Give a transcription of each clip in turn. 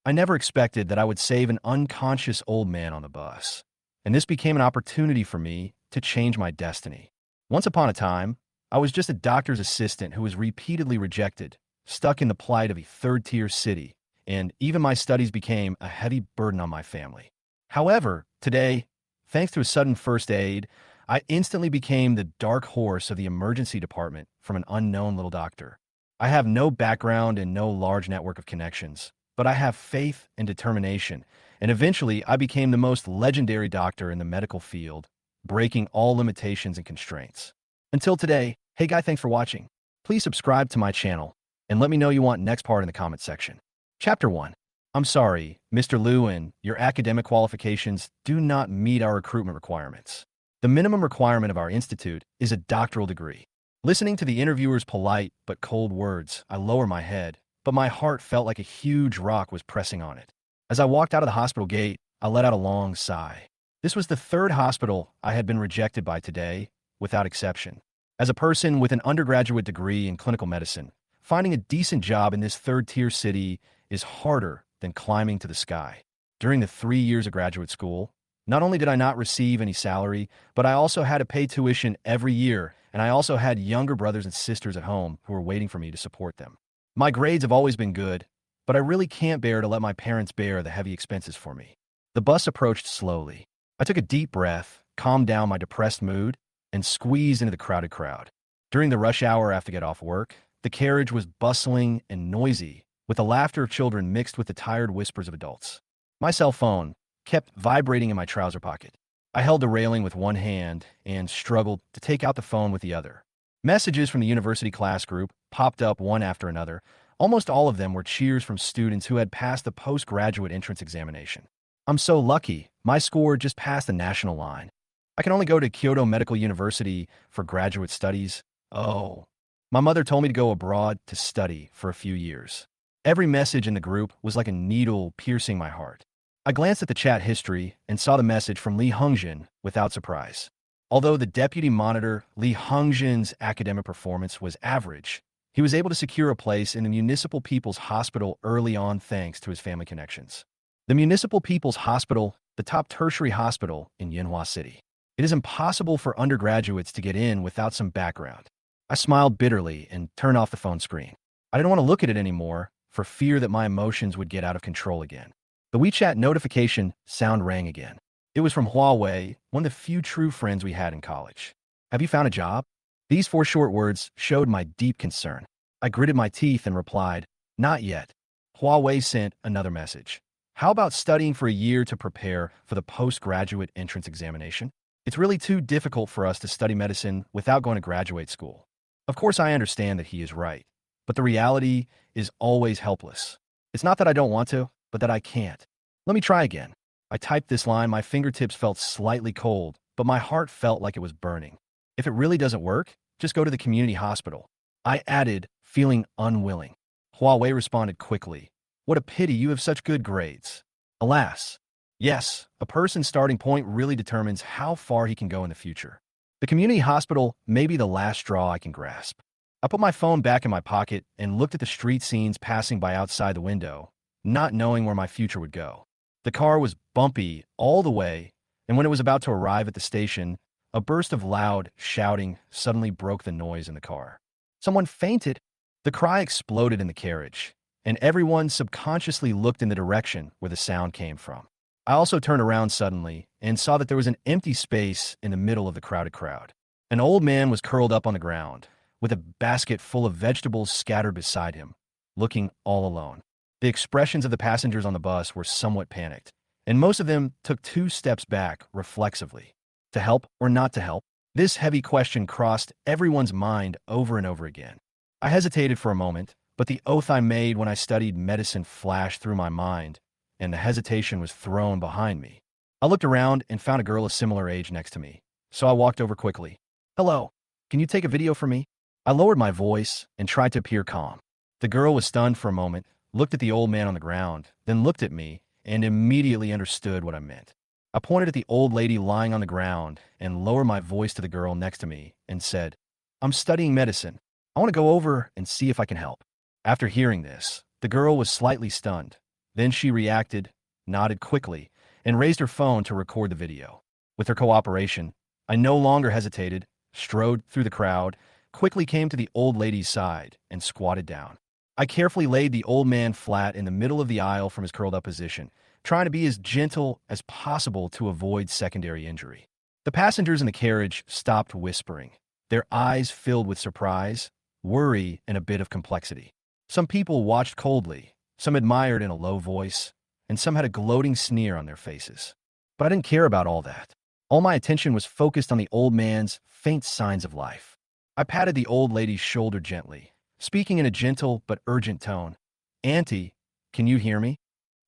I never expected that I would save an unconscious old man on the bus, and this became an opportunity for me to change my destiny. Once upon a time, I was just a doctor's assistant who was repeatedly rejected, stuck in the plight of a third-tier city, and even my studies became a heavy burden on my family. However, today, thanks to a sudden first aid, I instantly became the dark horse of the emergency department from an unknown little doctor. I have no background and no large network of connections, but I have faith and determination, and eventually I became the most legendary doctor in the medical field, breaking all limitations and constraints. Until today, hey guy, thanks for watching. Please subscribe to my channel, and let me know you want next part in the comment section. Chapter 1. I'm sorry, Mr. Lewin, your academic qualifications do not meet our recruitment requirements. The minimum requirement of our institute is a doctoral degree. Listening to the interviewer's polite but cold words, I lower my head, but my heart felt like a huge rock was pressing on it. As I walked out of the hospital gate, I let out a long sigh. This was the third hospital I had been rejected by today, without exception. As a person with an undergraduate degree in clinical medicine, finding a decent job in this third-tier city is harder than climbing to the sky. During the 3 years of graduate school, not only did I not receive any salary, but I also had to pay tuition every year, and I also had younger brothers and sisters at home who were waiting for me to support them. My grades have always been good, but I really can't bear to let my parents bear the heavy expenses for me. The bus approached slowly. I took a deep breath, calmed down my depressed mood, and squeezed into the crowded crowd. During the rush hour after get off work, the carriage was bustling and noisy, with the laughter of children mixed with the tired whispers of adults. My cell phone kept vibrating in my trouser pocket. I held the railing with one hand and struggled to take out the phone with the other. Messages from the university class group popped up one after another. Almost all of them were cheers from students who had passed the postgraduate entrance examination. I'm so lucky, my score just passed the national line. I can only go to Kyoto Medical University for graduate studies. Oh. My mother told me to go abroad to study for a few years. Every message in the group was like a needle piercing my heart. I glanced at the chat history and saw the message from Lee Hungjin without surprise. Although the deputy monitor, Lee Hungjin's academic performance was average, he was able to secure a place in the Municipal People's Hospital early on thanks to his family connections. The Municipal People's Hospital, the top tertiary hospital in Manhwa City. It is impossible for undergraduates to get in without some background. I smiled bitterly and turned off the phone screen. I didn't want to look at it anymore for fear that my emotions would get out of control again. The WeChat notification sound rang again. It was from Huawei, one of the few true friends we had in college. Have you found a job? These 4 short words showed my deep concern. I gritted my teeth and replied, not yet. Huawei sent another message. How about studying for a year to prepare for the postgraduate entrance examination? It's really too difficult for us to study medicine without going to graduate school. Of course, I understand that he is right, but the reality is always helpless. It's not that I don't want to, but that I can't. Let me try again. I typed this line, my fingertips felt slightly cold, but my heart felt like it was burning. If it really doesn't work, just go to the community hospital. I added, feeling unwilling. Huawei responded quickly. What a pity you have such good grades. Alas. Yes, a person's starting point really determines how far he can go in the future. The community hospital may be the last straw I can grasp. I put my phone back in my pocket and looked at the street scenes passing by outside the window, not knowing where my future would go. The car was bumpy all the way, and when it was about to arrive at the station, a burst of loud shouting suddenly broke the noise in the car. Someone fainted. The cry exploded in the carriage, and everyone subconsciously looked in the direction where the sound came from. I also turned around suddenly and saw that there was an empty space in the middle of the crowded crowd. An old man was curled up on the ground, with a basket full of vegetables scattered beside him, looking all alone. The expressions of the passengers on the bus were somewhat panicked, and most of them took 2 steps back reflexively. To help or not to help? This heavy question crossed everyone's mind over and over again. I hesitated for a moment, but the oath I made when I studied medicine flashed through my mind, and the hesitation was thrown behind me. I looked around and found a girl a similar age next to me, so I walked over quickly. Hello, can you take a video for me? I lowered my voice and tried to appear calm. The girl was stunned for a moment, looked at the old man on the ground, then looked at me, and immediately understood what I meant. I pointed at the old lady lying on the ground and lowered my voice to the girl next to me and said, I'm studying medicine. I want to go over and see if I can help. After hearing this, the girl was slightly stunned, Then she reacted, nodded quickly, and raised her phone to record the video. With her cooperation, I no longer hesitated, strode through the crowd, quickly came to the old lady's side, and squatted down. I carefully laid the old man flat in the middle of the aisle from his curled-up position, trying to be as gentle as possible to avoid secondary injury. The passengers in the carriage stopped whispering, their eyes filled with surprise, worry, and a bit of complexity. Some people watched coldly, some admired in a low voice, and some had a gloating sneer on their faces. But I didn't care about all that. All my attention was focused on the old man's faint signs of life. I patted the old lady's shoulder gently, speaking in a gentle but urgent tone. "Auntie, can you hear me?"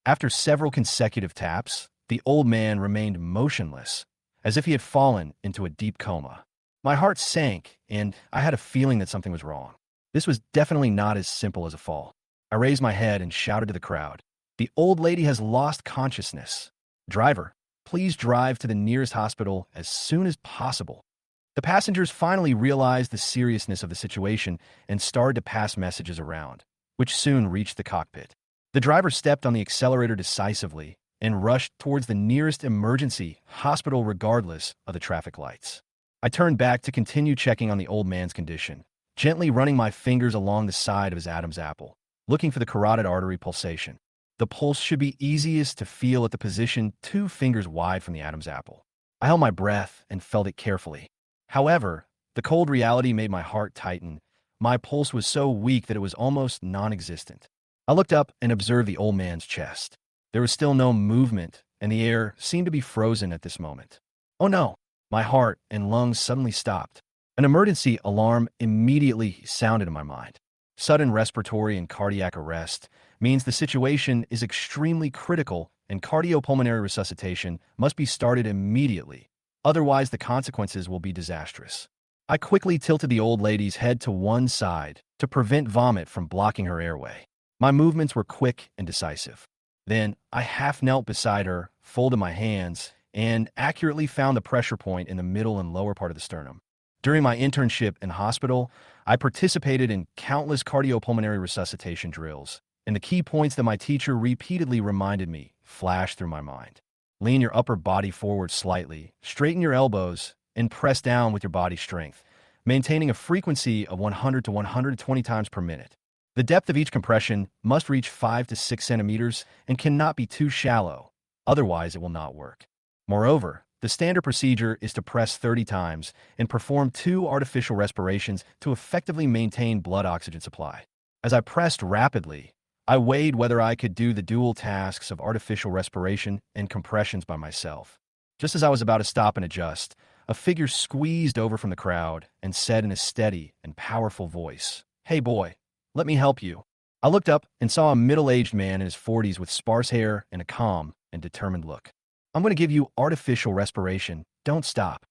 After several consecutive taps, the old man remained motionless, as if he had fallen into a deep coma. My heart sank, and I had a feeling that something was wrong. This was definitely not as simple as a fall. I raised my head and shouted to the crowd, "The old lady has lost consciousness. Driver, please drive to the nearest hospital as soon as possible." The passengers finally realized the seriousness of the situation and started to pass messages around, which soon reached the cockpit. The driver stepped on the accelerator decisively and rushed towards the nearest emergency hospital regardless of the traffic lights. I turned back to continue checking on the old man's condition, gently running my fingers along the side of his Adam's apple, looking for the carotid artery pulsation. The pulse should be easiest to feel at the position 2 fingers wide from the Adam's apple. I held my breath and felt it carefully. However, the cold reality made my heart tighten. My pulse was so weak that it was almost non-existent. I looked up and observed the old man's chest. There was still no movement, and the air seemed to be frozen at this moment. Oh no! My heart and lungs suddenly stopped. An emergency alarm immediately sounded in my mind. Sudden respiratory and cardiac arrest means the situation is extremely critical and cardiopulmonary resuscitation must be started immediately. Otherwise, the consequences will be disastrous. I quickly tilted the old lady's head to one side to prevent vomit from blocking her airway. My movements were quick and decisive. Then I half knelt beside her, folded my hands, and accurately found the pressure point in the middle and lower part of the sternum. During my internship in hospital, I participated in countless cardiopulmonary resuscitation drills, and the key points that my teacher repeatedly reminded me flashed through my mind. Lean your upper body forward slightly, straighten your elbows, and press down with your body strength, maintaining a frequency of 100 to 120 times per minute. The depth of each compression must reach 5 to 6 centimeters and cannot be too shallow, otherwise it will not work. Moreover, the standard procedure is to press 30 times and perform 2 artificial respirations to effectively maintain blood oxygen supply. As I pressed rapidly, I weighed whether I could do the dual tasks of artificial respiration and compressions by myself. Just as I was about to stop and adjust, a figure squeezed over from the crowd and said in a steady and powerful voice, "Hey boy, let me help you." I looked up and saw a middle-aged man in his 40s with sparse hair and a calm and determined look. "I'm going to give you artificial respiration. Don't stop."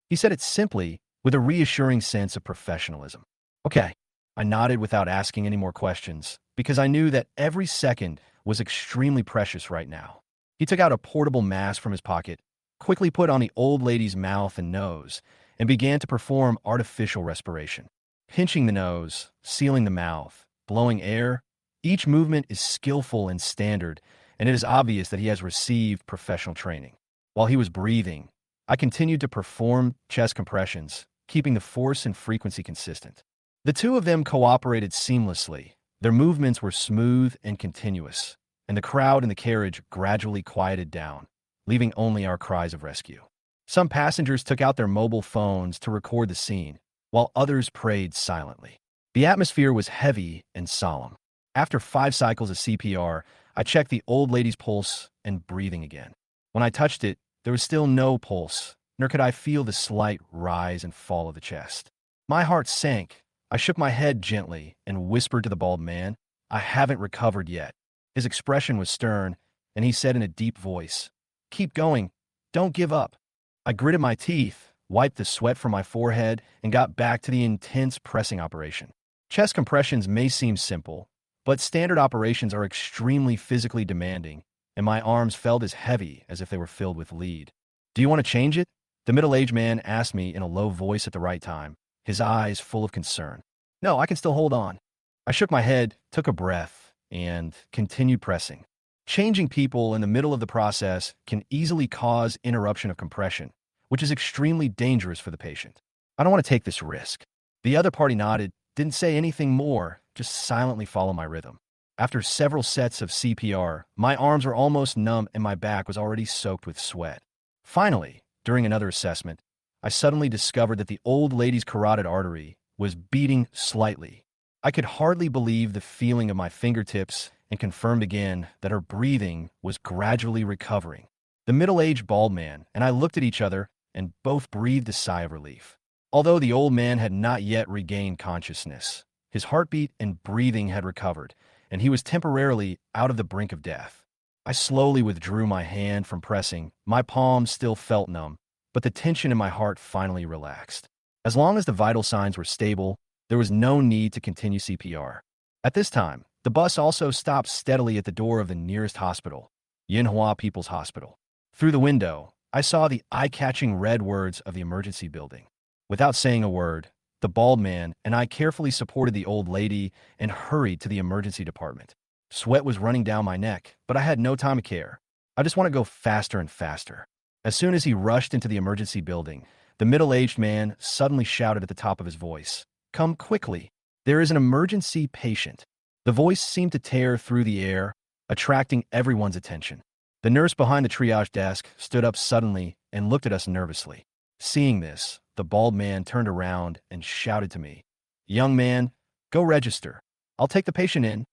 He said it simply, with a reassuring sense of professionalism. "Okay." I nodded without asking any more questions, because I knew that every second was extremely precious right now. He took out a portable mask from his pocket, quickly put on the old lady's mouth and nose, and began to perform artificial respiration. Pinching the nose, sealing the mouth, blowing air, each movement is skillful and standard, and it is obvious that he has received professional training. While he was breathing, I continued to perform chest compressions, keeping the force and frequency consistent. The two of them cooperated seamlessly. Their movements were smooth and continuous, and the crowd in the carriage gradually quieted down, leaving only our cries of rescue. Some passengers took out their mobile phones to record the scene, while others prayed silently. The atmosphere was heavy and solemn. After 5 cycles of CPR, I checked the old lady's pulse and breathing again. When I touched it, there was still no pulse, nor could I feel the slight rise and fall of the chest. My heart sank. I shook my head gently and whispered to the bald man, "I haven't recovered yet." His expression was stern, and he said in a deep voice, "Keep going. Don't give up." I gritted my teeth, wiped the sweat from my forehead, and got back to the intense pressing operation. Chest compressions may seem simple, but standard operations are extremely physically demanding, and my arms felt as heavy as if they were filled with lead. "Do you want to change it?" The middle-aged man asked me in a low voice at the right time, his eyes full of concern. "No, I can still hold on." I shook my head, took a breath, and continued pressing. Changing people in the middle of the process can easily cause interruption of compression, which is extremely dangerous for the patient. I don't want to take this risk. The other party nodded, didn't say anything more, just silently follow my rhythm. After several sets of CPR, my arms were almost numb and my back was already soaked with sweat. Finally, during another assessment, I suddenly discovered that the old lady's carotid artery was beating slightly. I could hardly believe the feeling of my fingertips and confirmed again that her breathing was gradually recovering. The middle-aged bald man and I looked at each other and both breathed a sigh of relief. Although the old man had not yet regained consciousness, his heartbeat and breathing had recovered, and he was temporarily out of the brink of death. I slowly withdrew my hand from pressing. My palms still felt numb, but the tension in my heart finally relaxed. As long as the vital signs were stable, there was no need to continue CPR. At this time, the bus also stopped steadily at the door of the nearest hospital, MANHUA People's Hospital. Through the window, I saw the eye-catching red words of the emergency building. Without saying a word, the bald man and I carefully supported the old lady and hurried to the emergency department. Sweat was running down my neck, but I had no time to care. I just want to go faster and faster. As soon as he rushed into the emergency building, the middle-aged man suddenly shouted at the top of his voice, "Come quickly. There is an emergency patient." The voice seemed to tear through the air, attracting everyone's attention. The nurse behind the triage desk stood up suddenly and looked at us nervously. Seeing this, the bald man turned around and shouted to me, "Young man, go register. I'll take the patient in."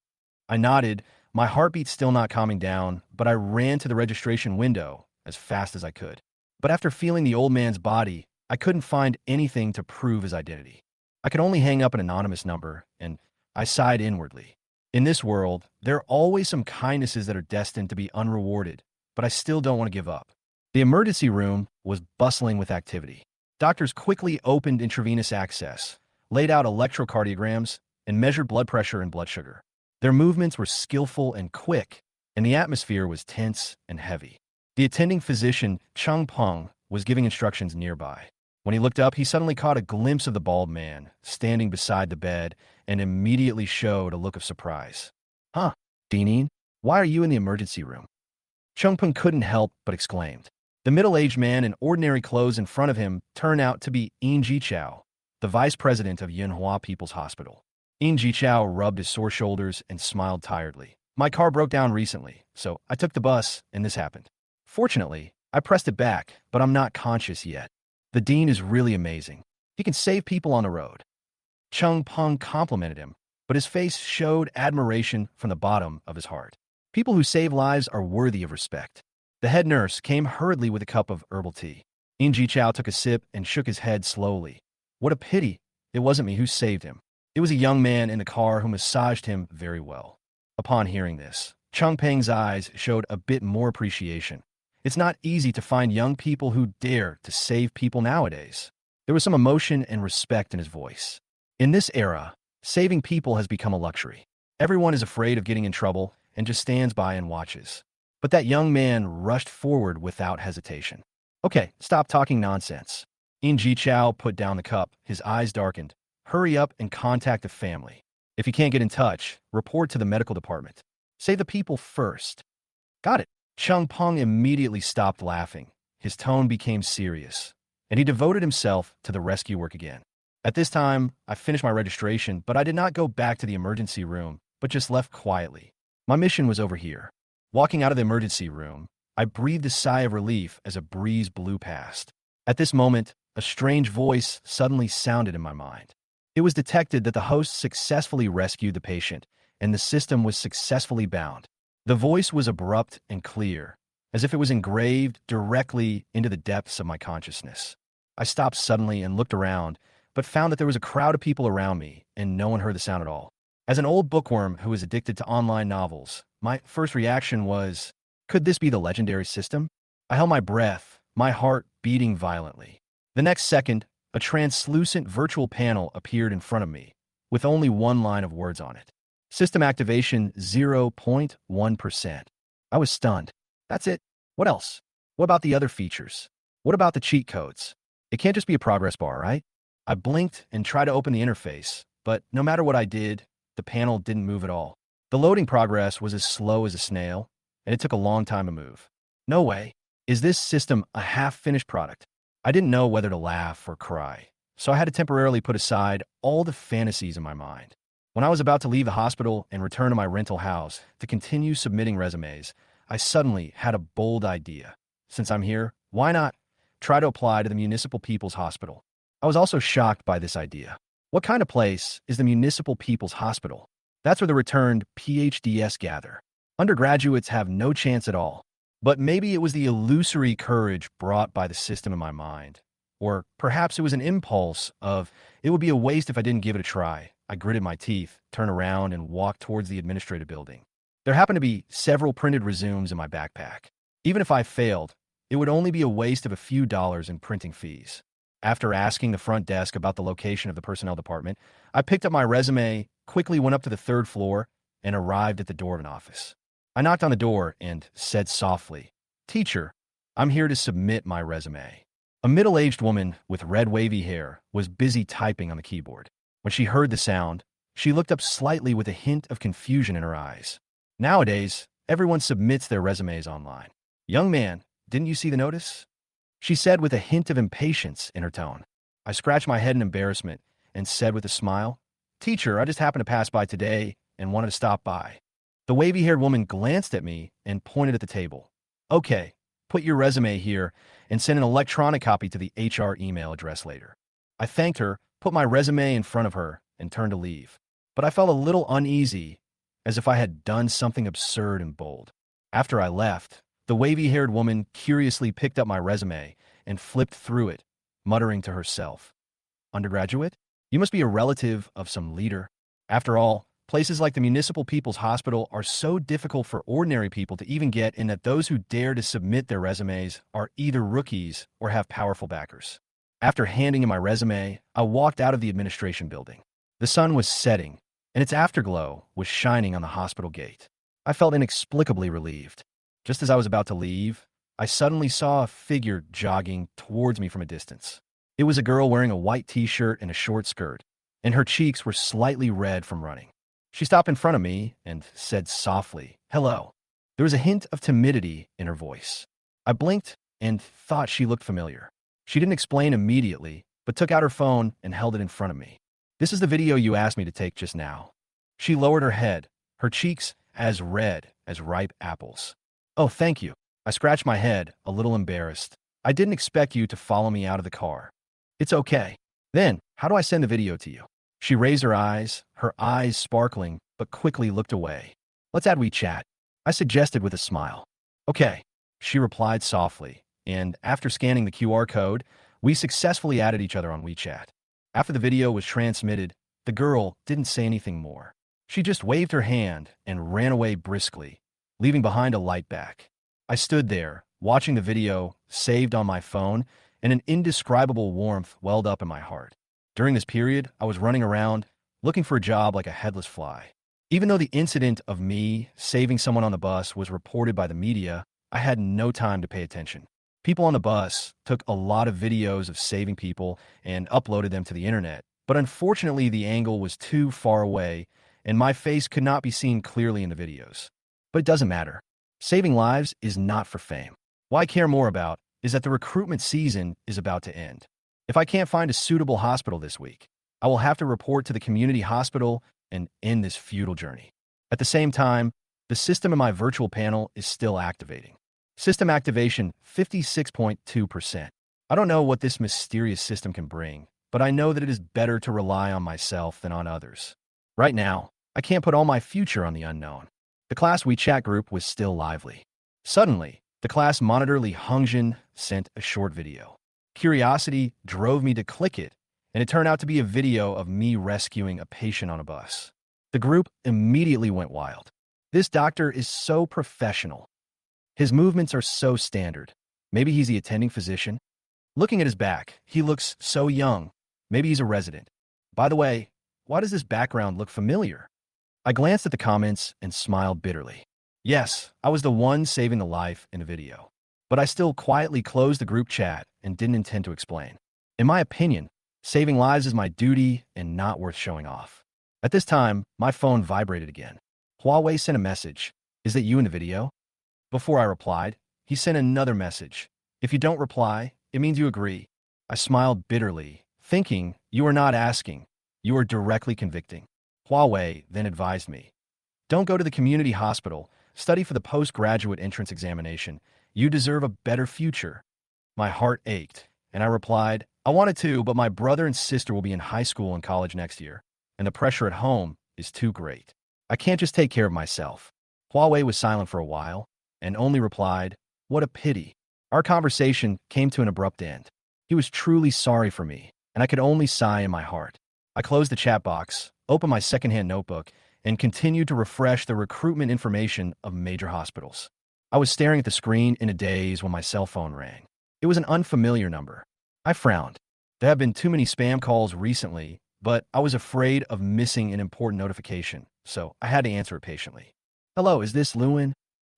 I nodded, my heartbeat still not calming down, but I ran to the registration window as fast as I could. But after feeling the old man's body, I couldn't find anything to prove his identity. I could only hang up an anonymous number, and I sighed inwardly. In this world, there are always some kindnesses that are destined to be unrewarded, but I still don't want to give up. The emergency room was bustling with activity. Doctors quickly opened intravenous access, laid out electrocardiograms, and measured blood pressure and blood sugar. Their movements were skillful and quick, and the atmosphere was tense and heavy. The attending physician, Chung Peng, was giving instructions nearby. When he looked up, he suddenly caught a glimpse of the bald man standing beside the bed and immediately showed a look of surprise. "Huh, Dineen, why are you in the emergency room?" Chung Peng couldn't help but exclaimed. The middle-aged man in ordinary clothes in front of him turned out to be In Ji Chao, the vice president of Yunhua People's Hospital. In Ji Chao rubbed his sore shoulders and smiled tiredly. "My car broke down recently, so I took the bus and this happened. Fortunately, I pressed it back, but I'm not conscious yet. The dean is really amazing. He can save people on the road." Chung Peng complimented him, but his face showed admiration from the bottom of his heart. People who save lives are worthy of respect. The head nurse came hurriedly with a cup of herbal tea. In Ji Chao took a sip and shook his head slowly. What a pity. It wasn't me who saved him. It was a young man in the car who massaged him very well. Upon hearing this, Chung Peng's eyes showed a bit more appreciation. It's not easy to find young people who dare to save people nowadays. There was some emotion and respect in his voice. In this era, saving people has become a luxury. Everyone is afraid of getting in trouble and just stands by and watches. But that young man rushed forward without hesitation. "Okay, stop talking nonsense." In Ji Chao put down the cup, his eyes darkened. "Hurry up and contact the family. If you can't get in touch, report to the medical department. Save the people first." "Got it." Chung Peng immediately stopped laughing. His tone became serious, and he devoted himself to the rescue work again. At this time, I finished my registration, but I did not go back to the emergency room, but just left quietly. My mission was over here. Walking out of the emergency room, I breathed a sigh of relief as a breeze blew past. At this moment, a strange voice suddenly sounded in my mind. It was detected that the host successfully rescued the patient, and the system was successfully bound. The voice was abrupt and clear, as if it was engraved directly into the depths of my consciousness. I stopped suddenly and looked around, but found that there was a crowd of people around me, and no one heard the sound at all. As an old bookworm who is addicted to online novels, my first reaction was, could this be the legendary system? I held my breath, my heart beating violently. The next second, a translucent virtual panel appeared in front of me, with only one line of words on it. System activation 0.1%. I was stunned. That's it? What else? What about the other features? What about the cheat codes? It can't just be a progress bar, right? I blinked and tried to open the interface, but no matter what I did, the panel didn't move at all. The loading progress was as slow as a snail, and it took a long time to move. No way. Is this system a half-finished product? I didn't know whether to laugh or cry, so I had to temporarily put aside all the fantasies in my mind. When I was about to leave the hospital and return to my rental house to continue submitting resumes, I suddenly had a bold idea. Since I'm here, why not try to apply to the Municipal People's Hospital? I was also shocked by this idea. What kind of place is the Municipal People's Hospital? That's where the returned PhDs gather. Undergraduates have no chance at all. But maybe it was the illusory courage brought by the system in my mind. Or perhaps it was an impulse of, it would be a waste if I didn't give it a try. I gritted my teeth, turned around, and walked towards the administrative building. There happened to be several printed resumes in my backpack. Even if I failed, it would only be a waste of a few dollars in printing fees. After asking the front desk about the location of the personnel department, I picked up my resume, quickly went up to the third floor, and arrived at the door of an office. I knocked on the door and said softly, "Teacher, I'm here to submit my resume." A middle-aged woman with red wavy hair was busy typing on the keyboard. When she heard the sound, she looked up slightly with a hint of confusion in her eyes. Nowadays, everyone submits their resumes online. "Young man, didn't you see the notice?" she said with a hint of impatience in her tone. I scratched my head in embarrassment and said with a smile, "Teacher, I just happened to pass by today and wanted to stop by." The wavy-haired woman glanced at me and pointed at the table. "Okay, put your resume here and send an electronic copy to the HR email address later." I thanked her, put my resume in front of her, and turned to leave. But I felt a little uneasy, as if I had done something absurd and bold. After I left, the wavy-haired woman curiously picked up my resume and flipped through it, muttering to herself, "Undergraduate? You must be a relative of some leader." After all, places like the Municipal People's Hospital are so difficult for ordinary people to even get in that those who dare to submit their resumes are either rookies or have powerful backers. After handing in my resume, I walked out of the administration building. The sun was setting, and its afterglow was shining on the hospital gate. I felt inexplicably relieved. Just as I was about to leave, I suddenly saw a figure jogging towards me from a distance. It was a girl wearing a white t-shirt and a short skirt, and her cheeks were slightly red from running. She stopped in front of me and said softly, "Hello." There was a hint of timidity in her voice. I blinked and thought she looked familiar. She didn't explain immediately, but took out her phone and held it in front of me. "This is the video you asked me to take just now." She lowered her head, her cheeks as red as ripe apples. "Oh, thank you." I scratched my head, a little embarrassed. "I didn't expect you to follow me out of the car." "It's okay." "Then, how do I send the video to you?" She raised her eyes sparkling, but quickly looked away. "Let's add WeChat," I suggested with a smile. "Okay," she replied softly, and after scanning the QR code, we successfully added each other on WeChat. After the video was transmitted, the girl didn't say anything more. She just waved her hand and ran away briskly, leaving behind a light back. I stood there, watching the video saved on my phone, and an indescribable warmth welled up in my heart. During this period, I was running around, looking for a job like a headless fly. Even though the incident of me saving someone on the bus was reported by the media, I had no time to pay attention. People on the bus took a lot of videos of saving people and uploaded them to the internet, but unfortunately the angle was too far away and my face could not be seen clearly in the videos. But it doesn't matter. Saving lives is not for fame. What I care more about is that the recruitment season is about to end. If I can't find a suitable hospital this week, I will have to report to the community hospital and end this futile journey. At the same time, the system in my virtual panel is still activating. System activation 56.2%. I don't know what this mysterious system can bring, but I know that it is better to rely on myself than on others. Right now, I can't put all my future on the unknown. The class WeChat group was still lively. Suddenly, the class monitor Lee Hungjin sent a short video. Curiosity drove me to click it, and it turned out to be a video of me rescuing a patient on a bus. The group immediately went wild. This doctor is so professional. His movements are so standard. Maybe he's the attending physician. Looking at his back, he looks so young. Maybe he's a resident. By the way, why does this background look familiar? I glanced at the comments and smiled bitterly. Yes, I was the one saving the life in the video. But I still quietly closed the group chat and didn't intend to explain. In my opinion, saving lives is my duty and not worth showing off. At this time, my phone vibrated again. Huawei sent a message. "Is that you in the video?" Before I replied, he sent another message. If you don't reply, it means you agree. I smiled bitterly, thinking, you are not asking. You are directly convicting. Huawei then advised me, don't go to the community hospital. Study for the postgraduate entrance examination. You deserve a better future. My heart ached, and I replied, I wanted to, but my brother and sister will be in high school and college next year, and the pressure at home is too great. I can't just take care of myself. Huawei was silent for a while, and only replied, what a pity. Our conversation came to an abrupt end. He was truly sorry for me, and I could only sigh in my heart. I closed the chat box, opened my secondhand notebook, and continued to refresh the recruitment information of major hospitals. I was staring at the screen in a daze when my cell phone rang. It was an unfamiliar number. I frowned. There have been too many spam calls recently, but I was afraid of missing an important notification, so I had to answer it patiently. Hello, is this Lewin?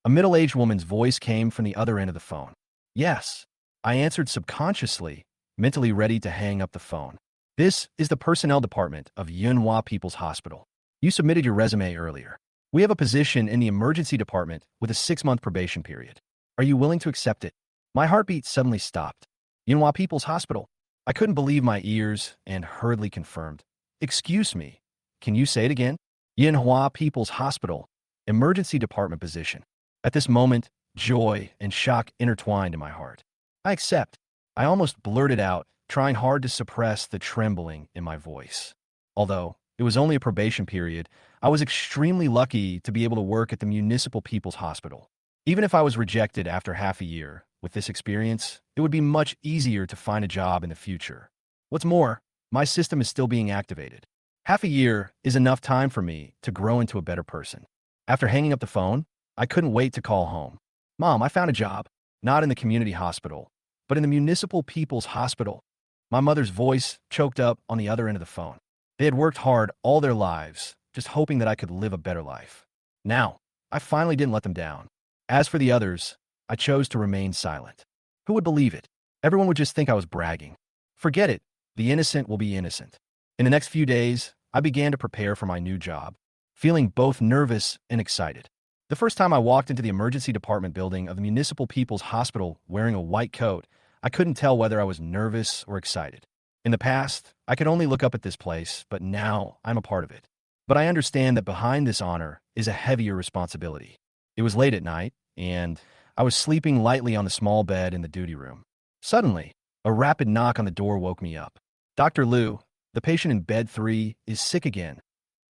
A middle-aged woman's voice came from the other end of the phone. Yes. I answered subconsciously, mentally ready to hang up the phone. This is the personnel department of Manhwa People's Hospital. You submitted your resume earlier. We have a position in the emergency department with a 6-month probation period. Are you willing to accept it? My heartbeat suddenly stopped. Manhwa People's Hospital. I couldn't believe my ears and hurriedly confirmed. Excuse me. Can you say it again? Manhwa People's Hospital. Emergency department position. At this moment, joy and shock intertwined in my heart. I accept. I almost blurted out, trying hard to suppress the trembling in my voice. Although it was only a probation period, I was extremely lucky to be able to work at the Municipal People's Hospital. Even if I was rejected after half a year, with this experience, it would be much easier to find a job in the future. What's more, my system is still being activated. Half a year is enough time for me to grow into a better person. After hanging up the phone, I couldn't wait to call home. Mom, I found a job, not in the community hospital, but in the Municipal People's Hospital. My mother's voice choked up on the other end of the phone. They had worked hard all their lives, just hoping that I could live a better life. Now, I finally didn't let them down. As for the others, I chose to remain silent. Who would believe it? Everyone would just think I was bragging. Forget it. The innocent will be innocent. In the next few days, I began to prepare for my new job, feeling both nervous and excited. The first time I walked into the emergency department building of the Municipal People's Hospital wearing a white coat, I couldn't tell whether I was nervous or excited. In the past, I could only look up at this place, but now I'm a part of it. But I understand that behind this honor is a heavier responsibility. It was late at night, and I was sleeping lightly on the small bed in the duty room. Suddenly, a rapid knock on the door woke me up. Dr. Liu, the patient in bed 3, is sick again.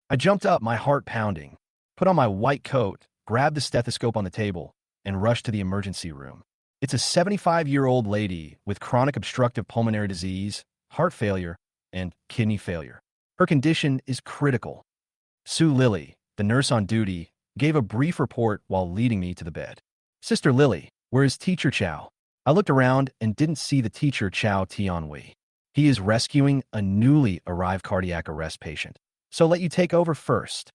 I jumped up, my heart pounding, put on my white coat, grabbed the stethoscope on the table, and rushed to the emergency room. It's a 75-year-old lady with chronic obstructive pulmonary disease, heart failure, and kidney failure. Her condition is critical. Sue Lily, the nurse on duty, gave a brief report while leading me to the bed. Sister Lily, where is Teacher Chow? I looked around and didn't see the teacher Chow Tianwei. He is rescuing a newly arrived cardiac arrest patient. So let you take over first.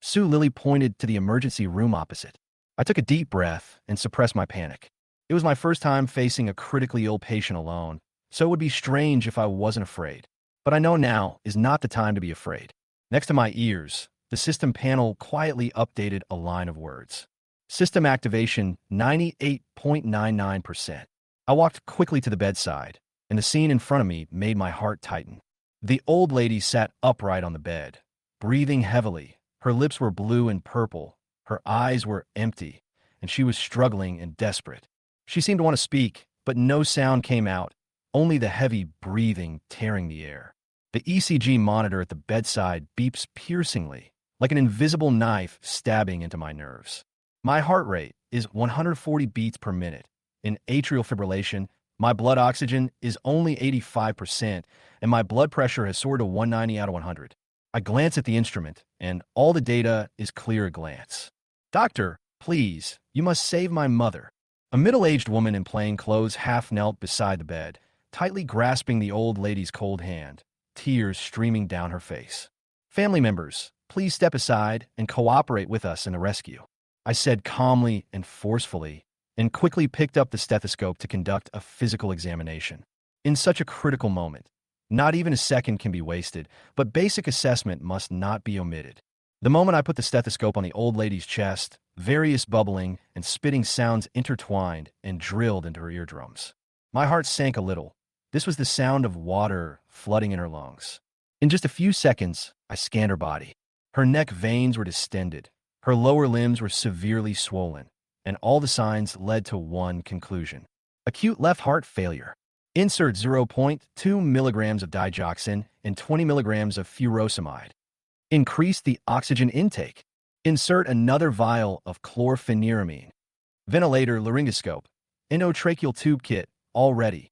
Sue Lily pointed to the emergency room opposite. I took a deep breath and suppressed my panic. It was my first time facing a critically ill patient alone, so it would be strange if I wasn't afraid. But I know now is not the time to be afraid. Next to my ears, the system panel quietly updated a line of words. System activation 98.99%. I walked quickly to the bedside, and the scene in front of me made my heart tighten. The old lady sat upright on the bed, breathing heavily. Her lips were blue and purple, her eyes were empty, and she was struggling and desperate. She seemed to want to speak, but no sound came out, only the heavy breathing tearing the air. The ECG monitor at the bedside beeps piercingly, like an invisible knife stabbing into my nerves. My heart rate is 140 beats per minute. In atrial fibrillation, my blood oxygen is only 85%, and my blood pressure has soared to 190 out of 100. I glance at the instrument, and all the data is clear at glance. Doctor, please, you must save my mother. A middle-aged woman in plain clothes half knelt beside the bed, tightly grasping the old lady's cold hand, tears streaming down her face. Family members, please step aside and cooperate with us in the rescue, I said calmly and forcefully, and quickly picked up the stethoscope to conduct a physical examination. In such a critical moment, not even a second can be wasted, but basic assessment must not be omitted. The moment I put the stethoscope on the old lady's chest, Various bubbling and spitting sounds intertwined and drilled into her eardrums. My heart sank a little. This was the sound of water flooding in her lungs. In just a few seconds, I scanned her body. Her neck veins were distended. Her lower limbs were severely swollen, and all the signs led to one conclusion: acute left heart failure. Insert zero point 0.2 milligrams of digoxin and 20 milligrams of furosemide. Increase the oxygen intake. Insert another vial of chlorpheniramine. Ventilator, laryngoscope, endotracheal tube kit, all ready.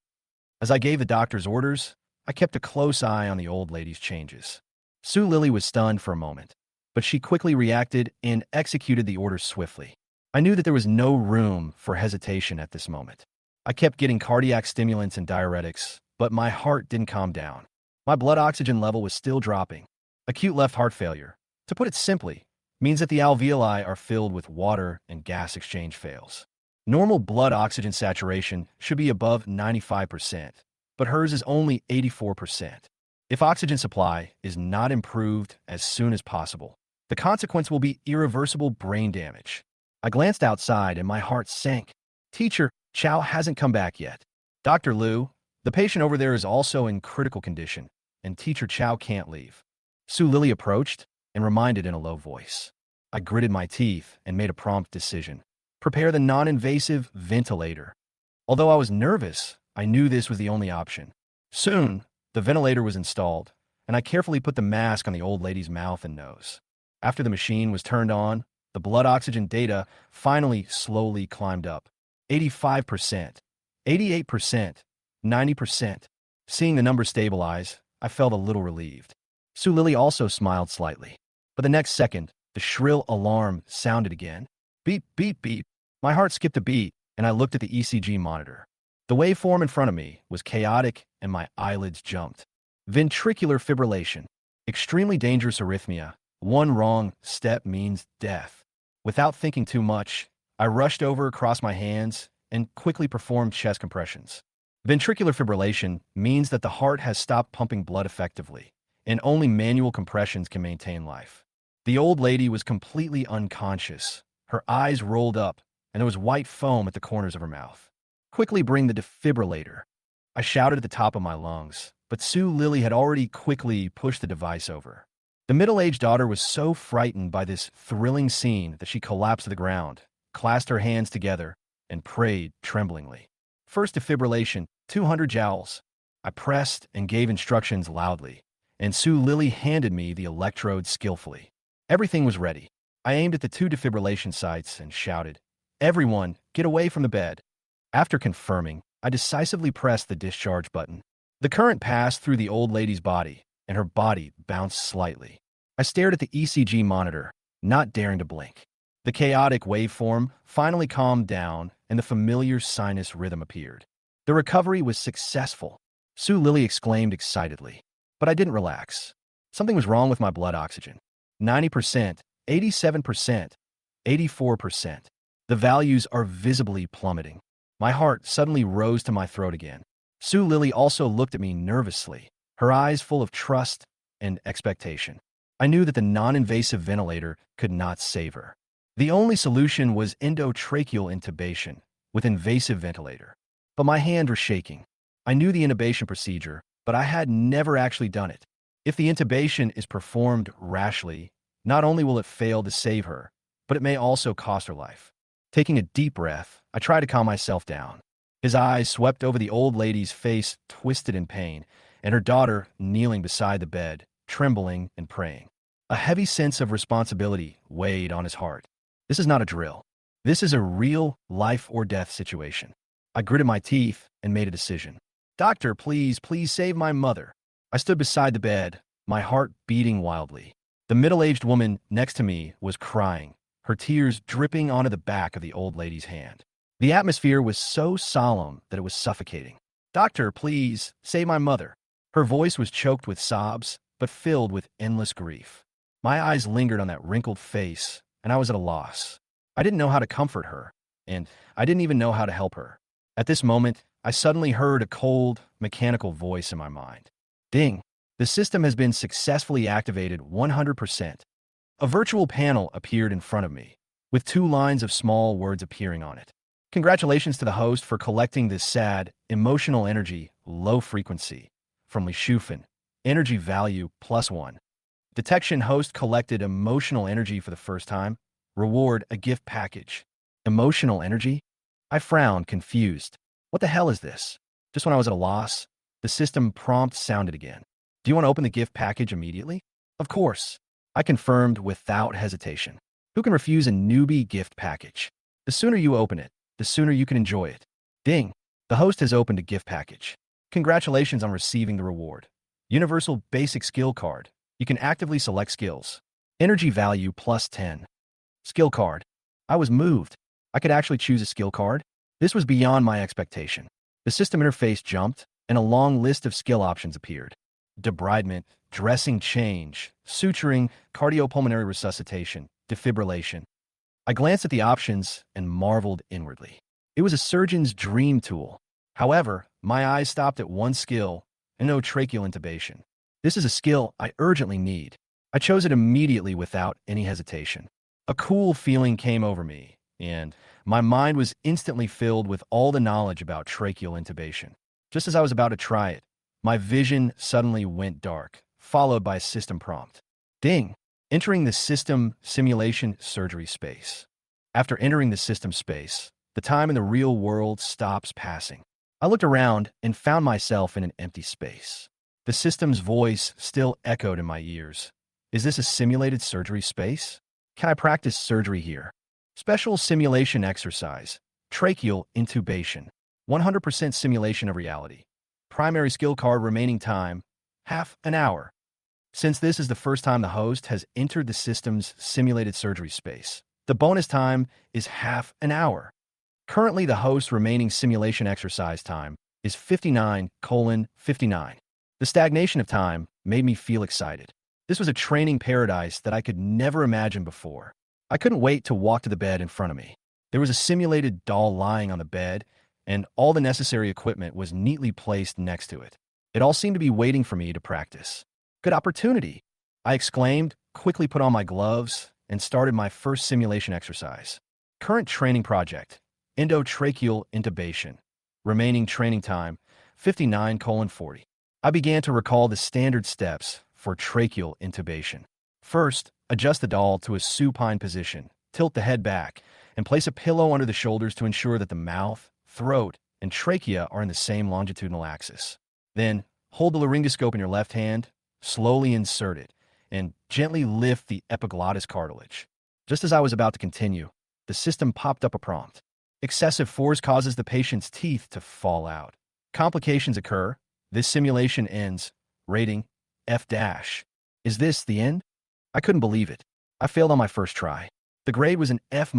As I gave the doctor's orders, I kept a close eye on the old lady's changes. Sue Lily was stunned for a moment, but she quickly reacted and executed the orders swiftly. I knew that there was no room for hesitation at this moment. I kept getting cardiac stimulants and diuretics, but my heart didn't calm down. My blood oxygen level was still dropping. Acute left heart failure, to put it simply, means that the alveoli are filled with water and gas exchange fails. Normal blood oxygen saturation should be above 95%, but hers is only 84%. If oxygen supply is not improved as soon as possible, the consequence will be irreversible brain damage. I glanced outside and my heart sank. Teacher Chow hasn't come back yet. Dr. Liu, the patient over there is also in critical condition, and Teacher Chow can't leave. Sue Lily approached and reminded in a low voice. I gritted my teeth and made a prompt decision. Prepare the non-invasive ventilator. Although I was nervous, I knew this was the only option. Soon, the ventilator was installed, and I carefully put the mask on the old lady's mouth and nose. After the machine was turned on, the blood oxygen data finally slowly climbed up. 85%, 88%, 90%. Seeing the number stabilize, I felt a little relieved. Sue Lily also smiled slightly. But the next second, the shrill alarm sounded again. Beep, beep, beep. My heart skipped a beat, and I looked at the ECG monitor. The waveform in front of me was chaotic, and my eyelids jumped. Ventricular fibrillation. Extremely dangerous arrhythmia. One wrong step means death. Without thinking too much, I rushed over across my hands and quickly performed chest compressions. Ventricular fibrillation means that the heart has stopped pumping blood effectively, and only manual compressions can maintain life. The old lady was completely unconscious. Her eyes rolled up, and there was white foam at the corners of her mouth. Quickly bring the defibrillator. I shouted at the top of my lungs, but Sue Lily had already quickly pushed the device over. The middle-aged daughter was so frightened by this thrilling scene that she collapsed to the ground, clasped her hands together, and prayed tremblingly. First defibrillation, 200 joules. I pressed and gave instructions loudly, and Sue Lily handed me the electrodes skillfully. Everything was ready. I aimed at the 2 defibrillation sites and shouted, "Everyone, get away from the bed." After confirming, I decisively pressed the discharge button. The current passed through the old lady's body, and her body bounced slightly. I stared at the ECG monitor, not daring to blink. The chaotic waveform finally calmed down, and the familiar sinus rhythm appeared. The recovery was successful. Sue Lily exclaimed excitedly. But I didn't relax. Something was wrong with my blood oxygen. 90%, 87%, 84%. The values are visibly plummeting. My heart suddenly rose to my throat again. Sue Lily also looked at me nervously, her eyes full of trust and expectation. I knew that the non-invasive ventilator could not save her. The only solution was endotracheal intubation with invasive ventilator. But my hands were shaking. I knew the intubation procedure, but I had never actually done it. If the intubation is performed rashly, not only will it fail to save her, but it may also cost her life. Taking a deep breath, I tried to calm myself down. His eyes swept over the old lady's face, twisted in pain, and her daughter kneeling beside the bed, trembling and praying. A heavy sense of responsibility weighed on his heart. This is not a drill. This is a real life-or-death situation. I gritted my teeth and made a decision. "Doctor, please, please save my mother." I stood beside the bed, my heart beating wildly. The middle-aged woman next to me was crying, her tears dripping onto the back of the old lady's hand. The atmosphere was so solemn that it was suffocating. "Doctor, please, save my mother." Her voice was choked with sobs, but filled with endless grief. My eyes lingered on that wrinkled face, and I was at a loss. I didn't know how to comfort her, and I didn't even know how to help her. At this moment, I suddenly heard a cold, mechanical voice in my mind. Ding! The system has been successfully activated 100%. A virtual panel appeared in front of me. with 2 lines of small words appearing on it. Congratulations to the host for collecting this sad, emotional energy, low frequency, from Li Shufan. Energy value +1. Detection host collected emotional energy for the first time. Reward a gift package. Emotional energy? I frowned, confused. What the hell is this? Just when I was at a loss, the system prompt sounded again. Do you want to open the gift package immediately? Of course. I confirmed without hesitation. Who can refuse a newbie gift package? The sooner you open it, the sooner you can enjoy it. Ding! The host has opened a gift package. Congratulations on receiving the reward. Universal Basic Skill Card. You can actively select skills. Energy value +10. Skill card. I was moved. I could actually choose a skill card? This was beyond my expectation. The system interface jumped, and a long list of skill options appeared. Debridement, dressing change, suturing, cardiopulmonary resuscitation, defibrillation. I glanced at the options and marveled inwardly. It was a surgeon's dream tool. However, my eyes stopped at one skill, endotracheal intubation. This is a skill I urgently need. I chose it immediately without any hesitation. A cool feeling came over me, and my mind was instantly filled with all the knowledge about tracheal intubation. Just as I was about to try it, my vision suddenly went dark, followed by a system prompt. Ding! Entering the system simulation surgery space. After entering the system space, the time in the real world stops passing. I looked around and found myself in an empty space. The system's voice still echoed in my ears. Is this a simulated surgery space? Can I practice surgery here? Special simulation exercise. Tracheal intubation. 100% simulation of reality. Primary skill card remaining time, half an hour. Since this is the first time the host has entered the system's simulated surgery space, the bonus time is half an hour. Currently, the host's remaining simulation exercise time is 59:59. The stagnation of time made me feel excited. This was a training paradise that I could never imagine before. I couldn't wait to walk to the bed in front of me. There was a simulated doll lying on the bed, and all the necessary equipment was neatly placed next to it. It all seemed to be waiting for me to practice. Good opportunity, I exclaimed, quickly put on my gloves, and started my first simulation exercise. Current training project, endotracheal intubation. Remaining training time, 59:40. I began to recall the standard steps for tracheal intubation. First, adjust the doll to a supine position, tilt the head back, and place a pillow under the shoulders to ensure that the mouth, throat, and trachea are in the same longitudinal axis. Then, hold the laryngoscope in your left hand, slowly insert it, and gently lift the epiglottis cartilage. Just as I was about to continue, the system popped up a prompt. Excessive force causes the patient's teeth to fall out. Complications occur. This simulation ends. Rating, F-. Is this the end? I couldn't believe it. I failed on my first try. The grade was an F-,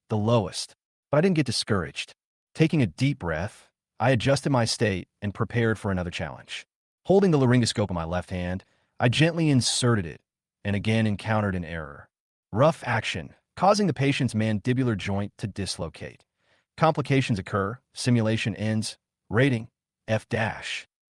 the lowest, but I didn't get discouraged. Taking a deep breath, I adjusted my state and prepared for another challenge. Holding the laryngoscope in my left hand, I gently inserted it and again encountered an error. Rough action, causing the patient's mandibular joint to dislocate. Complications occur. Simulation ends. Rating, F-.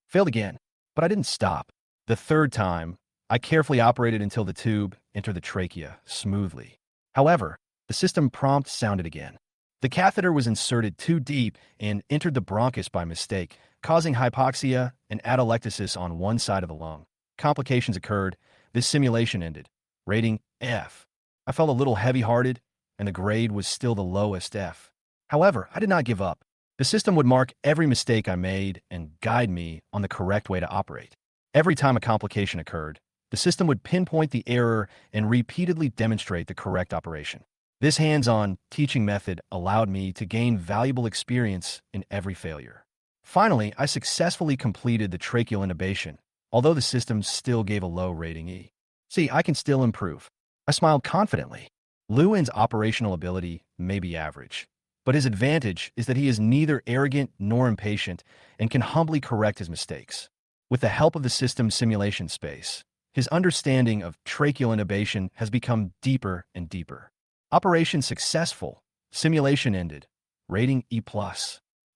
Failed again, but I didn't stop. The third time, I carefully operated until the tube entered the trachea smoothly. However, the system prompt sounded again. The catheter was inserted too deep and entered the bronchus by mistake, causing hypoxia and atelectasis on one side of the lung. Complications occurred. This simulation ended. Rating, F. I felt a little heavy-hearted, and the grade was still the lowest, F. However, I did not give up. The system would mark every mistake I made and guide me on the correct way to operate. Every time a complication occurred, the system would pinpoint the error and repeatedly demonstrate the correct operation. This hands-on teaching method allowed me to gain valuable experience in every failure. Finally, I successfully completed the tracheal intubation, although the system still gave a low rating E. See, I can still improve. I smiled confidently. Lewin's operational ability may be average, but his advantage is that he is neither arrogant nor impatient and can humbly correct his mistakes. With the help of the system simulation space, his understanding of tracheal intubation has become deeper and deeper. Operation successful. Simulation ended. Rating E+.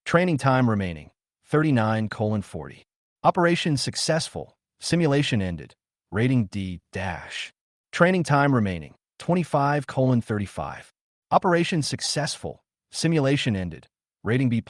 Training time remaining, 39:40. Operation successful. Simulation ended. Rating D-. Training time remaining, 25:35. Operation successful. Simulation ended. Rating B+.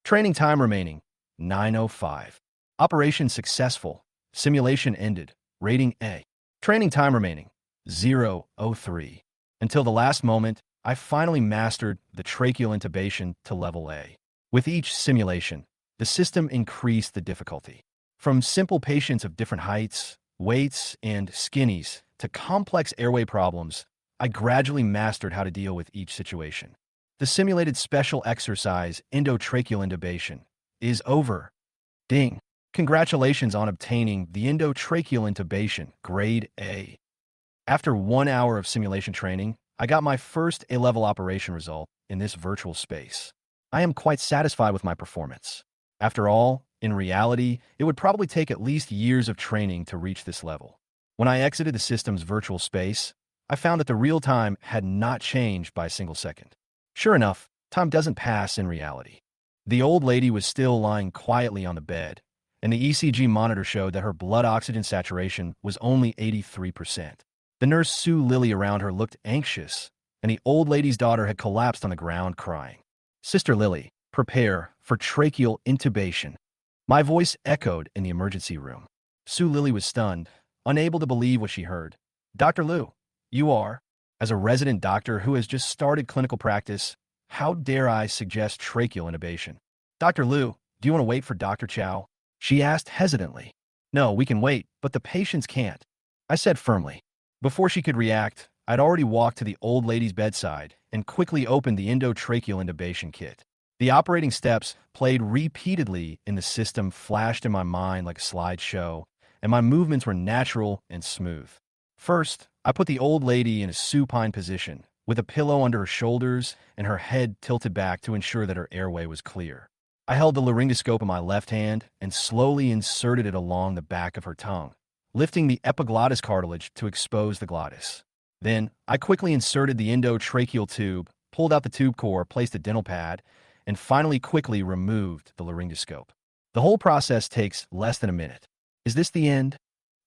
Training time remaining, 9:05. Operation successful. Simulation ended. Rating A. Training time remaining, 0:03. Until the last moment, I finally mastered the tracheal intubation to level A. With each simulation, the system increased the difficulty. From simple patients of different heights, weights, and skinnies to complex airway problems, I gradually mastered how to deal with each situation. The simulated special exercise, endotracheal intubation, is over. Ding! Congratulations on obtaining the endotracheal intubation, grade A. After 1 hour of simulation training, I got my first A-level operation result in this virtual space. I am quite satisfied with my performance. After all, in reality, it would probably take at least years of training to reach this level. When I exited the system's virtual space, I found that the real time had not changed by a single second. Sure enough, time doesn't pass in reality. The old lady was still lying quietly on the bed, and the ECG monitor showed that her blood oxygen saturation was only 83%. The nurse Sue Lily around her looked anxious, and the old lady's daughter had collapsed on the ground crying. Sister Lily, prepare for tracheal intubation. My voice echoed in the emergency room. Sue Lily was stunned, unable to believe what she heard. Dr. Liu, you are, as a resident doctor who has just started clinical practice, how dare I suggest tracheal intubation? Dr. Liu, do you want to wait for Dr. Chow? She asked hesitantly. No, we can wait, but the patients can't, I said firmly. Before she could react, I'd already walked to the old lady's bedside and quickly opened the endotracheal intubation kit. The operating steps played repeatedly in the system flashed in my mind like a slideshow, and my movements were natural and smooth. First, I put the old lady in a supine position, with a pillow under her shoulders and her head tilted back to ensure that her airway was clear. I held the laryngoscope in my left hand and slowly inserted it along the back of her tongue, lifting the epiglottis cartilage to expose the glottis. Then, I quickly inserted the endotracheal tube, pulled out the tube core, placed a dental pad, and finally quickly removed the laryngoscope. The whole process takes less than a minute. Is this the end?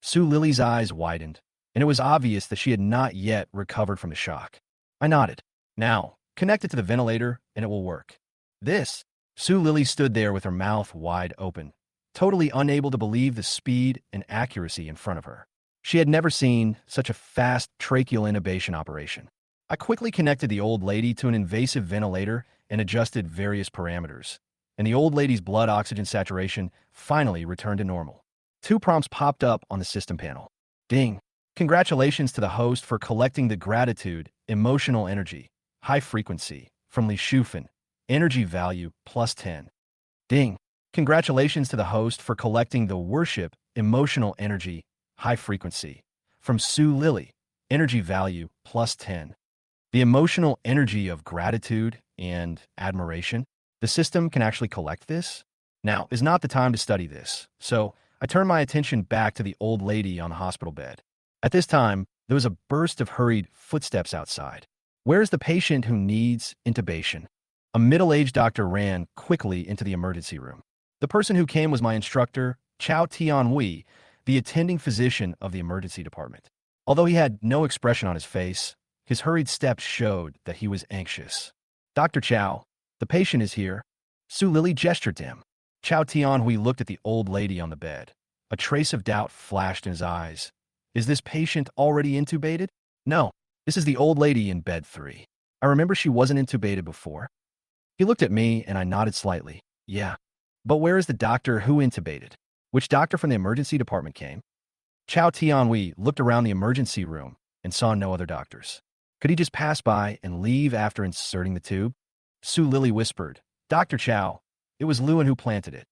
Sue Lily's eyes widened, and it was obvious that she had not yet recovered from the shock. I nodded. Now, connect it to the ventilator, and it will work. Sue Lily stood there with her mouth wide open, totally unable to believe the speed and accuracy in front of her. She had never seen such a fast tracheal intubation operation. I quickly connected the old lady to an invasive ventilator and adjusted various parameters, and the old lady's blood oxygen saturation finally returned to normal. 2 prompts popped up on the system panel. Ding! Congratulations to the host for collecting the gratitude, emotional energy, high frequency, from Li Shufan, energy value +10. Ding! Congratulations to the host for collecting the worship, emotional energy, high frequency, from Sue Lily, energy value +10. The emotional energy of gratitude and admiration, the system can actually collect this? Now is not the time to study this, so I turned my attention back to the old lady on the hospital bed. At this time, there was a burst of hurried footsteps outside. Where is the patient who needs intubation? A middle-aged doctor ran quickly into the emergency room. The person who came was my instructor, Chow Tian-Hui, the attending physician of the emergency department. Although he had no expression on his face, his hurried steps showed that he was anxious. Dr. Chow, the patient is here. Sue Lily gestured to him. Chow Tian-Hui looked at the old lady on the bed. A trace of doubt flashed in his eyes. Is this patient already intubated? No, this is the old lady in bed 3. I remember she wasn't intubated before. He looked at me and I nodded slightly. Yeah. But where is the doctor who intubated? Which doctor from the emergency department came? Chow Tian-Hui looked around the emergency room and saw no other doctors. Could he just pass by and leave after inserting the tube? Sue Lily whispered, Dr. Chow, it was Lewin who planted it.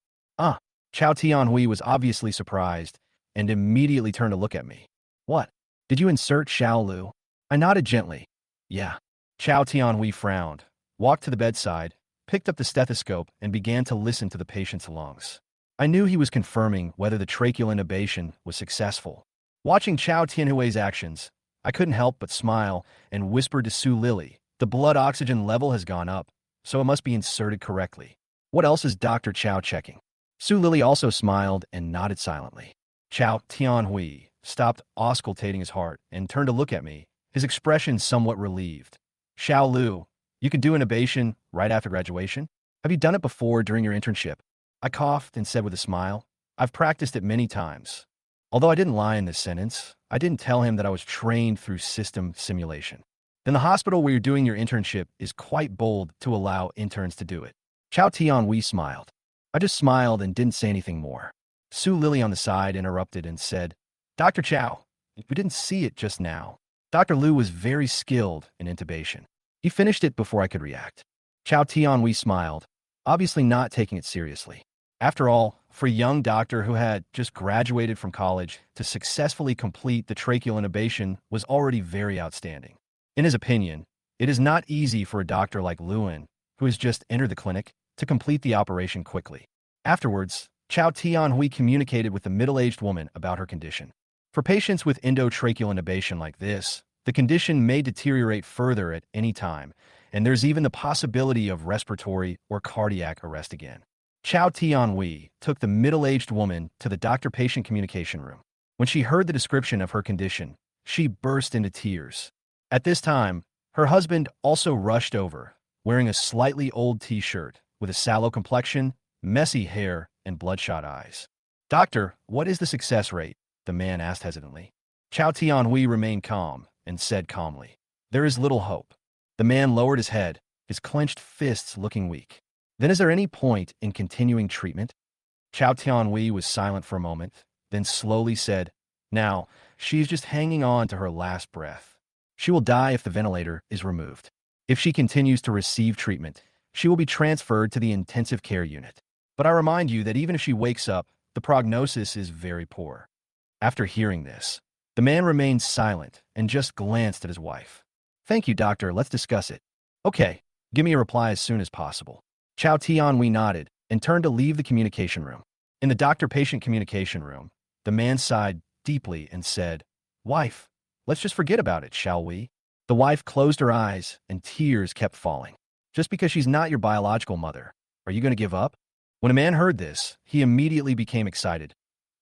Chow Tian-Hui was obviously surprised and immediately turned to look at me. What? Did you insert Xiao Lu? I nodded gently. Yeah. Chow Tian-Hui frowned, walked to the bedside, picked up the stethoscope, and began to listen to the patient's lungs. I knew he was confirming whether the tracheal intubation was successful. Watching Chow Tian-Hui's actions, I couldn't help but smile and whispered to Sue Lily, the blood oxygen level has gone up, so it must be inserted correctly. What else is Dr. Chow checking? Sue Lily also smiled and nodded silently. Chow Tian-Hui stopped auscultating his heart and turned to look at me, his expression somewhat relieved. Xiao Lu, you can do intubation right after graduation? Have you done it before during your internship? I coughed and said with a smile, I've practiced it many times. Although I didn't lie in this sentence, I didn't tell him that I was trained through system simulation. Then the hospital where you're doing your internship is quite bold to allow interns to do it. Chao Tianhui smiled. I just smiled and didn't say anything more. Su Lily on the side interrupted and said, Dr. Chow, we didn't see it just now. Dr. Liu was very skilled in intubation. He finished it before I could react. Chao Tianhui smiled, obviously not taking it seriously. After all, for a young doctor who had just graduated from college to successfully complete the tracheal intubation was already very outstanding. In his opinion, it is not easy for a doctor like Luan, who has just entered the clinic, to complete the operation quickly. Afterwards, Chao Tianhui communicated with the middle-aged woman about her condition. For patients with endotracheal intubation like this, the condition may deteriorate further at any time, and there's even the possibility of respiratory or cardiac arrest again. Chao Tianhui took the middle-aged woman to the doctor-patient communication room. When she heard the description of her condition, she burst into tears. At this time, her husband also rushed over, wearing a slightly old t-shirt with a sallow complexion, messy hair, and bloodshot eyes. Doctor, what is the success rate? The man asked hesitantly. Chao Tianhui remained calm and said calmly, There is little hope. The man lowered his head, his clenched fists looking weak. Then is there any point in continuing treatment? Chao Tianhui was silent for a moment, then slowly said, Now, she's just hanging on to her last breath. She will die if the ventilator is removed. If she continues to receive treatment, she will be transferred to the intensive care unit. But I remind you that even if she wakes up, the prognosis is very poor. After hearing this, the man remained silent and just glanced at his wife. Thank you, doctor. Let's discuss it. Okay, give me a reply as soon as possible. Chao Tianhui nodded and turned to leave the communication room. In the doctor-patient communication room, the man sighed deeply and said, Wife, let's just forget about it, shall we? The wife closed her eyes and tears kept falling. Just because she's not your biological mother, are you going to give up? When a man heard this, he immediately became excited.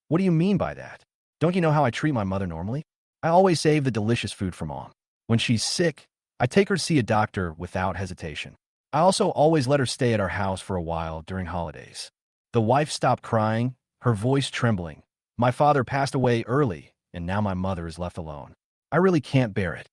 What do you mean by that? Don't you know how I treat my mother normally? I always save the delicious food for Mom. When she's sick, I take her to see a doctor without hesitation. I also always let her stay at our house for a while during holidays. The wife stopped crying, her voice trembling. My father passed away early, and now my mother is left alone. I really can't bear it.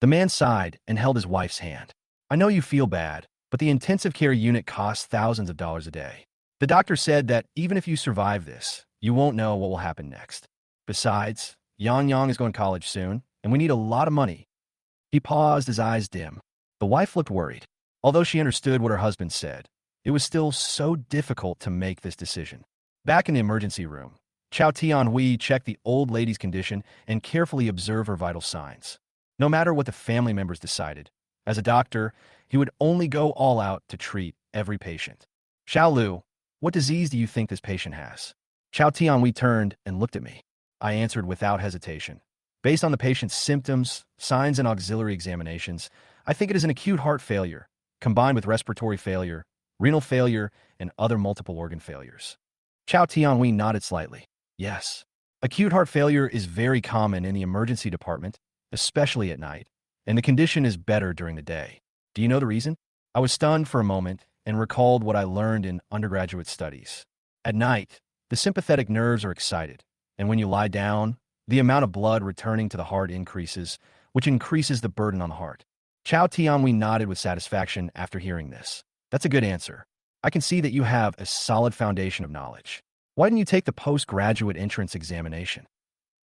The man sighed and held his wife's hand. I know you feel bad, but the intensive care unit costs thousands of dollars a day. The doctor said that even if you survive this, you won't know what will happen next. Besides, Yang is going to college soon, and we need a lot of money. He paused, his eyes dim. The wife looked worried. Although she understood what her husband said, it was still so difficult to make this decision. Back in the emergency room, Chao Tianhui checked the old lady's condition and carefully observed her vital signs. No matter what the family members decided, as a doctor, he would only go all out to treat every patient. Xiao Lu, what disease do you think this patient has? Chao Tianhui turned and looked at me. I answered without hesitation. Based on the patient's symptoms, signs, and auxiliary examinations, I think it is an acute heart failure, combined with respiratory failure, renal failure, and other multiple organ failures. Chao Tianhui nodded slightly. Yes. Acute heart failure is very common in the emergency department, especially at night, and the condition is better during the day. Do you know the reason? I was stunned for a moment and recalled what I learned in undergraduate studies. At night, the sympathetic nerves are excited, and when you lie down, the amount of blood returning to the heart increases, which increases the burden on the heart. Chao Tianhui nodded with satisfaction after hearing this. That's a good answer. I can see that you have a solid foundation of knowledge. Why didn't you take the postgraduate entrance examination?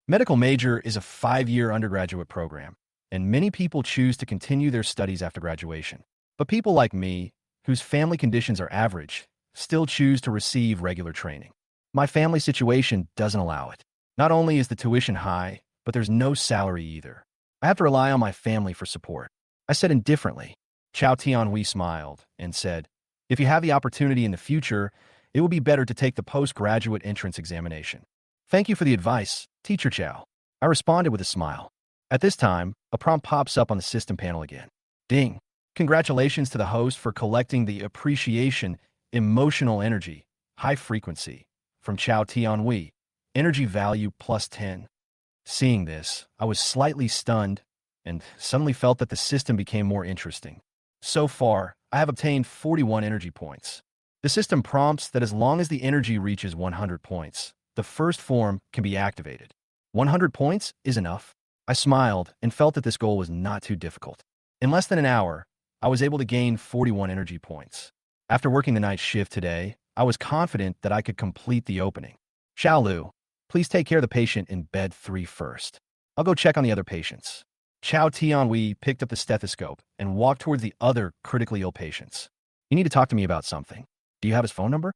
Medical major is a 5-year undergraduate program, and many people choose to continue their studies after graduation. But people like me, whose family conditions are average, still choose to receive regular training. My family situation doesn't allow it. Not only is the tuition high, but there's no salary either. I have to rely on my family for support. I said indifferently. Chao Tianhui smiled and said, If you have the opportunity in the future, it will be better to take the postgraduate entrance examination. Thank you for the advice, Teacher Chao. I responded with a smile. At this time, a prompt pops up on the system panel again. Ding. Congratulations to the host for collecting the appreciation, emotional energy, high frequency, from Chao Tianhui. Energy value +10. Seeing this, I was slightly stunned and suddenly felt that the system became more interesting. So far, I have obtained 41 energy points. The system prompts that as long as the energy reaches 100 points, the first form can be activated. 100 points is enough. I smiled and felt that this goal was not too difficult. In less than an hour, I was able to gain 41 energy points. After working the night shift today, I was confident that I could complete the opening. Xiaolu, please take care of the patient in bed 3 first. I'll go check on the other patients. Chao Tianhui picked up the stethoscope and walked towards the other critically ill patients. You need to talk to me about something. Do you have his phone number?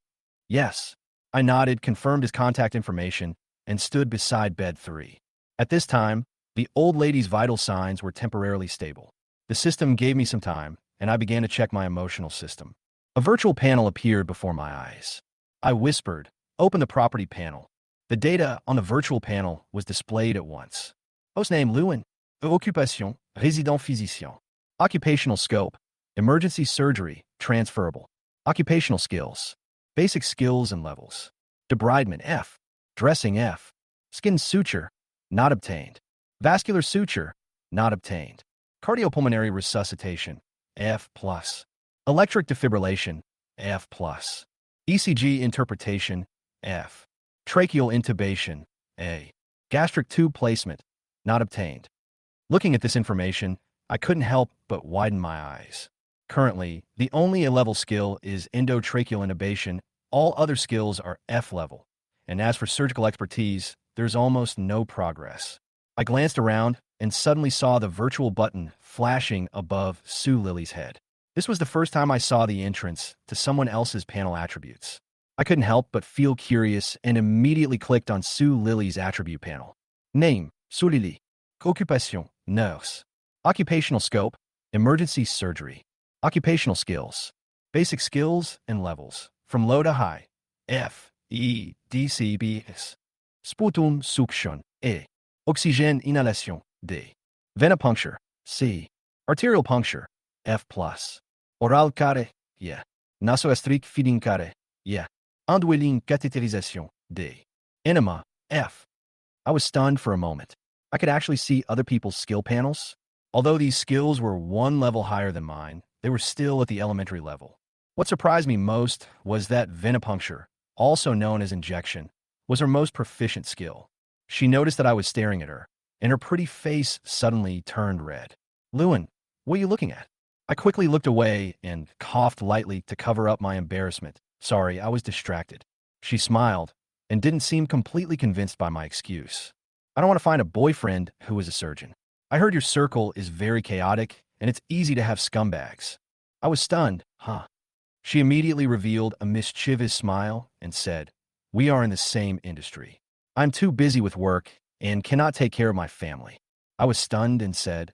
Yes. I nodded, confirmed his contact information, and stood beside bed 3. At this time, the old lady's vital signs were temporarily stable. The system gave me some time, and I began to check my emotional system. A virtual panel appeared before my eyes. I whispered, "Open the property panel." The data on the virtual panel was displayed at once. Hostname Lewin. Occupation, résident physicien. Occupational scope, emergency surgery, transferable. Occupational skills, basic skills and levels. Debridement F. Dressing F. Skin suture, not obtained. Vascular suture, not obtained. Cardiopulmonary resuscitation, F+. Electric defibrillation, F+. ECG interpretation, F. Tracheal intubation, A. Gastric tube placement, not obtained. Looking at this information, I couldn't help but widen my eyes. Currently, the only A-level skill is endotracheal intubation. All other skills are F-level. And as for surgical expertise, there's almost no progress. I glanced around and suddenly saw the virtual button flashing above Sue Lily's head. This was the first time I saw the entrance to someone else's panel attributes. I couldn't help but feel curious and immediately clicked on Sue Lily's attribute panel. Name, Sue Lily. Occupation, nurse. Occupational scope, emergency surgery. Occupational skills, basic skills and levels, from low to high, F, E, D, C, B, S. Sputum suction, E. Oxygène inhalation, D. Venipuncture, C. Arterial puncture, F+. Oral care, yeah. Nasogastrique feeding care, yeah. Endwelling catheterisation, D. Enema, F. I was stunned for a moment. I could actually see other people's skill panels. Although these skills were one level higher than mine, they were still at the elementary level. What surprised me most was that venipuncture, also known as injection, was her most proficient skill. She noticed that I was staring at her, and her pretty face suddenly turned red. Lewin, what are you looking at? I quickly looked away and coughed lightly to cover up my embarrassment. Sorry, I was distracted. She smiled and didn't seem completely convinced by my excuse. I don't want to find a boyfriend who is a surgeon. I heard your circle is very chaotic, and it's easy to have scumbags. I was stunned, huh? She immediately revealed a mischievous smile and said, "We are in the same industry. I'm too busy with work and cannot take care of my family." I was stunned and said,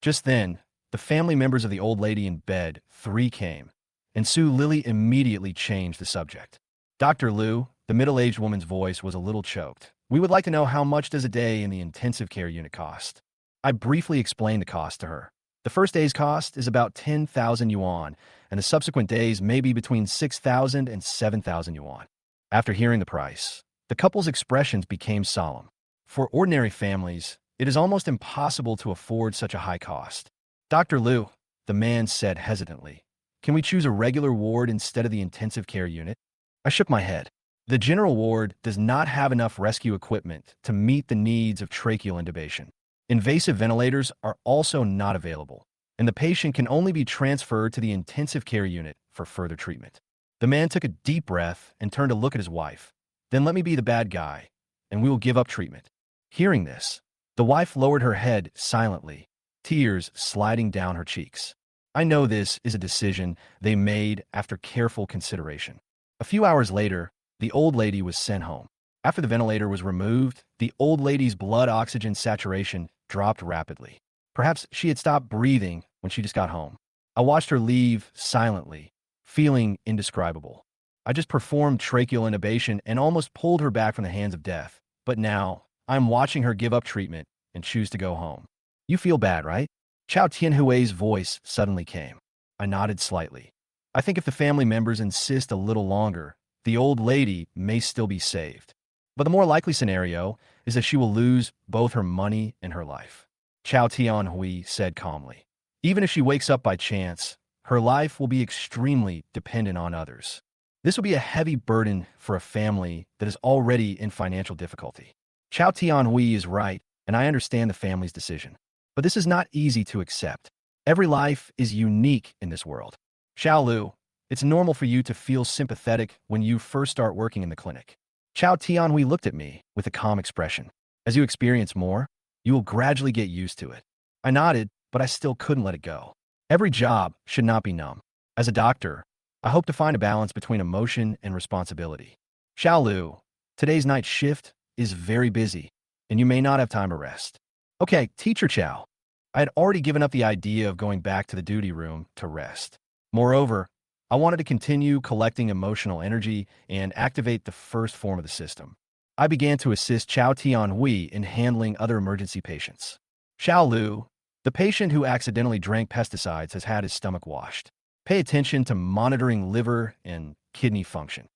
Just then, the family members of the old lady in bed 3 came, and Sue Lily immediately changed the subject. Dr. Liu, the middle-aged woman's voice was a little choked. "We would like to know how much does a day in the intensive care unit cost?" I briefly explained the cost to her. The first day's cost is about 10,000 yuan, and the subsequent days may be between 6,000 and 7,000 yuan. After hearing the price, the couple's expressions became solemn. For ordinary families, it is almost impossible to afford such a high cost. "Dr. Liu," the man said hesitantly, "can we choose a regular ward instead of the intensive care unit?" I shook my head. The general ward does not have enough rescue equipment to meet the needs of tracheal intubation. Invasive ventilators are also not available, and the patient can only be transferred to the intensive care unit for further treatment. The man took a deep breath and turned to look at his wife. "Then let me be the bad guy, and we will give up treatment." Hearing this, the wife lowered her head silently, tears sliding down her cheeks. I know this is a decision they made after careful consideration. A few hours later, the old lady was sent home. After the ventilator was removed, the old lady's blood oxygen saturation dropped rapidly. Perhaps she had stopped breathing when she just got home. I watched her leave silently, feeling indescribable. I just performed tracheal intubation and almost pulled her back from the hands of death. But now, I'm watching her give up treatment and choose to go home. "You feel bad, right?" Chao Tianhui's voice suddenly came. I nodded slightly. I think if the family members insist a little longer, the old lady may still be saved. But the more likely scenario is that she will lose both her money and her life. Chao Tianhui said calmly. Even if she wakes up by chance, her life will be extremely dependent on others. This will be a heavy burden for a family that is already in financial difficulty. Chao Tianhui is right, and I understand the family's decision. But this is not easy to accept. Every life is unique in this world. Xiao Lu, it's normal for you to feel sympathetic when you first start working in the clinic. Chao Tianhui looked at me with a calm expression. As you experience more, you will gradually get used to it. I nodded, but I still couldn't let it go. Every job should not be numb. As a doctor, I hope to find a balance between emotion and responsibility. Xiao Lu, today's night shift is very busy, and you may not have time to rest. Okay, Teacher Chow. I had already given up the idea of going back to the duty room to rest. Moreover, I wanted to continue collecting emotional energy and activate the first form of the system. I began to assist Chao Tianhui in handling other emergency patients. Xiao Lu, the patient who accidentally drank pesticides has had his stomach washed. Pay attention to monitoring liver and kidney function.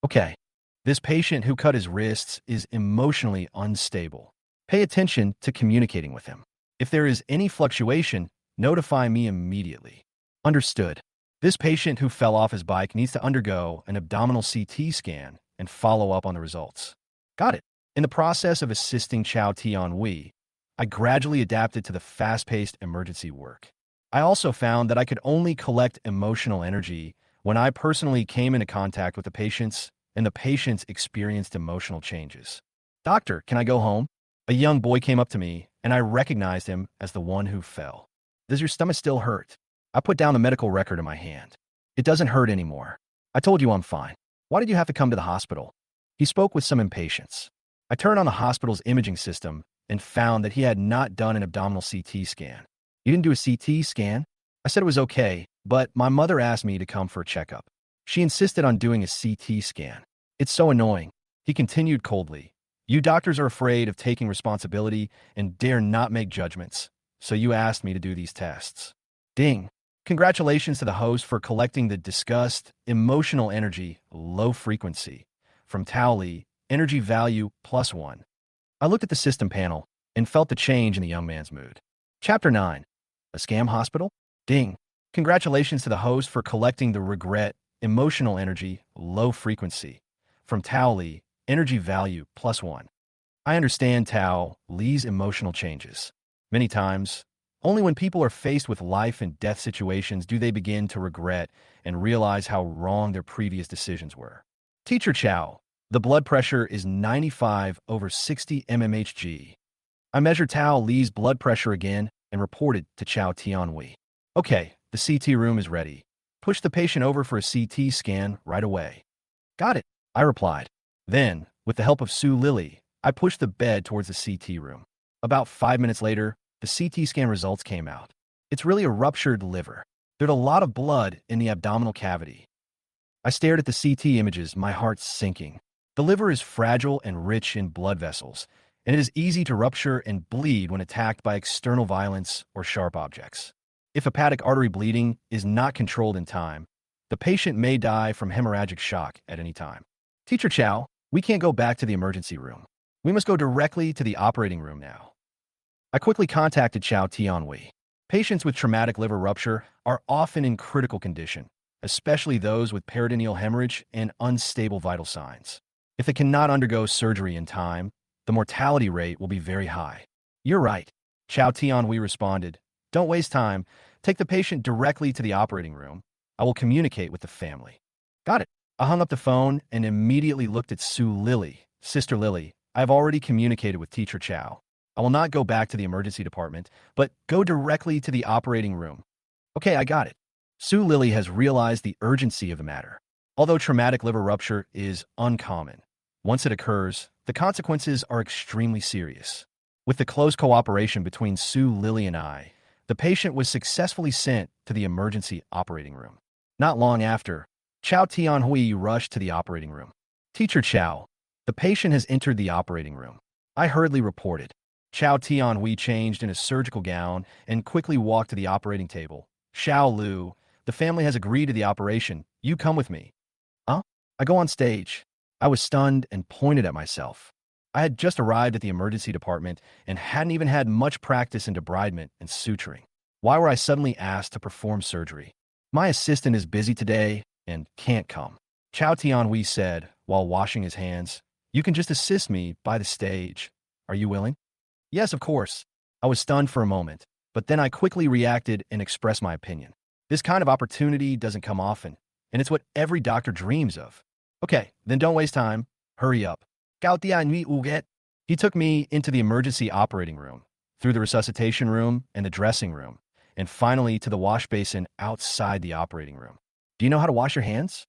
Okay, this patient who cut his wrists is emotionally unstable. Pay attention to communicating with him. If there is any fluctuation, notify me immediately. Understood. This patient who fell off his bike needs to undergo an abdominal CT scan and follow up on the results. Got it. In the process of assisting Chao Tianhui, I gradually adapted to the fast-paced emergency work. I also found that I could only collect emotional energy when I personally came into contact with the patients and the patients experienced emotional changes. Doctor, can I go home? A young boy came up to me, and I recognized him as the one who fell. Does your stomach still hurt? I put down the medical record in my hand. It doesn't hurt anymore. I told you I'm fine. Why did you have to come to the hospital? He spoke with some impatience. I turned on the hospital's imaging system and found that he had not done an abdominal CT scan. You didn't do a CT scan? I said it was okay, but my mother asked me to come for a checkup. She insisted on doing a CT scan. It's so annoying. He continued coldly. You doctors are afraid of taking responsibility and dare not make judgments, so you asked me to do these tests. Ding. Congratulations to the host for collecting the disgust, emotional energy, low frequency, from Towley, energy value +1. I looked at the system panel and felt the change in the young man's mood. Chapter 9. A scam hospital? Ding. Congratulations to the host for collecting the regret, emotional energy, low frequency, from Towley, energy value +1. I understand Tao Lee's emotional changes. Many times, only when people are faced with life and death situations do they begin to regret and realize how wrong their previous decisions were. Teacher Chow, the blood pressure is 95/60 mmHg. I measured Tao Lee's blood pressure again and reported to Chao Tianhui. Okay, the CT room is ready. Push the patient over for a CT scan right away. Got it, I replied. Then, with the help of Sue Lily, I pushed the bed towards the CT room. About 5 minutes later, the CT scan results came out. It's really a ruptured liver. There's a lot of blood in the abdominal cavity. I stared at the CT images, my heart sinking. The liver is fragile and rich in blood vessels, and it is easy to rupture and bleed when attacked by external violence or sharp objects. If hepatic artery bleeding is not controlled in time, the patient may die from hemorrhagic shock at any time. Teacher Chow, we can't go back to the emergency room. We must go directly to the operating room now. I quickly contacted Chao Tianhui. Patients with traumatic liver rupture are often in critical condition, especially those with peritoneal hemorrhage and unstable vital signs. If they cannot undergo surgery in time, the mortality rate will be very high. You're right, Chao Tianhui responded. Don't waste time. Take the patient directly to the operating room. I will communicate with the family. Got it. I hung up the phone and immediately looked at Sue Lily. Sister Lily, I have already communicated with Teacher Chow. I will not go back to the emergency department, but go directly to the operating room. Okay, I got it. Sue Lily has realized the urgency of the matter. Although traumatic liver rupture is uncommon, once it occurs, the consequences are extremely serious. With the close cooperation between Sue Lily and I, the patient was successfully sent to the emergency operating room. Not long after, Chao Tianhui rushed to the operating room. Teacher Chow, the patient has entered the operating room. I hurriedly reported. Chao Tianhui changed in a surgical gown and quickly walked to the operating table. Xiao Lu, the family has agreed to the operation. You come with me. Huh? I go on stage. I was stunned and pointed at myself. I had just arrived at the emergency department and hadn't even had much practice in debridement and suturing. Why were I suddenly asked to perform surgery? My assistant is busy today and can't come. Chow Tianhui said while washing his hands. You can just assist me by the stage. Are you willing? Yes, of course. I was stunned for a moment, but then I quickly reacted and expressed my opinion. This kind of opportunity doesn't come often, and it's what every doctor dreams of. Okay, then don't waste time. Hurry up. Gao Tianhui Uget. He took me into the emergency operating room, through the resuscitation room and the dressing room, and finally to the wash basin outside the operating room. Do you know how to wash your hands?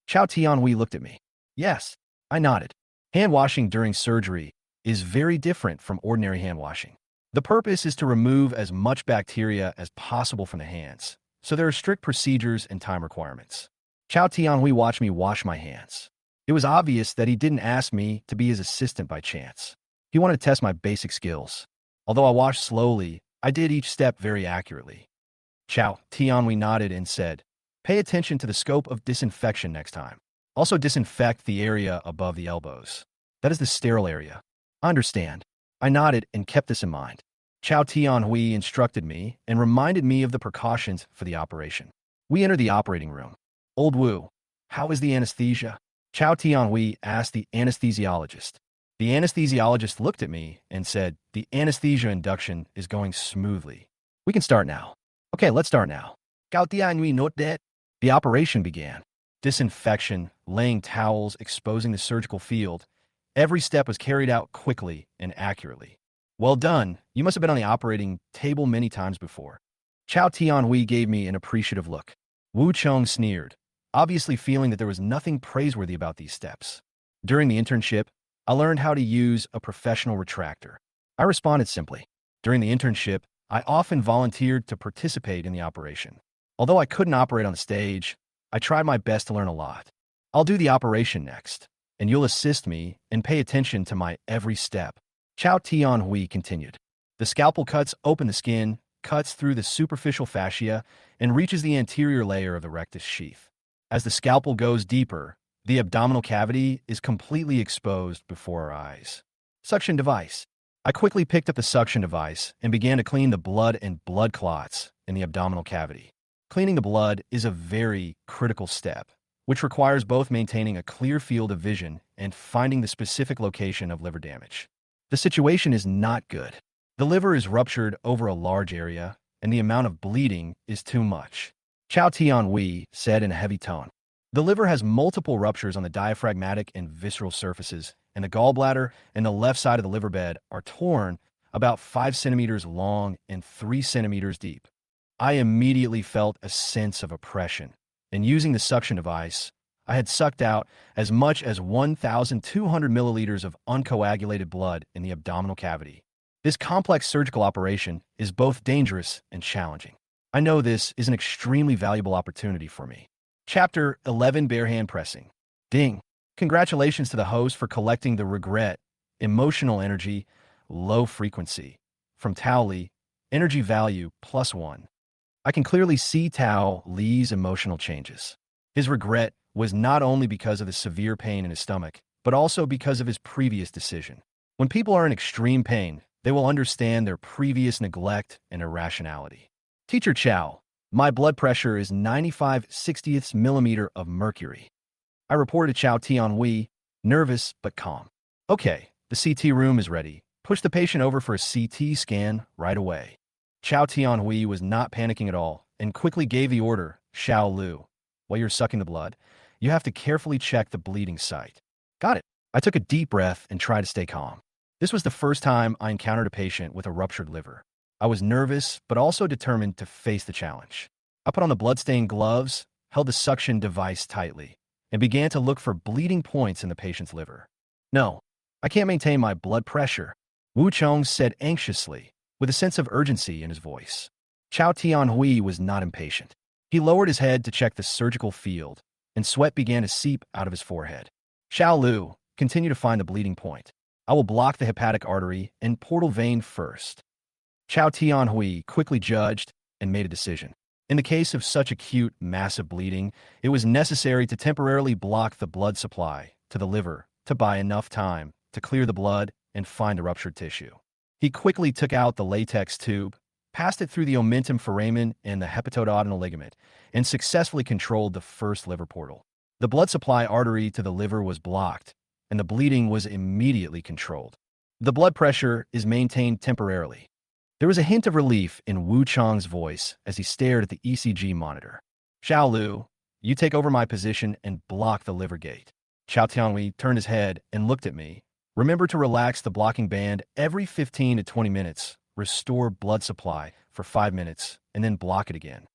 Chow Tianhui looked at me. Yes, I nodded. Hand washing during surgery is very different from ordinary hand washing. The purpose is to remove as much bacteria as possible from the hands, so there are strict procedures and time requirements. Chow Tianhui watched me wash my hands. It was obvious that he didn't ask me to be his assistant by chance. He wanted to test my basic skills. Although I washed slowly, I did each step very accurately. Chow Tianhui nodded and said, "Pay attention to the scope of disinfection next time. Also disinfect the area above the elbows. That is the sterile area." I understand. I nodded and kept this in mind. Chow Tianhui instructed me and reminded me of the precautions for the operation. We entered the operating room. Old Wu, how is the anesthesia? Chow Tianhui asked the anesthesiologist. The anesthesiologist looked at me and said, "The anesthesia induction is going smoothly. We can start now." Okay, let's start now. Gao Tianhui note that. The operation began. Disinfection, laying towels, exposing the surgical field. Every step was carried out quickly and accurately. Well done. You must have been on the operating table many times before. Chow Tianhui gave me an appreciative look. Wu Chong sneered, obviously feeling that there was nothing praiseworthy about these steps. During the internship, I learned how to use a professional retractor. I responded simply. During the internship, I often volunteered to participate in the operation. Although I couldn't operate on the stage, I tried my best to learn a lot. I'll do the operation next, and you'll assist me and pay attention to my every step. Chow Tianhui continued. The scalpel cuts open the skin, cuts through the superficial fascia, and reaches the anterior layer of the rectus sheath. As the scalpel goes deeper, the abdominal cavity is completely exposed before our eyes. Suction device. I quickly picked up the suction device and began to clean the blood and blood clots in the abdominal cavity. Cleaning the blood is a very critical step, which requires both maintaining a clear field of vision and finding the specific location of liver damage. The situation is not good. The liver is ruptured over a large area, and the amount of bleeding is too much. Chow Tianhui said in a heavy tone. The liver has multiple ruptures on the diaphragmatic and visceral surfaces, and the gallbladder and the left side of the liver bed are torn about 5 centimeters long and 3 centimeters deep. I immediately felt a sense of oppression, and using the suction device, I had sucked out as much as 1,200 milliliters of uncoagulated blood in the abdominal cavity. This complex surgical operation is both dangerous and challenging. I know this is an extremely valuable opportunity for me. Chapter 11 Bare Hand Pressing. Ding. Congratulations to the host for collecting the regret, emotional energy, low frequency. From Tao Li, energy value +1. I can clearly see Tao Li's emotional changes. His regret was not only because of the severe pain in his stomach, but also because of his previous decision. When people are in extreme pain, they will understand their previous neglect and irrationality. Teacher Chow, my blood pressure is 95/60th millimeter of mercury. I reported Chow Tianhui, nervous but calm. Okay, the CT room is ready. Push the patient over for a CT scan right away. Chow Tianhui was not panicking at all and quickly gave the order, Xiao Lu. While you're sucking the blood, you have to carefully check the bleeding site. Got it. I took a deep breath and tried to stay calm. This was the first time I encountered a patient with a ruptured liver. I was nervous, but also determined to face the challenge. I put on the bloodstained gloves, held the suction device tightly, and began to look for bleeding points in the patient's liver. No, I can't maintain my blood pressure, Wu Chong said anxiously, with a sense of urgency in his voice. Chow Tianhui was not impatient. He lowered his head to check the surgical field, and sweat began to seep out of his forehead. Xiao Lu, continue to find the bleeding point. I will block the hepatic artery and portal vein first. Chow Tianhui quickly judged and made a decision. In the case of such acute, massive bleeding, it was necessary to temporarily block the blood supply to the liver to buy enough time to clear the blood and find the ruptured tissue. He quickly took out the latex tube, passed it through the omentum foramen and the hepatoduodenal ligament, and successfully controlled the first liver portal. The blood supply artery to the liver was blocked, and the bleeding was immediately controlled. The blood pressure is maintained temporarily. There was a hint of relief in Wu Chang's voice as he stared at the ECG monitor. Xiao Lu, you take over my position and block the liver gate. Xiao Tianhui turned his head and looked at me. Remember to relax the blocking band every 15 to 20 minutes, restore blood supply for 5 minutes, and then block it again.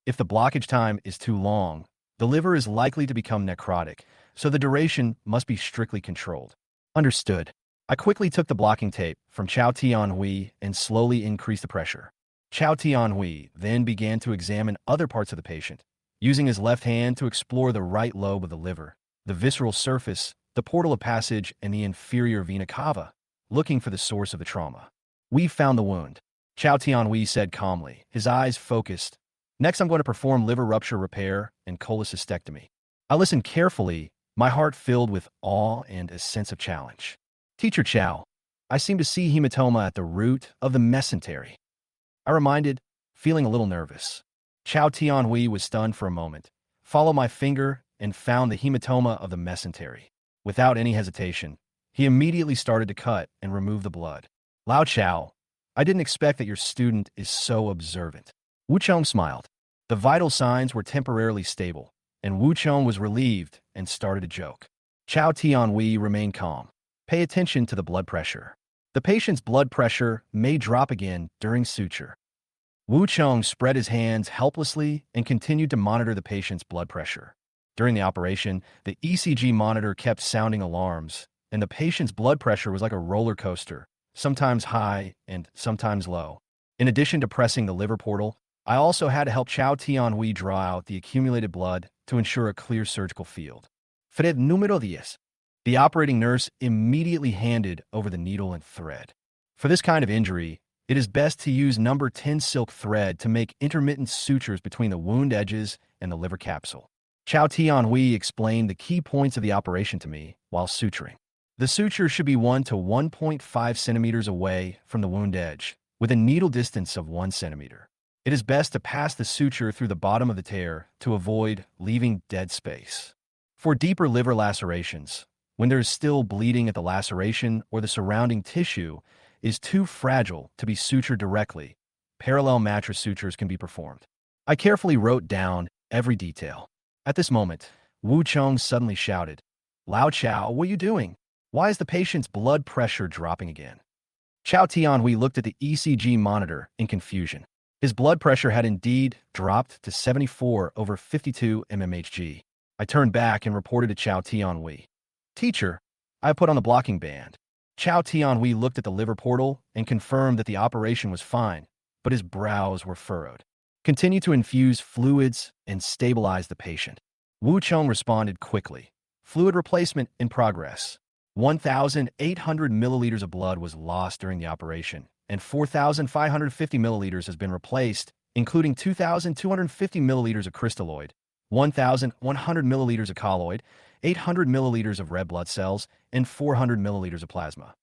If the blockage time is too long, the liver is likely to become necrotic, so the duration must be strictly controlled. Understood. I quickly took the blocking tape from Chao Tianhui and slowly increased the pressure. Chao Tianhui then began to examine other parts of the patient, using his left hand to explore the right lobe of the liver, the visceral surface, the portal of passage, and the inferior vena cava, looking for the source of the trauma. We found the wound, Chao Tianhui said calmly, his eyes focused. Next, I'm going to perform liver rupture repair and cholecystectomy. I listened carefully, my heart filled with awe and a sense of challenge. Teacher Chao, I seem to see hematoma at the root of the mesentery. I reminded, feeling a little nervous. Chao Tianhui was stunned for a moment, followed my finger, and found the hematoma of the mesentery. Without any hesitation, he immediately started to cut and remove the blood. Lao Chao, I didn't expect that your student is so observant. Wu Chong smiled. The vital signs were temporarily stable, and Wu Chong was relieved and started a joke. Chao Tianhui remained calm. Pay attention to the blood pressure. The patient's blood pressure may drop again during suture. Wu Chong spread his hands helplessly and continued to monitor the patient's blood pressure. During the operation, the ECG monitor kept sounding alarms, and the patient's blood pressure was like a roller coaster, sometimes high and sometimes low. In addition to pressing the liver portal, I also had to help Chao Tianhui draw out the accumulated blood to ensure a clear surgical field. Fred número 10. The operating nurse immediately handed over the needle and thread. For this kind of injury, it is best to use number 10 silk thread to make intermittent sutures between the wound edges and the liver capsule. Chao Tianhui explained the key points of the operation to me while suturing. The suture should be 1 to 1.5 centimeters away from the wound edge, with a needle distance of 1 centimeter. It is best to pass the suture through the bottom of the tear to avoid leaving dead space. For deeper liver lacerations, when there is still bleeding at the laceration or the surrounding tissue is too fragile to be sutured directly, parallel mattress sutures can be performed. I carefully wrote down every detail. At this moment, Wu Chong suddenly shouted, Lao Chao, what are you doing? Why is the patient's blood pressure dropping again? Chao Tianhui looked at the ECG monitor in confusion. His blood pressure had indeed dropped to 74/52 mmHg. I turned back and reported to Chao Tianhui. Teacher, I put on the blocking band. Chao Tianhui looked at the liver portal and confirmed that the operation was fine, but his brows were furrowed. Continue to infuse fluids and stabilize the patient. Wu Chong responded quickly. Fluid replacement in progress. 1,800 milliliters of blood was lost during the operation, and 4,550 milliliters has been replaced, including 2,250 milliliters of crystalloid, 1,100 milliliters of colloid, 800 milliliters of red blood cells, and 400 milliliters of plasma.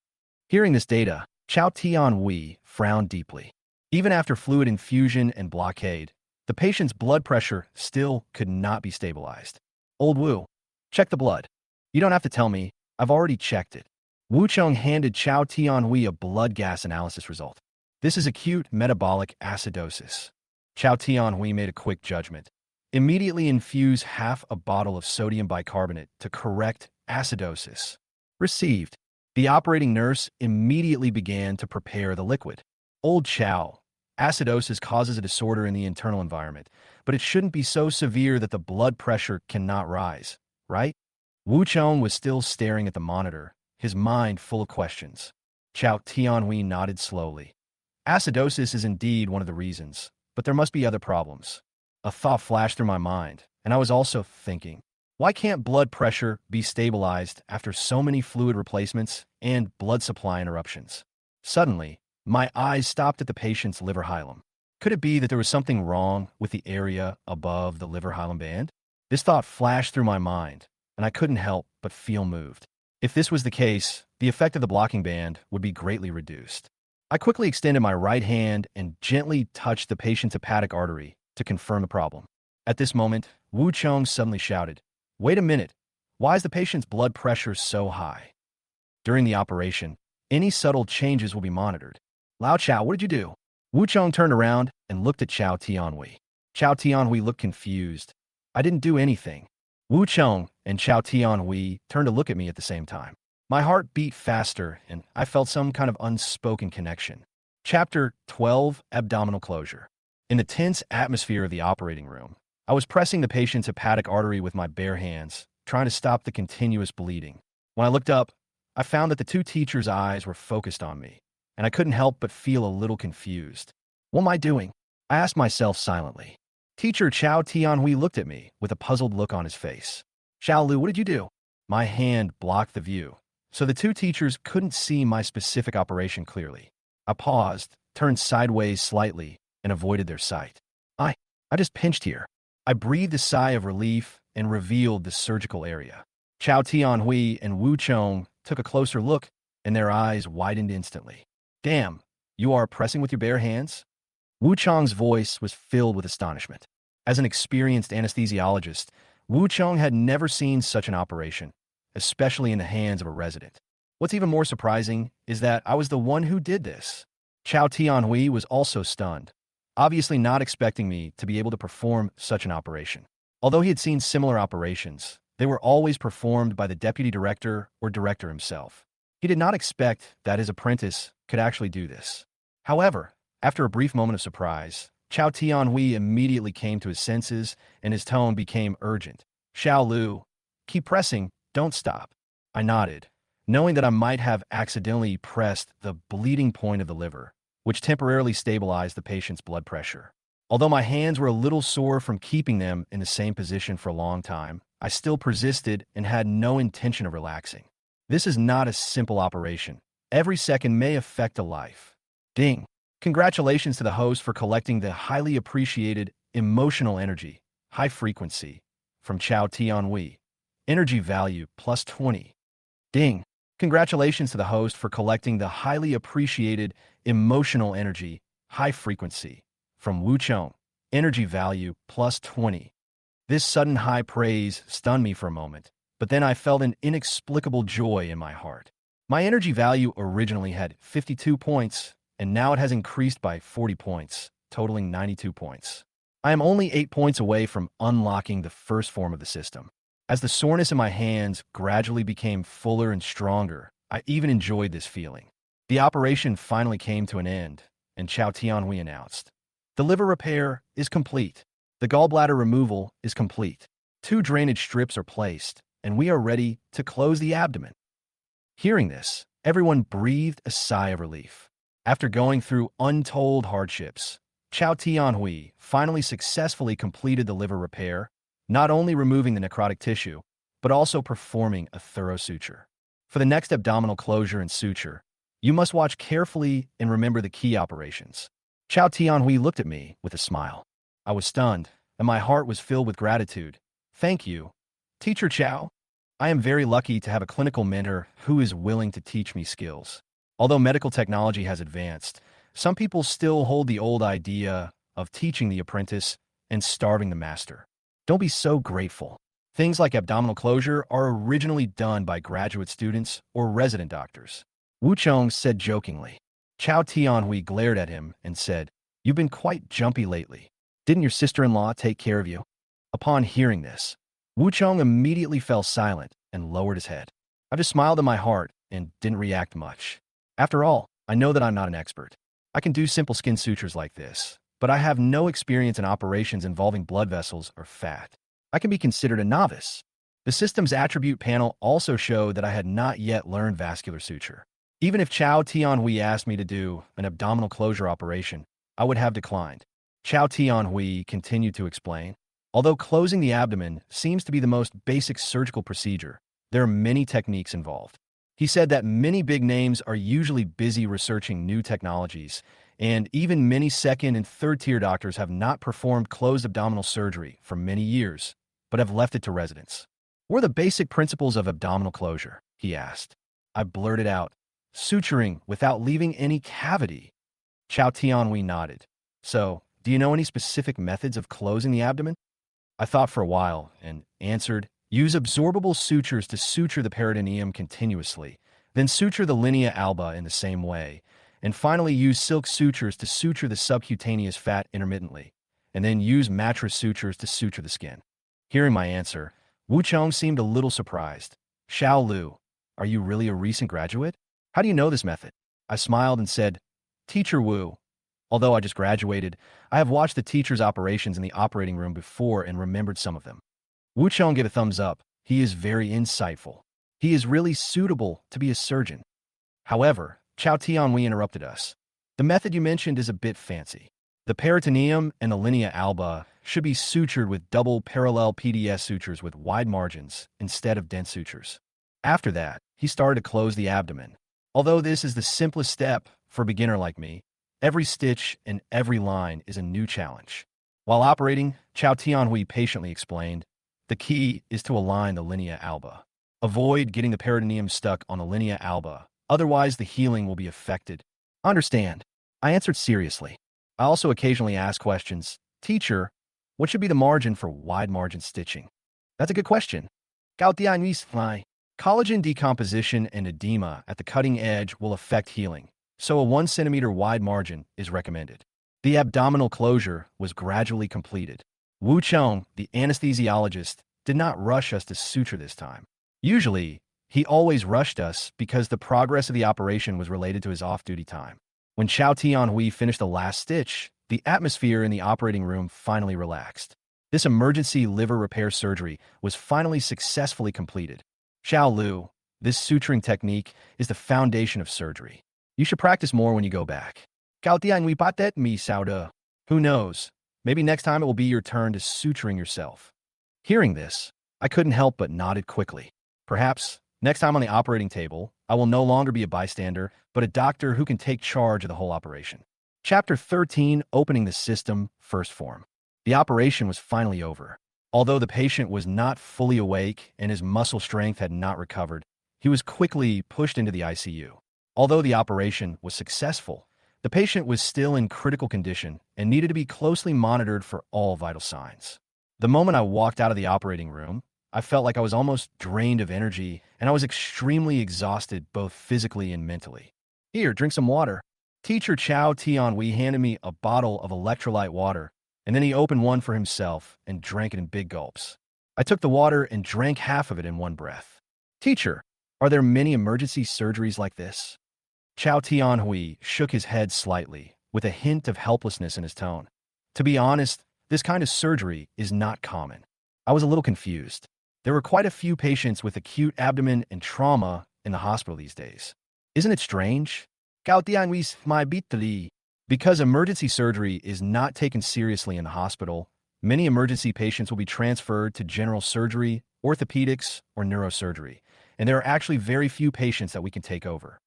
Hearing this data, Chao Tianhui frowned deeply. Even after fluid infusion and blockade, the patient's blood pressure still could not be stabilized. Old Wu, check the blood. You don't have to tell me, I've already checked it. Wu Chong handed Chao Tianhui a blood gas analysis result. This is acute metabolic acidosis. Chao Tianhui made a quick judgment. Immediately infuse half a bottle of sodium bicarbonate to correct acidosis. Received. The operating nurse immediately began to prepare the liquid. Old Chao, acidosis causes a disorder in the internal environment, but it shouldn't be so severe that the blood pressure cannot rise, right? Wu Chong was still staring at the monitor, his mind full of questions. Chao Tianhui nodded slowly. Acidosis is indeed one of the reasons, but there must be other problems. A thought flashed through my mind, and I was also thinking, why can't blood pressure be stabilized after so many fluid replacements and blood supply interruptions? Suddenly, my eyes stopped at the patient's liver hilum. Could it be that there was something wrong with the area above the liver hilum band? This thought flashed through my mind, and I couldn't help but feel moved. If this was the case, the effect of the blocking band would be greatly reduced. I quickly extended my right hand and gently touched the patient's hepatic artery to confirm the problem. At this moment, Wu Chong suddenly shouted, "Wait a minute, why is the patient's blood pressure so high?" During the operation, any subtle changes will be monitored. "Lao Chao, what did you do?" Wu Chong turned around and looked at Chao Tianhui. Chao Tianhui looked confused. "I didn't do anything." Wu Chong and Chao Tianhui turned to look at me at the same time. My heart beat faster, and I felt some kind of unspoken connection. Chapter 12, Abdominal Closure. In the tense atmosphere of the operating room, I was pressing the patient's hepatic artery with my bare hands, trying to stop the continuous bleeding. When I looked up, I found that the two teachers' eyes were focused on me, and I couldn't help but feel a little confused. "What am I doing?" I asked myself silently. Teacher Chao Tianhui looked at me with a puzzled look on his face. "Xiao Lu, what did you do?" My hand blocked the view, so the two teachers couldn't see my specific operation clearly. I paused, turned sideways slightly, and avoided their sight. I just pinched here." I breathed a sigh of relief and revealed the surgical area. Chao Tianhui and Wu Chong took a closer look, and their eyes widened instantly. "Damn, you are pressing with your bare hands?" Wu Chong's voice was filled with astonishment. As an experienced anesthesiologist, Wu Chong had never seen such an operation, especially in the hands of a resident. What's even more surprising is that I was the one who did this. Chao Tianhui was also stunned, obviously not expecting me to be able to perform such an operation. Although he had seen similar operations, they were always performed by the deputy director or director himself. He did not expect that his apprentice could actually do this. However, after a brief moment of surprise, Chao Tianhui immediately came to his senses and his tone became urgent. "Xiao Lu, keep pressing, don't stop." I nodded, knowing that I might have accidentally pressed the bleeding point of the liver, which temporarily stabilized the patient's blood pressure. Although my hands were a little sore from keeping them in the same position for a long time, I still persisted and had no intention of relaxing. This is not a simple operation. Every second may affect a life. Ding. Congratulations to the host for collecting the highly appreciated emotional energy, high frequency, from Chao Tianhui. Energy value plus 20. Ding. Congratulations to the host for collecting the highly appreciated emotional energy, high frequency, from Wu Chong. Energy value plus 20. This sudden high praise stunned me for a moment, but then I felt an inexplicable joy in my heart. My energy value originally had 52 points, and now it has increased by 40 points, totaling 92 points. I am only 8 points away from unlocking the first form of the system. As the soreness in my hands gradually became fuller and stronger, I even enjoyed this feeling. The operation finally came to an end, and Chao Tianhui announced, "The liver repair is complete. The gallbladder removal is complete. 2 drainage strips are placed, and we are ready to close the abdomen." Hearing this, everyone breathed a sigh of relief. After going through untold hardships, Chao Tianhui finally successfully completed the liver repair, not only removing the necrotic tissue, but also performing a thorough suture. For the next abdominal closure and suture, you must watch carefully and remember the key operations. Chao Tianhui looked at me with a smile. I was stunned, and my heart was filled with gratitude. "Thank you, Teacher Chao. I am very lucky to have a clinical mentor who is willing to teach me skills." Although medical technology has advanced, some people still hold the old idea of teaching the apprentice and starving the master. Don't be so grateful. Things like abdominal closure are originally done by graduate students or resident doctors. Wu Chong said jokingly. Chao Tianhui glared at him and said, "You've been quite jumpy lately. Didn't your sister-in-law take care of you?" Upon hearing this, Wu Chong immediately fell silent and lowered his head. I just smiled in my heart and didn't react much. After all, I know that I'm not an expert. I can do simple skin sutures like this, but I have no experience in operations involving blood vessels or fat. I can be considered a novice. The system's attribute panel also showed that I had not yet learned vascular suture. Even if Chao Tianhui asked me to do an abdominal closure operation, I would have declined. Chao Tianhui continued to explain, although closing the abdomen seems to be the most basic surgical procedure, there are many techniques involved. He said that many big names are usually busy researching new technologies, and even many second and third-tier doctors have not performed closed abdominal surgery for many years, but have left it to residents. "What are the basic principles of abdominal closure?" he asked. I blurted out, suturing without leaving any cavity. Chow Tianhui nodded. So, do you know any specific methods of closing the abdomen? I thought for a while and answered, use absorbable sutures to suture the peritoneum continuously, then suture the linea alba in the same way, and finally use silk sutures to suture the subcutaneous fat intermittently, and then use mattress sutures to suture the skin. Hearing my answer, Wu Chong seemed a little surprised. Xiao Lu, are you really a recent graduate? How do you know this method? I smiled and said, Teacher Wu. Although I just graduated, I have watched the teacher's operations in the operating room before and remembered some of them. Wu Chong gave a thumbs up. He is very insightful. He is really suitable to be a surgeon. However, Chow Tianhui interrupted us. The method you mentioned is a bit fancy. The peritoneum and the linea alba should be sutured with double parallel PDS sutures with wide margins instead of dense sutures. After that, he started to close the abdomen. Although this is the simplest step for a beginner like me, every stitch and every line is a new challenge. While operating, Chow Tianhui patiently explained, the key is to align the linea alba. Avoid getting the peritoneum stuck on the linea alba, otherwise the healing will be affected. Understand. I answered seriously. I also occasionally ask questions. Teacher, what should be the margin for wide margin stitching? That's a good question. Gao Tianhui's fly. Collagen decomposition and edema at the cutting edge will affect healing, so a 1 centimeter wide margin is recommended. The abdominal closure was gradually completed. Wu Chong, the anesthesiologist, did not rush us to suture this time. Usually, he always rushed us because the progress of the operation was related to his off-duty time. When Chow Tianhui finished the last stitch, the atmosphere in the operating room finally relaxed. This emergency liver repair surgery was finally successfully completed. Xiao Lu, this suturing technique is the foundation of surgery. You should practice more when you go back. Gao Tianhui patet mi sao de. Who knows? Maybe next time it will be your turn to suturing yourself. Hearing this, I couldn't help but nodded quickly. Perhaps, next time on the operating table, I will no longer be a bystander, but a doctor who can take charge of the whole operation. Chapter 13, Opening the System, First Form. The operation was finally over. Although the patient was not fully awake and his muscle strength had not recovered, he was quickly pushed into the ICU. Although the operation was successful, the patient was still in critical condition and needed to be closely monitored for all vital signs. The moment I walked out of the operating room, I felt like I was almost drained of energy and I was extremely exhausted both physically and mentally. Here, drink some water. Teacher Chow Tianhui handed me a bottle of electrolyte water, and then he opened one for himself and drank it in big gulps. I took the water and drank half of it in one breath. Teacher, are there many emergency surgeries like this? Chow Tianhui shook his head slightly, with a hint of helplessness in his tone. To be honest, this kind of surgery is not common. I was a little confused. There were quite a few patients with acute abdomen and trauma in the hospital these days. Isn't it strange? Gao Tianhui's my bitli. Because emergency surgery is not taken seriously in the hospital, many emergency patients will be transferred to general surgery, orthopedics, or neurosurgery, and there are actually very few patients that we can take over.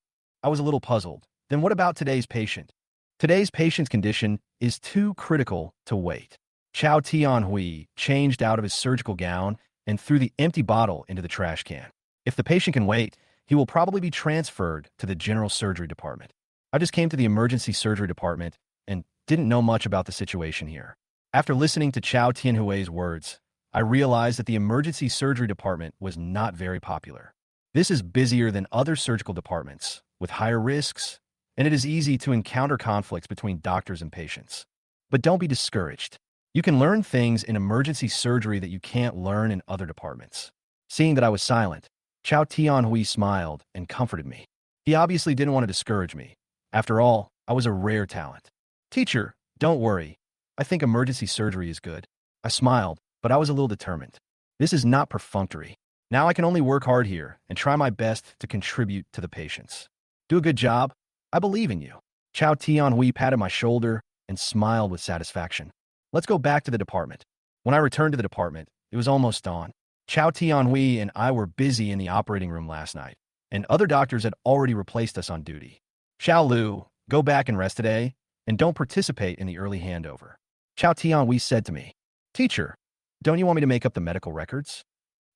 I was a little puzzled. Then what about today's patient? Today's patient's condition is too critical to wait. Chow Tianhui changed out of his surgical gown and threw the empty bottle into the trash can. If the patient can wait, he will probably be transferred to the general surgery department. I just came to the emergency surgery department and didn't know much about the situation here. After listening to Chow Tianhui's words, I realized that the emergency surgery department was not very popular. This is busier than other surgical departments, with higher risks, and it is easy to encounter conflicts between doctors and patients. But don't be discouraged. You can learn things in emergency surgery that you can't learn in other departments. Seeing that I was silent, Chow Tianhui smiled and comforted me. He obviously didn't want to discourage me. After all, I was a rare talent. Teacher, don't worry. I think emergency surgery is good. I smiled, but I was a little determined. This is not perfunctory. Now I can only work hard here and try my best to contribute to the patients. Do a good job. I believe in you. Chow Tianhui patted my shoulder and smiled with satisfaction. Let's go back to the department. When I returned to the department, it was almost dawn. Chow Tianhui and I were busy in the operating room last night, and other doctors had already replaced us on duty. Xiao Lu, go back and rest today, and don't participate in the early handover. Chow Tianhui said to me, Teacher, don't you want me to make up the medical records?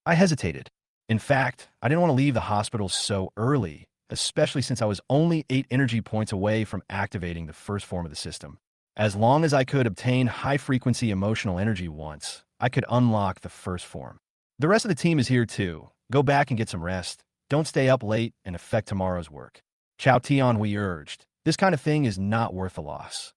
I hesitated. In fact, I didn't want to leave the hospital so early, especially since I was only 8 energy points away from activating the first form of the system. As long as I could obtain high-frequency emotional energy once, I could unlock the first form. The rest of the team is here too. Go back and get some rest. Don't stay up late and affect tomorrow's work. Chow Tian, we urged. This kind of thing is not worth the loss.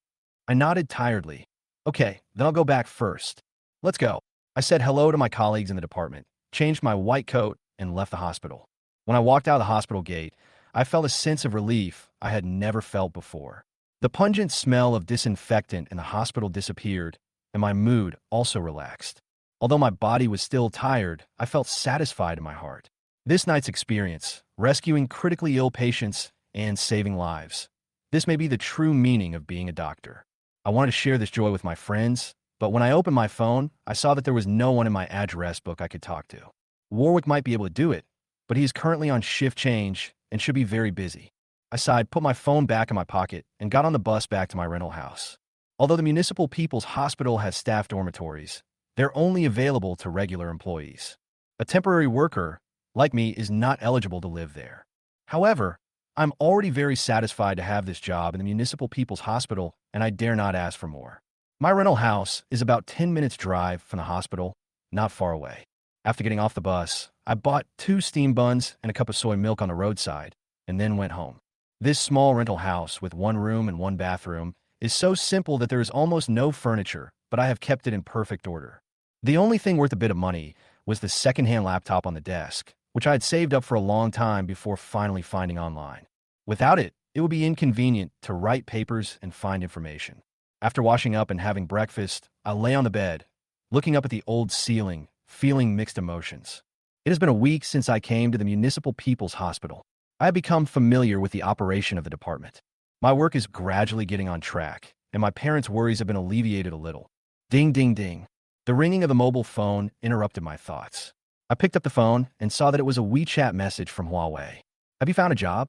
I nodded tiredly. Okay, then I'll go back first. Let's go. I said hello to my colleagues in the department, changed my white coat, and left the hospital. When I walked out of the hospital gate, I felt a sense of relief I had never felt before. The pungent smell of disinfectant in the hospital disappeared, and my mood also relaxed. Although my body was still tired, I felt satisfied in my heart. This night's experience, rescuing critically ill patients and saving lives. This may be the true meaning of being a doctor. I wanted to share this joy with my friends, but when I opened my phone, I saw that there was no one in my address book I could talk to. Warwick might be able to do it, but he is currently on shift change and should be very busy. I sighed, put my phone back in my pocket, and got on the bus back to my rental house. Although the Municipal People's Hospital has staff dormitories, they're only available to regular employees. A temporary worker, like me, is not eligible to live there. However, I'm already very satisfied to have this job in the Municipal People's Hospital, and I dare not ask for more. My rental house is about 10 minutes drive from the hospital, not far away. After getting off the bus, I bought 2 steam buns and a cup of soy milk on the roadside, and then went home. This small rental house with 1 room and 1 bathroom is so simple that there is almost no furniture, but I have kept it in perfect order. The only thing worth a bit of money was the secondhand laptop on the desk, which I had saved up for a long time before finally finding online. Without it, it would be inconvenient to write papers and find information. After washing up and having breakfast, I lay on the bed, looking up at the old ceiling, feeling mixed emotions. It has been a week since I came to the Municipal People's Hospital. I have become familiar with the operation of the department. My work is gradually getting on track, and my parents' worries have been alleviated a little. Ding, ding, ding. The ringing of the mobile phone interrupted my thoughts. I picked up the phone and saw that it was a WeChat message from Huawei. Have you found a job?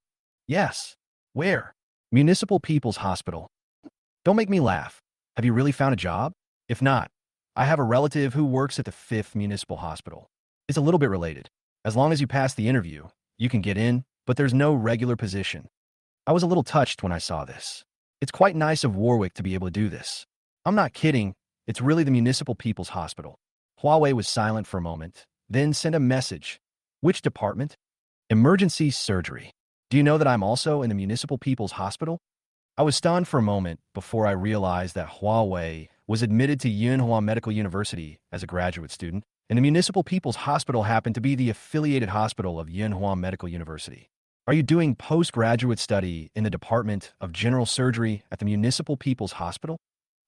Yes. Where? Municipal People's Hospital. Don't make me laugh. Have you really found a job? If not, I have a relative who works at the 5th Municipal Hospital. It's a little bit related. As long as you pass the interview, you can get in, but there's no regular position. I was a little touched when I saw this. It's quite nice of Warwick to be able to do this. I'm not kidding. It's really the Municipal People's Hospital. Huawei was silent for a moment, then sent a message. Which department? Emergency surgery. Do you know that I'm also in the Municipal People's Hospital? I was stunned for a moment before I realized that Huawei was admitted to MANHUA Medical University as a graduate student, and the Municipal People's Hospital happened to be the affiliated hospital of MANHUA Medical University. Are you doing postgraduate study in the Department of General Surgery at the Municipal People's Hospital?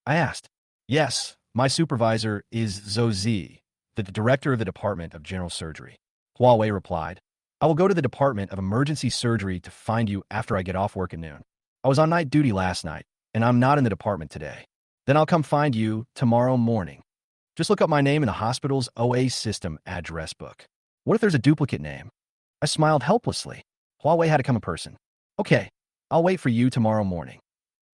I asked. Yes, my supervisor is Zhou Zi, the director of the Department of General Surgery. Huawei replied, I will go to the Department of Emergency Surgery to find you after I get off work at noon. I was on night duty last night, and I'm not in the department today. Then I'll come find you tomorrow morning. Just look up my name in the hospital's OA system address book. What if there's a duplicate name? I smiled helplessly. Huawei had to come in person. Okay, I'll wait for you tomorrow morning.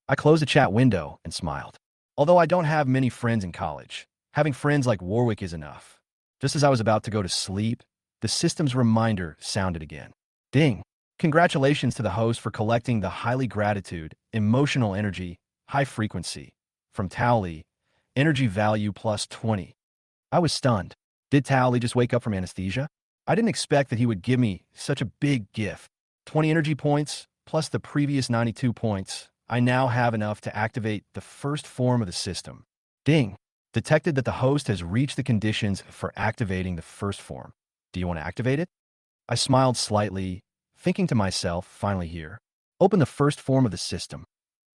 I closed the chat window and smiled. Although I don't have many friends in college, having friends like Warwick is enough. Just as I was about to go to sleep, the system's reminder sounded again. Ding! Congratulations to the host for collecting the highly gratitude, emotional energy, high frequency, from Towley, energy value plus 20. I was stunned. Did Towley just wake up from anesthesia? I didn't expect that he would give me such a big gift. 20 energy points, plus the previous 92 points. I now have enough to activate the first form of the system. Ding! Detected that the host has reached the conditions for activating the first form. Do you want to activate it? I smiled slightly, thinking to myself, finally here. Open the first form of the system.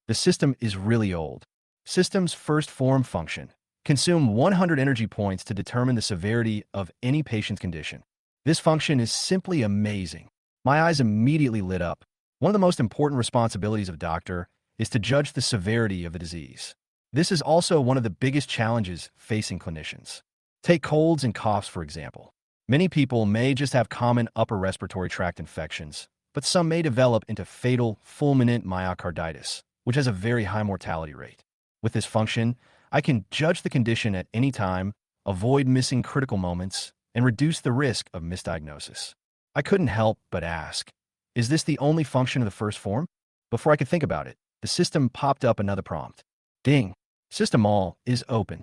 The system is really old. System's first form function. Consume 100 energy points to determine the severity of any patient's condition. This function is simply amazing. My eyes immediately lit up. One of the most important responsibilities of a doctor is to judge the severity of the disease. This is also one of the biggest challenges facing clinicians. Take colds and coughs, for example. Many people may just have common upper respiratory tract infections, but some may develop into fatal fulminant myocarditis, which has a very high mortality rate. With this function, I can judge the condition at any time, avoid missing critical moments, and reduce the risk of misdiagnosis. I couldn't help but ask, is this the only function of the first form? Before I could think about it, the system popped up another prompt. Ding! System all is open.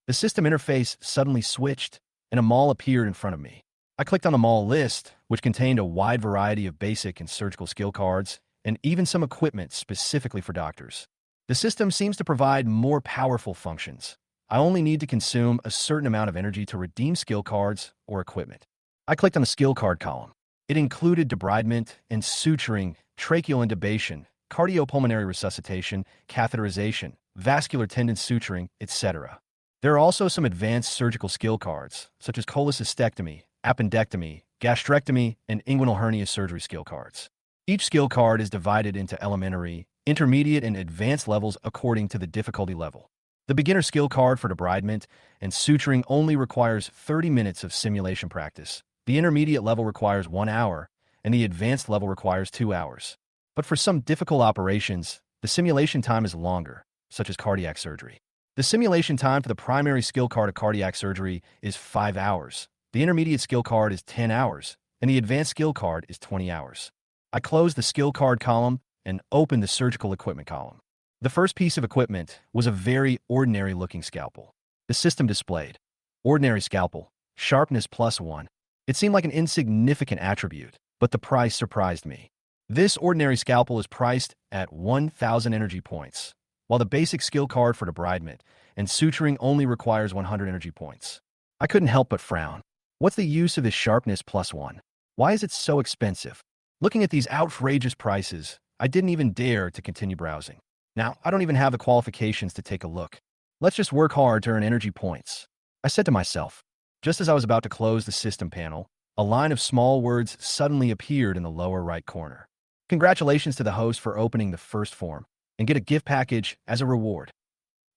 The system interface suddenly switched, and a mall appeared in front of me. I clicked on the mall list, which contained a wide variety of basic and surgical skill cards, and even some equipment specifically for doctors. The system seems to provide more powerful functions. I only need to consume a certain amount of energy to redeem skill cards or equipment. I clicked on the skill card column. It included debridement and suturing, tracheal intubation, cardiopulmonary resuscitation, catheterization, vascular tendon suturing, etc. There are also some advanced surgical skill cards, such as cholecystectomy, appendectomy, gastrectomy, and inguinal hernia surgery skill cards. Each skill card is divided into elementary, intermediate, and advanced levels according to the difficulty level. The beginner skill card for debridement and suturing only requires 30 minutes of simulation practice. The intermediate level requires 1 hour, and the advanced level requires 2 hours. But for some difficult operations, the simulation time is longer, such as cardiac surgery. The simulation time for the primary skill card of cardiac surgery is 5 hours. The intermediate skill card is 10 hours, and the advanced skill card is 20 hours. I closed the skill card column and opened the surgical equipment column. The first piece of equipment was a very ordinary-looking scalpel. The system displayed, ordinary scalpel, sharpness +1. It seemed like an insignificant attribute, but the price surprised me. This ordinary scalpel is priced at 1,000 energy points, while the basic skill card for debridement and suturing only requires 100 energy points. I couldn't help but frown. What's the use of this sharpness +1? Why is it so expensive? Looking at these outrageous prices, I didn't even dare to continue browsing. Now, I don't even have the qualifications to take a look. Let's just work hard to earn energy points. I said to myself. Just as I was about to close the system panel, a line of small words suddenly appeared in the lower right corner. Congratulations to the host for opening the first form, and get a gift package as a reward.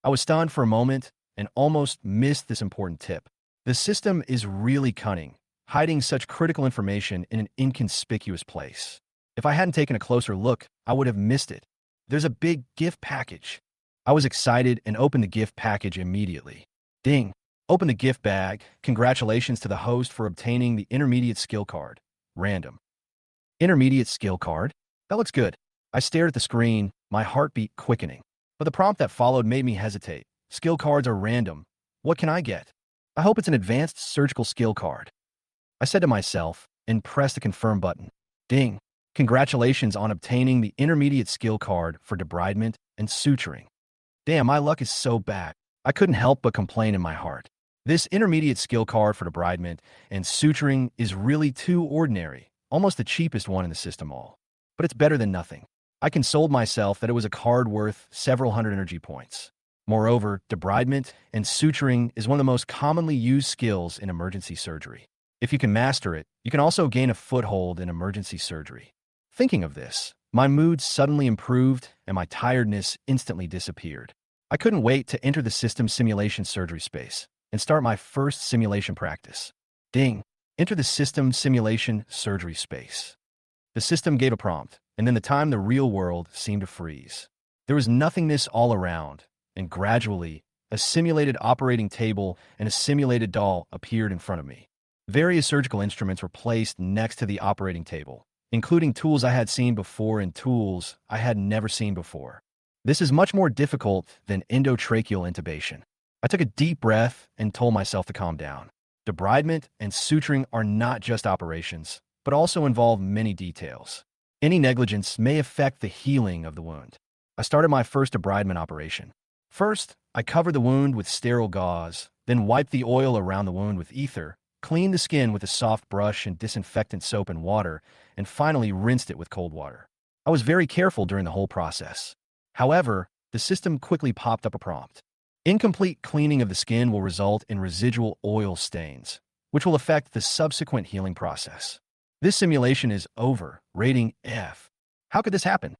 I was stunned for a moment and almost missed this important tip. The system is really cunning, hiding such critical information in an inconspicuous place. If I hadn't taken a closer look, I would have missed it. There's a big gift package. I was excited and opened the gift package immediately. Ding! Open the gift bag. Congratulations to the host for obtaining the intermediate skill card. Random. Intermediate skill card? That looks good. I stared at the screen, my heartbeat quickening. But the prompt that followed made me hesitate. Skill cards are random. What can I get? I hope it's an advanced surgical skill card. I said to myself and pressed the confirm button. Ding! Congratulations on obtaining the intermediate skill card for debridement and suturing. Damn, my luck is so bad. I couldn't help but complain in my heart. This intermediate skill card for debridement and suturing is really too ordinary, almost the cheapest one in the system all. But it's better than nothing. I consoled myself that it was a card worth several hundred energy points. Moreover, debridement and suturing is one of the most commonly used skills in emergency surgery. If you can master it, you can also gain a foothold in emergency surgery. Thinking of this, my mood suddenly improved and my tiredness instantly disappeared. I couldn't wait to enter the system simulation surgery space and start my first simulation practice. Ding! Enter the system simulation surgery space. The system gave a prompt, and then the real world seemed to freeze. There was nothingness all around, and gradually, a simulated operating table and a simulated doll appeared in front of me. Various surgical instruments were placed next to the operating table, including tools I had seen before and tools I had never seen before. This is much more difficult than endotracheal intubation. I took a deep breath and told myself to calm down. Debridement and suturing are not just operations, but also involve many details. Any negligence may affect the healing of the wound. I started my first debridement operation. First, I covered the wound with sterile gauze, then wiped the oil around the wound with ether, cleaned the skin with a soft brush and disinfectant soap and water, and finally rinsed it with cold water. I was very careful during the whole process. However, the system quickly popped up a prompt. Incomplete cleaning of the skin will result in residual oil stains, which will affect the subsequent healing process. This simulation is over, rating F. How could this happen?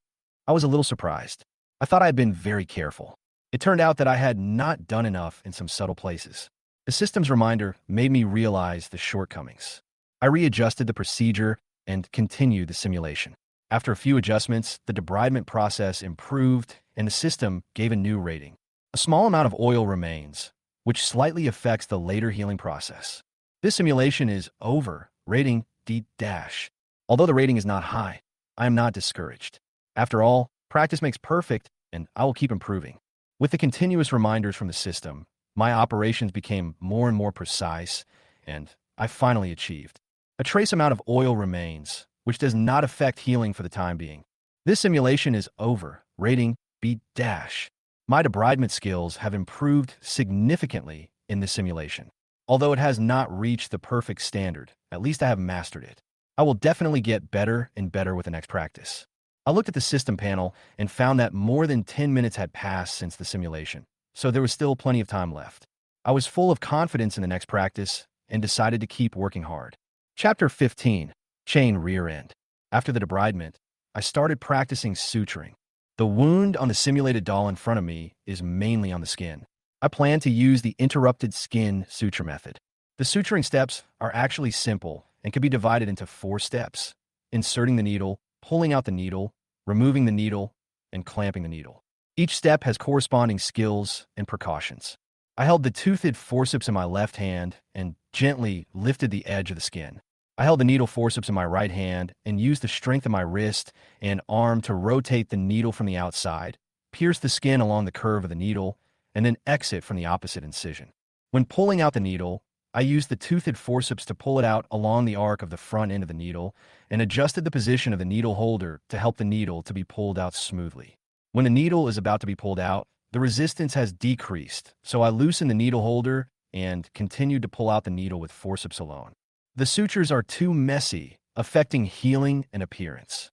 I was a little surprised. I thought I had been very careful. It turned out that I had not done enough in some subtle places. The system's reminder made me realize the shortcomings. I readjusted the procedure and continued the simulation. After a few adjustments, the debridement process improved and the system gave a new rating. A small amount of oil remains, which slightly affects the later healing process. This simulation is over. Rating D dash. Although the rating is not high, I am not discouraged. After all, practice makes perfect, and I will keep improving. With the continuous reminders from the system, my operations became more and more precise, and I finally achieved. A trace amount of oil remains, which does not affect healing for the time being. This simulation is over. Rating B dash. My debridement skills have improved significantly in this simulation. Although it has not reached the perfect standard, at least I have mastered it. I will definitely get better and better with the next practice. I looked at the system panel and found that more than 10 minutes had passed since the simulation, so there was still plenty of time left. I was full of confidence in the next practice and decided to keep working hard. Chapter 15. Chain Rear End. After the debridement, I started practicing suturing. The wound on the simulated doll in front of me is mainly on the skin. I plan to use the interrupted skin suture method. The suturing steps are actually simple and can be divided into 4 steps: inserting the needle, pulling out the needle, removing the needle, and clamping the needle. Each step has corresponding skills and precautions. I held the toothed forceps in my left hand and gently lifted the edge of the skin. I held the needle forceps in my right hand and used the strength of my wrist and arm to rotate the needle from the outside, pierce the skin along the curve of the needle, and then exit from the opposite incision. When pulling out the needle, I used the toothed forceps to pull it out along the arc of the front end of the needle and adjusted the position of the needle holder to help the needle to be pulled out smoothly. When the needle is about to be pulled out, the resistance has decreased, so I loosened the needle holder and continued to pull out the needle with forceps alone. The sutures are too messy, affecting healing and appearance.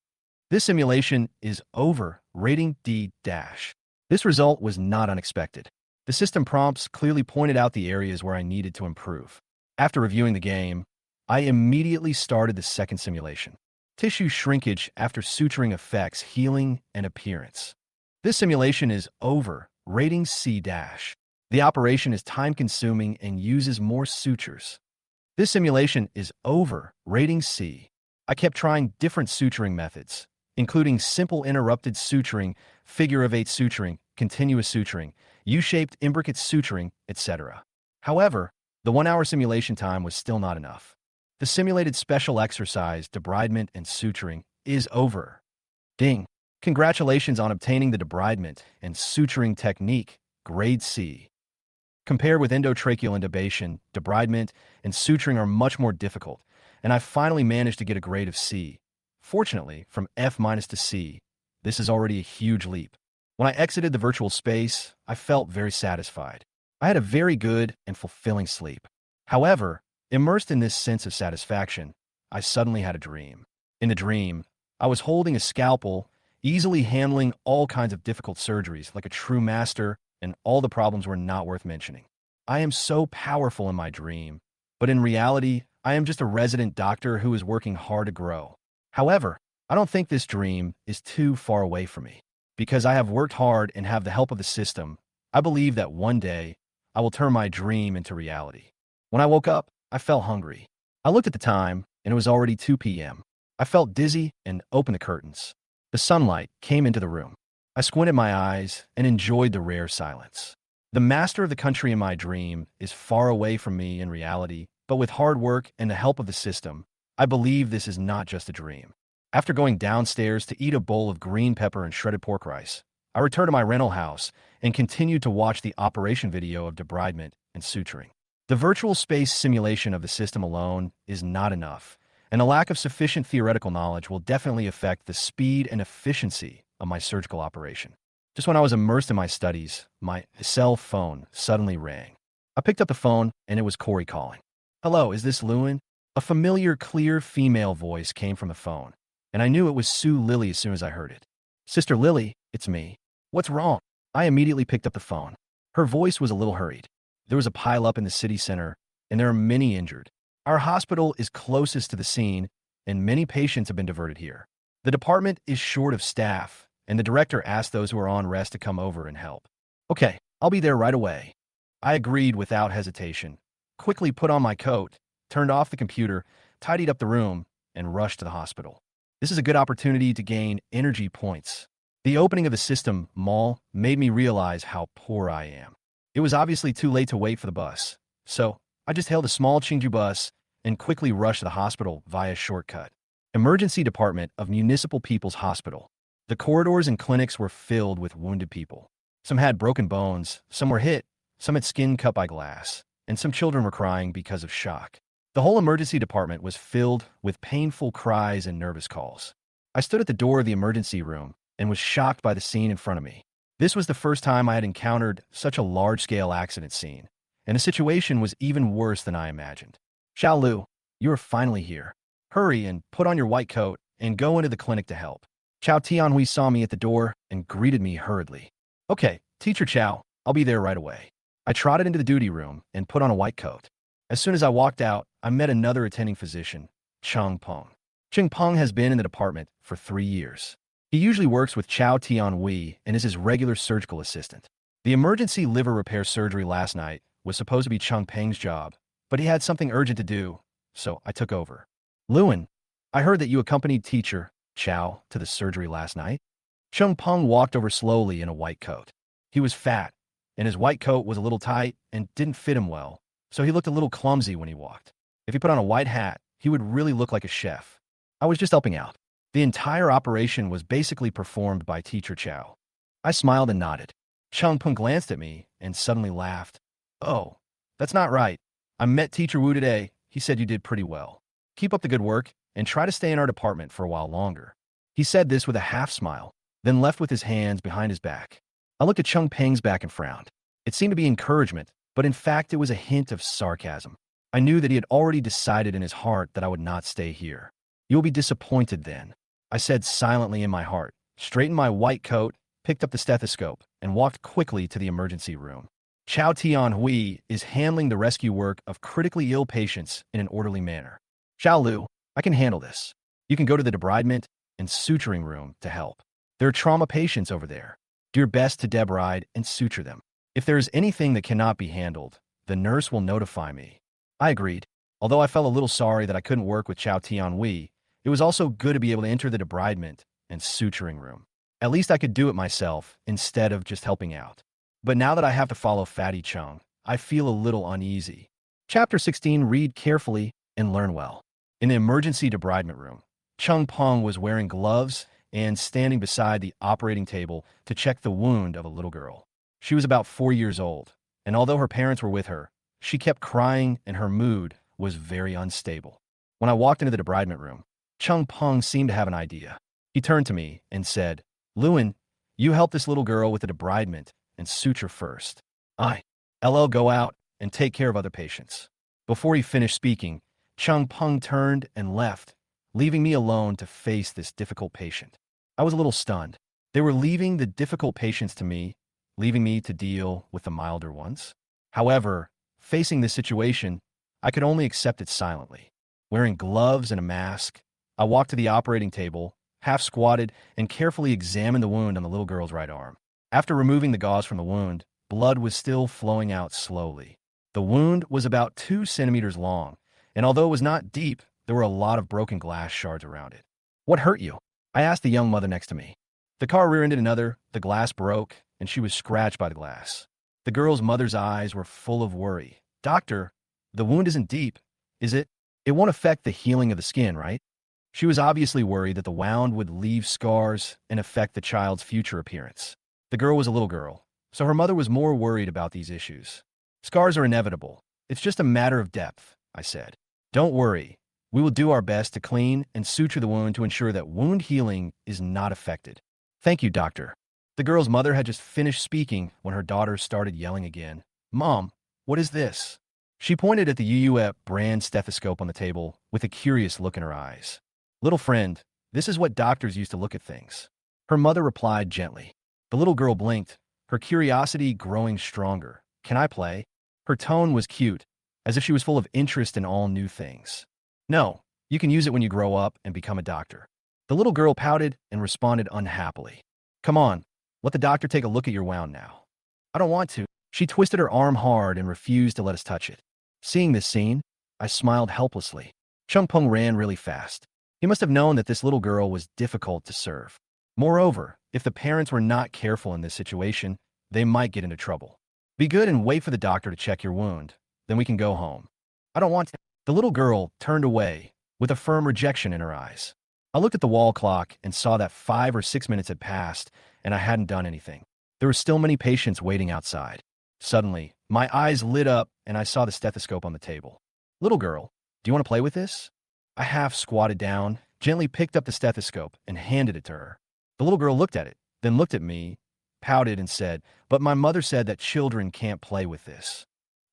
This simulation is over. Rating D dash. This result was not unexpected. The system prompts clearly pointed out the areas where I needed to improve. After reviewing the game, I immediately started the second simulation. Tissue shrinkage after suturing affects healing and appearance. This simulation is over. Rating C dash. The operation is time-consuming and uses more sutures. This simulation is over. Rating C. I kept trying different suturing methods, including simple interrupted suturing, figure-of-8 suturing, continuous suturing, U-shaped imbricate suturing, etc. However, the 1-hour simulation time was still not enough. The simulated special exercise, debridement and suturing, is over. Ding! Congratulations on obtaining the debridement and suturing technique, grade C. Compared with endotracheal intubation, debridement and suturing are much more difficult, and I finally managed to get a grade of C. Fortunately, from F- to C, this is already a huge leap. When I exited the virtual space, I felt very satisfied. I had a very good and fulfilling sleep. However, immersed in this sense of satisfaction, I suddenly had a dream. In the dream, I was holding a scalpel, easily handling all kinds of difficult surgeries like a true master, and all the problems were not worth mentioning. I am so powerful in my dream, but in reality, I am just a resident doctor who is working hard to grow. However, I don't think this dream is too far away from me. Because I have worked hard and have the help of the system, I believe that one day I will turn my dream into reality. When I woke up, I felt hungry. I looked at the time, and it was already 2 p.m. I felt dizzy and opened the curtains. The sunlight came into the room. I squinted my eyes and enjoyed the rare silence. The master of the country in my dream is far away from me in reality, but with hard work and the help of the system, I believe this is not just a dream. After going downstairs to eat a bowl of green pepper and shredded pork rice, I returned to my rental house and continued to watch the operation video of debridement and suturing. The virtual space simulation of the system alone is not enough, and a lack of sufficient theoretical knowledge will definitely affect the speed and efficiency of my surgical operation. Just when I was immersed in my studies, my cell phone suddenly rang. I picked up the phone, and it was Corey calling. "Hello, is this Lewin?" A familiar, clear female voice came from the phone, and I knew it was Sue Lily as soon as I heard it. "Sister Lily, it's me. What's wrong?" I immediately picked up the phone. Her voice was a little hurried. There was a pileup in the city center, and there are many injured. Our hospital is closest to the scene, and many patients have been diverted here. The department is short of staff, and the director asked those who are on rest to come over and help. "Okay, I'll be there right away." I agreed without hesitation, quickly put on my coat, turned off the computer, tidied up the room, and rushed to the hospital. This is a good opportunity to gain energy points. The opening of the system mall made me realize how poor I am. It was obviously too late to wait for the bus, so I just hailed a small Chingju bus and quickly rushed to the hospital via shortcut. Emergency Department of Municipal People's Hospital. The corridors and clinics were filled with wounded people. Some had broken bones, some were hit, some had skin cut by glass, and some children were crying because of shock. The whole emergency department was filled with painful cries and nervous calls. I stood at the door of the emergency room and was shocked by the scene in front of me. This was the first time I had encountered such a large-scale accident scene, and the situation was even worse than I imagined. Xiao Lu, you are finally here. Hurry and put on your white coat and go into the clinic to help. Chao Tianhui saw me at the door and greeted me hurriedly. Okay, Teacher Chao, I'll be there right away. I trotted into the duty room and put on a white coat. As soon as I walked out, I met another attending physician, Cheng Peng. Cheng Peng has been in the department for 3 years. He usually works with Chao Tianhui and is his regular surgical assistant. The emergency liver repair surgery last night was supposed to be Cheng Peng's job, but he had something urgent to do, so I took over. Luan, I heard that you accompanied Teacher Chao to the surgery last night. Cheng Peng walked over slowly in a white coat. He was fat, and his white coat was a little tight and didn't fit him well, so he looked a little clumsy when he walked. If he put on a white hat, he would really look like a chef. I was just helping out. The entire operation was basically performed by Teacher Chao. I smiled and nodded. Cheng Peng glanced at me and suddenly laughed. Oh, that's not right. I met Teacher Wu today. He said you did pretty well. Keep up the good work and try to stay in our department for a while longer. He said this with a half smile, then left with his hands behind his back. I looked at Cheng Peng's back and frowned. It seemed to be encouragement, but in fact it was a hint of sarcasm. I knew that he had already decided in his heart that I would not stay here. You'll be disappointed then, I said silently in my heart, straightened my white coat, picked up the stethoscope, and walked quickly to the emergency room. Chao Tianhui is handling the rescue work of critically ill patients in an orderly manner. Xiao Lu, I can handle this. You can go to the debridement and suturing room to help. There are trauma patients over there. Do your best to debride and suture them. If there is anything that cannot be handled, the nurse will notify me. I agreed. Although I felt a little sorry that I couldn't work with Chao Tianhui, it was also good to be able to enter the debridement and suturing room. At least I could do it myself instead of just helping out. But now that I have to follow Fatty Chung, I feel a little uneasy. Chapter 16, read carefully and learn well. In the emergency debridement room, Cheng Peng was wearing gloves and standing beside the operating table to check the wound of a little girl. She was about 4 years old, and although her parents were with her, she kept crying and her mood was very unstable. When I walked into the debridement room, Cheng Peng seemed to have an idea. He turned to me and said, Luan, you help this little girl with the debridement and suture first. LL go out and take care of other patients. Before he finished speaking, Cheng Peng turned and left, leaving me alone to face this difficult patient. I was a little stunned. They were leaving the difficult patients to me, leaving me to deal with the milder ones. However, facing this situation, I could only accept it silently. Wearing gloves and a mask, I walked to the operating table, half squatted, and carefully examined the wound on the little girl's right arm. After removing the gauze from the wound, blood was still flowing out slowly. The wound was about 2 centimeters long, and although it was not deep, there were a lot of broken glass shards around it. What hurt you? I asked the young mother next to me. The car rear-ended another, the glass broke, and she was scratched by the glass. The girl's mother's eyes were full of worry. Doctor, the wound isn't deep, is it? It won't affect the healing of the skin, right? She was obviously worried that the wound would leave scars and affect the child's future appearance. The girl was a little girl, so her mother was more worried about these issues. Scars are inevitable. It's just a matter of depth, I said. Don't worry. We will do our best to clean and suture the wound to ensure that wound healing is not affected. Thank you, doctor. The girl's mother had just finished speaking when her daughter started yelling again. Mom, what is this? She pointed at the UUEP brand stethoscope on the table with a curious look in her eyes. Little friend, this is what doctors used to look at things. Her mother replied gently. The little girl blinked, her curiosity growing stronger. Can I play? Her tone was cute, as if she was full of interest in all new things. No, you can use it when you grow up and become a doctor. The little girl pouted and responded unhappily. Come on, let the doctor take a look at your wound now. I don't want to. She twisted her arm hard and refused to let us touch it. Seeing this scene, I smiled helplessly. Cheng Peng ran really fast. He must have known that this little girl was difficult to serve. Moreover, if the parents were not careful in this situation, they might get into trouble. Be good and wait for the doctor to check your wound. Then we can go home. I don't want to. The little girl turned away with a firm rejection in her eyes. I looked at the wall clock and saw that 5 or 6 minutes had passed and I hadn't done anything. There were still many patients waiting outside. Suddenly, my eyes lit up and I saw the stethoscope on the table. Little girl, do you want to play with this? I half squatted down, gently picked up the stethoscope, and handed it to her. The little girl looked at it, then looked at me, pouted, and said, "But my mother said that children can't play with this.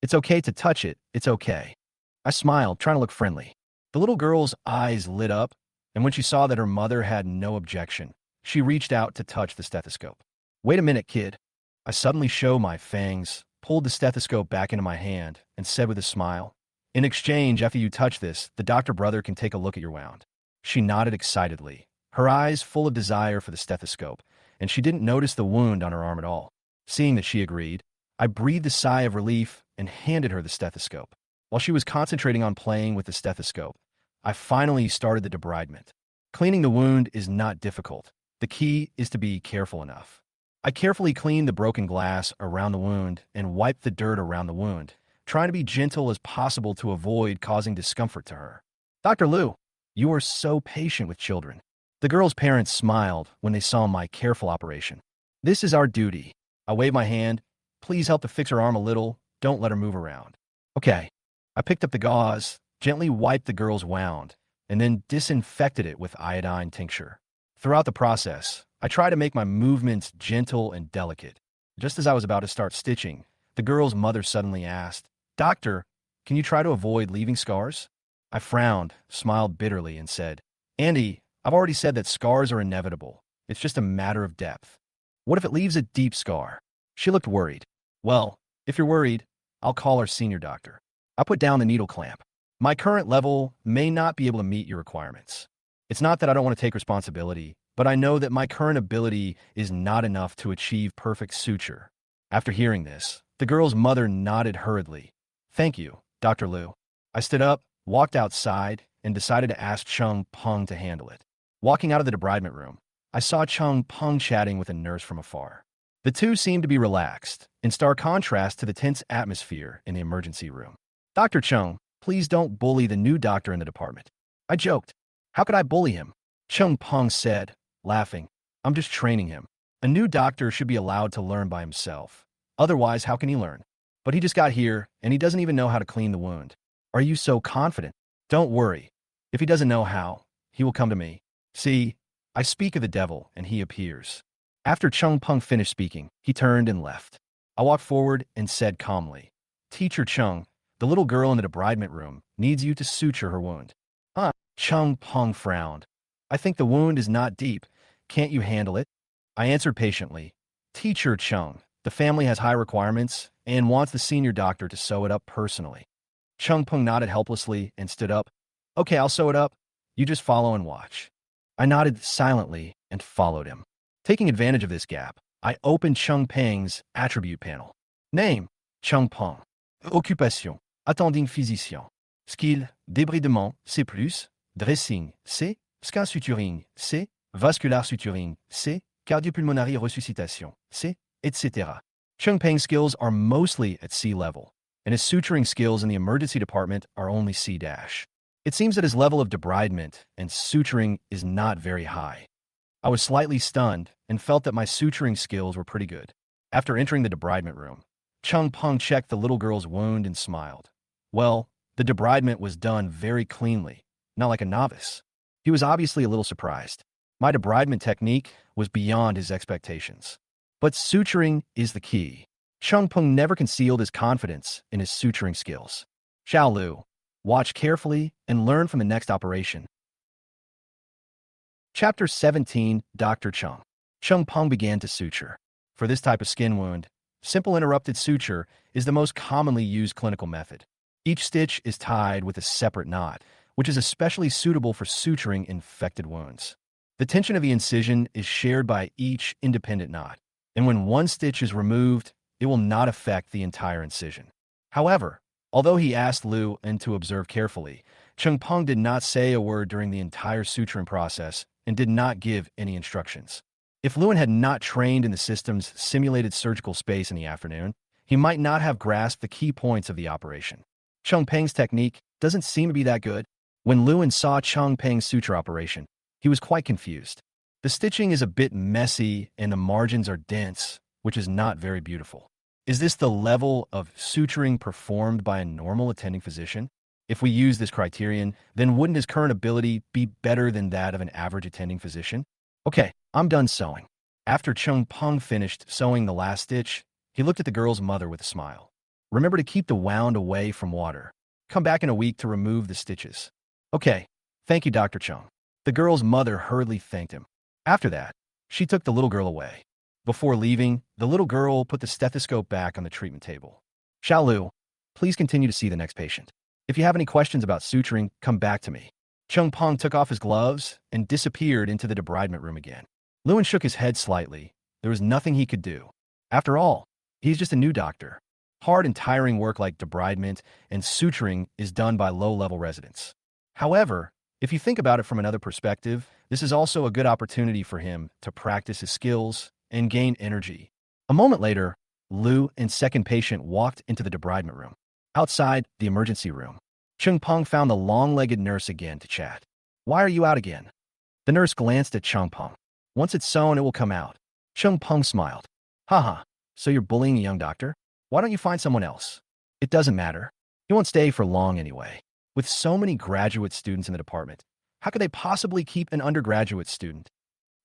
It's okay to touch it, it's okay." I smiled, trying to look friendly. The little girl's eyes lit up, and when she saw that her mother had no objection, she reached out to touch the stethoscope. "Wait a minute, kid." I suddenly showed my fangs, pulled the stethoscope back into my hand, and said with a smile, "In exchange, after you touch this, the doctor brother can take a look at your wound." She nodded excitedly, her eyes full of desire for the stethoscope, and she didn't notice the wound on her arm at all. Seeing that she agreed, I breathed a sigh of relief and handed her the stethoscope. While she was concentrating on playing with the stethoscope, I finally started the debridement. Cleaning the wound is not difficult. The key is to be careful enough. I carefully cleaned the broken glass around the wound and wiped the dirt around the wound, trying to be gentle as possible to avoid causing discomfort to her. "Dr. Liu, you are so patient with children." The girl's parents smiled when they saw my careful operation. "This is our duty." I waved my hand. "Please help to fix her arm a little. Don't let her move around." "Okay." I picked up the gauze, gently wiped the girl's wound, and then disinfected it with iodine tincture. Throughout the process, I tried to make my movements gentle and delicate. Just as I was about to start stitching, the girl's mother suddenly asked, "Doctor, can you try to avoid leaving scars?" I frowned, smiled bitterly, and said, "Andy, I've already said that scars are inevitable. It's just a matter of depth. What if it leaves a deep scar?" She looked worried. "Well, if you're worried, I'll call our senior doctor." I put down the needle clamp. "My current level may not be able to meet your requirements. It's not that I don't want to take responsibility, but I know that my current ability is not enough to achieve perfect suture." After hearing this, the girl's mother nodded hurriedly. "Thank you, Dr. Liu." I stood up, walked outside, and decided to ask Chung Peng to handle it. Walking out of the debridement room, I saw Chung Peng chatting with a nurse from afar. The two seemed to be relaxed, in stark contrast to the tense atmosphere in the emergency room. "Dr. Chung, please don't bully the new doctor in the department." I joked. "How could I bully him?" Chung Peng said, laughing, "I'm just training him. A new doctor should be allowed to learn by himself. Otherwise, how can he learn? But he just got here, and he doesn't even know how to clean the wound. Are you so confident?" "Don't worry. If he doesn't know how, he will come to me. See, I speak of the devil, and he appears." After Chung Peng finished speaking, he turned and left. I walked forward and said calmly, "Teacher Chung, the little girl in the debridement room needs you to suture her wound." "Huh?" Chung Peng frowned. "I think the wound is not deep. Can't you handle it?" I answered patiently, "Teacher Chung, the family has high requirements and wants the senior doctor to sew it up personally." Chung Peng nodded helplessly and stood up. "Okay, I'll sew it up. You just follow and watch." I nodded silently and followed him. Taking advantage of this gap, I opened Chung Peng's attribute panel. Name, Chung Peng. Occupation, attending physicien. Skill, débridement, C+, dressing, C, skin suturing, C, vascular suturing, C, cardiopulmonary resuscitation, C, etc. Chung Peng's skills are mostly at C level, and his suturing skills in the emergency department are only C-. It seems that his level of debridement and suturing is not very high. I was slightly stunned and felt that my suturing skills were pretty good. After entering the debridement room, Chung Peng checked the little girl's wound and smiled. Well, the debridement was done very cleanly, not like a novice. He was obviously a little surprised. My debridement technique was beyond his expectations. But suturing is the key. Chung Peng never concealed his confidence in his suturing skills. Xiao Lu, watch carefully and learn from the next operation. Chapter 17, Dr. Chung. Chung Peng began to suture. For this type of skin wound, simple interrupted suture is the most commonly used clinical method. Each stitch is tied with a separate knot, which is especially suitable for suturing infected wounds. The tension of the incision is shared by each independent knot, and when one stitch is removed, it will not affect the entire incision. However, although he asked Liu and to observe carefully, Chung Peng did not say a word during the entire suturing process and did not give any instructions. If Lewin had not trained in the system's simulated surgical space in the afternoon, he might not have grasped the key points of the operation. Chung Peng's technique doesn't seem to be that good. When Lewin saw Chung Peng's suture operation, he was quite confused. The stitching is a bit messy and the margins are dense, which is not very beautiful. Is this the level of suturing performed by a normal attending physician? If we use this criterion, then wouldn't his current ability be better than that of an average attending physician? Okay, I'm done sewing. After Chung Peng finished sewing the last stitch, he looked at the girl's mother with a smile. Remember to keep the wound away from water. Come back in a week to remove the stitches. Okay, thank you, Dr. Chung. The girl's mother hurriedly thanked him. After that, she took the little girl away. Before leaving, the little girl put the stethoscope back on the treatment table. Xiaolu, please continue to see the next patient. If you have any questions about suturing, come back to me. Chung Peng took off his gloves and disappeared into the debridement room again. Lewin shook his head slightly. There was nothing he could do. After all, he's just a new doctor. Hard and tiring work like debridement and suturing is done by low-level residents. However, if you think about it from another perspective, this is also a good opportunity for him to practice his skills and gain energy. A moment later, Lu and second patient walked into the debridement room. Outside the emergency room, Chung Peng found the long-legged nurse again to chat. Why are you out again? The nurse glanced at Chung Peng. Once it's sewn, it will come out. Chung Peng smiled. Haha, so you're bullying a young doctor? Why don't you find someone else? It doesn't matter. He won't stay for long anyway. With so many graduate students in the department, how could they possibly keep an undergraduate student?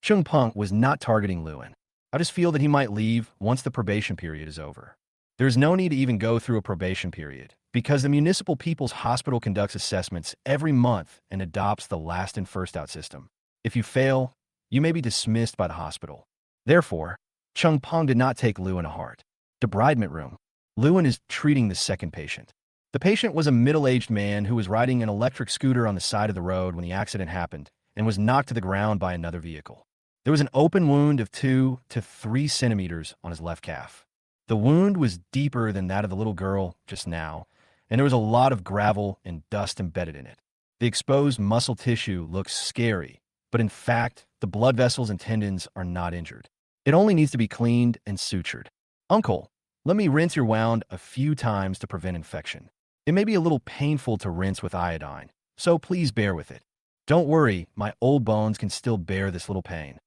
Chung Peng was not targeting Lewin. I just feel that he might leave once the probation period is over. There is no need to even go through a probation period, because the Municipal People's Hospital conducts assessments every month and adopts the last in first out system. If you fail, you may be dismissed by the hospital. Therefore, Chung Peng did not take Lewin to heart. Debridement room. Lewin is treating the second patient. The patient was a middle-aged man who was riding an electric scooter on the side of the road when the accident happened and was knocked to the ground by another vehicle. There was an open wound of 2 to 3 centimeters on his left calf. The wound was deeper than that of the little girl just now, and there was a lot of gravel and dust embedded in it. The exposed muscle tissue looks scary, but in fact, the blood vessels and tendons are not injured. It only needs to be cleaned and sutured. Uncle, let me rinse your wound a few times to prevent infection. It may be a little painful to rinse with iodine, so please bear with it. Don't worry, my old bones can still bear this little pain.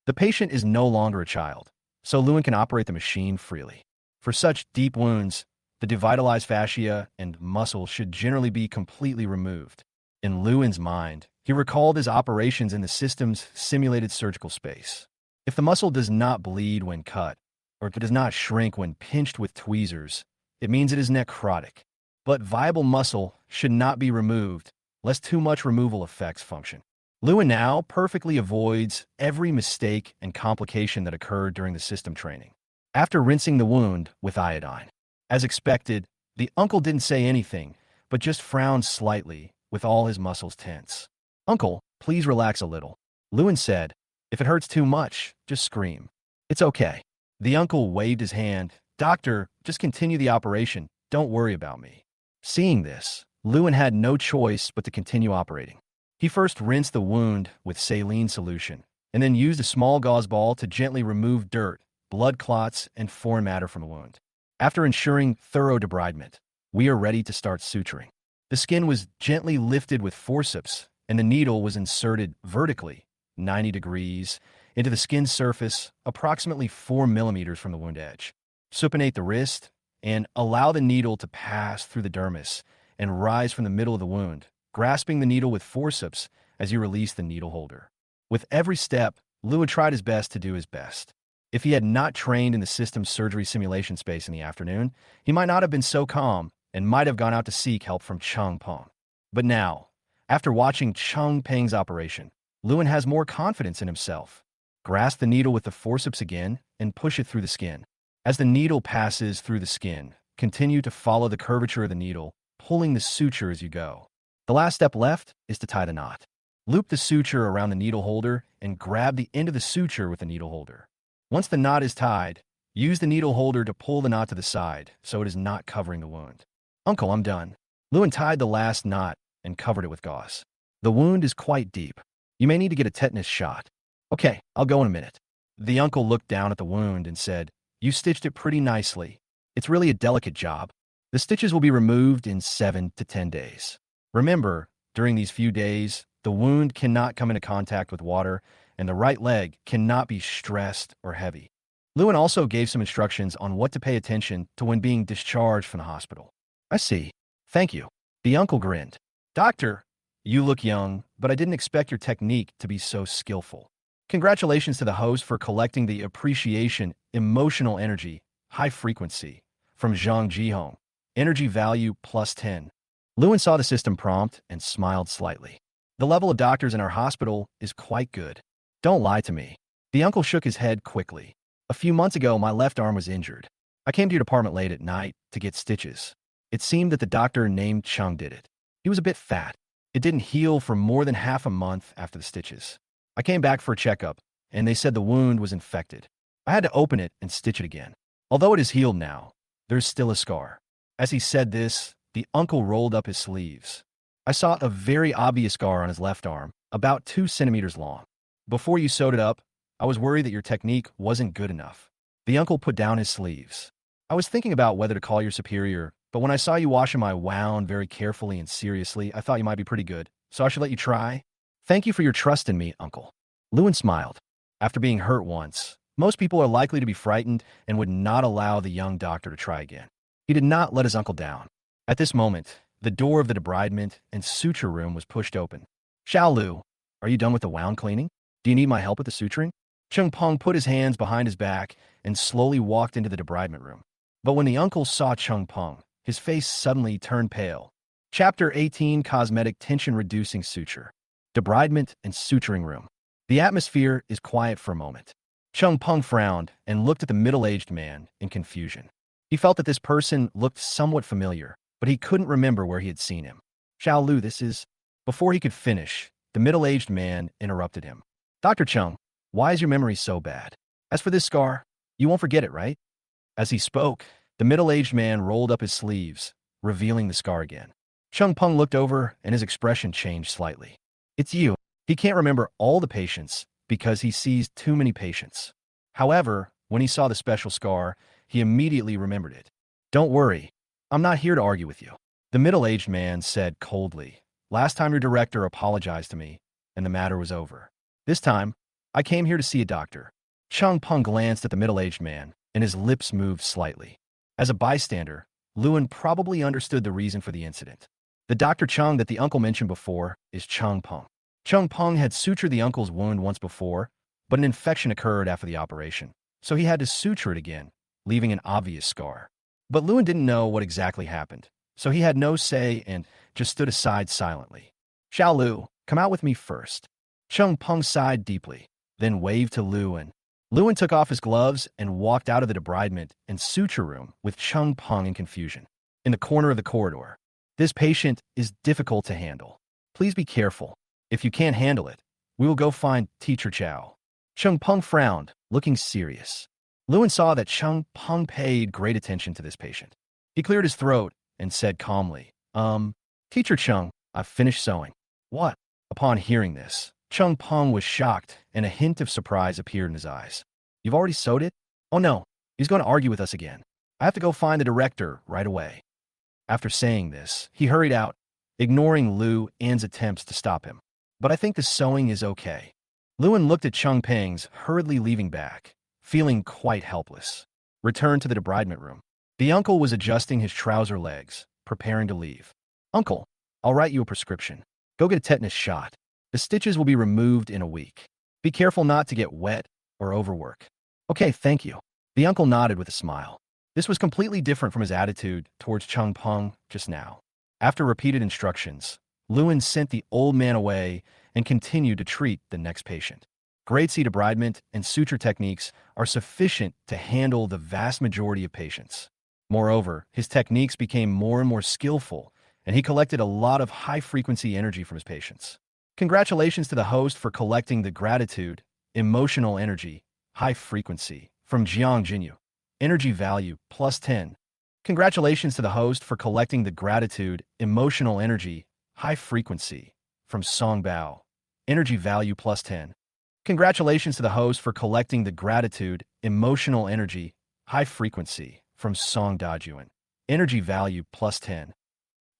The patient is no longer a child, so Lewin can operate the machine freely. For such deep wounds, the devitalized fascia and muscle should generally be completely removed. In Lewin's mind, he recalled his operations in the system's simulated surgical space. If the muscle does not bleed when cut, or if it does not shrink when pinched with tweezers, it means it is necrotic. But viable muscle should not be removed, lest too much removal affects function. Lewin now perfectly avoids every mistake and complication that occurred during the system training. After rinsing the wound with iodine, as expected, the uncle didn't say anything, but just frowned slightly with all his muscles tense. Uncle, please relax a little. Lewin said, if it hurts too much, just scream. It's okay. The uncle waved his hand. Doctor, just continue the operation. Don't worry about me. Seeing this, Lewin had no choice but to continue operating. He first rinsed the wound with saline solution, and then used a small gauze ball to gently remove dirt, blood clots, and foreign matter from the wound. After ensuring thorough debridement, we are ready to start suturing. The skin was gently lifted with forceps, and the needle was inserted vertically, 90 degrees, into the skin surface, approximately 4 millimeters from the wound edge. Supinate the wrist, and allow the needle to pass through the dermis and rise from the middle of the wound, grasping the needle with forceps as you release the needle holder. With every step, Lewin tried his best to do his best. If he had not trained in the system's surgery simulation space in the afternoon, he might not have been so calm and might have gone out to seek help from Chung Peng. But now, after watching Chung Peng's operation, Lewin has more confidence in himself. Grasp the needle with the forceps again and push it through the skin. As the needle passes through the skin, continue to follow the curvature of the needle, pulling the suture as you go. The last step left is to tie the knot. Loop the suture around the needle holder and grab the end of the suture with the needle holder. Once the knot is tied, use the needle holder to pull the knot to the side so it is not covering the wound. Uncle, I'm done. Lewin tied the last knot and covered it with gauze. The wound is quite deep. You may need to get a tetanus shot. Okay, I'll go in a minute. The uncle looked down at the wound and said, you stitched it pretty nicely. It's really a delicate job. The stitches will be removed in 7 to 10 days. Remember, during these few days, the wound cannot come into contact with water, and the right leg cannot be stressed or heavy. Lewin also gave some instructions on what to pay attention to when being discharged from the hospital. I see. Thank you. The uncle grinned. Doctor, you look young, but I didn't expect your technique to be so skillful. Congratulations to the host for collecting the appreciation, emotional energy, high frequency from Zhang Jihong. Energy value plus 10. Lewin saw the system prompt and smiled slightly. The level of doctors in our hospital is quite good. Don't lie to me. The uncle shook his head quickly. A few months ago, my left arm was injured. I came to your department late at night to get stitches. It seemed that the doctor named Chung did it. He was a bit fat. It didn't heal for more than half a month after the stitches. I came back for a checkup, and they said the wound was infected. I had to open it and stitch it again. Although it is healed now, there's still a scar. As he said this, the uncle rolled up his sleeves. I saw a very obvious scar on his left arm, about 2 centimeters long. Before you sewed it up, I was worried that your technique wasn't good enough. The uncle put down his sleeves. I was thinking about whether to call your superior, but when I saw you washing my wound very carefully and seriously, I thought you might be pretty good, so I should let you try. Thank you for your trust in me, uncle. Lewin smiled. After being hurt once, most people are likely to be frightened and would not allow the young doctor to try again. He did not let his uncle down. At this moment, the door of the debridement and suture room was pushed open. Xiao Lu, are you done with the wound cleaning? Do you need my help with the suturing? Chung Peng put his hands behind his back and slowly walked into the debridement room. But when the uncle saw Chung Peng, his face suddenly turned pale. Chapter 18, Cosmetic Tension-Reducing Suture. Debridement and Suturing Room. The atmosphere is quiet for a moment. Chung Peng frowned and looked at the middle-aged man in confusion. He felt that this person looked somewhat familiar, but he couldn't remember where he had seen him. Xiao Lu, this is... Before he could finish, the middle-aged man interrupted him. Dr. Chung, why is your memory so bad? As for this scar, you won't forget it, right? As he spoke, the middle-aged man rolled up his sleeves, revealing the scar again. Chung Peng looked over and his expression changed slightly. It's you. He can't remember all the patients because he sees too many patients. However, when he saw the special scar, he immediately remembered it. Don't worry. I'm not here to argue with you. The middle-aged man said coldly. Last time your director apologized to me, and the matter was over. This time, I came here to see a doctor. Chung Peng glanced at the middle-aged man, and his lips moved slightly. As a bystander, Lewin probably understood the reason for the incident. The Dr. Chung that the uncle mentioned before is Chung Peng. Chung Peng had sutured the uncle's wound once before, but an infection occurred after the operation, so he had to suture it again, leaving an obvious scar. But Lewin didn't know what exactly happened, so he had no say and just stood aside silently. Xiao Lu, come out with me first. Chung Peng sighed deeply, then waved to Lewin. Lewin took off his gloves and walked out of the debridement and suture room with Chung Peng in confusion. In the corner of the corridor, this patient is difficult to handle. Please be careful. If you can't handle it, we will go find Teacher Chow. Chung Peng frowned, looking serious. Lewin saw that Chung Peng paid great attention to this patient. He cleared his throat and said calmly, Teacher Chung, I've finished sewing. What? Upon hearing this, Chung Peng was shocked and a hint of surprise appeared in his eyes. You've already sewed it? Oh no, he's going to argue with us again. I have to go find the director right away. After saying this, he hurried out, ignoring Lu An's attempts to stop him. But I think the sewing is okay. Lewin looked at Chung Peng's hurriedly leaving back, feeling quite helpless. Returned to the debridement room. The uncle was adjusting his trouser legs, preparing to leave. Uncle, I'll write you a prescription. Go get a tetanus shot. The stitches will be removed in a week. Be careful not to get wet or overwork. Okay, thank you. The uncle nodded with a smile. This was completely different from his attitude towards Chung Peng just now. After repeated instructions, Lewin sent the old man away and continued to treat the next patient. Grade C debridement and suture techniques are sufficient to handle the vast majority of patients. Moreover, his techniques became more and more skillful, and he collected a lot of high-frequency energy from his patients. Congratulations to the host for collecting the gratitude, emotional energy, high frequency from Jiang Jinyu. Energy value plus 10. Congratulations to the host for collecting the gratitude, emotional energy, high frequency from Song Bao. Energy value plus 10. Congratulations to the host for collecting the gratitude, emotional energy, high frequency from Song Dajuan. energy value plus 10.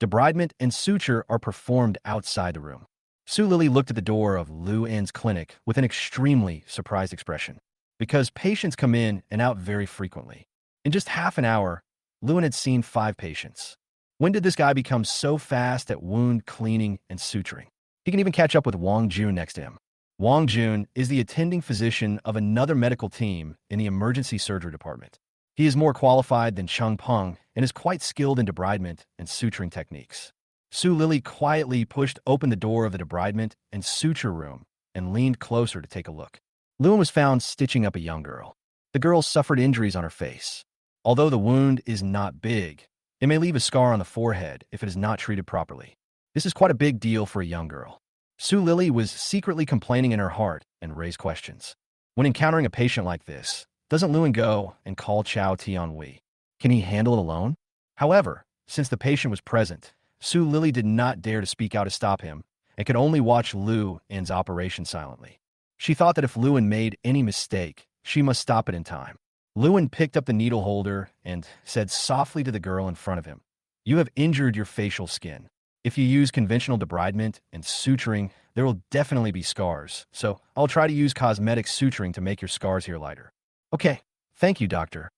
Debridement and suture are performed outside the room. Su Lily looked at the door of Lu En's clinic with an extremely surprised expression, because patients come in and out very frequently. In just half an hour, Lewin had seen 5 patients. When did this guy become so fast at wound cleaning and suturing? He can even catch up with Wang Jun next to him. Wang Jun is the attending physician of another medical team in the emergency surgery department. He is more qualified than Chung Peng and is quite skilled in debridement and suturing techniques. Su Lily quietly pushed open the door of the debridement and suture room and leaned closer to take a look. Lewin was found stitching up a young girl. The girl suffered injuries on her face. Although the wound is not big, it may leave a scar on the forehead if it is not treated properly. This is quite a big deal for a young girl. Su Lily was secretly complaining in her heart and raised questions. When encountering a patient like this, doesn't Lewin go and call Chao Tianhui? Can he handle it alone? However, since the patient was present, Su Lily did not dare to speak out to stop him and could only watch Lu En's operation silently. She thought that if Lewin made any mistake, she must stop it in time. Lewin picked up the needle holder and said softly to the girl in front of him, "You have injured your facial skin. If you use conventional debridement and suturing, there will definitely be scars, so I'll try to use cosmetic suturing to make your scars here lighter." "Okay, thank you, doctor."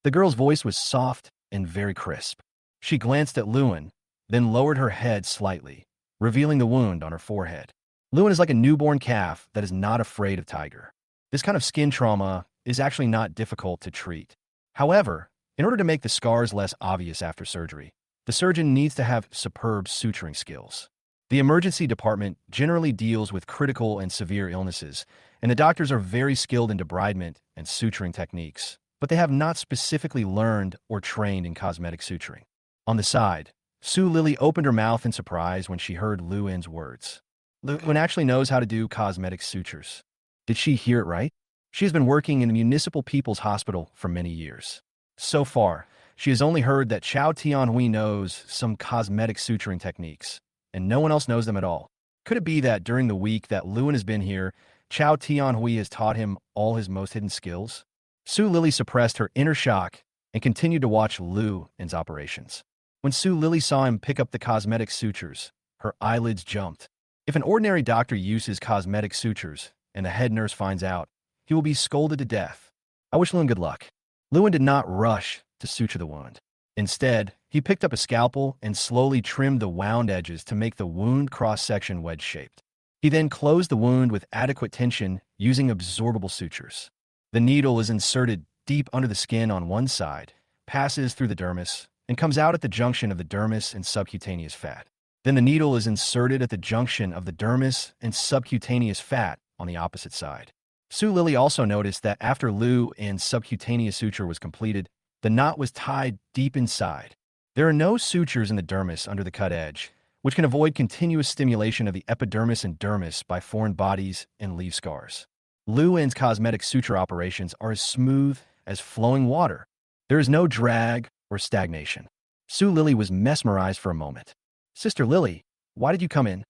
The girl's voice was soft and very crisp. She glanced at Lewin, then lowered her head slightly, revealing the wound on her forehead. Lewin is like a newborn calf that is not afraid of tiger. This kind of skin trauma is actually not difficult to treat. However, in order to make the scars less obvious after surgery, the surgeon needs to have superb suturing skills. The emergency department generally deals with critical and severe illnesses, and the doctors are very skilled in debridement and suturing techniques, but they have not specifically learned or trained in cosmetic suturing. On the side, Su Lily opened her mouth in surprise when she heard Lu En's words. Lewin actually knows how to do cosmetic sutures. Did she hear it right? She has been working in the Municipal People's Hospital for many years. So far, she has only heard that Chao Tianhui knows some cosmetic suturing techniques, and no one else knows them at all. Could it be that during the week that Lewin has been here, Chao Tianhui has taught him all his most hidden skills? Su Lily suppressed her inner shock and continued to watch Lu En's operations. When Su Lily saw him pick up the cosmetic sutures, her eyelids jumped. If an ordinary doctor uses cosmetic sutures and the head nurse finds out, he will be scolded to death. I wish Lewin good luck. Lewin did not rush to suture the wound. Instead, he picked up a scalpel and slowly trimmed the wound edges to make the wound cross-section wedge-shaped. He then closed the wound with adequate tension using absorbable sutures. The needle is inserted deep under the skin on one side, passes through the dermis, and comes out at the junction of the dermis and subcutaneous fat. Then the needle is inserted at the junction of the dermis and subcutaneous fat on the opposite side. Su Lily also noticed that after Lu En's subcutaneous suture was completed, the knot was tied deep inside. There are no sutures in the dermis under the cut edge, which can avoid continuous stimulation of the epidermis and dermis by foreign bodies and leave scars. Lu En's cosmetic suture operations are as smooth as flowing water. There is no drag or stagnation. Su Lily was mesmerized for a moment. "Sister Lily, why did you come in?"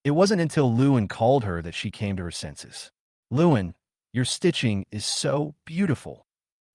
It wasn't until Lewin called her that she came to her senses. "Lewin, your stitching is so beautiful."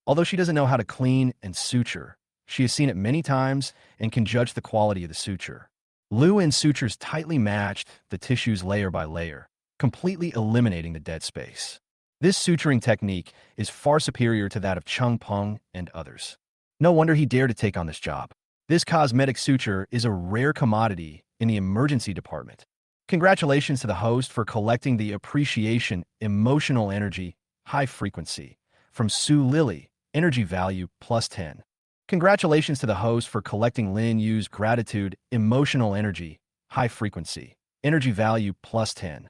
Although she doesn't know how to clean and suture, she has seen it many times and can judge the quality of the suture. Lewin's sutures tightly matched the tissues layer by layer, completely eliminating the dead space. This suturing technique is far superior to that of Chung Peng and others. No wonder he dared to take on this job. This cosmetic suture is a rare commodity in the emergency department. Congratulations to the host for collecting the appreciation, emotional energy, high frequency from Su Lily, energy value plus 10. Congratulations to the host for collecting Lin Yu's gratitude, emotional energy, high frequency, energy value plus 10.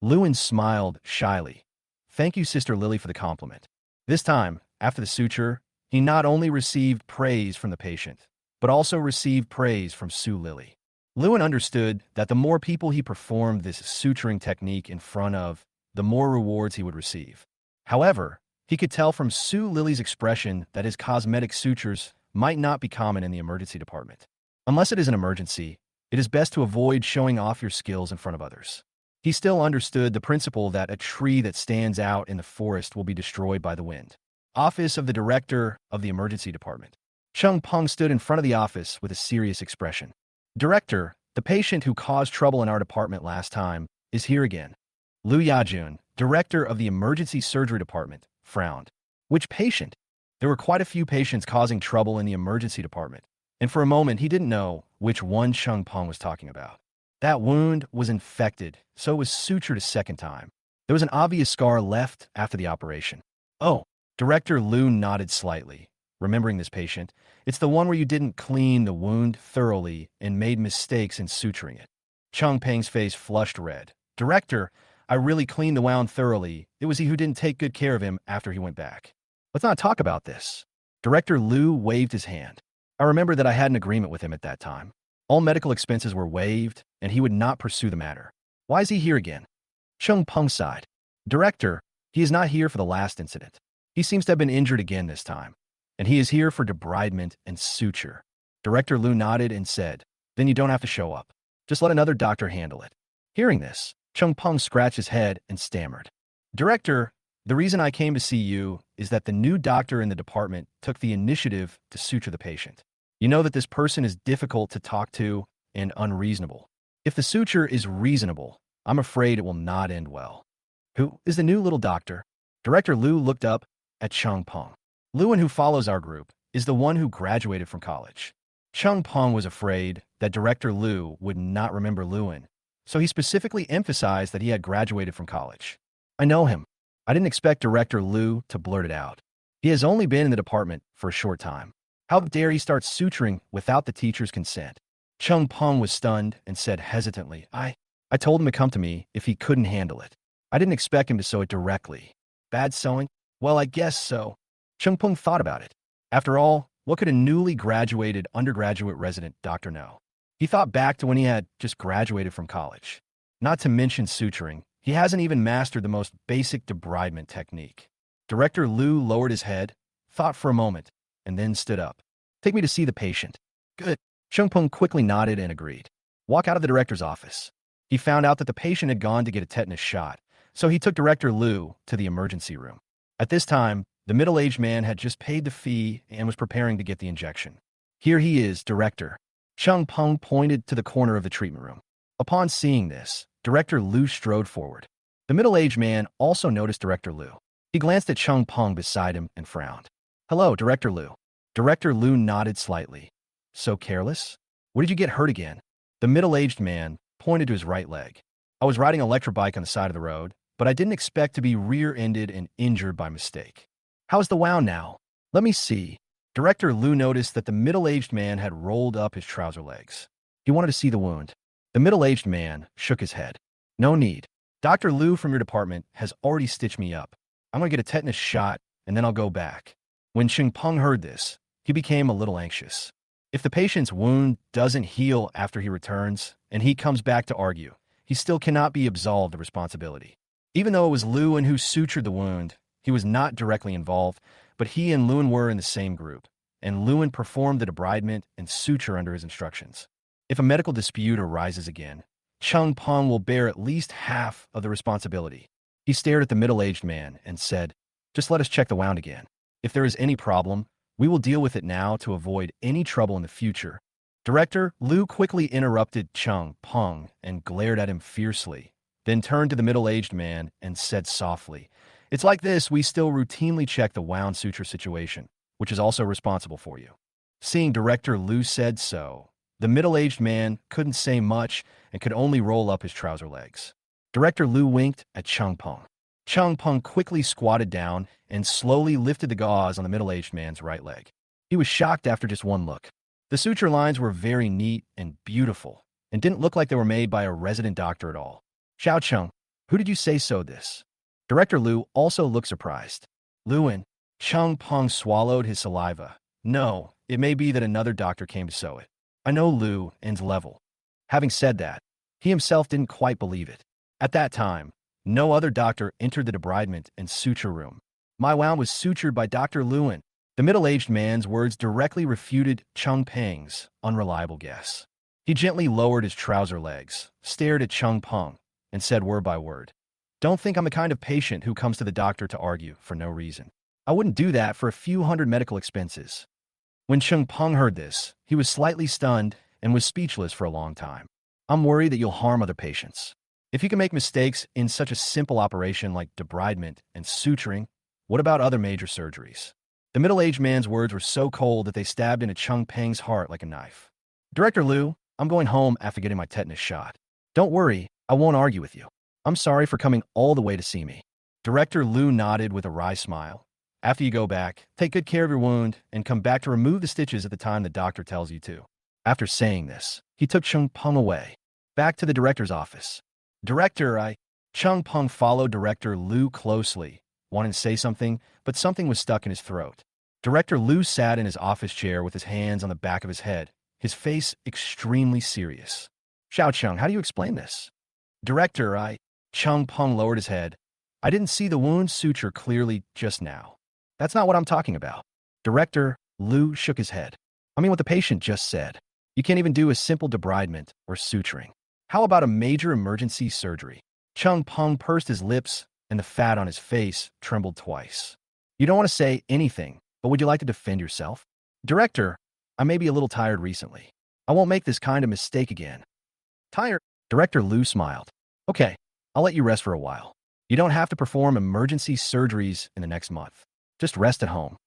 Lewin smiled shyly. Thank you, Sister Lily, for the compliment. This time, after the suture, he not only received praise from the patient, but also received praise from Su Lily. Lewin understood that the more people he performed this suturing technique in front of, the more rewards he would receive. However, he could tell from Su Lily's expression that his cosmetic sutures might not be common in the emergency department. Unless it is an emergency, it is best to avoid showing off your skills in front of others. He still understood the principle that a tree that stands out in the forest will be destroyed by the wind. Office of the Director of the Emergency Department. Chung Peng stood in front of the office with a serious expression. Director, the patient who caused trouble in our department last time is here again. Lu Yajun, director of the emergency surgery department, frowned. Which patient? There were quite a few patients causing trouble in the emergency department, and for a moment he didn't know which one Chung Peng was talking about. That wound was infected, so it was sutured a second time. There was an obvious scar left after the operation. Oh, Director Lu nodded slightly. Remembering this patient, it's the one where you didn't clean the wound thoroughly and made mistakes in suturing it. Chung Peng's face flushed red. Director, I really cleaned the wound thoroughly. It was he who didn't take good care of him after he went back. Let's not talk about this. Director Lu waved his hand. I remember that I had an agreement with him at that time. All medical expenses were waived, and he would not pursue the matter. Why is he here again? Chung Peng sighed. Director, he is not here for the last incident. He seems to have been injured again this time, and he is here for debridement and suture. Director Lu nodded and said, then you don't have to show up. Just let another doctor handle it. Hearing this, Chung Peng scratched his head and stammered. Director, the reason I came to see you is that the new doctor in the department took the initiative to suture the patient. You know that this person is difficult to talk to and unreasonable. If the suture is reasonable, I'm afraid it will not end well. Who is the new little doctor? Director Lu looked up at Chung Peng. Luan, who follows our group, is the one who graduated from college. Chung Peng was afraid that Director Lu would not remember Luan, so he specifically emphasized that he had graduated from college. I know him. I didn't expect Director Lu to blurt it out. He has only been in the department for a short time. How dare he start suturing without the teacher's consent? Chung Peng was stunned and said hesitantly, I told him to come to me if he couldn't handle it. I didn't expect him to sew it directly. Bad sewing? Well, I guess so. Chung Peng thought about it. After all, what could a newly graduated undergraduate resident doctor know? He thought back to when he had just graduated from college. Not to mention suturing, he hasn't even mastered the most basic debridement technique. Director Lu lowered his head, thought for a moment, and then stood up. Take me to see the patient. Good. Chung Peng quickly nodded and agreed. Walk out of the director's office. He found out that the patient had gone to get a tetanus shot, so he took Director Lu to the emergency room. At this time, the middle-aged man had just paid the fee and was preparing to get the injection. Here he is, Director. Chung Peng pointed to the corner of the treatment room. Upon seeing this, Director Lu strode forward. The middle-aged man also noticed Director Lu. He glanced at Chung Peng beside him and frowned. Hello, Director Lu. Director Lu nodded slightly. So careless? Where did you get hurt again? The middle-aged man pointed to his right leg. I was riding an electric bike on the side of the road, but I didn't expect to be rear-ended and injured by mistake. How's the wound now? Let me see. Director Lu noticed that the middle-aged man had rolled up his trouser legs. He wanted to see the wound. The middle-aged man shook his head. No need. Dr. Lu from your department has already stitched me up. I'm going to get a tetanus shot, and then I'll go back. When Chung Peng heard this, he became a little anxious. If the patient's wound doesn't heal after he returns, and he comes back to argue, he still cannot be absolved of responsibility. Even though it was Luan who sutured the wound, he was not directly involved, but he and Luan were in the same group, and Luan performed the debridement and suture under his instructions. If a medical dispute arises again, Chung Peng will bear at least half of the responsibility. He stared at the middle-aged man and said, just let us check the wound again. If there is any problem, we will deal with it now to avoid any trouble in the future. Director Lu quickly interrupted Chung Peng and glared at him fiercely, then turned to the middle-aged man and said softly, it's like this, we still routinely check the wound suture situation, which is also responsible for you. Seeing Director Lu said so, the middle-aged man couldn't say much and could only roll up his trouser legs. Director Lu winked at Chung Peng. Chung Peng quickly squatted down and slowly lifted the gauze on the middle-aged man's right leg. He was shocked after just one look. The suture lines were very neat and beautiful, and didn't look like they were made by a resident doctor at all. Xiao Chung, who did you say sewed this? Director Lu also looked surprised. Luan. Chung Peng swallowed his saliva. No, it may be that another doctor came to sew it. I know Lu ends level. Having said that, he himself didn't quite believe it. At that time, no other doctor entered the debridement and suture room. My wound was sutured by Dr. Luan. The middle-aged man's words directly refuted Chung Peng's unreliable guess. He gently lowered his trouser legs, stared at Chung Peng, and said word by word, don't think I'm the kind of patient who comes to the doctor to argue for no reason. I wouldn't do that for a few hundred medical expenses. When Chung Peng heard this, he was slightly stunned and was speechless for a long time. I'm worried that you'll harm other patients. If you can make mistakes in such a simple operation like debridement and suturing, what about other major surgeries? The middle-aged man's words were so cold that they stabbed into Chung Peng's heart like a knife. Director Liu, I'm going home after getting my tetanus shot. Don't worry, I won't argue with you. I'm sorry for coming all the way to see me. Director Liu nodded with a wry smile. After you go back, take good care of your wound and come back to remove the stitches at the time the doctor tells you to. After saying this, he took Chung Peng away, back to the director's office. Chung Peng followed Director Liu closely, wanting to say something, but something was stuck in his throat. Director Liu sat in his office chair with his hands on the back of his head, his face extremely serious. Xiao Chung, how do you explain this? Chung Peng lowered his head. I didn't see the wound suture clearly just now. That's not what I'm talking about. Director Liu shook his head. I mean what the patient just said. You can't even do a simple debridement or suturing. How about a major emergency surgery? Chung Peng pursed his lips and the fat on his face trembled twice. You don't want to say anything, but would you like to defend yourself? Director, I may be a little tired recently. I won't make this kind of mistake again. Tired? Director Liu smiled. Okay, I'll let you rest for a while. You don't have to perform emergency surgeries in the next month. Just rest at home.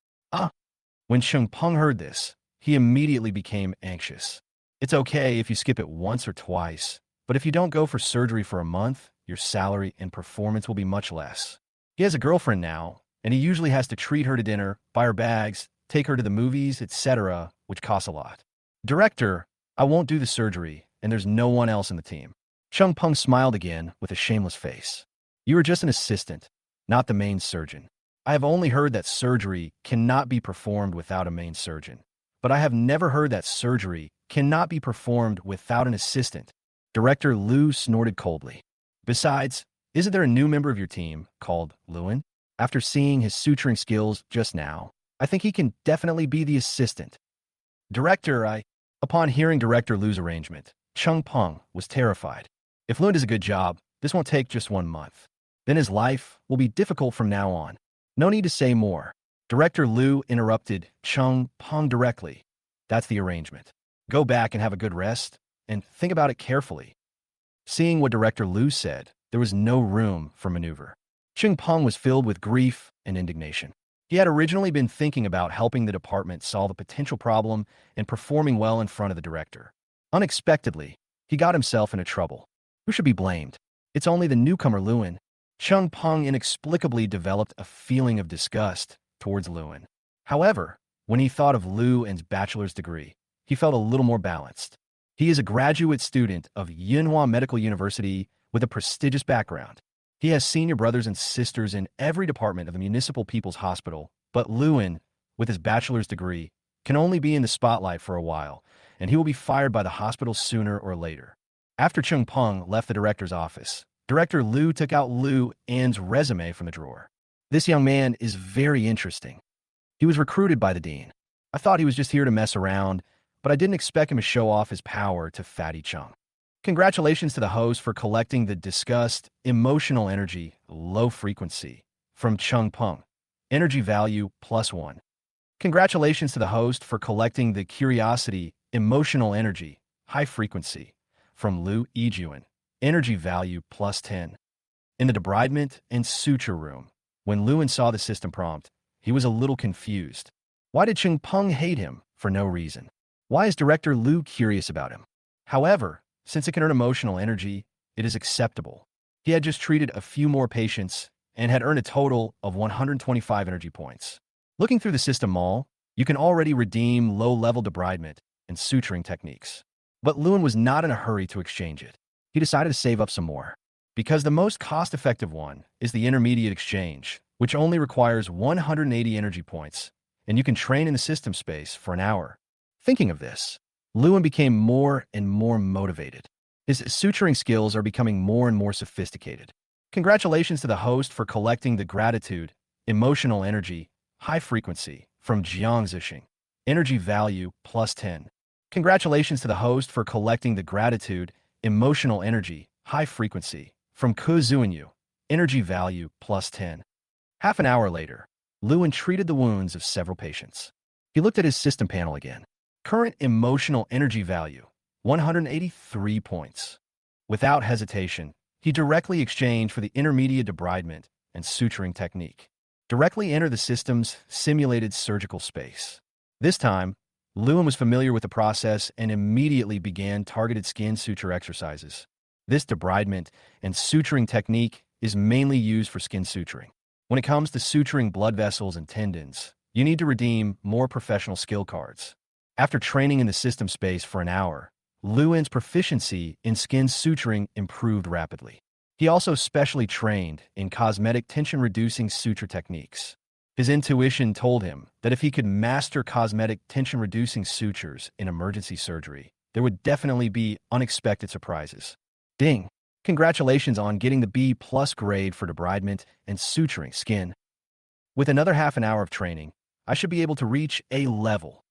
When Chung Peng heard this, he immediately became anxious. It's okay if you skip it once or twice, but if you don't go for surgery for a month, your salary and performance will be much less. He has a girlfriend now, and he usually has to treat her to dinner, buy her bags, take her to the movies, etc., which costs a lot. Director, I won't do the surgery, and there's no one else in the team. Chung Peng smiled again with a shameless face. You are just an assistant, not the main surgeon. I have only heard that surgery cannot be performed without a main surgeon, but I have never heard that surgery cannot be performed without an assistant. Director Liu snorted coldly. Besides, isn't there a new member of your team called Lewin? After seeing his suturing skills just now, I think he can definitely be the assistant. Upon hearing Director Liu's arrangement, Chung Peng was terrified. If Lewin does a good job, this won't take just 1 month. Then his life will be difficult from now on. No need to say more. Director Liu interrupted Chung Peng directly. That's the arrangement. Go back and have a good rest, and think about it carefully. Seeing what Director Liu said, there was no room for maneuver. Chung Peng was filled with grief and indignation. He had originally been thinking about helping the department solve a potential problem and performing well in front of the director. Unexpectedly, he got himself into trouble. Who should be blamed? It's only the newcomer Lewin. Chung Peng inexplicably developed a feeling of disgust towards Lewin. However, when he thought of Lewin's bachelor's degree, he felt a little more balanced. He is a graduate student of Manhwa Medical University with a prestigious background. He has senior brothers and sisters in every department of the Municipal People's Hospital, but Lewin, with his bachelor's degree, can only be in the spotlight for a while, and he will be fired by the hospital sooner or later. After Chung Peng left the director's office, Director Liu took out Lewin's resume from the drawer. This young man is very interesting. He was recruited by the dean. I thought he was just here to mess around, but I didn't expect him to show off his power to Fatty Chung. Congratulations to the host for collecting the disgust, emotional energy, low frequency from Chung Peng. Energy value +1. Congratulations to the host for collecting the curiosity, emotional energy, high frequency from Liu Yijuan. Energy value +10. In the debridement and suture room, when Lewin saw the system prompt, he was a little confused. Why did Chung Peng hate him for no reason? Why is Director Liu curious about him? However, since it can earn emotional energy, it is acceptable. He had just treated a few more patients and had earned a total of 125 energy points. Looking through the system mall, you can already redeem low-level debridement and suturing techniques. But Lewin was not in a hurry to exchange it. He decided to save up some more, because the most cost-effective one is the intermediate exchange, which only requires 180 energy points, and you can train in the system space for an hour. Thinking of this, Lewin became more and more motivated. His suturing skills are becoming more and more sophisticated. Congratulations to the host for collecting the gratitude, emotional energy, high frequency from Jiang Zixing. Energy value +10. Congratulations to the host for collecting the gratitude, emotional energy, high frequency from Ke Zuanyu. Energy value +10. Half an hour later, Lewin treated the wounds of several patients. He looked at his system panel again. Current emotional energy value, 183 points. Without hesitation, he directly exchanged for the intermediate debridement and suturing technique. Directly enter the system's simulated surgical space. This time, Lewin was familiar with the process and immediately began targeted skin suture exercises. This debridement and suturing technique is mainly used for skin suturing. When it comes to suturing blood vessels and tendons, you need to redeem more professional skill cards. After training in the system space for an hour, Lewin's proficiency in skin suturing improved rapidly. He also specially trained in cosmetic tension-reducing suture techniques. His intuition told him that if he could master cosmetic tension-reducing sutures in emergency surgery, there would definitely be unexpected surprises. Ding! Congratulations on getting the B+ grade for debridement and suturing skin. With another half an hour of training, I should be able to reach A level.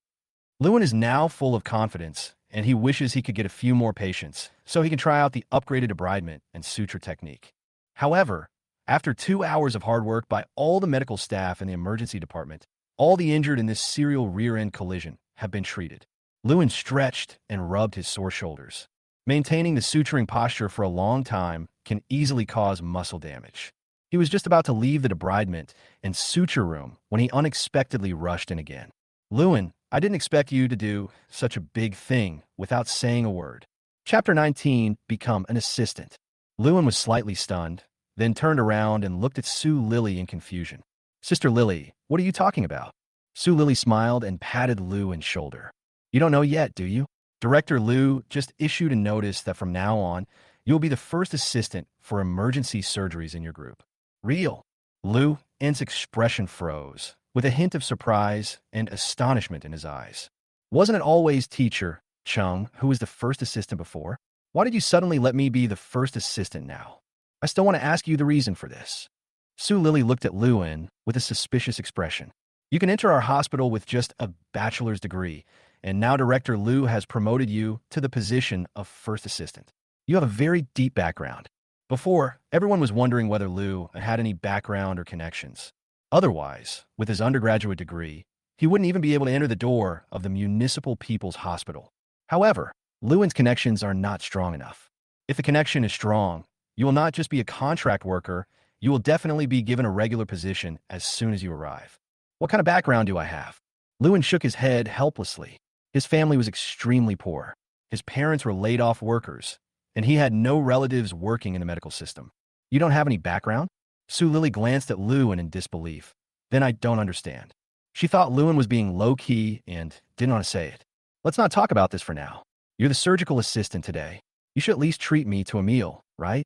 Lewin is now full of confidence, and he wishes he could get a few more patients so he can try out the upgraded debridement and suture technique. However, after 2 hours of hard work by all the medical staff in the emergency department, all the injured in this serial rear-end collision have been treated. Lewin stretched and rubbed his sore shoulders. Maintaining the suturing posture for a long time can easily cause muscle damage. He was just about to leave the debridement and suture room when he unexpectedly rushed in again. Lewin, I didn't expect you to do such a big thing without saying a word. Chapter 19, Become an Assistant. Lewin was slightly stunned, then turned around and looked at Sue Lily in confusion. Sister Lily, what are you talking about? Sue Lily smiled and patted Lewin's shoulder. You don't know yet, do you? Director Liu just issued a notice that from now on, you'll be the first assistant for emergency surgeries in your group. Real. Lewin's expression froze, with a hint of surprise and astonishment in his eyes. Wasn't it always teacher Chung who was the first assistant before? Why did you suddenly let me be the first assistant now? I still want to ask you the reason for this. Sue Lily looked at Lewin with a suspicious expression. You can enter our hospital with just a bachelor's degree, and now Director Liu has promoted you to the position of first assistant. You have a very deep background. Before, everyone was wondering whether Liu had any background or connections. Otherwise, with his undergraduate degree, he wouldn't even be able to enter the door of the Municipal People's Hospital. However, Lewin's connections are not strong enough. If the connection is strong, you will not just be a contract worker, you will definitely be given a regular position as soon as you arrive. What kind of background do I have? Lewin shook his head helplessly. His family was extremely poor. His parents were laid-off workers, and he had no relatives working in the medical system. You don't have any background? Sue Lily glanced at Lewin in disbelief. Then I don't understand. She thought Lewin was being low-key and didn't want to say it. Let's not talk about this for now. You're the surgical assistant today. You should at least treat me to a meal, right?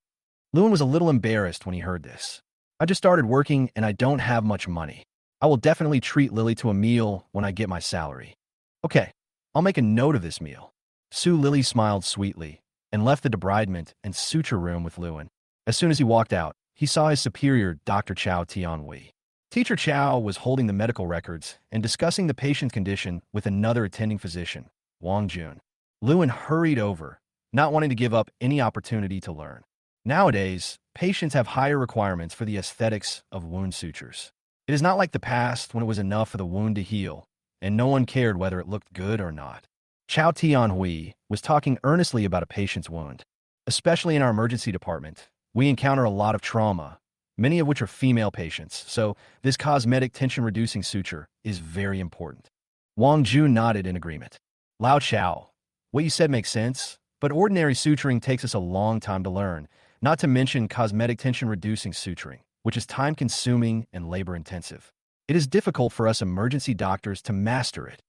Lewin was a little embarrassed when he heard this. I just started working and I don't have much money. I will definitely treat Lily to a meal when I get my salary. Okay, I'll make a note of this meal. Sue Lily smiled sweetly and left the debridement and suture room with Lewin. As soon as he walked out, he saw his superior, Dr. Chow Tianhui. Teacher Chow was holding the medical records and discussing the patient's condition with another attending physician, Wang Jun. Lewin hurried over, not wanting to give up any opportunity to learn. Nowadays, patients have higher requirements for the aesthetics of wound sutures. It is not like the past when it was enough for the wound to heal, and no one cared whether it looked good or not. Chow Tianhui was talking earnestly about a patient's wound. Especially in our emergency department, we encounter a lot of trauma, many of which are female patients, so this cosmetic tension-reducing suture is very important. Wang Jun nodded in agreement. Lao Chow, what you said makes sense, but ordinary suturing takes us a long time to learn, not to mention cosmetic tension-reducing suturing, which is time-consuming and labor-intensive. It is difficult for us emergency doctors to master it.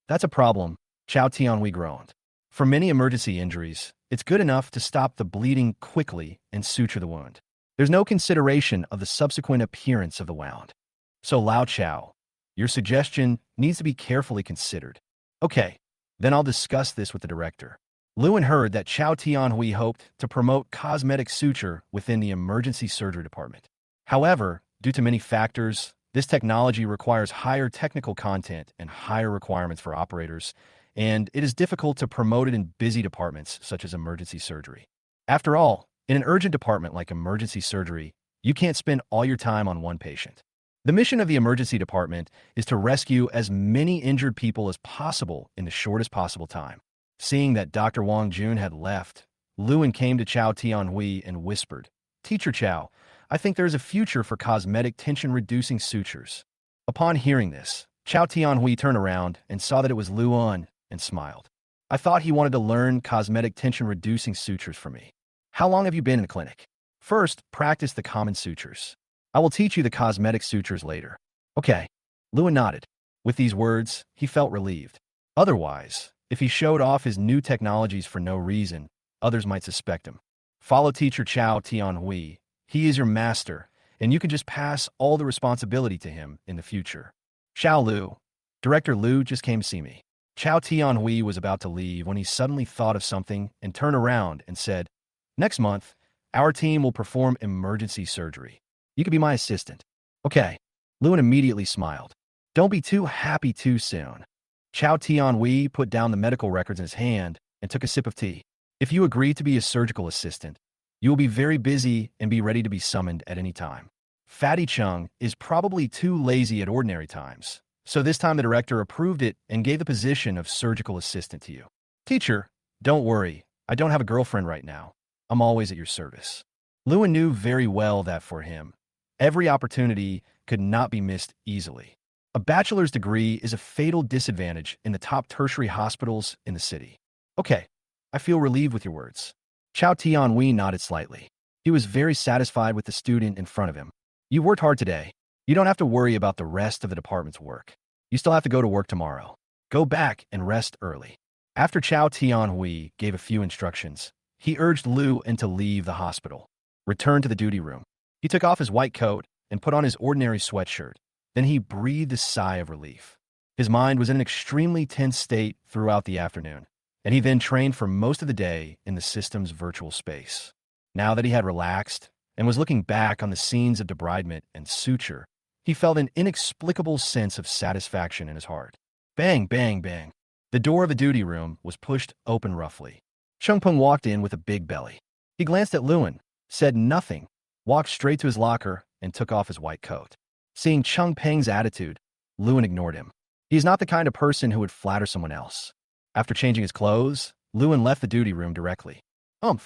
That's a problem, Chow Tianhui groaned. For many emergency injuries, it's good enough to stop the bleeding quickly and suture the wound. There's no consideration of the subsequent appearance of the wound. So Lao Chow, your suggestion needs to be carefully considered. Okay, then I'll discuss this with the director. Lewin heard that Chow Tianhui hoped to promote cosmetic suture within the emergency surgery department. However, due to many factors, this technology requires higher technical content and higher requirements for operators, and it is difficult to promote it in busy departments such as emergency surgery. After all, in an urgent department like emergency surgery, you can't spend all your time on one patient. The mission of the emergency department is to rescue as many injured people as possible in the shortest possible time. Seeing that Dr. Wang Jun had left, Lewin came to Chao Tianhui and whispered, "Teacher Chao, I think there is a future for cosmetic tension-reducing sutures." Upon hearing this, Chao Tianhui turned around and saw that it was Luan and smiled. "I thought he wanted to learn cosmetic tension-reducing sutures from me. How long have you been in the clinic?" "First, practice the common sutures. I will teach you the cosmetic sutures later." "Okay." Lewin nodded. With these words, he felt relieved. Otherwise, if he showed off his new technologies for no reason, others might suspect him. Follow teacher Chao Tianhui. He is your master, and you can just pass all the responsibility to him in the future. Xiao Lu. Director Lu just came to see me. Chao Tianhui was about to leave when he suddenly thought of something and turned around and said, "Next month, our team will perform emergency surgery. You could be my assistant." "Okay." Lewin immediately smiled. "Don't be too happy too soon." Chao Tianhui put down the medical records in his hand and took a sip of tea. "If you agree to be a surgical assistant, you will be very busy and be ready to be summoned at any time. Fatty Chung is probably too lazy at ordinary times, so this time the director approved it and gave the position of surgical assistant to you. Teacher, don't worry, I don't have a girlfriend right now. I'm always at your service." Lewin knew very well that for him, every opportunity could not be missed easily. A bachelor's degree is a fatal disadvantage in the top tertiary hospitals in the city. "Okay, I feel relieved with your words." Chao Tianhui nodded slightly. He was very satisfied with the student in front of him. "You worked hard today. You don't have to worry about the rest of the department's work. You still have to go to work tomorrow. Go back and rest early." After Chao Tianhui gave a few instructions, he urged Lu to leave the hospital. Return to the duty room. He took off his white coat and put on his ordinary sweatshirt. Then he breathed a sigh of relief. His mind was in an extremely tense state throughout the afternoon, and he then trained for most of the day in the system's virtual space. Now that he had relaxed and was looking back on the scenes of debridement and suture, he felt an inexplicable sense of satisfaction in his heart. Bang, bang, bang. The door of the duty room was pushed open roughly. Chung Peng walked in with a big belly. He glanced at Lewin, said nothing, walked straight to his locker, and took off his white coat. Seeing Chung Peng's attitude, Lewin ignored him. He is not the kind of person who would flatter someone else. After changing his clothes, Lewin left the duty room directly. I'll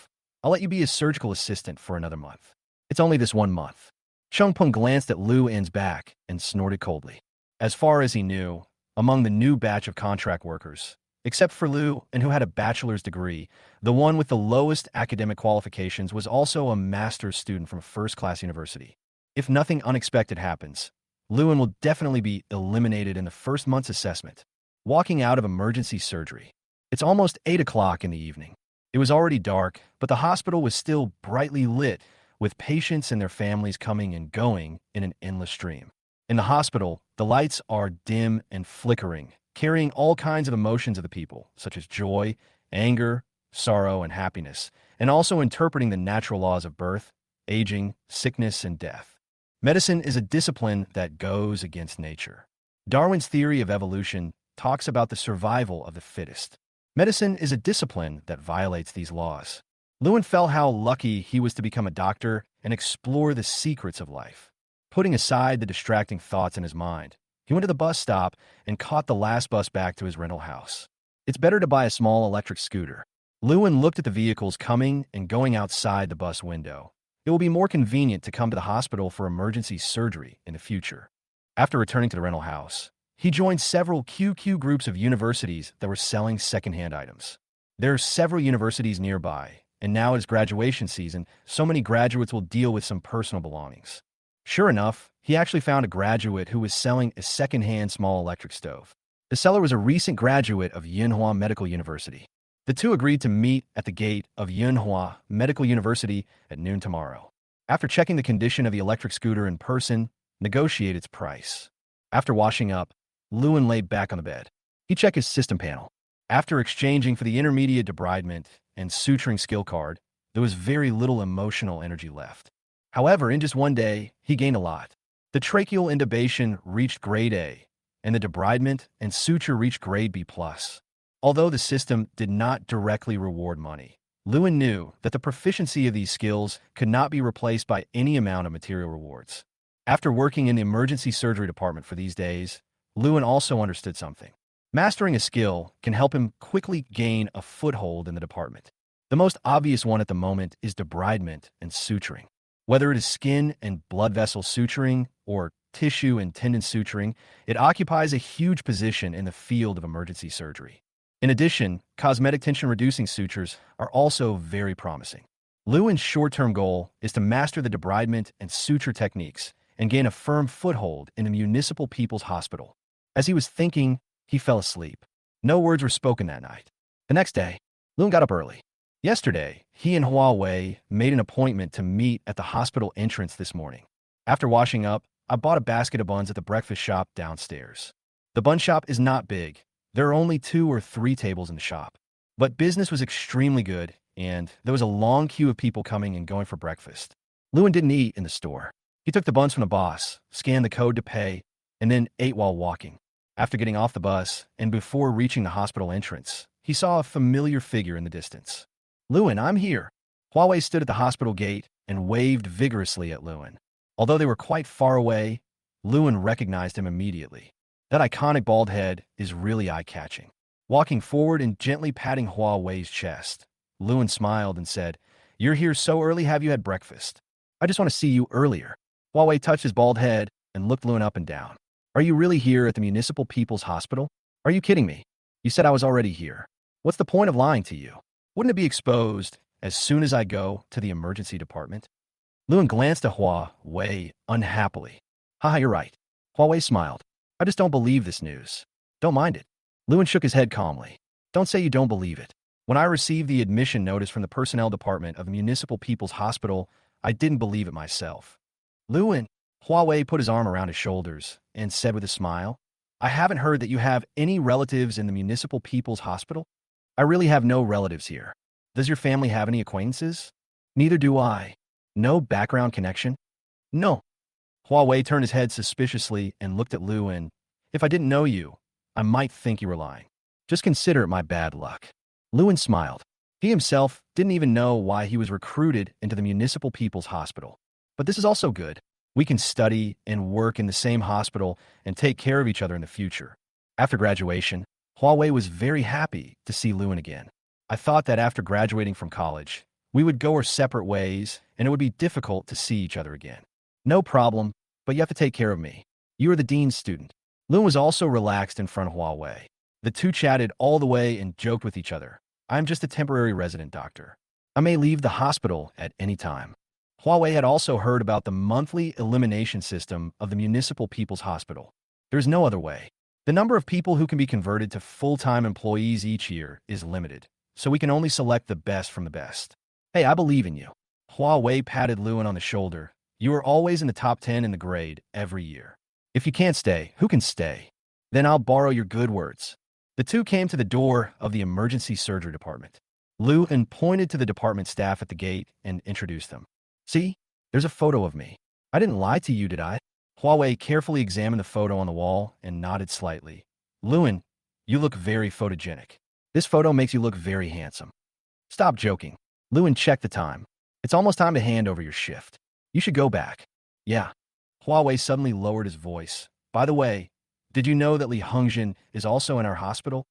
let you be his surgical assistant for another month. It's only this 1 month." Chung Peng glanced at Lu In's back and snorted coldly. As far as he knew, among the new batch of contract workers, except for Lu, and who had a bachelor's degree, the one with the lowest academic qualifications was also a master's student from a first-class university. If nothing unexpected happens, Lewin will definitely be eliminated in the first month's assessment. Walking out of emergency surgery. It's almost 8 o'clock in the evening. It was already dark, but the hospital was still brightly lit, with patients and their families coming and going in an endless stream. In the hospital, the lights are dim and flickering, carrying all kinds of emotions of the people, such as joy, anger, sorrow, and happiness, and also interpreting the natural laws of birth, aging, sickness, and death. Medicine is a discipline that goes against nature. Darwin's theory of evolution talks about the survival of the fittest. Medicine is a discipline that violates these laws. Lewin felt how lucky he was to become a doctor and explore the secrets of life. Putting aside the distracting thoughts in his mind, he went to the bus stop and caught the last bus back to his rental house. It's better to buy a small electric scooter. Lewin looked at the vehicles coming and going outside the bus window. It will be more convenient to come to the hospital for emergency surgery in the future. After returning to the rental house, he joined several QQ groups of universities that were selling secondhand items. There are several universities nearby, and now it is graduation season, so many graduates will deal with some personal belongings. Sure enough, he actually found a graduate who was selling a secondhand small electric stove. The seller was a recent graduate of Manhua Medical University. The two agreed to meet at the gate of Manhua Medical University at noon tomorrow. After checking the condition of the electric scooter in person, negotiate its price. After washing up, Lewin lay back on the bed. He checked his system panel. After exchanging for the intermediate debridement and suturing skill card, there was very little emotional energy left. However, in just 1 day, he gained a lot. The tracheal intubation reached grade A, and the debridement and suture reached grade B+. Although the system did not directly reward money, Lewin knew that the proficiency of these skills could not be replaced by any amount of material rewards. After working in the emergency surgery department for these days, Lewin also understood something. Mastering a skill can help him quickly gain a foothold in the department. The most obvious one at the moment is debridement and suturing. Whether it is skin and blood vessel suturing or tissue and tendon suturing, it occupies a huge position in the field of emergency surgery. In addition, cosmetic tension-reducing sutures are also very promising. Lewin's short-term goal is to master the debridement and suture techniques and gain a firm foothold in the Municipal People's Hospital. As he was thinking, he fell asleep. No words were spoken that night. The next day, Lewin got up early. Yesterday, he and Huawei made an appointment to meet at the hospital entrance this morning. After washing up, I bought a basket of buns at the breakfast shop downstairs. The bun shop is not big. There are only 2 or 3 tables in the shop. But business was extremely good, and there was a long queue of people coming and going for breakfast. Lewin didn't eat in the store. He took the buns from the boss, scanned the code to pay, and then ate while walking. After getting off the bus, and before reaching the hospital entrance, he saw a familiar figure in the distance. "Lewin, I'm here." Huawei stood at the hospital gate and waved vigorously at Lewin. Although they were quite far away, Lewin recognized him immediately. That iconic bald head is really eye-catching. Walking forward and gently patting Huawei's chest, Lewin smiled and said, "You're here so early, have you had breakfast? I just want to see you earlier." Huawei touched his bald head and looked Lewin up and down. "Are you really here at the Municipal People's Hospital? Are you kidding me? You said I was already here. What's the point of lying to you? Wouldn't it be exposed as soon as I go to the emergency department?" Lewin glanced at Huawei unhappily. "Haha, you're right." Huawei smiled. "I just don't believe this news." "Don't mind it." Lewin shook his head calmly. "Don't say you don't believe it. When I received the admission notice from the personnel department of the Municipal People's Hospital, I didn't believe it myself." "Lewin," Huawei put his arm around his shoulders and said with a smile, "I haven't heard that you have any relatives in the Municipal People's Hospital." "I really have no relatives here." "Does your family have any acquaintances?" "Neither do I." "No background connection?" "No." Huawei turned his head suspiciously and looked at Lewin. "If I didn't know you, I might think you were lying. Just consider it my bad luck." Lewin smiled. He himself didn't even know why he was recruited into the Municipal People's Hospital. But this is also good. We can study and work in the same hospital and take care of each other in the future. After graduation, Huawei was very happy to see Lewin again. "I thought that after graduating from college, we would go our separate ways and it would be difficult to see each other again." "No problem, but you have to take care of me. You are the dean's student." Lewin was also relaxed in front of Huawei. The two chatted all the way and joked with each other. "I am just a temporary resident doctor. I may leave the hospital at any time." Huawei had also heard about the monthly elimination system of the Municipal People's Hospital. There's no other way. The number of people who can be converted to full-time employees each year is limited, so we can only select the best from the best. "Hey, I believe in you." Huawei patted Lewin on the shoulder. "You are always in the top 10 in the grade every year. If you can't stay, who can stay? Then I'll borrow your good words." The two came to the door of the emergency surgery department. Lewin pointed to the department staff at the gate and introduced them. "See, there's a photo of me. I didn't lie to you, did I?" Huawei carefully examined the photo on the wall and nodded slightly. "Lewin, you look very photogenic. This photo makes you look very handsome." "Stop joking." Lewin checked the time. "It's almost time to hand over your shift. You should go back." "Yeah." Huawei suddenly lowered his voice. "By the way, did you know that Li Hongjin is also in our hospital?"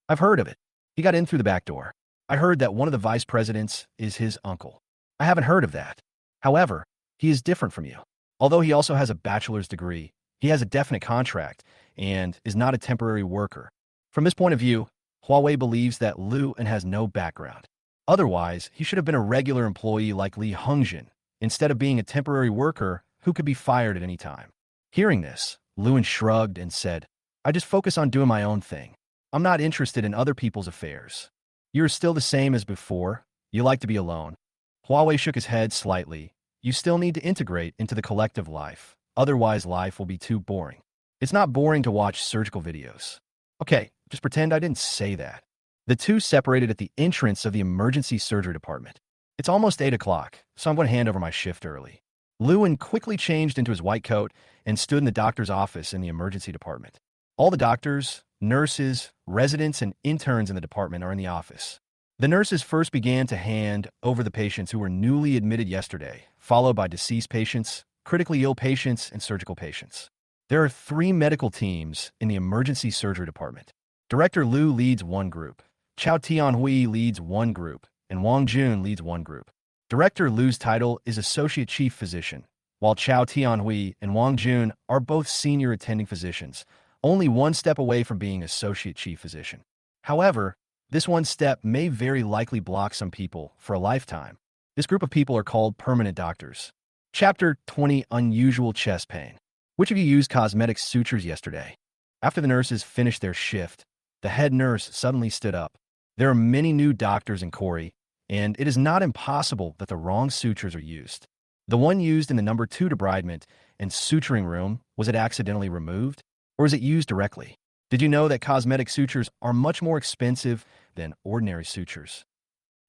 "I've heard of it. He got in through the back door. I heard that one of the vice presidents is his uncle." "I haven't heard of that. However, he is different from you. Although he also has a bachelor's degree, he has a definite contract and is not a temporary worker. From this point of view, Huawei believes that Lewin has no background. Otherwise, he should have been a regular employee like Li Hongjin, instead of being a temporary worker who could be fired at any time." Hearing this, Lewin shrugged and said, "I just focus on doing my own thing. I'm not interested in other people's affairs." "You're still the same as before. You like to be alone." Huawei shook his head slightly. "You still need to integrate into the collective life. Otherwise, life will be too boring. It's not boring to watch surgical videos." "Okay, just pretend I didn't say that." The two separated at the entrance of the emergency surgery department. "It's almost 8 o'clock, so I'm going to hand over my shift early." Lewin quickly changed into his white coat and stood in the doctor's office in the emergency department. All the doctors, nurses, residents, and interns in the department are in the office. The nurses first began to hand over the patients who were newly admitted yesterday, followed by deceased patients, critically ill patients, and surgical patients. There are 3 medical teams in the emergency surgery department. Director Liu leads one group, Chao Tianhui leads one group, and Wang Jun leads one group. Director Liu's title is Associate Chief Physician, while Chao Tianhui and Wang Jun are both senior attending physicians, only one step away from being Associate Chief Physician. However, this one step may very likely block some people for a lifetime. This group of people are called permanent doctors. Chapter 20: Unusual Chest Pain. Which of you used cosmetic sutures yesterday? After the nurses finished their shift, the head nurse suddenly stood up. There are many new doctors in Corey, and it is not impossible that the wrong sutures are used. The one used in the number 2 debridement and suturing room, was it accidentally removed, or is it used directly? Did you know that cosmetic sutures are much more expensive than ordinary sutures?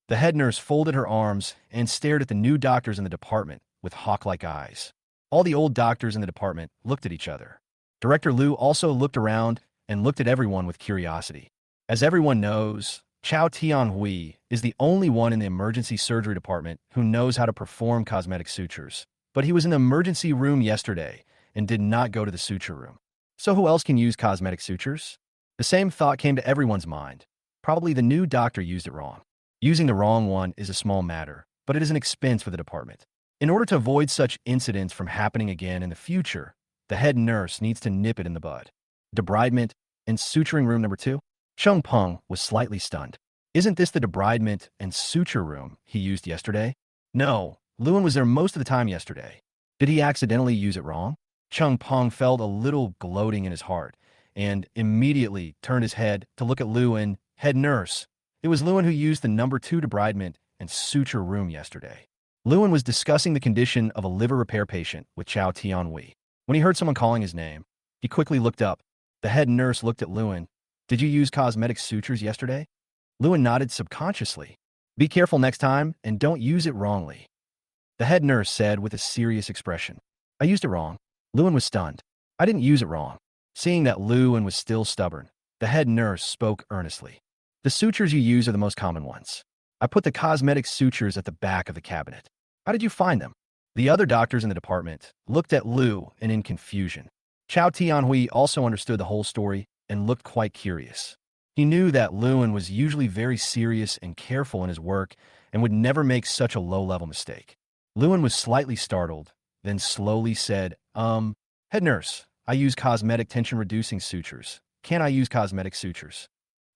The head nurse folded her arms and stared at the new doctors in the department with hawk-like eyes. All the old doctors in the department looked at each other. Director Liu also looked around and looked at everyone with curiosity. As everyone knows, Chao Tianhui is the only one in the emergency surgery department who knows how to perform cosmetic sutures. But he was in the emergency room yesterday and did not go to the suture room. So who else can use cosmetic sutures? The same thought came to everyone's mind. Probably the new doctor used it wrong. Using the wrong one is a small matter, but it is an expense for the department. In order to avoid such incidents from happening again in the future, the head nurse needs to nip it in the bud. Debridement and suturing room number 2? Chung Peng was slightly stunned. Isn't this the debridement and suture room he used yesterday? No, Lewin was there most of the time yesterday. Did he accidentally use it wrong? Chung Peng felt a little gloating in his heart and immediately turned his head to look at Lewin, head nurse. It was Lewin who used the number 2 debridement and suture room yesterday. Lewin was discussing the condition of a liver repair patient with Chao Tianhui. When he heard someone calling his name, he quickly looked up. The head nurse looked at Lewin. Did you use cosmetic sutures yesterday? Lewin nodded subconsciously. Be careful next time and don't use it wrongly. The head nurse said with a serious expression. I used it wrong. Lewin was stunned. I didn't use it wrong. Seeing that Lewin was still stubborn, the head nurse spoke earnestly. The sutures you use are the most common ones. I put the cosmetic sutures at the back of the cabinet. How did you find them? The other doctors in the department looked at Liu and in confusion. Chao Tianhui also understood the whole story and looked quite curious. He knew that Lewin was usually very serious and careful in his work and would never make such a low-level mistake. Lewin was slightly startled, then slowly said, head nurse, I use cosmetic tension-reducing sutures. Can I use cosmetic sutures?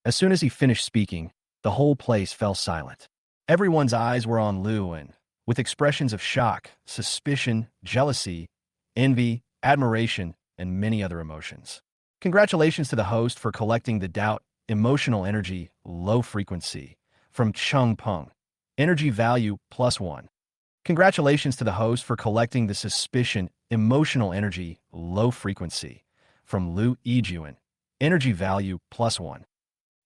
As soon as he finished speaking, the whole place fell silent. Everyone's eyes were on Lewin, with expressions of shock, suspicion, jealousy, envy, admiration, and many other emotions. Congratulations to the host for collecting the doubt, emotional energy, low frequency, from Chung Peng. Energy value +1. Congratulations to the host for collecting the suspicion, emotional energy, low frequency, from Liu Yijuan. Energy value +1.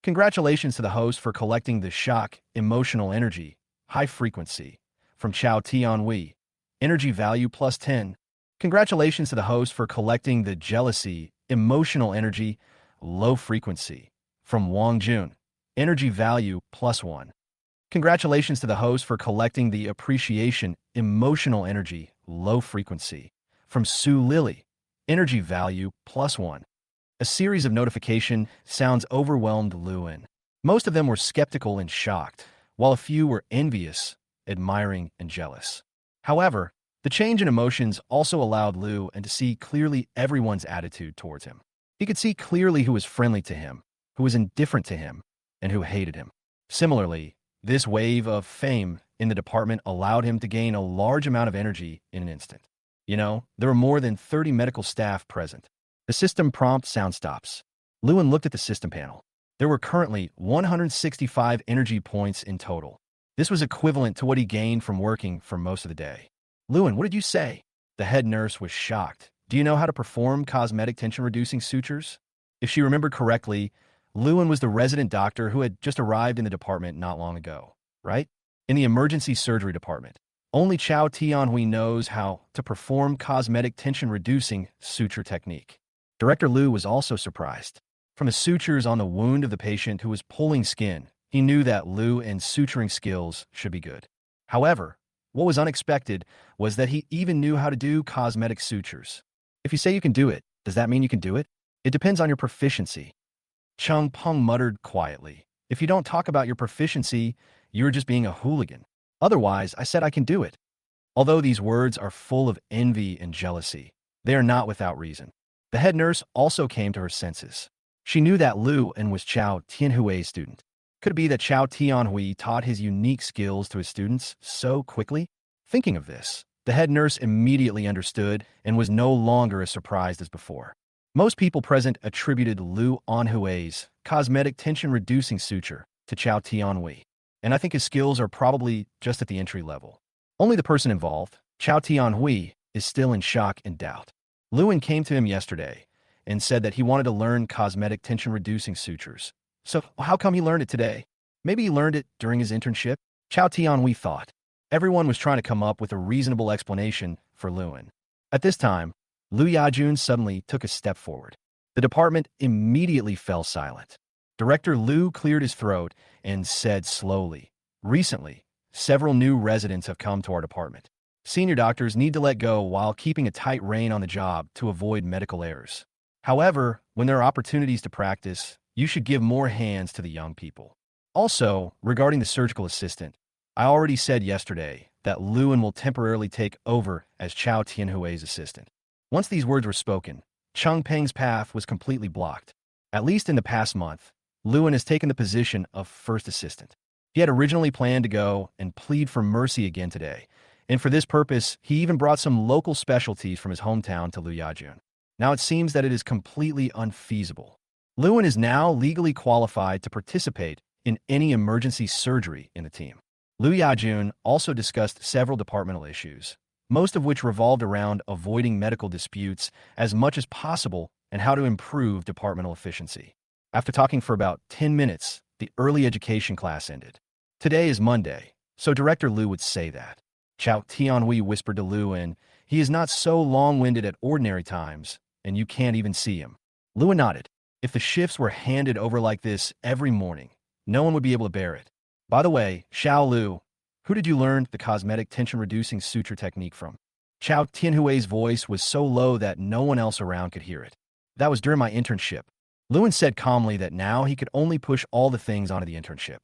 Congratulations to the host for collecting the shock, emotional energy, high frequency, from Chao Tianhui. Energy value +10. Congratulations to the host for collecting the jealousy, emotional energy, low frequency, from Wang Jun. Energy value +1. Congratulations to the host for collecting the appreciation, emotional energy, low frequency, from Su Lily. Energy value +1. A series of notification sounds overwhelmed Lewin. Most of them were skeptical and shocked, while a few were envious, admiring, and jealous. However, the change in emotions also allowed Liu to see clearly everyone's attitude towards him. He could see clearly who was friendly to him, who was indifferent to him, and who hated him. Similarly, this wave of fame in the department allowed him to gain a large amount of energy in an instant. There were more than 30 medical staff present. The system prompt sound stops. Lewin looked at the system panel. There were currently 165 energy points in total. This was equivalent to what he gained from working for most of the day. Lewin, what did you say? The head nurse was shocked. Do you know how to perform cosmetic tension-reducing sutures? If she remembered correctly, Lewin was the resident doctor who had just arrived in the department not long ago, right? In the emergency surgery department. Only Chao Tianhui knows how to perform cosmetic tension-reducing suture technique. Director Liu was also surprised. From the sutures on the wound of the patient who was pulling skin, he knew that Liu and suturing skills should be good. However, What was unexpected was that he even knew how to do cosmetic sutures. If you say you can do it, does that mean you can do it? It depends on your proficiency. Chung Peng muttered quietly. If you don't talk about your proficiency, you're just being a hooligan. Otherwise, I said I can do it. Although these words are full of envy and jealousy, they are not without reason. The head nurse also came to her senses. She knew that Lu En was Chao Tianhui's student. Could it be that Chao Tianhui taught his unique skills to his students so quickly? Thinking of this, the head nurse immediately understood and was no longer as surprised as before. Most people present attributed Lu Anhui's cosmetic tension-reducing suture to Chao Tianhui, and I think his skills are probably just at the entry level. Only the person involved, Chao Tianhui, is still in shock and doubt. Luan came to him yesterday and said that he wanted to learn cosmetic tension-reducing sutures. So how come he learned it today? Maybe he learned it during his internship? Chao Tianhui thought. Everyone was trying to come up with a reasonable explanation for Luan. At this time, Lu Yajun suddenly took a step forward. The department immediately fell silent. Director Lu cleared his throat and said slowly, "Recently, several new residents have come to our department. Senior doctors need to let go while keeping a tight rein on the job to avoid medical errors. However, when there are opportunities to practice, you should give more hands to the young people. Also, regarding the surgical assistant, I already said yesterday that Luan will temporarily take over as Chao Tianhui's assistant." Once these words were spoken, Chung Peng's path was completely blocked. At least in the past month, Luan has taken the position of first assistant. He had originally planned to go and plead for mercy again today, and for this purpose, he even brought some local specialties from his hometown to Lu Yajun. Now it seems that it is completely unfeasible. Luan is now legally qualified to participate in any emergency surgery in the team. Lu Yajun also discussed several departmental issues, most of which revolved around avoiding medical disputes as much as possible and how to improve departmental efficiency. After talking for about 10 minutes, the early education class ended. Today is Monday, so Director Lu would say that. Chao Tianhui whispered to Lu, and he is not so long-winded at ordinary times, and you can't even see him. Lu nodded. If the shifts were handed over like this every morning, no one would be able to bear it. By the way, Xiao Lu, who did you learn the cosmetic tension-reducing suture technique from? Chao Tianhui's voice was so low that no one else around could hear it. That was during my internship. Luan said calmly that now he could only push all the things onto the internship.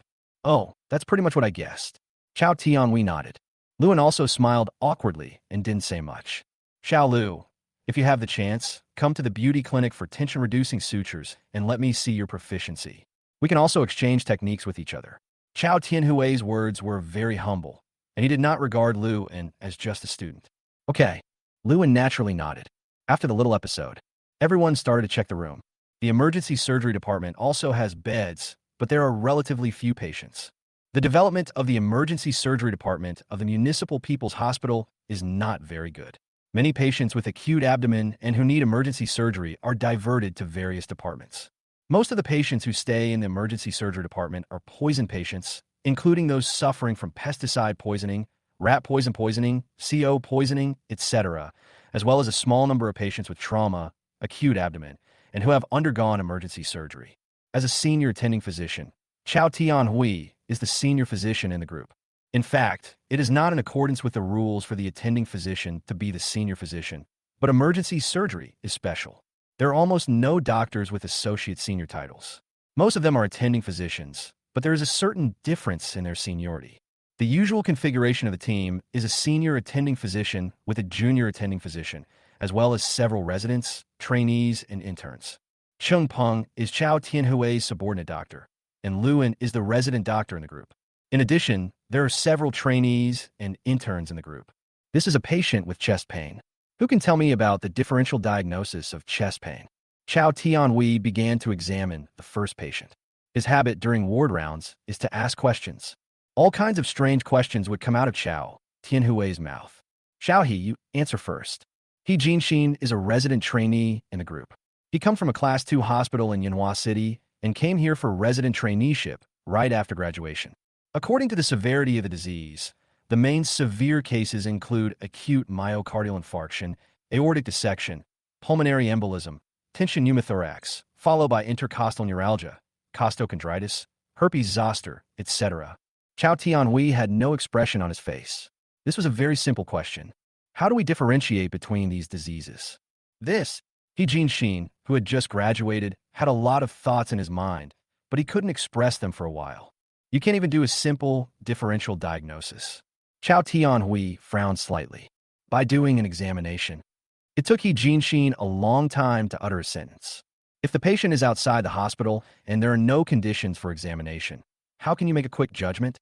Oh, that's pretty much what I guessed. Chao Tianhui nodded. Luan also smiled awkwardly and didn't say much. Xiao Lu, if you have the chance, come to the beauty clinic for tension-reducing sutures and let me see your proficiency. We can also exchange techniques with each other. Chao Tianhui's words were very humble, and he did not regard Luan as just a student. Okay. Luan naturally nodded. After the little episode, everyone started to check the room. The emergency surgery department also has beds, but there are relatively few patients. The development of the emergency surgery department of the Municipal People's Hospital is not very good. Many patients with acute abdomen and who need emergency surgery are diverted to various departments. Most of the patients who stay in the emergency surgery department are poison patients, including those suffering from pesticide poisoning, rat poisoning, CO poisoning, etc., as well as a small number of patients with trauma, acute abdomen, and who have undergone emergency surgery. As a senior attending physician, Chao Tianhui is the senior physician in the group. In fact, it is not in accordance with the rules for the attending physician to be the senior physician, but emergency surgery is special. There are almost no doctors with associate senior titles. Most of them are attending physicians, but there is a certain difference in their seniority. The usual configuration of the team is a senior attending physician with a junior attending physician, as well as several residents, trainees, and interns. Chung Peng is Chao Tianhui's subordinate doctor, and Luan is the resident doctor in the group. In addition, there are several trainees and interns in the group. This is a patient with chest pain. Who can tell me about the differential diagnosis of chest pain? Chao Tianhui began to examine the first patient. His habit during ward rounds is to ask questions. All kinds of strange questions would come out of Chao Tianhui's mouth. Xiaohe, you answer first. He Jinxin is a resident trainee in the group. He comes from a Class 2 hospital in Yanhua City and came here for resident traineeship right after graduation. According to the severity of the disease, the main severe cases include acute myocardial infarction, aortic dissection, pulmonary embolism, tension pneumothorax, followed by intercostal neuralgia, costochondritis, herpes zoster, etc. Chao Tianhui had no expression on his face. This was a very simple question. How do we differentiate between these diseases? This, Jin, who had just graduated, had a lot of thoughts in his mind, but he couldn't express them for a while. You can't even do a simple differential diagnosis. Chao Tianhui frowned slightly. By doing an examination, it took Jin a long time to utter a sentence. If the patient is outside the hospital and there are no conditions for examination, how can you make a quick judgment?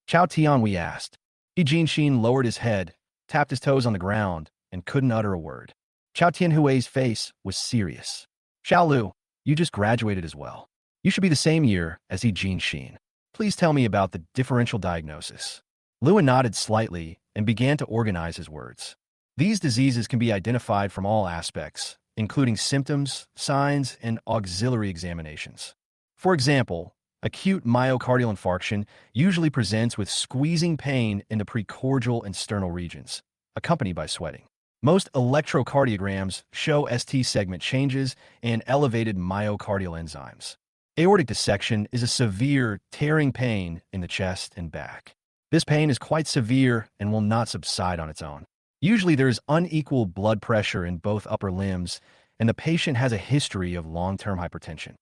Chao Tianhui asked. Jin lowered his head, tapped his toes on the ground, and couldn't utter a word. Chao Tianhui's face was serious. Xiao Lu, you just graduated as well. You should be the same year as Jin. Please tell me about the differential diagnosis. Luan nodded slightly and began to organize his words. These diseases can be identified from all aspects, including symptoms, signs, and auxiliary examinations. For example, acute myocardial infarction usually presents with squeezing pain in the precordial and sternal regions, accompanied by sweating. Most electrocardiograms show ST segment changes and elevated myocardial enzymes. Aortic dissection is a severe, tearing pain in the chest and back. This pain is quite severe and will not subside on its own. Usually there is unequal blood pressure in both upper limbs, and the patient has a history of long-term hypertension.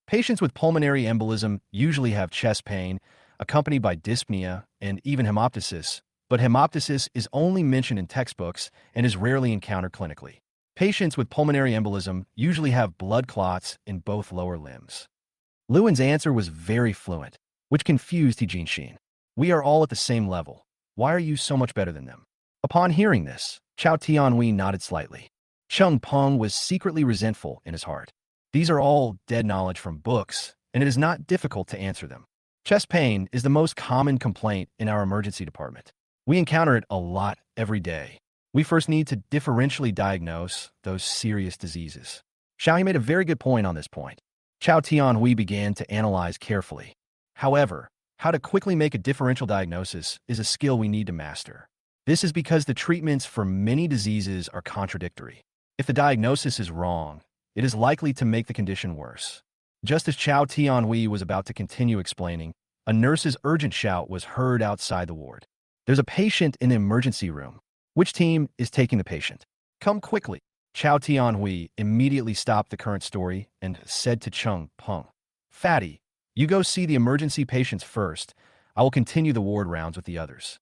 Patients with pulmonary embolism usually have chest pain, accompanied by dyspnea and even hemoptysis, but hemoptysis is only mentioned in textbooks and is rarely encountered clinically. Patients with pulmonary embolism usually have blood clots in both lower limbs. Luan's answer was very fluent, which confused Jin. We are all at the same level. Why are you so much better than them? Upon hearing this, Chao Tianhui nodded slightly. Cheng Peng was secretly resentful in his heart. These are all dead knowledge from books, and it is not difficult to answer them. Chest pain is the most common complaint in our emergency department. We encounter it a lot every day. We first need to differentially diagnose those serious diseases. Xiao He made a very good point on this point. Chao Tianhui began to analyze carefully. However, how to quickly make a differential diagnosis is a skill we need to master. This is because the treatments for many diseases are contradictory. If the diagnosis is wrong, it is likely to make the condition worse. Just as Chao Tianhui was about to continue explaining, a nurse's urgent shout was heard outside the ward. There's a patient in the emergency room. Which team is taking the patient? Come quickly. Chao Tianhui immediately stopped the current story and said to Cheng Peng, Fatty, you go see the emergency patients first. I will continue the ward rounds with the others.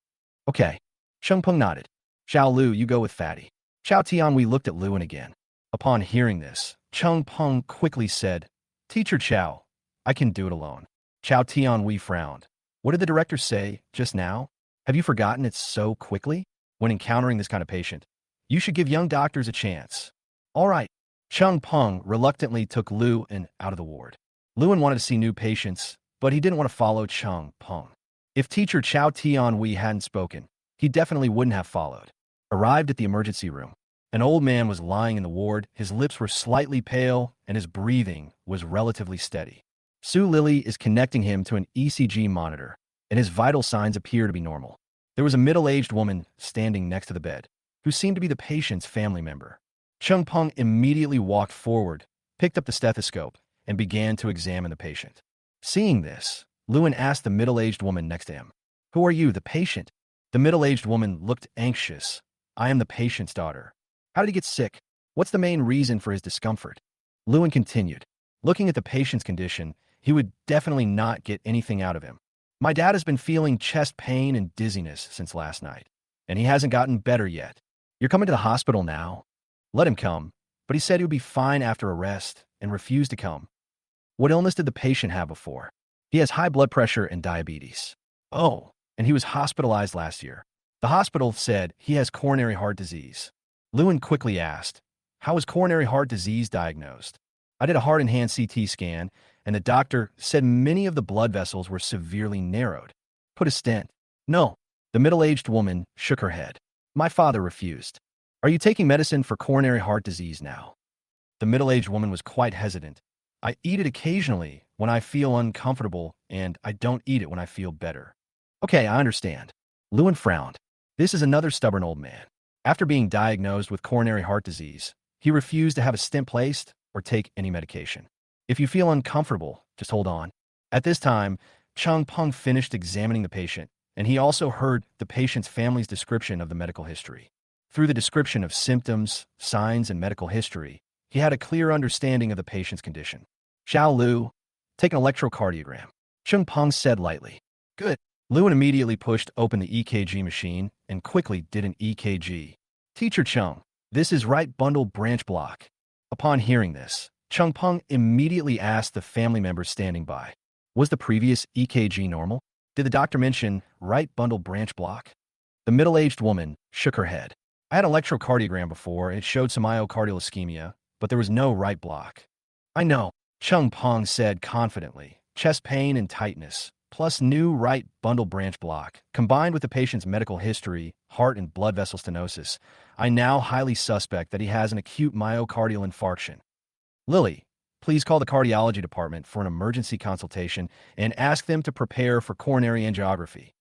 Okay. Cheng Peng nodded. Xiao Lu, you go with Fatty. Chao Tianhui looked at Luan again. Upon hearing this, Cheng Peng quickly said, Teacher Chao, I can do it alone. Chao Tianhui frowned. What did the director say just now? Have you forgotten it so quickly? When encountering this kind of patient, you should give young doctors a chance. All right. Cheng Peng reluctantly took Luan out of the ward. Luan wanted to see new patients, but he didn't want to follow Cheng Peng. If teacher Chao Tianhui hadn't spoken, he definitely wouldn't have followed. Arrived at the emergency room, an old man was lying in the ward. His lips were slightly pale, and his breathing was relatively steady. Su Lily is connecting him to an ECG monitor, and his vital signs appear to be normal. There was a middle-aged woman standing next to the bed, who seemed to be the patient's family member. Cheng Peng immediately walked forward, picked up the stethoscope, and began to examine the patient. Seeing this, Luan asked the middle-aged woman next to him, Who are you, the patient? The middle-aged woman looked anxious. I am the patient's daughter. How did he get sick? What's the main reason for his discomfort? Luan continued. Looking at the patient's condition, he would definitely not get anything out of him. My dad has been feeling chest pain and dizziness since last night, and he hasn't gotten better yet. You're coming to the hospital now? Let him come, but he said he would be fine after a rest and refused to come. What illness did the patient have before? He has high blood pressure and diabetes. Oh, and he was hospitalized last year. The hospital said he has coronary heart disease. Luan quickly asked, How was coronary heart disease diagnosed? I did a heart and hand CT scan, and the doctor said many of the blood vessels were severely narrowed. Put a stent. No. The middle-aged woman shook her head. My father refused. Are you taking medicine for coronary heart disease now? The middle-aged woman was quite hesitant. I eat it occasionally when I feel uncomfortable, and I don't eat it when I feel better. Okay, I understand. Luan frowned. This is another stubborn old man. After being diagnosed with coronary heart disease, he refused to have a stent placed or take any medication. If you feel uncomfortable, just hold on. At this time, Cheng Peng finished examining the patient and he also heard the patient's family's description of the medical history. Through the description of symptoms, signs, and medical history, he had a clear understanding of the patient's condition. Xiao Lu, take an electrocardiogram. Chung Peng said lightly. Good. Lewin immediately pushed open the EKG machine and quickly did an EKG. Teacher Chung, this is right bundle branch block. Upon hearing this, Chung Peng immediately asked the family members standing by. Was the previous EKG normal? Did the doctor mention right bundle branch block? The middle-aged woman shook her head. I had an electrocardiogram before, and it showed some myocardial ischemia, but there was no right block. I know, Chung Peng said confidently. Chest pain and tightness, plus new right bundle branch block, combined with the patient's medical history, heart and blood vessel stenosis, I now highly suspect that he has an acute myocardial infarction. Lily, please call the cardiology department for an emergency consultation and ask them to prepare for coronary angiography.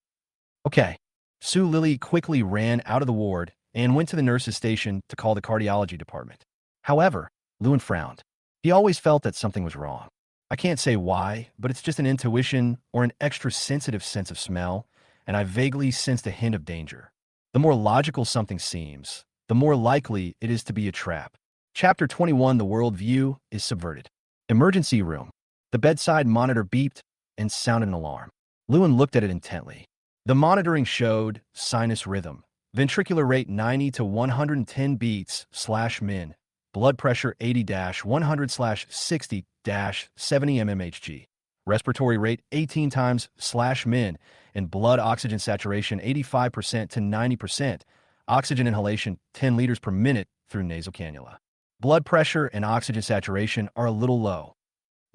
Okay. Su Lily quickly ran out of the ward and went to the nurse's station to call the cardiology department. However, Lewin frowned. He always felt that something was wrong. I can't say why, but it's just an intuition or an extra sensitive sense of smell, and I vaguely sensed a hint of danger. The more logical something seems, the more likely it is to be a trap. Chapter 21, The World View is Subverted. Emergency room. The bedside monitor beeped and sounded an alarm. Lewin looked at it intently. The monitoring showed sinus rhythm, ventricular rate 90 to 110 beats/min, blood pressure 80-100/60-70 mmHg, respiratory rate 18 times/min, and blood oxygen saturation 85% to 90%, oxygen inhalation 10 liters per minute through nasal cannula. Blood pressure and oxygen saturation are a little low.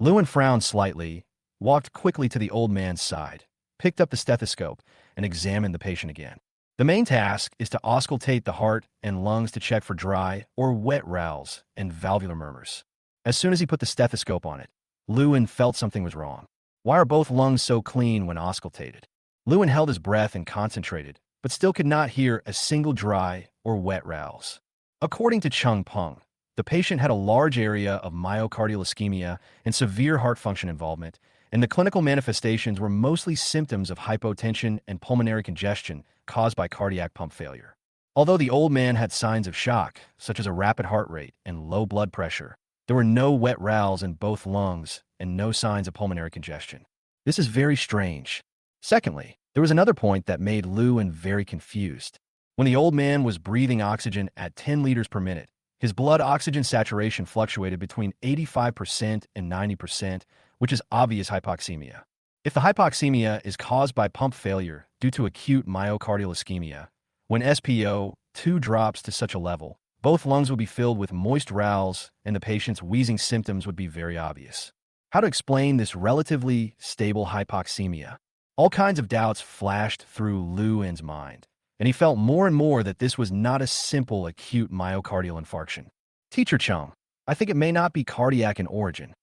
Lewin frowned slightly, walked quickly to the old man's side, picked up the stethoscope, and examined the patient again. The main task is to auscultate the heart and lungs to check for dry or wet rales and valvular murmurs. As soon as he put the stethoscope on it, Lewin felt something was wrong. Why are both lungs so clean when auscultated? Lewin held his breath and concentrated, but still could not hear a single dry or wet rales. According to Chung Peng, the patient had a large area of myocardial ischemia and severe heart function involvement, and the clinical manifestations were mostly symptoms of hypotension and pulmonary congestion caused by cardiac pump failure. Although the old man had signs of shock, such as a rapid heart rate and low blood pressure, there were no wet rales in both lungs and no signs of pulmonary congestion. This is very strange. Secondly, there was another point that made Lewin very confused. When the old man was breathing oxygen at 10 liters per minute, his blood oxygen saturation fluctuated between 85% and 90%, which is obvious hypoxemia. If the hypoxemia is caused by pump failure due to acute myocardial ischemia, when SpO2 drops to such a level, both lungs would be filled with moist rales and the patient's wheezing symptoms would be very obvious. How to explain this relatively stable hypoxemia? All kinds of doubts flashed through Lewin's mind, and he felt more and more that this was not a simple acute myocardial infarction. Teacher Chung, I think it may not be cardiac in origin.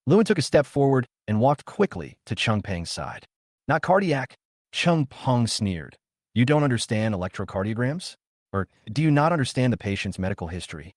Lewin took a step forward and walked quickly to Chung Peng's side. Not cardiac? Chung Peng sneered. You don't understand electrocardiograms? Or do you not understand the patient's medical history?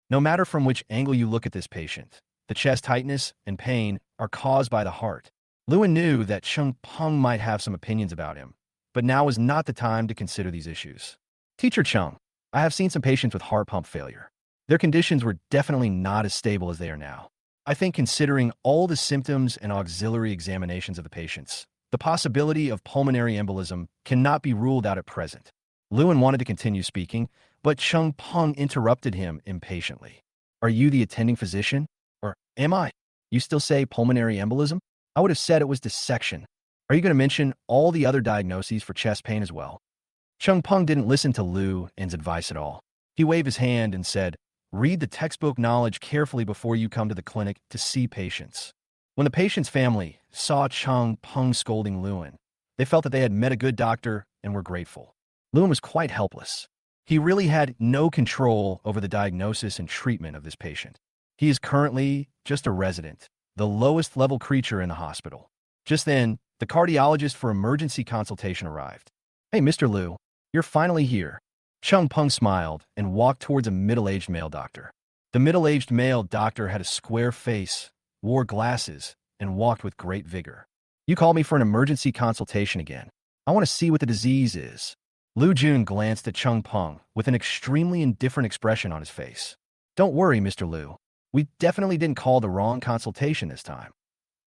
No matter from which angle you look at this patient, the chest tightness and pain are caused by the heart. Lewin knew that Chung Peng might have some opinions about him, but now was not the time to consider these issues. Teacher Chung, I have seen some patients with heart pump failure. Their conditions were definitely not as stable as they are now. I think considering all the symptoms and auxiliary examinations of the patients, the possibility of pulmonary embolism cannot be ruled out at present. Lewin wanted to continue speaking, but Chung Peng interrupted him impatiently. Are you the attending physician? Or am I? You still say pulmonary embolism? I would have said it was dissection. Are you going to mention all the other diagnoses for chest pain as well? Chung Peng didn't listen to Lewin's advice at all. He waved his hand and said, read the textbook knowledge carefully before you come to the clinic to see patients. When the patient's family saw Chung Peng scolding Lewin, they felt that they had met a good doctor and were grateful. Lewin was quite helpless. He really had no control over the diagnosis and treatment of this patient. He is currently just a resident, the lowest level creature in the hospital. Just then, the cardiologist for emergency consultation arrived. Hey, Mr. Liu, you're finally here. Chung Peng smiled and walked towards a middle-aged male doctor. The middle-aged male doctor had a square face, wore glasses, and walked with great vigor. You called me for an emergency consultation again. I want to see what the disease is. Lu Jun glanced at Chung Peng with an extremely indifferent expression on his face. Don't worry, Mr. Lu. We definitely didn't call the wrong consultation this time.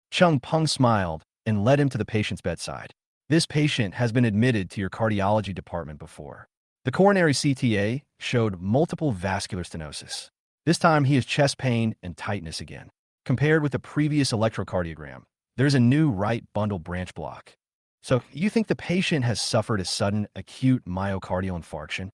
Chung Peng smiled and led him to the patient's bedside. This patient has been admitted to your cardiology department before. The coronary CTA showed multiple vascular stenosis. This time he has chest pain and tightness again. Compared with the previous electrocardiogram, there's a new right bundle branch block. So you think the patient has suffered a sudden acute myocardial infarction?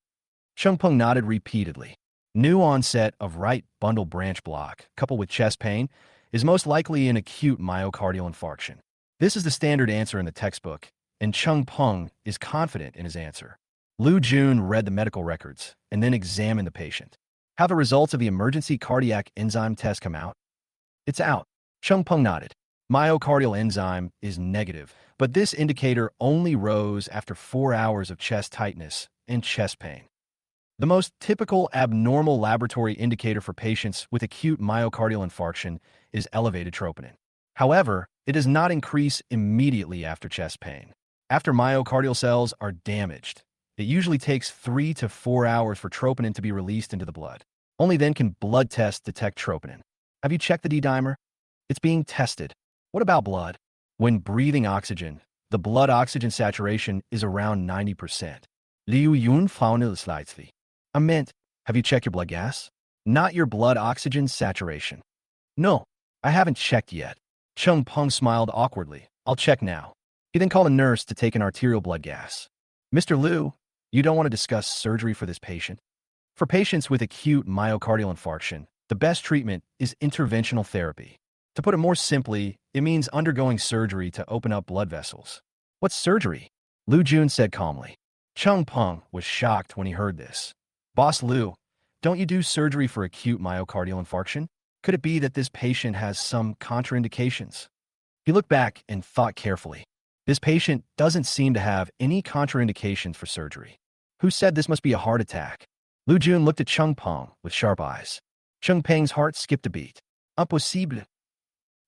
Chung Peng nodded repeatedly. New onset of right bundle branch block, coupled with chest pain, is most likely an acute myocardial infarction. This is the standard answer in the textbook, and Chung Peng is confident in his answer. Lu Jun read the medical records and then examined the patient. Have the results of the emergency cardiac enzyme test come out? It's out. Chung Peng nodded. Myocardial enzyme is negative, but this indicator only rose after 4 hours of chest tightness and chest pain. The most typical abnormal laboratory indicator for patients with acute myocardial infarction is elevated troponin. However, it does not increase immediately after chest pain. After myocardial cells are damaged, it usually takes 3 to 4 hours for troponin to be released into the blood. Only then can blood tests detect troponin. Have you checked the D-dimer? It's being tested. What about blood? When breathing oxygen, the blood oxygen saturation is around 90%. Liu Yun found it slightly. I meant, have you checked your blood gas? Not your blood oxygen saturation. No, I haven't checked yet. Chung Peng smiled awkwardly. I'll check now. He then called a nurse to take an arterial blood gas. Mr. Liu, you don't want to discuss surgery for this patient? For patients with acute myocardial infarction, the best treatment is interventional therapy. To put it more simply, it means undergoing surgery to open up blood vessels. What's surgery? Lu Jun said calmly. Chung Peng was shocked when he heard this. Boss Lu, don't you do surgery for acute myocardial infarction? Could it be that this patient has some contraindications? He looked back and thought carefully. This patient doesn't seem to have any contraindications for surgery. Who said this must be a heart attack? Lu Jun looked at Chung Peng with sharp eyes. Chung Peng's heart skipped a beat. Impossible.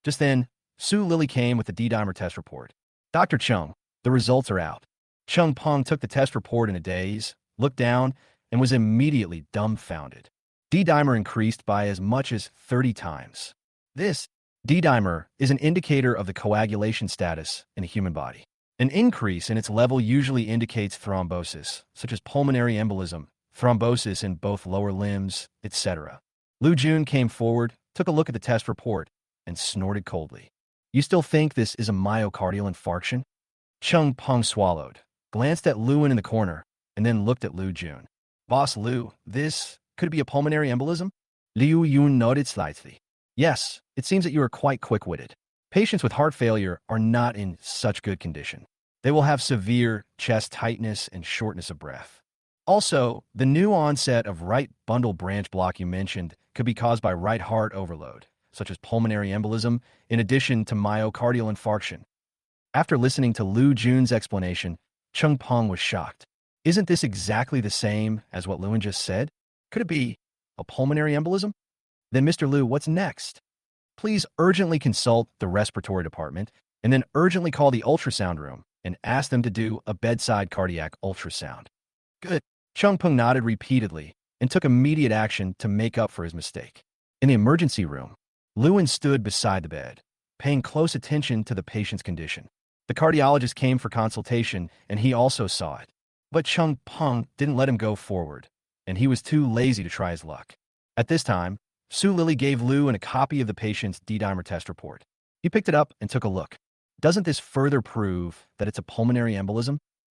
Just then, Su Lily came with the D-dimer test report. Dr. Chung, the results are out. Chung Peng took the test report in a daze, looked down, and was immediately dumbfounded. D-dimer increased by as much as 30 times. This D-dimer is an indicator of the coagulation status in a human body. An increase in its level usually indicates thrombosis, such as pulmonary embolism, thrombosis in both lower limbs, etc. Lu Jun came forward, took a look at the test report, and snorted coldly. You still think this is a myocardial infarction? Chung Peng swallowed, glanced at Lewin in the corner, and then looked at Lu Jun. Boss Lu, could it be a pulmonary embolism? Liu Yun nodded slightly. Yes, it seems that you are quite quick-witted. Patients with heart failure are not in such good condition. They will have severe chest tightness and shortness of breath. Also, the new onset of right bundle branch block you mentioned could be caused by right heart overload, such as pulmonary embolism, in addition to myocardial infarction. After listening to Lu Jun's explanation, Chung Peng was shocked. Isn't this exactly the same as what Lewin just said? Could it be a pulmonary embolism? Then, Mr. Lu, what's next? Please urgently consult the respiratory department and then urgently call the ultrasound room and ask them to do a bedside cardiac ultrasound. Good. Chung Peng nodded repeatedly and took immediate action to make up for his mistake. In the emergency room, Lewin stood beside the bed, paying close attention to the patient's condition. The cardiologist came for consultation, and he also saw it. But Chung Peng didn't let him go forward, and he was too lazy to try his luck. At this time, Su Lily gave Lewin a copy of the patient's D-dimer test report. He picked it up and took a look. Doesn't this further prove that it's a pulmonary embolism?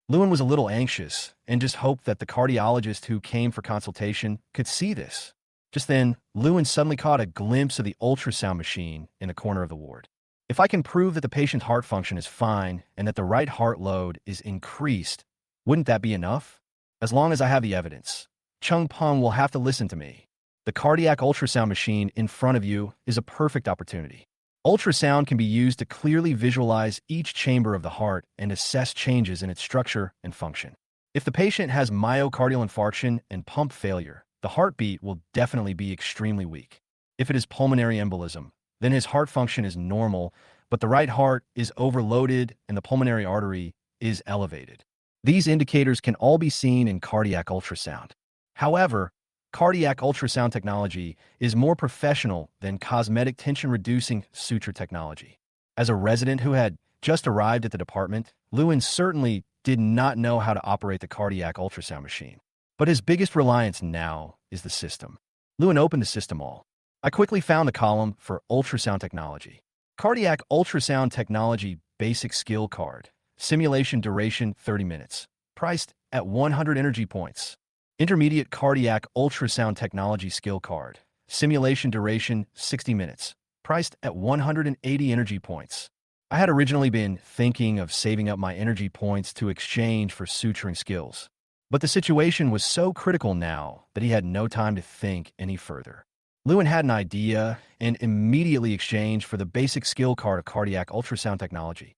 Lewin was a little anxious and just hoped that the cardiologist who came for consultation could see this. Just then, Lewin suddenly caught a glimpse of the ultrasound machine in the corner of the ward. If I can prove that the patient's heart function is fine and that the right heart load is increased, wouldn't that be enough? As long as I have the evidence, Chung Peng will have to listen to me. The cardiac ultrasound machine in front of you is a perfect opportunity. Ultrasound can be used to clearly visualize each chamber of the heart and assess changes in its structure and function. If the patient has myocardial infarction and pump failure, the heartbeat will definitely be extremely weak. If it is pulmonary embolism, then his heart function is normal, but the right heart is overloaded and the pulmonary artery is elevated. These indicators can all be seen in cardiac ultrasound. However, cardiac ultrasound technology is more professional than cosmetic tension-reducing suture technology. As a resident who had just arrived at the department, Lewin certainly did not know how to operate the cardiac ultrasound machine. But his biggest reliance now is the system. Lewin opened the system all. I quickly found the column for ultrasound technology. Cardiac ultrasound technology basic skill card. Simulation duration 30 minutes. Priced at 100 energy points. Intermediate cardiac ultrasound technology skill card. Simulation duration 60 minutes. Priced at 180 energy points. I had originally been thinking of saving up my energy points to exchange for suturing skills. But the situation was so critical now that he had no time to think any further. Lewin had an idea and immediately exchanged for the basic skill card of cardiac ultrasound technology.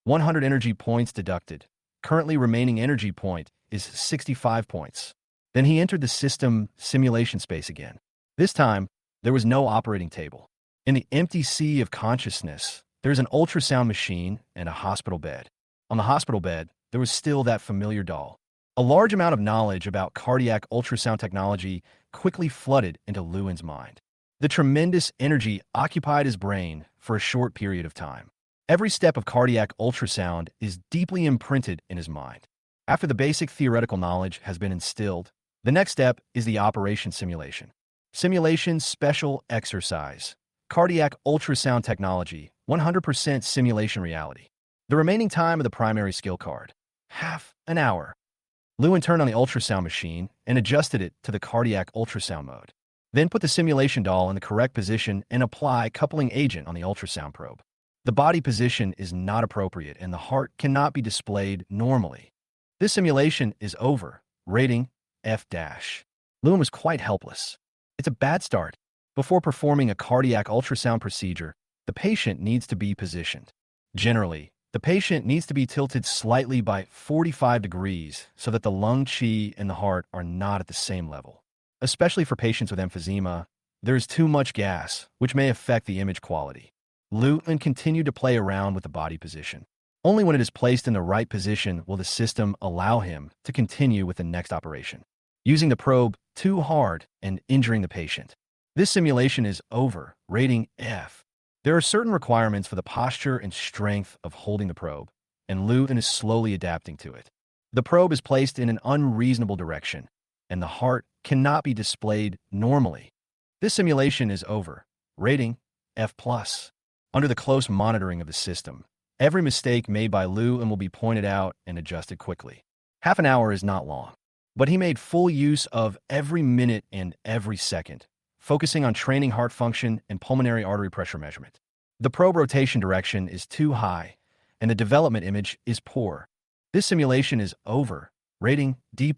100 energy points deducted. Currently remaining energy point is 65 points. Then he entered the system simulation space again. This time, there was no operating table. In the empty sea of consciousness, there's an ultrasound machine and a hospital bed. On the hospital bed, there was still that familiar doll. A large amount of knowledge about cardiac ultrasound technology quickly flooded into Lewin's mind. The tremendous energy occupied his brain for a short period of time. Every step of cardiac ultrasound is deeply imprinted in his mind. After the basic theoretical knowledge has been instilled, the next step is the operation simulation. Simulation special exercise. Cardiac ultrasound technology, 100% simulation reality. The remaining time of the primary skill card, half an hour. Lewin turned on the ultrasound machine and adjusted it to the cardiac ultrasound mode. Then put the simulation doll in the correct position and apply coupling agent on the ultrasound probe. The body position is not appropriate and the heart cannot be displayed normally. This simulation is over. Rating F-. Lewin was quite helpless. It's a bad start. Before performing a cardiac ultrasound procedure, the patient needs to be positioned. Generally, the patient needs to be tilted slightly by 45 degrees so that the lung qi and the heart are not at the same level. Especially for patients with emphysema, there is too much gas, which may affect the image quality. Lewin continued to play around with the body position. Only when it is placed in the right position will the system allow him to continue with the next operation. Using the probe too hard and injuring the patient. This simulation is over. Rating F. There are certain requirements for the posture and strength of holding the probe, and Lewin is slowly adapting to it. The probe is placed in an unreasonable direction, and the heart cannot be displayed normally. This simulation is over. Rating F+. Under the close monitoring of the system, every mistake made by Lewin will be pointed out and adjusted quickly. Half an hour is not long, but he made full use of every minute and every second, focusing on training heart function and pulmonary artery pressure measurement. The probe rotation direction is too high, and the development image is poor. This simulation is over. Rating D+.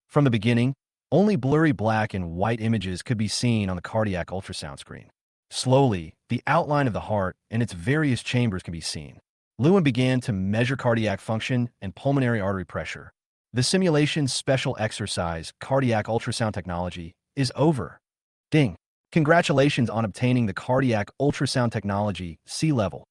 From the beginning, only blurry black and white images could be seen on the cardiac ultrasound screen. Slowly, the outline of the heart and its various chambers can be seen. Lewin began to measure cardiac function and pulmonary artery pressure. The simulation special exercise, cardiac ultrasound technology, is over. Ding. Congratulations on obtaining the cardiac ultrasound technology C level.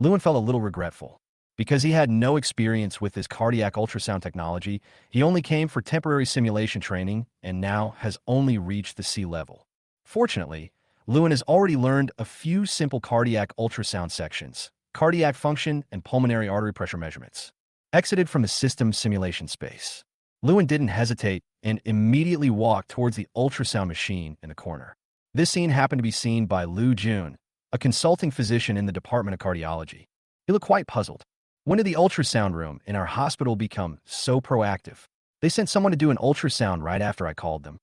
Lewin felt a little regretful. Because he had no experience with this cardiac ultrasound technology, he only came for temporary simulation training and now has only reached the C level. Fortunately, Lewin has already learned a few simple cardiac ultrasound sections, cardiac function and pulmonary artery pressure measurements. Exited from the system simulation space. Lewin didn't hesitate and immediately walked towards the ultrasound machine in the corner. This scene happened to be seen by Lu Jun, a consulting physician in the Department of Cardiology. He looked quite puzzled. When did the ultrasound room in our hospital become so proactive? They sent someone to do an ultrasound right after I called them.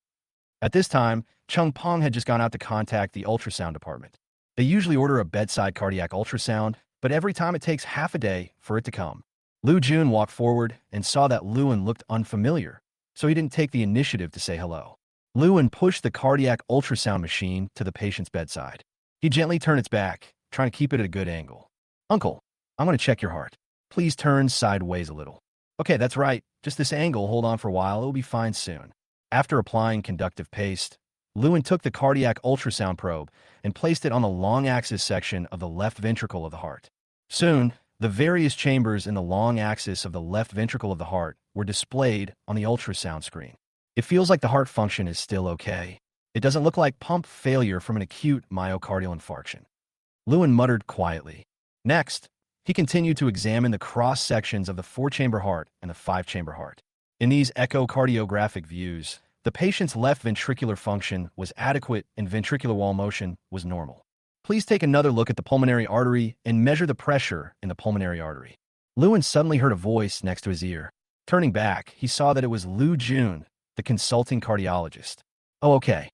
At this time, Chung Pong had just gone out to contact the ultrasound department. They usually order a bedside cardiac ultrasound, but every time it takes half a day for it to come. Lu Jun walked forward and saw that Lewin looked unfamiliar, so he didn't take the initiative to say hello. Lewin pushed the cardiac ultrasound machine to the patient's bedside. He gently turned its back, trying to keep it at a good angle. "Uncle, I'm going to check your heart. Please turn sideways a little." "Okay, that's right. Just this angle, hold on for a while, it'll be fine soon." After applying conductive paste, Lewin took the cardiac ultrasound probe and placed it on the long axis section of the left ventricle of the heart. Soon, The various chambers in the long axis of the left ventricle of the heart were displayed on the ultrasound screen. It feels like the heart function is still okay. It doesn't look like pump failure from an acute myocardial infarction. Lewin muttered quietly. Next, he continued to examine the cross-sections of the 4-chamber heart and the 5-chamber heart. In these echocardiographic views, the patient's left ventricular function was adequate and ventricular wall motion was normal. Please take another look at the pulmonary artery and measure the pressure in the pulmonary artery. Lewin suddenly heard a voice next to his ear. Turning back, he saw that it was Lu Jun, the consulting cardiologist. Oh, okay.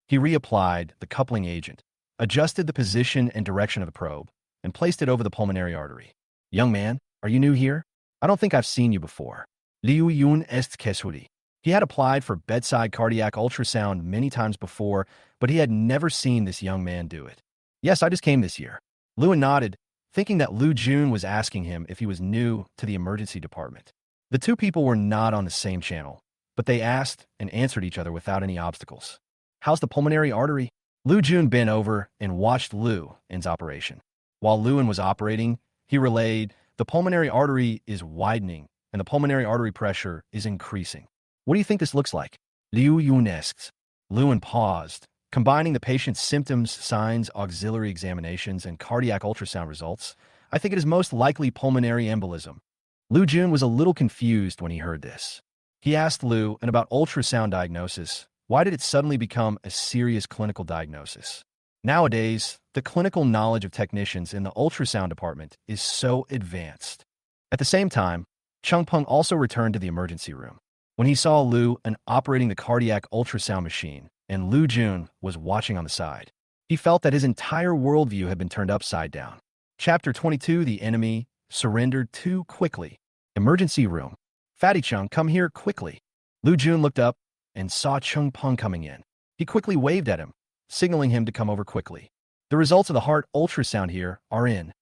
He reapplied the coupling agent, adjusted the position and direction of the probe, and placed it over the pulmonary artery. Young man, are you new here? I don't think I've seen you before. Liu Yun est Kesuri. He had applied for bedside cardiac ultrasound many times before, but he had never seen this young man do it. Yes, I just came this year. Lewin nodded, thinking that Lu Jun was asking him if he was new to the emergency department. The two people were not on the same channel, but they asked and answered each other without any obstacles. How's the pulmonary artery? Lu Jun bent over and watched Lewin's operation. While Lewin was operating, he relayed, the pulmonary artery is widening and the pulmonary artery pressure is increasing. What do you think this looks like? Liu Yun asked. Lewin paused, combining the patient's symptoms, signs, auxiliary examinations, and cardiac ultrasound results. I think it is most likely pulmonary embolism. Lu Jun was a little confused when he heard this. He asked Lu about ultrasound diagnosis. Why did it suddenly become a serious clinical diagnosis? Nowadays, the clinical knowledge of technicians in the ultrasound department is so advanced. At the same time, Chung Peng also returned to the emergency room. When he saw Lu operating the cardiac ultrasound machine, and Lu Jun was watching on the side, he felt that his entire worldview had been turned upside down. Chapter 22, The Enemy Surrendered Too Quickly. Emergency room. Fatty Chung, come here quickly. Lu Jun looked up and saw Chung Peng coming in. He quickly waved at him, signaling him to come over quickly. The results of the heart ultrasound here are in.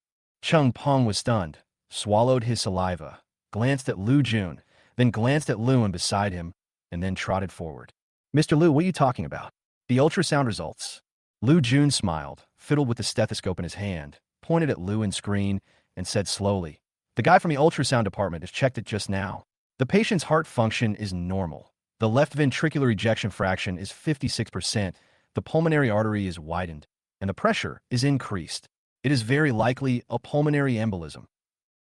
Chung Peng was stunned, swallowed his saliva, glanced at Lu Jun, then glanced at Lewin beside him, and then trotted forward. Mr. Lu, what are you talking about? The ultrasound results. Lu Jun smiled, fiddled with the stethoscope in his hand, pointed at Lewin's screen, and said slowly, the guy from the ultrasound department has checked it just now. The patient's heart function is normal. The left ventricular ejection fraction is 56%, the pulmonary artery is widened, and the pressure is increased. It is very likely a pulmonary embolism.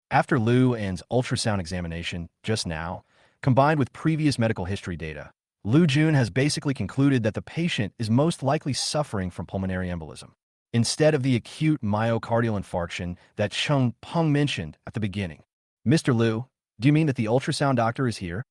After Lewin's ultrasound examination just now, combined with previous medical history data, Lu Jun has basically concluded that the patient is most likely suffering from pulmonary embolism, instead of the acute myocardial infarction that Chung Peng mentioned at the beginning. Mr. Lu, do you mean that the ultrasound doctor is here?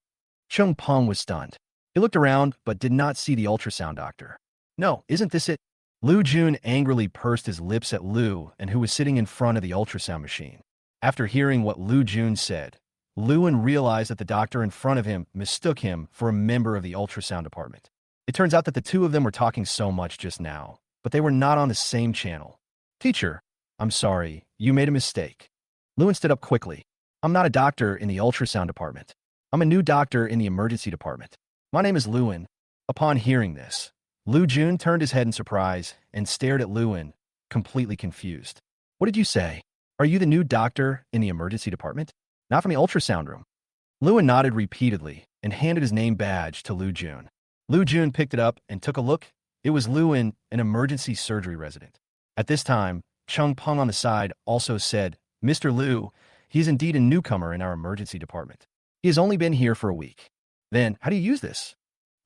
Chung Peng was stunned. He looked around but did not see the ultrasound doctor. No, isn't this it? Lu Jun angrily pursed his lips at Lu, and who was sitting in front of the ultrasound machine. After hearing what Lu Jun said, Lewin realized that the doctor in front of him mistook him for a member of the ultrasound department. It turns out that the two of them were talking so much just now, but they were not on the same channel. Teacher, I'm sorry, you made a mistake. Lewin stood up quickly. I'm not a doctor in the ultrasound department. I'm a new doctor in the emergency department. My name is Lewin. Upon hearing this, Lu Jun turned his head in surprise and stared at Lewin, completely confused. What did you say? Are you the new doctor in the emergency department? Not from the ultrasound room. Lewin nodded repeatedly and handed his name badge to Lu Jun. Lu Jun picked it up and took a look. It was Lewin, an emergency surgery resident. At this time, Chung Peng on the side also said, Mr. Lu, he is indeed a newcomer in our emergency department. He has only been here for a week. Then, how do you use this?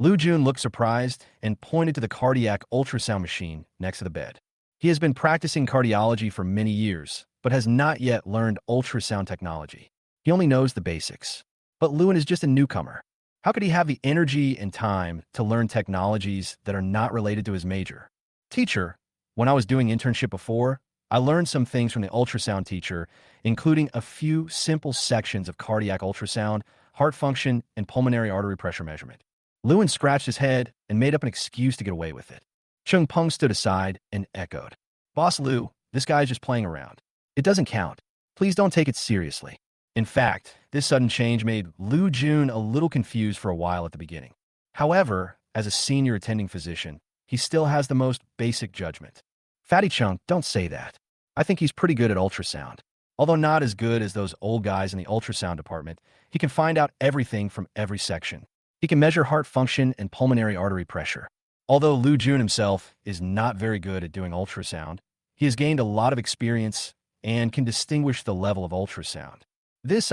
Lu Jun looked surprised and pointed to the cardiac ultrasound machine next to the bed. He has been practicing cardiology for many years, but has not yet learned ultrasound technology. He only knows the basics. But Lewin is just a newcomer. How could he have the energy and time to learn technologies that are not related to his major? Teacher, when I was doing internship before, I learned some things from the ultrasound teacher, including a few simple sections of cardiac ultrasound, heart function, and pulmonary artery pressure measurement. Lewin scratched his head and made up an excuse to get away with it. Chung Peng stood aside and echoed. Boss Lu, this guy is just playing around. It doesn't count. Please don't take it seriously. In fact, this sudden change made Lu Jun a little confused for a while at the beginning. However, as a senior attending physician, he still has the most basic judgment. Fatty Chung, don't say that. I think he's pretty good at ultrasound. Although not as good as those old guys in the ultrasound department, he can find out everything from every section. He can measure heart function and pulmonary artery pressure. Although Lu Jun himself is not very good at doing ultrasound, he has gained a lot of experience and can distinguish the level of ultrasound. This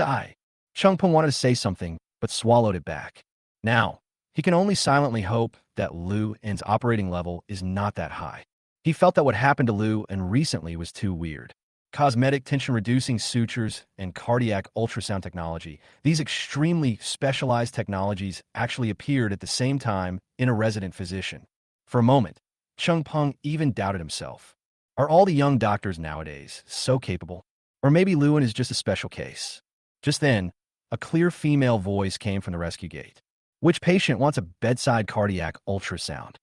Chung Peng wanted to say something, but swallowed it back. Now, he can only silently hope that Lu N's operating level is not that high. He felt that what happened to Lu N recently was too weird. Cosmetic tension-reducing sutures and cardiac ultrasound technology, these extremely specialized technologies actually appeared at the same time in a resident physician. For a moment, Chung Peng even doubted himself. Are all the young doctors nowadays so capable? Or maybe Lu N is just a special case? Just then, a clear female voice came from the rescue gate. Which patient wants a bedside cardiac ultrasound?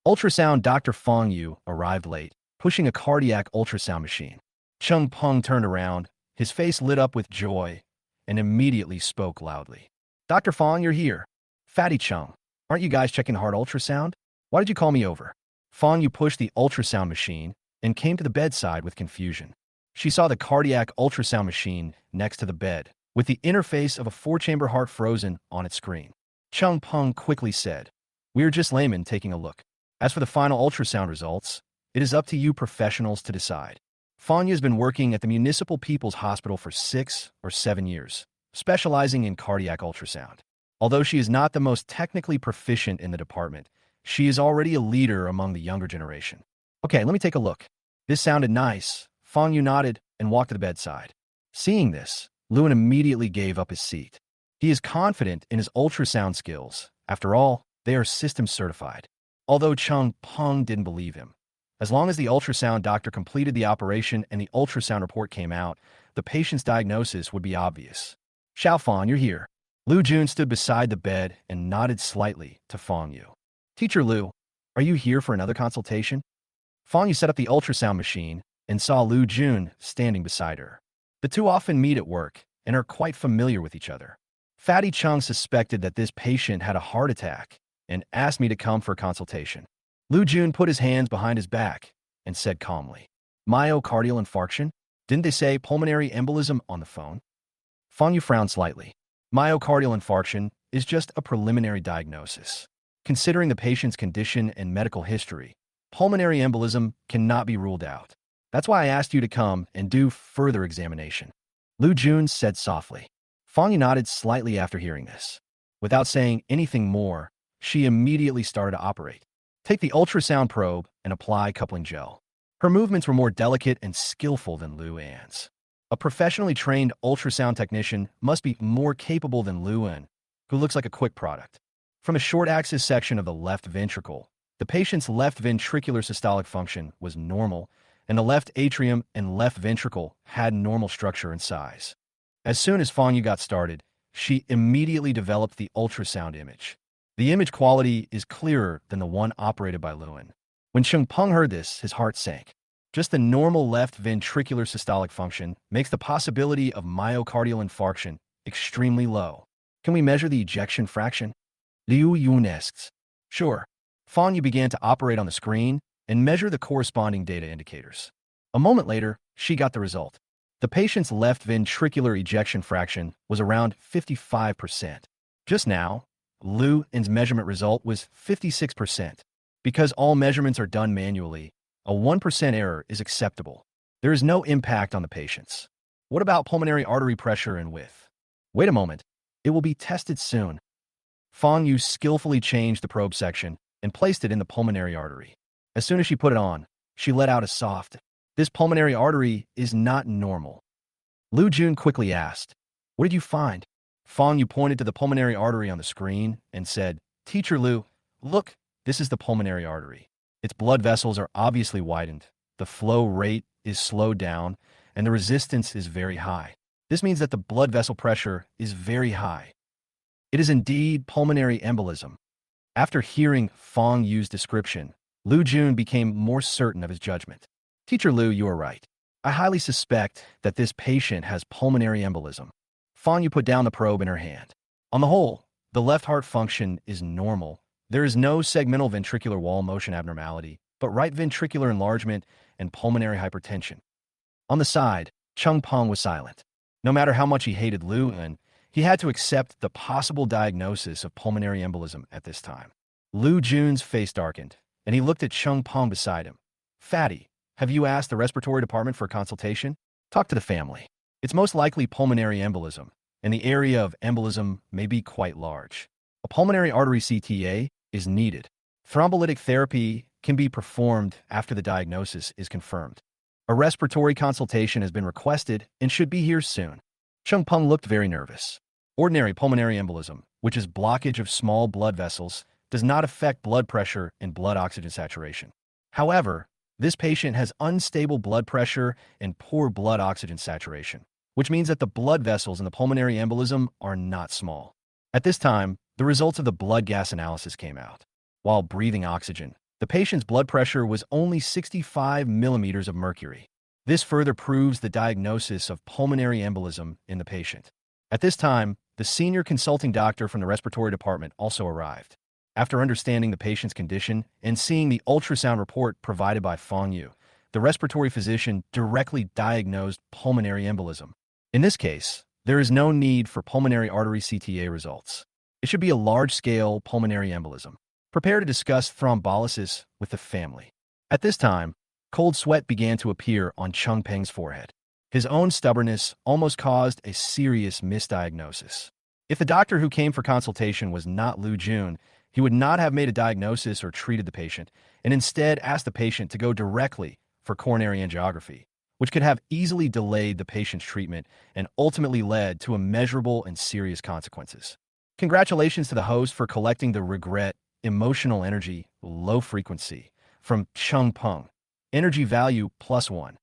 Ultrasound Dr. Fong Yu arrived late, pushing a cardiac ultrasound machine. Chung Peng turned around, his face lit up with joy, and immediately spoke loudly. Dr. Fong, you're here. Fatty Chung, aren't you guys checking heart ultrasound? Why did you call me over? Fong Yu pushed the ultrasound machine and came to the bedside with confusion. She saw the cardiac ultrasound machine next to the bed, with the interface of a 4-chamber heart frozen on its screen. Chung Peng quickly said, "We are just laymen taking a look. As for the final ultrasound results, it is up to you professionals to decide." Fong Yu has been working at the Municipal People's Hospital for 6 or 7 years, specializing in cardiac ultrasound. Although she is not the most technically proficient in the department, she is already a leader among the younger generation. Okay, let me take a look. This sounded nice. Fong Yu nodded and walked to the bedside. Seeing this, Lu N immediately gave up his seat. He is confident in his ultrasound skills. After all, they are system certified. Although Chung Peng didn't believe him. As long as the ultrasound doctor completed the operation and the ultrasound report came out, the patient's diagnosis would be obvious. Xiao Fong, you're here. Lu Jun stood beside the bed and nodded slightly to Fong Yu. Teacher Lu, are you here for another consultation? Fong Yu set up the ultrasound machine and saw Lu Jun standing beside her. The two often meet at work and are quite familiar with each other. Fatty Chung suspected that this patient had a heart attack and asked me to come for a consultation. Lu Jun put his hands behind his back and said calmly, "Myocardial infarction? Didn't they say pulmonary embolism on the phone?" Fong Yu frowned slightly. Myocardial infarction is just a preliminary diagnosis. Considering the patient's condition and medical history, pulmonary embolism cannot be ruled out. That's why I asked you to come and do further examination. Lu Jun said softly. Fong Yu nodded slightly after hearing this. Without saying anything more, she immediately started to operate. Take the ultrasound probe and apply coupling gel. Her movements were more delicate and skillful than Lu An's. A professionally trained ultrasound technician must be more capable than Lu An, who looks like a quick product. From a short axis section of the left ventricle, the patient's left ventricular systolic function was normal, and the left atrium and left ventricle had normal structure and size. As soon as Fong Yu got started, she immediately developed the ultrasound image. The image quality is clearer than the one operated by Lu An. When Chung Peng heard this, his heart sank. Just the normal left ventricular systolic function makes the possibility of myocardial infarction extremely low. Can we measure the ejection fraction? Liu Yun asks. Sure. Fong Yu began to operate on the screen and measure the corresponding data indicators. A moment later, she got the result. The patient's left ventricular ejection fraction was around 55%. Just now, Lu N's measurement result was 56%. Because all measurements are done manually, a 1% error is acceptable. There is no impact on the patients. What about pulmonary artery pressure and width? Wait a moment. It will be tested soon. Fong Yu skillfully changed the probe section and placed it in the pulmonary artery. As soon as she put it on, she let out a soft, "This pulmonary artery is not normal." Lu Jun quickly asked, "What did you find?" Fong Yu pointed to the pulmonary artery on the screen and said, "Teacher Lu, look, this is the pulmonary artery. Its blood vessels are obviously widened, the flow rate is slowed down, and the resistance is very high. This means that the blood vessel pressure is very high. It is indeed pulmonary embolism." After hearing Fong Yu's description, Lu Jun became more certain of his judgment. "Teacher Lu, you are right. I highly suspect that this patient has pulmonary embolism." Fong Yu put down the probe in her hand. On the whole, the left heart function is normal. There is no segmental ventricular wall motion abnormality, but right ventricular enlargement and pulmonary hypertension. On the side, Chung Peng was silent. No matter how much he hated Lu En, he had to accept the possible diagnosis of pulmonary embolism at this time. Lu Jun's face darkened, and he looked at Chung Peng beside him. Fatty, have you asked the respiratory department for a consultation? Talk to the family. It's most likely pulmonary embolism, and the area of embolism may be quite large. A pulmonary artery CTA is needed. Thrombolytic therapy can be performed after the diagnosis is confirmed. A respiratory consultation has been requested and should be here soon. Chung Peng looked very nervous. Ordinary pulmonary embolism, which is blockage of small blood vessels, does not affect blood pressure and blood oxygen saturation. However, this patient has unstable blood pressure and poor blood oxygen saturation, which means that the blood vessels in the pulmonary embolism are not small. At this time, the results of the blood gas analysis came out. While breathing oxygen, the patient's blood pressure was only 65 millimeters of mercury. This further proves the diagnosis of pulmonary embolism in the patient. At this time, the senior consulting doctor from the respiratory department also arrived. After understanding the patient's condition and seeing the ultrasound report provided by Fong Yu, the respiratory physician directly diagnosed pulmonary embolism. In this case, there is no need for pulmonary artery CTA results. It should be a large-scale pulmonary embolism. Prepare to discuss thrombolysis with the family. At this time, cold sweat began to appear on Chung Peng's forehead. His own stubbornness almost caused a serious misdiagnosis. If the doctor who came for consultation was not Lu Jun, he would not have made a diagnosis or treated the patient, and instead asked the patient to go directly for coronary angiography, which could have easily delayed the patient's treatment and ultimately led to immeasurable and serious consequences. Congratulations to the host for collecting the regret, emotional energy, low frequency from Chung Peng. Energy value +1.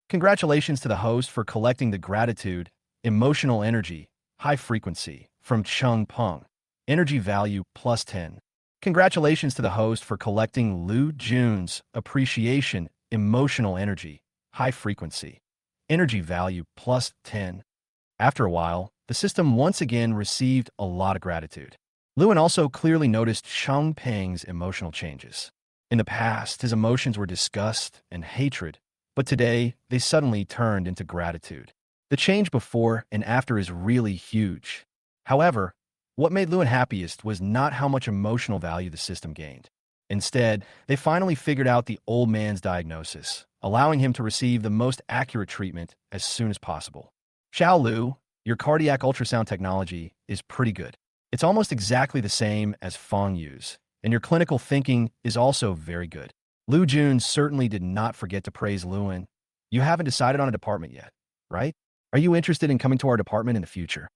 Congratulations to the host for collecting the gratitude, emotional energy, high frequency from Chung Peng. Energy value +10. Congratulations to the host for collecting Lu Jun's appreciation, emotional energy, high frequency. Energy value +10. After a while, the system once again received a lot of gratitude. Lewin also clearly noticed Chung Peng's emotional changes. In the past, his emotions were disgust and hatred, but today they suddenly turned into gratitude. The change before and after is really huge. However, what made Lewin happiest was not how much emotional value the system gained. Instead, they finally figured out the old man's diagnosis, allowing him to receive the most accurate treatment as soon as possible. Xiao Lu, your cardiac ultrasound technology is pretty good. It's almost exactly the same as Fong Yu's, and your clinical thinking is also very good. Lu Jun certainly did not forget to praise Lewin. You haven't decided on a department yet, right? Are you interested in coming to our department in the future?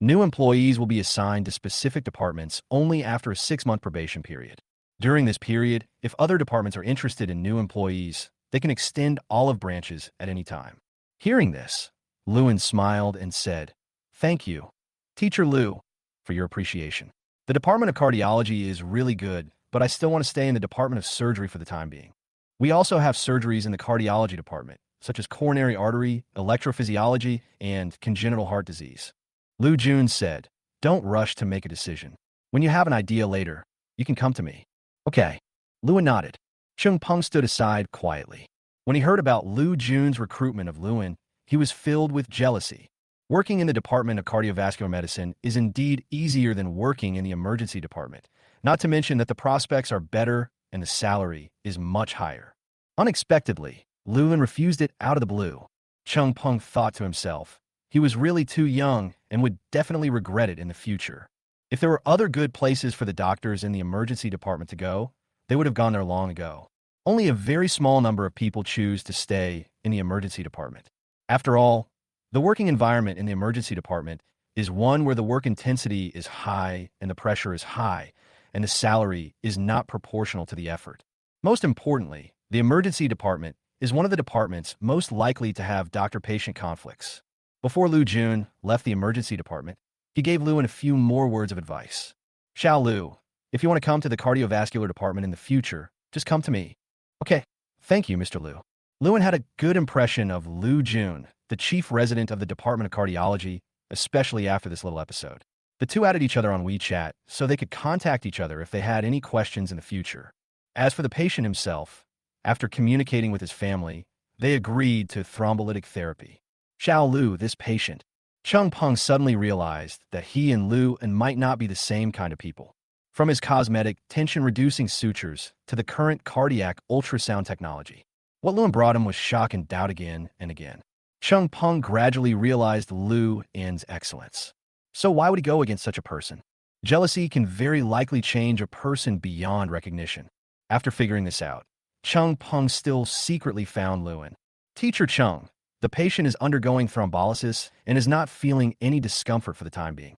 New employees will be assigned to specific departments only after a 6-month probation period. During this period, if other departments are interested in new employees, they can extend olive branches at any time. Hearing this, Lewin smiled and said, "Thank you, Teacher Lu, for your appreciation. The Department of Cardiology is really good, but I still want to stay in the Department of Surgery for the time being. We also have surgeries in the cardiology department, such as coronary artery, electrophysiology, and congenital heart disease." Lu Jun said, "Don't rush to make a decision. When you have an idea later, you can come to me." Okay. Lewin nodded. Chung Peng stood aside quietly. When he heard about Lu Jun's recruitment of Lewin, he was filled with jealousy. Working in the Department of Cardiovascular Medicine is indeed easier than working in the emergency department, not to mention that the prospects are better and the salary is much higher. Unexpectedly, Lewin refused it out of the blue. Chung Peng thought to himself, he was really too young and would definitely regret it in the future. If there were other good places for the doctors in the emergency department to go, they would have gone there long ago. Only a very small number of people choose to stay in the emergency department. After all, the working environment in the emergency department is one where the work intensity is high and the pressure is high, and the salary is not proportional to the effort. Most importantly, the emergency department is one of the departments most likely to have doctor-patient conflicts. Before Lu Jun left the emergency department, he gave Lewin a few more words of advice. "Xiao Lu, if you want to come to the cardiovascular department in the future, just come to me." "Okay, thank you, Mr. Lu." Lewin had a good impression of Lu Jun, the chief resident of the Department of Cardiology, especially after this little episode. The two added each other on WeChat so they could contact each other if they had any questions in the future. As for the patient himself, after communicating with his family, they agreed to thrombolytic therapy. Xiao Lu, this patient. Chung Peng suddenly realized that he and Lu and might not be the same kind of people. From his cosmetic, tension-reducing sutures to the current cardiac ultrasound technology. What Lewin brought him was shock and doubt again and again. Chung Peng gradually realized Lu In's excellence. So why would he go against such a person? Jealousy can very likely change a person beyond recognition. After figuring this out, Chung Peng still secretly found Lewin. Teacher Chung, the patient is undergoing thrombolysis and is not feeling any discomfort for the time being.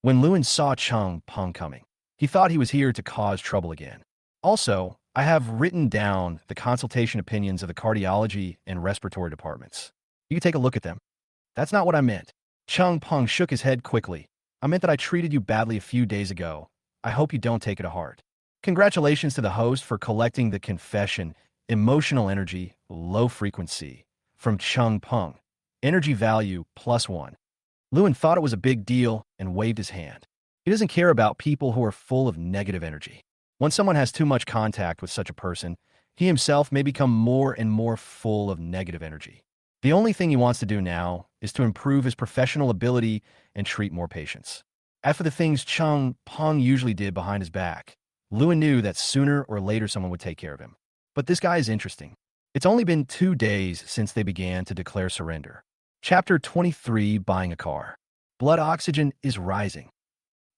When Lewin saw Chung Peng coming, he thought he was here to cause trouble again. Also, I have written down the consultation opinions of the cardiology and respiratory departments. You can take a look at them. That's not what I meant. Chung Peng shook his head quickly. I meant that I treated you badly a few days ago. I hope you don't take it to heart. Congratulations to the host for collecting the confession, emotional energy, low frequency, from Chung Peng. Energy value +1. Lewin thought it was a big deal and waved his hand. He doesn't care about people who are full of negative energy. When someone has too much contact with such a person, he himself may become more and more full of negative energy. The only thing he wants to do now is to improve his professional ability and treat more patients. As for the things Chung Peng usually did behind his back, Lewin knew that sooner or later someone would take care of him. But this guy is interesting. It's only been 2 days since they began to declare surrender. Chapter 23, Buying a Car. Blood oxygen is rising.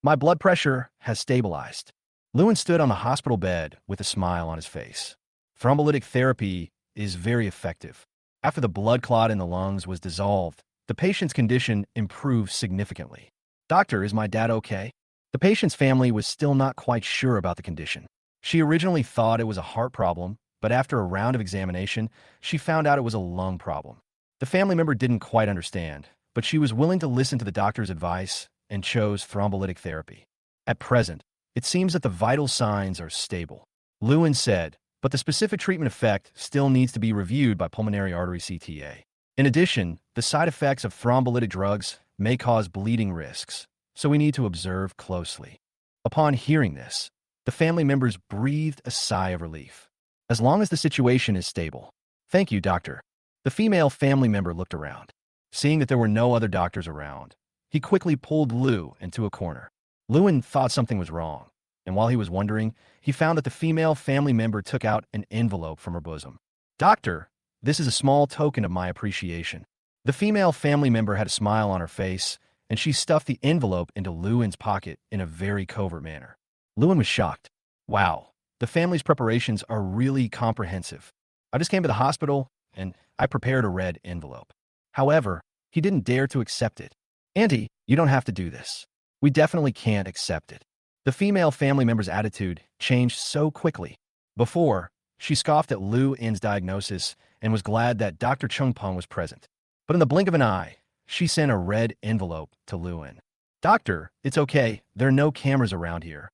My blood pressure has stabilized. Lewin stood on the hospital bed with a smile on his face. Thrombolytic therapy is very effective. After the blood clot in the lungs was dissolved, the patient's condition improved significantly. Doctor, is my dad okay? The patient's family was still not quite sure about the condition. She originally thought it was a heart problem, but after a round of examination, she found out it was a lung problem. The family member didn't quite understand, but she was willing to listen to the doctor's advice and chose thrombolytic therapy. At present, it seems that the vital signs are stable. Lewin said, but the specific treatment effect still needs to be reviewed by pulmonary artery CTA. In addition, the side effects of thrombolytic drugs may cause bleeding risks, so we need to observe closely. Upon hearing this, the family members breathed a sigh of relief. As long as the situation is stable. Thank you, doctor. The female family member looked around. Seeing that there were no other doctors around, he quickly pulled Lu into a corner. Lewin thought something was wrong, and while he was wondering, he found that the female family member took out an envelope from her bosom. Doctor, this is a small token of my appreciation. The female family member had a smile on her face, and she stuffed the envelope into Lewin's pocket in a very covert manner. Lewin was shocked. Wow, the family's preparations are really comprehensive. I just came to the hospital, and I prepared a red envelope. However, he didn't dare to accept it. Auntie, you don't have to do this. We definitely can't accept it. The female family member's attitude changed so quickly. Before, she scoffed at Lu In's diagnosis and was glad that Dr. Chung Peng was present. But in the blink of an eye, she sent a red envelope to Lu In. Doctor, it's okay. There are no cameras around here.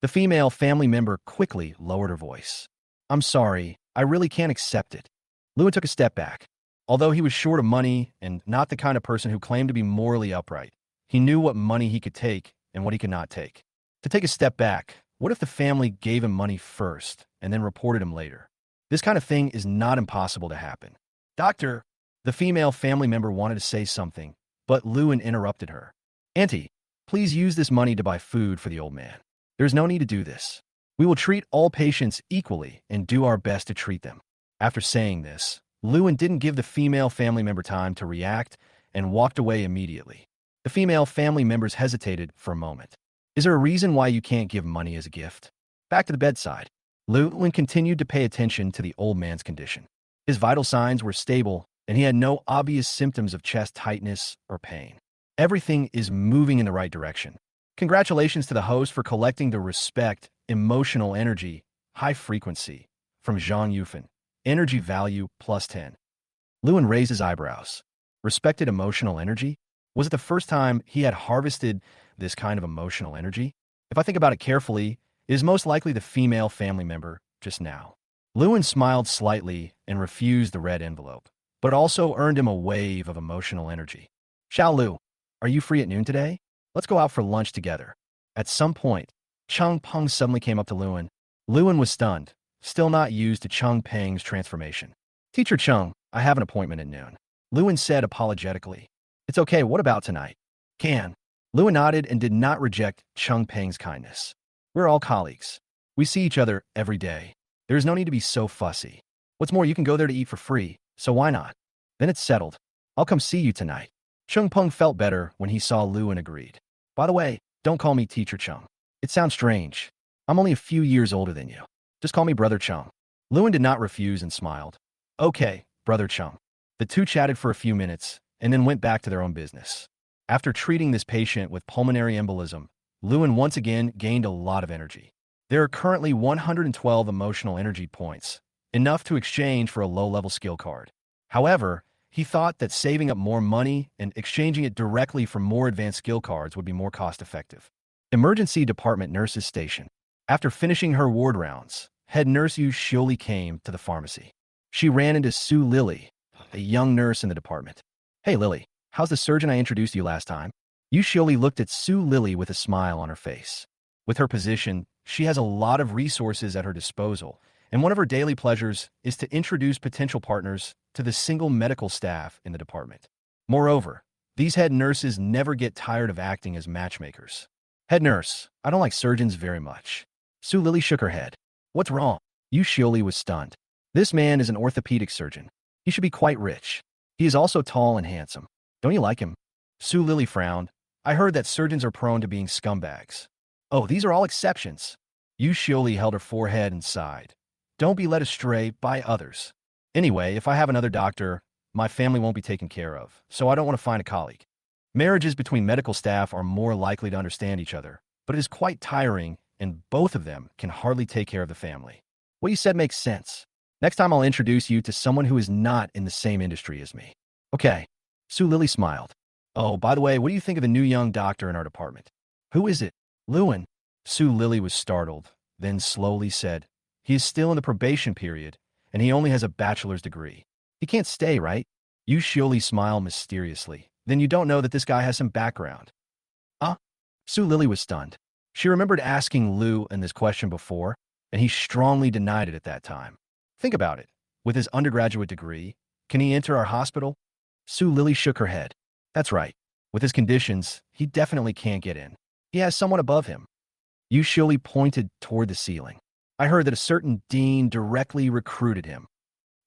The female family member quickly lowered her voice. I'm sorry, I really can't accept it. Lewin took a step back. Although he was short of money and not the kind of person who claimed to be morally upright, he knew what money he could take and what he could not take. To take a step back, what if the family gave him money first and then reported him later? This kind of thing is not impossible to happen. Doctor, the female family member wanted to say something, but Lewin interrupted her. Auntie, please use this money to buy food for the old man. There's no need to do this. We will treat all patients equally and do our best to treat them. After saying this, Lewin didn't give the female family member time to react and walked away immediately. The female family members hesitated for a moment. Is there a reason why you can't give money as a gift? Back to the bedside. Lewin continued to pay attention to the old man's condition. His vital signs were stable, and he had no obvious symptoms of chest tightness or pain. Everything is moving in the right direction. Congratulations to the host for collecting the respect, emotional energy, high frequency, from Zhang Yufan. Energy value +10. Lewin raised his eyebrows. Respected emotional energy? Was it the first time he had harvested this kind of emotional energy? If I think about it carefully, it is most likely the female family member just now. Lewin smiled slightly and refused the red envelope, but it also earned him a wave of emotional energy. Xiao Lu, are you free at noon today? Let's go out for lunch together. At some point, Chung Peng suddenly came up to Lewin. Lewin was stunned, still not used to Chung Peng's transformation. Teacher Chung, I have an appointment at noon. Lewin said apologetically. It's okay, what about tonight? Can. Lewin nodded and did not reject Chung Peng's kindness. We're all colleagues. We see each other every day. There is no need to be so fussy. What's more, you can go there to eat for free, so why not? Then it's settled. I'll come see you tonight. Chung Peng felt better when he saw Lu and agreed. By the way, don't call me Teacher Chung. It sounds strange. I'm only a few years older than you. Just call me Brother Chung. Lewin did not refuse and smiled. Okay, Brother Chung. The two chatted for a few minutes and then went back to their own business. After treating this patient with pulmonary embolism, Lewin once again gained a lot of energy. There are currently 112 emotional energy points, enough to exchange for a low-level skill card. However, he thought that saving up more money and exchanging it directly for more advanced skill cards would be more cost-effective. Emergency Department Nurses Station. After finishing her ward rounds, head nurse Yu Shioli came to the pharmacy. She ran into Sue Lily, a young nurse in the department. Hey Lily, how's the surgeon I introduced you last time? Yu Shioli looked at Sue Lily with a smile on her face. With her position, she has a lot of resources at her disposal, and one of her daily pleasures is to introduce potential partners to the single medical staff in the department. Moreover, these head nurses never get tired of acting as matchmakers. Head nurse, I don't like surgeons very much. Sue Lily shook her head. What's wrong? Yu Shioli was stunned. This man is an orthopedic surgeon. He should be quite rich. He is also tall and handsome. Don't you like him? Sue Lily frowned. I heard that surgeons are prone to being scumbags. Oh, these are all exceptions. Yu Shioli held her forehead and sighed. Don't be led astray by others. Anyway, if I have another doctor, my family won't be taken care of, so I don't want to find a colleague. Marriages between medical staff are more likely to understand each other, but it is quite tiring, and both of them can hardly take care of the family. What you said makes sense. Next time I'll introduce you to someone who is not in the same industry as me. Okay. Sue Lily smiled. Oh, by the way, what do you think of the new young doctor in our department? Who is it? Lewin. Sue Lily was startled, then slowly said, he is still in the probation period, and he only has a bachelor's degree. He can't stay, right? Yu Shioli smiled mysteriously. Then you don't know that this guy has some background. Sue Lily was stunned. She remembered asking Lu this question before, and he strongly denied it at that time. Think about it. With his undergraduate degree, can he enter our hospital? Sue Lily shook her head. That's right. With his conditions, he definitely can't get in. He has someone above him. Yu Shioli pointed toward the ceiling. I heard that a certain dean directly recruited him.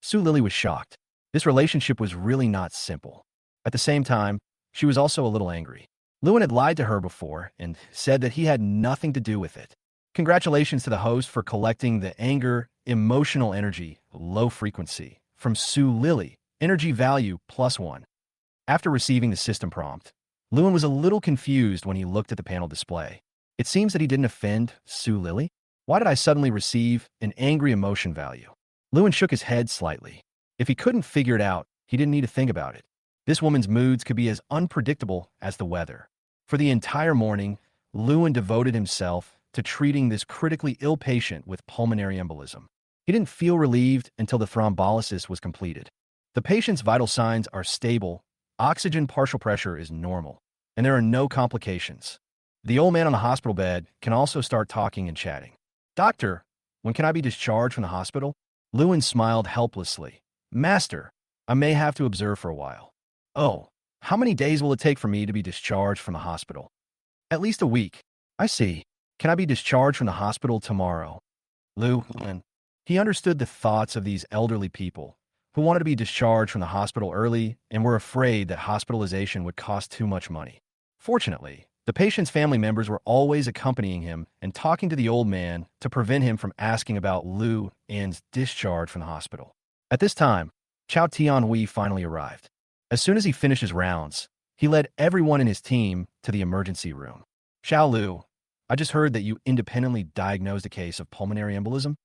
Sue Lily was shocked. This relationship was really not simple. At the same time, she was also a little angry. Lewin had lied to her before and said that he had nothing to do with it. Congratulations to the host for collecting the anger, emotional energy, low frequency, from Sue Lily, energy value +1. After receiving the system prompt, Lewin was a little confused when he looked at the panel display. It seems that he didn't offend Sue Lily. Why did I suddenly receive an angry emotion value? Lewin shook his head slightly. If he couldn't figure it out, he didn't need to think about it. This woman's moods could be as unpredictable as the weather. For the entire morning, Lewin devoted himself to treating this critically ill patient with pulmonary embolism. He didn't feel relieved until the thrombolysis was completed. The patient's vital signs are stable, oxygen partial pressure is normal, and there are no complications. The old man on the hospital bed can also start talking and chatting. Doctor, when can I be discharged from the hospital? Lewin smiled helplessly. Master, I may have to observe for a while. Oh, how many days will it take for me to be discharged from the hospital? At least a week. I see. Can I be discharged from the hospital tomorrow? Lewin. He understood the thoughts of these elderly people who wanted to be discharged from the hospital early and were afraid that hospitalization would cost too much money. Fortunately, the patient's family members were always accompanying him and talking to the old man to prevent him from asking about Lu An's discharge from the hospital. At this time, Chao Tianhui finally arrived. As soon as he finished his rounds, he led everyone in his team to the emergency room. Xiao Lu, I just heard that you independently diagnosed a case of pulmonary embolism.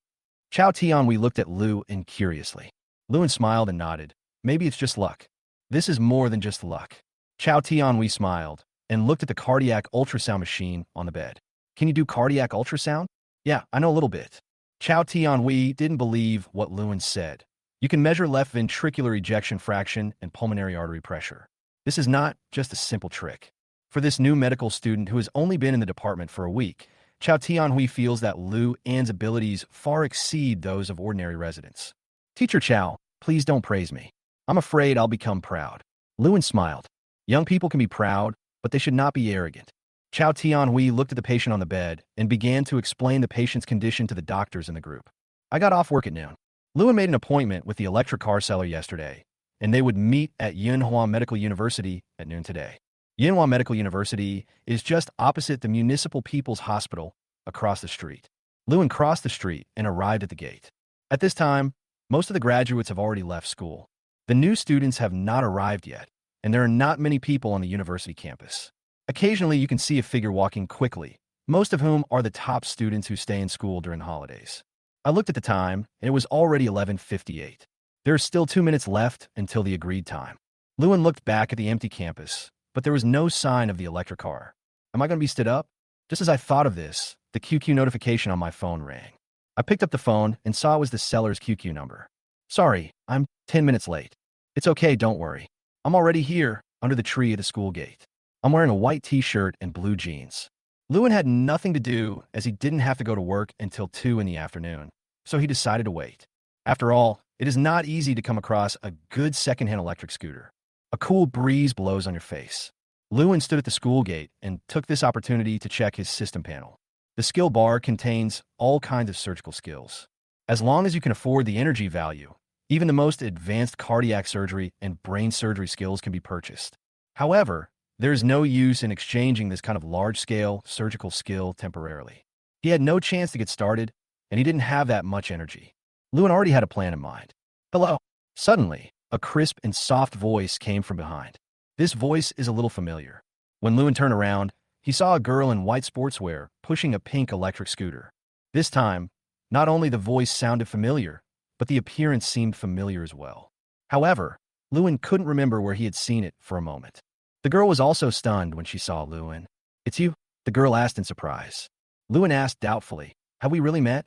Chao Tianhui looked at Lu curiously. Lewin smiled and nodded. Maybe it's just luck. This is more than just luck. Chao Tianhui smiled and looked at the cardiac ultrasound machine on the bed. Can you do cardiac ultrasound? Yeah, I know a little bit. Chao Tianhui didn't believe what Lewin said. You can measure left ventricular ejection fraction and pulmonary artery pressure. This is not just a simple trick. For this new medical student who has only been in the department for a week, Chao Tianhui feels that Lu An's abilities far exceed those of ordinary residents. Teacher Chao, please don't praise me. I'm afraid I'll become proud. Lewin smiled. Young people can be proud, but they should not be arrogant. Chow Tianhui looked at the patient on the bed and began to explain the patient's condition to the doctors in the group. I got off work at noon. Lewin made an appointment with the electric car seller yesterday, and they would meet at Manhua Medical University at noon today. Manhua Medical University is just opposite the Municipal People's Hospital across the street. Lewin crossed the street and arrived at the gate. At this time, most of the graduates have already left school. The new students have not arrived yet, and there are not many people on the university campus. Occasionally, you can see a figure walking quickly, most of whom are the top students who stay in school during the holidays. I looked at the time, and it was already 11:58. There are still 2 minutes left until the agreed time. Lewin looked back at the empty campus, but there was no sign of the electric car. Am I going to be stood up? Just as I thought of this, the QQ notification on my phone rang. I picked up the phone and saw it was the seller's QQ number. Sorry, I'm 10 minutes late. It's okay, don't worry. I'm already here, under the tree at the school gate. I'm wearing a white t-shirt and blue jeans. Lewin had nothing to do as he didn't have to go to work until 2 in the afternoon, so he decided to wait. After all, it is not easy to come across a good secondhand electric scooter. A cool breeze blows on your face. Lewin stood at the school gate and took this opportunity to check his system panel. The skill bar contains all kinds of surgical skills. As long as you can afford the energy value, even the most advanced cardiac surgery and brain surgery skills can be purchased. However, there is no use in exchanging this kind of large-scale surgical skill temporarily. He had no chance to get started, and he didn't have that much energy. Lewin already had a plan in mind. Hello. Suddenly, a crisp and soft voice came from behind. This voice is a little familiar. When Lewin turned around, he saw a girl in white sportswear pushing a pink electric scooter. This time, not only the voice sounded familiar, but the appearance seemed familiar as well. However, Lewin couldn't remember where he had seen it for a moment. The girl was also stunned when she saw Lewin. It's you? The girl asked in surprise. Lewin asked doubtfully, have we really met?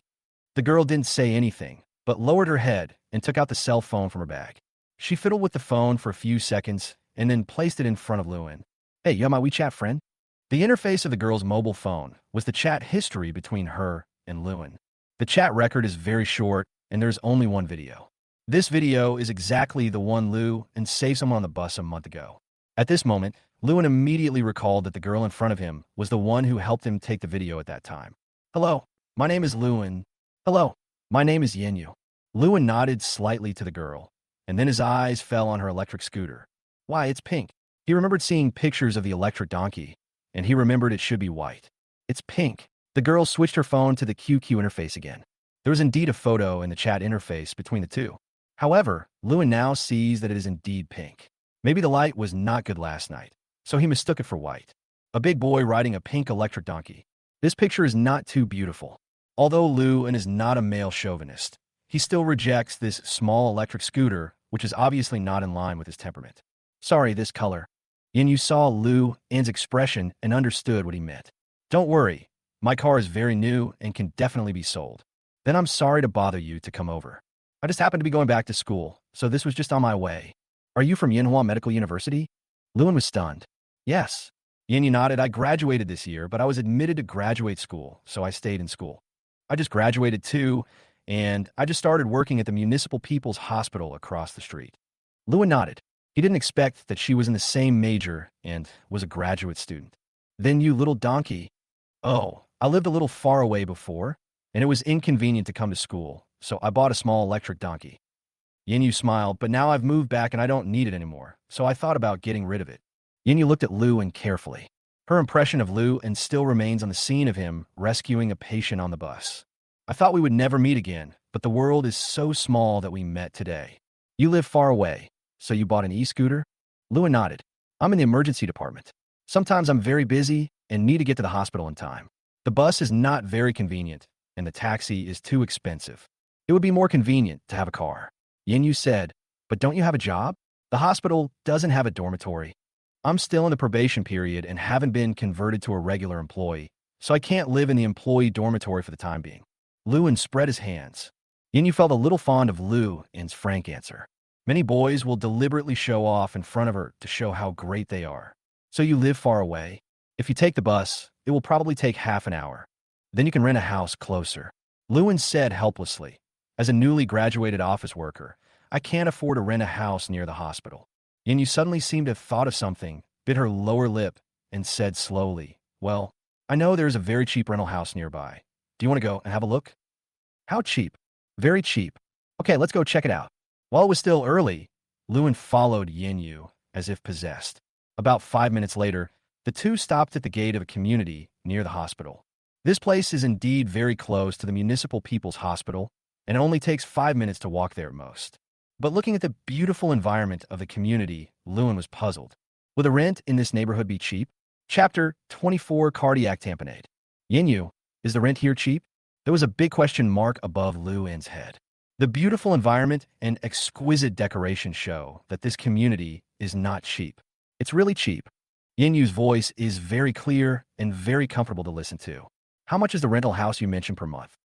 The girl didn't say anything, but lowered her head and took out the cell phone from her bag. She fiddled with the phone for a few seconds and then placed it in front of Lewin. Hey, you're my WeChat friend? The interface of the girl's mobile phone was the chat history between her and Lewin. The chat record is very short, and there's only one video. This video is exactly the one Lewin saved someone on the bus a month ago. At this moment, Lewin immediately recalled that the girl in front of him was the one who helped him take the video at that time. Hello, my name is Lewin. Hello, my name is Yenyu. Lewin nodded slightly to the girl, and then his eyes fell on her electric scooter. Why, it's pink. He remembered seeing pictures of the electric donkey, and he remembered it should be white. It's pink. The girl switched her phone to the QQ interface again. There was indeed a photo in the chat interface between the two. However, Lewin now sees that it is indeed pink. Maybe the light was not good last night, so he mistook it for white. A big boy riding a pink electric donkey. This picture is not too beautiful. Although Lewin is not a male chauvinist, he still rejects this small electric scooter, which is obviously not in line with his temperament. Sorry, this color. Yenyu saw Lewin's expression and understood what he meant. Don't worry, my car is very new and can definitely be sold. Then I'm sorry to bother you to come over. I just happened to be going back to school, so this was just on my way. Are you from Manhua Medical University? Lewin was stunned. Yes. Yenyu nodded. I graduated this year, but I was admitted to graduate school, so I stayed in school. I just graduated too, and I just started working at the Municipal People's Hospital across the street. Lewin nodded. He didn't expect that she was in the same major and was a graduate student. Then you little donkey. Oh, I lived a little far away before, and it was inconvenient to come to school, so I bought a small electric donkey. Yenyu smiled, but now I've moved back and I don't need it anymore, so I thought about getting rid of it. Yenyu looked at Lewin carefully. Her impression of Lewin still remains on the scene of him rescuing a patient on the bus. I thought we would never meet again, but the world is so small that we met today. You live far away, so you bought an e-scooter? Lewin nodded. I'm in the emergency department. Sometimes I'm very busy and need to get to the hospital in time. The bus is not very convenient, and the taxi is too expensive. It would be more convenient to have a car. Yenyu said, but don't you have a job? The hospital doesn't have a dormitory. I'm still in the probation period and haven't been converted to a regular employee, so I can't live in the employee dormitory for the time being. Lewin spread his hands. Yenyu felt a little fond of Lewin's frank answer. Many boys will deliberately show off in front of her to show how great they are. So you live far away? If you take the bus, it will probably take half an hour. Then you can rent a house closer. Lewin said helplessly. As a newly graduated office worker, I can't afford to rent a house near the hospital. Yin Yu suddenly seemed to have thought of something, bit her lower lip, and said slowly, well, I know there's a very cheap rental house nearby. Do you want to go and have a look? How cheap? Very cheap. Okay, let's go check it out. While it was still early, Lewin followed Yin Yu as if possessed. About 5 minutes later, the two stopped at the gate of a community near the hospital. This place is indeed very close to the Municipal People's Hospital, and it only takes 5 minutes to walk there at most. But looking at the beautiful environment of the community, Lewin was puzzled. Will the rent in this neighborhood be cheap? Chapter 24, Cardiac Tamponade. Yin Yu, is the rent here cheap? There was a big question mark above Lewin's head. The beautiful environment and exquisite decoration show that this community is not cheap. It's really cheap. Yin Yu's voice is very clear and very comfortable to listen to. How much is the rental house you mentioned per month?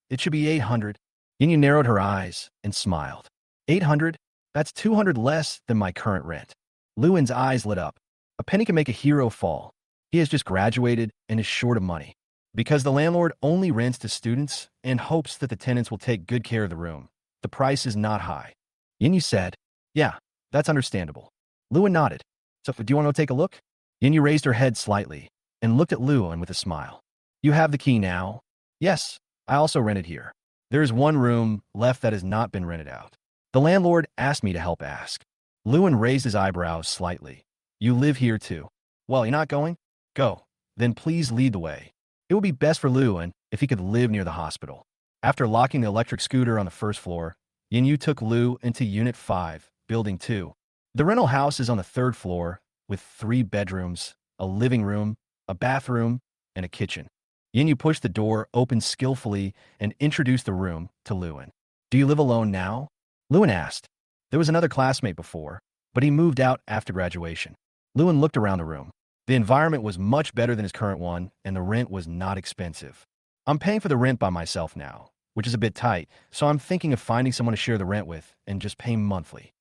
It should be 800. Yin Yu narrowed her eyes and smiled. 800? That's 200 less than my current rent. Lewin's eyes lit up. A penny can make a hero fall. He has just graduated and is short of money. Because the landlord only rents to students and hopes that the tenants will take good care of the room, the price is not high. Yin Yu said, yeah, that's understandable. Lewin nodded. So do you want to take a look? Yin Yu raised her head slightly and looked at Lewin with a smile. You have the key now? Yes, I also rented here. There is one room left that has not been rented out. The landlord asked me to help ask. Lewin raised his eyebrows slightly. You live here too. Well, you're not going? Go. Then please lead the way. It would be best for Lewin if he could live near the hospital. After locking the electric scooter on the first floor, Yin Yu took Lu into Unit 5, Building 2. The rental house is on the third floor with 3 bedrooms, a living room, a bathroom, and a kitchen. Yin Yu pushed the door open skillfully and introduced the room to Lewin. Do you live alone now? Lewin asked. There was another classmate before, but he moved out after graduation. Lewin looked around the room. The environment was much better than his current one, and the rent was not expensive. I'm paying for the rent by myself now, which is a bit tight, so I'm thinking of finding someone to share the rent with and just pay monthly.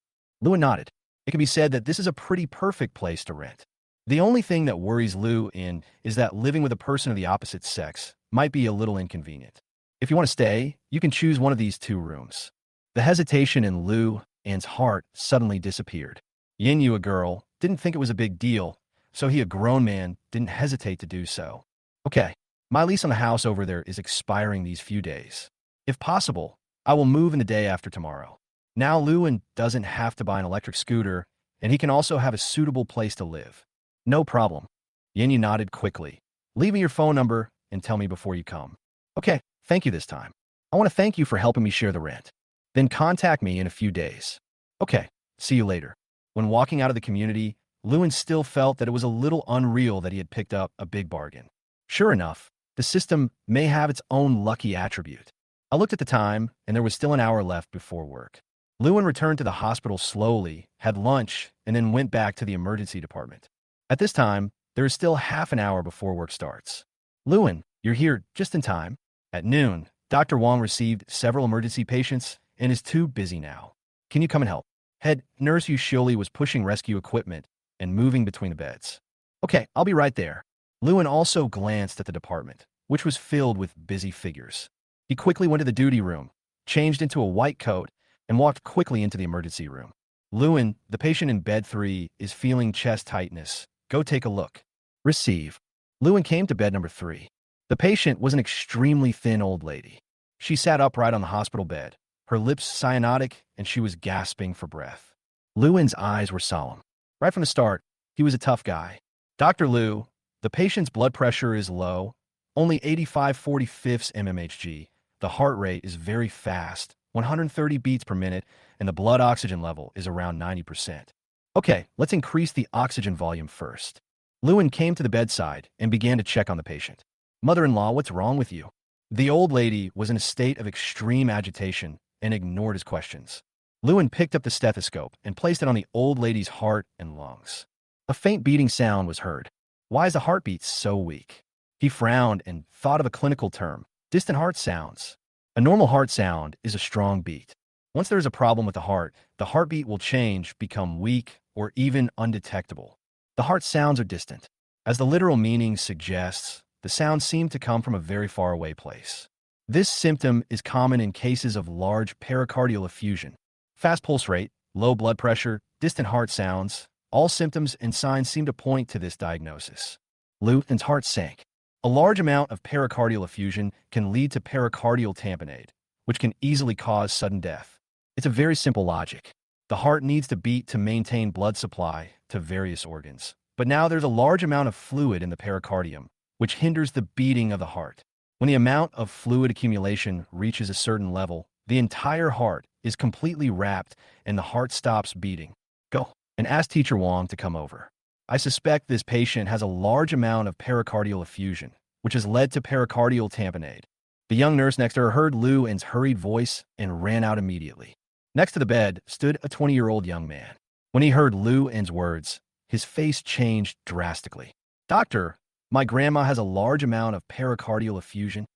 Lewin nodded. It can be said that this is a pretty perfect place to rent. The only thing that worries Lewin is that living with a person of the opposite sex might be a little inconvenient. If you want to stay, you can choose one of these 2 rooms. The hesitation in Lewin's heart suddenly disappeared. Yin Yu, a girl, didn't think it was a big deal, so he, a grown man, didn't hesitate to do so. Okay, my lease on the house over there is expiring these few days. If possible, I will move in the day after tomorrow. Now Lewin doesn't have to buy an electric scooter, and he can also have a suitable place to live. No problem. Yin Yu nodded quickly. Leave me your phone number and tell me before you come. Okay, thank you this time. I want to thank you for helping me share the rent. Then contact me in a few days. Okay, see you later. When walking out of the community, Lewin still felt that it was a little unreal that he had picked up a big bargain. Sure enough, the system may have its own lucky attribute. I looked at the time, and there was still an hour left before work. Lewin returned to the hospital slowly, had lunch, and then went back to the emergency department. At this time, there is still half an hour before work starts. Lewin, you're here just in time. At noon, Dr. Wong received several emergency patients and is too busy now. Can you come and help? Head nurse Yu Shioli was pushing rescue equipment and moving between the beds. Okay, I'll be right there. Lewin also glanced at the department, which was filled with busy figures. He quickly went to the duty room, changed into a white coat, and walked quickly into the emergency room. Lewin, the patient in bed 3, is feeling chest tightness. Go take a look. Receive. Lewin came to bed number 3. The patient was an extremely thin old lady. She sat upright on the hospital bed, her lips cyanotic, and she was gasping for breath. Lewin's eyes were solemn. Right from the start, he was a tough guy. Dr. Liu, the patient's blood pressure is low, only 85/45 mmHg. The heart rate is very fast, 130 beats per minute, and the blood oxygen level is around 90%. Okay, let's increase the oxygen volume first. Lewin came to the bedside and began to check on the patient. Mother-in-law, what's wrong with you? The old lady was in a state of extreme agitation and ignored his questions. Lewin picked up the stethoscope and placed it on the old lady's heart and lungs. A faint beating sound was heard. Why is the heartbeat so weak? He frowned and thought of a clinical term, distant heart sounds. A normal heart sound is a strong beat. Once there is a problem with the heartbeat will change, become weak, or even undetectable. The heart sounds are distant. As the literal meaning suggests, the sounds seem to come from a very far away place. This symptom is common in cases of large pericardial effusion. Fast pulse rate, low blood pressure, distant heart sounds, all symptoms and signs seem to point to this diagnosis. Luan's heart sank. A large amount of pericardial effusion can lead to pericardial tamponade, which can easily cause sudden death. It's a very simple logic. The heart needs to beat to maintain blood supply to various organs. But now there's a large amount of fluid in the pericardium, which hinders the beating of the heart. When the amount of fluid accumulation reaches a certain level, the entire heart is completely wrapped and the heart stops beating. Go and ask Teacher Wong to come over. I suspect this patient has a large amount of pericardial effusion, which has led to pericardial tamponade. The young nurse next to her heard Luan's hurried voice and ran out immediately. Next to the bed stood a 20-year-old young man. When he heard Luan's words, his face changed drastically. "Doctor, my grandma has a large amount of pericardial effusion."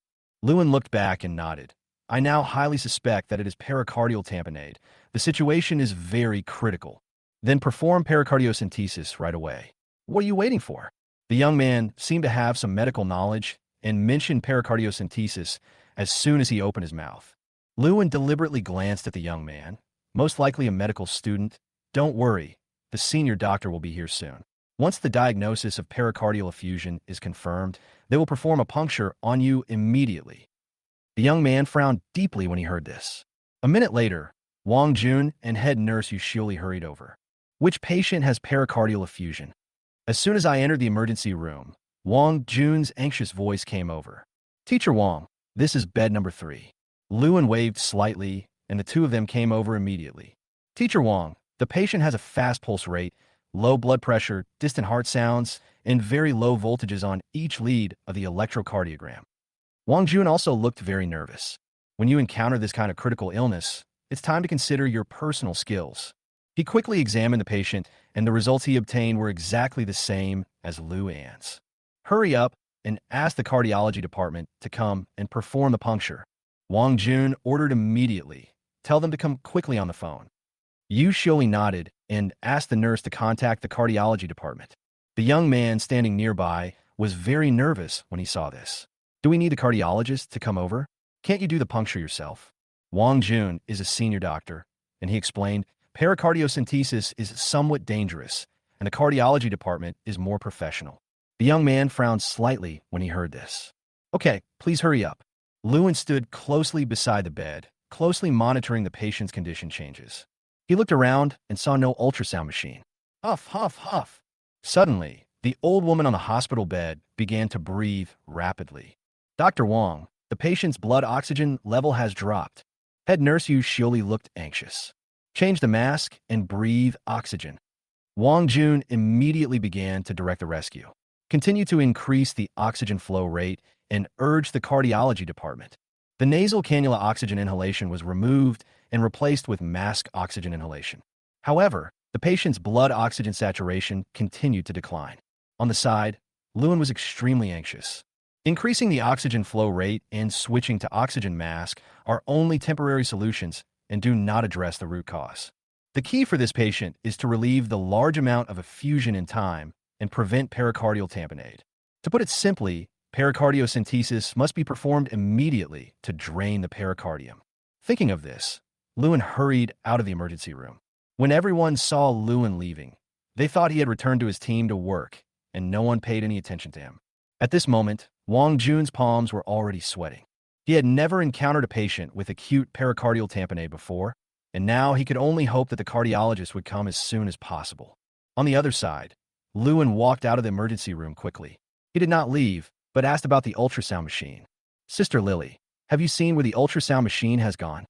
Luan looked back and nodded. "I now highly suspect that it is pericardial tamponade. The situation is very critical. Then perform pericardiocentesis right away." "What are you waiting for?" The young man seemed to have some medical knowledge and mentioned pericardiocentesis as soon as he opened his mouth. Luan deliberately glanced at the young man, most likely a medical student. "Don't worry, the senior doctor will be here soon. Once the diagnosis of pericardial effusion is confirmed, they will perform a puncture on you immediately." The young man frowned deeply when he heard this. A minute later, Wang Jun and head nurse Yushioli hurried over. "Which patient has pericardial effusion?" As soon as I entered the emergency room, Wang Jun's anxious voice came over. "Teacher Wang, this is bed number 3. Luan waved slightly, and the two of them came over immediately. "Teacher Wang, the patient has a fast pulse rate, low blood pressure, distant heart sounds, and very low voltages on each lead of the electrocardiogram." Wang Jun also looked very nervous. When you encounter this kind of critical illness, it's time to consider your personal skills. He quickly examined the patient, and the results he obtained were exactly the same as Luan's. "Hurry up and ask the cardiology department to come and perform the puncture." Wang Jun ordered immediately. "Tell them to come quickly on the phone." Yu Shioli nodded and asked the nurse to contact the cardiology department. The young man standing nearby was very nervous when he saw this. "Do we need the cardiologist to come over? Can't you do the puncture yourself?" Wang Jun is a senior doctor, and he explained, "Pericardiocentesis is somewhat dangerous, and the cardiology department is more professional." The young man frowned slightly when he heard this. "Okay, please hurry up." Luan stood closely beside the bed, closely monitoring the patient's condition changes. He looked around and saw no ultrasound machine. Huff, huff, huff. Suddenly, the old woman on the hospital bed began to breathe rapidly. "Dr. Wang, the patient's blood oxygen level has dropped." Head nurse Yu Shioli looked anxious. "Change the mask and breathe oxygen." Wang Jun immediately began to direct the rescue. "Continue to increase the oxygen flow rate and urge the cardiology department." The nasal cannula oxygen inhalation was removed and replaced with mask oxygen inhalation. However, the patient's blood oxygen saturation continued to decline. On the side, Luan was extremely anxious. Increasing the oxygen flow rate and switching to oxygen mask are only temporary solutions and do not address the root cause. The key for this patient is to relieve the large amount of effusion in time and prevent pericardial tamponade. To put it simply, pericardiocentesis must be performed immediately to drain the pericardium. Thinking of this, Luan hurried out of the emergency room. When everyone saw Luan leaving, they thought he had returned to his team to work, and no one paid any attention to him. At this moment, Wang Jun's palms were already sweating. He had never encountered a patient with acute pericardial tamponade before, and now he could only hope that the cardiologist would come as soon as possible. On the other side, Luan walked out of the emergency room quickly. He did not leave, but asked about the ultrasound machine. "Sister Lily, have you seen where the ultrasound machine has gone?"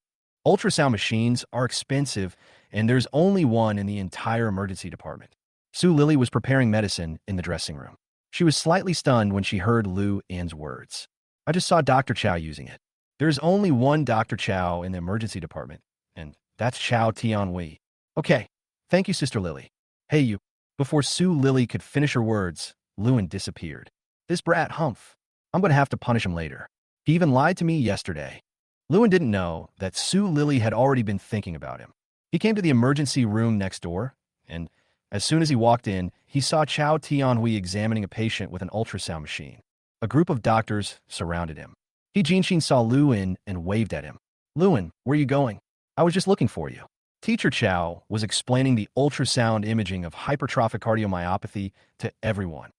Ultrasound machines are expensive, and there's only one in the entire emergency department. Su Lily was preparing medicine in the dressing room. She was slightly stunned when she heard Lu An's words. "I just saw Dr. Chow using it." "There's only one Dr. Chow in the emergency department, and that's Chow Tianhui." "Okay, thank you, Sister Lily." "Hey, you." Before Su Lily could finish her words, Luan disappeared. "This brat Humph. I'm going to have to punish him later. He even lied to me yesterday." Luan didn't know that Su Lily had already been thinking about him. He came to the emergency room next door, and as soon as he walked in, he saw Chow Tianhui examining a patient with an ultrasound machine. A group of doctors surrounded him. He Jinshin saw Luan and waved at him. "Luan, where are you going?" "I was just looking for you." Teacher Chow was explaining the ultrasound imaging of hypertrophic cardiomyopathy to everyone.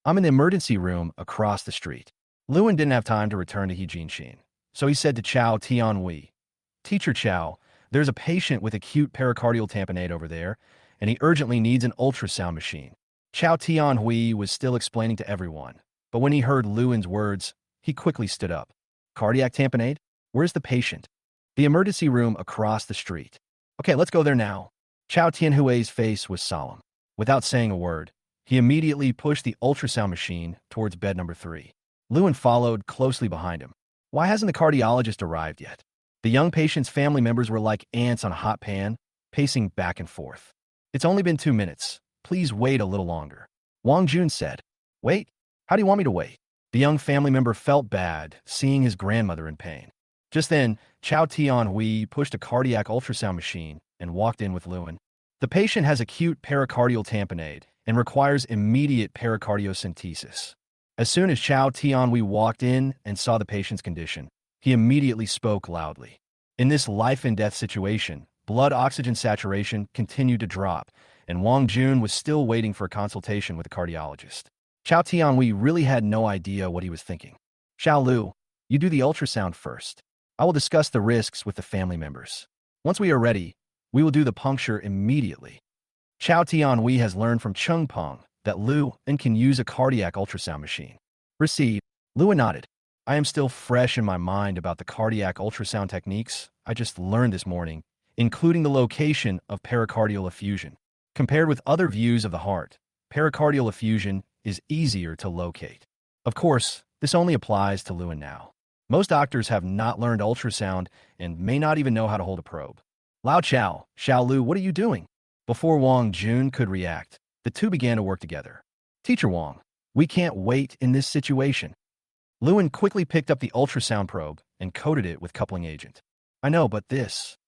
I'm in the emergency room across the street. Lewin didn't have time to return to Hejinshin, so he said to Chow Tianhui, Teacher Chow, there's a patient with acute pericardial tamponade over there, and he urgently needs an ultrasound machine. Chow Tianhui was still explaining to everyone, but when he heard Lewin's words, he quickly stood up. Cardiac tamponade? Where's the patient? The emergency room across the street. Okay, let's go there now. Chow Tianhui's face was solemn. Without saying a word, he immediately pushed the ultrasound machine towards bed number 3. Lewin followed closely behind him. Why hasn't the cardiologist arrived yet? The young patient's family members were like ants on a hot pan, pacing back and forth. It's only been 2 minutes. Please wait a little longer. Wang Jun said. Wait? How do you want me to wait? The young family member felt bad, seeing his grandmother in pain. Just then, Chow Tianhui pushed a cardiac ultrasound machine and walked in with Lewin. The patient has acute pericardial tamponade and requires immediate pericardiocentesis. As soon as Chow Tianhui walked in and saw the patient's condition, he immediately spoke loudly. In this life-and-death situation, blood oxygen saturation continued to drop, and Wang Jun was still waiting for a consultation with a cardiologist. Chow Tianhui really had no idea what he was thinking. Xiao Lu, you do the ultrasound first. I will discuss the risks with the family members. Once we are ready, we will do the puncture immediately. Chow Tianhui has learned from Cheng Peng that Lu and can use a cardiac ultrasound machine. Receive. Lu nodded. I am still fresh in my mind about the cardiac ultrasound techniques I just learned this morning, including the location of pericardial effusion. Compared with other views of the heart, pericardial effusion is easier to locate. Of course, this only applies to Lewin now. Most doctors have not learned ultrasound and may not even know how to hold a probe. Lao Chao, Xiao Lu, what are you doing? Before Wang Jun could react, the two began to work together. Teacher Wang, we can't wait in this situation. Lewin quickly picked up the ultrasound probe and coated it with coupling agent. I know, but this.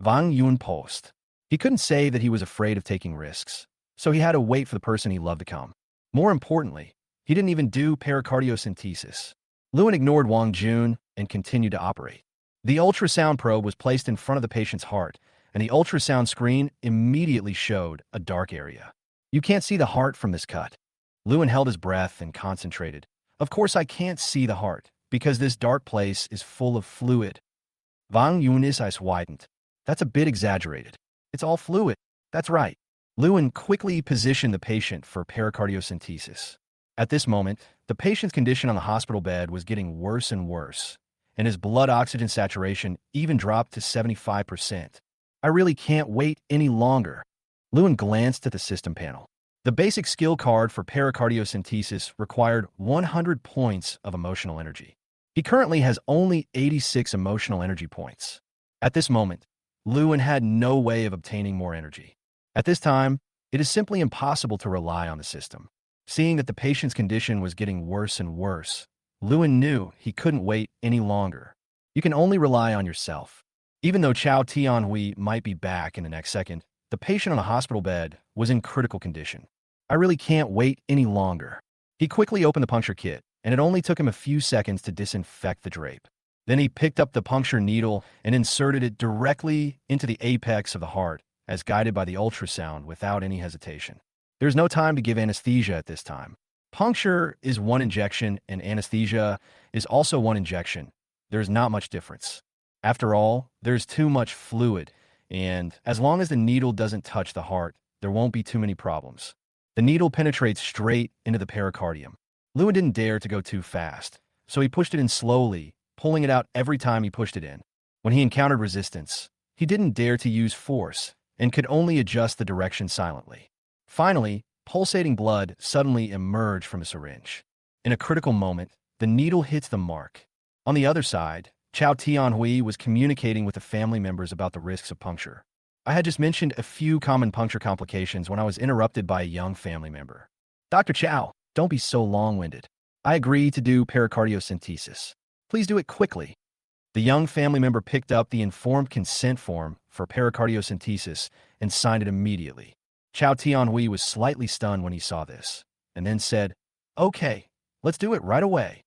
Wang Yun paused. He couldn't say that he was afraid of taking risks, so he had to wait for the person he loved to come. More importantly, he didn't even do pericardiocentesis. Lewin ignored Wang Jun and continued to operate. The ultrasound probe was placed in front of the patient's heart, and the ultrasound screen immediately showed a dark area. You can't see the heart from this cut. Lewin held his breath and concentrated. Of course I can't see the heart, because this dark place is full of fluid. Wang Yun's eyes widened. That's a bit exaggerated. It's all fluid. That's right. Lewin quickly positioned the patient for pericardiocentesis. At this moment, the patient's condition on the hospital bed was getting worse and worse, and his blood oxygen saturation even dropped to 75%. I really can't wait any longer. Lewin glanced at the system panel. The basic skill card for pericardiocentesis required 100 points of emotional energy. He currently has only 86 emotional energy points. At this moment, Lewin had no way of obtaining more energy. At this time, it is simply impossible to rely on the system. Seeing that the patient's condition was getting worse and worse, Lewin knew he couldn't wait any longer. You can only rely on yourself. Even though Chow Tianhui might be back in the next second, the patient on the hospital bed was in critical condition. I really can't wait any longer. He quickly opened the puncture kit, and it only took him a few seconds to disinfect the drape. Then he picked up the puncture needle and inserted it directly into the apex of the heart, as guided by the ultrasound without any hesitation. There's no time to give anesthesia at this time. Puncture is one injection, and anesthesia is also one injection. There's not much difference. After all, there's too much fluid, and as long as the needle doesn't touch the heart, there won't be too many problems. The needle penetrates straight into the pericardium. Lewin didn't dare to go too fast, so he pushed it in slowly, pulling it out every time he pushed it in. When he encountered resistance, he didn't dare to use force and could only adjust the direction silently. Finally, pulsating blood suddenly emerged from the syringe. In a critical moment, the needle hits the mark. On the other side, Chow Tianhui was communicating with the family members about the risks of puncture. I had just mentioned a few common puncture complications when I was interrupted by a young family member. Dr. Chow, don't be so long-winded. I agree to do pericardiocentesis. Please do it quickly. The young family member picked up the informed consent form for pericardiocentesis and signed it immediately. Chow Tianhui was slightly stunned when he saw this, and then said, Okay, let's do it right away.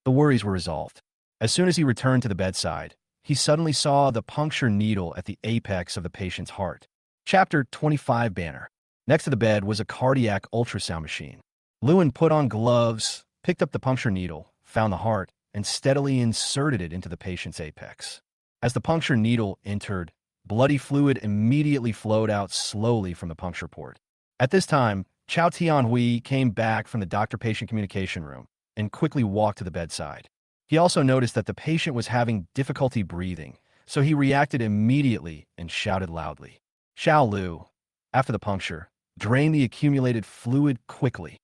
The worries were resolved. As soon as he returned to the bedside, he suddenly saw the puncture needle at the apex of the patient's heart. Chapter 25 banner. Next to the bed was a cardiac ultrasound machine. Lewin put on gloves, picked up the puncture needle, found the heart, and steadily inserted it into the patient's apex. As the puncture needle entered, bloody fluid immediately flowed out slowly from the puncture port. At this time, Chao Tianhui came back from the doctor-patient communication room and quickly walked to the bedside. He also noticed that the patient was having difficulty breathing, so he reacted immediately and shouted loudly. Xiao Lu, after the puncture, drain the accumulated fluid quickly.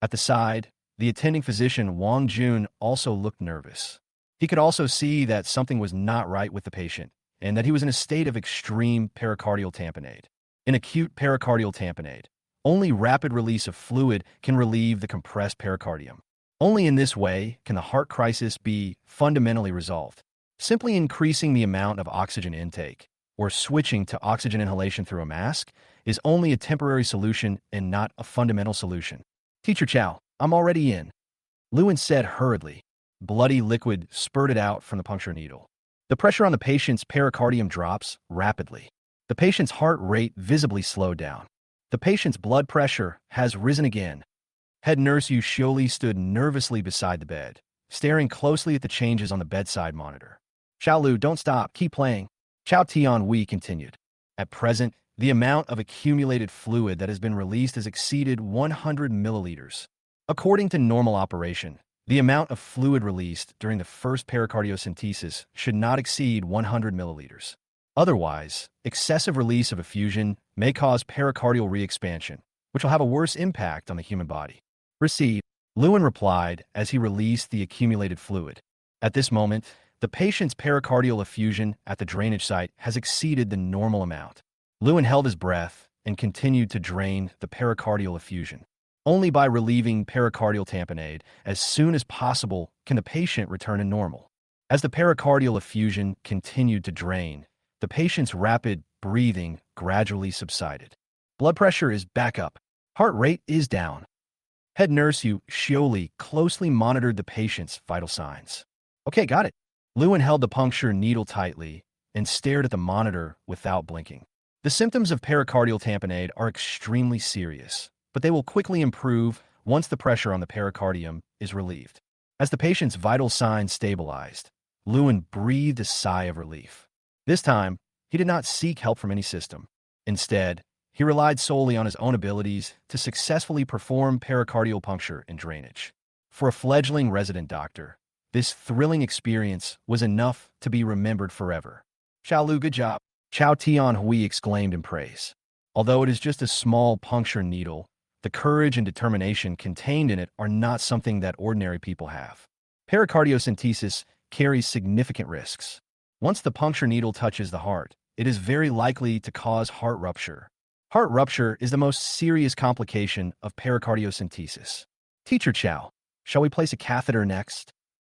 At the side, the attending physician Wang Jun also looked nervous. He could also see that something was not right with the patient and that he was in a state of extreme pericardial tamponade. In acute pericardial tamponade, only rapid release of fluid can relieve the compressed pericardium. Only in this way can the heart crisis be fundamentally resolved. Simply increasing the amount of oxygen intake or switching to oxygen inhalation through a mask is only a temporary solution and not a fundamental solution. Teacher Chow, I'm already in, Lewin said hurriedly. Bloody liquid spurted out from the puncture needle. The pressure on the patient's pericardium drops rapidly. The patient's heart rate visibly slowed down. The patient's blood pressure has risen again. Head nurse Yu Xioli stood nervously beside the bed, staring closely at the changes on the bedside monitor. Xiao Lu, don't stop, keep playing. Chao Tianhui continued. At present, the amount of accumulated fluid that has been released has exceeded 100 milliliters. According to normal operation, the amount of fluid released during the first pericardiocentesis should not exceed 100 milliliters. Otherwise, excessive release of effusion may cause pericardial re-expansion, which will have a worse impact on the human body. Receive, Lewin replied as he released the accumulated fluid. At this moment, the patient's pericardial effusion at the drainage site has exceeded the normal amount. Lewin held his breath and continued to drain the pericardial effusion. Only by relieving pericardial tamponade as soon as possible can the patient return to normal. As the pericardial effusion continued to drain, the patient's rapid breathing gradually subsided. Blood pressure is back up. Heart rate is down. Head nurse Yu Xioli closely monitored the patient's vital signs. Okay, got it. Lewin held the puncture needle tightly and stared at the monitor without blinking. The symptoms of pericardial tamponade are extremely serious, but they will quickly improve once the pressure on the pericardium is relieved. As the patient's vital signs stabilized, Lewin breathed a sigh of relief. This time, he did not seek help from any system. Instead, he relied solely on his own abilities to successfully perform pericardial puncture and drainage. For a fledgling resident doctor, this thrilling experience was enough to be remembered forever. Xiao Lu, good job. Chao Tianhui exclaimed in praise. Although it is just a small puncture needle, the courage and determination contained in it are not something that ordinary people have. Pericardiocentesis carries significant risks. Once the puncture needle touches the heart, it is very likely to cause heart rupture. Heart rupture is the most serious complication of pericardiocentesis. Teacher Chow, shall we place a catheter next?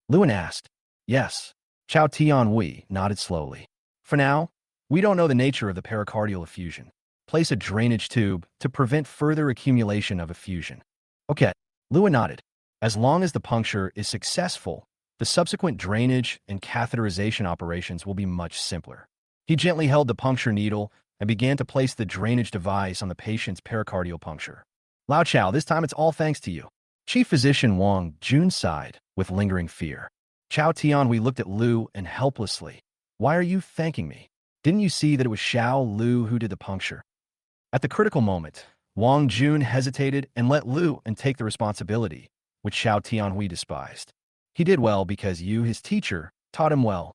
Lewin asked. Yes. Chao Tianhui nodded slowly. For now, we don't know the nature of the pericardial effusion. Place a drainage tube to prevent further accumulation of effusion. Okay. Lewin nodded. As long as the puncture is successful, the subsequent drainage and catheterization operations will be much simpler. He gently held the puncture needle and began to place the drainage device on the patient's pericardial puncture. Lao Chao, this time it's all thanks to you. Chief Physician Wang Jun sighed with lingering fear. Chao Tianhui looked at Lu and helplessly. Why are you thanking me? Didn't you see that it was Xiao Lu who did the puncture? At the critical moment, Wang Jun hesitated and let Lu and take the responsibility, which Xiao Tianhui despised. He did well because you, his teacher, taught him well.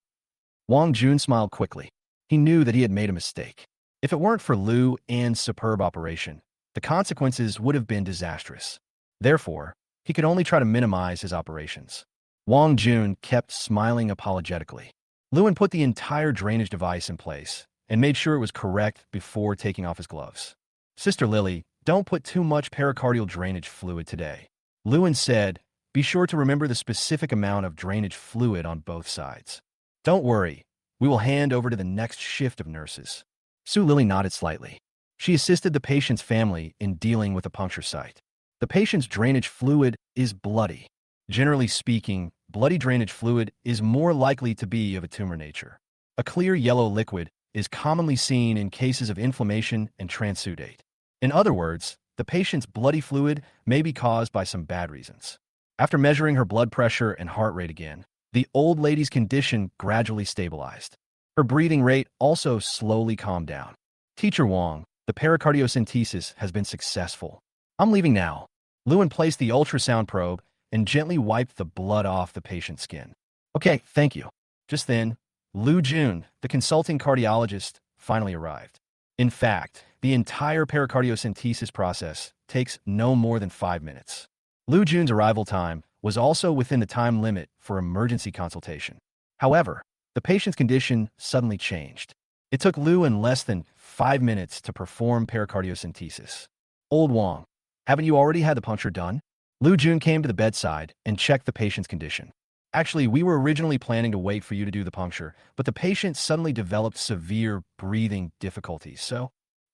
Wang Jun smiled quickly. He knew that he had made a mistake. If it weren't for Lu An's superb operation, the consequences would have been disastrous. Therefore, he could only try to minimize his operations. Wang Jun kept smiling apologetically. Lewin put the entire drainage device in place and made sure it was correct before taking off his gloves. Sister Lily, don't put too much pericardial drainage fluid today. Lewin said, be sure to remember the specific amount of drainage fluid on both sides. Don't worry, we will hand over to the next shift of nurses. Su Lily nodded slightly. She assisted the patient's family in dealing with the puncture site. The patient's drainage fluid is bloody. Generally speaking, bloody drainage fluid is more likely to be of a tumor nature. A clear yellow liquid is commonly seen in cases of inflammation and transudate. In other words, the patient's bloody fluid may be caused by some bad reasons. After measuring her blood pressure and heart rate again, the old lady's condition gradually stabilized. Her breathing rate also slowly calmed down. Teacher Wang, the pericardiocentesis has been successful. I'm leaving now. Lewin placed the ultrasound probe and gently wiped the blood off the patient's skin. Okay, thank you. Just then, Lu Jun, the consulting cardiologist, finally arrived. In fact, the entire pericardiocentesis process takes no more than 5 minutes. Lu Jun's arrival time was also within the time limit for emergency consultation. However, the patient's condition suddenly changed. It took Lu less than 5 minutes to perform pericardiocentesis. Old Wang, haven't you already had the puncture done? Lu Jun came to the bedside and checked the patient's condition. Actually, we were originally planning to wait for you to do the puncture, but the patient suddenly developed severe breathing difficulties, so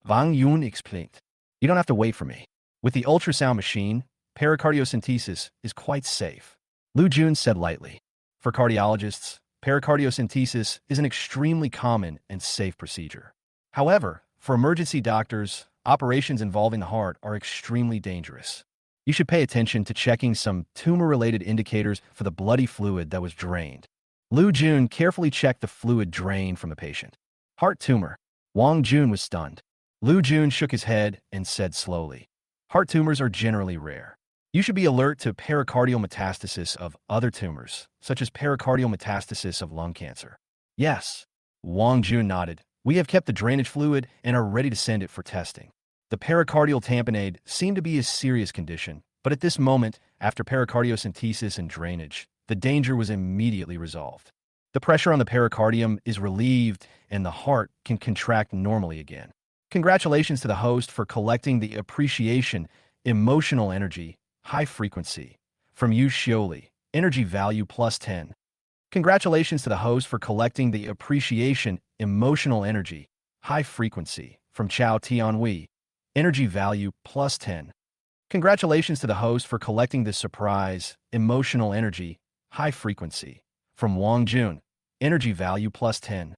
Wang Yun explained. You don't have to wait for me. With the ultrasound machine, pericardiocentesis is quite safe. Lu Jun said lightly. For cardiologists, pericardiocentesis is an extremely common and safe procedure. However, for emergency doctors, operations involving the heart are extremely dangerous. You should pay attention to checking some tumor-related indicators for the bloody fluid that was drained. Lu Jun carefully checked the fluid drained from the patient. Heart tumor. Wang Jun was stunned. Lu Jun shook his head and said slowly, heart tumors are generally rare. You should be alert to pericardial metastasis of other tumors, such as pericardial metastasis of lung cancer. Yes. Wang Jun nodded. We have kept the drainage fluid and are ready to send it for testing. The pericardial tamponade seemed to be a serious condition, but at this moment, after pericardiocentesis and drainage, the danger was immediately resolved. The pressure on the pericardium is relieved and the heart can contract normally again. Congratulations to the host for collecting the appreciation, emotional energy, high frequency, from Yu Xioli, energy value +10. Congratulations to the host for collecting the appreciation, emotional energy, high frequency, from Chao Tianhui, energy value +10. Congratulations to the host for collecting the surprise, emotional energy, high frequency, from Wang Jun, energy value +10.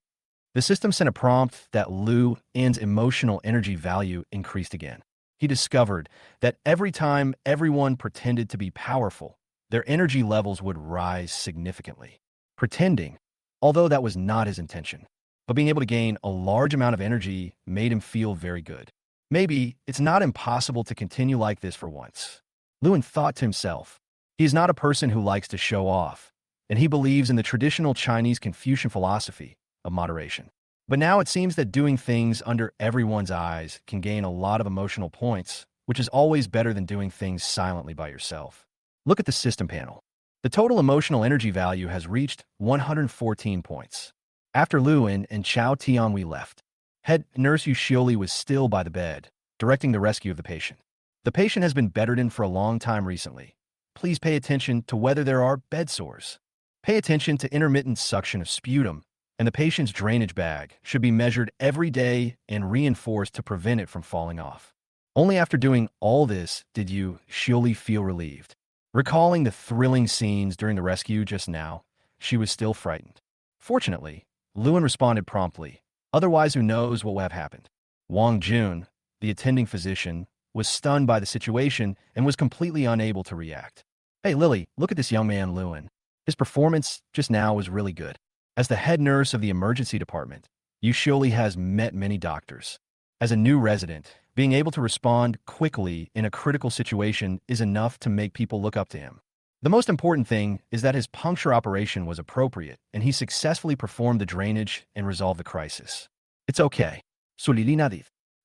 The system sent a prompt that Lu An's emotional energy value increased again. He discovered that every time everyone pretended to be powerful, their energy levels would rise significantly. Pretending, although that was not his intention, but being able to gain a large amount of energy made him feel very good. Maybe it's not impossible to continue like this for once. Lewin thought to himself. He is not a person who likes to show off, and he believes in the traditional Chinese Confucian philosophy of moderation. But now it seems that doing things under everyone's eyes can gain a lot of emotional points, which is always better than doing things silently by yourself. Look at the system panel. The total emotional energy value has reached 114 points. After Lewin and Chao Tianhui left, head nurse Yu Xioli was still by the bed, directing the rescue of the patient. The patient has been bedridden for a long time recently. Please pay attention to whether there are bed sores. Pay attention to intermittent suction of sputum, and the patient's drainage bag should be measured every day and reinforced to prevent it from falling off. Only after doing all this did Yu Xioli feel relieved. Recalling the thrilling scenes during the rescue just now, she was still frightened. Fortunately, Lewin responded promptly. Otherwise, who knows what would have happened? Wang Jun, the attending physician, was stunned by the situation and was completely unable to react. Hey, Lily, look at this young man, Lewin. His performance just now was really good. As the head nurse of the emergency department, Yu Xioli has met many doctors. As a new resident, being able to respond quickly in a critical situation is enough to make people look up to him. The most important thing is that his puncture operation was appropriate and he successfully performed the drainage and resolved the crisis. It's okay.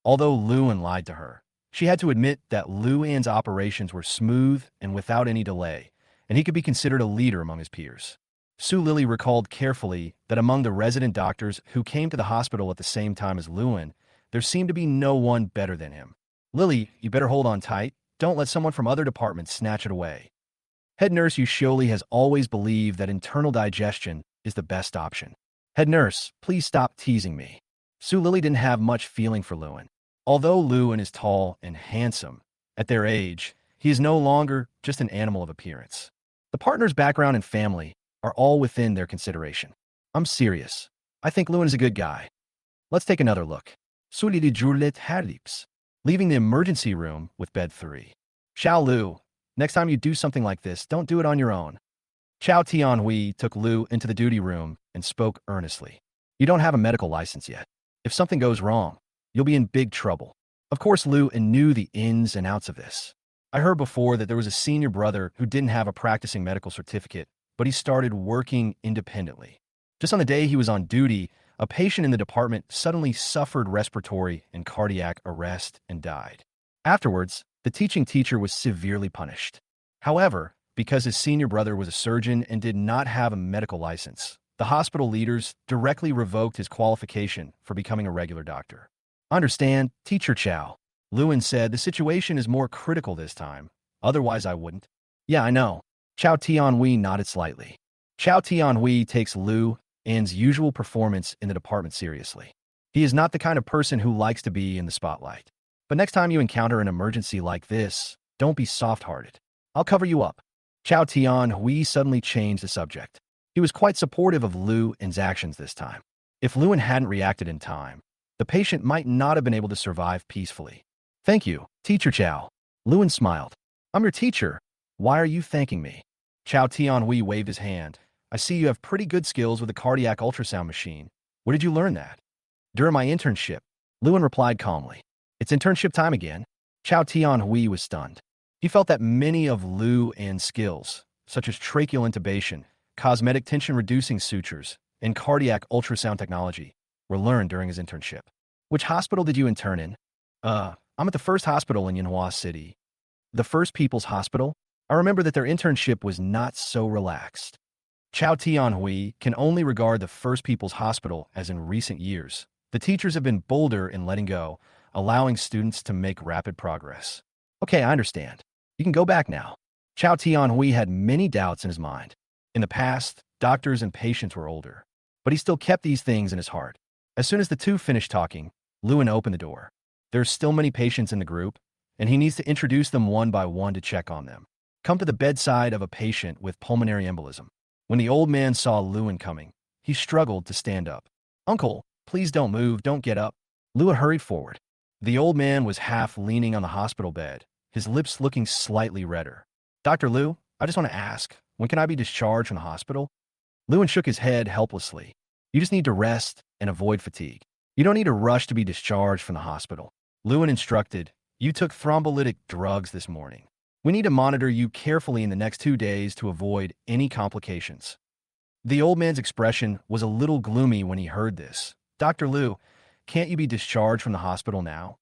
Although Lewin lied to her, she had to admit that Lu An's operations were smooth and without any delay, and he could be considered a leader among his peers. Su Lily recalled carefully that among the resident doctors who came to the hospital at the same time as Lewin, there seemed to be no one better than him. Lily, you better hold on tight. Don't let someone from other departments snatch it away. Head nurse Yu Xioli has always believed that internal digestion is the best option. Head nurse, please stop teasing me. Su Lily didn't have much feeling for Lewin. Although Lewin is tall and handsome, at their age, he is no longer just an animal of appearance. The partner's background and family are all within their consideration. I'm serious. I think Lewin is a good guy. Let's take another look. Sulili Juliet Halips. Leaving the emergency room with bed 3. Xiao Lu, next time you do something like this, don't do it on your own. Chao Tianhui took Lu into the duty room and spoke earnestly. You don't have a medical license yet. If something goes wrong, you'll be in big trouble. Of course, Lu knew the ins and outs of this. I heard before that there was a senior brother who didn't have a practicing medical certificate, but he started working independently. Just on the day he was on duty, a patient in the department suddenly suffered respiratory and cardiac arrest and died. Afterwards, the teaching teacher was severely punished. However, because his senior brother was a surgeon and did not have a medical license, the hospital leaders directly revoked his qualification for becoming a regular doctor. Understand, Teacher Chow. Lewin said the situation is more critical this time. Otherwise, I wouldn't. Yeah, I know. Chao Tianhui nodded slightly. Chao Tianhui takes Lu An's usual performance in the department seriously. He is not the kind of person who likes to be in the spotlight. But next time you encounter an emergency like this, don't be soft-hearted. I'll cover you up. Chao Tianhui suddenly changed the subject. He was quite supportive of Lu An's actions this time. If Lewin hadn't reacted in time, the patient might not have been able to survive peacefully. Thank you, Teacher Chao. Lewin smiled. I'm your teacher. Why are you thanking me? Chao Tianhui waved his hand. I see you have pretty good skills with a cardiac ultrasound machine. Where did you learn that? During my internship, Lewin replied calmly. It's internship time again. Chao Tianhui was stunned. He felt that many of Lu An's skills, such as tracheal intubation, cosmetic tension-reducing sutures, and cardiac ultrasound technology, were learned during his internship. Which hospital did you intern in? I'm at the first hospital in Manhwa City. The First People's Hospital? I remember that their internship was not so relaxed. Chao Tianhui can only regard the First People's Hospital as in recent years. The teachers have been bolder in letting go, allowing students to make rapid progress. Okay, I understand. You can go back now. Chao Tianhui had many doubts in his mind. In the past, doctors and patients were older, but he still kept these things in his heart. As soon as the two finished talking, Lewin opened the door. There are still many patients in the group, and he needs to introduce them one by one to check on them. Come to the bedside of a patient with pulmonary embolism. When the old man saw Lewin coming, he struggled to stand up. Uncle, please don't move, don't get up. Lewin hurried forward. The old man was half leaning on the hospital bed, his lips looking slightly redder. Dr. Liu, I just want to ask, when can I be discharged from the hospital? Lewin shook his head helplessly. You just need to rest and avoid fatigue. You don't need to rush to be discharged from the hospital. Lewin instructed, you took thrombolytic drugs this morning. We need to monitor you carefully in the next 2 days to avoid any complications. The old man's expression was a little gloomy when he heard this. Dr. Liu, can't you be discharged from the hospital now?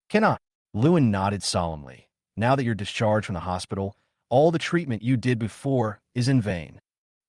Cannot. Lewin nodded solemnly. Now that you're discharged from the hospital, all the treatment you did before is in vain.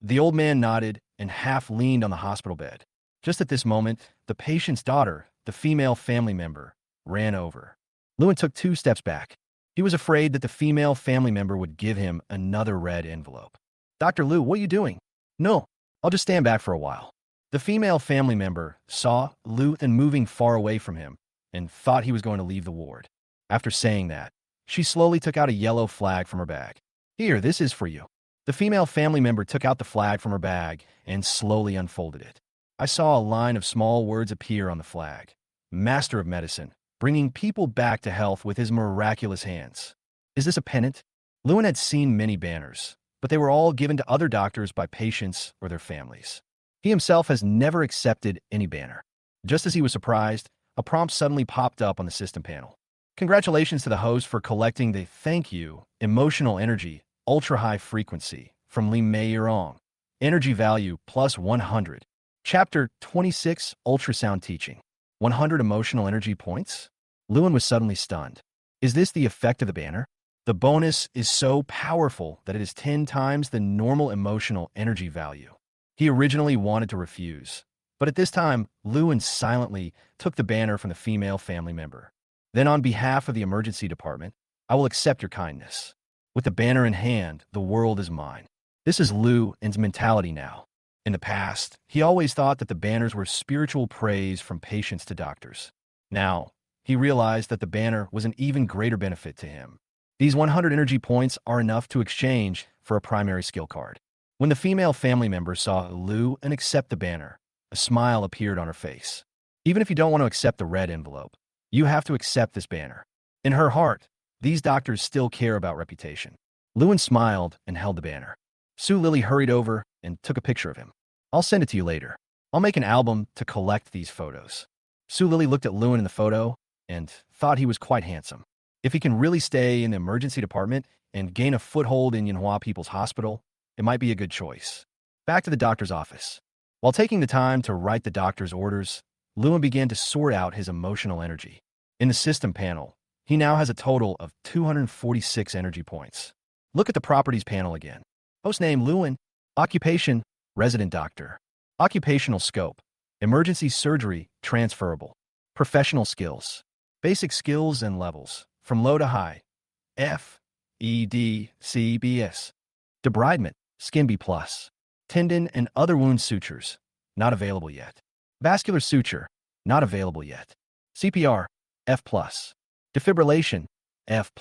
The old man nodded and half leaned on the hospital bed. Just at this moment, the patient's daughter, the female family member, ran over. Lewin took 2 steps back. He was afraid that the female family member would give him another red envelope. Dr. Liu, what are you doing? No, I'll just stand back for a while. The female family member saw Lewin moving far away from him and thought he was going to leave the ward. After saying that, she slowly took out a yellow flag from her bag. Here, this is for you. The female family member took out the flag from her bag and slowly unfolded it. I saw a line of small words appear on the flag. Master of Medicine, bringing people back to health with his miraculous hands. Is this a pennant? Lewin had seen many banners, but they were all given to other doctors by patients or their families. He himself has never accepted any banner. Just as he was surprised, a prompt suddenly popped up on the system panel. Congratulations to the host for collecting the Thank You, Emotional Energy, Ultra-High Frequency from Li Mei Yirong. Energy value plus 100. Chapter 26, Ultrasound Teaching. 100 emotional energy points? Lewin was suddenly stunned. Is this the effect of the banner? The bonus is so powerful that it is 10 times the normal emotional energy value. He originally wanted to refuse, but at this time, Lewin silently took the banner from the female family member. Then on behalf of the emergency department, I will accept your kindness. With the banner in hand, the world is mine. This is Lewin's mentality now. In the past, he always thought that the banners were spiritual praise from patients to doctors. Now, he realized that the banner was an even greater benefit to him. These 100 energy points are enough to exchange for a primary skill card. When the female family member saw Lu and accept the banner, A smile appeared on her face. Even if you don't want to accept the red envelope, you have to accept this banner. In her heart, these doctors still care about reputation. Lewin smiled and held the banner. Sue Lily hurried over and took a picture of him. I'll send it to you later. I'll make an album to collect these photos. Sue Lily looked at Lewin in the photo and thought he was quite handsome. If he can really stay in the emergency department and gain a foothold in Manhwa People's Hospital, it might be a good choice. Back to the doctor's office. While taking the time to write the doctor's orders, Lewin began to sort out his emotional energy. In the system panel, he now has a total of 246 energy points. Look at the properties panel again. Host name Lewin. Occupation, resident doctor. Occupational scope, emergency surgery, transferable. Professional skills, basic skills and levels, from low to high. F, E, D, C, B, S. Debridement, skin B+. Tendon and other wound sutures, not available yet. Vascular suture, not available yet. CPR, F+. Defibrillation, F+.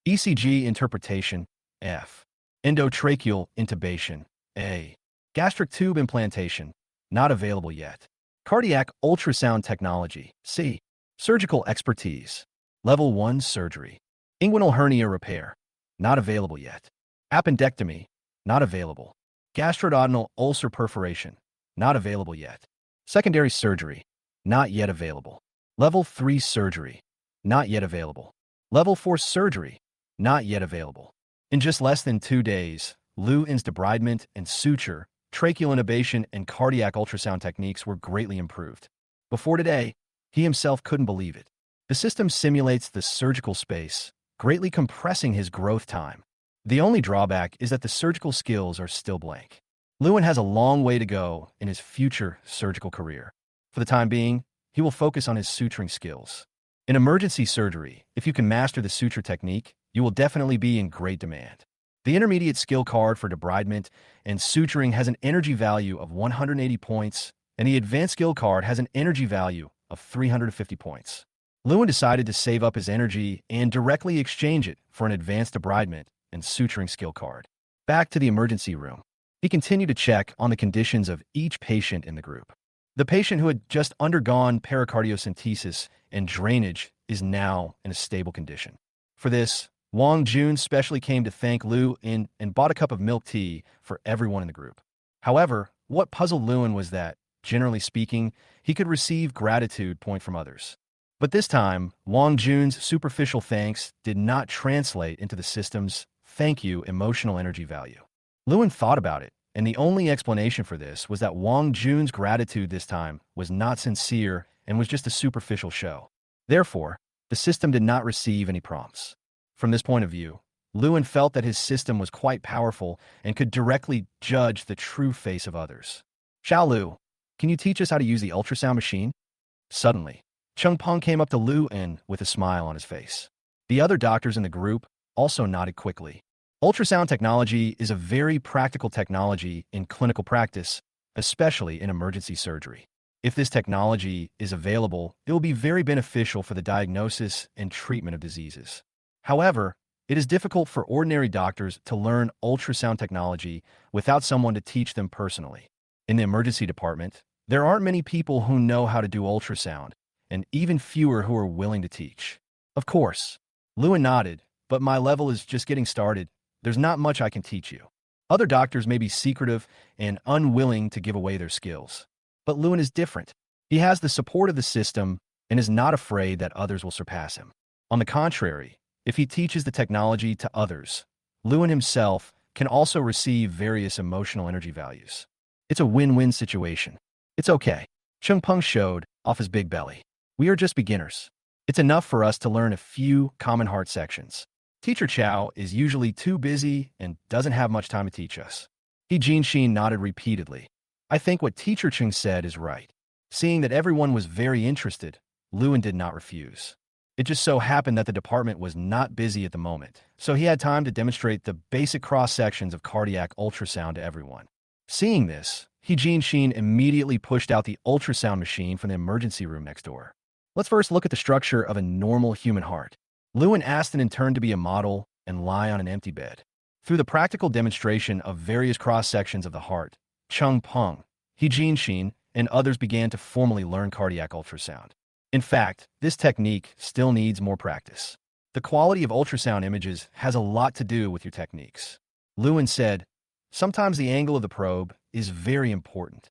ECG interpretation, F. Endotracheal intubation, A. Gastric tube implantation, not available yet. Cardiac ultrasound technology, C. Surgical expertise, level 1 surgery. Inguinal hernia repair, not available yet. Appendectomy, not available. Gastroduodenal ulcer perforation, not available yet. Secondary surgery, not yet available. Level 3 surgery, not yet available. Level 4 surgery, not yet available. In just less than 2 days, Lewin's debridement and suture, tracheal intubation, and cardiac ultrasound techniques were greatly improved. Before today, he himself couldn't believe it. The system simulates the surgical space, greatly compressing his growth time. The only drawback is that the surgical skills are still blank. Lewin has a long way to go in his future surgical career. For the time being, he will focus on his suturing skills. In emergency surgery, if you can master the suture technique, you will definitely be in great demand. The intermediate skill card for debridement and suturing has an energy value of 180 points, and the advanced skill card has an energy value of 350 points. Lewin decided to save up his energy and directly exchange it for an advanced debridement and suturing skill card. Back to the emergency room. He continued to check on the conditions of each patient in the group. The patient who had just undergone pericardiocentesis and drainage is now in a stable condition. For this, Wang Jun specially came to thank Lewin and bought a cup of milk tea for everyone in the group. However, what puzzled Lewin was that, generally speaking, he could receive gratitude point from others. But this time, Wang Jun's superficial thanks did not translate into the system's thank you emotional energy value. Lewin thought about it, and the only explanation for this was that Wang Jun's gratitude this time was not sincere and was just a superficial show. Therefore, the system did not receive any prompts. From this point of view, Lewin felt that his system was quite powerful and could directly judge the true face of others. Xiao Lu, can you teach us how to use the ultrasound machine? Suddenly, Chung Peng came up to Lewin with a smile on his face. The other doctors in the group also nodded quickly. Ultrasound technology is a very practical technology in clinical practice, especially in emergency surgery. If this technology is available, it will be very beneficial for the diagnosis and treatment of diseases. However, it is difficult for ordinary doctors to learn ultrasound technology without someone to teach them personally. In the emergency department, there aren't many people who know how to do ultrasound, and even fewer who are willing to teach. Of course, Lewin nodded, but my level is just getting started. There's not much I can teach you. Other doctors may be secretive and unwilling to give away their skills. But Lewin is different. He has the support of the system and is not afraid that others will surpass him. On the contrary, if he teaches the technology to others, Lewin himself can also receive various emotional energy values. It's a win-win situation. It's okay. Chung Peng showed off his big belly. We are just beginners. It's enough for us to learn a few common heart sections. Teacher Chow is usually too busy and doesn't have much time to teach us. He Jinshin nodded repeatedly. I think what Teacher Chung said is right. Seeing that everyone was very interested, Lewin did not refuse. It just so happened that the department was not busy at the moment, so he had time to demonstrate the basic cross-sections of cardiac ultrasound to everyone. Seeing this, He Jinshin immediately pushed out the ultrasound machine from the emergency room next door. Let's first look at the structure of a normal human heart. Lewin asked an intern to be a model and lie on an empty bed. Through the practical demonstration of various cross-sections of the heart, Chung Peng, He Jinshin, and others began to formally learn cardiac ultrasound. In fact, this technique still needs more practice. The quality of ultrasound images has a lot to do with your techniques. Lewin said, sometimes the angle of the probe is very important.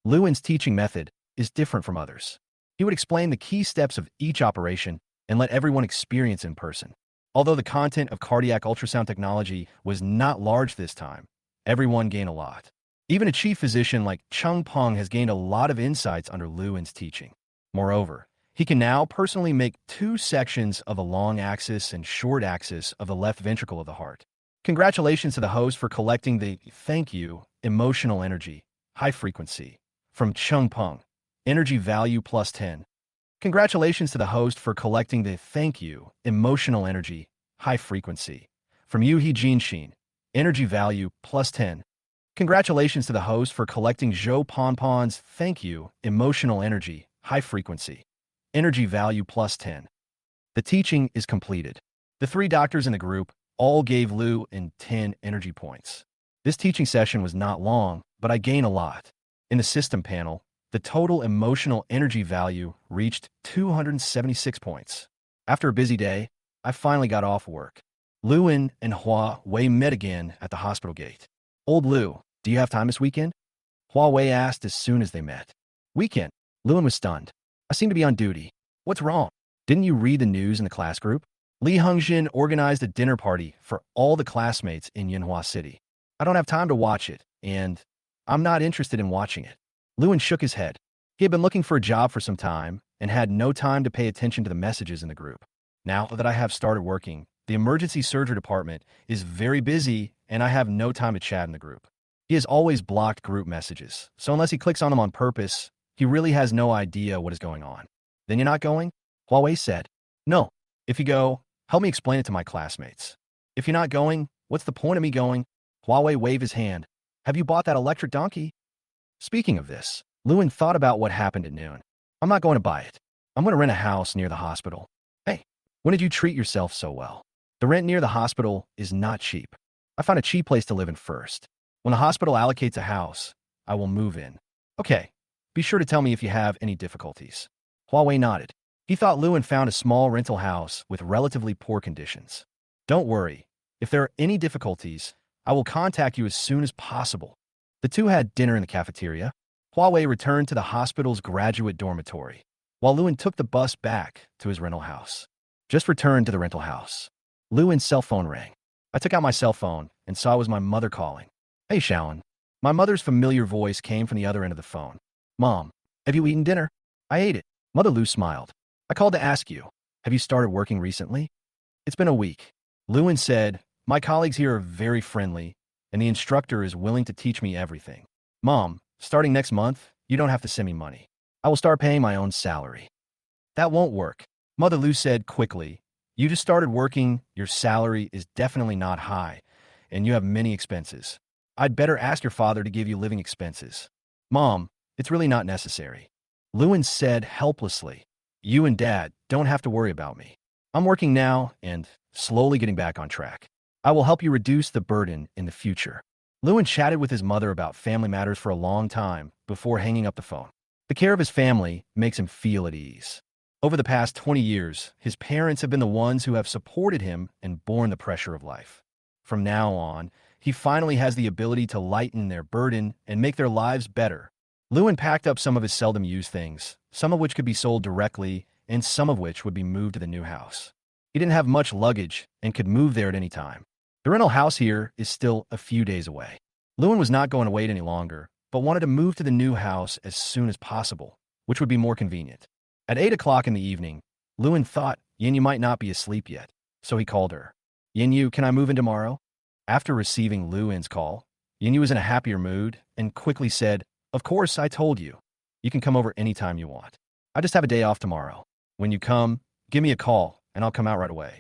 Lewin's teaching method is different from others. He would explain the key steps of each operation and let everyone experience in person. Although the content of cardiac ultrasound technology was not large this time, everyone gained a lot. Even a chief physician like Chung Peng has gained a lot of insights under Lewin's teaching. Moreover, he can now personally make 2 sections of the long axis and short axis of the left ventricle of the heart. Congratulations to the host for collecting the thank you emotional energy, high frequency, from Chung Peng, energy value plus 10. Congratulations to the host for collecting the thank you emotional energy, high frequency, from Yuhi Jinshin, energy value plus 10. Congratulations to the host for collecting Zhou Ponpon's thank you emotional energy, high frequency, energy value plus 10. The teaching is completed. The 3 doctors in the group all gave Lu in 10 energy points. This teaching session was not long, but I gained a lot. In the system panel, the total emotional energy value reached 276 points. After a busy day, I finally got off work. Lewin and Hua Wei met again at the hospital gate. Old Lu, do you have time this weekend? Hua Wei asked as soon as they met. Weekend? Lewin was stunned. I seem to be on duty. What's wrong? Didn't you read the news in the class group? Li Hengxin organized a dinner party for all the classmates in Yanhua City. I don't have time to watch it, and I'm not interested in watching it. Lewin shook his head. He had been looking for a job for some time and had no time to pay attention to the messages in the group. Now that I have started working, the emergency surgery department is very busy and I have no time to chat in the group. He has always blocked group messages, so unless he clicks on them on purpose, he really has no idea what is going on. Then you're not going? Huawei said. No. If you go, help me explain it to my classmates. If you're not going, what's the point of me going? Huawei waved his hand. Have you bought that electric donkey? Speaking of this, Lewin thought about what happened at noon. I'm not going to buy it. I'm going to rent a house near the hospital. Hey, when did you treat yourself so well? The rent near the hospital is not cheap. I found a cheap place to live in first. When the hospital allocates a house, I will move in. Okay, be sure to tell me if you have any difficulties. Huawei nodded. He thought Lewin found a small rental house with relatively poor conditions. Don't worry. If there are any difficulties, I will contact you as soon as possible. The two had dinner in the cafeteria. Huawei returned to the hospital's graduate dormitory, while Lewin took the bus back to his rental house. Just returned to the rental house. Lewin's cell phone rang. I took out my cell phone and saw it was my mother calling. Hey, Shaolin. My mother's familiar voice came from the other end of the phone. Mom, have you eaten dinner? I ate it. Mother Lu smiled. I called to ask you, have you started working recently? It's been a week. Lewin said, my colleagues here are very friendly, and the instructor is willing to teach me everything. Mom, starting next month, you don't have to send me money. I will start paying my own salary. That won't work. Mother Lu said quickly, you just started working, your salary is definitely not high, and you have many expenses. I'd better ask your father to give you living expenses. Mom, it's really not necessary. Lewin said helplessly, you and Dad don't have to worry about me. I'm working now and slowly getting back on track. I will help you reduce the burden in the future. Lewin chatted with his mother about family matters for a long time before hanging up the phone. The care of his family makes him feel at ease. Over the past 20 years, his parents have been the ones who have supported him and borne the pressure of life. From now on, he finally has the ability to lighten their burden and make their lives better. Lewin packed up some of his seldom used things, some of which could be sold directly and some of which would be moved to the new house. He didn't have much luggage and could move there at any time. The rental house here is still a few days away. Lewin was not going to wait any longer, but wanted to move to the new house as soon as possible, which would be more convenient. At 8 o'clock in the evening, Lewin thought Yinyu might not be asleep yet, so he called her. Yinyu, can I move in tomorrow? After receiving Lewin's call, Yinyu was in a happier mood and quickly said, of course, I told you. You can come over anytime you want. I just have a day off tomorrow. When you come, give me a call, and I'll come out right away.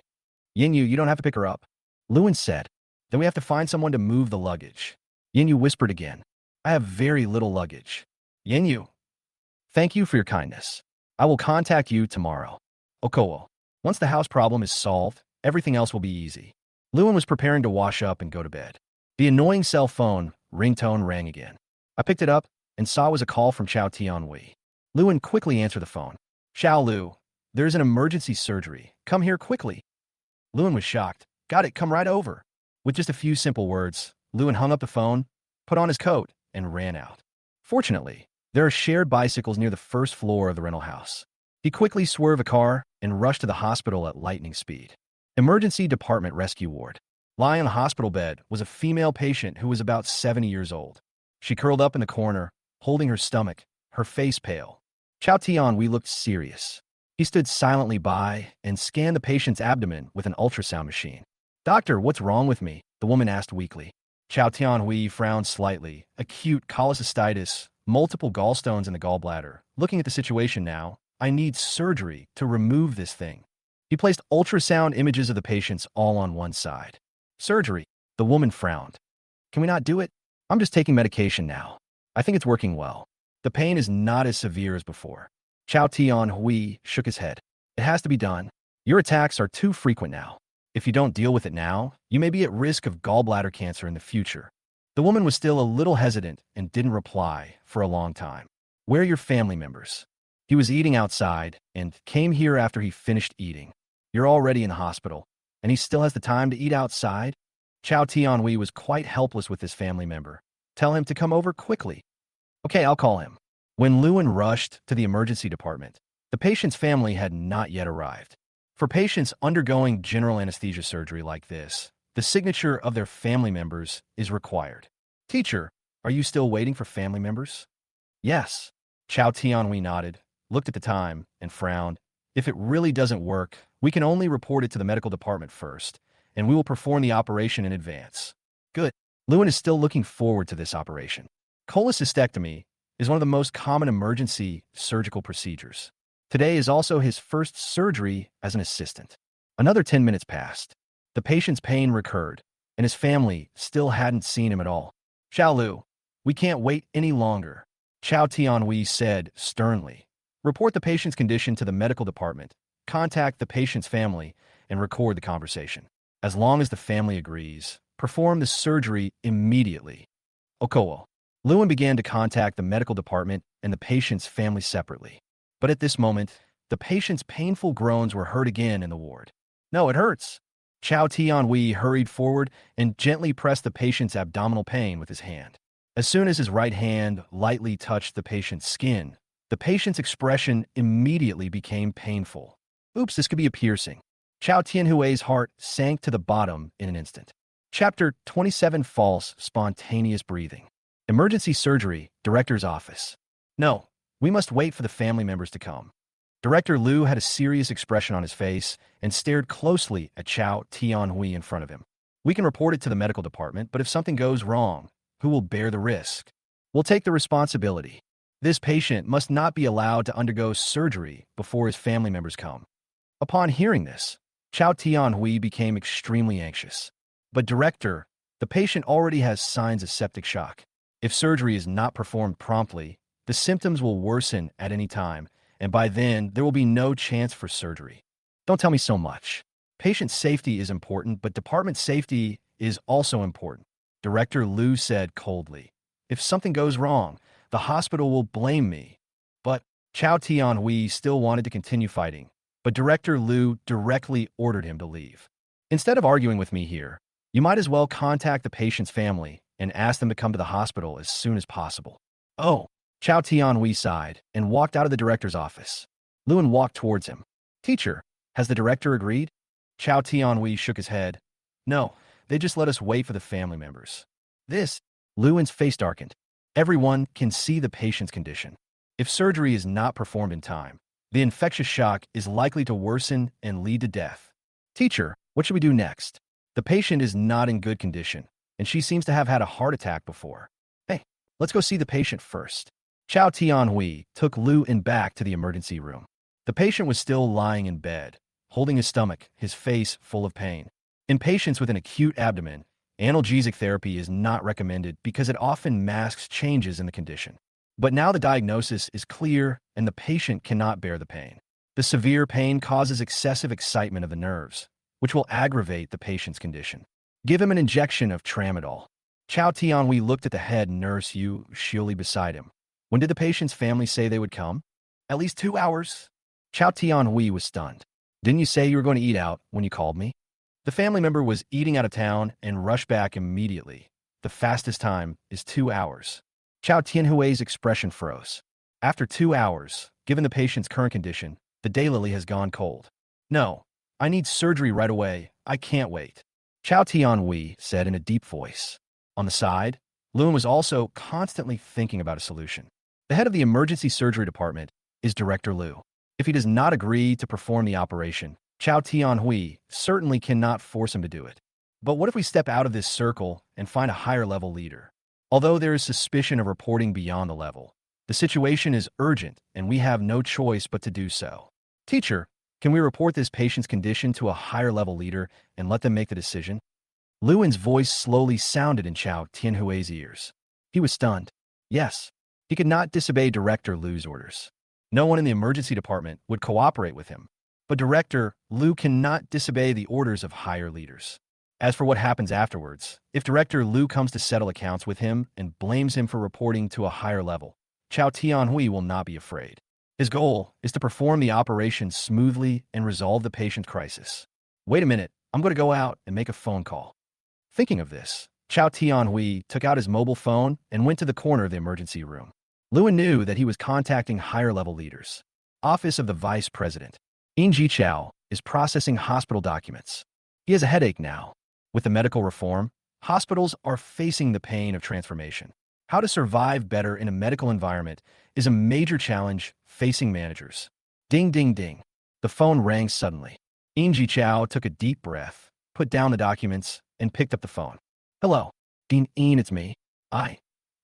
Yinyu, you don't have to pick her up. Lewin said, then we have to find someone to move the luggage. Yinyu whispered again, I have very little luggage. Yinyu, thank you for your kindness. I will contact you tomorrow. Okowo, once the house problem is solved, everything else will be easy. Lewin was preparing to wash up and go to bed. The annoying cell phone ringtone rang again. I picked it up and saw it was a call from Chao Tianhui. Luan quickly answered the phone. Xiao Lu, there's an emergency surgery. Come here quickly. Luan was shocked. Got it, come right over. With just a few simple words, Luan hung up the phone, put on his coat, and ran out. Fortunately, there are shared bicycles near the first floor of the rental house. He quickly swerved a car and rushed to the hospital at lightning speed. Emergency Department Rescue Ward. Lying on the hospital bed was a female patient who was about 70 years old. She curled up in the corner, holding her stomach, her face pale. Chao Tianhui looked serious. He stood silently by and scanned the patient's abdomen with an ultrasound machine. Doctor, what's wrong with me? The woman asked weakly. Chao Tianhui frowned slightly. Acute cholecystitis, multiple gallstones in the gallbladder. Looking at the situation now, I need surgery to remove this thing. He placed ultrasound images of the patients all on one side. Surgery. The woman frowned. Can we not do it? I'm just taking medication now. I think it's working well. The pain is not as severe as before. Chao Tianhui shook his head. It has to be done. Your attacks are too frequent now. If you don't deal with it now, you may be at risk of gallbladder cancer in the future. The woman was still a little hesitant and didn't reply for a long time. Where are your family members? He was eating outside and came here after he finished eating. You're already in the hospital, and he still has the time to eat outside? Chao Tianhui was quite helpless with his family member. Tell him to come over quickly. Okay, I'll call him. When Luan rushed to the emergency department, the patient's family had not yet arrived. For patients undergoing general anesthesia surgery like this, the signature of their family members is required. Teacher, are you still waiting for family members? Yes. Chao Tianhui nodded, looked at the time, and frowned. If it really doesn't work, we can only report it to the medical department first, and we will perform the operation in advance. Good. Luan is still looking forward to this operation. Cholecystectomy is one of the most common emergency surgical procedures. Today is also his first surgery as an assistant. Another 10 minutes passed. The patient's pain recurred, and his family still hadn't seen him at all. Xiao Lu, we can't wait any longer, Chao Tianhui said sternly. Report the patient's condition to the medical department, contact the patient's family, and record the conversation. As long as the family agrees, perform the surgery immediately. Okowo. Luan began to contact the medical department and the patient's family separately. But at this moment, the patient's painful groans were heard again in the ward. No, it hurts. Chao Tianhui hurried forward and gently pressed the patient's abdominal pain with his hand. As soon as his right hand lightly touched the patient's skin, the patient's expression immediately became painful. Oops, this could be a piercing. Chao Tianhui's heart sank to the bottom in an instant. Chapter 27. False Spontaneous Breathing. Emergency Surgery, Director's Office. No, we must wait for the family members to come. Director Lu had a serious expression on his face and stared closely at Chao Tianhui in front of him. We can report it to the medical department, but if something goes wrong, who will bear the risk? We'll take the responsibility. This patient must not be allowed to undergo surgery before his family members come. Upon hearing this, Chao Tianhui became extremely anxious. But director, the patient already has signs of septic shock. If surgery is not performed promptly, the symptoms will worsen at any time, and by then, there will be no chance for surgery. Don't tell me so much. Patient safety is important, but department safety is also important, Director Lu said coldly. If something goes wrong, the hospital will blame me. But Chao Tianhui still wanted to continue fighting, but Director Lu directly ordered him to leave. Instead of arguing with me here, you might as well contact the patient's family and ask them to come to the hospital as soon as possible. Oh, Chao Tianhui sighed and walked out of the director's office. Luan walked towards him. Teacher, has the director agreed? Chao Tianhui shook his head. No, they just let us wait for the family members. Luan's face darkened. Everyone can see the patient's condition. If surgery is not performed in time, the infectious shock is likely to worsen and lead to death. Teacher, what should we do next? The patient is not in good condition, and she seems to have had a heart attack before. Hey, let's go see the patient first. Chao Tianhui took Luan back to the emergency room. The patient was still lying in bed, holding his stomach, his face full of pain. In patients with an acute abdomen, analgesic therapy is not recommended because it often masks changes in the condition. But now the diagnosis is clear and the patient cannot bear the pain. The severe pain causes excessive excitement of the nerves, which will aggravate the patient's condition. Give him an injection of tramadol. Chao Tianhui looked at the head nurse Yu Shioli beside him. When did the patient's family say they would come? At least 2 hours. Chow Tian-hui was stunned. Didn't you say you were going to eat out when you called me? The family member was eating out of town and rushed back immediately. The fastest time is 2 hours. Chow Tian-hui's expression froze. After 2 hours, given the patient's current condition, the daylily has gone cold. No, I need surgery right away. I can't wait. Chow Tian-hui said in a deep voice. On the side, Lewin was also constantly thinking about a solution. The head of the emergency surgery department is Director Liu. If he does not agree to perform the operation, Chow Tian-hui certainly cannot force him to do it. But what if we step out of this circle and find a higher level leader? Although there is suspicion of reporting beyond the level, the situation is urgent and we have no choice but to do so. Teacher, can we report this patient's condition to a higher level leader and let them make the decision? Lewin's voice slowly sounded in Chow Tian-hui's ears. He was stunned. Yes, he could not disobey Director Liu's orders. No one in the emergency department would cooperate with him. But Director Liu cannot disobey the orders of higher leaders. As for what happens afterwards, if Director Liu comes to settle accounts with him and blames him for reporting to a higher level, Chow Tian-hui will not be afraid. His goal is to perform the operation smoothly and resolve the patient's crisis. Wait a minute, I'm going to go out and make a phone call. Thinking of this, Chow Tian-hui took out his mobile phone and went to the corner of the emergency room. Lewin knew that he was contacting higher-level leaders. Office of the Vice President. In Ji Chao is processing hospital documents. He has a headache now. With the medical reform, hospitals are facing the pain of transformation. How to survive better in a medical environment is a major challenge facing managers. Ding, ding, ding. The phone rang suddenly. In Ji Chao took a deep breath, put down the documents, and picked up the phone. Hello. Dean, it's me. I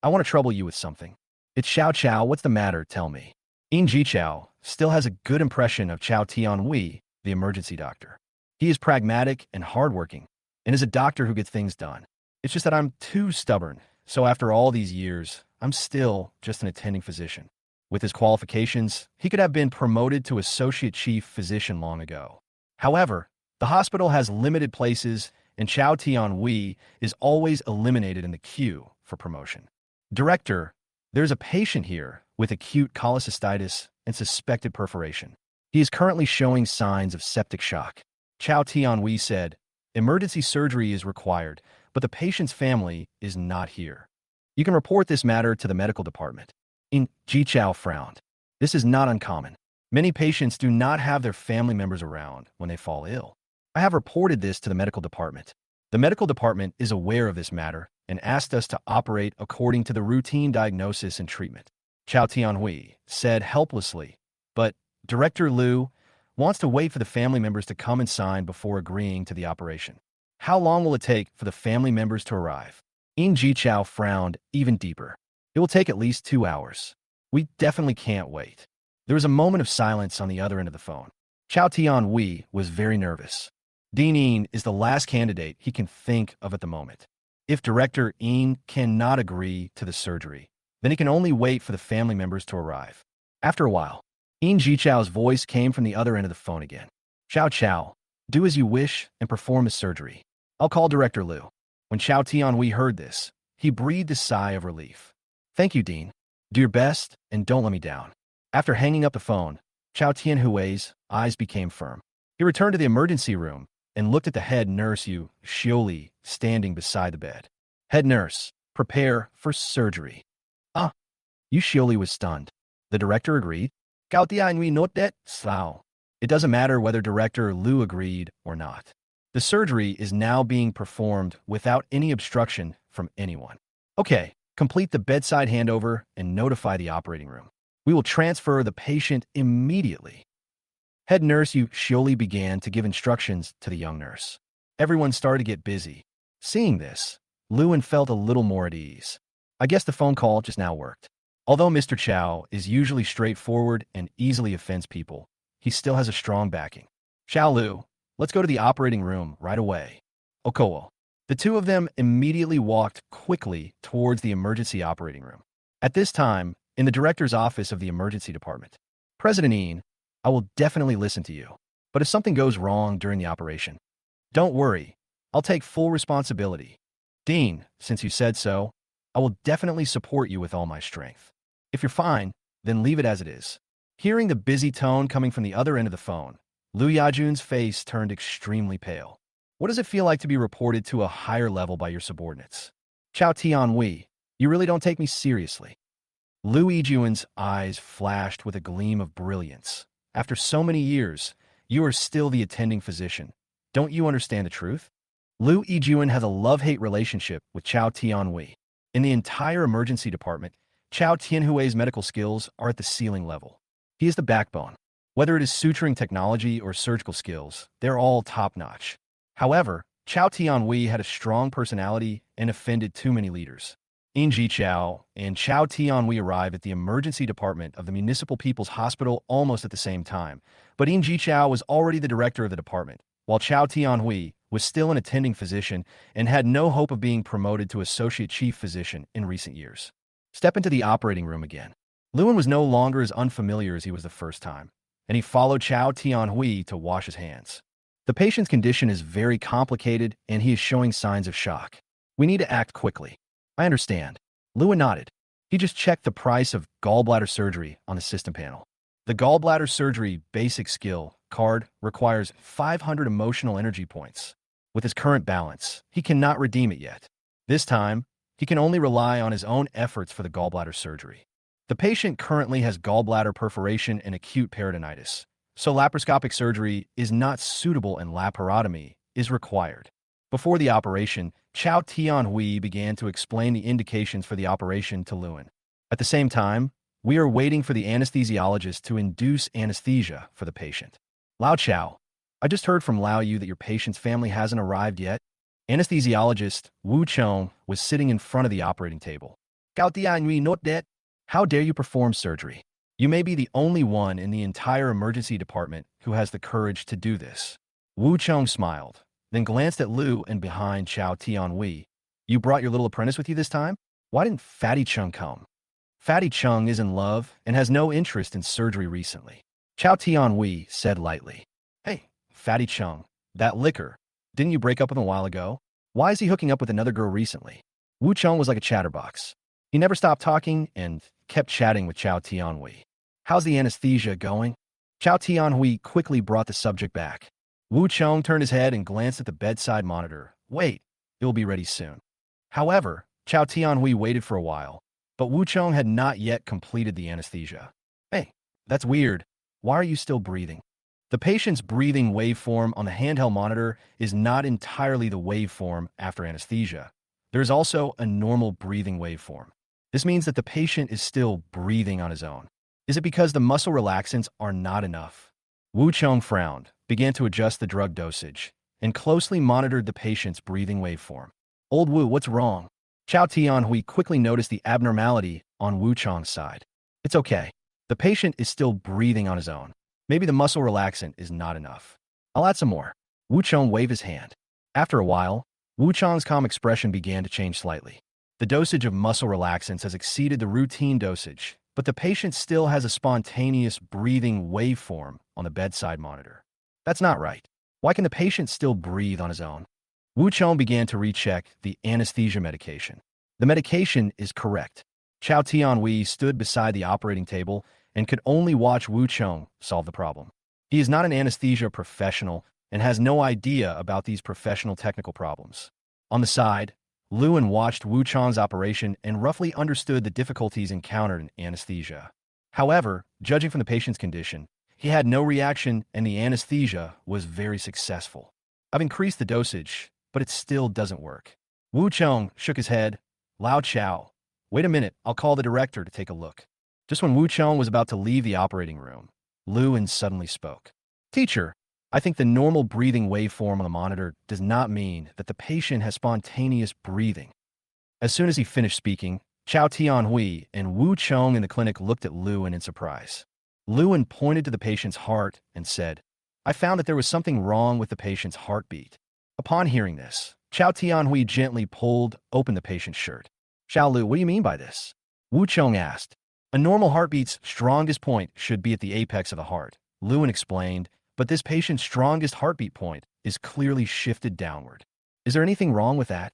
want to trouble you with something. It's Xiao Chao. What's the matter? Tell me. In Ji Chao still has a good impression of Chow Tian-hui, the emergency doctor. He is pragmatic and hardworking, and is a doctor who gets things done. It's just that I'm too stubborn, so after all these years, I'm still just an attending physician. With his qualifications, he could have been promoted to associate chief physician long ago. However, the hospital has limited places, and Chow Tian-hui is always eliminated in the queue for promotion. Director, there's a patient here with acute cholecystitis and suspected perforation. He is currently showing signs of septic shock. Chow Tian-hui said, emergency surgery is required, but the patient's family is not here. You can report this matter to the medical department. In Ji Chao frowned. This is not uncommon. Many patients do not have their family members around when they fall ill. I have reported this to the medical department. The medical department is aware of this matter and asked us to operate according to the routine diagnosis and treatment. Chow Tian-hui said helplessly, but Director Liu wants to wait for the family members to come and sign before agreeing to the operation. How long will it take for the family members to arrive? In Ji Chao frowned even deeper. It will take at least 2 hours. We definitely can't wait. There was a moment of silence on the other end of the phone. Chow Tian-hui was very nervous. Dean is the last candidate he can think of at the moment. If Director Yin cannot agree to the surgery, then he can only wait for the family members to arrive. After a while, In Ji Chao's voice came from the other end of the phone again. Xiao Chao, do as you wish and perform the surgery. I'll call Director Liu. When Chow Tian-hui heard this, he breathed a sigh of relief. Thank you, Dean. Do your best and don't let me down. After hanging up the phone, Chow Tian-hui's eyes became firm. He returned to the emergency room and looked at the head nurse Yu Xioli standing beside the bed. Head nurse, prepare for surgery. Yu Xioli was stunned. The director agreed. Cao Tianhui note that Sao. It doesn't matter whether Director Liu agreed or not. The surgery is now being performed without any obstruction from anyone. Okay, complete the bedside handover and notify the operating room. We will transfer the patient immediately. Head nurse Yu Xioli began to give instructions to the young nurse. Everyone started to get busy. Seeing this, Lewin felt a little more at ease. I guess the phone call just now worked. Although Mr. Chow is usually straightforward and easily offends people, he still has a strong backing. Xiao Lu, let's go to the operating room right away. Okowo. The two of them immediately walked quickly towards the emergency operating room. At this time, in the director's office of the emergency department, President Ian, I will definitely listen to you. But if something goes wrong during the operation, don't worry. I'll take full responsibility. Dean, since you said so, I will definitely support you with all my strength. If you're fine, then leave it as it is. Hearing the busy tone coming from the other end of the phone, Lu Yajun's face turned extremely pale. What does it feel like to be reported to a higher level by your subordinates? Chao Tianhui, you really don't take me seriously. Lu Yijun's eyes flashed with a gleam of brilliance. After so many years, you are still the attending physician. Don't you understand the truth? Lu Yijun has a love-hate relationship with Chao Tianhui. In the entire emergency department, Chao Tianhui's medical skills are at the ceiling level. He is the backbone. Whether it is suturing technology or surgical skills, they're all top-notch. However, Chao Tianhui had a strong personality and offended too many leaders. In Jichao and Chao Tianhui arrived at the emergency department of the Municipal People's Hospital almost at the same time, but In Jichao was already the director of the department, while Chao Tianhui was still an attending physician and had no hope of being promoted to associate chief physician in recent years. Step into the operating room again. Lewin was no longer as unfamiliar as he was the first time, and he followed Chao Tianhui to wash his hands. The patient's condition is very complicated, and he is showing signs of shock. We need to act quickly. I understand. Lewin nodded. He just checked the price of gallbladder surgery on the system panel. The gallbladder surgery basic skill card requires 500 emotional energy points. With his current balance, he cannot redeem it yet. This time, he can only rely on his own efforts for the gallbladder surgery. The patient currently has gallbladder perforation and acute peritonitis, so laparoscopic surgery is not suitable and laparotomy is required. Before the operation, Chao Tianhui began to explain the indications for the operation to Lewin. At the same time, we are waiting for the anesthesiologist to induce anesthesia for the patient. Lao Chao, I just heard from Lao Yu that your patient's family hasn't arrived yet. Anesthesiologist Wu Chong was sitting in front of the operating table. Gao Tianhui not that. How dare you perform surgery? You may be the only one in the entire emergency department who has the courage to do this. Wu Chong smiled, then glanced at Lu and behind Chao Tianhui. You brought your little apprentice with you this time? Why didn't Fatty Chung come? Fatty Chung is in love and has no interest in surgery recently. Chao Tianhui said lightly. Hey, Fatty Chung, that liquor. Didn't you break up with him a while ago? Why is he hooking up with another girl recently? Wu Chung was like a chatterbox. He never stopped talking and kept chatting with Chao Tianhui. How's the anesthesia going? Chao Tianhui quickly brought the subject back. Wu Chong turned his head and glanced at the bedside monitor. Wait, it will be ready soon. However, Chao Tianhui waited for a while, but Wu Chong had not yet completed the anesthesia. Hey, that's weird. Why are you still breathing? The patient's breathing waveform on the handheld monitor is not entirely the waveform after anesthesia. There is also a normal breathing waveform. This means that the patient is still breathing on his own. Is it because the muscle relaxants are not enough? Wu Chong frowned, began to adjust the drug dosage, and closely monitored the patient's breathing waveform. Old Wu, what's wrong? Chao Tianhui quickly noticed the abnormality on Wu Chong's side. It's okay. The patient is still breathing on his own. Maybe the muscle relaxant is not enough. I'll add some more. Wu Chong waved his hand. After a while, Wu Chong's calm expression began to change slightly. The dosage of muscle relaxants has exceeded the routine dosage, but the patient still has a spontaneous breathing waveform on the bedside monitor. That's not right. Why can the patient still breathe on his own? Wu Chong began to recheck the anesthesia medication. The medication is correct. Chao Tianhui stood beside the operating table and could only watch Wu Chong solve the problem. He is not an anesthesia professional and has no idea about these professional technical problems. On the side, Lewin watched Wu Chong's operation and roughly understood the difficulties encountered in anesthesia. However, judging from the patient's condition, he had no reaction and the anesthesia was very successful. I've increased the dosage, but it still doesn't work. Wu Chong shook his head. Lao Chao, wait a minute, I'll call the director to take a look. Just when Wu Chong was about to leave the operating room, Lewin suddenly spoke. Teacher, I think the normal breathing waveform on the monitor does not mean that the patient has spontaneous breathing. As soon as he finished speaking, Chao Tianhui and Wu Chong in the clinic looked at Lewin in surprise. Lewin pointed to the patient's heart and said, I found that there was something wrong with the patient's heartbeat. Upon hearing this, Chao Tianhui gently pulled open the patient's shirt. Xiao Lu, what do you mean by this? Wu Chong asked. A normal heartbeat's strongest point should be at the apex of the heart, Lewin explained, but this patient's strongest heartbeat point is clearly shifted downward. Is there anything wrong with that?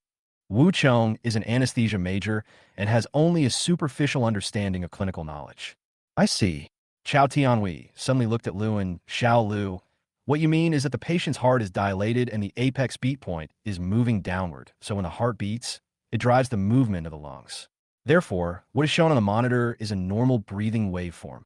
Wu Chong is an anesthesia major and has only a superficial understanding of clinical knowledge. I see. Chao Tianhui suddenly looked at Lu and Xiao Lu. What you mean is that the patient's heart is dilated and the apex beat point is moving downward, so when the heart beats, it drives the movement of the lungs. Therefore, what is shown on the monitor is a normal breathing waveform.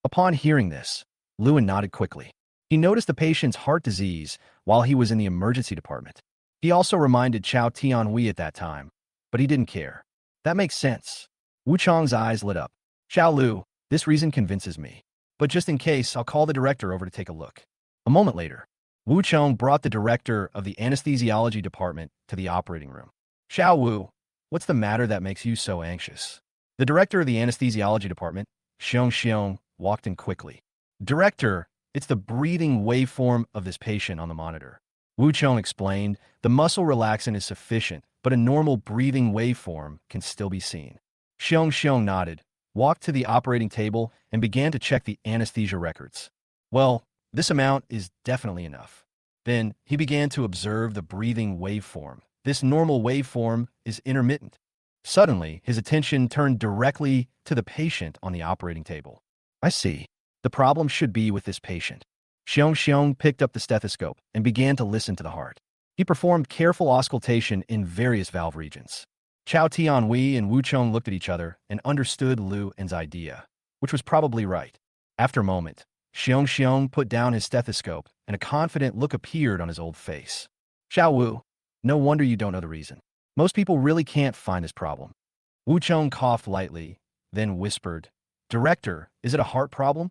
Upon hearing this, Lewin nodded quickly. He noticed the patient's heart disease while he was in the emergency department. He also reminded Chao Tianhui at that time, but he didn't care. That makes sense. Wu Chong's eyes lit up. Xiao Lu, this reason convinces me. But just in case, I'll call the director over to take a look. A moment later, Wu Chong brought the director of the anesthesiology department to the operating room. Xiao Wu, what's the matter that makes you so anxious? The director of the anesthesiology department, Xiong Xiong, walked in quickly. Director, it's the breathing waveform of this patient on the monitor. Wu Chong explained, the muscle relaxant is sufficient, but a normal breathing waveform can still be seen. Xiong Xiong nodded, walked to the operating table, and began to check the anesthesia records. Well, this amount is definitely enough. Then he began to observe the breathing waveform. This normal waveform is intermittent. Suddenly, his attention turned directly to the patient on the operating table. I see. The problem should be with this patient. Xiong Xiong picked up the stethoscope and began to listen to the heart. He performed careful auscultation in various valve regions. Chao Tianhui and Wu Chong looked at each other and understood Lu En's idea, which was probably right. After a moment, Xiong Xiong put down his stethoscope and a confident look appeared on his old face. Xiao Wu, no wonder you don't know the reason. Most people really can't find this problem. Wu Chong coughed lightly, then whispered, Director, is it a heart problem?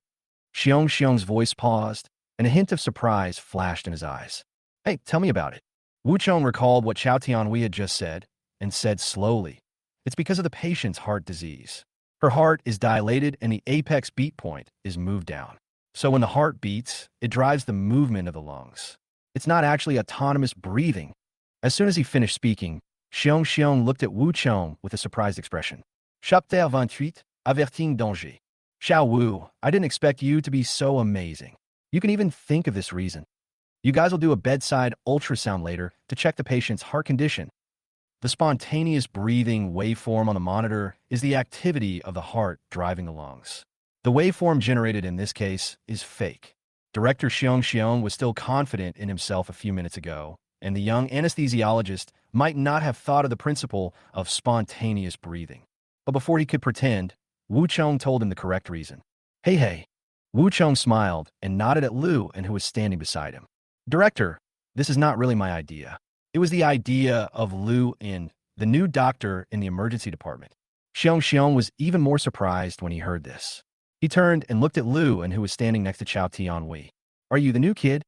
Xiong Xiong's voice paused, and a hint of surprise flashed in his eyes. Hey, tell me about it. Wu Chong recalled what Chao Tianhui had just said, and said slowly, it's because of the patient's heart disease. Her heart is dilated and the apex beat point is moved down. So when the heart beats, it drives the movement of the lungs. It's not actually autonomous breathing. As soon as he finished speaking, Xiong Xiong looked at Wu Chong with a surprised expression. Chapitre 28, Averting danger. Xiao Wu, I didn't expect you to be so amazing. You can even think of this reason. You guys will do a bedside ultrasound later to check the patient's heart condition. The spontaneous breathing waveform on the monitor is the activity of the heart driving the lungs. The waveform generated in this case is fake. Director Xiong Xiong was still confident in himself a few minutes ago, and the young anesthesiologist might not have thought of the principle of spontaneous breathing. But before he could pretend, Wu Chong told him the correct reason. Hey. Wu Chong smiled and nodded at Lu and who was standing beside him. Director, this is not really my idea. It was the idea of Lu In, the new doctor in the emergency department. Xiong Xiong was even more surprised when he heard this. He turned and looked at Lu and who was standing next to Chao Tianhui. Are you the new kid?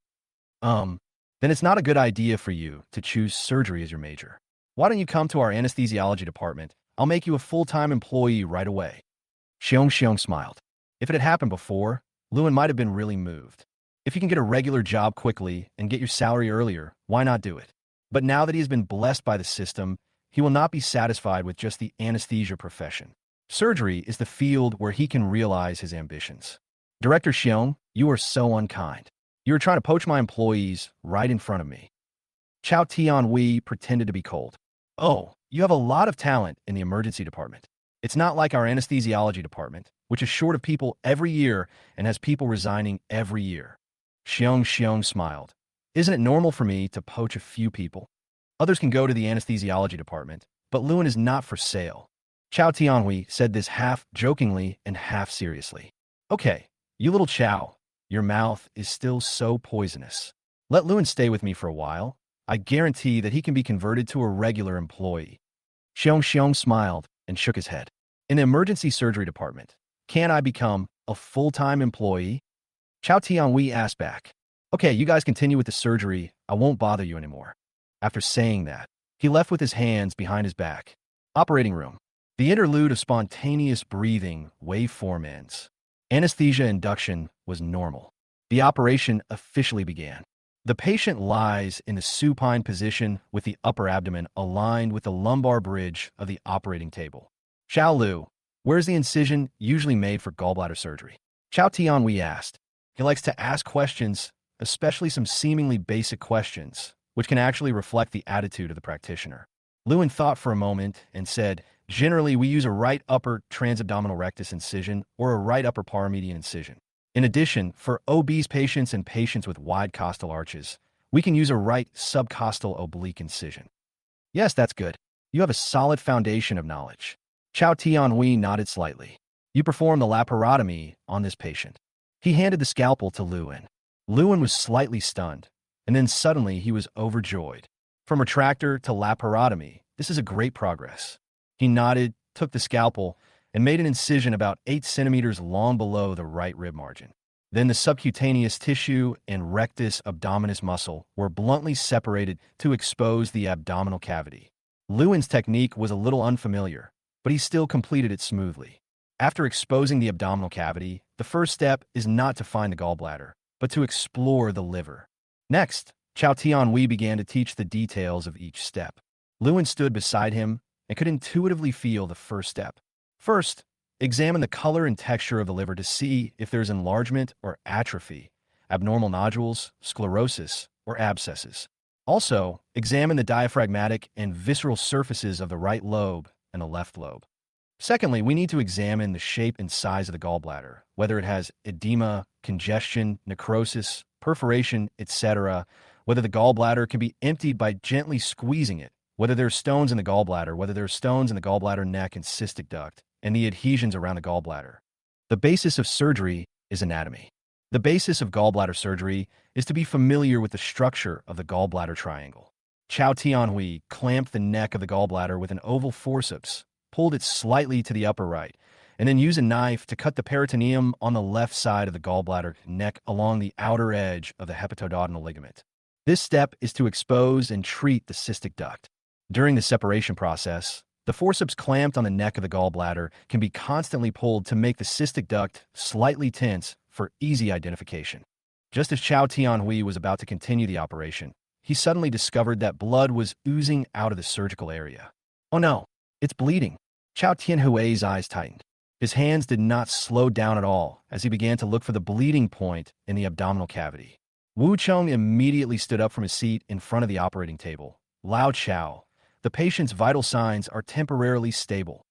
Then it's not a good idea for you to choose surgery as your major. Why don't you come to our anesthesiology department? I'll make you a full-time employee right away. Xiong Xiong smiled. If it had happened before, Lewin might have been really moved. If you can get a regular job quickly and get your salary earlier, why not do it? But now that he has been blessed by the system, he will not be satisfied with just the anesthesia profession. Surgery is the field where he can realize his ambitions. Director Xiong, you are so unkind. You are trying to poach my employees right in front of me. Chao Tianhui pretended to be cold. Oh, you have a lot of talent in the emergency department. It's not like our anesthesiology department, which is short of people every year and has people resigning every year. Xiong Xiong smiled. Isn't it normal for me to poach a few people? Others can go to the anesthesiology department, but Lewin is not for sale. Chao Tianhui said this half jokingly and half seriously. Okay, you little Chao, your mouth is still so poisonous. Let Lewin stay with me for a while. I guarantee that he can be converted to a regular employee. Xiong Xiong smiled and shook his head. In the emergency surgery department, can I become a full-time employee? Chao Tianhui asked back. Okay, you guys continue with the surgery. I won't bother you anymore. After saying that, he left with his hands behind his back. Operating room. The interlude of spontaneous breathing waveform ends. Anesthesia induction was normal. The operation officially began. The patient lies in the supine position with the upper abdomen aligned with the lumbar bridge of the operating table. Xiao Lu, where's the incision usually made for gallbladder surgery? Chao Tianhui asked. He likes to ask questions, especially some seemingly basic questions, which can actually reflect the attitude of the practitioner. Lewin thought for a moment and said, generally, we use a right upper transabdominal rectus incision or a right upper paramedian incision. In addition, for obese patients and patients with wide costal arches, we can use a right subcostal oblique incision. Yes, that's good. You have a solid foundation of knowledge. Chao Tianhui nodded slightly. You performed the laparotomy on this patient. He handed the scalpel to Lewin. Lewin was slightly stunned, and then suddenly he was overjoyed. From retractor to laparotomy, this is a great progress. He nodded, took the scalpel, and made an incision about 8 centimeters long below the right rib margin. Then the subcutaneous tissue and rectus abdominis muscle were bluntly separated to expose the abdominal cavity. Lewin's technique was a little unfamiliar, but he still completed it smoothly. After exposing the abdominal cavity, the first step is not to find the gallbladder, but to explore the liver. Next, Chao Tianhui began to teach the details of each step. Lewin stood beside him and could intuitively feel the first step. First, examine the color and texture of the liver to see if there's enlargement or atrophy, abnormal nodules, sclerosis, or abscesses. Also, examine the diaphragmatic and visceral surfaces of the right lobe and the left lobe. Secondly, we need to examine the shape and size of the gallbladder, whether it has edema, congestion, necrosis, perforation, etc., whether the gallbladder can be emptied by gently squeezing it, whether there are stones in the gallbladder, whether there are stones in the gallbladder neck and cystic duct, and the adhesions around the gallbladder. The basis of surgery is anatomy. The basis of gallbladder surgery is to be familiar with the structure of the gallbladder triangle. Chao Tianhui clamped the neck of the gallbladder with an oval forceps, pulled it slightly to the upper right, and then used a knife to cut the peritoneum on the left side of the gallbladder neck along the outer edge of the hepatoduodenal ligament. This step is to expose and treat the cystic duct. During the separation process, the forceps clamped on the neck of the gallbladder can be constantly pulled to make the cystic duct slightly tense for easy identification. Just as Chao Tianhui was about to continue the operation, he suddenly discovered that blood was oozing out of the surgical area. Oh no, it's bleeding. Chao Tianhui's eyes tightened. His hands did not slow down at all as he began to look for the bleeding point in the abdominal cavity. Wu Cheng immediately stood up from his seat in front of the operating table. Lao Chao, the patient's vital signs are temporarily stable.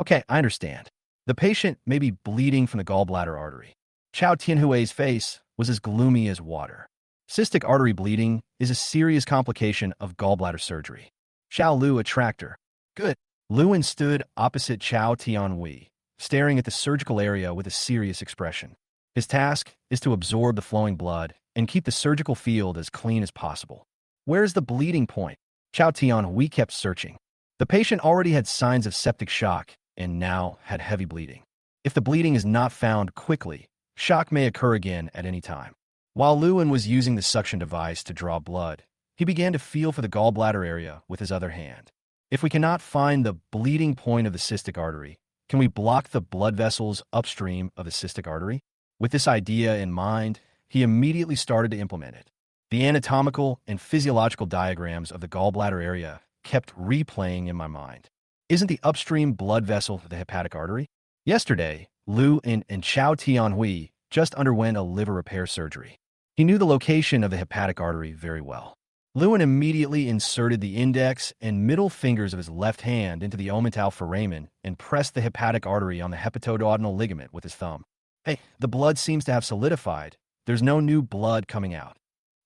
Okay, I understand. The patient may be bleeding from the gallbladder artery. Chao Tianhui's face was as gloomy as water. Cystic artery bleeding is a serious complication of gallbladder surgery. Xiao Lu, a tractor. Good. Lewin stood opposite Chao Tianhui, staring at the surgical area with a serious expression. His task is to absorb the flowing blood and keep the surgical field as clean as possible. Where's the bleeding point? Chao Tianhui kept searching. The patient already had signs of septic shock and now had heavy bleeding. If the bleeding is not found quickly, shock may occur again at any time. While Lewin was using the suction device to draw blood, he began to feel for the gallbladder area with his other hand. If we cannot find the bleeding point of the cystic artery, can we block the blood vessels upstream of the cystic artery? With this idea in mind, he immediately started to implement it. The anatomical and physiological diagrams of the gallbladder area kept replaying in my mind. Isn't the upstream blood vessel the hepatic artery? Yesterday, Lu and Chao Tianhui just underwent a liver repair surgery. He knew the location of the hepatic artery very well. Lewin immediately inserted the index and middle fingers of his left hand into the omental foramen and pressed the hepatic artery on the hepatoduodenal ligament with his thumb. Hey, the blood seems to have solidified. There's no new blood coming out.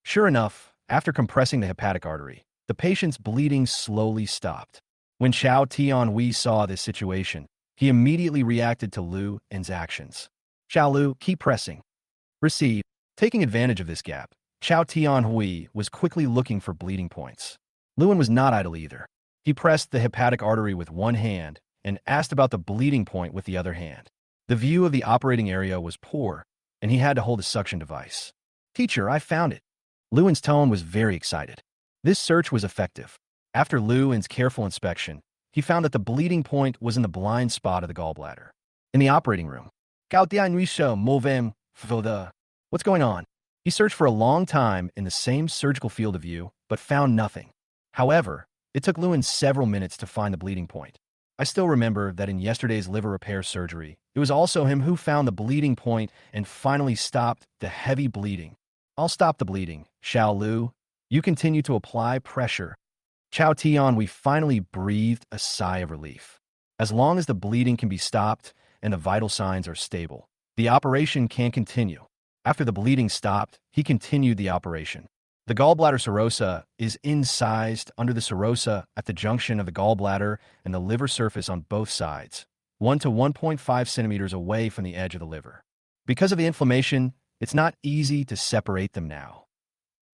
Sure enough, after compressing the hepatic artery, the patient's bleeding slowly stopped. When Chao Tianhui saw this situation, he immediately reacted to Lu and's actions. Xiao Lu, keep pressing. Receive. Taking advantage of this gap, Chao Tianhui was quickly looking for bleeding points. Lewin was not idle either. He pressed the hepatic artery with one hand and asked about the bleeding point with the other hand. The view of the operating area was poor, and he had to hold a suction device. Teacher, I found it. Lewin's tone was very excited. This search was effective. After Lewin's careful inspection, he found that the bleeding point was in the blind spot of the gallbladder. In the operating room. What's going on? He searched for a long time in the same surgical field of view, but found nothing. However, it took Lewin several minutes to find the bleeding point. I still remember that in yesterday's liver repair surgery, it was also him who found the bleeding point and finally stopped the heavy bleeding. I'll stop the bleeding, Xiao Lu. You continue to apply pressure. Chow Tian, we finally breathed a sigh of relief. As long as the bleeding can be stopped and the vital signs are stable, the operation can continue. After the bleeding stopped, he continued the operation. The gallbladder serosa is incised under the serosa at the junction of the gallbladder and the liver surface on both sides, 1 to 1.5 centimeters away from the edge of the liver. Because of the inflammation, it's not easy to separate them now.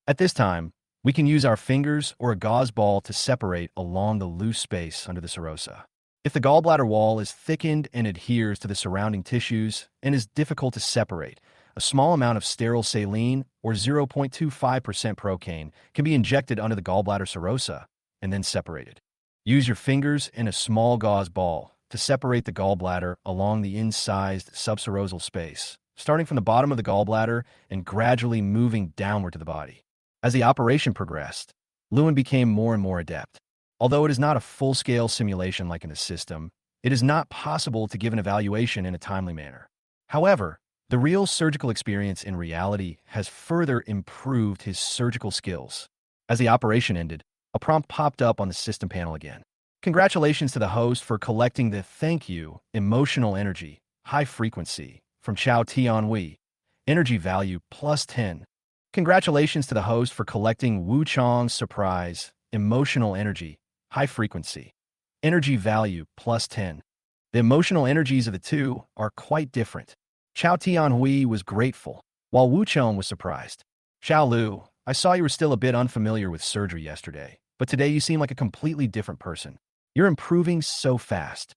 At this time, we can use our fingers or a gauze ball to separate along the loose space under the serosa. If the gallbladder wall is thickened and adheres to the surrounding tissues and is difficult to separate, a small amount of sterile saline or 0.25% procaine can be injected under the gallbladder serosa and then separated. Use your fingers and a small gauze ball to separate the gallbladder along the incised subserosal space, starting from the bottom of the gallbladder and gradually moving downward to the body. As the operation progressed, Lewin became more and more adept. Although it is not a full-scale simulation like in the system, it is not possible to give an evaluation in a timely manner. However, the real surgical experience in reality has further improved his surgical skills. As the operation ended, a prompt popped up on the system panel again. Congratulations to the host for collecting the thank you, emotional energy, high frequency, from Chow Tianhui, energy value plus 10. Congratulations to the host for collecting Wu Chong's surprise, emotional energy, high frequency, energy value plus 10. The emotional energies of the two are quite different. Chow Tianhui was grateful, while Wu Chong was surprised. Xiao Lu, I saw you were still a bit unfamiliar with surgery yesterday, but today you seem like a completely different person. You're improving so fast.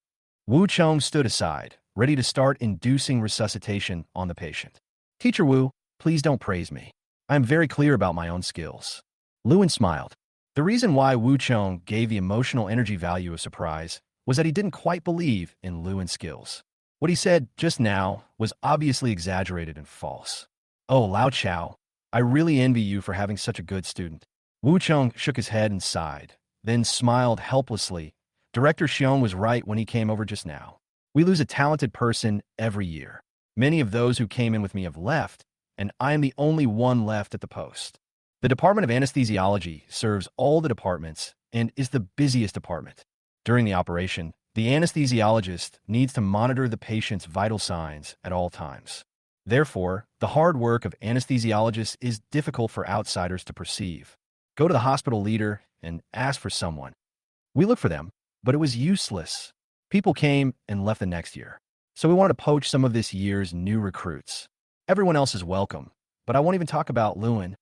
Wu Chong stood aside, ready to start inducing resuscitation on the patient. Teacher Wu, please don't praise me. I am very clear about my own skills. Lewin smiled. The reason why Wu Chong gave the emotional energy value a surprise was that he didn't quite believe in Lewin's skills. What he said just now was obviously exaggerated and false. Oh, Lao Chao, I really envy you for having such a good student. Wu Chong shook his head and sighed, then smiled helplessly. Director Xiong was right when he came over just now. We lose a talented person every year. Many of those who came in with me have left, and I am the only one left at the post. The Department of Anesthesiology serves all the departments and is the busiest department. During the operation, the anesthesiologist needs to monitor the patient's vital signs at all times. Therefore, the hard work of anesthesiologists is difficult for outsiders to perceive. Go to the hospital leader and ask for someone. We looked for them, but it was useless. People came and left the next year. So we wanted to poach some of this year's new recruits. Everyone else is welcome, but I won't even talk about Lewin.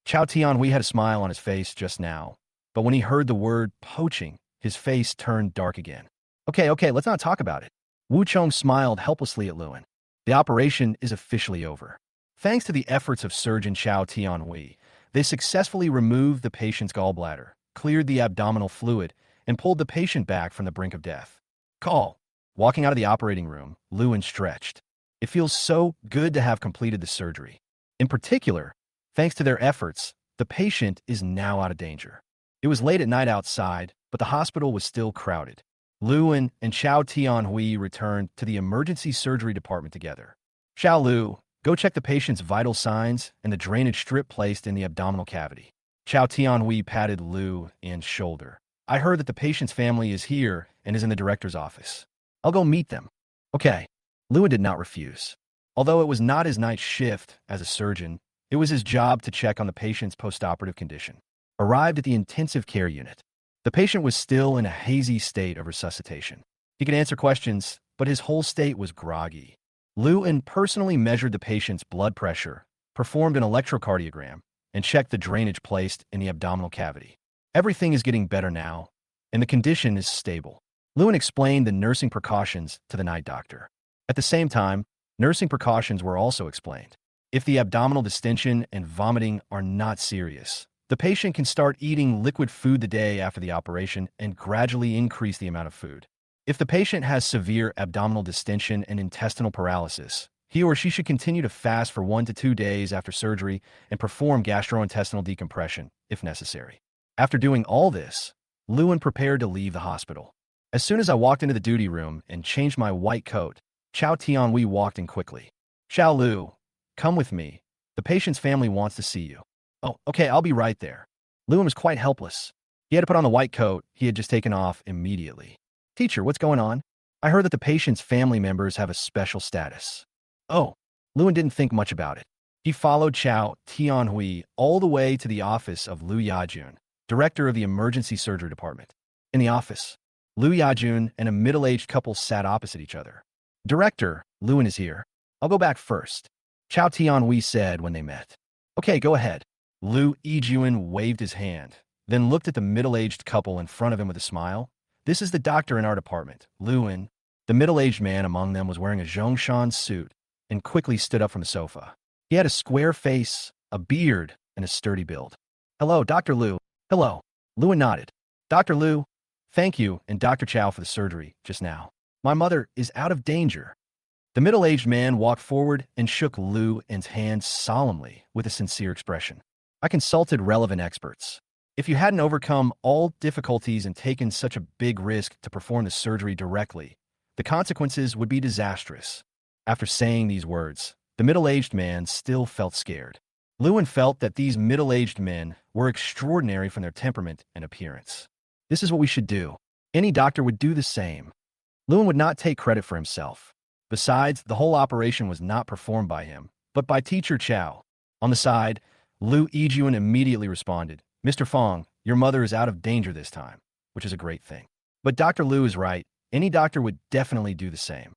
Chow Tianhui had a smile on his face just now, but when he heard the word poaching, his face turned dark again. Okay, let's not talk about it. Wu Chong smiled helplessly at Lewin. The operation is officially over. Thanks to the efforts of surgeon Chow Tianhui, they successfully removed the patient's gallbladder, cleared the abdominal fluid, and pulled the patient back from the brink of death. Call. Walking out of the operating room, Lewin stretched. It feels so good to have completed the surgery. In particular, thanks to their efforts, the patient is now out of danger. It was late at night outside, but the hospital was still crowded. Lewin and Chow Tianhui returned to the emergency surgery department together. Xiao Lu, go check the patient's vital signs and the drainage strip placed in the abdominal cavity. Chow Tianhui patted Lu and shoulder. I heard that the patient's family is here and is in the director's office. I'll go meet them. Okay. Lewin did not refuse. Although it was not his night shift as a surgeon, it was his job to check on the patient's postoperative condition. Arrived at the intensive care unit. The patient was still in a hazy state of resuscitation. He could answer questions, but his whole state was groggy. Lewin personally measured the patient's blood pressure, performed an electrocardiogram, and checked the drainage placed in the abdominal cavity. Everything is getting better now, and the condition is stable. Lewin explained the nursing precautions to the night doctor. At the same time, nursing precautions were also explained. If the abdominal distension and vomiting are not serious, the patient can start eating liquid food the day after the operation and gradually increase the amount of food. If the patient has severe abdominal distension and intestinal paralysis, he or she should continue to fast for 1 to 2 days after surgery and perform gastrointestinal decompression, if necessary. After doing all this, Lewin prepared to leave the hospital. As soon as I walked into the duty room and changed my white coat, Chow Tianhui walked in quickly. Xiao Lu, come with me. The patient's family wants to see you. Oh, okay, I'll be right there. Lewin was quite helpless. He had to put on the white coat he had just taken off immediately. Teacher, what's going on? I heard that the patient's family members have a special status. Oh, Lewin didn't think much about it. He followed Chao Tianhui all the way to the office of Liu Yajun, director of the emergency surgery department. In the office, Liu Yajun and a middle-aged couple sat opposite each other. Director, Lewin is here. I'll go back first, Chao Tianhui said when they met. Okay, go ahead. Liu Yijun waved his hand, then looked at the middle-aged couple in front of him with a smile. This is the doctor in our department, Lewin. The middle-aged man among them was wearing a Zhongshan suit and quickly stood up from the sofa. He had a square face, a beard, and a sturdy build. Hello, Dr. Liu. Hello. Lewin nodded. Dr. Liu, thank you and Dr. Chao for the surgery just now. My mother is out of danger. The middle-aged man walked forward and shook Lu's hand solemnly with a sincere expression. I consulted relevant experts. If you hadn't overcome all difficulties and taken such a big risk to perform the surgery directly, the consequences would be disastrous. After saying these words, the middle-aged man still felt scared. Lewin felt that these middle-aged men were extraordinary from their temperament and appearance. This is what we should do. Any doctor would do the same. Lewin would not take credit for himself. Besides, the whole operation was not performed by him, but by Teacher Chao. On the side, Liu Yijun immediately responded, Mr. Fong, your mother is out of danger this time, which is a great thing. But Dr. Liu is right. Any doctor would definitely do the same.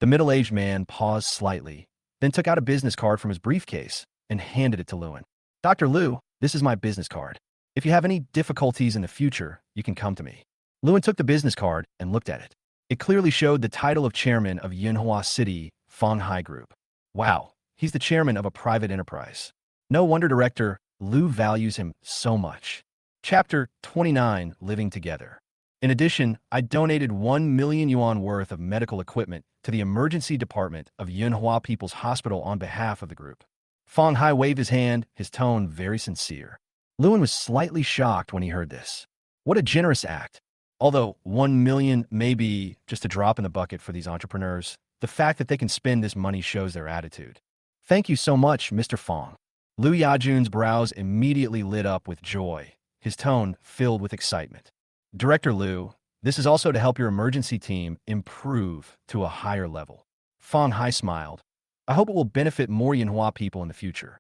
The middle-aged man paused slightly, then took out a business card from his briefcase and handed it to Lewin. Dr. Liu, this is my business card. If you have any difficulties in the future, you can come to me. Lewin took the business card and looked at it. It clearly showed the title of chairman of Manhua City Fanghai Group. Wow, he's the chairman of a private enterprise. No wonder director Liu values him so much. Chapter 29, Living Together. In addition, I donated 1 million yuan worth of medical equipment to the emergency department of Yunhua People's Hospital on behalf of the group. Fang Hai waved his hand, his tone very sincere. Lewin was slightly shocked when he heard this. What a generous act. Although 1 million may be just a drop in the bucket for these entrepreneurs, the fact that they can spend this money shows their attitude. Thank you so much, Mr. Fong. Liu Yajun's brows immediately lit up with joy, his tone filled with excitement. Director Liu, this is also to help your emergency team improve to a higher level. Fang Hai smiled. I hope it will benefit more Yunhua people in the future.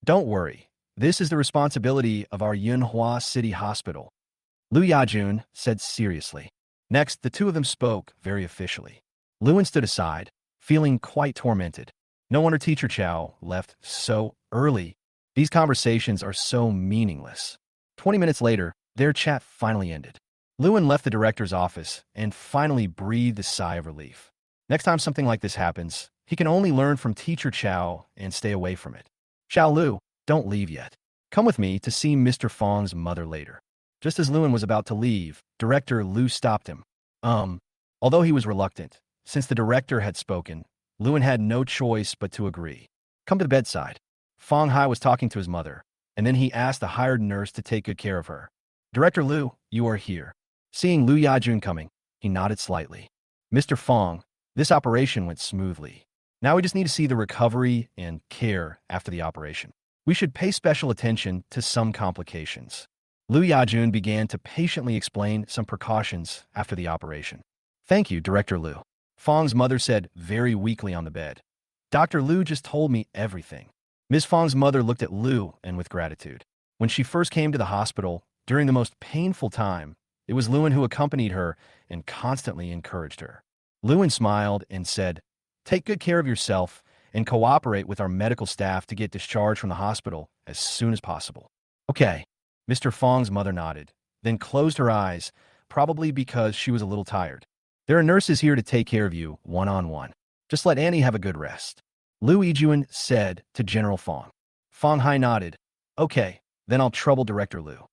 Don't worry. This is the responsibility of our Yunhua City Hospital, Liu Yajun said seriously. Next, the two of them spoke very officially. Lewin stood aside, feeling quite tormented. No wonder Teacher Chao left so early. These conversations are so meaningless. 20 minutes later, their chat finally ended. Lewin left the director's office and finally breathed a sigh of relief. Next time something like this happens, he can only learn from Teacher Chao and stay away from it. Xiao Lu, don't leave yet. Come with me to see Mr. Fong's mother later. Just as Lewin was about to leave, Director Liu stopped him. Although he was reluctant, since the director had spoken, Lewin had no choice but to agree. Come to the bedside. Fang Hai was talking to his mother, and then he asked the hired nurse to take good care of her. Director Liu, you are here. Seeing Liu Yajun coming, he nodded slightly. Mr. Fong, this operation went smoothly. Now we just need to see the recovery and care after the operation. We should pay special attention to some complications. Liu Yajun began to patiently explain some precautions after the operation. Thank you, Director Liu. Fong's mother said very weakly on the bed. Dr. Liu just told me everything. Ms. Fong's mother looked at Liu and with gratitude. When she first came to the hospital, during the most painful time, it was Lewin who accompanied her and constantly encouraged her. Lewin smiled and said, take good care of yourself and cooperate with our medical staff to get discharged from the hospital as soon as possible. Okay. Mr. Fong's mother nodded, then closed her eyes, probably because she was a little tired. There are nurses here to take care of you one-on-one. Just let Annie have a good rest. Liu Yijun said to General Fong. Fang Hai nodded. Okay, then I'll trouble Director Liu.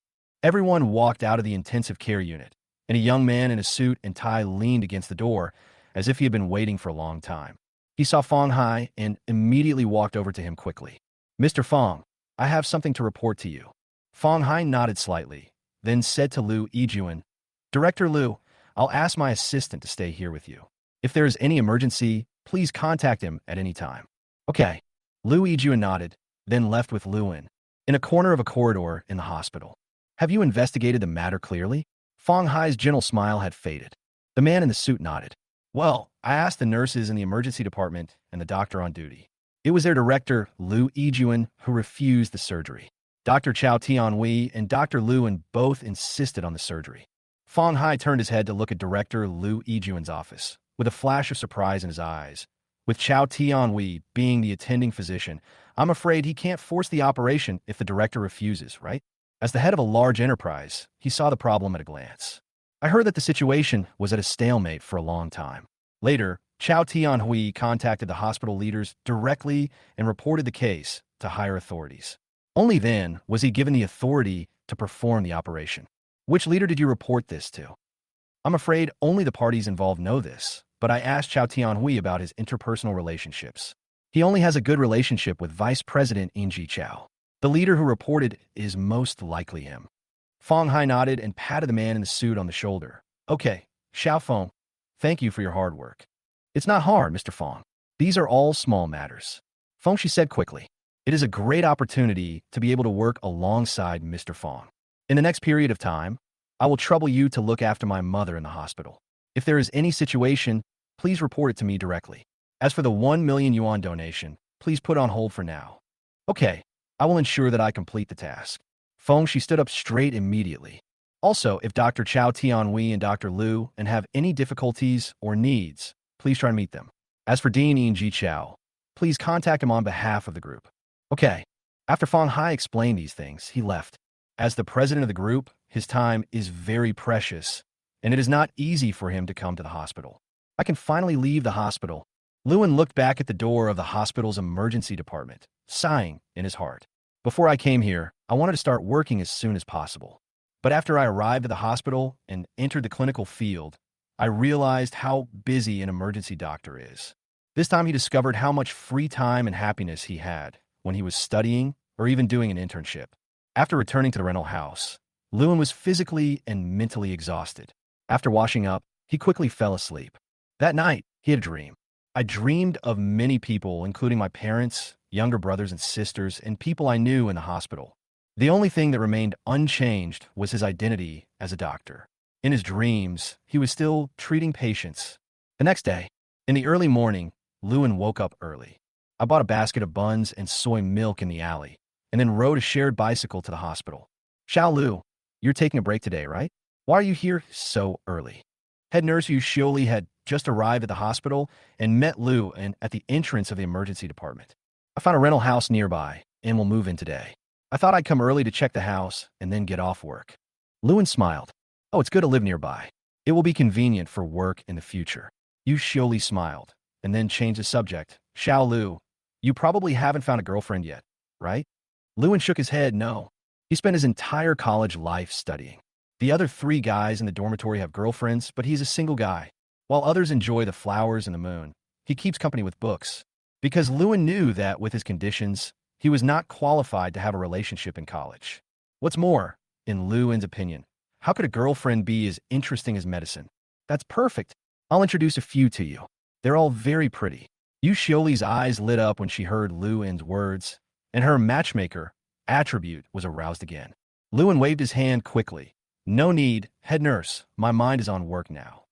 Everyone walked out of the intensive care unit, and a young man in a suit and tie leaned against the door as if he had been waiting for a long time. He saw Fang Hai and immediately walked over to him quickly. Mr. Fong, I have something to report to you. Fang Hai nodded slightly, then said to Liu Yijun, Director Liu, I'll ask my assistant to stay here with you. If there is any emergency, please contact him at any time. Okay. Liu Yijun nodded, then left with Lewin, in a corner of a corridor in the hospital. Have you investigated the matter clearly? Fong Hai's gentle smile had faded. The man in the suit nodded. Well, I asked the nurses in the emergency department and the doctor on duty. It was their director, Liu Yijuan, who refused the surgery. Dr. Chao Tianhui and Dr. Luan both insisted on the surgery. Fong Hai turned his head to look at Director Liu Yijuan's office, with a flash of surprise in his eyes. With Chao Tianhui being the attending physician, I'm afraid he can't force the operation if the director refuses, right? As the head of a large enterprise, he saw the problem at a glance. I heard that the situation was at a stalemate for a long time. Later, Chao Tianhui contacted the hospital leaders directly and reported the case to higher authorities. Only then was he given the authority to perform the operation. Which leader did you report this to? I'm afraid only the parties involved know this, but I asked Chao Tianhui about his interpersonal relationships. He only has a good relationship with Vice President Yingji Chao. The leader who reported is most likely him. Fong Hai nodded and patted the man in the suit on the shoulder. Okay, Xiao Feng, thank you for your hard work. It's not hard, Mr. Fong. These are all small matters. Feng Shi said quickly. It is a great opportunity to be able to work alongside Mr. Fong. In the next period of time, I will trouble you to look after my mother in the hospital. If there is any situation, please report it to me directly. As for the 1 million yuan donation, please put on hold for now. Okay, I will ensure that I complete the task. Feng Shi stood up straight immediately. Also, if Dr. Chao Tianhui and Dr. Liu and have any difficulties or needs, please try to meet them. As for Dean Yingji Chao, please contact him on behalf of the group. Okay. After Fong Hai explained these things, he left. As the president of the group, his time is very precious, and it is not easy for him to come to the hospital. I can finally leave the hospital. Lewin looked back at the door of the hospital's emergency department, sighing in his heart. Before I came here, I wanted to start working as soon as possible. But after I arrived at the hospital and entered the clinical field, I realized how busy an emergency doctor is. This time he discovered how much free time and happiness he had when he was studying or even doing an internship. After returning to the rental house, Lewin was physically and mentally exhausted. After washing up, he quickly fell asleep. That night, he had a dream. I dreamed of many people, including my parents, younger brothers and sisters, and people I knew in the hospital. The only thing that remained unchanged was his identity as a doctor. In his dreams, he was still treating patients. The next day, in the early morning, Lewin woke up early. I bought a basket of buns and soy milk in the alley, and then rode a shared bicycle to the hospital. Xiao Lu, you're taking a break today, right? Why are you here so early? Head nurse Yu Xioli had just arrived at the hospital and met Lu at the entrance of the emergency department. I found a rental house nearby and will move in today. I thought I'd come early to check the house and then get off work. Lewin smiled. Oh, it's good to live nearby. It will be convenient for work in the future. Yu Xioli smiled and then changed the subject. Xiao Lu, you probably haven't found a girlfriend yet, right? Lewin shook his head. No. He spent his entire college life studying. The other 3 guys in the dormitory have girlfriends, but he's a single guy. While others enjoy the flowers and the moon, he keeps company with books. Because Lewin knew that with his conditions, he was not qualified to have a relationship in college. What's more, in Lewin's opinion, how could a girlfriend be as interesting as medicine? That's perfect. I'll introduce a few to you. They're all very pretty. Yu Xioli's eyes lit up when she heard Lewin's words, and her matchmaker attribute was aroused again. Lewin waved his hand quickly. No need, head nurse. My mind is on work now.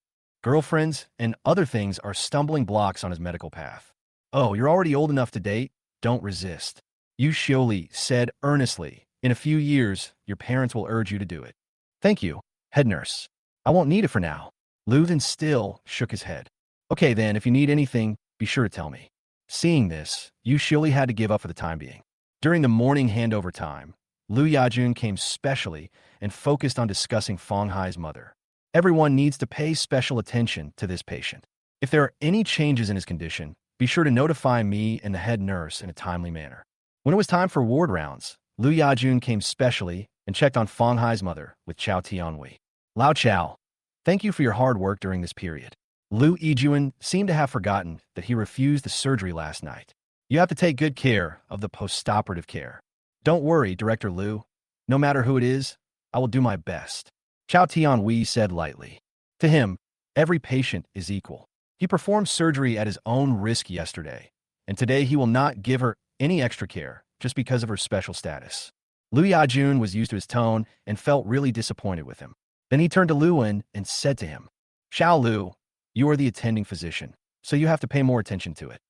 Girlfriends and other things are stumbling blocks on his medical path. Oh, you're already old enough to date? Don't resist. Yu Xioli said earnestly. In a few years, your parents will urge you to do it. Thank you, head nurse. I won't need it for now. Lewin still shook his head. Okay then, if you need anything, be sure to tell me. Seeing this, Yu Xioli had to give up for the time being. During the morning handover time, Liu Yajun came specially and focused on discussing Fong Hai's mother. Everyone needs to pay special attention to this patient. If there are any changes in his condition, be sure to notify me and the head nurse in a timely manner. When it was time for ward rounds, Liu Yajun came specially and checked on Fong Hai's mother with Chao Tianhui. Lao Chao, thank you for your hard work during this period. Liu Yijuan seemed to have forgotten that he refused the surgery last night. You have to take good care of the postoperative care. Don't worry, Director Liu. No matter who it is, I will do my best. Chao Tianhui said lightly. To him, every patient is equal. He performed surgery at his own risk yesterday, and today he will not give her any extra care just because of her special status. Liu Yajun was used to his tone and felt really disappointed with him. Then he turned to Luin and said to him, Xiao Lu, you are the attending physician, so you have to pay more attention to it.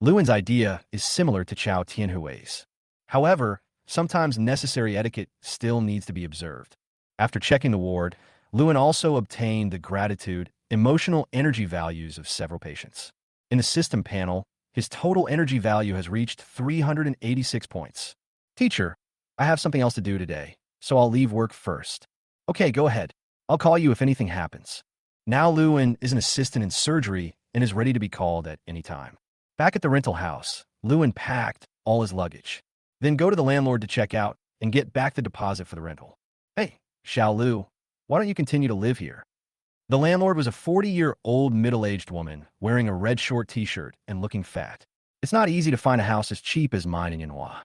Luin's idea is similar to Chao Tianhui's. However, sometimes necessary etiquette still needs to be observed. After checking the ward, Luin also obtained the gratitude, emotional energy values of several patients. In the system panel, his total energy value has reached 386 points. Teacher, I have something else to do today, so I'll leave work first. Okay, go ahead. I'll call you if anything happens. Now Luin is an assistant in surgery and is ready to be called at any time. Back at the rental house, Luin packed all his luggage. Then go to the landlord to check out and get back the deposit for the rental. Hey, Xiao Lu, why don't you continue to live here? The landlord was a 40-year-old middle-aged woman wearing a red short t-shirt and looking fat. It's not easy to find a house as cheap as mine in Manhwa.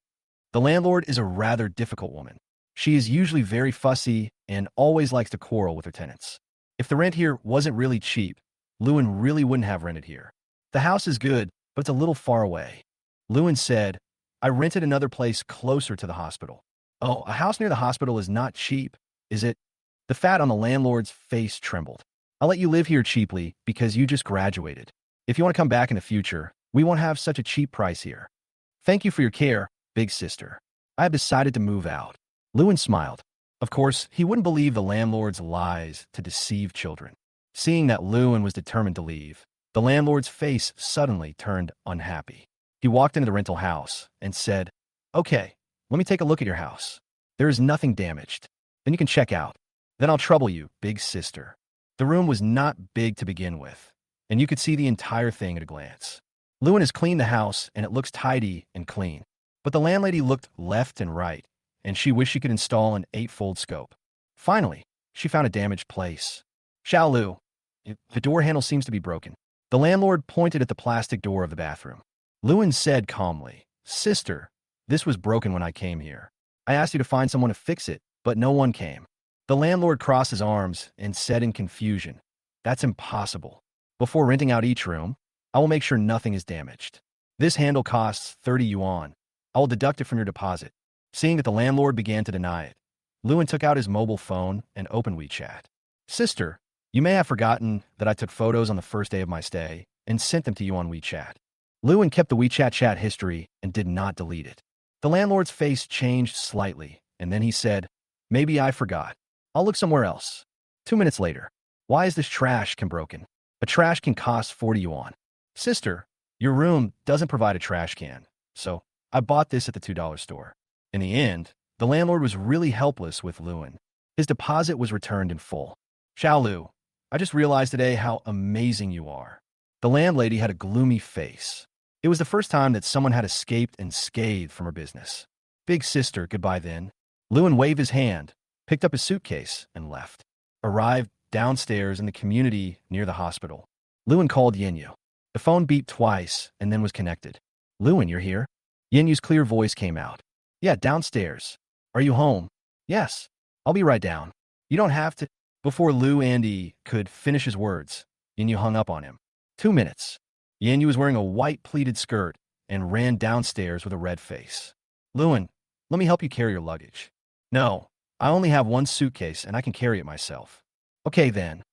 The landlord is a rather difficult woman. She is usually very fussy and always likes to quarrel with her tenants. If the rent here wasn't really cheap, Luin really wouldn't have rented here. The house is good, but it's a little far away. Luin said, I rented another place closer to the hospital. Oh, a house near the hospital is not cheap, is it? The fat on the landlord's face trembled. I'll let you live here cheaply because you just graduated. If you want to come back in the future, we won't have such a cheap price here. Thank you for your care, big sister. I have decided to move out. Luin smiled. Of course, he wouldn't believe the landlord's lies to deceive children. Seeing that Luin was determined to leave, the landlord's face suddenly turned unhappy. He walked into the rental house and said, Okay, let me take a look at your house. There is nothing damaged. Then you can check out. Then I'll trouble you, big sister. The room was not big to begin with, and you could see the entire thing at a glance. Luin has cleaned the house, and it looks tidy and clean. But the landlady looked left and right, and she wished she could install an 8-fold scope. Finally, she found a damaged place. Xiao Lu, the door handle seems to be broken. The landlord pointed at the plastic door of the bathroom. Luin said calmly, Sister, this was broken when I came here. I asked you to find someone to fix it, but no one came. The landlord crossed his arms and said in confusion, That's impossible. Before renting out each room, I will make sure nothing is damaged. This handle costs 30 yuan. I will deduct it from your deposit. Seeing that the landlord began to deny it, Luin took out his mobile phone and opened WeChat. Sister, you may have forgotten that I took photos on the first day of my stay and sent them to you on WeChat. Luin kept the WeChat chat history and did not delete it. The landlord's face changed slightly, and then he said, Maybe I forgot. I'll look somewhere else. 2 minutes later. Why is this trash can broken? A trash can cost 40 yuan. Sister, your room doesn't provide a trash can, so I bought this at the $2 store. In the end, the landlord was really helpless with Luin. His deposit was returned in full. Xiao Lu, I just realized today how amazing you are. The landlady had a gloomy face. It was the first time that someone had escaped unscathed from her business. Big sister, goodbye then. Luin waved his hand, picked up his suitcase, and left. Arrived downstairs in the community near the hospital. Luin called Yenyu. The phone beeped twice and then was connected. Luin, you're here? Yenyu's clear voice came out. Yeah, downstairs. Are you home? Yes. I'll be right down. You don't have to. Before Lu Andy could finish his words, Yenyu hung up on him. 2 minutes. Yenyu was wearing a white pleated skirt and ran downstairs with a red face. Luin, let me help you carry your luggage. No, I only have one suitcase and I can carry it myself. Okay then.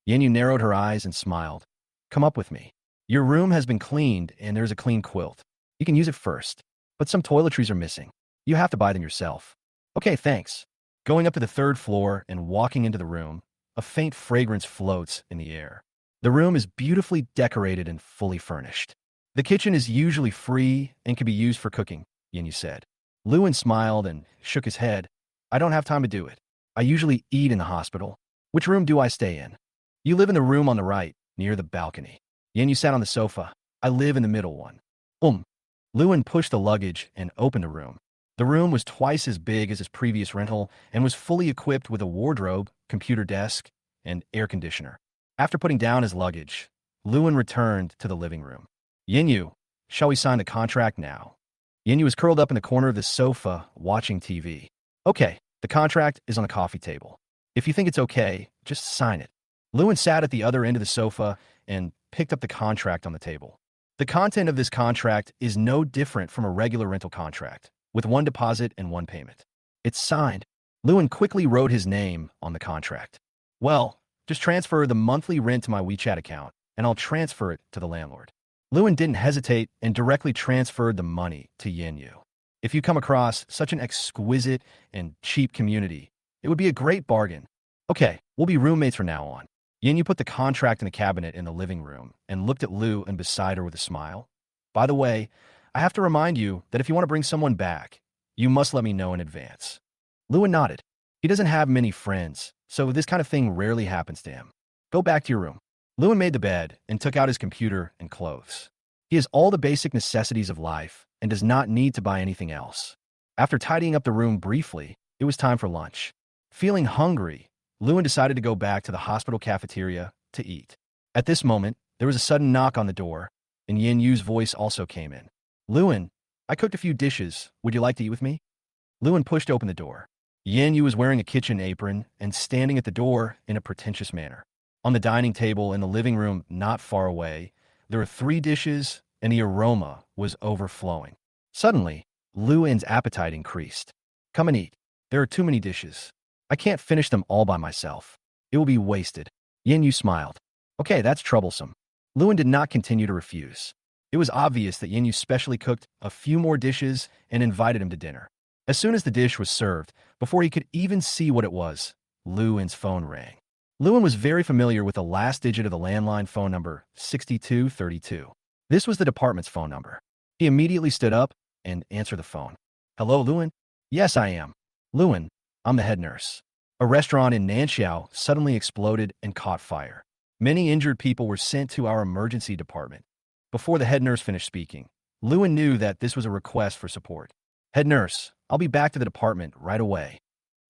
Yenyu narrowed her eyes and smiled. Come up with me. Your room has been cleaned and there's a clean quilt. You can use it first, but some toiletries are missing. You have to buy them yourself. Okay, thanks. Going up to the 3rd floor and walking into the room, a faint fragrance floats in the air. The room is beautifully decorated and fully furnished. The kitchen is usually free and can be used for cooking, Yenyu said. Luin smiled and shook his head. I don't have time to do it. I usually eat in the hospital. Which room do I stay in? You live in the room on the right, near the balcony. Yenyu sat on the sofa. I live in the middle one. Luin pushed the luggage and opened a room. The room was twice as big as his previous rental and was fully equipped with a wardrobe, computer desk, and air conditioner. After putting down his luggage, Luin returned to the living room. Yenyu, shall we sign the contract now? Yenyu was curled up in the corner of the sofa, watching TV. Okay, the contract is on the coffee table. If you think it's okay, just sign it. Luin sat at the other end of the sofa and picked up the contract on the table. The content of this contract is no different from a regular rental contract. with one deposit and one payment. It's signed. Lewin quickly wrote his name on the contract. Well, just transfer the monthly rent to my WeChat account, and I'll transfer it to the landlord. Lewin didn't hesitate and directly transferred the money to Yanyu. If you come across such an exquisite and cheap community, it would be a great bargain. Okay, we'll be roommates from now on. Yanyu put the contract in the cabinet in the living room and looked at Lu and beside her with a smile. By the way, I have to remind you that if you want to bring someone back, you must let me know in advance. Lewin nodded. He doesn't have many friends, so this kind of thing rarely happens to him. Go back to your room. Lewin made the bed and took out his computer and clothes. He has all the basic necessities of life and does not need to buy anything else. After tidying up the room briefly, it was time for lunch. Feeling hungry, Lewin decided to go back to the hospital cafeteria to eat. At this moment, there was a sudden knock on the door, and Yin Yu's voice also came in. Lewin, I cooked a few dishes. Would you like to eat with me? Lewin pushed open the door. Yin Yu was wearing a kitchen apron and standing at the door in a pretentious manner. On the dining table in the living room not far away, there were 3 dishes, and the aroma was overflowing. Suddenly, Lewin's appetite increased. Come and eat. There are too many dishes. I can't finish them all by myself. It will be wasted. Yin Yu smiled. Okay, that's troublesome. Lewin did not continue to refuse. It was obvious that Yin Yu specially cooked a few more dishes and invited him to dinner. As soon as the dish was served, before he could even see what it was, Lewin's phone rang. Lewin was very familiar with the last digit of the landline phone number, 6232. This was the department's phone number. He immediately stood up and answered the phone. Hello, Lewin? Yes, I am. Lewin, I'm the head nurse. A restaurant in Nanxiao suddenly exploded and caught fire. Many injured people were sent to our emergency department. Before the head nurse finished speaking, Lewin knew that this was a request for support. Head nurse, I'll be back to the department right away.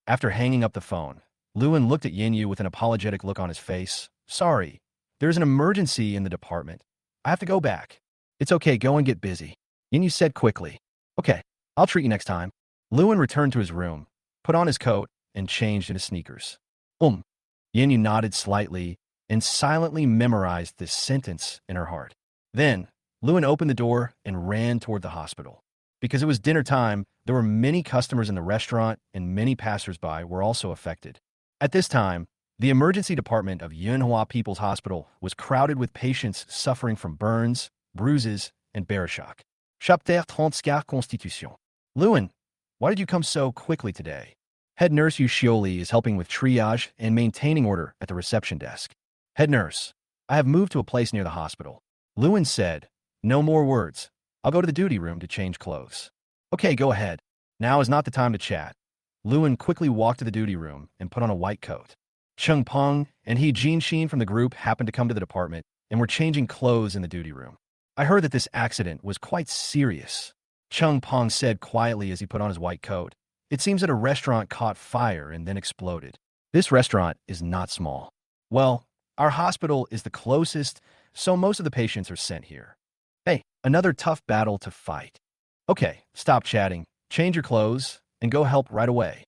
After hanging up the phone, Lewin looked at Yin Yu with an apologetic look on his face. Sorry, there's an emergency in the department. I have to go back. It's okay, go and get busy. Yin Yu said quickly. Okay, I'll treat you next time. Lewin returned to his room, put on his coat, and changed into sneakers. Yin Yu nodded slightly and silently memorized this sentence in her heart. Then, Lewin opened the door and ran toward the hospital. Because it was dinner time, there were many customers in the restaurant and many passersby were also affected. At this time, the emergency department of Manhua People's Hospital was crowded with patients suffering from burns, bruises, and barrage-shock. Chapitre 34 Constitution. Lewin, why did you come so quickly today? Head nurse Yu Xioli is helping with triage and maintaining order at the reception desk. Head nurse, I have moved to a place near the hospital. Lewin said, no more words. I'll go to the duty room to change clothes. Okay, go ahead. Now is not the time to chat. Lewin quickly walked to the duty room and put on a white coat. Cheng Peng and He Jinxin from the group happened to come to the department and were changing clothes in the duty room. I heard that this accident was quite serious. Cheng Peng said quietly as he put on his white coat. It seems that a restaurant caught fire and then exploded. This restaurant is not small. Well, our hospital is the closest, so most of the patients are sent here. Hey, another tough battle to fight. Okay, stop chatting, change your clothes, and go help right away.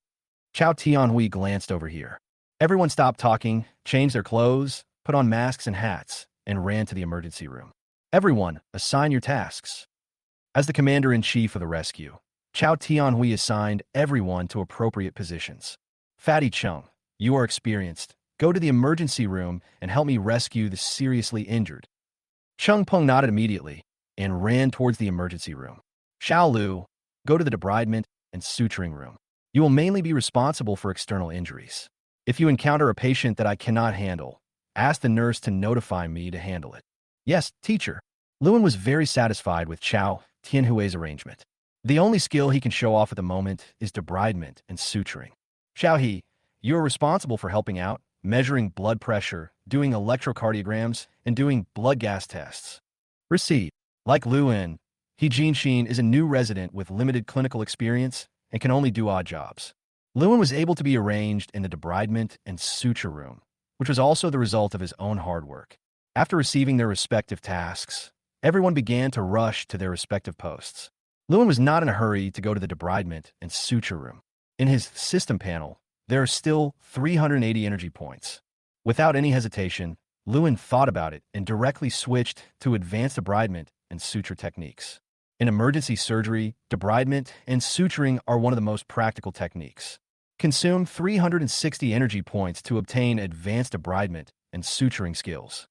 Chao Tianhui glanced over here. Everyone stopped talking, changed their clothes, put on masks and hats, and ran to the emergency room. Everyone, assign your tasks. As the commander-in-chief of the rescue, Chao Tianhui assigned everyone to appropriate positions. Fatty Chung, you are experienced. Go to the emergency room and help me rescue the seriously injured. Cheng Peng nodded immediately and ran towards the emergency room. Xiao Lu, go to the debridement and suturing room. You will mainly be responsible for external injuries. If you encounter a patient that I cannot handle, ask the nurse to notify me to handle it. Yes, teacher. Lewin was very satisfied with Chao Tianhui's arrangement. The only skill he can show off at the moment is debridement and suturing. Xiao He, you are responsible for helping out, measuring blood pressure, doing electrocardiograms, and doing blood gas tests. Receipt. Like Lewin, He Jinxin is a new resident with limited clinical experience and can only do odd jobs. Lewin was able to be arranged in the debridement and suture room, which was also the result of his own hard work. After receiving their respective tasks, everyone began to rush to their respective posts. Lewin was not in a hurry to go to the debridement and suture room. In his system panel, there are still 380 energy points. Without any hesitation, Lewin thought about it and directly switched to advanced debridement and suture techniques. In emergency surgery, debridement and suturing are one of the most practical techniques. Consume 360 energy points to obtain advanced debridement and suturing skills.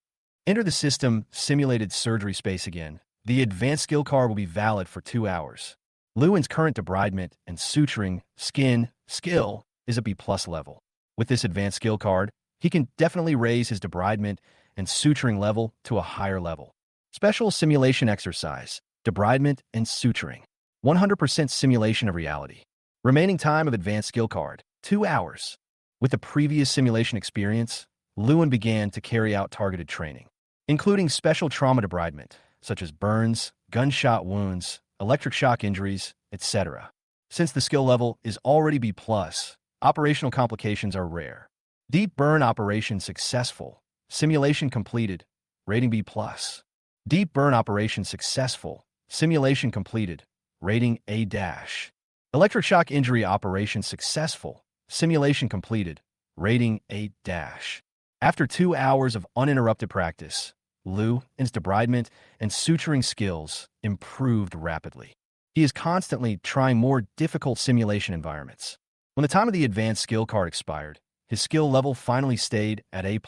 Enter the system simulated surgery space again. The advanced skill card will be valid for 2 hours. Lewin's current debridement and suturing skin skill is a B+ level. With this advanced skill card, he can definitely raise his debridement and suturing level to a higher level. Special simulation exercise, debridement and suturing. 100% simulation of reality. Remaining time of advanced skill card, 2 hours. With the previous simulation experience, Lewin began to carry out targeted training, including special trauma debridement, such as burns, gunshot wounds, electric shock injuries, etc. Since the skill level is already B+, operational complications are rare. Deep burn operation successful. Simulation completed. Rating B+. Deep burn operation successful. Simulation completed. Rating A-. Electric shock injury operation successful. Simulation completed. Rating A-. After 2 hours of uninterrupted practice, Lewin's debridement and suturing skills improved rapidly. He is constantly trying more difficult simulation environments. When the time of the advanced skill card expired, his skill level finally stayed at A+.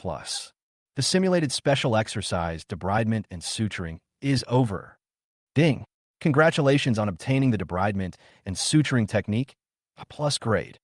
The simulated special exercise, debridement and suturing, is over. Ding! Congratulations on obtaining the debridement and suturing technique, a plus grade.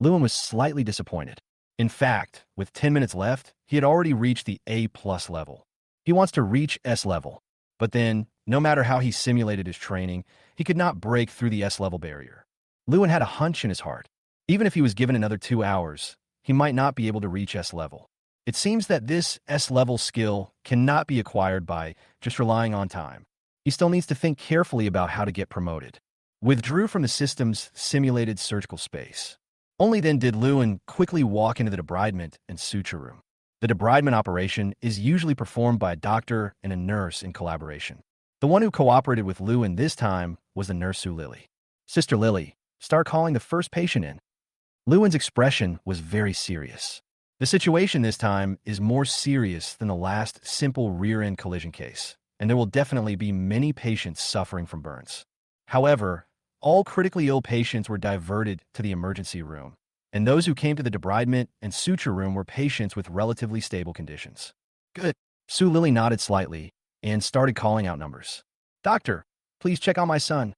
Lewin was slightly disappointed. In fact, with 10 minutes left, he had already reached the A+ level. He wants to reach S level, but then, no matter how he simulated his training, he could not break through the S level barrier. Lewin had a hunch in his heart. Even if he was given another 2 hours, he might not be able to reach S level. It seems that this S level skill cannot be acquired by just relying on time. He still needs to think carefully about how to get promoted. Withdrew from the system's simulated surgical space. Only then did Lewin quickly walk into the debridement and suture room. The debridement operation is usually performed by a doctor and a nurse in collaboration. The one who cooperated with Lewin this time was the nurse Sue Lily. Sister Lily, start calling the first patient in. Lewin's expression was very serious. The situation this time is more serious than the last simple rear-end collision case, and there will definitely be many patients suffering from burns. However, all critically ill patients were diverted to the emergency room, and those who came to the debridement and suture room were patients with relatively stable conditions. Good. Sue Lily nodded slightly and started calling out numbers. Doctor, please check on my son.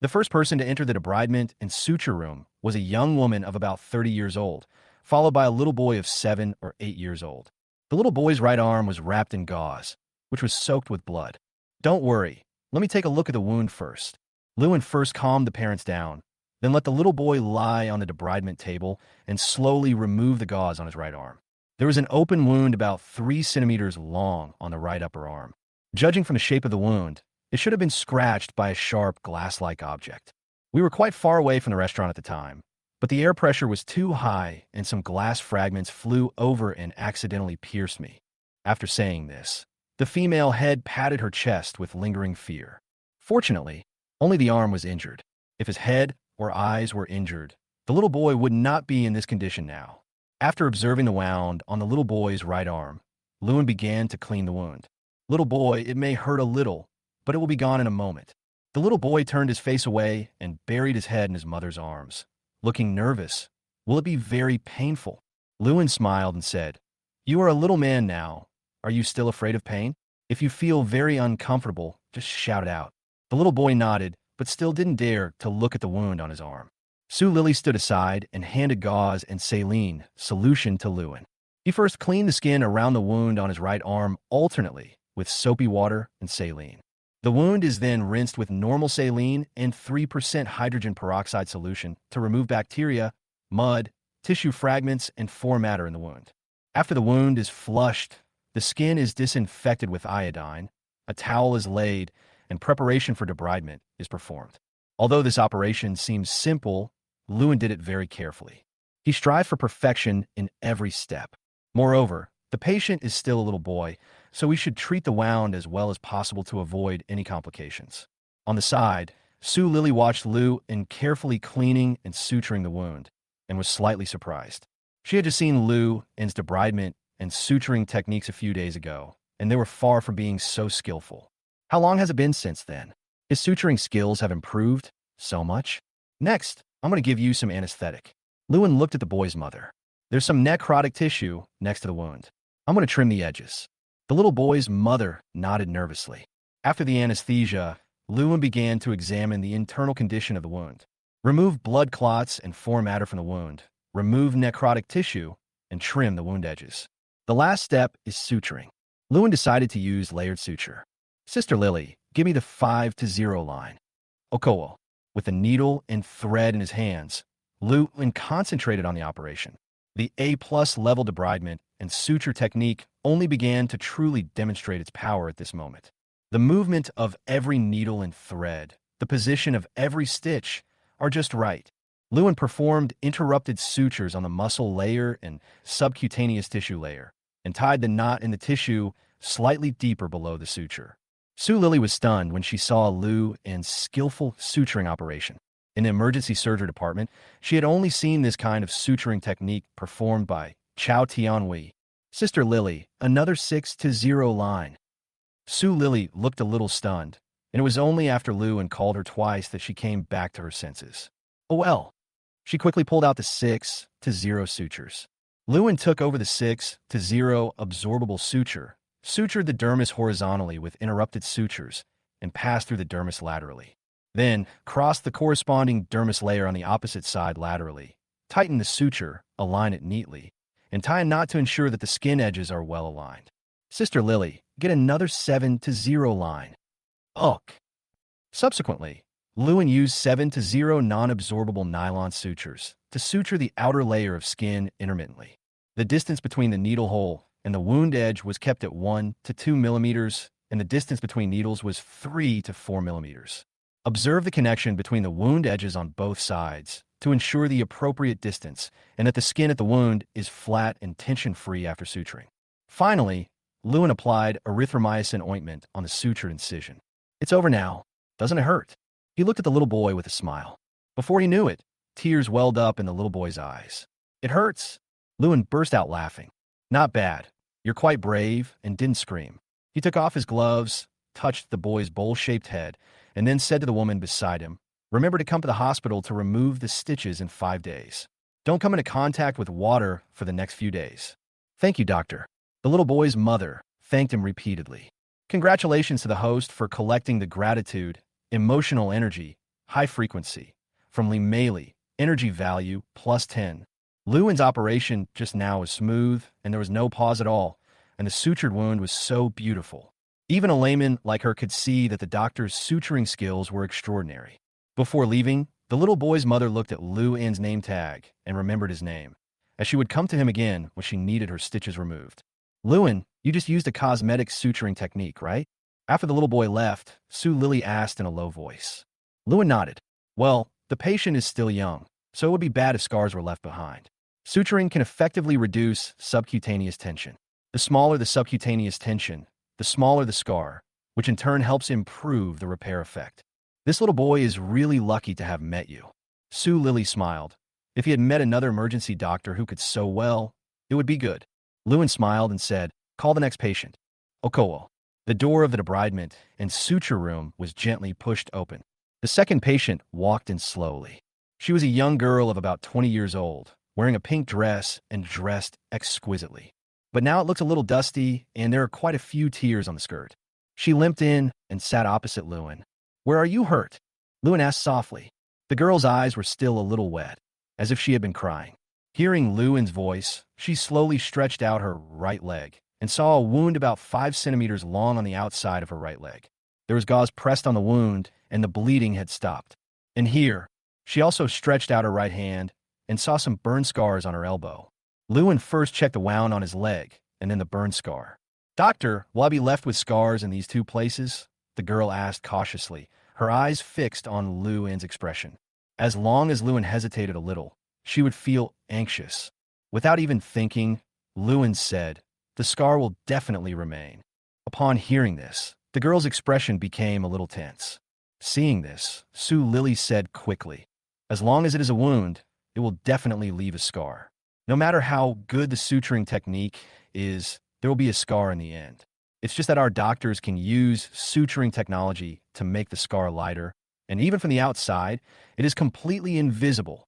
The first person to enter the debridement and suture room was a young woman of about 30 years old, followed by a little boy of 7 or 8 years old. The little boy's right arm was wrapped in gauze, which was soaked with blood. Don't worry, let me take a look at the wound first. Lewin first calmed the parents down, then let the little boy lie on the debridement table and slowly remove the gauze on his right arm. There was an open wound about 3 centimeters long on the right upper arm. Judging from the shape of the wound, it should have been scratched by a sharp glass-like object. We were quite far away from the restaurant at the time, but the air pressure was too high and some glass fragments flew over and accidentally pierced me. After saying this, the female head patted her chest with lingering fear. Fortunately, only the arm was injured. If his head or eyes were injured, the little boy would not be in this condition now. After observing the wound on the little boy's right arm, Lewin began to clean the wound. Little boy, it may hurt a little, but it will be gone in a moment. The little boy turned his face away and buried his head in his mother's arms, looking nervous. Will it be very painful? Lewin smiled and said, You are a little man now. Are you still afraid of pain? If you feel very uncomfortable, just shout it out. The little boy nodded, but still didn't dare to look at the wound on his arm. Sue Lily stood aside and handed gauze and saline solution to Lewin. He first cleaned the skin around the wound on his right arm alternately with soapy water and saline. The wound is then rinsed with normal saline and 3% hydrogen peroxide solution to remove bacteria, mud, tissue fragments, and foreign matter in the wound. After the wound is flushed, the skin is disinfected with iodine, a towel is laid, and preparation for debridement is performed. Although this operation seems simple, Lewin did it very carefully. He strived for perfection in every step. Moreover, the patient is still a little boy, so we should treat the wound as well as possible to avoid any complications. On the side, Sue Lily watched Lew in carefully cleaning and suturing the wound, and was slightly surprised. She had just seen Lewin's debridement and suturing techniques a few days ago, and they were far from being so skillful. How long has it been since then? His suturing skills have improved so much. Next, I'm going to give you some anesthetic. Lewin looked at the boy's mother. There's some necrotic tissue next to the wound. I'm going to trim the edges. The little boy's mother nodded nervously. After the anesthesia, Lewin began to examine the internal condition of the wound. Remove blood clots and foreign matter from the wound. Remove necrotic tissue and trim the wound edges. The last step is suturing. Lewin decided to use layered suture. Sister Lily, give me the 5 to 0 line. Okowo, with a needle and thread in his hands, Lewin concentrated on the operation. The A+ level debridement and suture technique only began to truly demonstrate its power at this moment. The movement of every needle and thread, the position of every stitch, are just right. Lewin performed interrupted sutures on the muscle layer and subcutaneous tissue layer, and tied the knot in the tissue slightly deeper below the suture. Sue Lily was stunned when she saw Lewin's skillful suturing operation. In the emergency surgery department, she had only seen this kind of suturing technique performed by Chow Tianhui. Sister Lily, another 6 to 0 line. Sue Lily looked a little stunned, and it was only after Lewin called her twice that she came back to her senses. Oh well. She quickly pulled out the 6 to 0 sutures. Lewin took over the 6 to 0 absorbable suture, sutured the dermis horizontally with interrupted sutures, and passed through the dermis laterally. Then, crossed the corresponding dermis layer on the opposite side laterally, tighten the suture, align it neatly, and tie a knot to ensure that the skin edges are well aligned. Sister Lily, get another 7 to 0 line. Ugh. Subsequently, Lewin used 7 to 0 non-absorbable nylon sutures to suture the outer layer of skin intermittently. The distance between the needle hole and the wound edge was kept at 1 to 2 millimeters, and the distance between needles was 3 to 4 millimeters. Observe the connection between the wound edges on both sides to ensure the appropriate distance and that the skin at the wound is flat and tension-free after suturing. Finally, Lewin applied erythromycin ointment on the sutured incision. It's over now. Doesn't it hurt? He looked at the little boy with a smile. Before he knew it, tears welled up in the little boy's eyes. It hurts. Lewin burst out laughing. Not bad. You're quite brave and didn't scream. He took off his gloves, touched the boy's bowl-shaped head, and then said to the woman beside him, "Remember to come to the hospital to remove the stitches in 5 days. Don't come into contact with water for the next few days." "Thank you, doctor." The little boy's mother thanked him repeatedly. Congratulations to the host for collecting the gratitude, emotional energy, high frequency, from Lee Meili, energy value +10. Lewin's operation just now was smooth, and there was no pause at all, and the sutured wound was so beautiful. Even a layman like her could see that the doctor's suturing skills were extraordinary. Before leaving, the little boy's mother looked at Lewin's name tag and remembered his name, as she would come to him again when she needed her stitches removed. "Lewin, you just used a cosmetic suturing technique, right?" After the little boy left, Sue Lily asked in a low voice. Lewin nodded. "Well, the patient is still young, so it would be bad if scars were left behind. Suturing can effectively reduce subcutaneous tension. The smaller the subcutaneous tension, the smaller the scar, which in turn helps improve the repair effect. This little boy is really lucky to have met you." Sue Lily smiled. If he had met another emergency doctor who could so well, it would be good. Lewin smiled and said, "Call the next patient." Okowo. The door of the debridement and suture room was gently pushed open. The second patient walked in slowly. She was a young girl of about 20 years old, wearing a pink dress and dressed exquisitely. But now it looked a little dusty, and there are quite a few tears on the skirt. She limped in and sat opposite Lewin. "Where are you hurt?" Lewin asked softly. The girl's eyes were still a little wet, as if she had been crying. Hearing Lewin's voice, she slowly stretched out her right leg and saw a wound about 5 centimeters long on the outside of her right leg. There was gauze pressed on the wound, and the bleeding had stopped. And here, she also stretched out her right hand and saw some burn scars on her elbow. Lewin first checked the wound on his leg, and then the burn scar. "Doctor, will I be left with scars in these 2 places?" the girl asked cautiously, her eyes fixed on Lewin's expression. As long as Lewin hesitated a little, she would feel anxious. Without even thinking, Lewin said, "The scar will definitely remain." Upon hearing this, the girl's expression became a little tense. Seeing this, Sue Lily said quickly, "As long as it is a wound, it will definitely leave a scar. No matter how good the suturing technique is, there will be a scar in the end." It's just that our doctors can use suturing technology to make the scar lighter, and even from the outside, it is completely invisible.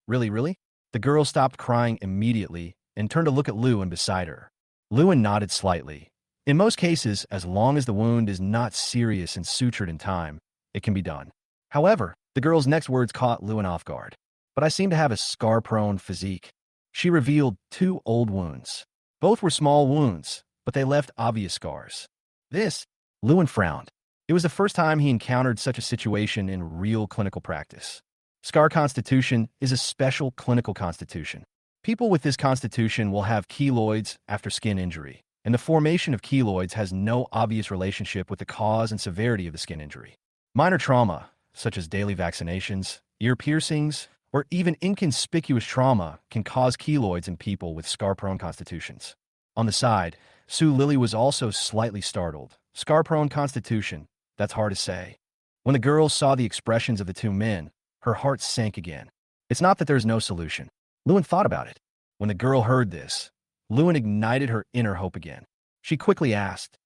Really, really? The girl stopped crying immediately and turned to look at Lewin beside her. Lewin nodded slightly. In most cases, as long as the wound is not serious and sutured in time, it can be done. However, the girl's next words caught Lewin off guard. But I seem to have a scar-prone physique. She revealed 2 old wounds. Both were small wounds, but they left obvious scars. This, Lewin frowned. It was the first time he encountered such a situation in real clinical practice. Scar constitution is a special clinical constitution. People with this constitution will have keloids after skin injury, and the formation of keloids has no obvious relationship with the cause and severity of the skin injury. Minor trauma, such as daily vaccinations, ear piercings, or even inconspicuous trauma can cause keloids in people with scar-prone constitutions. On the side, Sue Lily was also slightly startled. Scar-prone constitution, that's hard to say. When the girl saw the expressions of the 2 men, her heart sank again. It's not that there's no solution. Lewin thought about it. When the girl heard this, Lewin ignited her inner hope again. She quickly asked,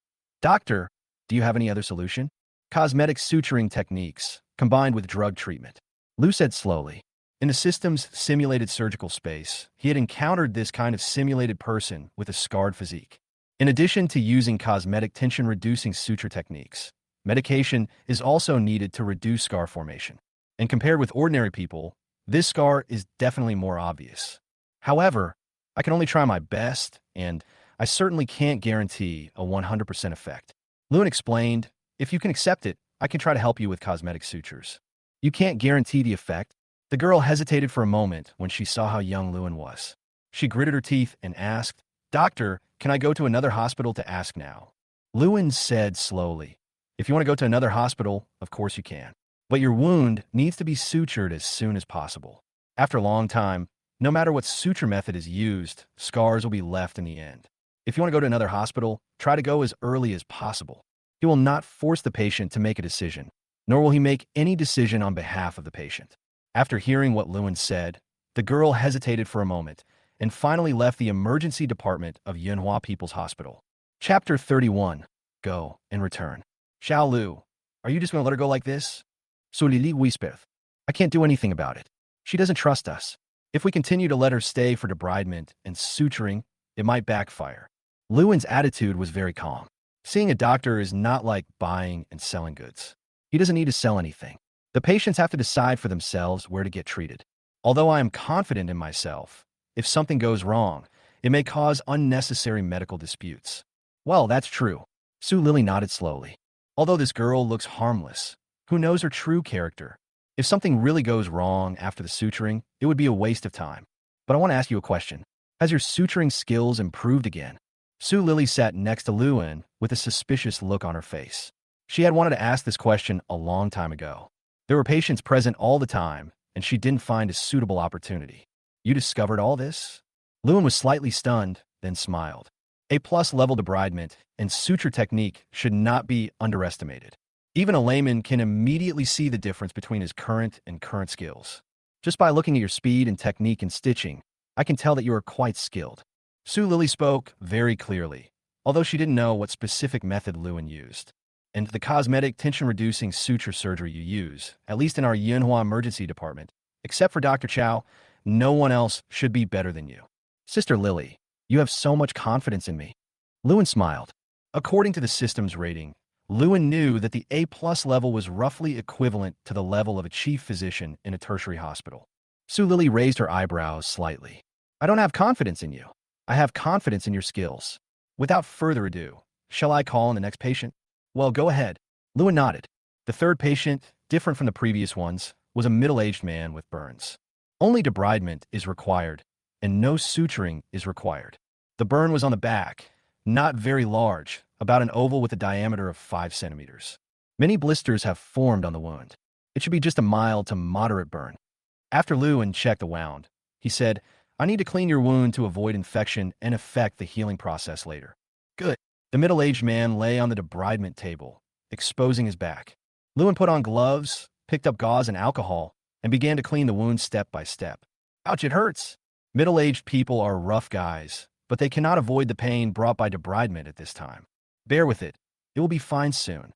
"Doctor, do you have any other solution?" "Cosmetic suturing techniques, combined with drug treatment," Lew said slowly. In the system's simulated surgical space, he had encountered this kind of simulated person with a scarred physique. In addition to using cosmetic tension-reducing suture techniques, medication is also needed to reduce scar formation. And compared with ordinary people, this scar is definitely more obvious. However, I can only try my best, and I certainly can't guarantee a 100% effect. Lewin explained, "If you can accept it, I can try to help you with cosmetic sutures." "You can't guarantee the effect?" The girl hesitated for a moment when she saw how young Lewin was. She gritted her teeth and asked, "Doctor, can I go to another hospital to ask now?" Lewin said slowly, "If you want to go to another hospital, of course you can. But your wound needs to be sutured as soon as possible. After a long time, no matter what suture method is used, scars will be left in the end. If you want to go to another hospital, try to go as early as possible." He will not force the patient to make a decision, nor will he make any decision on behalf of the patient. After hearing what Lewin said, the girl hesitated for a moment and finally left the emergency department of Manhwa People's Hospital. Chapter 31. Go and return. "Xiao Lu, are you just going to let her go like this?" Su Lili whispered. "I can't do anything about it. She doesn't trust us. If we continue to let her stay for debridement and suturing, it might backfire." Lewin's attitude was very calm. Seeing a doctor is not like buying and selling goods. He doesn't need to sell anything. The patients have to decide for themselves where to get treated. Although I am confident in myself, if something goes wrong, it may cause unnecessary medical disputes. Well, that's true. Su Lily nodded slowly. Although this girl looks harmless, who knows her true character? If something really goes wrong after the suturing, it would be a waste of time. But I want to ask you a question. Has your suturing skills improved again? Su Lily sat next to Lewin with a suspicious look on her face. She had wanted to ask this question a long time ago. There were patients present all the time, and she didn't find a suitable opportunity. "You discovered all this?" Lewin was slightly stunned, then smiled. A+ level debridement and suture technique should not be underestimated. Even a layman can immediately see the difference between his current skills. Just by looking at your speed and technique in stitching, I can tell that you are quite skilled. Su Lily spoke very clearly, although she didn't know what specific method Lewin used. "And the cosmetic tension-reducing suture surgery you use, at least in our Manhua emergency department, except for Dr. Chow, no one else should be better than you. Sister Lily, you have so much confidence in me." Lewin smiled. According to the system's rating, Lewin knew that the A+ level was roughly equivalent to the level of a chief physician in a tertiary hospital. Su Lily raised her eyebrows slightly. "I don't have confidence in you. I have confidence in your skills. Without further ado, shall I call in the next patient?" "Well, go ahead." Lewin nodded. The third patient, different from the previous ones, was a middle-aged man with burns. Only debridement is required, and no suturing is required. The burn was on the back, not very large, about an oval with a diameter of 5 centimeters. Many blisters have formed on the wound. It should be just a mild to moderate burn. After Lewin checked the wound, he said, "I need to clean your wound to avoid infection and affect the healing process later." "Good." The middle-aged man lay on the debridement table, exposing his back. Lewin put on gloves, picked up gauze and alcohol, and began to clean the wound step by step. "Ouch, it hurts." Middle-aged people are rough guys, but they cannot avoid the pain brought by debridement at this time. Bear with it. It will be fine soon.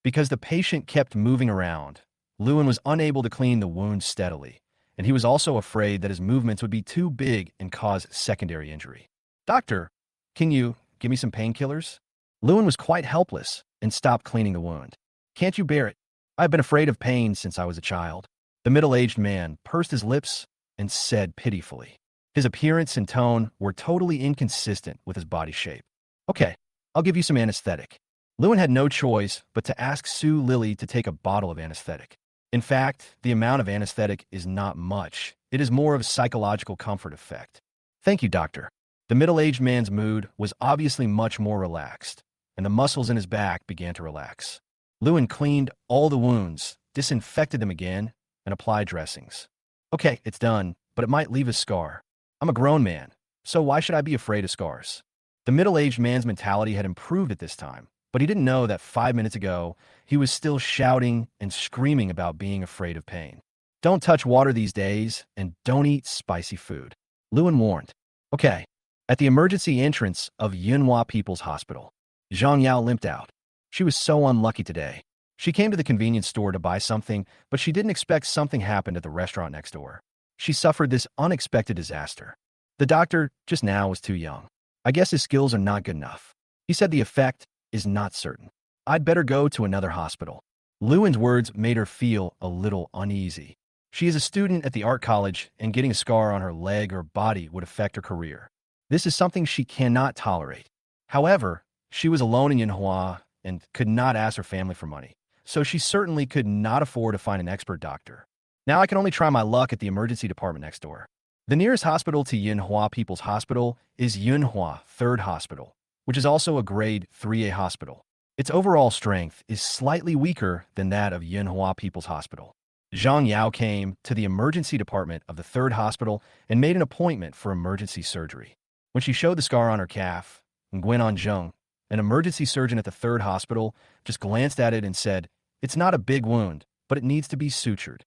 Because the patient kept moving around, Lewin was unable to clean the wound steadily, and he was also afraid that his movements would be too big and cause secondary injury. Doctor, can you give me some painkillers? Lewin was quite helpless and stopped cleaning the wound. Can't you bear it? I've been afraid of pain since I was a child. The middle-aged man pursed his lips and said pitifully. His appearance and tone were totally inconsistent with his body shape. Okay, I'll give you some anesthetic. Lewin had no choice but to ask Sue Lily to take a bottle of anesthetic. In fact, the amount of anesthetic is not much. It is more of a psychological comfort effect. Thank you, doctor. The middle-aged man's mood was obviously much more relaxed, and the muscles in his back began to relax. Lewin cleaned all the wounds, disinfected them again, and applied dressings. Okay, it's done, but it might leave a scar. I'm a grown man, so why should I be afraid of scars? The middle-aged man's mentality had improved at this time, but he didn't know that 5 minutes ago, he was still shouting and screaming about being afraid of pain. Don't touch water these days, and don't eat spicy food. Lewin warned. Okay. At the emergency entrance of Yunhua People's Hospital, Zhang Yao limped out. She was so unlucky today. She came to the convenience store to buy something, but she didn't expect something happened at the restaurant next door. She suffered this unexpected disaster. The doctor just now was too young. I guess his skills are not good enough. He said the effect is not certain. I'd better go to another hospital. Lewin's words made her feel a little uneasy. She is a student at the art college, and getting a scar on her leg or body would affect her career. This is something she cannot tolerate. However, she was alone in Manhwa and could not ask her family for money, so she certainly could not afford to find an expert doctor. Now I can only try my luck at the emergency department next door. The nearest hospital to Yunhua People's Hospital is Yunhua 3rd Hospital, which is also a grade 3A hospital. Its overall strength is slightly weaker than that of Yunhua People's Hospital. Zhang Yao came to the emergency department of the 3rd hospital and made an appointment for emergency surgery. When she showed the scar on her calf, Nguyen Zheng, an emergency surgeon at the 3rd hospital, just glanced at it and said, "It's not a big wound, but it needs to be sutured."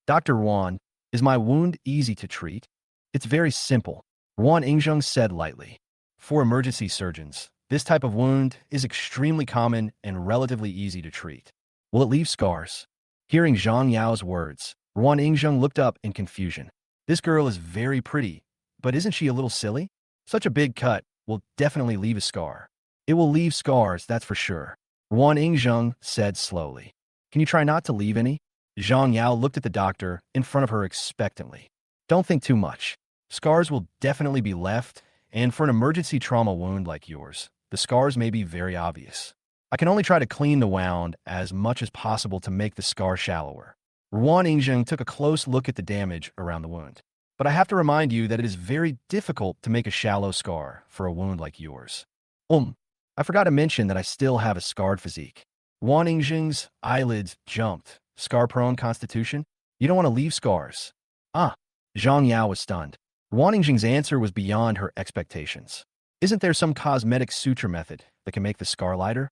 Dr. Wan, is my wound easy to treat? It's very simple, Wan Ingzheng said lightly. For emergency surgeons, this type of wound is extremely common and relatively easy to treat. Will it leave scars? Hearing Zhang Yao's words, Wan Ingzheng looked up in confusion. This girl is very pretty, but isn't she a little silly? Such a big cut will definitely leave a scar. It will leave scars, that's for sure, Wan Ingzheng said slowly. Can you try not to leave any? Zhang Yao looked at the doctor in front of her expectantly. Don't think too much. Scars will definitely be left, and for an emergency trauma wound like yours, the scars may be very obvious. I can only try to clean the wound as much as possible to make the scar shallower. Wan Ingzheng took a close look at the damage around the wound. But I have to remind you that it is very difficult to make a shallow scar for a wound like yours. I forgot to mention that I still have a scarred physique. Wan Ingzheng's eyelids jumped. Scar-prone constitution? You don't want to leave scars. Zhang Yao was stunned. Wan Ingzheng's answer was beyond her expectations. Isn't there some cosmetic suture method that can make the scar lighter?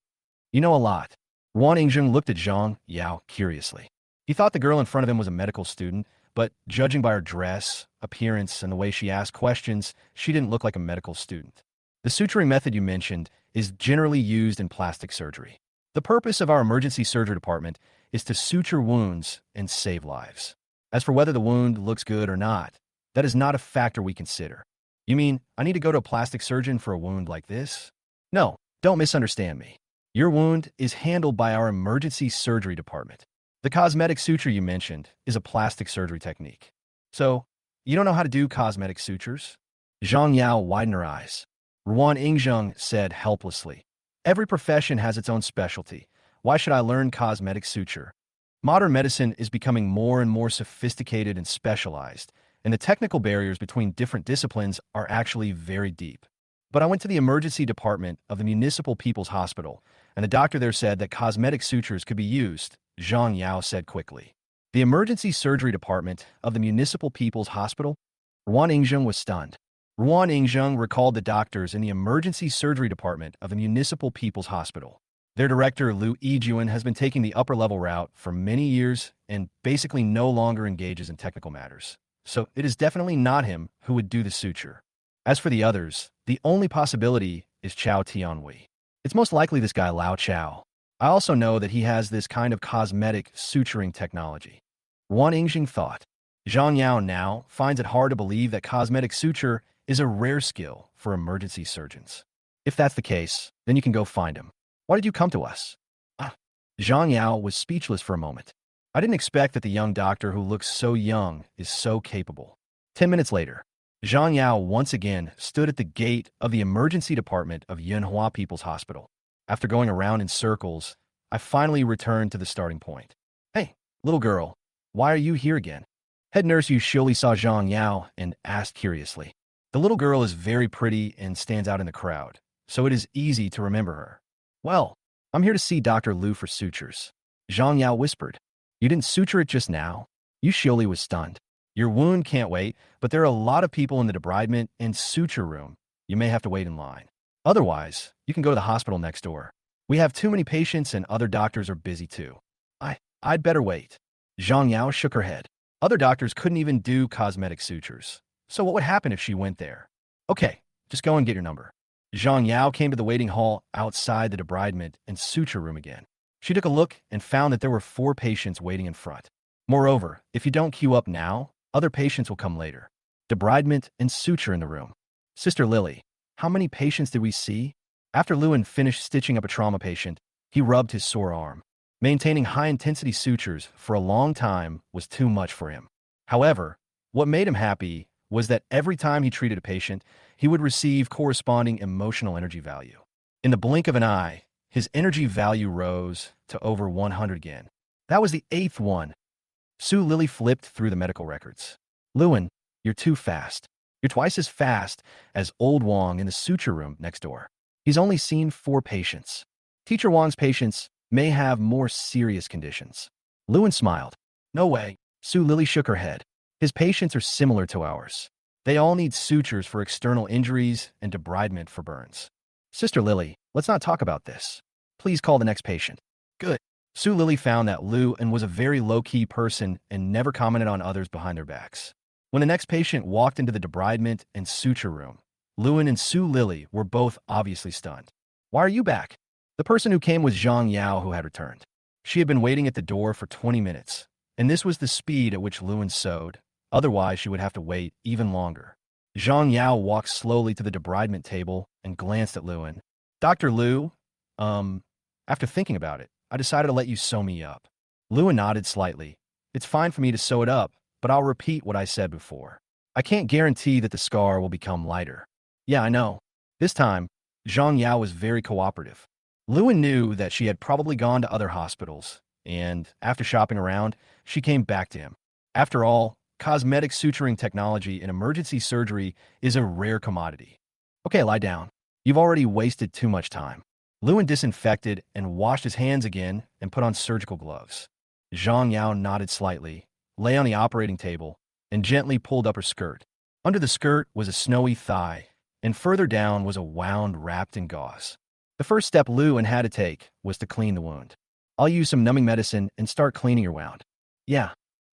You know a lot. Wan Ingzheng looked at Zhang Yao curiously. He thought the girl in front of him was a medical student, but judging by her dress, appearance, and the way she asked questions, she didn't look like a medical student. The suturing method you mentioned is generally used in plastic surgery. The purpose of our emergency surgery department is to suture wounds and save lives. As for whether the wound looks good or not, that is not a factor we consider. You mean I need to go to a plastic surgeon for a wound like this? No, don't misunderstand me. Your wound is handled by our emergency surgery department. The cosmetic suture you mentioned is a plastic surgery technique. So, you don't know how to do cosmetic sutures? Zhang Yao widened her eyes. Wan Ingzheng said helplessly. Every profession has its own specialty. Why should I learn cosmetic suture? Modern medicine is becoming more and more sophisticated and specialized, and the technical barriers between different disciplines are actually very deep. But I went to the emergency department of the Municipal People's Hospital, and the doctor there said that cosmetic sutures could be used, Zhang Yao said quickly. The emergency surgery department of the Municipal People's Hospital? Wan Ingzheng was stunned. Wan Ingzheng recalled the doctors in the emergency surgery department of the Municipal People's Hospital. Their director, Liu Yijuan, has been taking the upper-level route for many years and basically no longer engages in technical matters. So it is definitely not him who would do the suture. As for the others, the only possibility is Chao Tianwei. It's most likely this guy Lao Chao. I also know that he has this kind of cosmetic suturing technology. One Ingjing thought. Zhang Yao now finds it hard to believe that cosmetic suture is a rare skill for emergency surgeons. If that's the case, then you can go find him. Why did you come to us? Ah. Zhang Yao was speechless for a moment. I didn't expect that the young doctor who looks so young is so capable. 10 minutes later, Zhang Yao once again stood at the gate of the emergency department of Manhua People's Hospital. After going around in circles, I finally returned to the starting point. Hey, little girl, why are you here again? Head nurse Yu surely saw Zhang Yao and asked curiously. The little girl is very pretty and stands out in the crowd, so it is easy to remember her. Well, I'm here to see Dr. Liu for sutures. Zhang Yao whispered. You didn't suture it just now? Yu Shioli was stunned. Your wound can't wait, but there are a lot of people in the debridement and suture room. You may have to wait in line. Otherwise, you can go to the hospital next door. We have too many patients and other doctors are busy too. I'd better wait. Zhang Yao shook her head. Other doctors couldn't even do cosmetic sutures. So what would happen if she went there? Okay, just go and get your number. Zhang Yao came to the waiting hall outside the debridement and suture room again. She took a look and found that there were 4 patients waiting in front. Moreover, if you don't queue up now, other patients will come later. Debridement and suture in the room. Sister Lily, how many patients did we see? After Lewin finished stitching up a trauma patient, he rubbed his sore arm. Maintaining high-intensity sutures for a long time was too much for him. However, what made him happy was that every time he treated a patient, he would receive corresponding emotional energy value. In the blink of an eye, his energy value rose to over 100 again. That was the 8th one. Su Lily flipped through the medical records. Lewin, you're too fast. You're twice as fast as old Wang in the suture room next door. He's only seen 4 patients. Teacher Wang's patients may have more serious conditions. Lewin smiled. No way. Su Lily shook her head. His patients are similar to ours. They all need sutures for external injuries and debridement for burns. Sister Lily, let's not talk about this. Please call the next patient. Good. Su Lily found that Lewin was a very low-key person and never commented on others behind their backs. When the next patient walked into the debridement and suture room, Lewin and Su Lily were both obviously stunned. Why are you back? The person who came was Zhang Yao, who had returned. She had been waiting at the door for 20 minutes, and this was the speed at which Lewin sewed. Otherwise, she would have to wait even longer. Zhang Yao walked slowly to the debridement table and glanced at Lewin. Dr. Liu, after thinking about it, I decided to let you sew me up. Lewin nodded slightly. It's fine for me to sew it up, but I'll repeat what I said before. I can't guarantee that the scar will become lighter. Yeah, I know. This time, Zhang Yao was very cooperative. Lewin knew that she had probably gone to other hospitals, and after shopping around, she came back to him. After all, cosmetic suturing technology in emergency surgery is a rare commodity. Okay, lie down. You've already wasted too much time. Lewin disinfected and washed his hands again and put on surgical gloves. Zhang Yao nodded slightly, lay on the operating table, and gently pulled up her skirt. Under the skirt was a snowy thigh, and further down was a wound wrapped in gauze. The first step Lewin had to take was to clean the wound. I'll use some numbing medicine and start cleaning your wound. Yeah.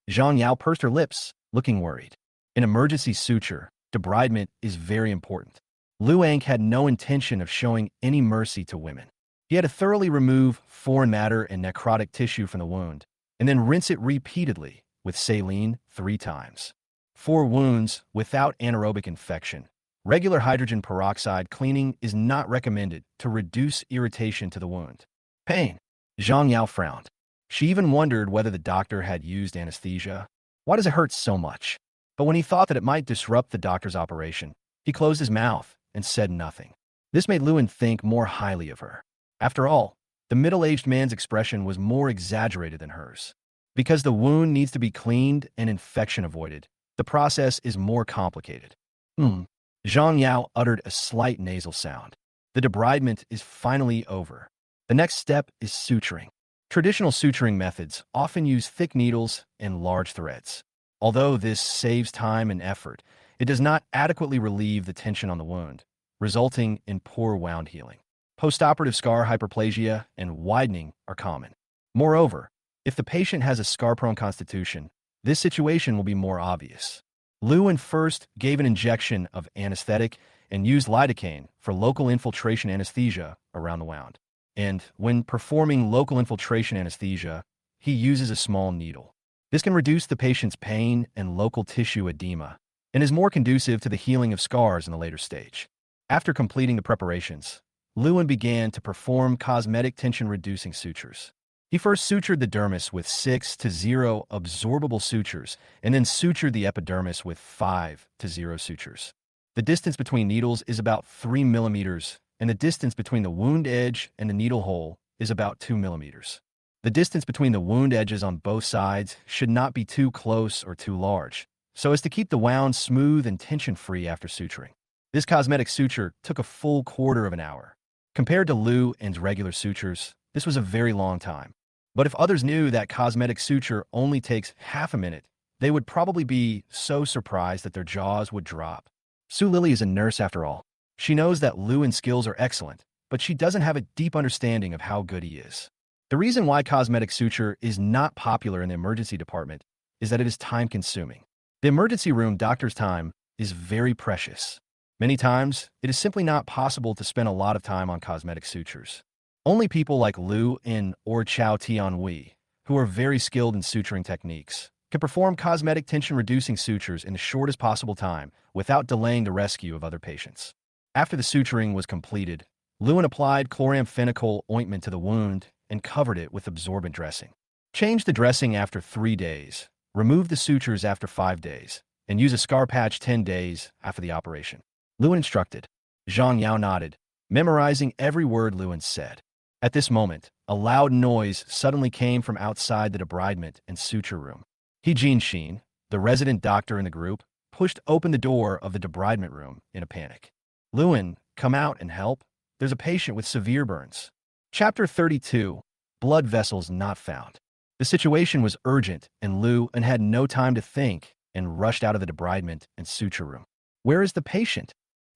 Zhang Yao pursed her lips, looking worried. In emergency suture, debridement is very important. Liu Ang had no intention of showing any mercy to women. He had to thoroughly remove foreign matter and necrotic tissue from the wound, and then rinse it repeatedly with saline 3 times. For wounds without anaerobic infection, regular hydrogen peroxide cleaning is not recommended to reduce irritation to the wound. Pain. Zhang Yao frowned. She even wondered whether the doctor had used anesthesia. Why does it hurt so much? But when he thought that it might disrupt the doctor's operation, he closed his mouth and said nothing. This made Lewin think more highly of her. After all, the middle-aged man's expression was more exaggerated than hers. Because the wound needs to be cleaned and infection avoided, the process is more complicated. Zhang Yao uttered a slight nasal sound. The debridement is finally over. The next step is suturing. Traditional suturing methods often use thick needles and large threads. Although this saves time and effort, it does not adequately relieve the tension on the wound, resulting in poor wound healing. Postoperative scar hyperplasia and widening are common. Moreover, if the patient has a scar-prone constitution, this situation will be more obvious. Lewin first gave an injection of anesthetic and used lidocaine for local infiltration anesthesia around the wound. And when performing local infiltration anesthesia, he uses a small needle. This can reduce the patient's pain and local tissue edema, and is more conducive to the healing of scars in the later stage. After completing the preparations, Lewin began to perform cosmetic tension-reducing sutures. He first sutured the dermis with 6 to 0 absorbable sutures, and then sutured the epidermis with 5 to 0 sutures. The distance between needles is about 3 millimeters, and the distance between the wound edge and the needle hole is about 2 millimeters. The distance between the wound edges on both sides should not be too close or too large, so as to keep the wound smooth and tension-free after suturing. This cosmetic suture took a full quarter of an hour. Compared to Lewin's regular sutures, this was a very long time. But if others knew that cosmetic suture only takes half a minute, they would probably be so surprised that their jaws would drop. Sue Lily is a nurse after all. She knows that Lewin's skills are excellent, but she doesn't have a deep understanding of how good he is. The reason why cosmetic suture is not popular in the emergency department is that it is time-consuming. The emergency room doctor's time is very precious. Many times, it is simply not possible to spend a lot of time on cosmetic sutures. Only people like Lewin or Chow Tian-Wei, who are very skilled in suturing techniques, can perform cosmetic tension-reducing sutures in the shortest possible time without delaying the rescue of other patients. After the suturing was completed, Lewin applied chloramphenicol ointment to the wound and covered it with absorbent dressing. Change the dressing after 3 days, remove the sutures after 5 days, and use a scar patch 10 days after the operation. Lewin instructed. Zhang Yao nodded, memorizing every word Lewin said. At this moment, a loud noise suddenly came from outside the debridement and suture room. He Jinshin, the resident doctor in the group, pushed open the door of the debridement room in a panic. Lewin, come out and help. There's a patient with severe burns. Chapter 32. Blood vessels not found. The situation was urgent, and Lewin had no time to think and rushed out of the debridement and suture room. Where is the patient?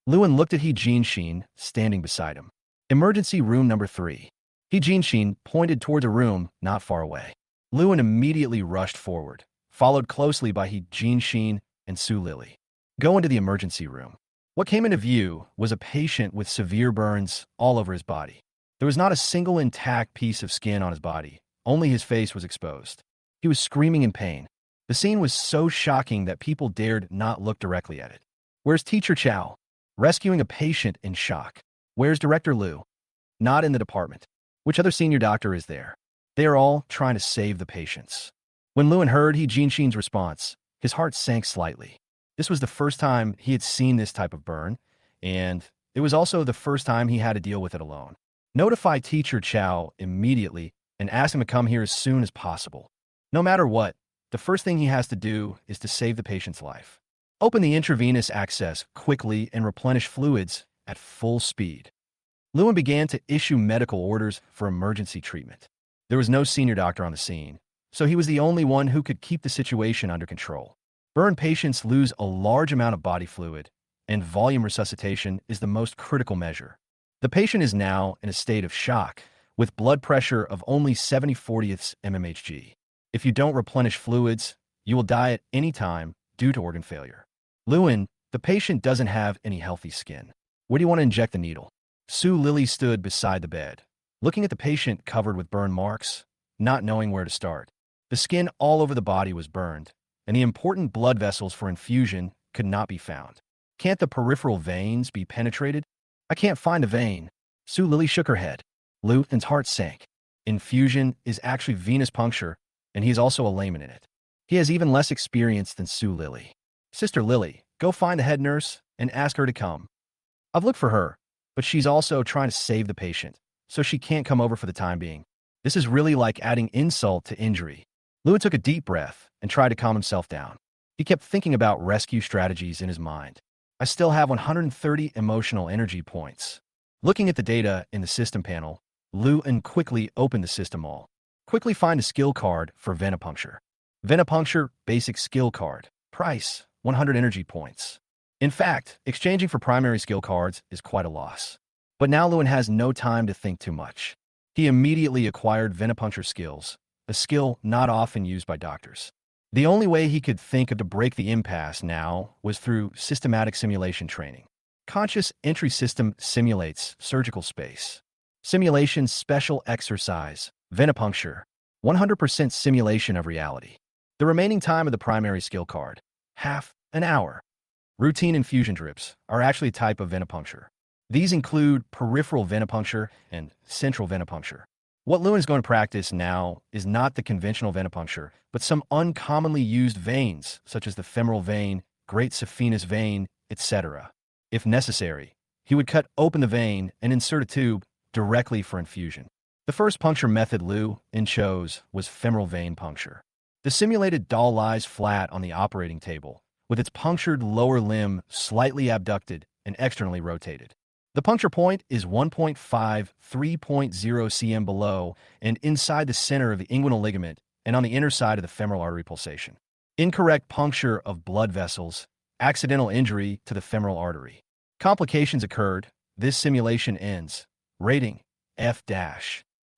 Lewin looked at He Jinshin, standing beside him. Emergency room number 3. He Jinshin pointed towards a room not far away. Lewin immediately rushed forward, followed closely by He Jinshin and Su Lily. Go into the emergency room. What came into view was a patient with severe burns all over his body. There was not a single intact piece of skin on his body, only his face was exposed. He was screaming in pain. The scene was so shocking that people dared not look directly at it. Where's Teacher Chow? Rescuing a patient in shock. Where's Director Liu? Not in the department. Which other senior doctor is there? They are all trying to save the patients. When Lewin heard He Jinshin's response, his heart sank slightly. This was the first time he had seen this type of burn, and it was also the first time he had to deal with it alone. Notify Teacher Chow immediately and ask him to come here as soon as possible. No matter what, the first thing he has to do is to save the patient's life. Open the intravenous access quickly and replenish fluids at full speed. Lewin began to issue medical orders for emergency treatment. There was no senior doctor on the scene, so he was the only one who could keep the situation under control. Burn patients lose a large amount of body fluid, and volume resuscitation is the most critical measure. The patient is now in a state of shock, with blood pressure of only 70/40 mmHg. If you don't replenish fluids, you will die at any time due to organ failure. Lewin, the patient doesn't have any healthy skin. Where do you want to inject the needle? Su Lily stood beside the bed, looking at the patient covered with burn marks, not knowing where to start. The skin all over the body was burned, and the important blood vessels for infusion could not be found. Can't the peripheral veins be penetrated? I can't find a vein. Su Lily shook her head. Lewin's heart sank. Infusion is actually venous puncture, and he is also a layman in it. He has even less experience than Su Lily. Sister Lily, go find the head nurse and ask her to come. I've looked for her, but she's also trying to save the patient, so she can't come over for the time being. This is really like adding insult to injury. Lewin took a deep breath and tried to calm himself down. He kept thinking about rescue strategies in his mind. I still have 130 emotional energy points. Looking at the data in the system panel, Lewin quickly opened the system all. Quickly find a skill card for venipuncture. Venipuncture basic skill card. Price, 100 energy points. In fact, exchanging for primary skill cards is quite a loss. But now Lewin has no time to think too much. He immediately acquired venipuncture skills, a skill not often used by doctors. The only way he could think of to break the impasse now was through systematic simulation training. Conscious entry system simulates surgical space. Simulation special exercise, venipuncture, 100% simulation of reality. The remaining time of the primary skill card, half an hour. Routine infusion drips are actually a type of venipuncture. These include peripheral venipuncture and central venipuncture. What Lewin is going to practice now is not the conventional venipuncture, but some uncommonly used veins, such as the femoral vein, great saphenous vein, etc. If necessary, he would cut open the vein and insert a tube directly for infusion. The first puncture method Lewin chose was femoral vein puncture. The simulated doll lies flat on the operating table, with its punctured lower limb slightly abducted and externally rotated. The puncture point is 1.5, 3.0 cm below and inside the center of the inguinal ligament and on the inner side of the femoral artery pulsation. Incorrect puncture of blood vessels, accidental injury to the femoral artery. Complications occurred. This simulation ends. Rating, F-.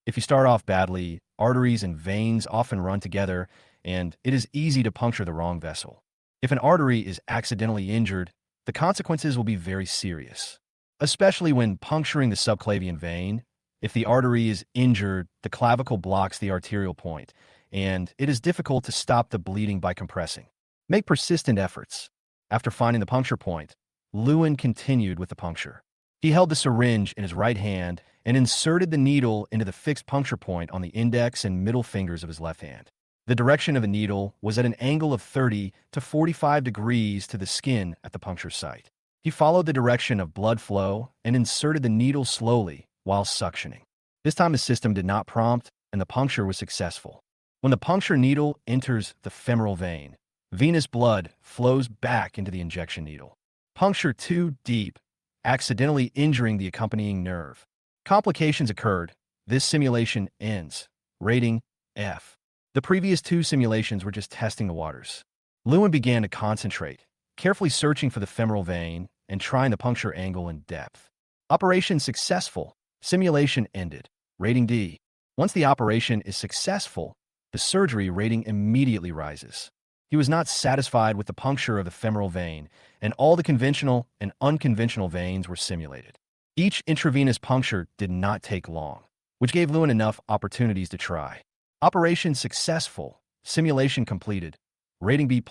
If you start off badly, arteries and veins often run together, and it is easy to puncture the wrong vessel. If an artery is accidentally injured, the consequences will be very serious, especially when puncturing the subclavian vein. If the artery is injured, the clavicle blocks the arterial point, and it is difficult to stop the bleeding by compressing. Make persistent efforts. After finding the puncture point, Lewin continued with the puncture. He held the syringe in his right hand and inserted the needle into the fixed puncture point on the index and middle fingers of his left hand. The direction of the needle was at an angle of 30 to 45 degrees to the skin at the puncture site. He followed the direction of blood flow and inserted the needle slowly while suctioning. This time the system did not prompt and the puncture was successful. When the puncture needle enters the femoral vein, venous blood flows back into the injection needle. Puncture too deep, accidentally injuring the accompanying nerve. Complications occurred. This simulation ends. Rating, F. The previous two simulations were just testing the waters. Lewin began to concentrate, carefully searching for the femoral vein and trying the puncture angle and depth. Operation successful. Simulation ended. Rating D. Once the operation is successful, the surgery rating immediately rises. He was not satisfied with the puncture of the femoral vein, and all the conventional and unconventional veins were simulated. Each intravenous puncture did not take long, which gave Lewin enough opportunities to try. Operation successful. Simulation completed. Rating B+.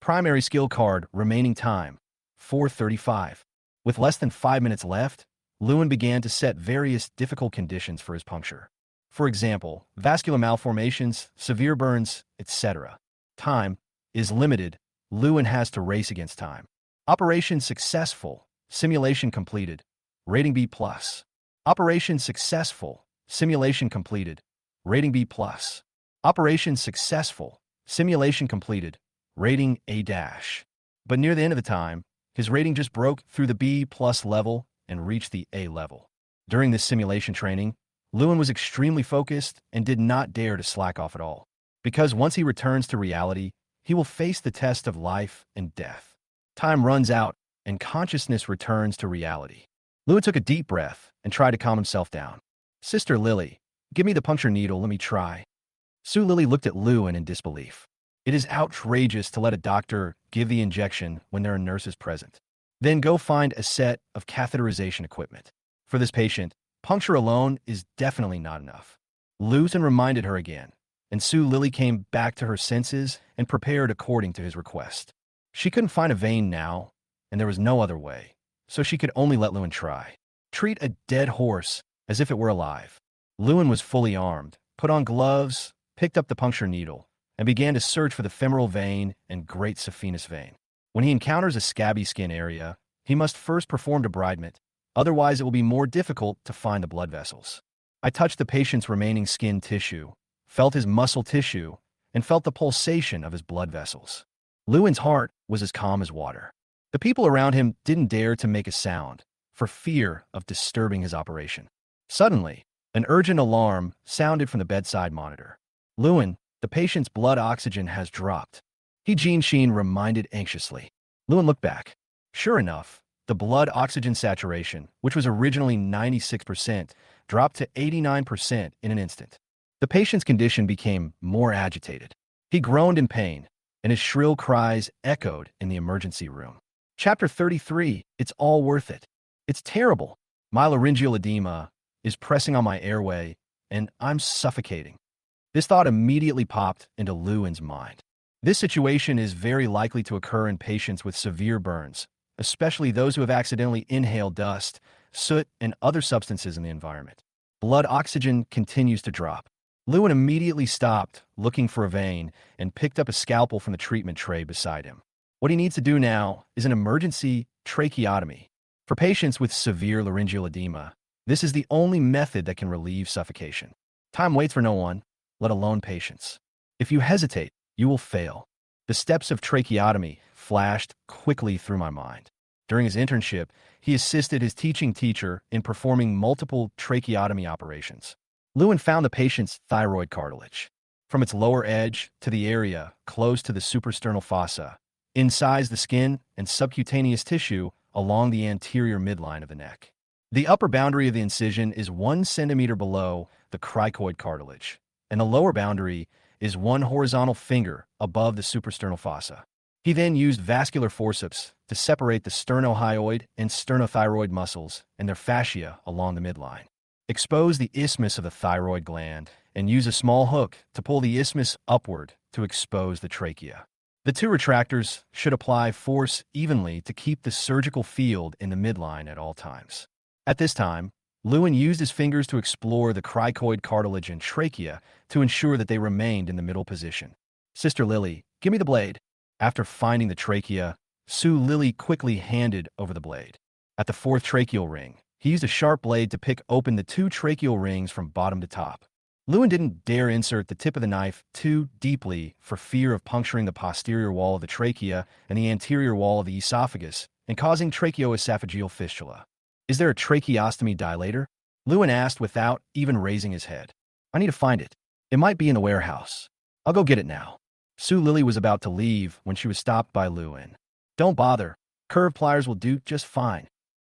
Primary skill card remaining time, 4:35. With less than 5 minutes left, Lewin began to set various difficult conditions for his puncture. For example, vascular malformations, severe burns, etc. Time is limited. Lewin has to race against time. Operation successful. Simulation completed. Rating B+. Operation successful. Simulation completed. Rating B+. Operation successful. Simulation completed. Rating A-. But near the end of the time, his rating just broke through the B+ level and reached the A level. During this simulation training, Lewin was extremely focused and did not dare to slack off at all. Because once he returns to reality, he will face the test of life and death. Time runs out, and consciousness returns to reality. Lewin took a deep breath and tried to calm himself down. "Sister Lily, give me the puncture needle, let me try." Sue Lily looked at Lewin in disbelief. It is outrageous to let a doctor give the injection when there are nurses present. Then go find a set of catheterization equipment. For this patient, puncture alone is definitely not enough. Lewin reminded her again, and Sue Lily came back to her senses and prepared according to his request. She couldn't find a vein now, and there was no other way, so she could only let Lewin try. Treat a dead horse as if it were alive. Lewin was fully armed, put on gloves, picked up the puncture needle, and began to search for the femoral vein and great saphenous vein. When he encounters a scabby skin area, he must first perform debridement, otherwise it will be more difficult to find the blood vessels. I touched the patient's remaining skin tissue, felt his muscle tissue, and felt the pulsation of his blood vessels. Lewin's heart was as calm as water. The people around him didn't dare to make a sound, for fear of disturbing his operation. Suddenly, an urgent alarm sounded from the bedside monitor. "Lewin, the patient's blood oxygen has dropped." Jean Sheen reminded anxiously. Lewin looked back. Sure enough, the blood oxygen saturation, which was originally 96%, dropped to 89% in an instant. The patient's condition became more agitated. He groaned in pain, and his shrill cries echoed in the emergency room. Chapter 33. It's all worth it. It's terrible. My laryngeal edema is pressing on my airway, and I'm suffocating. This thought immediately popped into Lewin's mind. This situation is very likely to occur in patients with severe burns, especially those who have accidentally inhaled dust, soot, and other substances in the environment. Blood oxygen continues to drop. Lewin immediately stopped, looking for a vein, and picked up a scalpel from the treatment tray beside him. What he needs to do now is an emergency tracheotomy. For patients with severe laryngeal edema, this is the only method that can relieve suffocation. Time waits for no one, let alone patients. If you hesitate, you will fail. The steps of tracheotomy flashed quickly through my mind. During his internship, he assisted his teaching teacher in performing multiple tracheotomy operations. Lewin found the patient's thyroid cartilage. From its lower edge to the area close to the suprasternal fossa, incised the skin and subcutaneous tissue along the anterior midline of the neck. The upper boundary of the incision is 1 centimeter below the cricoid cartilage, and the lower boundary is 1 horizontal finger above the suprasternal fossa. He then used vascular forceps to separate the sternohyoid and sternothyroid muscles and their fascia along the midline. Expose the isthmus of the thyroid gland and use a small hook to pull the isthmus upward to expose the trachea. The 2 retractors should apply force evenly to keep the surgical field in the midline at all times. At this time, Lewin used his fingers to explore the cricoid cartilage and trachea to ensure that they remained in the middle position. "Sister Lily, give me the blade." After finding the trachea, Sue Lily quickly handed over the blade. At the 4th tracheal ring, he used a sharp blade to pick open the 2 tracheal rings from bottom to top. Lewin didn't dare insert the tip of the knife too deeply for fear of puncturing the posterior wall of the trachea and the anterior wall of the esophagus and causing tracheoesophageal fistula. "Is there a tracheostomy dilator?" Lewin asked without even raising his head. "I need to find it. It might be in the warehouse. I'll go get it now." Sue Lily was about to leave when she was stopped by Lewin. "Don't bother. Curved pliers will do just fine."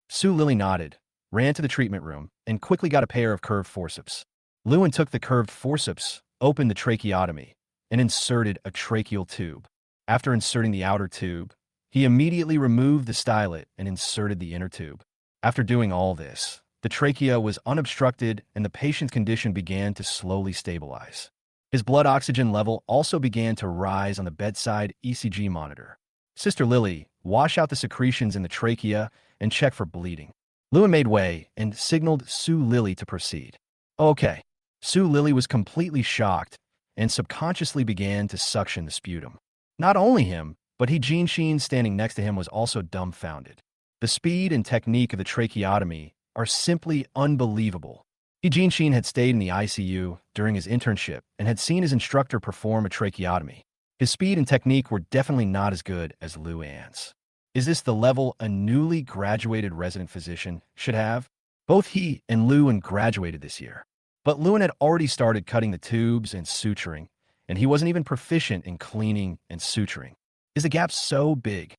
Sue Lily nodded, ran to the treatment room, and quickly got a pair of curved forceps. Lewin took the curved forceps, opened the tracheotomy, and inserted a tracheal tube. After inserting the outer tube, he immediately removed the stylet and inserted the inner tube. After doing all this, the trachea was unobstructed and the patient's condition began to slowly stabilize. His blood oxygen level also began to rise on the bedside ECG monitor. "Sister Lily, wash out the secretions in the trachea and check for bleeding." Lewin made way and signaled Sue Lily to proceed. "Okay." Sue Lily was completely shocked and subconsciously began to suction the sputum. Not only him, but Jean Sheen standing next to him was also dumbfounded. The speed and technique of the tracheotomy are simply unbelievable. Jean Sheen had stayed in the ICU during his internship and had seen his instructor perform a tracheotomy. His speed and technique were definitely not as good as Lewin's. Is this the level a newly graduated resident physician should have? Both he and Lewin graduated this year. But Lewin had already started cutting the tubes and suturing, and he wasn't even proficient in cleaning and suturing. Is the gap so big?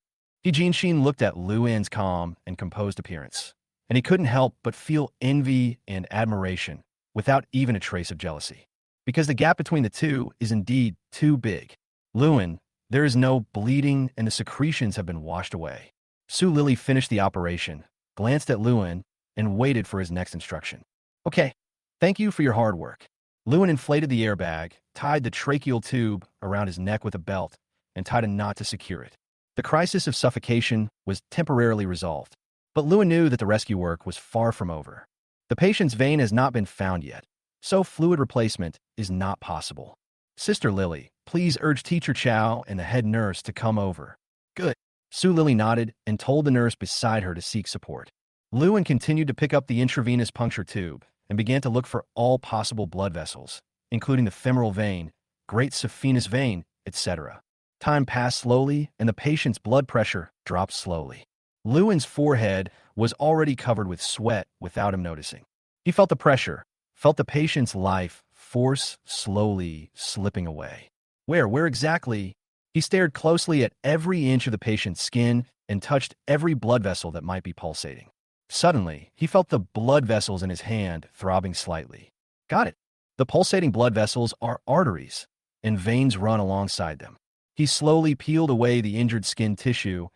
Jean Sheen looked at Lewin's calm and composed appearance, and he couldn't help but feel envy and admiration without even a trace of jealousy. Because the gap between the two is indeed too big. "Lewin, there is no bleeding and the secretions have been washed away." Sue Lily finished the operation, glanced at Lewin, and waited for his next instruction. "Okay, thank you for your hard work." Lewin inflated the airbag, tied the tracheal tube around his neck with a belt, and tied a knot to secure it. The crisis of suffocation was temporarily resolved, but Lewin knew that the rescue work was far from over. The patient's vein has not been found yet, so fluid replacement is not possible. "Sister Lily, please urge Teacher Chow and the head nurse to come over." "Good." Sue Lily nodded and told the nurse beside her to seek support. Lewin continued to pick up the intravenous puncture tube and began to look for all possible blood vessels, including the femoral vein, great saphenous vein, etc. Time passed slowly, and the patient's blood pressure dropped slowly. Lewin's forehead was already covered with sweat without him noticing. He felt the pressure, felt the patient's life force slowly slipping away. Where exactly? He stared closely at every inch of the patient's skin and touched every blood vessel that might be pulsating. Suddenly, he felt the blood vessels in his hand throbbing slightly. Got it. The pulsating blood vessels are arteries, and veins run alongside them. He slowly peeled away the injured skin tissue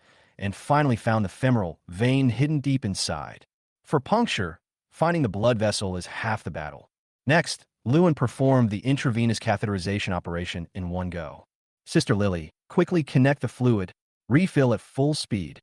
and finally found the femoral vein hidden deep inside. For puncture, finding the blood vessel is half the battle. Next, Lewin performed the intravenous catheterization operation in one go. Sister Lily, quickly connect the fluid, refill at full speed.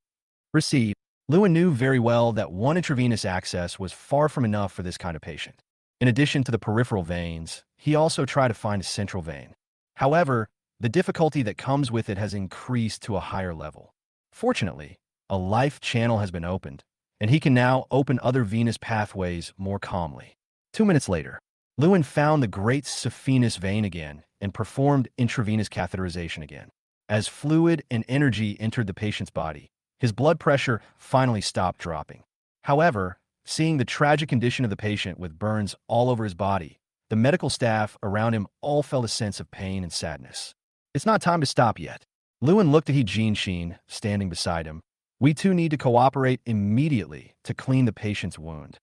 Receive. Lewin knew very well that one intravenous access was far from enough for this kind of patient. In addition to the peripheral veins, he also tried to find a central vein. However, the difficulty that comes with it has increased to a higher level. Fortunately, a life channel has been opened, and he can now open other venous pathways more calmly. 2 minutes later, Lewin found the great saphenous vein again and performed intravenous catheterization again. As fluid and energy entered the patient's body, his blood pressure finally stopped dropping. However, seeing the tragic condition of the patient with burns all over his body, the medical staff around him all felt a sense of pain and sadness. It's not time to stop yet. Lewin looked at He Jinshin, standing beside him. We too need to cooperate immediately to clean the patient's wound.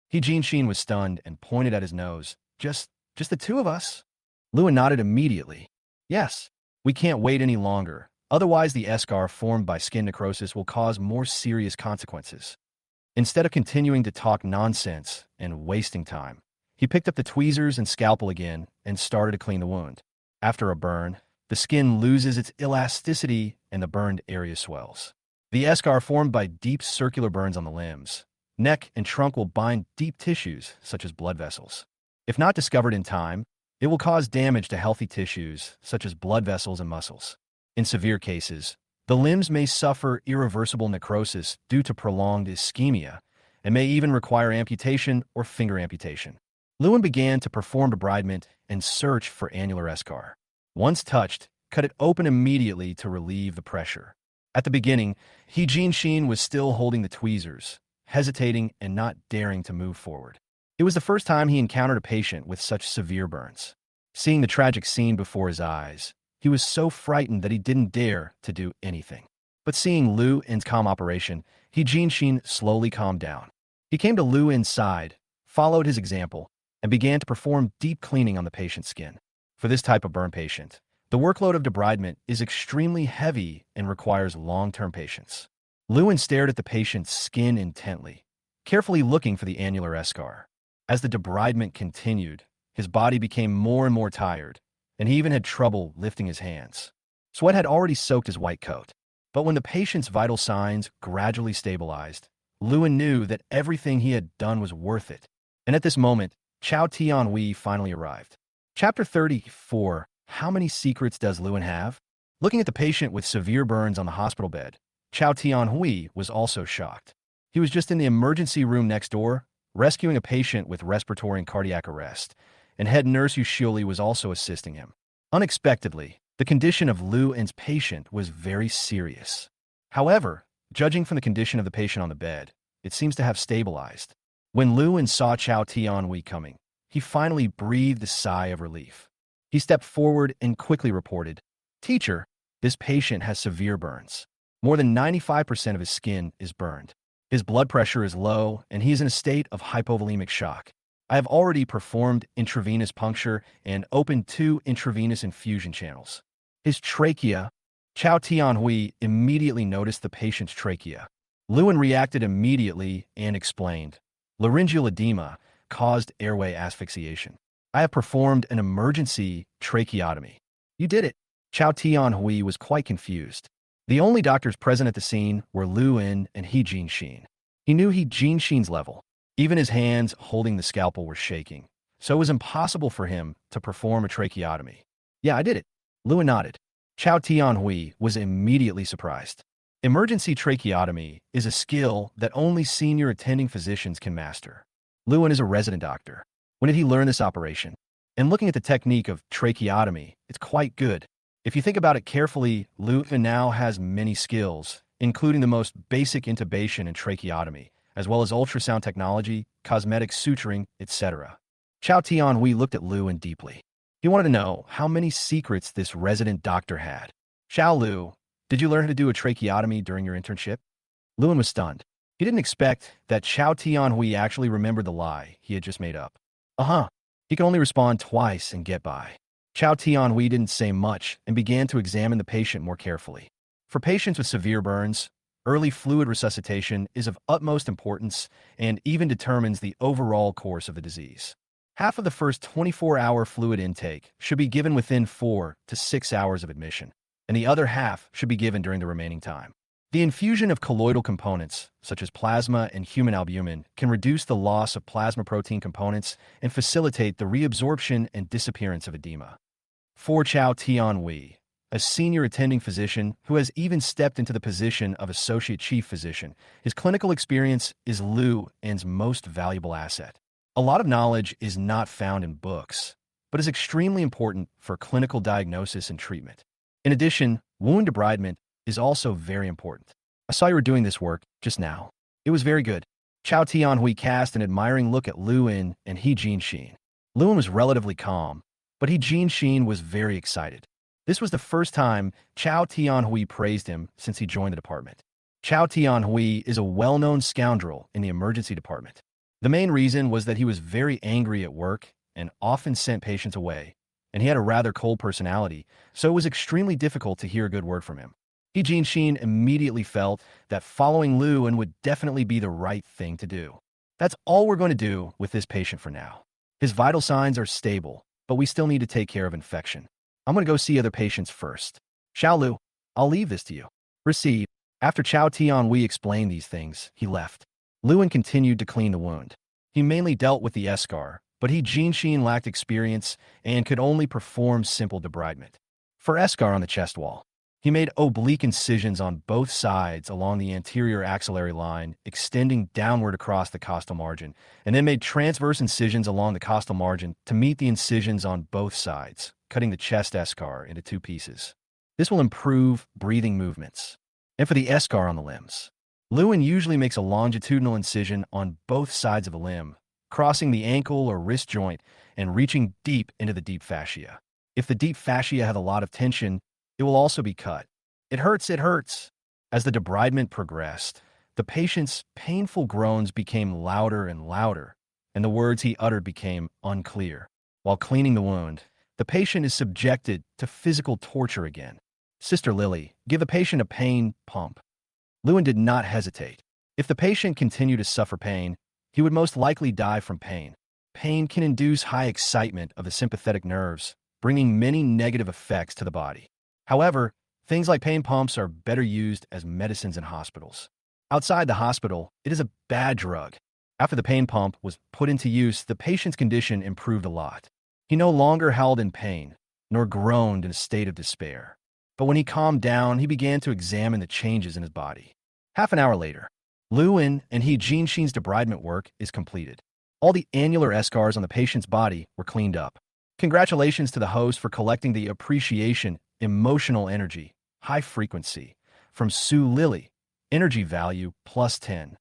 He Jinshin was stunned and pointed at his nose. Just the two of us? Lewin nodded immediately. Yes, we can't wait any longer. Otherwise, the eschar formed by skin necrosis will cause more serious consequences. Instead of continuing to talk nonsense and wasting time, he picked up the tweezers and scalpel again and started to clean the wound. After a burn, the skin loses its elasticity and the burned area swells. The eschar formed by deep circular burns on the limbs, neck, and trunk will bind deep tissues, such as blood vessels. If not discovered in time, it will cause damage to healthy tissues, such as blood vessels and muscles. In severe cases, the limbs may suffer irreversible necrosis due to prolonged ischemia and may even require amputation or finger amputation. Lewin began to perform debridement and search for annular eschar. Once touched, cut it open immediately to relieve the pressure. At the beginning, He Jinshin was still holding the tweezers, hesitating and not daring to move forward. It was the first time he encountered a patient with such severe burns. Seeing the tragic scene before his eyes, he was so frightened that he didn't dare to do anything. But seeing Lu In's calm operation, He Jinshin slowly calmed down. He came to Lu In's side, followed his example, and began to perform deep cleaning on the patient's skin. For this type of burn patient, the workload of debridement is extremely heavy and requires long-term patience. Lewin stared at the patient's skin intently, carefully looking for the annular eschar. As the debridement continued, his body became more and more tired, and he even had trouble lifting his hands. Sweat had already soaked his white coat. But when the patient's vital signs gradually stabilized, Lewin knew that everything he had done was worth it. And at this moment, Chao Tianhui finally arrived. Chapter 34. How many secrets does Lewin have? Looking at the patient with severe burns on the hospital bed, Chao Tianhui was also shocked. He was just in the emergency room next door, rescuing a patient with respiratory and cardiac arrest, and head nurse Yushioli was also assisting him. Unexpectedly, the condition of Lu In's patient was very serious. However, judging from the condition of the patient on the bed, it seems to have stabilized. When Lu In saw Chao Tianhui coming, he finally breathed a sigh of relief. He stepped forward and quickly reported, "Teacher, this patient has severe burns. More than 95% of his skin is burned. His blood pressure is low, and he is in a state of hypovolemic shock. I have already performed intravenous puncture and opened 2 intravenous infusion channels. His trachea." Chao Tianhui immediately noticed the patient's trachea. Lewin reacted immediately and explained, "Laryngeal edema caused airway asphyxiation. I have performed an emergency tracheotomy." "You did it." Chao Tianhui was quite confused. The only doctors present at the scene were Lu In and He Jinshin. He knew He Jinshin's level. Even his hands holding the scalpel were shaking, so it was impossible for him to perform a tracheotomy. "Yeah, I did it." Lewin nodded. Chao Tianhui was immediately surprised. Emergency tracheotomy is a skill that only senior attending physicians can master. Lewin is a resident doctor. When did he learn this operation? And looking at the technique of tracheotomy, it's quite good. If you think about it carefully, Lewin now has many skills, including the most basic intubation and tracheotomy, as well as ultrasound technology, cosmetic suturing, etc. Chao Tianhui looked at Lewin deeply. He wanted to know how many secrets this resident doctor had. "Xiao Lu, did you learn how to do a tracheotomy during your internship?" Lewin was stunned. He didn't expect that Chao Tianhui actually remembered the lie he had just made up. Uh-huh. He could only respond twice and get by. Chao Tianhui didn't say much and began to examine the patient more carefully. For patients with severe burns, Early fluid resuscitation is of utmost importance and even determines the overall course of the disease. Half of the first 24-hour fluid intake should be given within 4 to 6 hours of admission, and the other half should be given during the remaining time. The infusion of colloidal components, such as plasma and human albumin, can reduce the loss of plasma protein components and facilitate the reabsorption and disappearance of edema. For Chow Tian-Hui, a senior attending physician who has even stepped into the position of associate chief physician, his clinical experience is Lu En's most valuable asset. A lot of knowledge is not found in books, but is extremely important for clinical diagnosis and treatment. In addition, wound debridement is also very important. I saw you were doing this work just now. It was very good. Chow Tian-Hui cast an admiring look at Lu En and He Jianxin. Lu En was relatively calm, but He Jianxin was very excited. This was the first time Chow Tian-Hui praised him since he joined the department. Chow Tian-Hui is a well-known scoundrel in the emergency department. The main reason was that he was very angry at work and often sent patients away, and he had a rather cold personality, so it was extremely difficult to hear a good word from him. He Jianxin immediately felt that following Lu En would definitely be the right thing to do. That's all we're going to do with this patient for now. His vital signs are stable, but we still need to take care of infection. I'm going to go see other patients first. Xiaolu, I'll leave this to you. Receive. After Chow Tian-Hui explained these things, he left. Lu En continued to clean the wound. He mainly dealt with the eschar, but He Jianxin lacked experience and could only perform simple debridement. For eschar on the chest wall, he made oblique incisions on both sides along the anterior axillary line, extending downward across the costal margin, and then made transverse incisions along the costal margin to meet the incisions on both sides, cutting the chest eschar into 2 pieces. This will improve breathing movements. And for the eschar on the limbs, Lu En usually makes a longitudinal incision on both sides of the limb, crossing the ankle or wrist joint and reaching deep into the deep fascia. If the deep fascia has a lot of tension, it will also be cut. It hurts, it hurts. As the debridement progressed, the patient's painful groans became louder and louder, and the words he uttered became unclear. While cleaning the wound, the patient is subjected to physical torture again. Sister Lily, give the patient a pain pump. Lu En did not hesitate. If the patient continued to suffer pain, he would most likely die from pain. Pain can induce high excitement of the sympathetic nerves, bringing many negative effects to the body. However, things like pain pumps are better used as medicines in hospitals. Outside the hospital, it is a bad drug. After the pain pump was put into use, the patient's condition improved a lot. He no longer howled in pain, nor groaned in a state of despair. But when he calmed down, he began to examine the changes in his body. Half an hour later, Lu En and He Jianxin's debridement work is completed. All the annular eschars on the patient's body were cleaned up. Congratulations to the host for collecting the appreciation, emotional energy, high frequency, from Su Lily, energy value +10.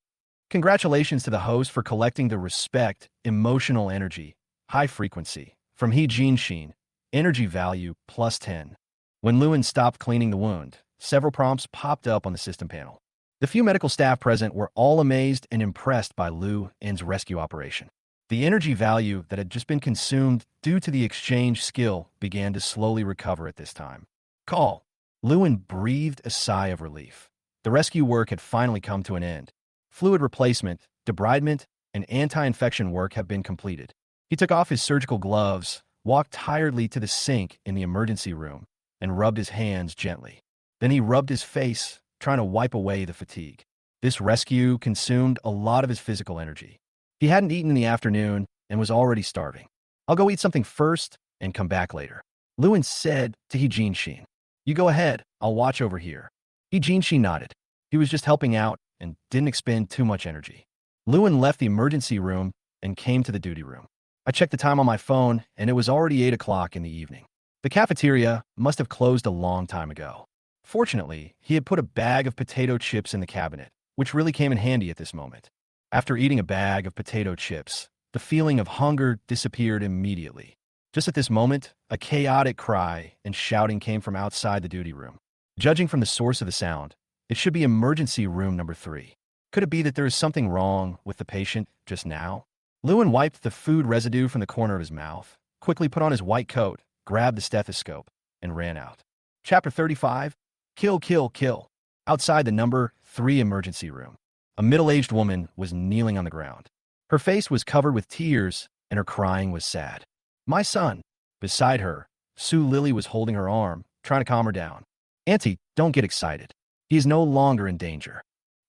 Congratulations to the host for collecting the respect, emotional energy, high frequency, from He Jianxin, energy value +10. When Lu En stopped cleaning the wound, several prompts popped up on the system panel. The few medical staff present were all amazed and impressed by Lu En's rescue operation. The energy value that had just been consumed due to the exchange skill began to slowly recover at this time. Call. Lu En breathed a sigh of relief. The rescue work had finally come to an end. Fluid replacement, debridement, and anti-infection work have been completed. He took off his surgical gloves, walked tiredly to the sink in the emergency room, and rubbed his hands gently. Then he rubbed his face, trying to wipe away the fatigue. This rescue consumed a lot of his physical energy. He hadn't eaten in the afternoon and was already starving. I'll go eat something first and come back later. Lu En said to He Jianxin. You go ahead, I'll watch over here. He Jianxin nodded. He was just helping out and didn't expend too much energy. Lu En left the emergency room and came to the duty room. I checked the time on my phone and it was already 8 o'clock in the evening. The cafeteria must have closed a long time ago. Fortunately, he had put a bag of potato chips in the cabinet, which really came in handy at this moment. After eating a bag of potato chips, the feeling of hunger disappeared immediately. Just at this moment, a chaotic cry and shouting came from outside the duty room. Judging from the source of the sound, it should be emergency room number 3. Could it be that there is something wrong with the patient just now? Lu En wiped the food residue from the corner of his mouth, quickly put on his white coat, grabbed the stethoscope, and ran out. Chapter 35. Kill, kill, kill. Outside the number 3 emergency room, a middle-aged woman was kneeling on the ground. Her face was covered with tears, and her crying was sad. My son. Beside her, Sue Lily was holding her arm, trying to calm her down. Auntie, don't get excited. He is no longer in danger.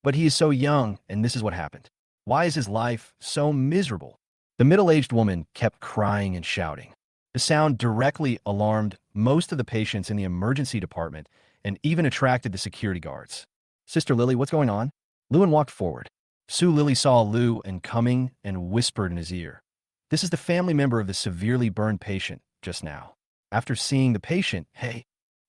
But he is so young, and this is what happened. Why is his life so miserable? The middle-aged woman kept crying and shouting. The sound directly alarmed most of the patients in the emergency department and even attracted the security guards. Sister Lily, what's going on? Lewin walked forward. Sue Lily saw Lewin coming and whispered in his ear. This is the family member of the severely burned patient just now. After seeing the patient, hey.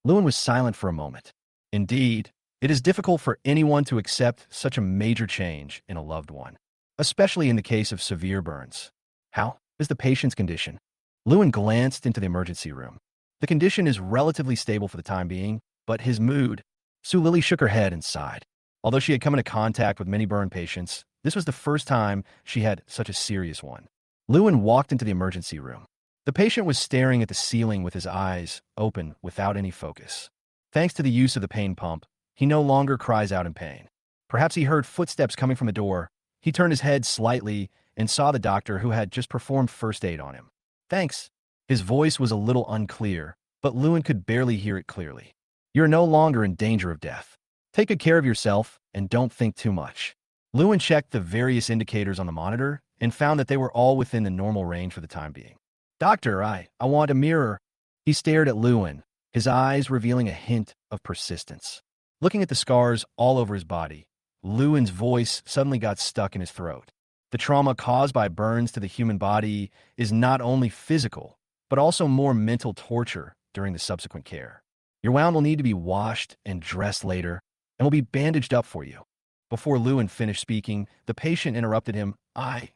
Lewin was silent for a moment. Indeed, it is difficult for anyone to accept such a major change in a loved one, especially in the case of severe burns. How is the patient's condition? Lewin glanced into the emergency room. The condition is relatively stable for the time being, but his mood. Sue Lily shook her head and sighed. Although she had come into contact with many burn patients, this was the first time she had such a serious one. Lewin walked into the emergency room. The patient was staring at the ceiling with his eyes open without any focus. Thanks to the use of the pain pump, he no longer cries out in pain. Perhaps he heard footsteps coming from the door. He turned his head slightly and saw the doctor who had just performed first aid on him. Thanks. His voice was a little unclear, but Lewin could barely hear it clearly. You're no longer in danger of death. Take good care of yourself and don't think too much. Lewin checked the various indicators on the monitor and found that they were all within the normal range for the time being. Doctor, I want a mirror. He stared at Lewin, his eyes revealing a hint of persistence. Looking at the scars all over his body, Lewin's voice suddenly got stuck in his throat. The trauma caused by burns to the human body is not only physical, but also more mental torture during the subsequent care. Your wound will need to be washed and dressed later, and will be bandaged up for you. Before Lewin finished speaking, the patient interrupted him. I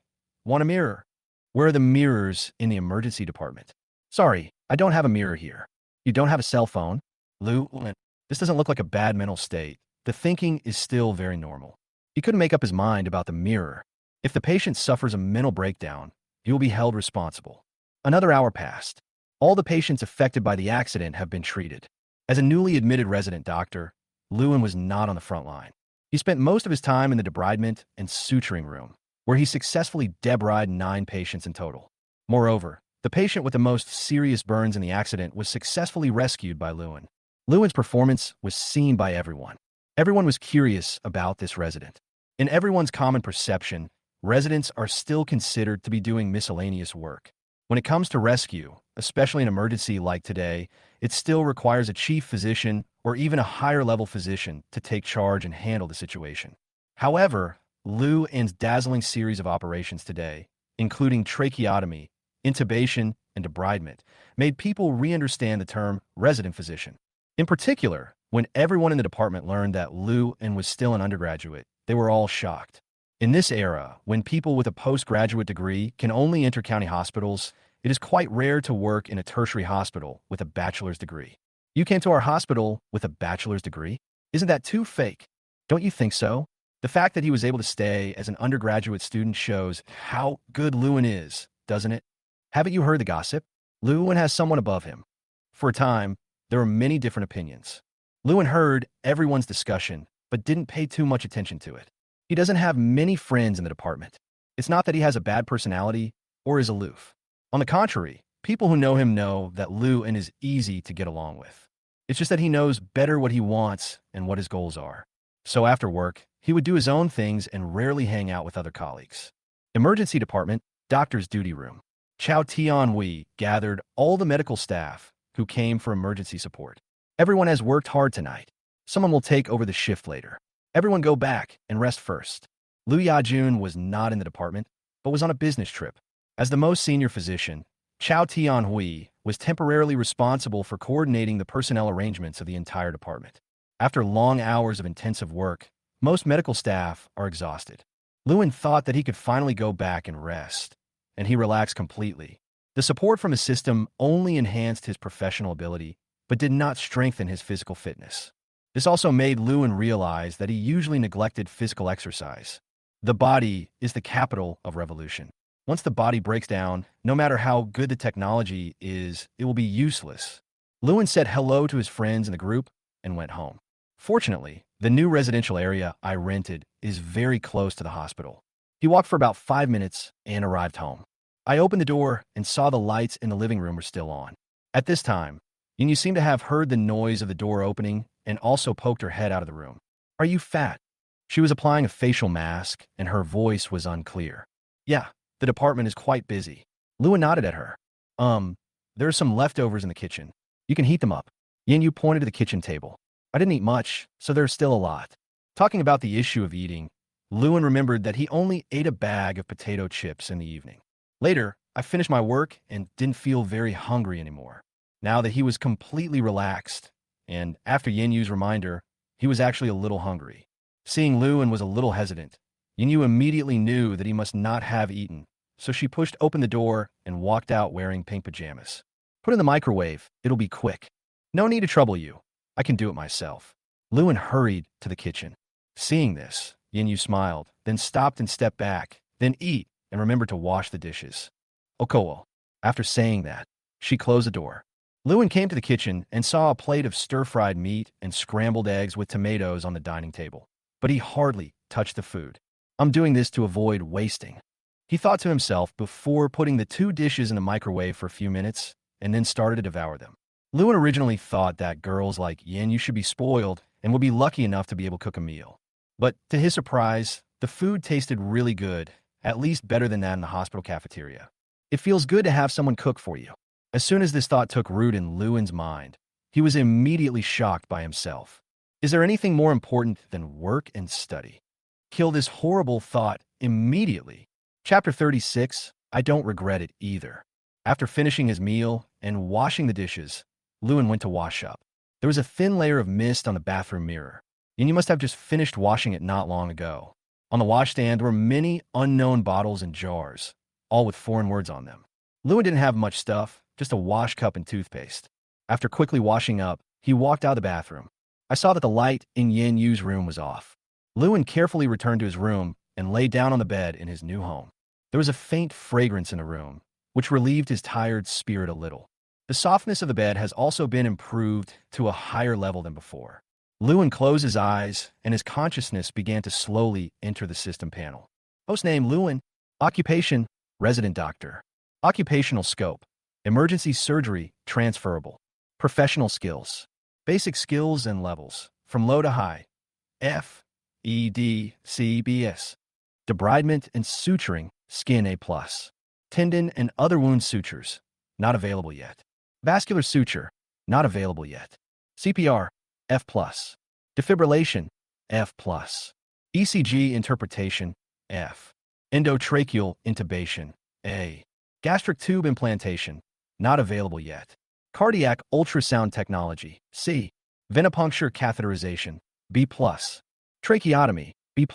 want a mirror. Where are the mirrors in the emergency department? Sorry, I don't have a mirror here. You don't have a cell phone? Lewin, this doesn't look like a bad mental state. The thinking is still very normal. He couldn't make up his mind about the mirror. If the patient suffers a mental breakdown, he will be held responsible. Another hour passed. All the patients affected by the accident have been treated. As a newly admitted resident doctor, Lewin was not on the front line. He spent most of his time in the debridement and suturing room, where he successfully debrided 9 patients in total. Moreover, the patient with the most serious burns in the accident was successfully rescued by Lewin. Lewin's performance was seen by everyone. Everyone was curious about this resident. In everyone's common perception, residents are still considered to be doing miscellaneous work. When it comes to rescue, especially an emergency like today, it still requires a chief physician or even a higher-level physician to take charge and handle the situation. However, Lewin's dazzling series of operations today, including tracheotomy, intubation, and debridement, made people re-understand the term resident physician. In particular, when everyone in the department learned that Lewin was still an undergraduate, they were all shocked. In this era, when people with a postgraduate degree can only enter county hospitals, it is quite rare to work in a tertiary hospital with a bachelor's degree. You came to our hospital with a bachelor's degree? Isn't that too fake? Don't you think so? The fact that he was able to stay as an undergraduate student shows how good Lewin is, doesn't it? Haven't you heard the gossip? Lewin has someone above him. For a time, there were many different opinions. Lewin heard everyone's discussion, but didn't pay too much attention to it. He doesn't have many friends in the department. It's not that he has a bad personality or is aloof. On the contrary, people who know him know that Lewin is easy to get along with. It's just that he knows better what he wants and what his goals are. So after work, he would do his own things and rarely hang out with other colleagues. Emergency department, doctor's duty room. Chow Tian-Hui gathered all the medical staff who came for emergency support. Everyone has worked hard tonight. Someone will take over the shift later. Everyone go back and rest first. Liu Yajun was not in the department, but was on a business trip. As the most senior physician, Chow Tian-Hui was temporarily responsible for coordinating the personnel arrangements of the entire department. After long hours of intensive work, most medical staff are exhausted. Lewin thought that he could finally go back and rest, and he relaxed completely. The support from the system only enhanced his professional ability, but did not strengthen his physical fitness. This also made Lewin realize that he usually neglected physical exercise. The body is the capital of revolution. Once the body breaks down, no matter how good the technology is, it will be useless. Lewin said hello to his friends in the group and went home. Fortunately, the new residential area I rented is very close to the hospital. He walked for about 5 minutes and arrived home. I opened the door and saw the lights in the living room were still on. At this time, Yinyu seemed to have heard the noise of the door opening and also poked her head out of the room. Are you fat? She was applying a facial mask, and her voice was unclear. Yeah, the department is quite busy. Lua nodded at her. There are some leftovers in the kitchen. You can heat them up. Yinyu pointed to the kitchen table. I didn't eat much, so there's still a lot. Talking about the issue of eating, Lewin remembered that he only ate a bag of potato chips in the evening. Later, I finished my work and didn't feel very hungry anymore. Now that he was completely relaxed, and after Yinyu's reminder, he was actually a little hungry. Seeing Lewin was a little hesitant, Yinyu immediately knew that he must not have eaten, so she pushed open the door and walked out wearing pink pajamas. Put in the microwave, it'll be quick. No need to trouble you. I can do it myself. Lewin hurried to the kitchen. Seeing this, Yinyu smiled, then stopped and stepped back, then eat, and remembered to wash the dishes. Okowo. After saying that, she closed the door. Lewin came to the kitchen and saw a plate of stir-fried meat and scrambled eggs with tomatoes on the dining table. But he hardly touched the food. I'm doing this to avoid wasting. He thought to himself before putting the two dishes in the microwave for a few minutes and then started to devour them. Lewin originally thought that girls like Yin should be spoiled and would be lucky enough to be able to cook a meal. But to his surprise, the food tasted really good, at least better than that in the hospital cafeteria. It feels good to have someone cook for you. As soon as this thought took root in Lewin's mind, he was immediately shocked by himself. Is there anything more important than work and study? Kill this horrible thought immediately. Chapter 36, I don't regret it either. After finishing his meal and washing the dishes, Lewin went to wash up. There was a thin layer of mist on the bathroom mirror, and you must have just finished washing it not long ago. On the washstand were many unknown bottles and jars, all with foreign words on them. Lewin didn't have much stuff, just a wash cup and toothpaste. After quickly washing up, he walked out of the bathroom. I saw that the light in Yin Yu's room was off. Lewin carefully returned to his room and lay down on the bed in his new home. There was a faint fragrance in the room, which relieved his tired spirit a little. The softness of the bed has also been improved to a higher level than before. Lewin closed his eyes, and his consciousness began to slowly enter the system panel. Host name Lewin. Occupation, resident doctor. Occupational scope, emergency surgery, transferable. Professional skills, basic skills and levels, from low to high. F, E, D, C, B, S. Debridement and suturing, skin A+. Tendon and other wound sutures, not available yet. Vascular suture, not available yet. CPR, F+. Defibrillation, F+. ECG interpretation, F. Endotracheal intubation, A. Gastric tube implantation, not available yet. Cardiac ultrasound technology, C. Venipuncture catheterization, B+. Tracheotomy, B+.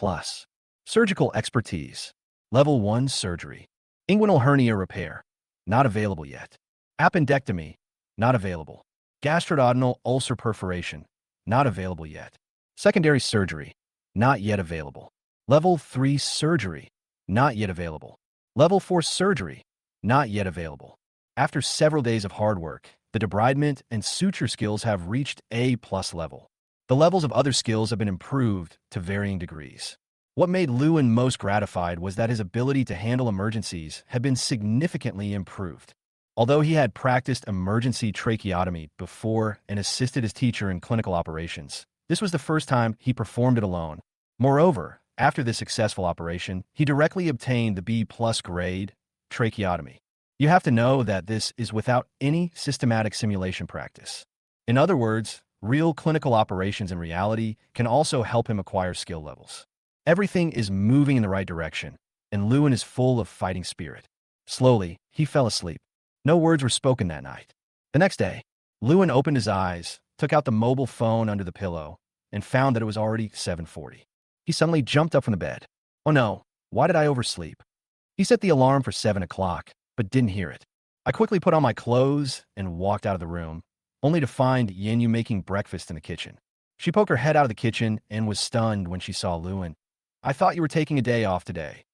Surgical expertise, Level 1 surgery. Inguinal hernia repair, not available yet. Appendectomy, not available. Gastroduodenal ulcer perforation, not available yet. Secondary surgery, not yet available. Level 3 surgery, not yet available. Level 4 surgery, not yet available. After several days of hard work, the debridement and suture skills have reached A+ level. The levels of other skills have been improved to varying degrees. What made Lewin most gratified was that his ability to handle emergencies had been significantly improved. Although he had practiced emergency tracheotomy before and assisted his teacher in clinical operations, this was the first time he performed it alone. Moreover, after this successful operation, he directly obtained the B+ grade tracheotomy. You have to know that this is without any systematic simulation practice. In other words, real clinical operations in reality can also help him acquire skill levels. Everything is moving in the right direction, and Lewin is full of fighting spirit. Slowly, he fell asleep. No words were spoken that night. The next day, Lewin opened his eyes, took out the mobile phone under the pillow, and found that it was already 7:40. He suddenly jumped up from the bed. Oh no, why did I oversleep? He set the alarm for 7 o'clock, but didn't hear it. I quickly put on my clothes and walked out of the room, only to find Yinyu making breakfast in the kitchen. She poked her head out of the kitchen and was stunned when she saw Lewin. I thought you were taking a day off today.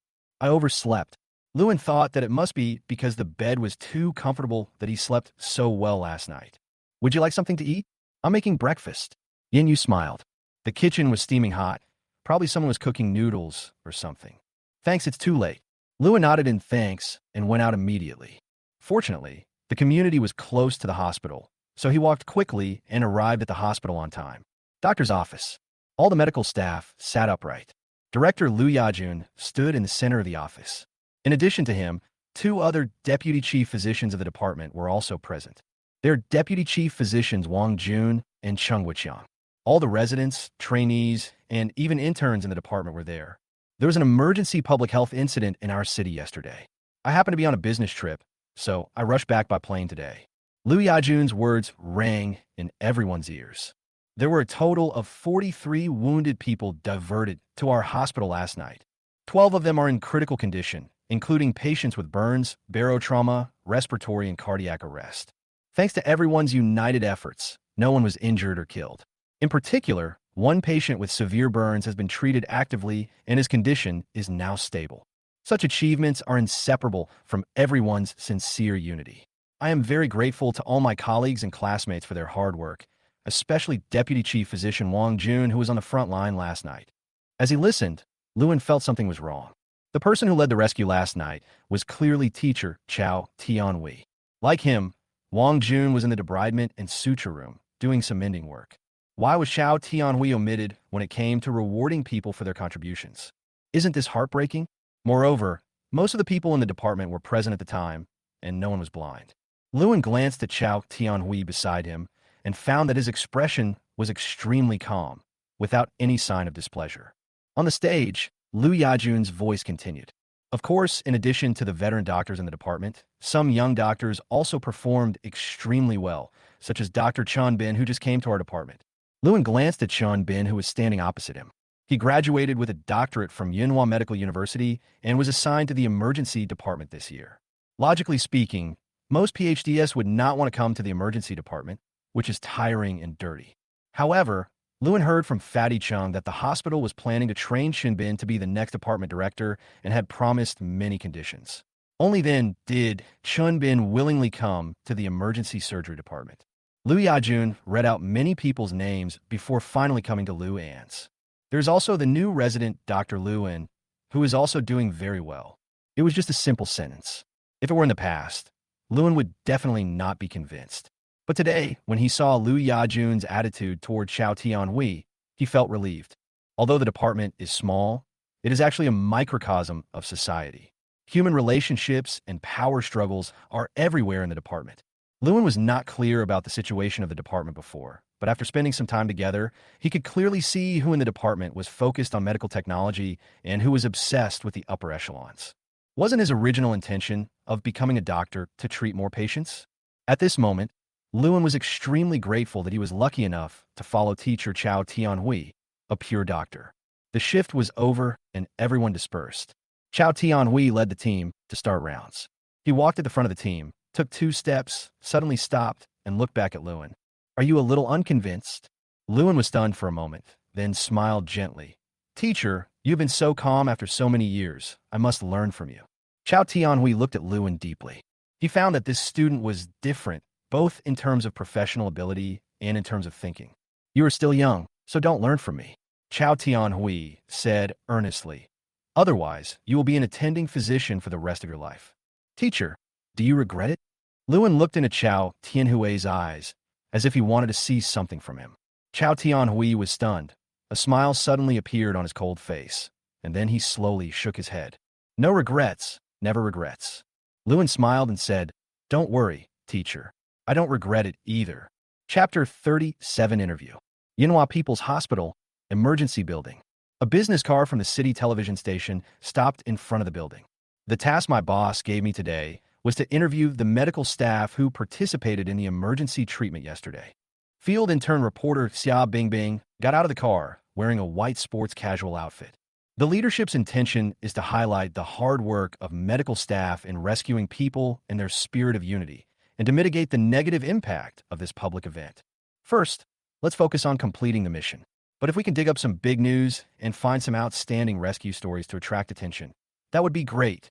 I overslept. Lewin thought that it must be because the bed was too comfortable that he slept so well last night. Would you like something to eat? I'm making breakfast. Yinyu smiled. The kitchen was steaming hot. Probably someone was cooking noodles or something. Thanks, it's too late. Lewin nodded in thanks and went out immediately. Fortunately, the community was close to the hospital, so he walked quickly and arrived at the hospital on time. Doctor's office. All the medical staff sat upright. Director Liu Yajun stood in the center of the office. In addition to him, two other deputy chief physicians of the department were also present. Their deputy chief physicians Wang Jun and Chung Wuqiang. All the residents, trainees, and even interns in the department were there. There was an emergency public health incident in our city yesterday. I happened to be on a business trip, so I rushed back by plane today. Liu Yajun's words rang in everyone's ears. There were a total of 43 wounded people diverted to our hospital last night. 12 of them are in critical condition, including patients with burns, barotrauma, respiratory, and cardiac arrest. Thanks to everyone's united efforts, no one was injured or killed. In particular, one patient with severe burns has been treated actively and his condition is now stable. Such achievements are inseparable from everyone's sincere unity. I am very grateful to all my colleagues and classmates for their hard work, especially Deputy Chief Physician Wang Jun, who was on the front line last night. As he listened, Lewin felt something was wrong. The person who led the rescue last night was clearly teacher Chao Tianhui. Like him, Wang Jun was in the debridement and suture room, doing some mending work. Why was Chao Tianhui omitted when it came to rewarding people for their contributions? Isn't this heartbreaking? Moreover, most of the people in the department were present at the time, and no one was blind. Lewin glanced at Chao Tianhui beside him and found that his expression was extremely calm, without any sign of displeasure. On the stage, Liu Yajun's voice continued. Of course, in addition to the veteran doctors in the department, some young doctors also performed extremely well, such as Dr. Chun Bin, who just came to our department. Lewin glanced at Chun Bin, who was standing opposite him. He graduated with a doctorate from Manhwa Medical University and was assigned to the emergency department this year. Logically speaking, most PhDs would not want to come to the emergency department, which is tiring and dirty. However, Lewin heard from Fatty Chung that the hospital was planning to train Bin to be the next department director and had promised many conditions. Only then did Bin willingly come to the emergency surgery department. Liu Yajun read out many people's names before finally coming to Liu An's. There's also the new resident, Dr. Lewin, who is also doing very well. It was just a simple sentence. If it were in the past, Lewin would definitely not be convinced. But today, when he saw Liu Yajun's attitude toward Chao Tianhui, he felt relieved. Although the department is small, it is actually a microcosm of society. Human relationships and power struggles are everywhere in the department. Lewin was not clear about the situation of the department before, but after spending some time together, he could clearly see who in the department was focused on medical technology and who was obsessed with the upper echelons. Wasn't his original intention of becoming a doctor to treat more patients? At this moment, Lewin was extremely grateful that he was lucky enough to follow teacher Chao Tianhui, a pure doctor. The shift was over and everyone dispersed. Chao Tianhui led the team to start rounds. He walked at the front of the team, took 2 steps, suddenly stopped, and looked back at Lewin. Are you a little unconvinced? Lewin was stunned for a moment, then smiled gently. Teacher, you've been so calm after so many years. I must learn from you. Chao Tianhui looked at Lewin deeply. He found that this student was different, both in terms of professional ability and in terms of thinking. You are still young, so don't learn from me, Chao Tianhui said earnestly. Otherwise, you will be an attending physician for the rest of your life. Teacher, do you regret it? Lewin looked into Chao Tianhui's eyes, as if he wanted to see something from him. Chao Tianhui was stunned. A smile suddenly appeared on his cold face, and then he slowly shook his head. No regrets, never regrets. Lewin smiled and said, Don't worry, teacher. I don't regret it either. Chapter 37 Interview. Yinhua People's Hospital, Emergency Building. A business car from the city television station stopped in front of the building. The task my boss gave me today was to interview the medical staff who participated in the emergency treatment yesterday. Field intern reporter Xia Bingbing got out of the car wearing a white sports casual outfit. The leadership's intention is to highlight the hard work of medical staff in rescuing people and their spirit of unity, and to mitigate the negative impact of this public event. First, let's focus on completing the mission. But if we can dig up some big news and find some outstanding rescue stories to attract attention, that would be great.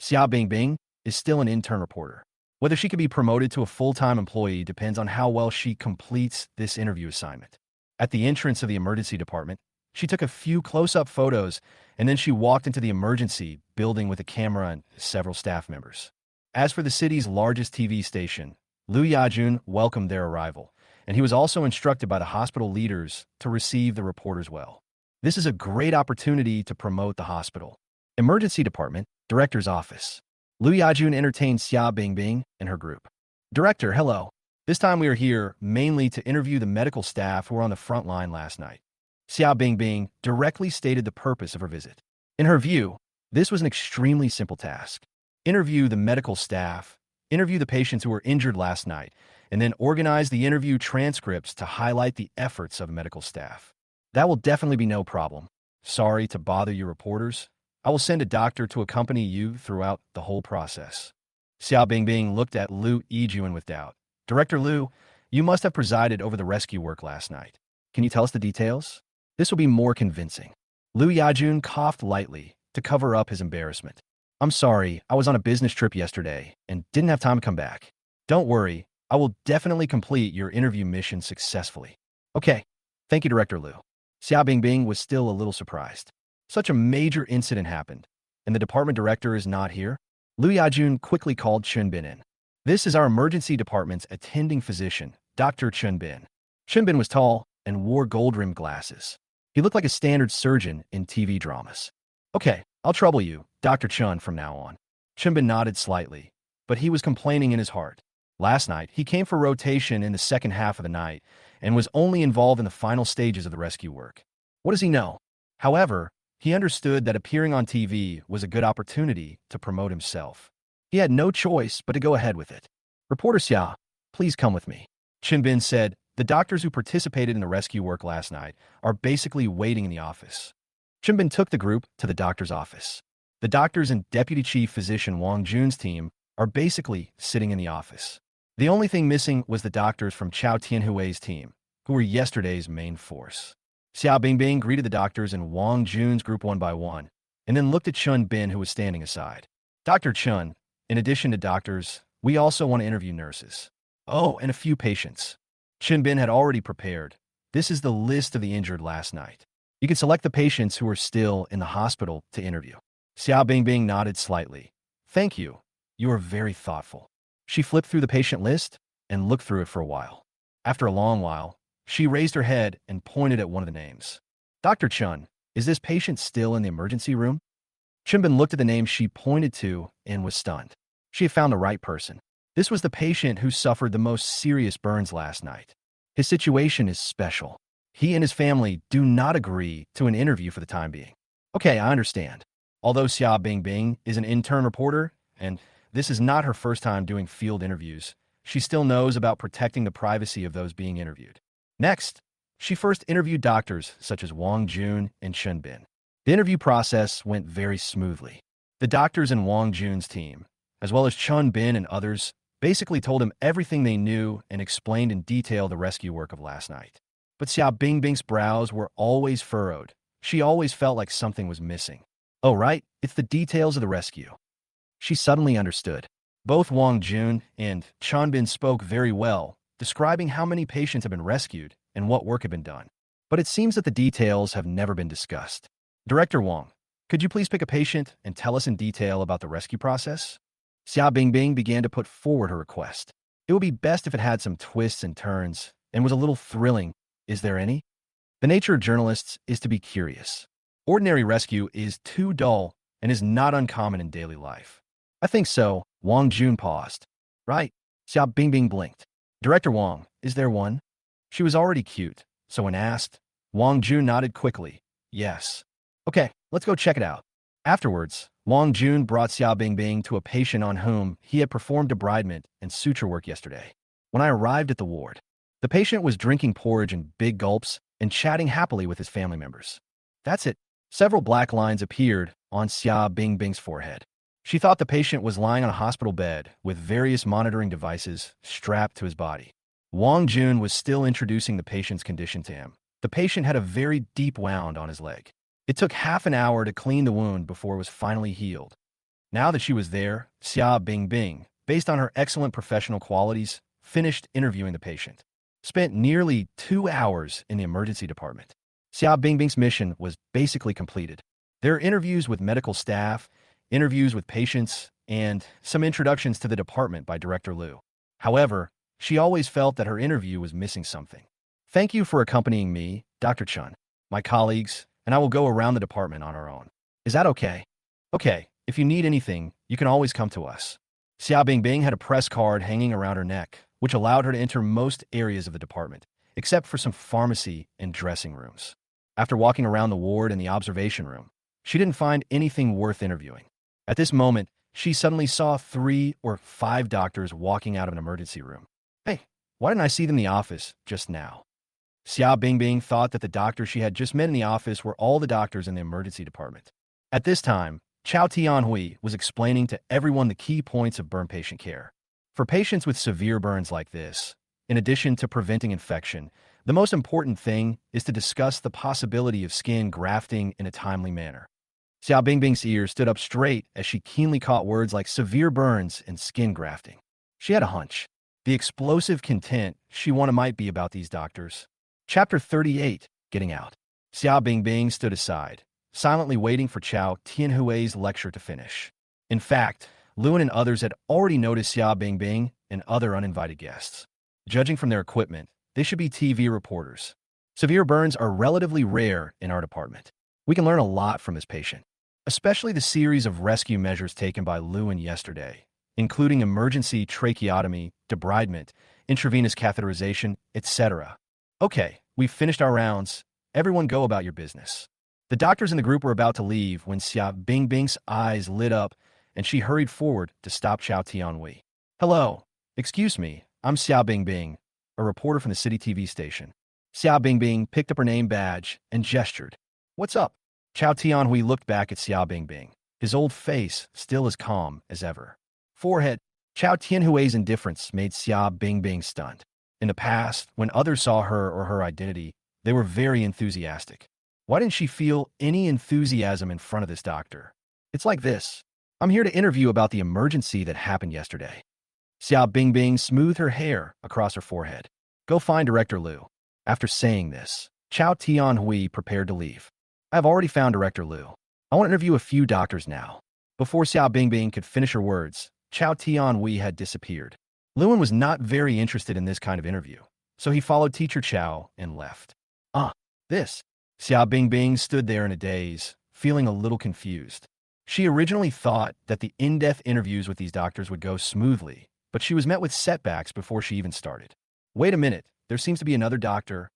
Xia Bingbing is still an intern reporter. Whether she could be promoted to a full-time employee depends on how well she completes this interview assignment. At the entrance of the emergency department, she took a few close-up photos, and then she walked into the emergency building with a camera and several staff members. As for the city's largest TV station, Liu Yajun welcomed their arrival, and he was also instructed by the hospital leaders to receive the reporters well. This is a great opportunity to promote the hospital. Emergency Department, Director's Office. Liu Yajun entertained Xia Bingbing and her group. Director, hello. This time we are here mainly to interview the medical staff who were on the front line last night. Xia Bingbing directly stated the purpose of her visit. In her view, this was an extremely simple task. Interview the medical staff, interview the patients who were injured last night, and then organize the interview transcripts to highlight the efforts of medical staff. That will definitely be no problem. Sorry to bother you reporters. I will send a doctor to accompany you throughout the whole process. Xia Bingbing looked at Liu Yijun with doubt. Director Liu, you must have presided over the rescue work last night. Can you tell us the details? This will be more convincing. Liu Yajun coughed lightly to cover up his embarrassment. I'm sorry, I was on a business trip yesterday and didn't have time to come back. Don't worry, I will definitely complete your interview mission successfully. Okay, thank you, Director Liu. Xia Bingbing was still a little surprised. Such a major incident happened, and the department director is not here? Liu Yajun quickly called Chunbin in. This is our emergency department's attending physician, Dr. Chunbin. Chunbin was tall and wore gold-rimmed glasses. He looked like a standard surgeon in TV dramas. Okay, I'll trouble you, Dr. Chun, from now on. Chunbin nodded slightly, but he was complaining in his heart. Last night, he came for rotation in the second half of the night and was only involved in the final stages of the rescue work. What does he know? However, he understood that appearing on TV was a good opportunity to promote himself. He had no choice but to go ahead with it. Reporter Xia, please come with me. Chunbin said, the doctors who participated in the rescue work last night are basically waiting in the office. Chunbin took the group to the doctor's office. The doctors and Deputy Chief Physician Wang Jun's team are basically sitting in the office. The only thing missing was the doctors from Chao Tianhui's team, who were yesterday's main force. Xia Bingbing greeted the doctors and Wang Jun's group one by one, and then looked at Chunbin, who was standing aside. Dr. Chun, in addition to doctors, we also want to interview nurses. Oh, and a few patients. Chunbin had already prepared. This is the list of the injured last night. You can select the patients who are still in the hospital to interview. Xia Bingbing nodded slightly. Thank you. You are very thoughtful. She flipped through the patient list and looked through it for a while. After a long while, she raised her head and pointed at one of the names. Dr. Chun, is this patient still in the emergency room? Chunbin looked at the name she pointed to and was stunned. She had found the right person. This was the patient who suffered the most serious burns last night. His situation is special. He and his family do not agree to an interview for the time being. Okay, I understand. Although Xia Bingbing is an intern reporter, and this is not her first time doing field interviews, she still knows about protecting the privacy of those being interviewed. Next, she first interviewed doctors such as Wang Jun and Chunbin. The interview process went very smoothly. The doctors in Wang Jun's team, as well as Chunbin and others, basically told him everything they knew and explained in detail the rescue work of last night. But Xia Bingbing's brows were always furrowed. She always felt like something was missing. Oh, right, it's the details of the rescue. She suddenly understood. Both Wang Jun and Chunbin spoke very well, describing how many patients have been rescued and what work had been done. But it seems that the details have never been discussed. Director Wang, could you please pick a patient and tell us in detail about the rescue process? Xia Bingbing began to put forward her request. It would be best if it had some twists and turns and was a little thrilling. Is there any? The nature of journalists is to be curious. Ordinary rescue is too dull and is not uncommon in daily life. I think so. Wang Jun paused. Right. Xia Bingbing blinked. Director Wang, is there one? She was already cute, so when asked, Wang Jun nodded quickly. Yes. Okay, let's go check it out. Afterwards, Wang Jun brought Xia Bingbing to a patient on whom he had performed debridement and suture work yesterday. When I arrived at the ward, the patient was drinking porridge in big gulps and chatting happily with his family members. That's it. Several black lines appeared on Xia Bingbing's forehead. She thought the patient was lying on a hospital bed with various monitoring devices strapped to his body. Wang Jun was still introducing the patient's condition to him. The patient had a very deep wound on his leg. It took half an hour to clean the wound before it was finally healed. Now that she was there, Xia Bingbing, based on her excellent professional qualities, finished interviewing the patient. spent nearly 2 hours in the emergency department. Xia Bingbing's mission was basically completed. There are interviews with medical staff, interviews with patients, and some introductions to the department by Director Liu. However, she always felt that her interview was missing something. Thank you for accompanying me, Dr. Chun, my colleagues, and I will go around the department on our own. Is that okay? Okay, if you need anything, you can always come to us. Xia Bingbing had a press card hanging around her neck, which allowed her to enter most areas of the department, except for some pharmacy and dressing rooms. After walking around the ward and the observation room, she didn't find anything worth interviewing. At this moment, she suddenly saw 3 or 5 doctors walking out of an emergency room. Hey, why didn't I see them in the office just now? Xia Bingbing thought that the doctors she had just met in the office were all the doctors in the emergency department. At this time, Chao Tianhui was explaining to everyone the key points of burn patient care. For patients with severe burns like this, in addition to preventing infection, the most important thing is to discuss the possibility of skin grafting in a timely manner. Xia Bingbing's ears stood up straight as she keenly caught words like severe burns and skin grafting. She had a hunch. The explosive content she wanted might be about these doctors. Chapter 38, Getting Out. Xia Bingbing stood aside, silently waiting for Chao Tianhui's lecture to finish. In fact, Lewin and others had already noticed Xia Bingbing and other uninvited guests. Judging from their equipment, they should be TV reporters. Severe burns are relatively rare in our department. We can learn a lot from this patient, especially the series of rescue measures taken by Lewin yesterday, including emergency tracheotomy, debridement, intravenous catheterization, etc. Okay, we've finished our rounds. Everyone go about your business. The doctors in the group were about to leave when Xia Bingbing's eyes lit up and she hurried forward to stop Chao Tianhui. Hello, excuse me, I'm Xia Bingbing, a reporter from the city TV station. Xia Bingbing picked up her name badge and gestured. What's up? Chao Tianhui looked back at Xia Bingbing, his old face still as calm as ever. Forehead. Chao Tianhui's indifference made Xia Bingbing stunned. In the past, when others saw her or her identity, they were very enthusiastic. Why didn't she feel any enthusiasm in front of this doctor? It's like this. I'm here to interview about the emergency that happened yesterday. Xia Bingbing smoothed her hair across her forehead. Go find Director Liu. After saying this, Chao Tianhui prepared to leave. I've already found Director Liu. I want to interview a few doctors now. Before Xia Bingbing could finish her words, Chao Tianhui had disappeared. Lewin was not very interested in this kind of interview, so he followed Teacher Chao and left. This. Xia Bingbing stood there in a daze, feeling a little confused. She originally thought that the in-depth interviews with these doctors would go smoothly, but she was met with setbacks before she even started. Wait a minute, there seems to be another doctor.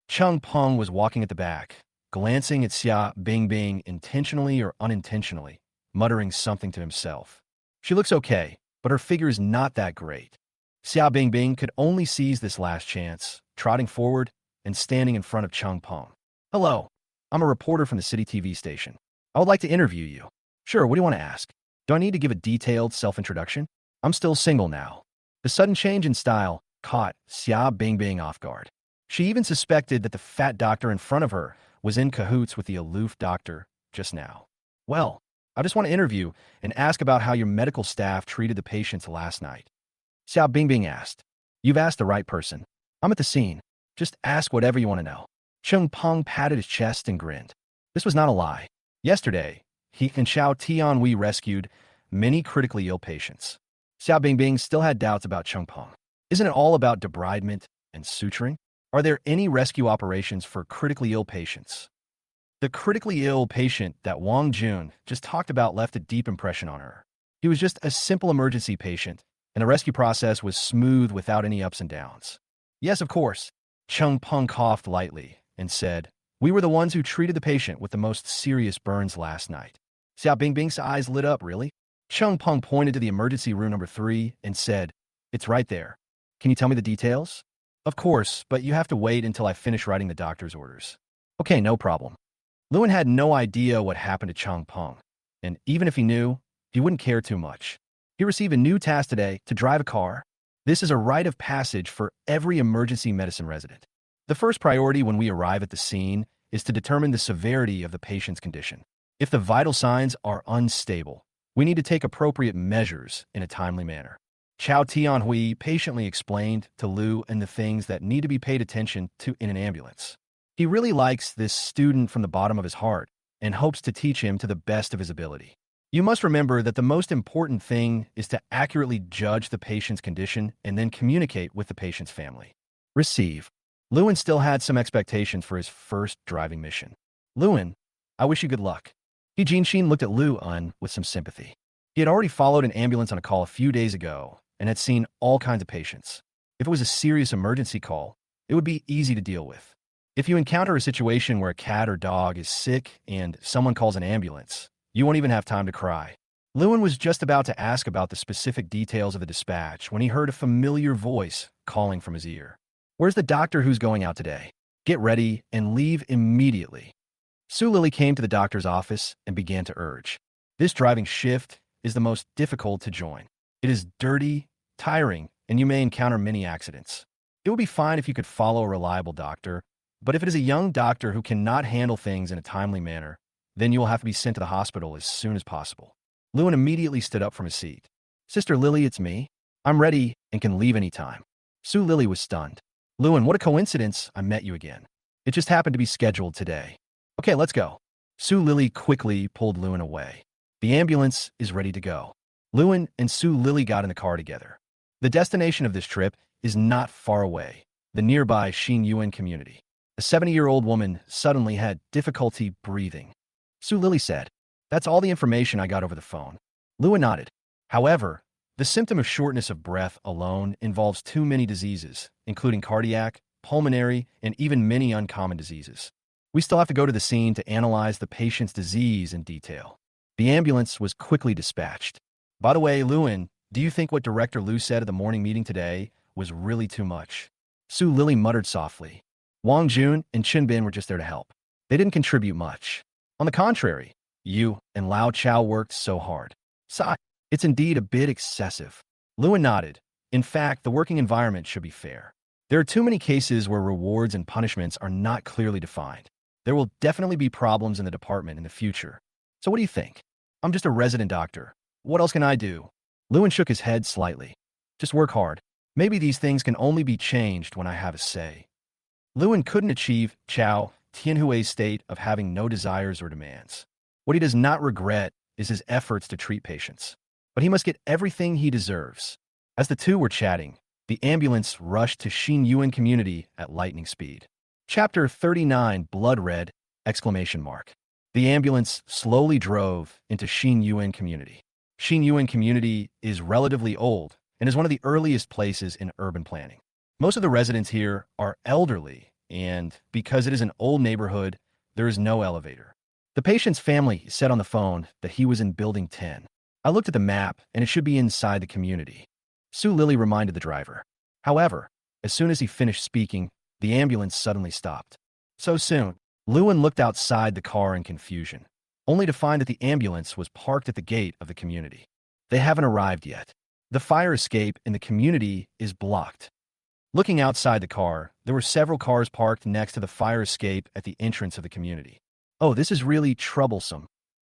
Cheng Peng was walking at the back, glancing at Xia Bingbing intentionally or unintentionally, muttering something to himself. She looks okay, but her figure is not that great. Xia Bingbing could only seize this last chance, trotting forward and standing in front of Cheng Peng. Hello, I'm a reporter from the city TV station. I would like to interview you. Sure, what do you want to ask? Do I need to give a detailed self-introduction? I'm still single now. The sudden change in style caught Xia Bingbing off guard. She even suspected that the fat doctor in front of her was in cahoots with the aloof doctor just now. Well, I just want to interview and ask about how your medical staff treated the patients last night. Xia Bingbing asked. You've asked the right person. I'm at the scene. Just ask whatever you want to know. Cheng Peng patted his chest and grinned. This was not a lie. Yesterday, he and Chao Tianhui rescued many critically ill patients. Xia Bingbing still had doubts about Cheng Peng. Isn't it all about debridement and suturing? Are there any rescue operations for critically ill patients? The critically ill patient that Wang Jun just talked about left a deep impression on her. He was just a simple emergency patient, and the rescue process was smooth without any ups and downs. Yes, of course. Cheng Peng coughed lightly and said, We were the ones who treated the patient with the most serious burns last night. Xia Bingbing's eyes lit up, really? Cheng Peng pointed to the emergency room number 3 and said, It's right there. Can you tell me the details? Of course, but you have to wait until I finish writing the doctor's orders. Okay, no problem. Lewin had no idea what happened to Cheng Peng, and even if he knew, he wouldn't care too much. He received a new task today to drive a car. This is a rite of passage for every emergency medicine resident. The first priority when we arrive at the scene is to determine the severity of the patient's condition. If the vital signs are unstable, we need to take appropriate measures in a timely manner. Chow Tianhui patiently explained to Lu and the things that need to be paid attention to in an ambulance. He really likes this student from the bottom of his heart and hopes to teach him to the best of his ability. You must remember that the most important thing is to accurately judge the patient's condition and then communicate with the patient's family. Receive. Lewin still had some expectations for his first driving mission. Lewin, I wish you good luck. He Jinshin looked at Lewin with some sympathy. He had already followed an ambulance on a call a few days ago and had seen all kinds of patients. If it was a serious emergency call, it would be easy to deal with. If you encounter a situation where a cat or dog is sick and someone calls an ambulance, you won't even have time to cry. Lewin was just about to ask about the specific details of the dispatch when he heard a familiar voice calling from his ear. Where's the doctor who's going out today? Get ready and leave immediately. Su Lily came to the doctor's office and began to urge. This driving shift is the most difficult to join. It is dirty, tiring, and you may encounter many accidents. It would be fine if you could follow a reliable doctor, but if it is a young doctor who cannot handle things in a timely manner, then you will have to be sent to the hospital as soon as possible. Lewin immediately stood up from his seat. Sister Lily, it's me. I'm ready and can leave any time. Su Lily was stunned. Lewin, what a coincidence I met you again. It just happened to be scheduled today. Okay, let's go. Su Lily quickly pulled Lewin away. The ambulance is ready to go. Lewin and Su Lily got in the car together. The destination of this trip is not far away, the nearby Xinyuan community. A 70-year-old woman suddenly had difficulty breathing. Su Lily said, "That's all the information I got over the phone." Lewin nodded. However, the symptom of shortness of breath alone involves too many diseases, including cardiac, pulmonary, and even many uncommon diseases. We still have to go to the scene to analyze the patient's disease in detail. The ambulance was quickly dispatched. By the way, Lewin, do you think what Director Liu said at the morning meeting today was really too much? Su Lily muttered softly. Wang Jun and Chen Bin were just there to help. They didn't contribute much. On the contrary, you and Lao Chao worked so hard. Sigh, it's indeed a bit excessive. Lewin nodded. In fact, the working environment should be fair. There are too many cases where rewards and punishments are not clearly defined. There will definitely be problems in the department in the future. So what do you think? I'm just a resident doctor. What else can I do? Lewin shook his head slightly. Just work hard. Maybe these things can only be changed when I have a say. Lewin couldn't achieve Chao Tianhui's state of having no desires or demands. What he does not regret is his efforts to treat patients. But he must get everything he deserves. As the two were chatting, the ambulance rushed to Xinyuan community at lightning speed. Chapter 39, Blood Red! The ambulance slowly drove into Xinyuan community. Xinyuan community is relatively old and is one of the earliest places in urban planning. Most of the residents here are elderly, and because it is an old neighborhood, there is no elevator. The patient's family said on the phone that he was in Building 10. I looked at the map, and it should be inside the community. Su Lily reminded the driver. However, as soon as he finished speaking, the ambulance suddenly stopped. So soon, Lewin looked outside the car in confusion, only to find that the ambulance was parked at the gate of the community. They haven't arrived yet. The fire escape in the community is blocked. Looking outside the car, there were several cars parked next to the fire escape at the entrance of the community. Oh, this is really troublesome.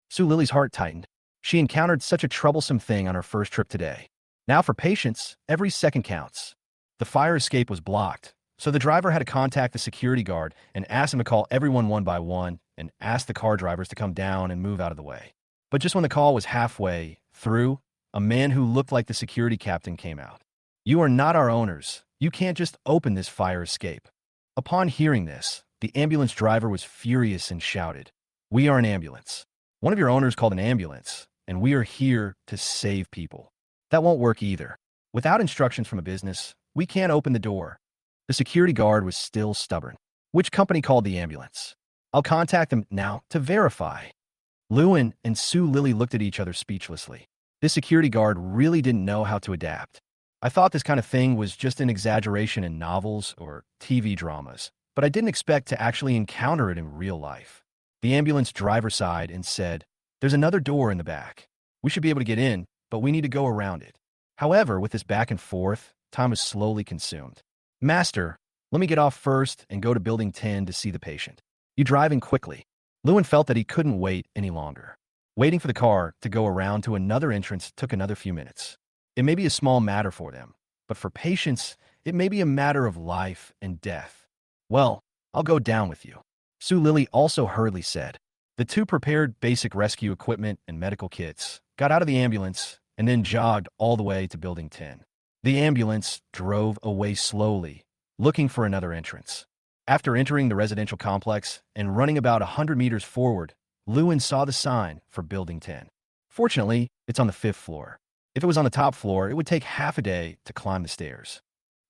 Su Lily's heart tightened. She encountered such a troublesome thing on her first trip today. Now for patients, every second counts. The fire escape was blocked, so the driver had to contact the security guard and ask him to call everyone one by one and ask the car drivers to come down and move out of the way. But just when the call was halfway through, a man who looked like the security captain came out. You are not our owners. You can't just open this fire escape. Upon hearing this, the ambulance driver was furious and shouted, "We are an ambulance. One of your owners called an ambulance, and we are here to save people." That won't work either. Without instructions from a business, we can't open the door. The security guard was still stubborn. Which company called the ambulance? I'll contact them now to verify. Lewin and Su Lily looked at each other speechlessly. This security guard really didn't know how to adapt. I thought this kind of thing was just an exaggeration in novels or TV dramas, but I didn't expect to actually encounter it in real life. The ambulance driver sighed and said, "There's another door in the back. We should be able to get in, but we need to go around it." However, with this back and forth, time was slowly consumed. "Master, let me get off first and go to Building 10 to see the patient. You driving quickly." Lewin felt that he couldn't wait any longer. Waiting for the car to go around to another entrance took another few minutes. It may be a small matter for them, but for patients, it may be a matter of life and death. Well, I'll go down with you, Sue Lily also hurriedly said. The two prepared basic rescue equipment and medical kits, got out of the ambulance, and then jogged all the way to Building 10. The ambulance drove away slowly, looking for another entrance. After entering the residential complex and running about 100 meters forward, Lewin saw the sign for Building 10. Fortunately, it's on the 5th floor. If it was on the top floor, it would take half a day to climb the stairs.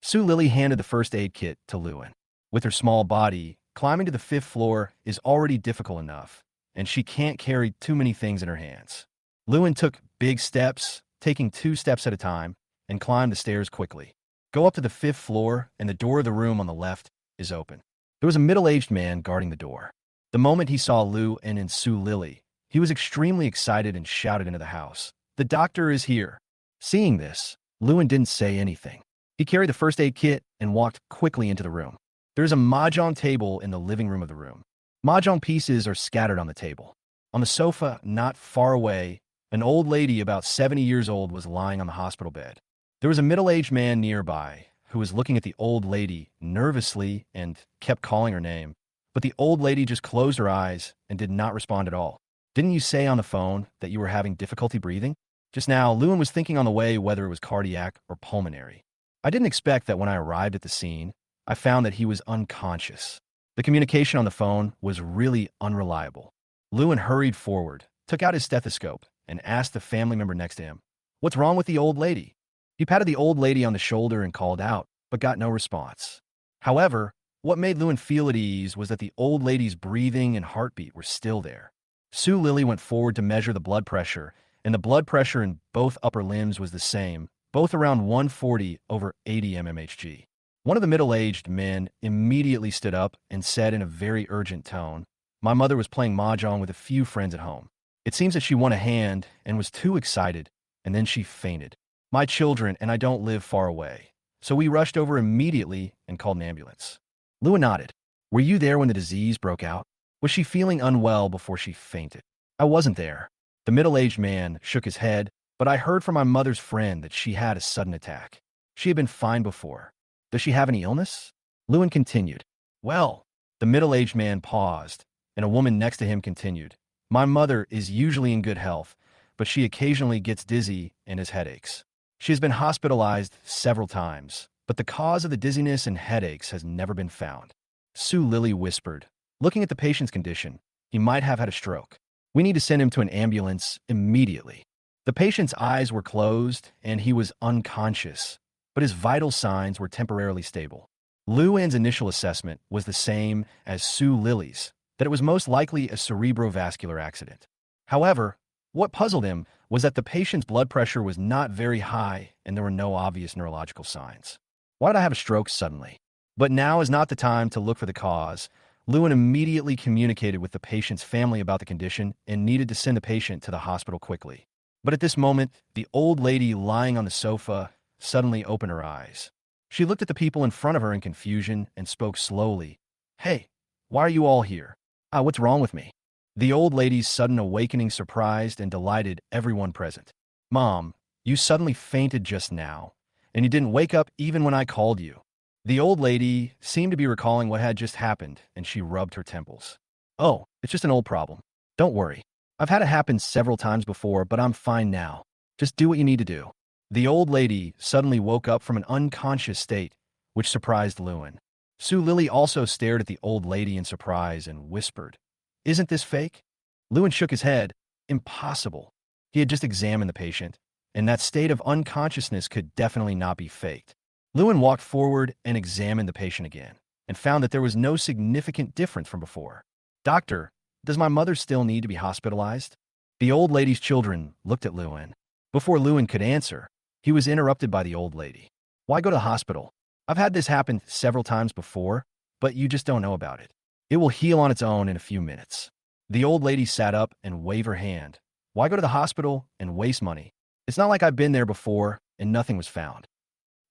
Sue Lily handed the first aid kit to Lewin. With her small body, climbing to the 5th floor is already difficult enough, and she can't carry too many things in her hands. Lewin took big steps, taking 2 steps at a time, and climbed the stairs quickly. Go up to the 5th floor, and the door of the room on the left is open. There was a middle-aged man guarding the door. The moment he saw Lewin and Sue Lily, he was extremely excited and shouted into the house, "The doctor is here!" Seeing this, Lewin didn't say anything. He carried the first aid kit and walked quickly into the room. There is a mahjong table in the living room of the room. Mahjong pieces are scattered on the table. On the sofa, not far away, an old lady about 70 years old was lying on the hospital bed. There was a middle-aged man nearby who was looking at the old lady nervously and kept calling her name, but the old lady just closed her eyes and did not respond at all. "Didn't you say on the phone that you were having difficulty breathing?" Just now, Lewin was thinking on the way whether it was cardiac or pulmonary. I didn't expect that when I arrived at the scene, I found that he was unconscious. The communication on the phone was really unreliable. Lewin hurried forward, took out his stethoscope, and asked the family member next to him, "What's wrong with the old lady?" He patted the old lady on the shoulder and called out, but got no response. However, what made Lewin feel at ease was that the old lady's breathing and heartbeat were still there. Sue Lily went forward to measure the blood pressure, and the blood pressure in both upper limbs was the same, both around 140/80 mmHg. One of the middle-aged men immediately stood up and said in a very urgent tone, "My mother was playing mahjong with a few friends at home. It seems that she won a hand and was too excited, and then she fainted. My children and I don't live far away, so we rushed over immediately and called an ambulance." Lewin nodded. "Were you there when the disease broke out? Was she feeling unwell before she fainted?" "I wasn't there." The middle-aged man shook his head, but I heard from my mother's friend that she had a sudden attack. She had been fine before. "Does she have any illness?" Lewin continued. "Well," the middle-aged man paused, and a woman next to him continued, "My mother is usually in good health, but she occasionally gets dizzy and has headaches. She has been hospitalized several times, but the cause of the dizziness and headaches has never been found." Sue Lily whispered, "Looking at the patient's condition, he might have had a stroke. We need to send him to an ambulance immediately." The patient's eyes were closed and he was unconscious, but his vital signs were temporarily stable. Lewin's initial assessment was the same as Sue Lily's, that it was most likely a cerebrovascular accident. However, what puzzled him was that the patient's blood pressure was not very high and there were no obvious neurological signs. Why did I have a stroke suddenly? But now is not the time to look for the cause. Lewin immediately communicated with the patient's family about the condition and needed to send the patient to the hospital quickly. But at this moment, the old lady lying on the sofa suddenly opened her eyes. She looked at the people in front of her in confusion and spoke slowly. "Hey, why are you all here? What's wrong with me?" The old lady's sudden awakening surprised and delighted everyone present. "Mom, you suddenly fainted just now, and you didn't wake up even when I called you." The old lady seemed to be recalling what had just happened, and she rubbed her temples. "Oh, it's just an old problem. Don't worry. I've had it happen several times before, but I'm fine now. Just do what you need to do." The old lady suddenly woke up from an unconscious state, which surprised Lewin. Sue Lily also stared at the old lady in surprise and whispered, "Isn't this fake?" Lewin shook his head. Impossible. He had just examined the patient, and that state of unconsciousness could definitely not be faked. Lewin walked forward and examined the patient again, and found that there was no significant difference from before. "Doctor, does my mother still need to be hospitalized?" The old lady's children looked at Lewin. Before Lewin could answer, he was interrupted by the old lady. "Why go to the hospital? I've had this happen several times before, but you just don't know about it. It will heal on its own in a few minutes." The old lady sat up and waved her hand. "Why go to the hospital and waste money? It's not like I've been there before and nothing was found."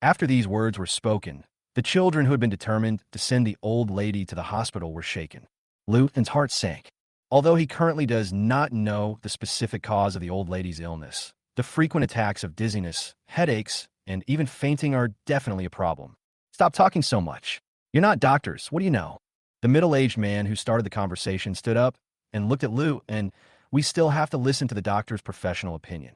After these words were spoken, the children who had been determined to send the old lady to the hospital were shaken. Lewin's heart sank. Although he currently does not know the specific cause of the old lady's illness, The frequent attacks of dizziness, headaches, and even fainting are definitely a problem. Stop talking so much. You're not doctors. What do you know? The middle-aged man who started the conversation stood up and looked at Lu, and we still have to listen to the doctor's professional opinion.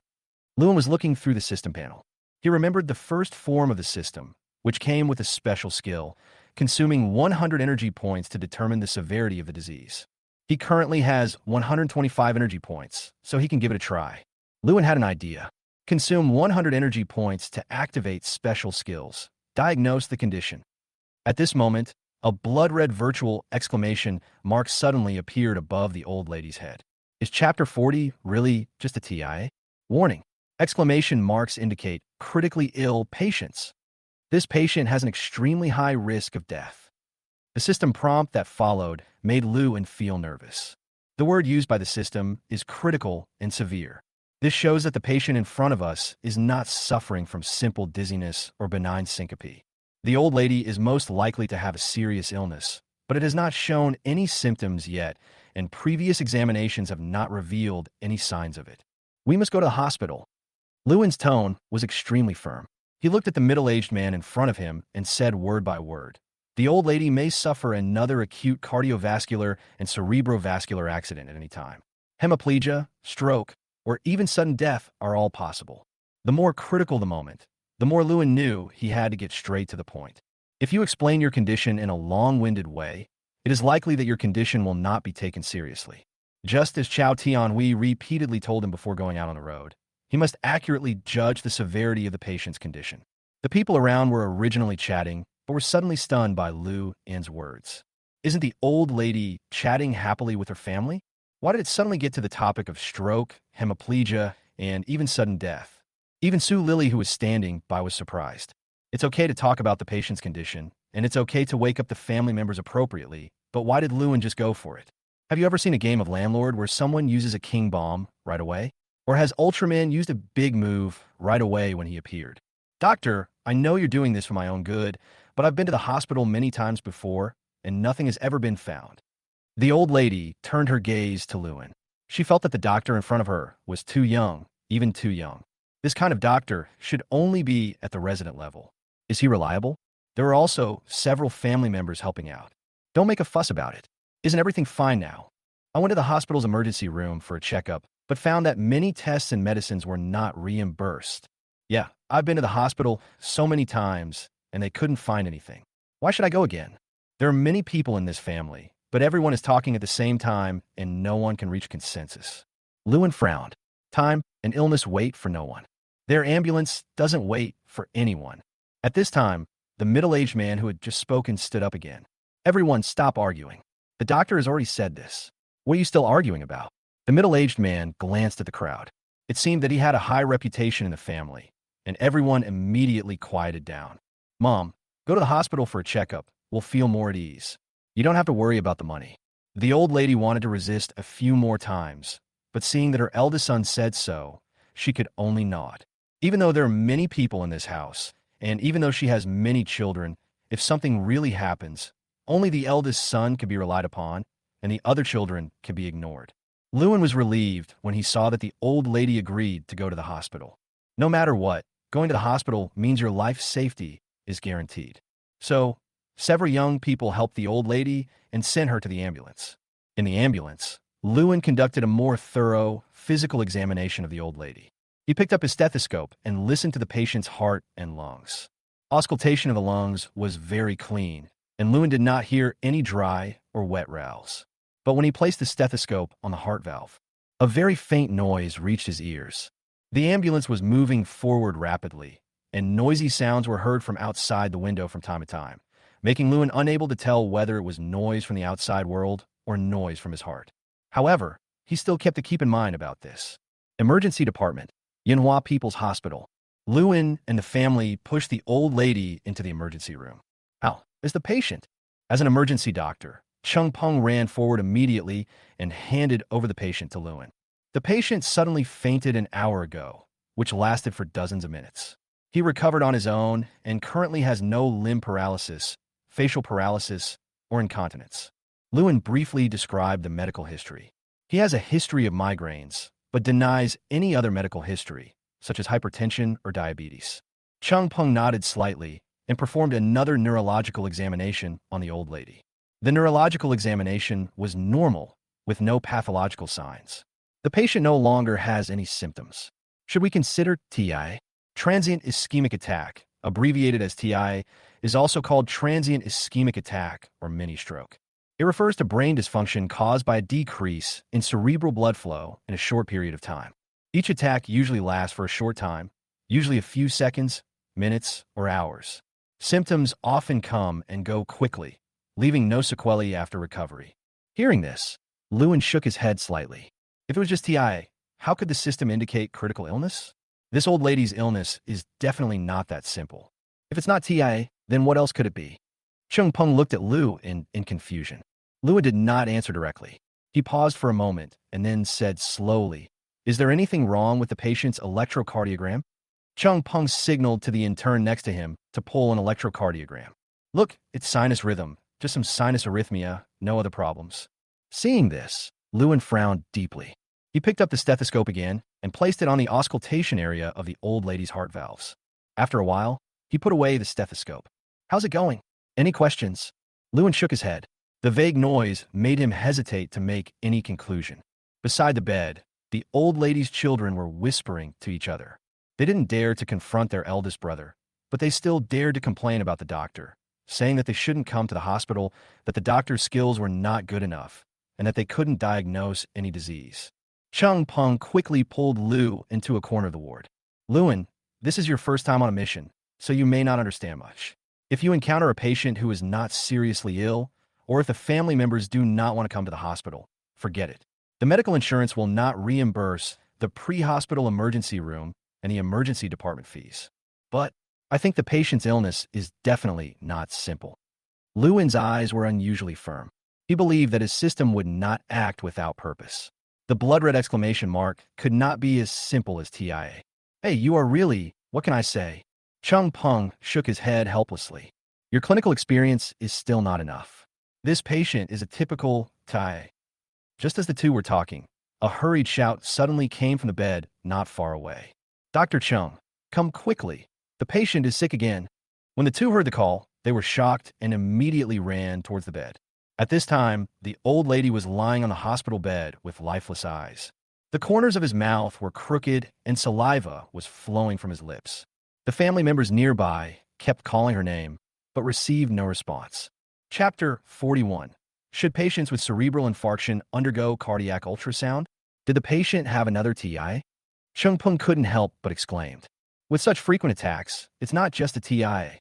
Lewin was looking through the system panel. He remembered the first form of the system, which came with a special skill, consuming 100 energy points to determine the severity of the disease. He currently has 125 energy points, so he can give it a try. Lewin had an idea. Consume 100 energy points to activate special skills. Diagnose the condition. At this moment, a blood-red virtual exclamation mark suddenly appeared above the old lady's head. Is Chapter 40 really just a TIA? Warning. Exclamation marks indicate critically ill patients. This patient has an extremely high risk of death. The system prompt that followed made Lewin feel nervous. The word used by the system is critical and severe. This shows that the patient in front of us is not suffering from simple dizziness or benign syncope. The old lady is most likely to have a serious illness, but it has not shown any symptoms yet, and previous examinations have not revealed any signs of it. We must go to the hospital. Lewin's tone was extremely firm. He looked at the middle-aged man in front of him and said word by word, "The old lady may suffer another acute cardiovascular and cerebrovascular accident at any time. Hemiplegia, stroke, or even sudden death are all possible." The more critical the moment, the more Lewin knew he had to get straight to the point. If you explain your condition in a long-winded way, it is likely that your condition will not be taken seriously. Just as Chao Tianhui repeatedly told him before going out on the road, he must accurately judge the severity of the patient's condition. The people around were originally chatting, but were suddenly stunned by Lu In's words. Isn't the old lady chatting happily with her family? Why did it suddenly get to the topic of stroke, hemiplegia, and even sudden death? Even Su Lily, who was standing by, was surprised. It's okay to talk about the patient's condition, and it's okay to wake up the family members appropriately, but why did Lewin just go for it? Have you ever seen a game of Landlord where someone uses a king bomb right away? Or has Ultraman used a big move right away when he appeared? Doctor, I know you're doing this for my own good, but I've been to the hospital many times before, and nothing has ever been found. The old lady turned her gaze to Lewin. She felt that the doctor in front of her was too young, even too young. This kind of doctor should only be at the resident level. Is he reliable? There are also several family members helping out. Don't make a fuss about it. Isn't everything fine now? I went to the hospital's emergency room for a checkup, but found that many tests and medicines were not reimbursed. Yeah, I've been to the hospital so many times, and they couldn't find anything. Why should I go again? There are many people in this family, but everyone is talking at the same time, and no one can reach consensus. Lewin frowned. Time and illness wait for no one. Their ambulance doesn't wait for anyone. At this time, the middle-aged man who had just spoken stood up again. Everyone stop arguing. The doctor has already said this. What are you still arguing about? The middle-aged man glanced at the crowd. It seemed that he had a high reputation in the family, and everyone immediately quieted down. Mom, go to the hospital for a checkup. We'll feel more at ease. You don't have to worry about the money. The old lady wanted to resist a few more times, but seeing that her eldest son said so, she could only nod. Even though there are many people in this house, and even though she has many children, if something really happens, only the eldest son can be relied upon, and the other children can be ignored. Lewin was relieved when he saw that the old lady agreed to go to the hospital. No matter what, going to the hospital means your life safety is guaranteed. So, several young people helped the old lady and sent her to the ambulance. In the ambulance, Lewin conducted a more thorough physical examination of the old lady. He picked up his stethoscope and listened to the patient's heart and lungs. Auscultation of the lungs was very clean, and Lewin did not hear any dry or wet rowels. But when he placed the stethoscope on the heart valve, a very faint noise reached his ears. The ambulance was moving forward rapidly, and noisy sounds were heard from outside the window from time to time, making Lewin unable to tell whether it was noise from the outside world or noise from his heart. However, he still kept to keep in mind about this. Emergency department, Manhwa People's Hospital. Lewin and the family pushed the old lady into the emergency room. How is the patient? As an emergency doctor, Chung Peng ran forward immediately and handed over the patient to Lewin. The patient suddenly fainted an hour ago, which lasted for dozens of minutes. He recovered on his own and currently has no limb paralysis, facial paralysis, or incontinence. Lewin briefly described the medical history. He has a history of migraines, but denies any other medical history, such as hypertension or diabetes. Chung Peng nodded slightly and performed another neurological examination on the old lady. The neurological examination was normal, with no pathological signs. The patient no longer has any symptoms. Should we consider TI? Transient ischemic attack, abbreviated as TI, is also called transient ischemic attack or mini-stroke. It refers to brain dysfunction caused by a decrease in cerebral blood flow in a short period of time. Each attack usually lasts for a short time, usually a few seconds, minutes, or hours. Symptoms often come and go quickly, leaving no sequelae after recovery. Hearing this, Lewin shook his head slightly. If it was just TI, how could the system indicate critical illness? This old lady's illness is definitely not that simple. If it's not TI, then what else could it be? Chung Peng looked at Lu in confusion. Lewin did not answer directly. He paused for a moment and then said slowly, "Is there anything wrong with the patient's electrocardiogram?" Chung Peng signaled to the intern next to him to pull an electrocardiogram. "Look, it's sinus rhythm, just some sinus arrhythmia, no other problems." Seeing this, Lewin frowned deeply. He picked up the stethoscope again and placed it on the auscultation area of the old lady's heart valves. After a while, he put away the stethoscope. "How's it going? Any questions?" Lewin shook his head. The vague noise made him hesitate to make any conclusion. Beside the bed, the old lady's children were whispering to each other. They didn't dare to confront their eldest brother, but they still dared to complain about the doctor, saying that they shouldn't come to the hospital, that the doctor's skills were not good enough, and that they couldn't diagnose any disease. Chung Peng quickly pulled Lu into a corner of the ward. "Lewin, this is your first time on a mission, so you may not understand much. If you encounter a patient who is not seriously ill, or if the family members do not want to come to the hospital, forget it. The medical insurance will not reimburse the pre-hospital emergency room and the emergency department fees. But I think the patient's illness is definitely not simple." Lewin's eyes were unusually firm. He believed that his system would not act without purpose. The blood-red exclamation mark could not be as simple as TIA. "Hey, you are really, what can I say?" Chung Peng shook his head helplessly. "Your clinical experience is still not enough. This patient is a typical TIA." Just as the two were talking, a hurried shout suddenly came from the bed not far away. "Dr. Chung, come quickly. The patient is sick again." When the two heard the call, they were shocked and immediately ran towards the bed. At this time, the old lady was lying on the hospital bed with lifeless eyes. The corners of his mouth were crooked and saliva was flowing from his lips. The family members nearby kept calling her name, but received no response. Chapter 41. Should patients with cerebral infarction undergo cardiac ultrasound? Did the patient have another TI? Chung Peng couldn't help but exclaimed. With such frequent attacks, it's not just a TIA.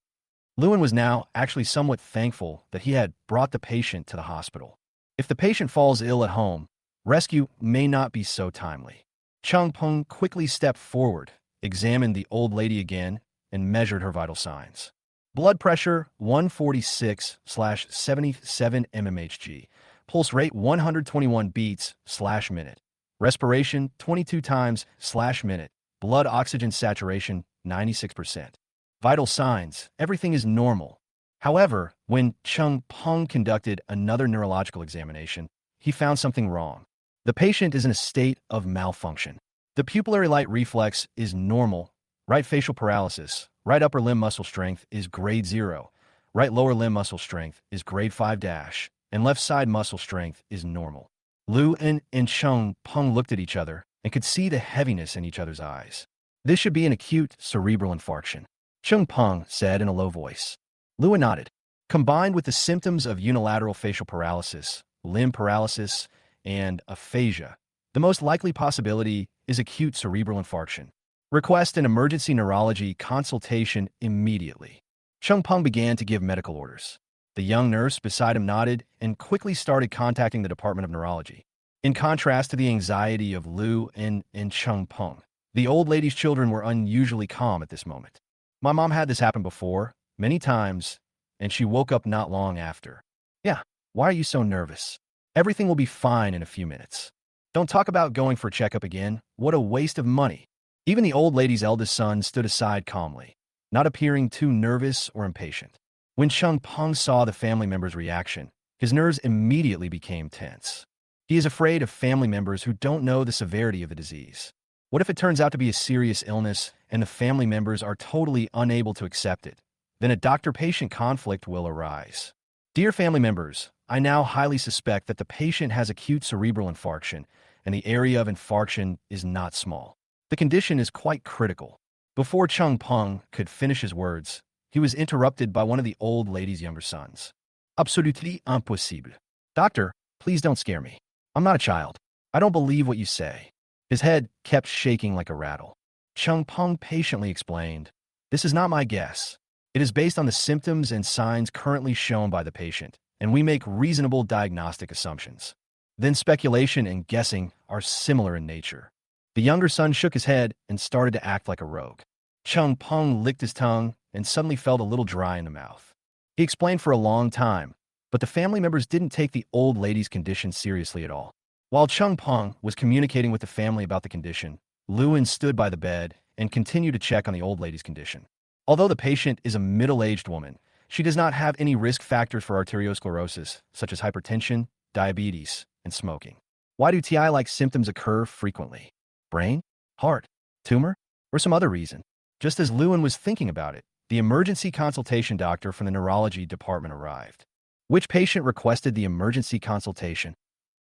Lewin was now actually somewhat thankful that he had brought the patient to the hospital. If the patient falls ill at home, rescue may not be so timely. Chung Peng quickly stepped forward, examined the old lady again, and measured her vital signs. Blood pressure 146/77 mmHg. Pulse rate 121 beats/minute. Respiration 22 times/minute. Blood oxygen saturation 96%. Vital signs, everything is normal. However, when Chung Peng conducted another neurological examination, he found something wrong. The patient is in a state of malfunction. The pupillary light reflex is normal. Right facial paralysis, right upper limb muscle strength is grade 0. Right lower limb muscle strength is grade 5-, and left side muscle strength is normal. Lu and Chung Peng looked at each other and could see the heaviness in each other's eyes. This should be an acute cerebral infarction, Chung Peng said in a low voice. Lu nodded. Combined with the symptoms of unilateral facial paralysis, limb paralysis, and aphasia, the most likely possibility is acute cerebral infarction. Request an emergency neurology consultation immediately. Chung Peng began to give medical orders. The young nurse beside him nodded and quickly started contacting the Department of Neurology. In contrast to the anxiety of Lu and Chung Peng, the old lady's children were unusually calm at this moment. "My mom had this happen before, many times, and she woke up not long after." "Yeah, why are you so nervous? Everything will be fine in a few minutes. Don't talk about going for a checkup again. What a waste of money." Even the old lady's eldest son stood aside calmly, not appearing too nervous or impatient. When Chung Peng saw the family member's reaction, his nerves immediately became tense. He is afraid of family members who don't know the severity of the disease. What if it turns out to be a serious illness and the family members are totally unable to accept it? Then a doctor-patient conflict will arise. Dear family members, I now highly suspect that the patient has acute cerebral infarction, and the area of infarction is not small. The condition is quite critical. Before Chung Peng could finish his words, he was interrupted by one of the old lady's younger sons. Absolutely impossible. Doctor, please don't scare me. I'm not a child. I don't believe what you say. His head kept shaking like a rattle. Chung Peng patiently explained, this is not my guess. It is based on the symptoms and signs currently shown by the patient, and we make reasonable diagnostic assumptions. Then speculation and guessing are similar in nature. The younger son shook his head and started to act like a rogue. Chung Peng licked his tongue and suddenly felt a little dry in the mouth. He explained for a long time, but the family members didn't take the old lady's condition seriously at all. While Chung Peng was communicating with the family about the condition, Lewin stood by the bed and continued to check on the old lady's condition. Although the patient is a middle-aged woman, she does not have any risk factors for arteriosclerosis, such as hypertension, diabetes, and smoking. Why do TI-like symptoms occur frequently? Brain? Heart? Tumor? Or some other reason? Just as Lewin was thinking about it, the emergency consultation doctor from the neurology department arrived. Which patient requested the emergency consultation?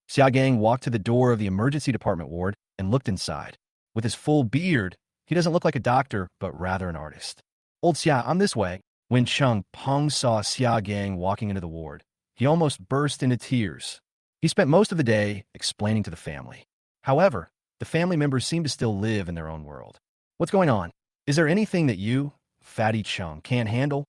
Xia Gang walked to the door of the emergency department ward and looked inside. With his full beard, he doesn't look like a doctor, but rather an artist. Old Xia, I'm this way. When Chung Peng saw Xia Gang walking into the ward, he almost burst into tears. He spent most of the day explaining to the family. However, the family members seem to still live in their own world. What's going on? Is there anything that you, Fatty Chung, can't handle?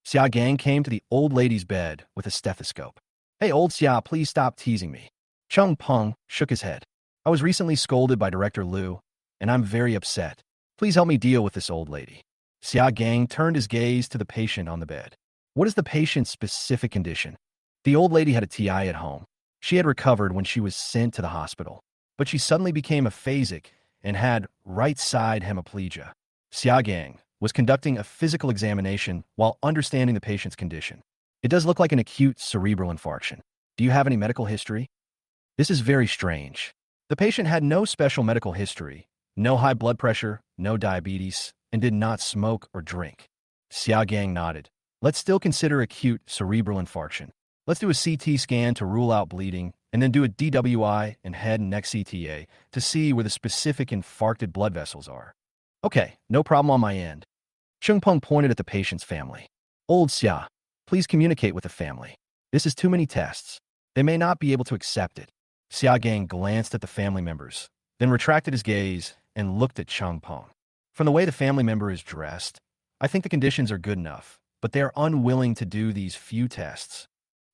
Xia Gang came to the old lady's bed with a stethoscope. Hey, old Xia, please stop teasing me. Chung Peng shook his head. I was recently scolded by Director Liu, and I'm very upset. Please help me deal with this old lady. Xia Gang turned his gaze to the patient on the bed. What is the patient's specific condition? The old lady had a TI at home. She had recovered when she was sent to the hospital, but she suddenly became aphasic and had right-side hemiplegia. Xia Gang was conducting a physical examination while understanding the patient's condition. It does look like an acute cerebral infarction. Do you have any medical history? This is very strange. The patient had no special medical history, no high blood pressure, no diabetes, and did not smoke or drink. Xia Gang nodded. Let's still consider acute cerebral infarction. Let's do a CT scan to rule out bleeding, and then do a DWI and head and neck CTA to see where the specific infarcted blood vessels are. Okay, no problem on my end. Chung Peng pointed at the patient's family. Old Xia, please communicate with the family. This is too many tests. They may not be able to accept it. Xia Gang glanced at the family members, then retracted his gaze and looked at Chung Peng. From the way the family member is dressed, I think the conditions are good enough, but they are unwilling to do these few tests.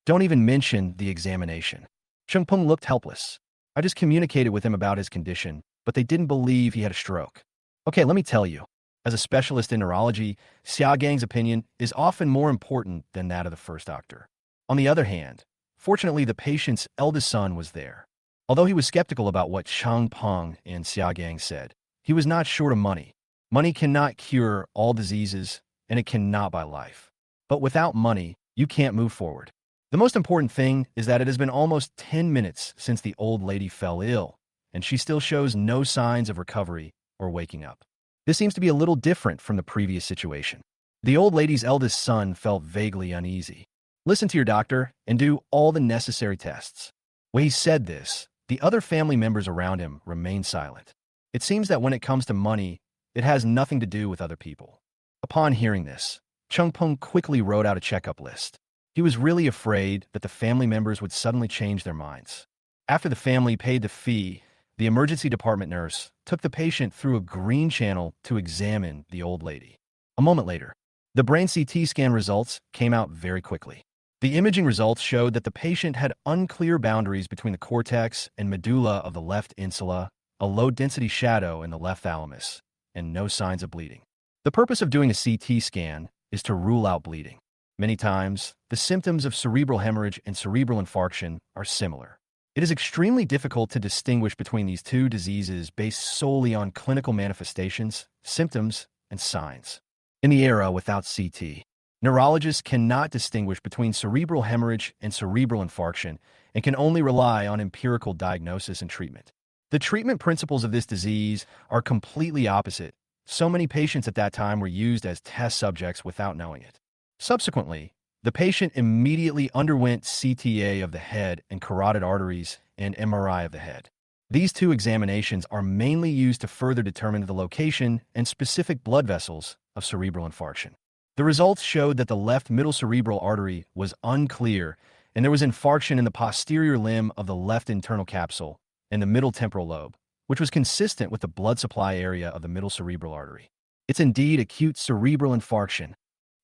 Don't even mention the examination. Chung Peng looked helpless. I just communicated with him about his condition, but they didn't believe he had a stroke. Okay, let me tell you. As a specialist in neurology, Xia Gang's opinion is often more important than that of the first doctor. On the other hand, fortunately the patient's eldest son was there. Although he was skeptical about what Chung Peng and Xia Gang said, he was not short of money. Money cannot cure all diseases, and it cannot buy life. But without money, you can't move forward. The most important thing is that it has been almost 10 minutes since the old lady fell ill, and she still shows no signs of recovery or waking up. This seems to be a little different from the previous situation. The old lady's eldest son felt vaguely uneasy. Listen to your doctor and do all the necessary tests. When he said this, the other family members around him remained silent. It seems that when it comes to money, it has nothing to do with other people. Upon hearing this, Chung Peng quickly wrote out a checkup list. He was really afraid that the family members would suddenly change their minds. After the family paid the fee, the emergency department nurse took the patient through a green channel to examine the old lady. A moment later, the brain CT scan results came out very quickly. The imaging results showed that the patient had unclear boundaries between the cortex and medulla of the left insula, a low-density shadow in the left thalamus, and no signs of bleeding. The purpose of doing a CT scan is to rule out bleeding. Many times, the symptoms of cerebral hemorrhage and cerebral infarction are similar. It is extremely difficult to distinguish between these two diseases based solely on clinical manifestations, symptoms, and signs. In the era without CT, neurologists cannot distinguish between cerebral hemorrhage and cerebral infarction and can only rely on empirical diagnosis and treatment. The treatment principles of this disease are completely opposite. So many patients at that time were used as test subjects without knowing it. Subsequently, the patient immediately underwent CTA of the head and carotid arteries and MRI of the head. These two examinations are mainly used to further determine the location and specific blood vessels of cerebral infarction. The results showed that the left middle cerebral artery was unclear, and there was infarction in the posterior limb of the left internal capsule and the middle temporal lobe, which was consistent with the blood supply area of the middle cerebral artery. It's indeed acute cerebral infarction.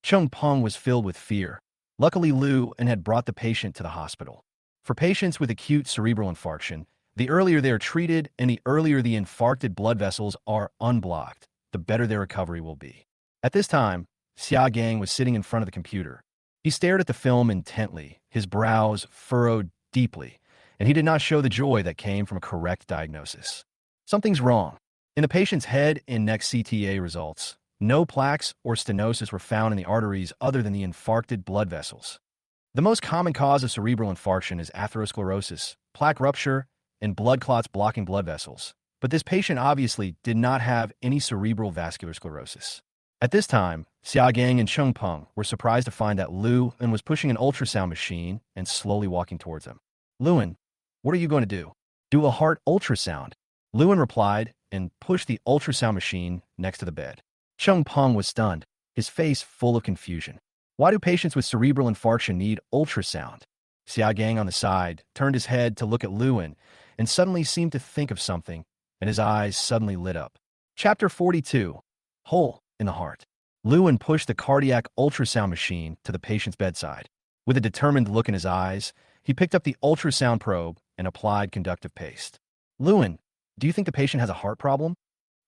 Chung Peng was filled with fear. Luckily, Lu En had brought the patient to the hospital. For patients with acute cerebral infarction, the earlier they are treated and the earlier the infarcted blood vessels are unblocked, the better their recovery will be. At this time, Xia Gang was sitting in front of the computer. He stared at the film intently, his brows furrowed deeply, and he did not show the joy that came from a correct diagnosis. Something's wrong. In the patient's head and neck CTA results, no plaques or stenosis were found in the arteries other than the infarcted blood vessels. The most common cause of cerebral infarction is atherosclerosis, plaque rupture, and blood clots blocking blood vessels. But this patient obviously did not have any cerebral vascular sclerosis. At this time, Xia Gang and Chung Peng were surprised to find that Lu En was pushing an ultrasound machine and slowly walking towards them. Lu En, what are you going to do? Do a heart ultrasound. Lu En replied and pushed the ultrasound machine next to the bed. Chung Peng was stunned, his face full of confusion. Why do patients with cerebral infarction need ultrasound? Xia Gang on the side turned his head to look at Lu En and suddenly seemed to think of something, and his eyes suddenly lit up. Chapter 42. Hole in the Heart. Lu En pushed the cardiac ultrasound machine to the patient's bedside. With a determined look in his eyes, he picked up the ultrasound probe and applied conductive paste. Lu En, do you think the patient has a heart problem?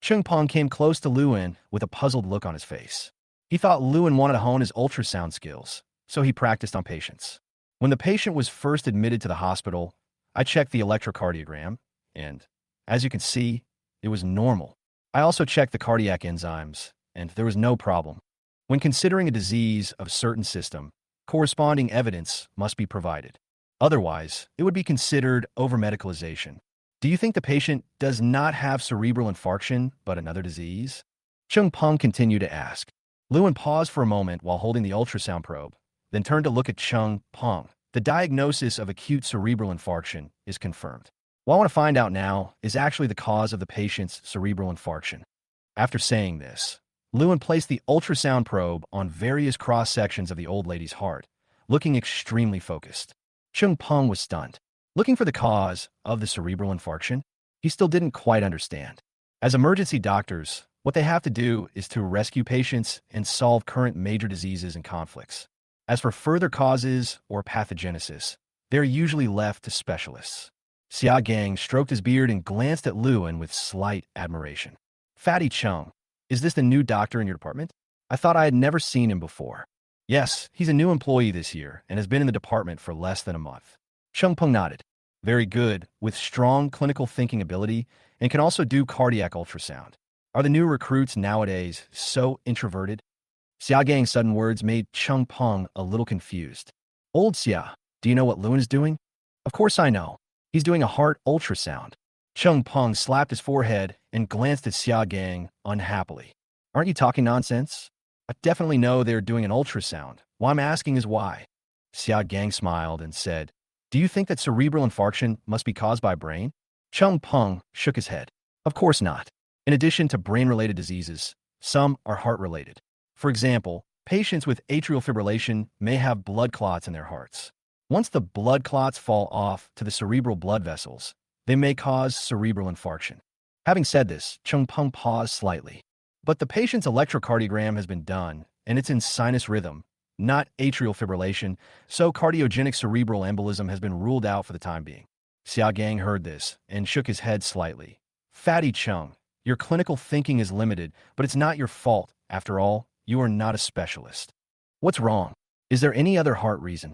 Chung Peng came close to Lu En with a puzzled look on his face. He thought Lu En wanted to hone his ultrasound skills, so he practiced on patients. When the patient was first admitted to the hospital, I checked the electrocardiogram, and, as you can see, it was normal. I also checked the cardiac enzymes, and there was no problem. When considering a disease of a certain system, corresponding evidence must be provided. Otherwise, it would be considered over-medicalization. Do you think the patient does not have cerebral infarction, but another disease? Chung Peng continued to ask. Lu En paused for a moment while holding the ultrasound probe, then turned to look at Chung Peng. The diagnosis of acute cerebral infarction is confirmed. What I want to find out now is actually the cause of the patient's cerebral infarction. After saying this, Lu En placed the ultrasound probe on various cross-sections of the old lady's heart, looking extremely focused. Chung Peng was stunned. Looking for the cause of the cerebral infarction, he still didn't quite understand. As emergency doctors, what they have to do is to rescue patients and solve current major diseases and conflicts. As for further causes or pathogenesis, they're usually left to specialists. Xia Gang stroked his beard and glanced at Lu En with slight admiration. Fatty Chung, is this the new doctor in your department? I thought I had never seen him before. Yes, he's a new employee this year and has been in the department for less than a month. Chung Peng nodded. Very good, with strong clinical thinking ability, and can also do cardiac ultrasound. Are the new recruits nowadays so introverted? Xia Gang's sudden words made Chung Peng a little confused. Old Xia, do you know what Lu En is doing? Of course I know. He's doing a heart ultrasound. Chung Peng slapped his forehead and glanced at Xia Gang unhappily. Aren't you talking nonsense? I definitely know they're doing an ultrasound. What I'm asking is why. Xia Gang smiled and said, do you think that cerebral infarction must be caused by brain? Chung Peng shook his head. Of course not. In addition to brain-related diseases, some are heart-related. For example, patients with atrial fibrillation may have blood clots in their hearts. Once the blood clots fall off to the cerebral blood vessels, they may cause cerebral infarction. Having said this, Chung Peng paused slightly. But the patient's electrocardiogram has been done, and it's in sinus rhythm, not atrial fibrillation, so cardiogenic cerebral embolism has been ruled out for the time being. Xia Gang heard this and shook his head slightly. Fatty Chung, your clinical thinking is limited, but it's not your fault. After all, you are not a specialist. What's wrong? Is there any other heart reason?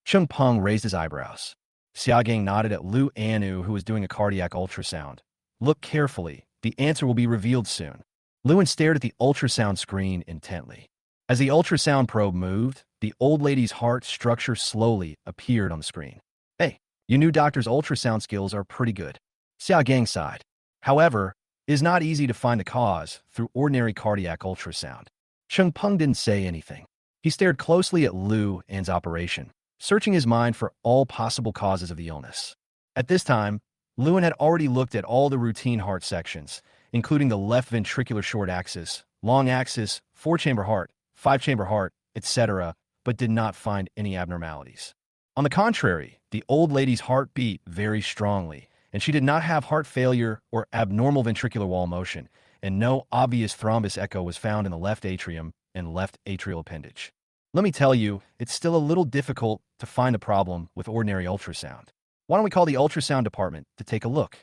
Chung Peng raised his eyebrows. Xia Gang nodded at Lu Anu, who was doing a cardiac ultrasound. Look carefully. The answer will be revealed soon. Lu En stared at the ultrasound screen intently. As the ultrasound probe moved, the old lady's heart structure slowly appeared on the screen. Hey, you new doctor's ultrasound skills are pretty good. Xiaogang sighed. However, it is not easy to find the cause through ordinary cardiac ultrasound. Cheng Peng didn't say anything. He stared closely at Lu An's operation, searching his mind for all possible causes of the illness. At this time, Lewin had already looked at all the routine heart sections, including the left ventricular short axis, long axis, four-chamber heart, five-chamber heart, etc., but did not find any abnormalities. On the contrary, the old lady's heart beat very strongly, and she did not have heart failure or abnormal ventricular wall motion, and no obvious thrombus echo was found in the left atrium and left atrial appendage. Let me tell you, it's still a little difficult to find the problem with ordinary ultrasound. Why don't we call the ultrasound department to take a look?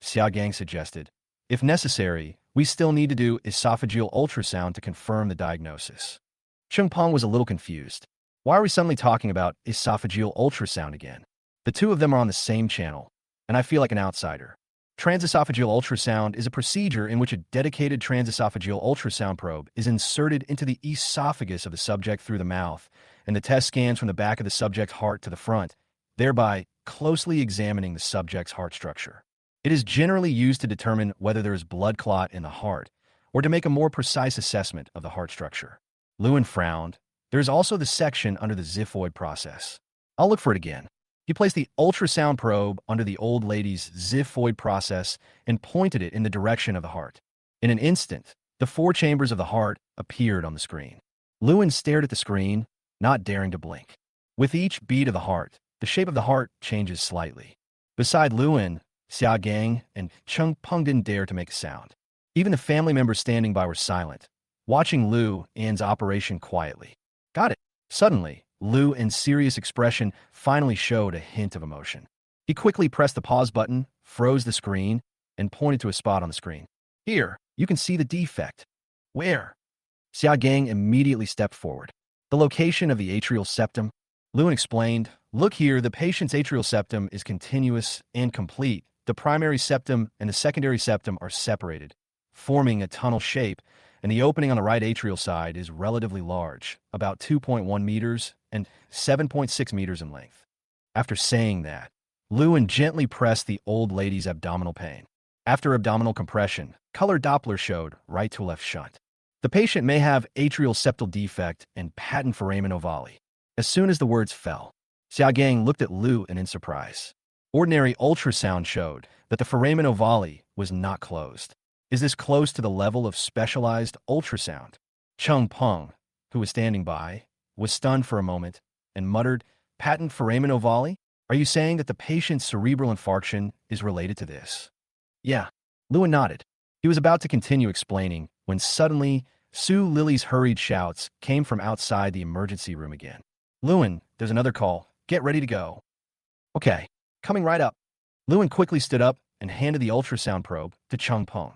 Xiaogang suggested. If necessary, we still need to do esophageal ultrasound to confirm the diagnosis. Cheng Peng was a little confused. Why are we suddenly talking about esophageal ultrasound again? The two of them are on the same channel, and I feel like an outsider. Transesophageal ultrasound is a procedure in which a dedicated transesophageal ultrasound probe is inserted into the esophagus of the subject through the mouth, and the test scans from the back of the subject's heart to the front, thereby closely examining the subject's heart structure. It is generally used to determine whether there is blood clot in the heart, or to make a more precise assessment of the heart structure. Lewin frowned. There is also the section under the xiphoid process. I'll look for it again. He placed the ultrasound probe under the old lady's xiphoid process and pointed it in the direction of the heart. In an instant, the four chambers of the heart appeared on the screen. Lewin stared at the screen, not daring to blink. With each beat of the heart, the shape of the heart changes slightly. Beside Lewin, Xiaogang and Cheng Peng didn't dare to make a sound. Even the family members standing by were silent, watching Lu An's operation quietly. Got it. Suddenly, Lu An's serious expression finally showed a hint of emotion. He quickly pressed the pause button, froze the screen, and pointed to a spot on the screen. Here, you can see the defect. Where? Xiaogang immediately stepped forward. The location of the atrial septum. Lewin explained, look here, the patient's atrial septum is continuous and complete. The primary septum and the secondary septum are separated, forming a tunnel shape, and the opening on the right atrial side is relatively large, about 2.1 meters and 7.6 meters in length. After saying that, Lewin gently pressed the old lady's abdominal pain. After abdominal compression, color Doppler showed right to left shunt. The patient may have atrial septal defect and patent foramen ovale. As soon as the words fell, Xiaogang looked at Lu in surprise. Ordinary ultrasound showed that the foramen ovale was not closed. Is this close to the level of specialized ultrasound? Cheng Peng, who was standing by, was stunned for a moment and muttered, patent foramen ovale? Are you saying that the patient's cerebral infarction is related to this? Yeah. Lewin nodded. He was about to continue explaining when suddenly Su Lily's hurried shouts came from outside the emergency room again. Lewin, there's another call. Get ready to go. Okay, coming right up. Lewin quickly stood up and handed the ultrasound probe to Cheng Peng.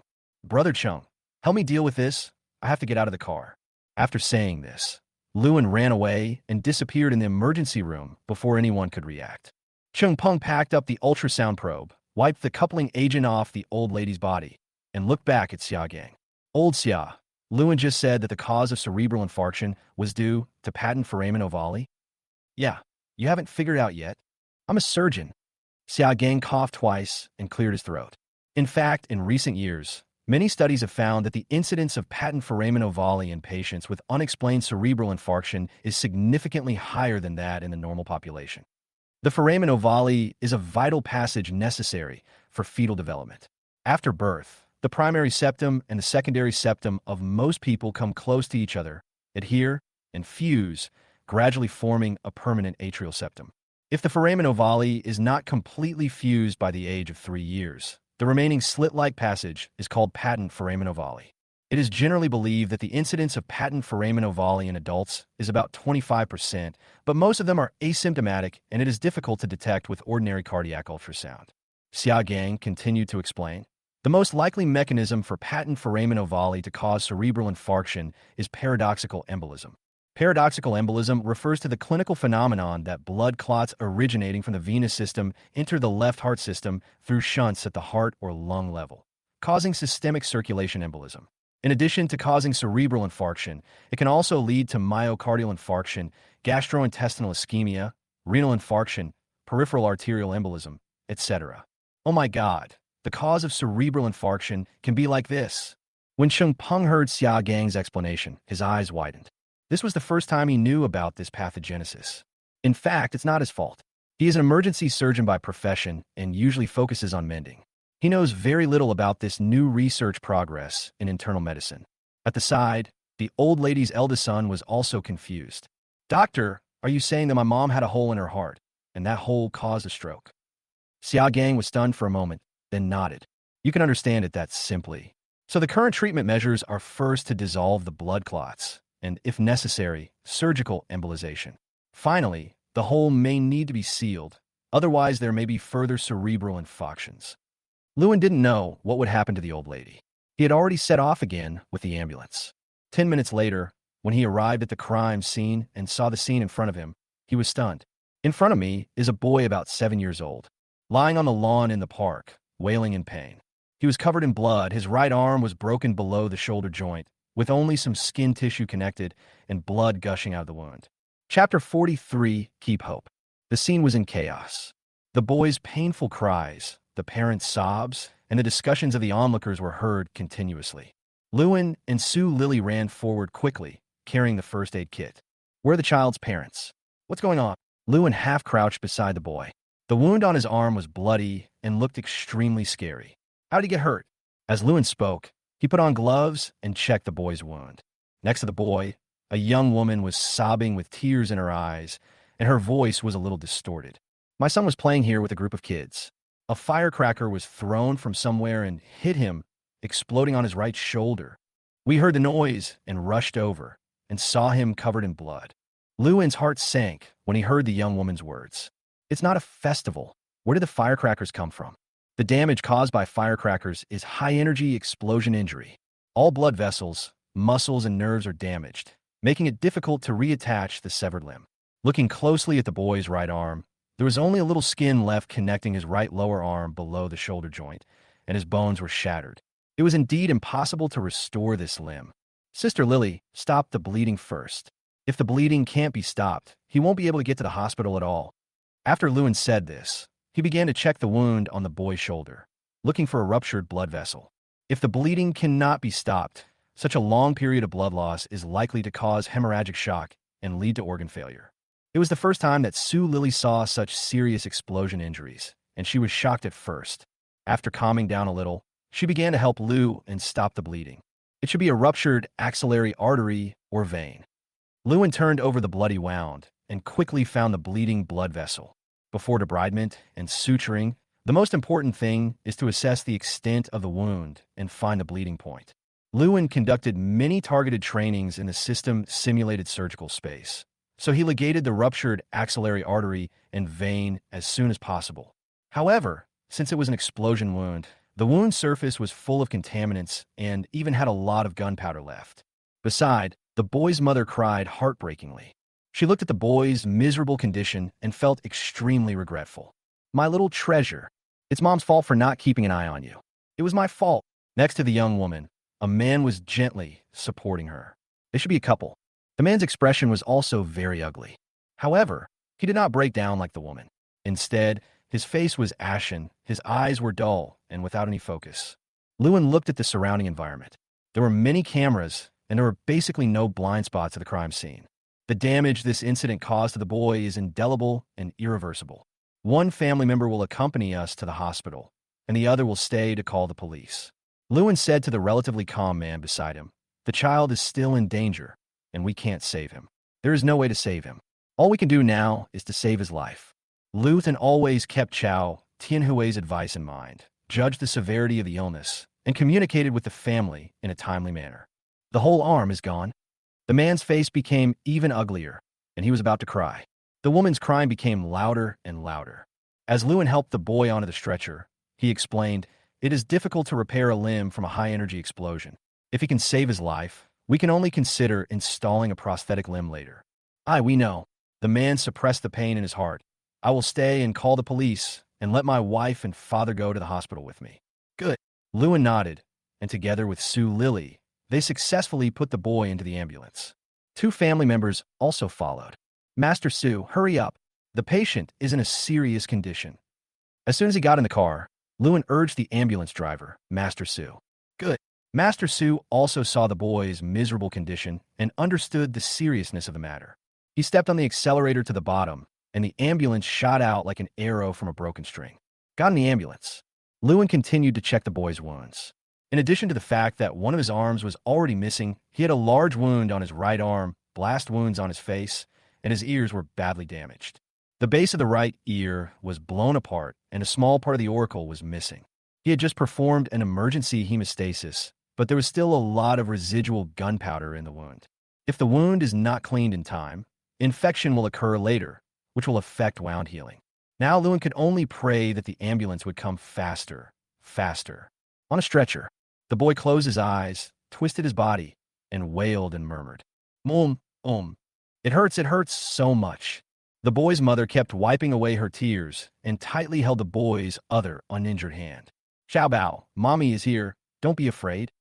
Brother Cheng, help me deal with this. I have to get out of the car. After saying this, Lewin ran away and disappeared in the emergency room before anyone could react. Cheng Peng packed up the ultrasound probe, wiped the coupling agent off the old lady's body, and looked back at Xiaogang. Old Xia, Lewin just said that the cause of cerebral infarction was due to patent foramen ovale? Yeah, you haven't figured it out yet. I'm a surgeon. Xiaogang coughed twice and cleared his throat. In fact, in recent years, many studies have found that the incidence of patent foramen ovale in patients with unexplained cerebral infarction is significantly higher than that in the normal population. The foramen ovale is a vital passage necessary for fetal development. After birth, the primary septum and the secondary septum of most people come close to each other, adhere, and fuse, gradually forming a permanent atrial septum. If the foramen ovale is not completely fused by the age of 3 years, the remaining slit-like passage is called patent foramen ovale. It is generally believed that the incidence of patent foramen ovale in adults is about 25%, but most of them are asymptomatic and it is difficult to detect with ordinary cardiac ultrasound. Xiaogang continued to explain, the most likely mechanism for patent foramen ovale to cause cerebral infarction is paradoxical embolism. Paradoxical embolism refers to the clinical phenomenon that blood clots originating from the venous system enter the left heart system through shunts at the heart or lung level, causing systemic circulation embolism. In addition to causing cerebral infarction, it can also lead to myocardial infarction, gastrointestinal ischemia, renal infarction, peripheral arterial embolism, etc. Oh my God, The cause of cerebral infarction can be like this. When Chung Peng heard Xia Gang's explanation, his eyes widened. This was the first time he knew about this pathogenesis. In fact, it's not his fault. He is an emergency surgeon by profession and usually focuses on mending. He knows very little about this new research progress in internal medicine. At the side, the old lady's eldest son was also confused. Doctor, are you saying that my mom had a hole in her heart, and that hole caused a stroke? Xia Gang was stunned for a moment, then nodded. You can understand it that simply. So the current treatment measures are first to dissolve the blood clots, and if necessary, surgical embolization. Finally, the hole may need to be sealed, otherwise there may be further cerebral infarctions. Lewin didn't know what would happen to the old lady. He had already set off again with the ambulance. 10 minutes later, when he arrived at the crime scene and saw the scene in front of him, he was stunned. In front of me is a boy about 7 years old, lying on the lawn in the park, wailing in pain. He was covered in blood, his right arm was broken below the shoulder joint, with only some skin tissue connected and blood gushing out of the wound. Chapter 43, Keep Hope. The scene was in chaos. The boy's painful cries, the parents' sobs, and the discussions of the onlookers were heard continuously. Lewin and Sue Lily ran forward quickly, carrying the first aid kit. Where are the child's parents? What's going on? Lewin half-crouched beside the boy. The wound on his arm was bloody and looked extremely scary. How did he get hurt? As Lewin spoke, he put on gloves and checked the boy's wound. Next to the boy, a young woman was sobbing with tears in her eyes, and her voice was a little distorted. My son was playing here with a group of kids. A firecracker was thrown from somewhere and hit him, exploding on his right shoulder. We heard the noise and rushed over and saw him covered in blood. Lewin's heart sank when he heard the young woman's words. It's not a festival. Where did the firecrackers come from? The damage caused by firecrackers is high-energy explosion injury. All blood vessels, muscles, and nerves are damaged, making it difficult to reattach the severed limb. Looking closely at the boy's right arm, there was only a little skin left connecting his right lower arm below the shoulder joint, and his bones were shattered. It was indeed impossible to restore this limb. Sister Lily, stop the bleeding first. If the bleeding can't be stopped, he won't be able to get to the hospital at all. After Lewin said this, he began to check the wound on the boy's shoulder, looking for a ruptured blood vessel. If the bleeding cannot be stopped, such a long period of blood loss is likely to cause hemorrhagic shock and lead to organ failure. It was the first time that Sue Lily saw such serious explosion injuries, and she was shocked at first. After calming down a little, she began to help Lew and stop the bleeding. It should be a ruptured axillary artery or vein. Lewin turned over the bloody wound and quickly found the bleeding blood vessel. Before debridement and suturing, the most important thing is to assess the extent of the wound and find the bleeding point. Lewin conducted many targeted trainings in the system-simulated surgical space, so he ligated the ruptured axillary artery and vein as soon as possible. However, since it was an explosion wound, the wound surface was full of contaminants and even had a lot of gunpowder left. Besides, the boy's mother cried heartbreakingly. She looked at the boy's miserable condition and felt extremely regretful. My little treasure. It's Mom's fault for not keeping an eye on you. It was my fault. Next to the young woman, a man was gently supporting her. They should be a couple. The man's expression was also very ugly. However, he did not break down like the woman. Instead, his face was ashen, his eyes were dull and without any focus. Lewin looked at the surrounding environment. There were many cameras, and there were basically no blind spots at the crime scene. The damage this incident caused to the boy is indelible and irreversible. One family member will accompany us to the hospital, and the other will stay to call the police. Lewin said to the relatively calm man beside him, "The child is still in danger, and we can't save him. There is no way to save him. All we can do now is to save his life." Luthen always kept Chao Tianhui's advice in mind, judged the severity of the illness, and communicated with the family in a timely manner. The whole arm is gone. The man's face became even uglier, and he was about to cry. The woman's crying became louder and louder. As Lewin helped the boy onto the stretcher, he explained, "It is difficult to repair a limb from a high-energy explosion. If he can save his life, we can only consider installing a prosthetic limb later." We know." The man suppressed the pain in his heart. "I will stay and call the police and let my wife and father go to the hospital with me." "Good." Lewin nodded, and together with Sue Lily, they successfully put the boy into the ambulance. Two family members also followed. "Master Sue, hurry up. The patient is in a serious condition." As soon as he got in the car, Lewin urged the ambulance driver, Master Su. Good. Master Su also saw the boy's miserable condition and understood the seriousness of the matter. He stepped on the accelerator to the bottom, and the ambulance shot out like an arrow from a broken string. Got in the ambulance. Lewin continued to check the boy's wounds. In addition to the fact that one of his arms was already missing, he had a large wound on his right arm, blast wounds on his face, and his ears were badly damaged. The base of the right ear was blown apart, and a small part of the auricle was missing. He had just performed an emergency hemostasis, but there was still a lot of residual gunpowder in the wound. If the wound is not cleaned in time, infection will occur later, which will affect wound healing. Now Lewin could only pray that the ambulance would come faster, faster. On a stretcher, the boy closed his eyes, twisted his body, and wailed and murmured, It hurts so much. The boy's mother kept wiping away her tears and tightly held the boy's other uninjured hand. Xiao Bao, Mommy is here. Don't be afraid.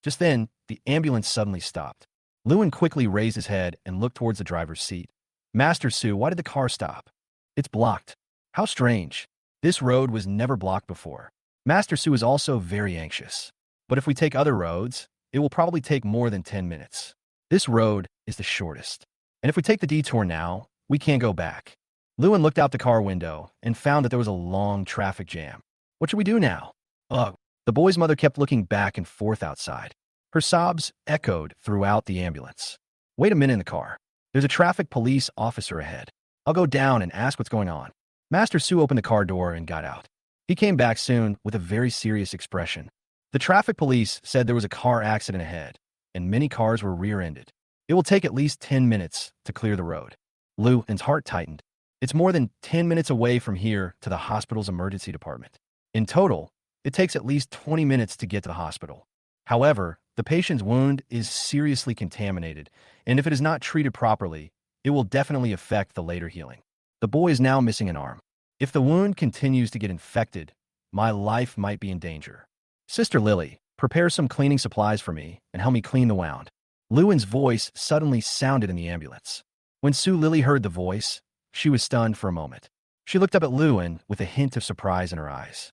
Just then, the ambulance suddenly stopped. Lewin quickly raised his head and looked towards the driver's seat. Master Su, why did the car stop? It's blocked. How strange. This road was never blocked before. Master Su is also very anxious. But if we take other roads, it will probably take more than 10 minutes. This road is the shortest. And if we take the detour now, we can't go back. Lewin looked out the car window and found that there was a long traffic jam. What should we do now? Ugh. The boy's mother kept looking back and forth outside. Her sobs echoed throughout the ambulance. Wait a minute in the car. There's a traffic police officer ahead. I'll go down and ask what's going on. Master Su opened the car door and got out. He came back soon with a very serious expression. The traffic police said there was a car accident ahead, and many cars were rear-ended. It will take at least 10 minutes to clear the road. Lewin's heart tightened. It's more than 10 minutes away from here to the hospital's emergency department. In total, it takes at least 20 minutes to get to the hospital. However, the patient's wound is seriously contaminated, and if it is not treated properly, it will definitely affect the later healing. The boy is now missing an arm. If the wound continues to get infected, my life might be in danger. Sister Lily, prepare some cleaning supplies for me and help me clean the wound. Lewin's voice suddenly sounded in the ambulance. When Su Lily heard the voice, she was stunned for a moment. She looked up at Lewin with a hint of surprise in her eyes.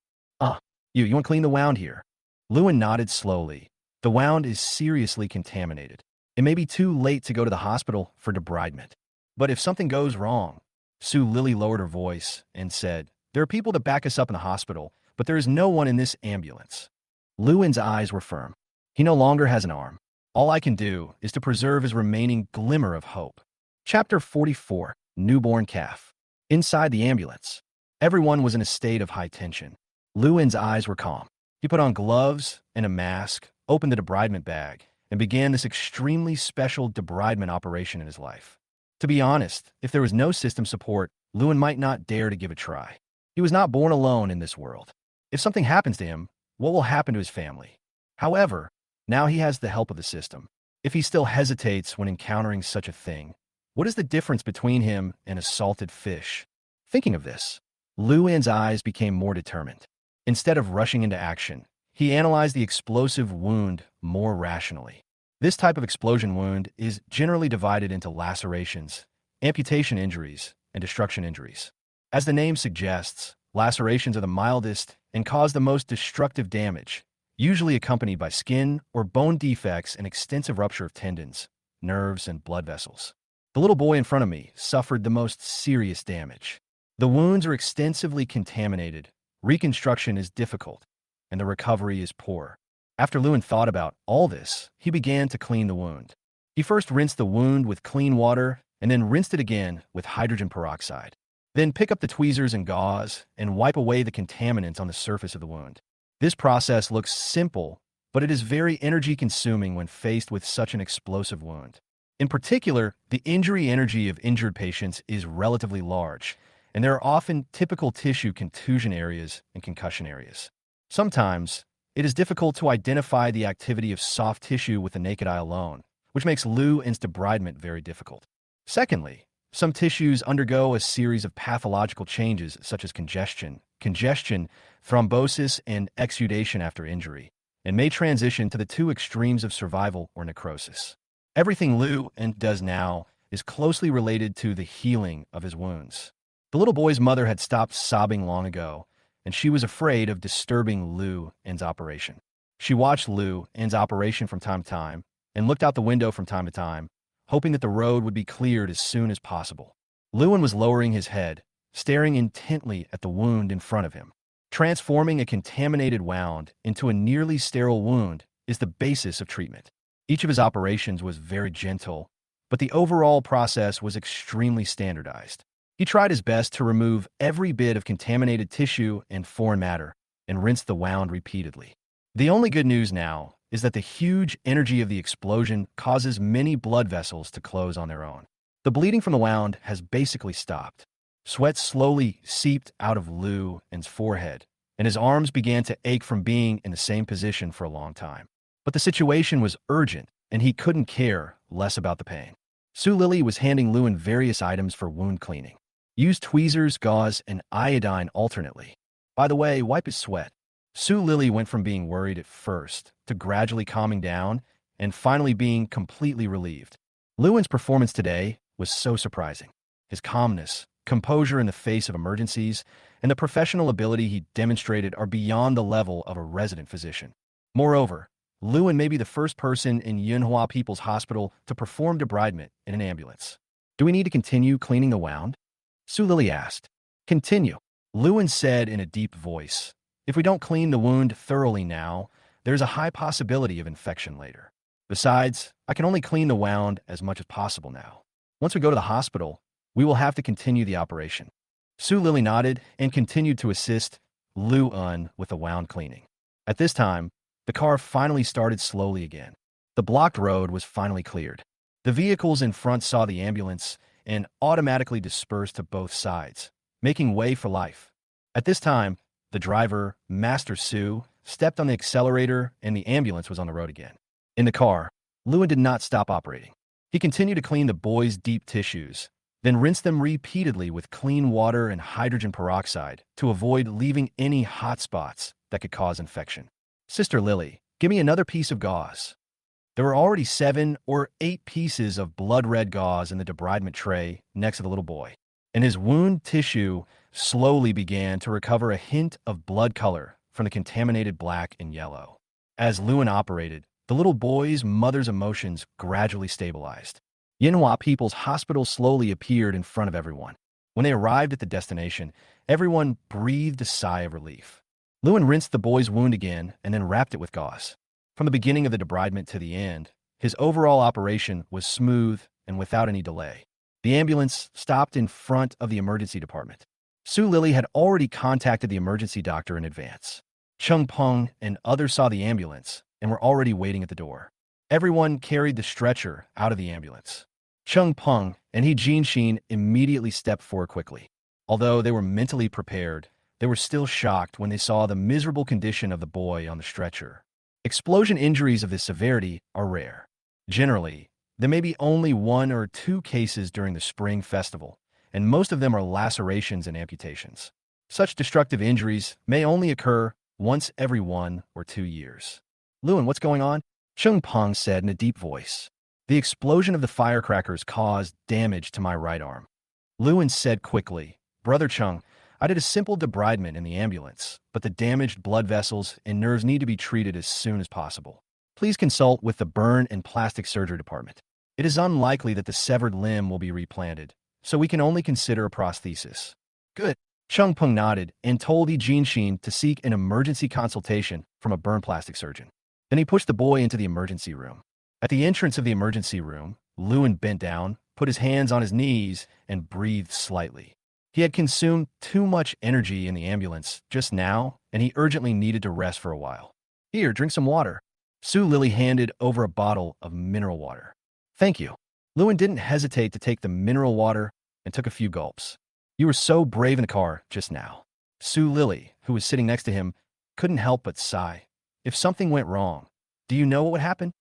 You want to clean the wound here? Lewin nodded slowly. The wound is seriously contaminated. It may be too late to go to the hospital for debridement. But if something goes wrong, Su Lily lowered her voice and said, there are people to back us up in the hospital, but there is no one in this ambulance. Lewin's eyes were firm. He no longer has an arm. All I can do is to preserve his remaining glimmer of hope. Chapter 44, Newborn Calf. Inside the ambulance, everyone was in a state of high tension. Lewin's eyes were calm. He put on gloves and a mask, opened the debridement bag, and began this extremely special debridement operation in his life. To be honest, if there was no system support, Lewin might not dare to give it a try. He was not born alone in this world. If something happens to him, what will happen to his family? However, now he has the help of the system. If he still hesitates when encountering such a thing, what is the difference between him and a salted fish? Thinking of this, Lewin's eyes became more determined. Instead of rushing into action, he analyzed the explosive wound more rationally. This type of explosion wound is generally divided into lacerations, amputation injuries, and destruction injuries. As the name suggests, lacerations are the mildest and cause the most destructive damage, usually accompanied by skin or bone defects and extensive rupture of tendons, nerves, and blood vessels. The little boy in front of me suffered the most serious damage. The wounds are extensively contaminated, reconstruction is difficult, and the recovery is poor. After Lewin thought about all this, he began to clean the wound. He first rinsed the wound with clean water and then rinsed it again with hydrogen peroxide. Then pick up the tweezers and gauze and wipe away the contaminants on the surface of the wound. This process looks simple, but it is very energy-consuming when faced with such an explosive wound. In particular, the injury energy of injured patients is relatively large, and there are often typical tissue contusion areas and concussion areas. Sometimes, it is difficult to identify the activity of soft tissue with the naked eye alone, which makes Lewin's debridement very difficult. Secondly, some tissues undergo a series of pathological changes such as congestion, thrombosis, and exudation after injury, and may transition to the two extremes of survival or necrosis. Everything Lewin does now is closely related to the healing of his wounds. The little boy's mother had stopped sobbing long ago, and she was afraid of disturbing Lu En's operation. She watched Lu En's operation from time to time and looked out the window from time to time, hoping that the road would be cleared as soon as possible. Lewin was lowering his head, staring intently at the wound in front of him. Transforming a contaminated wound into a nearly sterile wound is the basis of treatment. Each of his operations was very gentle, but the overall process was extremely standardized. He tried his best to remove every bit of contaminated tissue and foreign matter and rinsed the wound repeatedly. The only good news now is that the huge energy of the explosion causes many blood vessels to close on their own. The bleeding from the wound has basically stopped. Sweat slowly seeped out of Lu En's forehead, and his arms began to ache from being in the same position for a long time. But the situation was urgent, and he couldn't care less about the pain. Su Lily was handing Lewin various items for wound cleaning. Use tweezers, gauze, and iodine alternately. By the way, wipe his sweat. Su Lily went from being worried at first to gradually calming down and finally being completely relieved. Lewin's performance today was so surprising. His calmness, composure in the face of emergencies, and the professional ability he demonstrated are beyond the level of a resident physician. Moreover, Lewin may be the first person in Manhwa People's Hospital to perform debridement in an ambulance. Do we need to continue cleaning the wound? Su Lily asked. Continue, Lewin said in a deep voice. If we don't clean the wound thoroughly now, there's a high possibility of infection later. Besides, I can only clean the wound as much as possible now. Once we go to the hospital, we will have to continue the operation. Su Lily nodded and continued to assist Lu En with the wound cleaning. At this time, the car finally started slowly again. The blocked road was finally cleared. The vehicles in front saw the ambulance and automatically dispersed to both sides, making way for life. At this time, the driver, Master Su, stepped on the accelerator and the ambulance was on the road again. In the car, Lewin did not stop operating. He continued to clean the boy's deep tissues, then rinsed them repeatedly with clean water and hydrogen peroxide to avoid leaving any hot spots that could cause infection. Sister Lily, give me another piece of gauze. There were already 7 or 8 pieces of blood-red gauze in the debridement tray next to the little boy, and his wound tissue slowly began to recover a hint of blood color from the contaminated black and yellow. As Lewin operated, the little boy's mother's emotions gradually stabilized. Manhwa People's Hospital slowly appeared in front of everyone. When they arrived at the destination, everyone breathed a sigh of relief. Lewin rinsed the boy's wound again and then wrapped it with gauze. From the beginning of the debridement to the end, his overall operation was smooth and without any delay. The ambulance stopped in front of the emergency department. Su Lily had already contacted the emergency doctor in advance. Chung Peng and others saw the ambulance and were already waiting at the door. Everyone carried the stretcher out of the ambulance. Chung Peng and He Jinshin immediately stepped forward quickly. Although they were mentally prepared, they were still shocked when they saw the miserable condition of the boy on the stretcher. Explosion injuries of this severity are rare. Generally, there may be only 1 or 2 cases during the Spring Festival, and most of them are lacerations and amputations. Such destructive injuries may only occur once every 1 or 2 years. Lewin, what's going on? Chung Peng said in a deep voice. The explosion of the firecrackers caused damage to my right arm. Lewin said quickly, Brother Chung, I did a simple debridement in the ambulance, but the damaged blood vessels and nerves need to be treated as soon as possible. Please consult with the burn and plastic surgery department. It is unlikely that the severed limb will be replanted, so we can only consider a prosthesis. Good. Chung Peng nodded and told Yi Jinshin to seek an emergency consultation from a burn plastic surgeon. Then he pushed the boy into the emergency room. At the entrance of the emergency room, Lewin bent down, put his hands on his knees, and breathed slightly. He had consumed too much energy in the ambulance just now, and he urgently needed to rest for a while. Here, drink some water. Su Lily handed over a bottle of mineral water. Thank you. Lewin didn't hesitate to take the mineral water and took a few gulps. You were so brave in the car just now. Su Lily, who was sitting next to him, couldn't help but sigh. If something went wrong, do you know what would happen?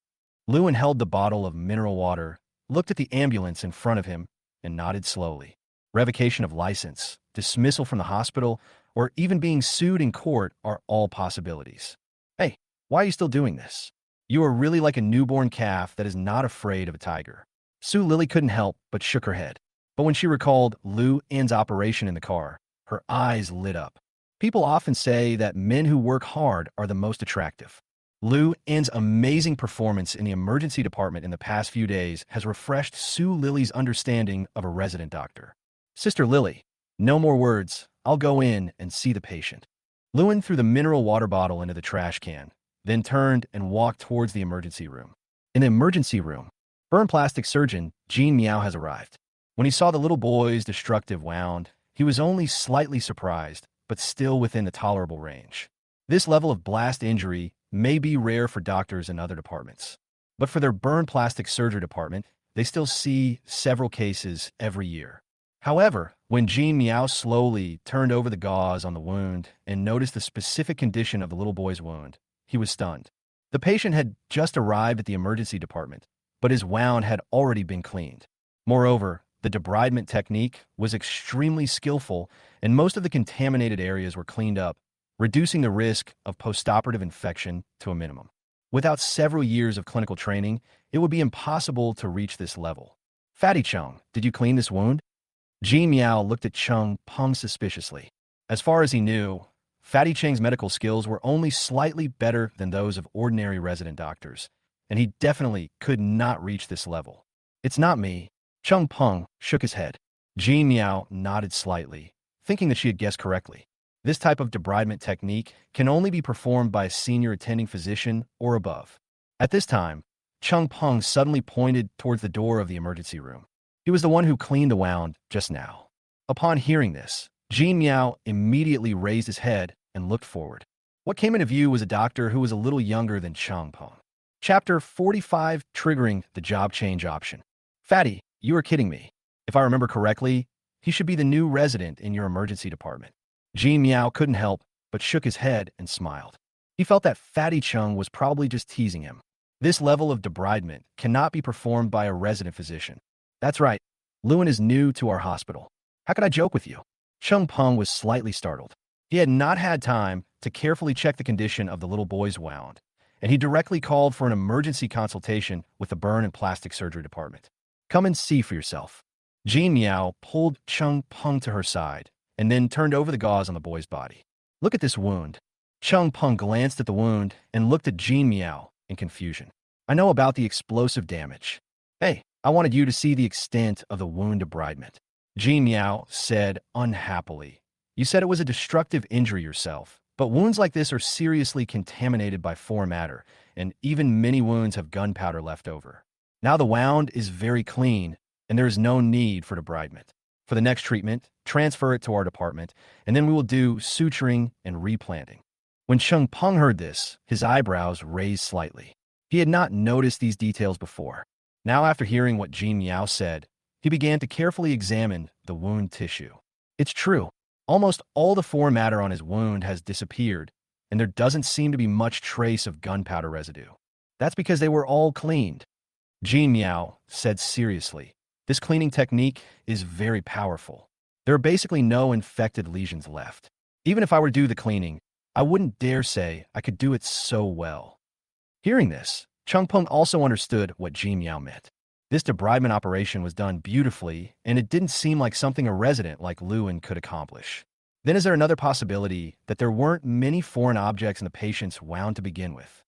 Lewin held the bottle of mineral water, looked at the ambulance in front of him, and nodded slowly. Revocation of license, dismissal from the hospital, or even being sued in court are all possibilities. Hey, why are you still doing this? You are really like a newborn calf that is not afraid of a tiger. Su Lily couldn't help but shook her head. But when she recalled Lu En's operation in the car, her eyes lit up. People often say that men who work hard are the most attractive. Lu An's amazing performance in the emergency department in the past few days has refreshed Sue Lily's understanding of a resident doctor. Sister Lily, no more words. I'll go in and see the patient. Lewin threw the mineral water bottle into the trash can, then turned and walked towards the emergency room. In the emergency room, burn plastic surgeon Jean Meow has arrived. When he saw the little boy's destructive wound, he was only slightly surprised, but still within the tolerable range. This level of blast injury may be rare for doctors in other departments, but for their burn plastic surgery department, they still see several cases every year. However, when Jean Meow slowly turned over the gauze on the wound and noticed the specific condition of the little boy's wound, he was stunned. The patient had just arrived at the emergency department, but his wound had already been cleaned. Moreover, the debridement technique was extremely skillful, and most of the contaminated areas were cleaned up, reducing the risk of postoperative infection to a minimum. Without several years of clinical training, it would be impossible to reach this level. Fatty Chung, did you clean this wound? Jean Meow looked at Chung Peng suspiciously. As far as he knew, Fatty Cheng's medical skills were only slightly better than those of ordinary resident doctors, and he definitely could not reach this level. It's not me. Chung Peng shook his head. Jean Meow nodded slightly, thinking that she had guessed correctly. This type of debridement technique can only be performed by a senior attending physician or above. At this time, Chung Peng suddenly pointed towards the door of the emergency room. He was the one who cleaned the wound just now. Upon hearing this, Jean Meow immediately raised his head and looked forward. What came into view was a doctor who was a little younger than Chung Peng. Chapter 45, Triggering the Job Change Option. Fatty, you are kidding me. If I remember correctly, he should be the new resident in your emergency department. Jean Meow couldn't help but shook his head and smiled. He felt that Fatty Chung was probably just teasing him. This level of debridement cannot be performed by a resident physician. That's right. Lewin is new to our hospital. How could I joke with you? Chung Peng was slightly startled. He had not had time to carefully check the condition of the little boy's wound, and he directly called for an emergency consultation with the burn and plastic surgery department. Come and see for yourself. Jean Meow pulled Chung Peng to her side and then turned over the gauze on the boy's body. Look at this wound. Chung Peng glanced at the wound and looked at Jean Meow in confusion. I know about the explosive damage. Hey, I wanted you to see the extent of the wound debridement. Jean Meow said unhappily. You said it was a destructive injury yourself, but wounds like this are seriously contaminated by foreign matter, and even many wounds have gunpowder left over. Now the wound is very clean, and there is no need for debridement. For the next treatment, transfer it to our department, and then we will do suturing and replanting. When Chung Peng heard this, his eyebrows raised slightly. He had not noticed these details before. Now, after hearing what Jean Meow said, he began to carefully examine the wound tissue. It's true. Almost all the foreign matter on his wound has disappeared, and there doesn't seem to be much trace of gunpowder residue. That's because they were all cleaned. Jean Meow said seriously. This cleaning technique is very powerful. There are basically no infected lesions left. Even if I were to do the cleaning, I wouldn't dare say I could do it so well. Hearing this, Chung Peng also understood what Jean Meow meant. This debridement operation was done beautifully, and it didn't seem like something a resident like Lewin could accomplish. Then is there another possibility that there weren't many foreign objects in the patient's wound to begin with?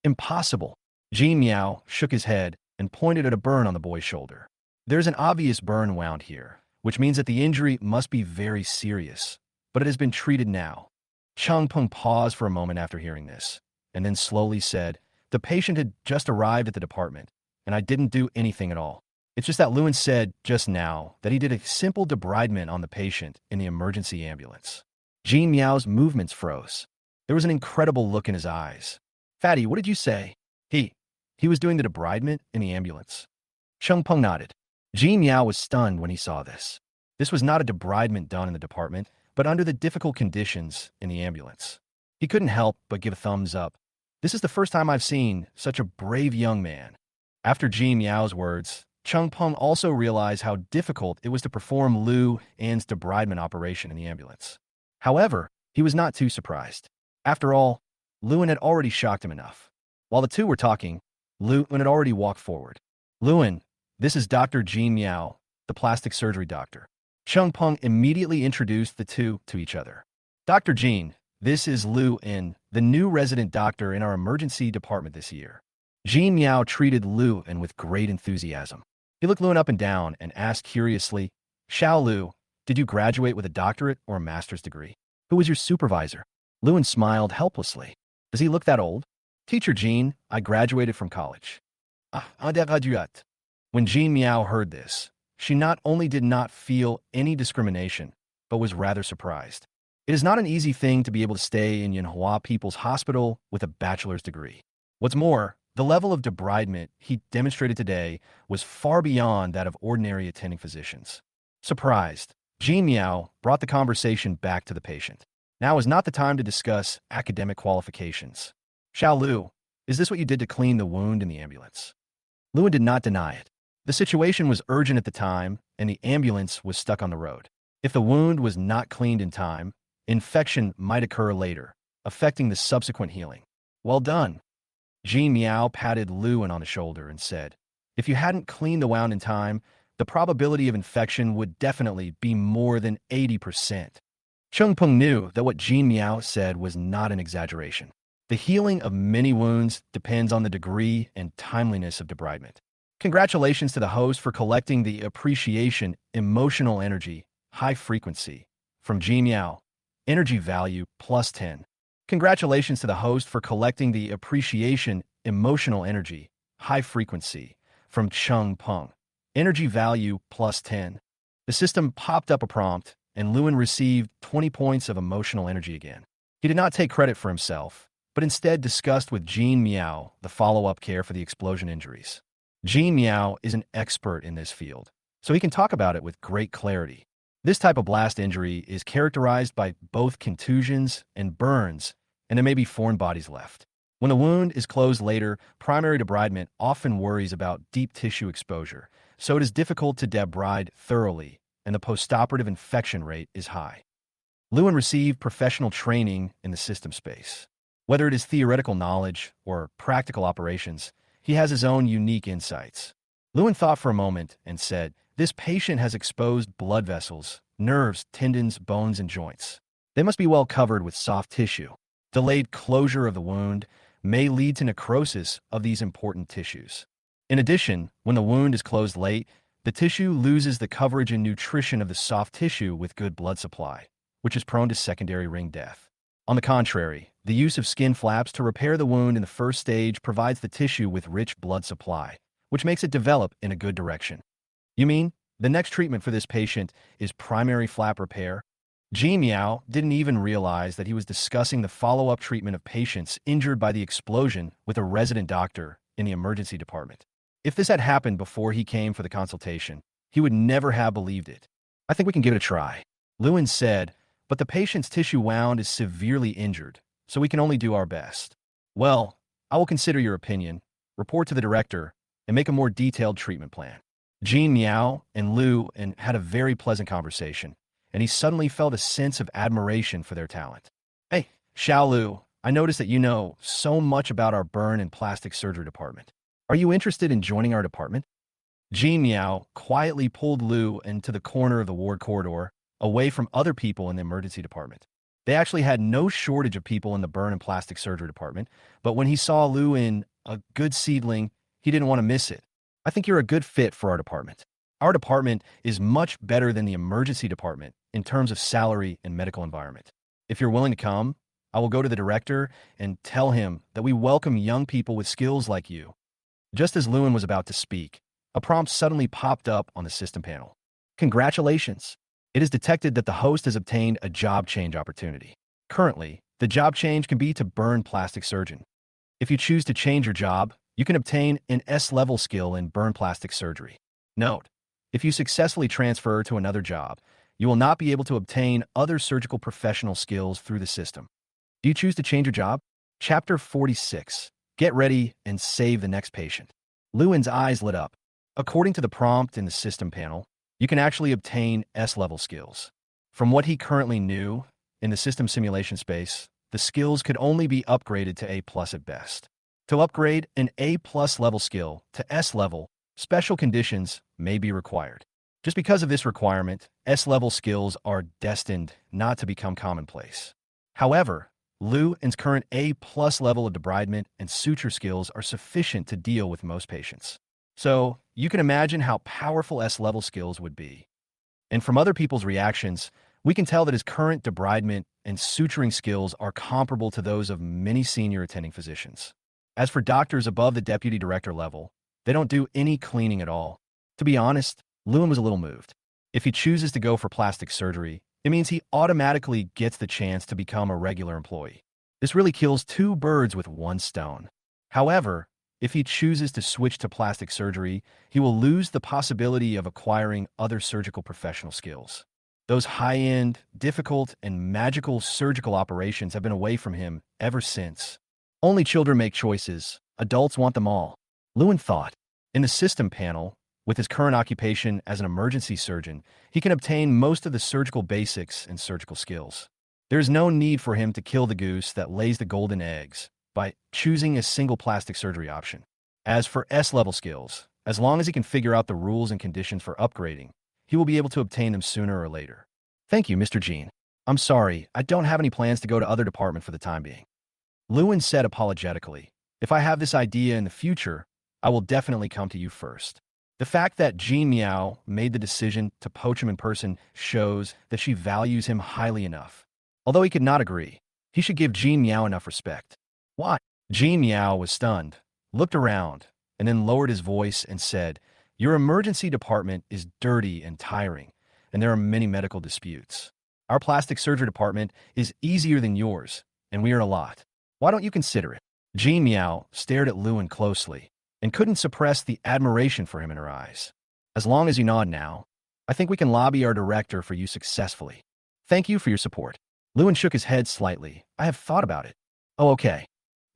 Impossible. Jean Meow shook his head and pointed at a burn on the boy's shoulder. There's an obvious burn wound here, which means that the injury must be very serious, but it has been treated now. Chung Peng paused for a moment after hearing this, and then slowly said, the patient had just arrived at the department, and I didn't do anything at all. It's just that Lewin said just now that he did a simple debridement on the patient in the emergency ambulance. Jean Meow's movements froze. There was an incredible look in his eyes. Fatty, what did you say? He was doing the debridement in the ambulance. Chung Peng nodded. Jean Meow was stunned when he saw this. This was not a debridement done in the department, but under the difficult conditions in the ambulance. He couldn't help but give a thumbs up. This is the first time I've seen such a brave young man. After Jean Meow's words, Chung Peng also realized how difficult it was to perform Lu An's debridement operation in the ambulance. However, he was not too surprised. After all, Lewin had already shocked him enough. While the two were talking, Lewin had already walked forward. Lewin, this is Dr. Jean Meow, the plastic surgery doctor. Chung Peng immediately introduced the two to each other. Dr. Jean, this is Lu In, the new resident doctor in our emergency department this year. Jean Miao treated Lu In with great enthusiasm. He looked Luin up and down and asked curiously, Xiao Lu, did you graduate with a doctorate or a master's degree? Who was your supervisor? Luin smiled helplessly. Does he look that old? Teacher Jean, I graduated from college. Undergraduate. When Jean Miao heard this, she not only did not feel any discrimination, but was rather surprised. It is not an easy thing to be able to stay in Manhua People's Hospital with a bachelor's degree. What's more, the level of debridement he demonstrated today was far beyond that of ordinary attending physicians. Surprised, Jean Miao brought the conversation back to the patient. Now is not the time to discuss academic qualifications. Xiao Lu, is this what you did to clean the wound in the ambulance? Luin did not deny it. The situation was urgent at the time, and the ambulance was stuck on the road. If the wound was not cleaned in time, infection might occur later, affecting the subsequent healing. Well done. Jean Miao patted Luin on the shoulder and said, if you hadn't cleaned the wound in time, the probability of infection would definitely be more than 80%. Cheng Peng knew that what Jean Miao said was not an exaggeration. The healing of many wounds depends on the degree and timeliness of debridement. Congratulations to the host for collecting the appreciation emotional energy high frequency from Jean Miao. Energy value plus 10. Congratulations to the host for collecting the appreciation emotional energy high frequency from Cheng Peng. Energy value plus 10. The system popped up a prompt, and Luin received 20 points of emotional energy again. He did not take credit for himself, but instead discussed with Jean Miao the follow-up care for the explosion injuries. Jean Miao is an expert in this field, so he can talk about it with great clarity. This type of blast injury is characterized by both contusions and burns, and there may be foreign bodies left. When the wound is closed later, primary debridement often worries about deep tissue exposure, so it is difficult to debride thoroughly, and the postoperative infection rate is high. Luin received professional training in the system space. Whether it is theoretical knowledge or practical operations, he has his own unique insights. Luin thought for a moment and said, this patient has exposed blood vessels, nerves, tendons, bones, and joints. They must be well covered with soft tissue. Delayed closure of the wound may lead to necrosis of these important tissues. In addition, when the wound is closed late, the tissue loses the coverage and nutrition of the soft tissue with good blood supply, which is prone to secondary ring death. On the contrary, the use of skin flaps to repair the wound in the first stage provides the tissue with rich blood supply, which makes it develop in a good direction. You mean, the next treatment for this patient is primary flap repair? Jean Miao didn't even realize that he was discussing the follow-up treatment of patients injured by the explosion with a resident doctor in the emergency department. If this had happened before he came for the consultation, he would never have believed it. I think we can give it a try. Luin said, but the patient's tissue wound is severely injured, so we can only do our best. Well, I will consider your opinion, report to the director, and make a more detailed treatment plan. Jean Miao and Lu had a very pleasant conversation, and he suddenly felt a sense of admiration for their talent. Hey, Xiao Lu, I noticed that you know so much about our burn and plastic surgery department. Are you interested in joining our department? Jean Miao quietly pulled Lu into the corner of the ward corridor, away from other people in the emergency department. They actually had no shortage of people in the burn and plastic surgery department, but when he saw Lu in, a good seedling, he didn't want to miss it. I think you're a good fit for our department. Our department is much better than the emergency department in terms of salary and medical environment. If you're willing to come, I will go to the director and tell him that we welcome young people with skills like you. Just as Luin was about to speak, a prompt suddenly popped up on the system panel. Congratulations! It is detected that the host has obtained a job change opportunity. Currently, the job change can be to burn plastic surgeon. If you choose to change your job, you can obtain an S-level skill in burn plastic surgery. Note, if you successfully transfer to another job, you will not be able to obtain other surgical professional skills through the system. Do you choose to change your job? Chapter 46. Get ready and save the next patient. Luin's eyes lit up. According to the prompt in the system panel, you can actually obtain S-level skills. From what he currently knew, in the system simulation space, the skills could only be upgraded to A+ at best. To upgrade an A+ level skill to S level, special conditions may be required. Just because of this requirement, S level skills are destined not to become commonplace. However, Lu En's current A+ level of debridement and suture skills are sufficient to deal with most patients. So, you can imagine how powerful S-level skills would be. And from other people's reactions, we can tell that his current debridement and suturing skills are comparable to those of many senior attending physicians. As for doctors above the deputy director level, they don't do any cleaning at all. To be honest, Lewin was a little moved. If he chooses to go for plastic surgery, it means he automatically gets the chance to become a regular employee. This really kills two birds with one stone. However, if he chooses to switch to plastic surgery, he will lose the possibility of acquiring other surgical professional skills. Those high-end, difficult, and magical surgical operations have been away from him ever since. Only children make choices. Adults want them all. Lewin thought. In the system panel, with his current occupation as an emergency surgeon, he can obtain most of the surgical basics and surgical skills. There is no need for him to kill the goose that lays the golden eggs by choosing a single plastic surgery option. As for S-level skills, as long as he can figure out the rules and conditions for upgrading, he will be able to obtain them sooner or later. Thank you, Mr. Jean. I'm sorry, I don't have any plans to go to other department for the time being. Lewin said apologetically, if I have this idea in the future, I will definitely come to you first. The fact that Jean Miao made the decision to poach him in person shows that she values him highly enough. Although he could not agree, he should give Jean Miao enough respect. What? Jean Miao was stunned, looked around, and then lowered his voice and said, your emergency department is dirty and tiring, and there are many medical disputes. Our plastic surgery department is easier than yours, and we earn a lot. Why don't you consider it? Jean Miao stared at Lewin closely and couldn't suppress the admiration for him in her eyes. As long as you nod now, I think we can lobby our director for you successfully. Thank you for your support. Lewin shook his head slightly. I have thought about it. Oh, okay.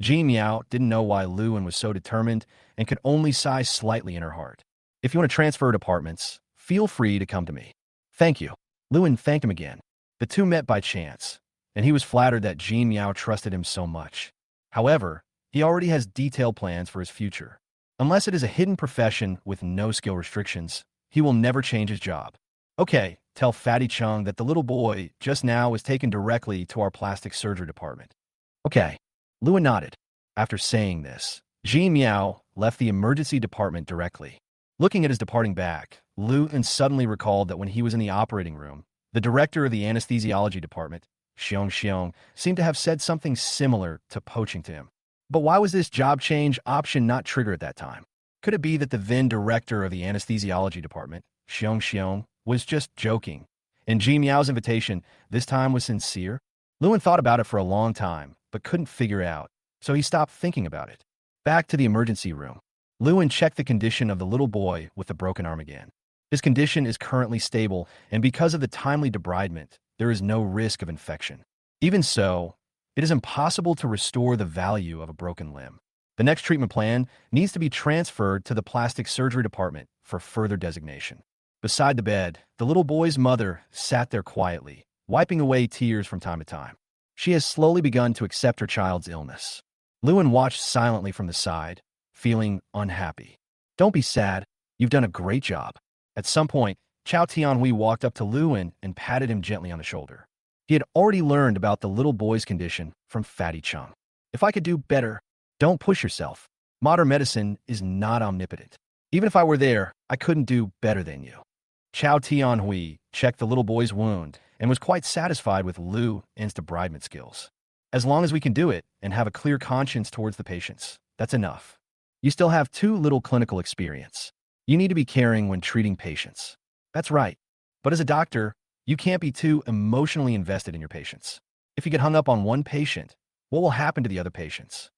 Jean Miao didn't know why Lewin was so determined and could only sigh slightly in her heart. If you want to transfer departments, feel free to come to me. Thank you. Lewin thanked him again. The two met by chance, and he was flattered that Jean Miao trusted him so much. However, he already has detailed plans for his future. Unless it is a hidden profession with no skill restrictions, he will never change his job. Okay, tell Fatty Chung that the little boy just now was taken directly to our plastic surgery department. Okay. Lewin nodded. After saying this, Jean Miao left the emergency department directly. Looking at his departing back, Lewin suddenly recalled that when he was in the operating room, the director of the anesthesiology department, Xiong, seemed to have said something similar to poaching to him. But why was this job change option not triggered at that time? Could it be that the then director of the anesthesiology department, Xiong, was just joking, and Jean Miao's invitation this time was sincere? Lewin thought about it for a long time, but couldn't figure it out, so he stopped thinking about it. Back to the emergency room. Lewin checked the condition of the little boy with the broken arm again. His condition is currently stable, and because of the timely debridement, there is no risk of infection. Even so, it is impossible to restore the value of a broken limb. The next treatment plan needs to be transferred to the plastic surgery department for further designation. Beside the bed, the little boy's mother sat there quietly, wiping away tears from time to time. She has slowly begun to accept her child's illness. Lewin watched silently from the side, feeling unhappy. Don't be sad. You've done a great job. At some point, Chao Tianhui walked up to Lewin and patted him gently on the shoulder. He had already learned about the little boy's condition from Fatty Chung. If I could do better, don't push yourself. Modern medicine is not omnipotent. Even if I were there, I couldn't do better than you. Chao Tianhui checked the little boy's wound and was quite satisfied with Lu En's debridement skills. As long as we can do it and have a clear conscience towards the patients, that's enough. You still have too little clinical experience. You need to be caring when treating patients. That's right. But as a doctor, you can't be too emotionally invested in your patients. If you get hung up on one patient, what will happen to the other patients?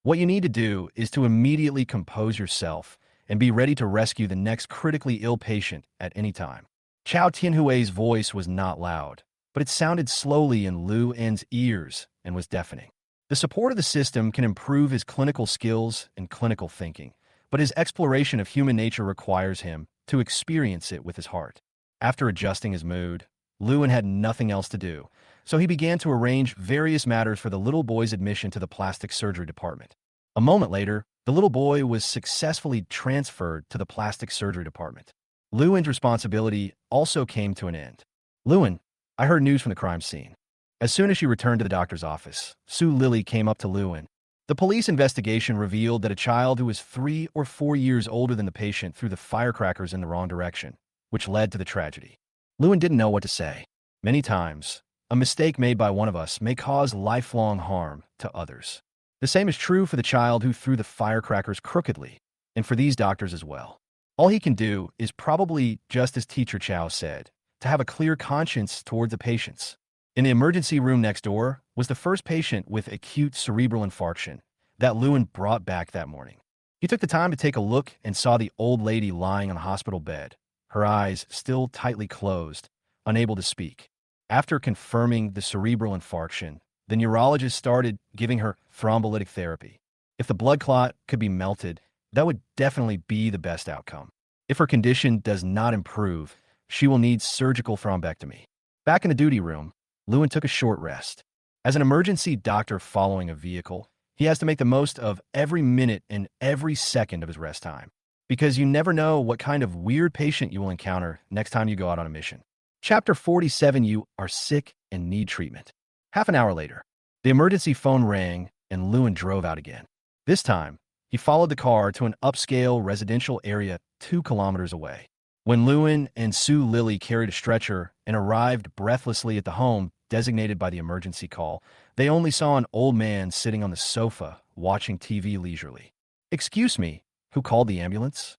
What you need to do is to immediately compose yourself and be ready to rescue the next critically ill patient at any time. Chao Tianhui's voice was not loud, but it sounded slowly in Lu En's ears and was deafening. The support of the system can improve his clinical skills and clinical thinking, but his exploration of human nature requires him to experience it with his heart. After adjusting his mood, Lewin had nothing else to do, so he began to arrange various matters for the little boy's admission to the plastic surgery department. A moment later, the little boy was successfully transferred to the plastic surgery department. Lewin's responsibility also came to an end. Lewin, I heard news from the crime scene. As soon as she returned to the doctor's office, Sue Lily came up to Lewin. The police investigation revealed that a child who was 3 or 4 years older than the patient threw the firecrackers in the wrong direction, which led to the tragedy. Lewin didn't know what to say. Many times, a mistake made by one of us may cause lifelong harm to others. The same is true for the child who threw the firecrackers crookedly, and for these doctors as well. All he can do is probably, just as Teacher Chow said, to have a clear conscience toward the patients. In the emergency room next door was the first patient with acute cerebral infarction that Lewin brought back that morning. He took the time to take a look and saw the old lady lying on the hospital bed, her eyes still tightly closed, unable to speak. After confirming the cerebral infarction, the neurologist started giving her thrombolytic therapy. If the blood clot could be melted, that would definitely be the best outcome. If her condition does not improve, she will need surgical thrombectomy. Back in the duty room, Lewin took a short rest. As an emergency doctor following a vehicle, he has to make the most of every minute and every second of his rest time, because you never know what kind of weird patient you will encounter next time you go out on a mission. Chapter 47. You are sick and need treatment. Half an hour later, the emergency phone rang and Lewin drove out again. This time, he followed the car to an upscale residential area 2 kilometers away. When Lewin and Sue Lily carried a stretcher and arrived breathlessly at the home designated by the emergency call, they only saw an old man sitting on the sofa watching TV leisurely. "Excuse me, who called the ambulance?"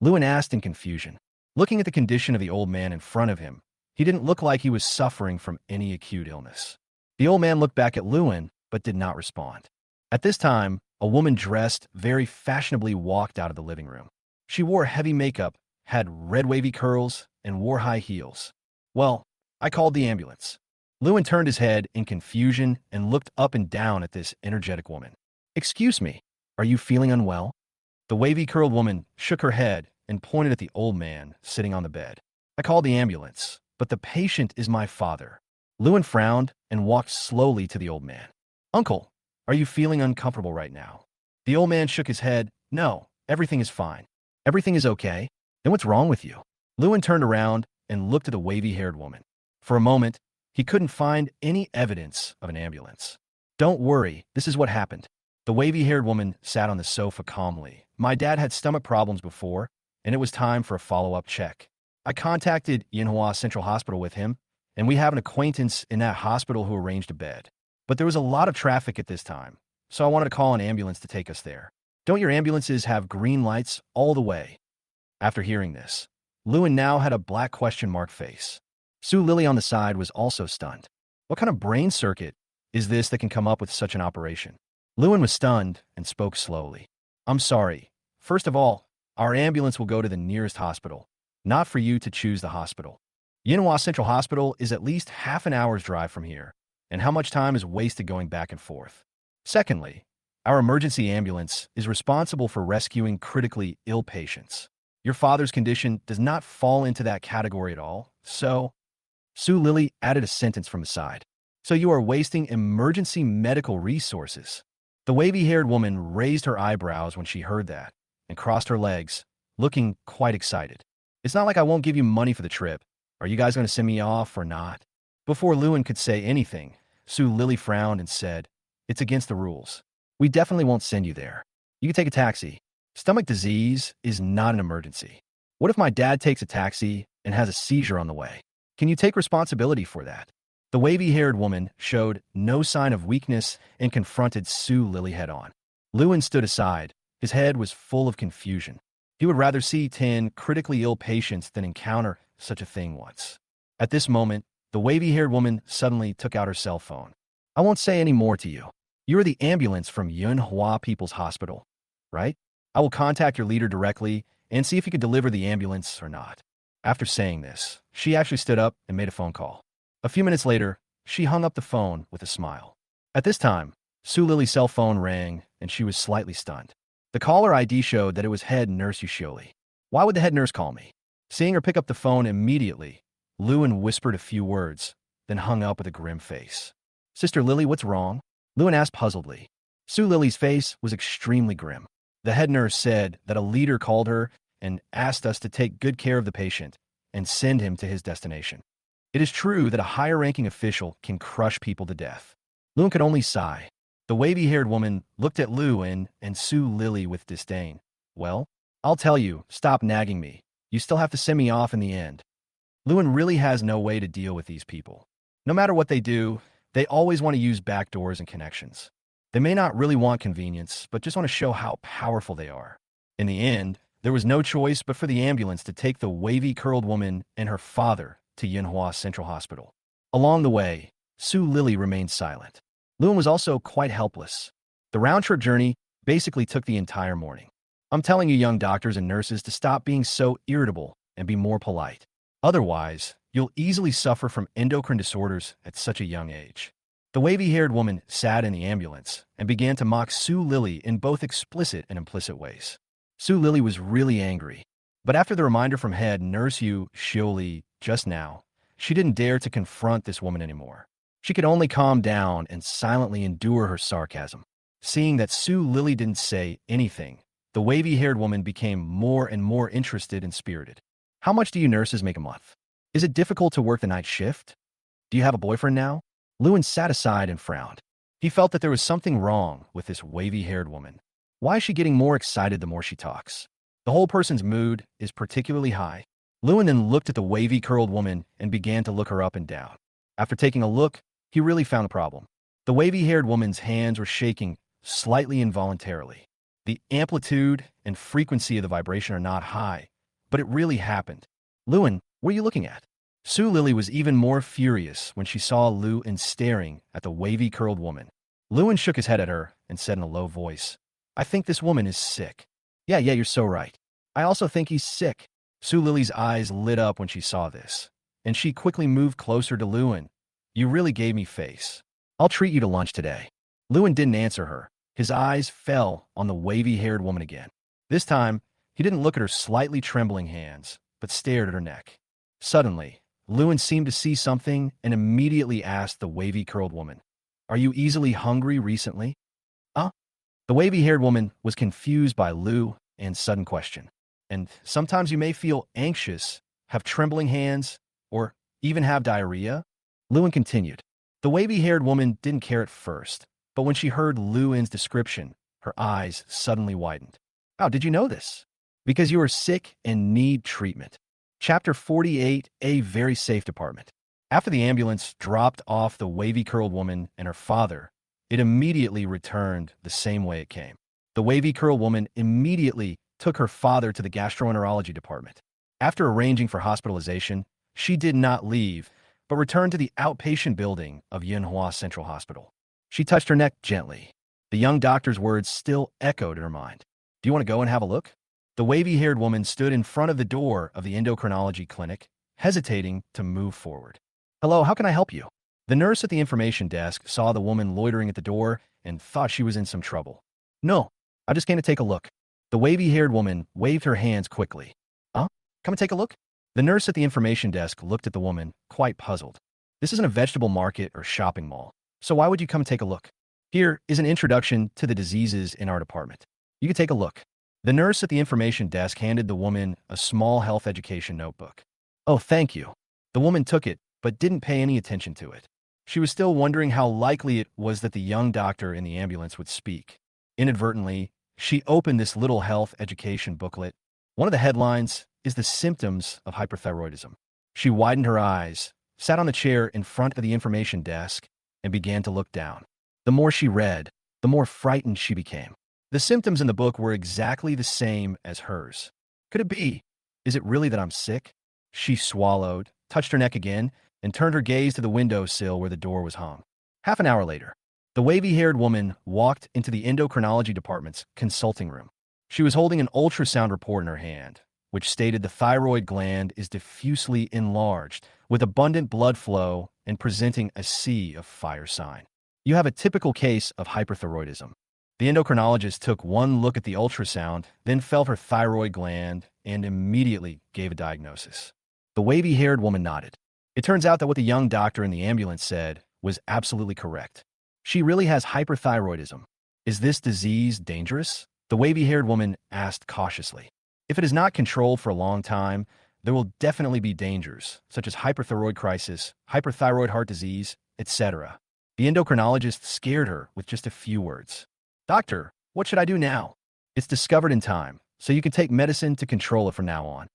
Lewin asked in confusion. Looking at the condition of the old man in front of him, he didn't look like he was suffering from any acute illness. The old man looked back at Lewin, but did not respond. At this time, a woman dressed very fashionably walked out of the living room. She wore heavy makeup, had red wavy curls, and wore high heels. "Well, I called the ambulance." Lewin turned his head in confusion and looked up and down at this energetic woman. "Excuse me, are you feeling unwell?" The wavy-curled woman shook her head and pointed at the old man sitting on the bed. "I called the ambulance, but the patient is my father." Lewin frowned and walked slowly to the old man. "Uncle, are you feeling uncomfortable right now?" The old man shook his head. "No, everything is fine." "Everything is okay? Then what's wrong with you?" Lewin turned around and looked at the wavy-haired woman. For a moment, he couldn't find any evidence of an ambulance. "Don't worry, this is what happened." The wavy-haired woman sat on the sofa calmly. "My dad had stomach problems before, and it was time for a follow-up check. I contacted MANHUA Central Hospital with him, and we have an acquaintance in that hospital who arranged a bed. But there was a lot of traffic at this time, so I wanted to call an ambulance to take us there. Don't your ambulances have green lights all the way?" After hearing this, Lewin now had a black question mark face. Sue Lily on the side was also stunned. What kind of brain circuit is this that can come up with such an operation? Lewin was stunned and spoke slowly. "I'm sorry. First of all, our ambulance will go to the nearest hospital. Not for you to choose the hospital. Yanhua Central Hospital is at least half an hour's drive from here, and how much time is wasted going back and forth? Secondly, our emergency ambulance is responsible for rescuing critically ill patients. Your father's condition does not fall into that category at all, so..." Sue Lily added a sentence from the side. "So you are wasting emergency medical resources." The wavy-haired woman raised her eyebrows when she heard that and crossed her legs, looking quite excited. "It's not like I won't give you money for the trip. Are you guys going to send me off or not?" Before Lewin could say anything, Sue Lily frowned and said, "It's against the rules. We definitely won't send you there. You can take a taxi. Stomach disease is not an emergency. What if my dad takes a taxi and has a seizure on the way? Can you take responsibility for that?" The wavy-haired woman showed no sign of weakness and confronted Sue Lily head-on. Lewin stood aside. His head was full of confusion. He would rather see 10 critically ill patients than encounter such a thing once. At this moment, the wavy-haired woman suddenly took out her cell phone. "I won't say any more to you. You are the ambulance from Yunhua People's Hospital, right? I will contact your leader directly and see if he could deliver the ambulance or not." After saying this, she actually stood up and made a phone call. A few minutes later, she hung up the phone with a smile. At this time, Sue Lily's cell phone rang, and she was slightly stunned. The caller ID showed that it was head nurse Yushioli. "Why would the head nurse call me?" Seeing her pick up the phone immediately, Lewin whispered a few words, then hung up with a grim face. "Sister Lily, what's wrong?" Lewin asked puzzledly. Sue Lily's face was extremely grim. "The head nurse said that a leader called her and asked us to take good care of the patient and send him to his destination." It is true that a higher-ranking official can crush people to death. Lewin could only sigh. The wavy-haired woman looked at Lewin and Sue Lily with disdain. Well, I'll tell you, stop nagging me. You still have to send me off in the end. Lewin really has no way to deal with these people. No matter what they do, they always want to use backdoors and connections. They may not really want convenience, but just want to show how powerful they are. In the end, there was no choice but for the ambulance to take the wavy-curled woman and her father to Manhwa Central Hospital. Along the way, Sue Lily remained silent. Lewin was also quite helpless. The round-trip journey basically took the entire morning. I'm telling you young doctors and nurses to stop being so irritable and be more polite. Otherwise, you'll easily suffer from endocrine disorders at such a young age. The wavy-haired woman sat in the ambulance and began to mock Sue Lily in both explicit and implicit ways. Sue Lily was really angry, but after the reminder from head nurse Yu Shioli just now, she didn't dare to confront this woman anymore. She could only calm down and silently endure her sarcasm. Seeing that Sue Lily didn't say anything, the wavy-haired woman became more and more interested and spirited. How much do you nurses make a month? Is it difficult to work the night shift? Do you have a boyfriend now? Lewin sat aside and frowned. He felt that there was something wrong with this wavy-haired woman. Why is she getting more excited the more she talks? The whole person's mood is particularly high. Lewin then looked at the wavy-curled woman and began to look her up and down. After taking a look, he really found the problem. The wavy-haired woman's hands were shaking slightly involuntarily. The amplitude and frequency of the vibration are not high, but it really happened. Lewin, what are you looking at? Sue Lily was even more furious when she saw Lewin staring at the wavy-curled woman. Lewin shook his head at her and said in a low voice, I think this woman is sick. Yeah, you're so right. I also think he's sick. Sue Lily's eyes lit up when she saw this, and she quickly moved closer to Lewin. You really gave me face. I'll treat you to lunch today. Lewin didn't answer her. His eyes fell on the wavy-haired woman again. This time, he didn't look at her slightly trembling hands, but stared at her neck. Suddenly, Lewin seemed to see something and immediately asked the wavy-curled woman, Are you easily hungry recently? The wavy-haired woman was confused by Lewin's sudden question. And sometimes you may feel anxious, have trembling hands, or even have diarrhea? Lewin continued. The wavy-haired woman didn't care at first, but when she heard Lewin's description, her eyes suddenly widened. How did you know this? Because you are sick and need treatment. Chapter 48, A Very Safe Department. After the ambulance dropped off the wavy-curled woman and her father, it immediately returned the same way it came. The wavy-curled woman immediately took her father to the gastroenterology department. After arranging for hospitalization, she did not leave, but returned to the outpatient building of Manhwa Central Hospital. She touched her neck gently. The young doctor's words still echoed in her mind. Do you want to go and have a look? The wavy-haired woman stood in front of the door of the endocrinology clinic, hesitating to move forward. Hello, how can I help you? The nurse at the information desk saw the woman loitering at the door and thought she was in some trouble. No, I just came to take a look. The wavy-haired woman waved her hands quickly. Come and take a look? The nurse at the information desk looked at the woman, quite puzzled. This isn't a vegetable market or shopping mall, so why would you come take a look? Here is an introduction to the diseases in our department. You can take a look. The nurse at the information desk handed the woman a small health education notebook. Oh, thank you. The woman took it, but didn't pay any attention to it. She was still wondering how likely it was that the young doctor in the ambulance would speak. Inadvertently, she opened this little health education booklet. One of the headlines is the symptoms of hyperthyroidism. She widened her eyes, sat on the chair in front of the information desk, and began to look down. The more she read, the more frightened she became. The symptoms in the book were exactly the same as hers. Could it be? Is it really that I'm sick? She swallowed, touched her neck again, and turned her gaze to the windowsill where the door was hung. Half an hour later, the wavy-haired woman walked into the endocrinology department's consulting room. She was holding an ultrasound report in her hand, which stated the thyroid gland is diffusely enlarged, with abundant blood flow and presenting a sea of fire sign. You have a typical case of hyperthyroidism. The endocrinologist took one look at the ultrasound, then felt her thyroid gland, and immediately gave a diagnosis. The wavy-haired woman nodded. It turns out that what the young doctor in the ambulance said was absolutely correct. She really has hyperthyroidism. Is this disease dangerous? The wavy-haired woman asked cautiously. If it is not controlled for a long time, there will definitely be dangers, such as hyperthyroid crisis, hyperthyroid heart disease, etc. The endocrinologist scared her with just a few words. Doctor, what should I do now? It's discovered in time, so you can take medicine to control it from now on.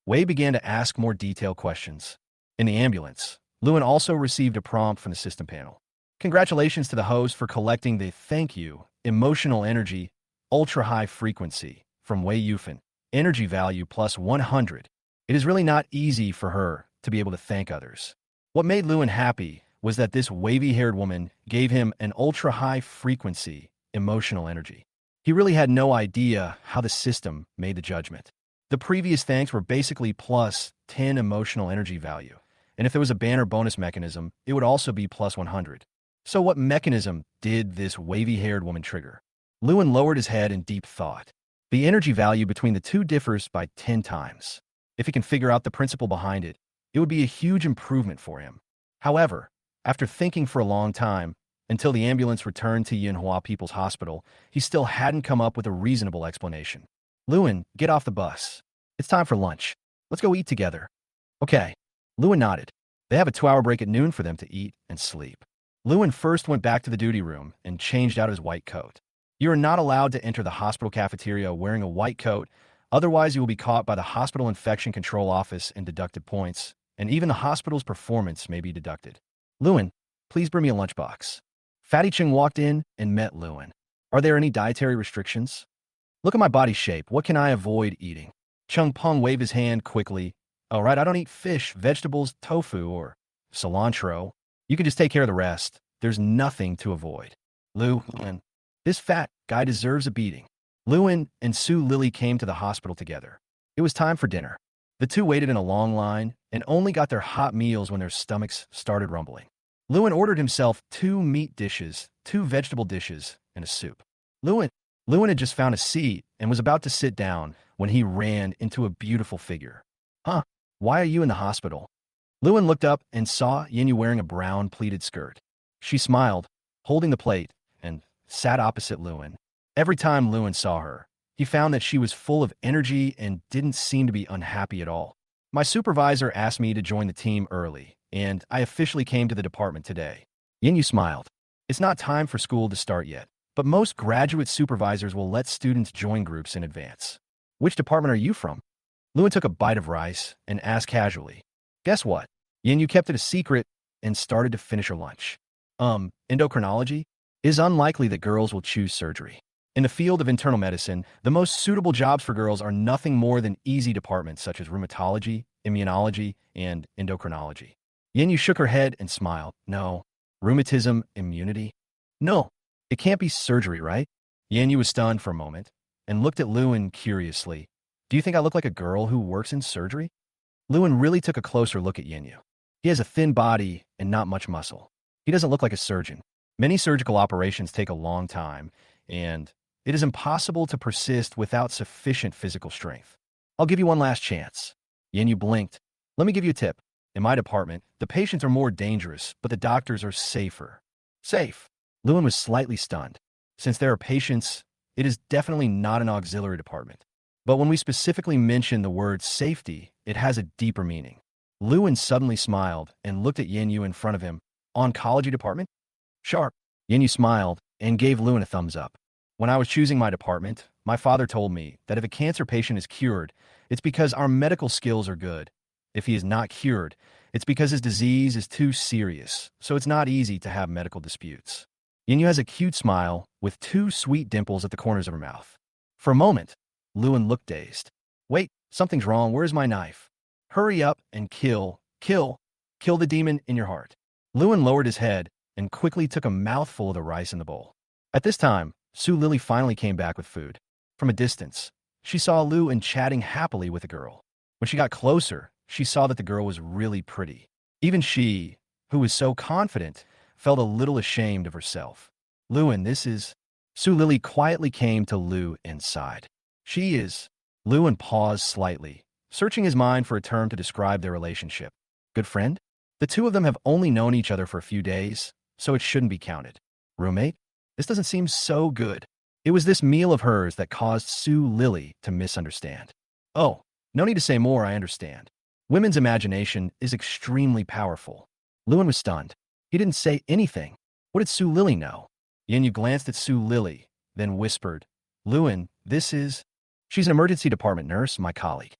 Wei began to ask more detailed questions. In the ambulance, Lewin also received a prompt from the system panel. Congratulations to the host for collecting the thank you, emotional energy, ultra-high frequency from Wei Yufan, energy value plus 100. It is really not easy for her to be able to thank others. What made Lewin happy was that this wavy-haired woman gave him an ultra-high frequency, emotional energy. He really had no idea how the system made the judgment. The previous thanks were basically plus 10 emotional energy value, and if there was a banner bonus mechanism, it would also be plus 100. So what mechanism did this wavy-haired woman trigger? Lewin lowered his head in deep thought. The energy value between the two differs by 10 times. If he can figure out the principle behind it, it would be a huge improvement for him. However, after thinking for a long time, until the ambulance returned to Manhwa People's Hospital, he still hadn't come up with a reasonable explanation. Lewin, get off the bus. It's time for lunch. Let's go eat together. Okay. Lewin nodded. They have a 2-hour break at noon for them to eat and sleep. Lewin first went back to the duty room and changed out his white coat. You are not allowed to enter the hospital cafeteria wearing a white coat, otherwise you will be caught by the hospital infection control office and deducted points, and even the hospital's performance may be deducted. Lewin, please bring me a lunchbox. Fatty Cheng walked in and met Lewin. Are there any dietary restrictions? Look at my body shape. What can I avoid eating? Chung Peng waved his hand quickly. All right, I don't eat fish, vegetables, tofu, or cilantro. You can just take care of the rest. There's nothing to avoid. Lewin, this fat guy deserves a beating. Lewin and Su Lily came to the hospital together. It was time for dinner. The two waited in a long line and only got their hot meals when their stomachs started rumbling. Lewin ordered himself 2 meat dishes, 2 vegetable dishes, and a soup. Lewin had just found a seat and was about to sit down when he ran into a beautiful figure. Huh? Why are you in the hospital? Lewin looked up and saw Yinyu wearing a brown pleated skirt. She smiled, holding the plate, and sat opposite Lewin. Every time Lewin saw her, he found that she was full of energy and didn't seem to be unhappy at all. My supervisor asked me to join the team early, and I officially came to the department today. Yinyu smiled. It's not time for school to start yet, but most graduate supervisors will let students join groups in advance. Which department are you from? Lewin took a bite of rice and asked casually. Guess what? Yinyu kept it a secret and started to finish her lunch. Endocrinology? It is unlikely that girls will choose surgery. In the field of internal medicine, the most suitable jobs for girls are nothing more than easy departments such as rheumatology, immunology, and endocrinology. Yinyu shook her head and smiled. No. Rheumatism, immunity? No. It can't be surgery, right? Yinyu was stunned for a moment and looked at Lewin curiously. Do you think I look like a girl who works in surgery? Lewin really took a closer look at Yinyu. He has a thin body and not much muscle. He doesn't look like a surgeon. Many surgical operations take a long time, and it is impossible to persist without sufficient physical strength. I'll give you one last chance. Yinyu blinked. Let me give you a tip. In my department, the patients are more dangerous, but the doctors are safer. Safe. Lewin was slightly stunned. Since there are patients, it is definitely not an auxiliary department. But when we specifically mention the word safety, it has a deeper meaning. Lewin suddenly smiled and looked at Yinyu in front of him. Oncology department? Sharp. Yinyu smiled and gave Lewin a thumbs up. When I was choosing my department, my father told me that if a cancer patient is cured, it's because our medical skills are good. If he is not cured, it's because his disease is too serious, so it's not easy to have medical disputes. Yinyu has a cute smile with 2 sweet dimples at the corners of her mouth. For a moment, Lewin looked dazed. Wait, something's wrong. Where's my knife? Hurry up and kill the demon in your heart. Lewin lowered his head and quickly took a mouthful of the rice in the bowl. At this time, Su Lily finally came back with food. From a distance, she saw Lewin chatting happily with a girl. When she got closer, she saw that the girl was really pretty. Even she, who was so confident, felt a little ashamed of herself. Lewin, this is... Su Lily quietly came to Lu inside. She is... Lewin paused slightly, searching his mind for a term to describe their relationship. Good friend? The two of them have only known each other for a few days, so it shouldn't be counted. Roommate? This doesn't seem so good. It was this meal of hers that caused Su Lily to misunderstand. Oh, no need to say more, I understand. Women's imagination is extremely powerful. Lewin was stunned. He didn't say anything. What did Su Lily know? Yin glanced at Su Lily, then whispered, Lewin, this is... She's an emergency department nurse, my colleague.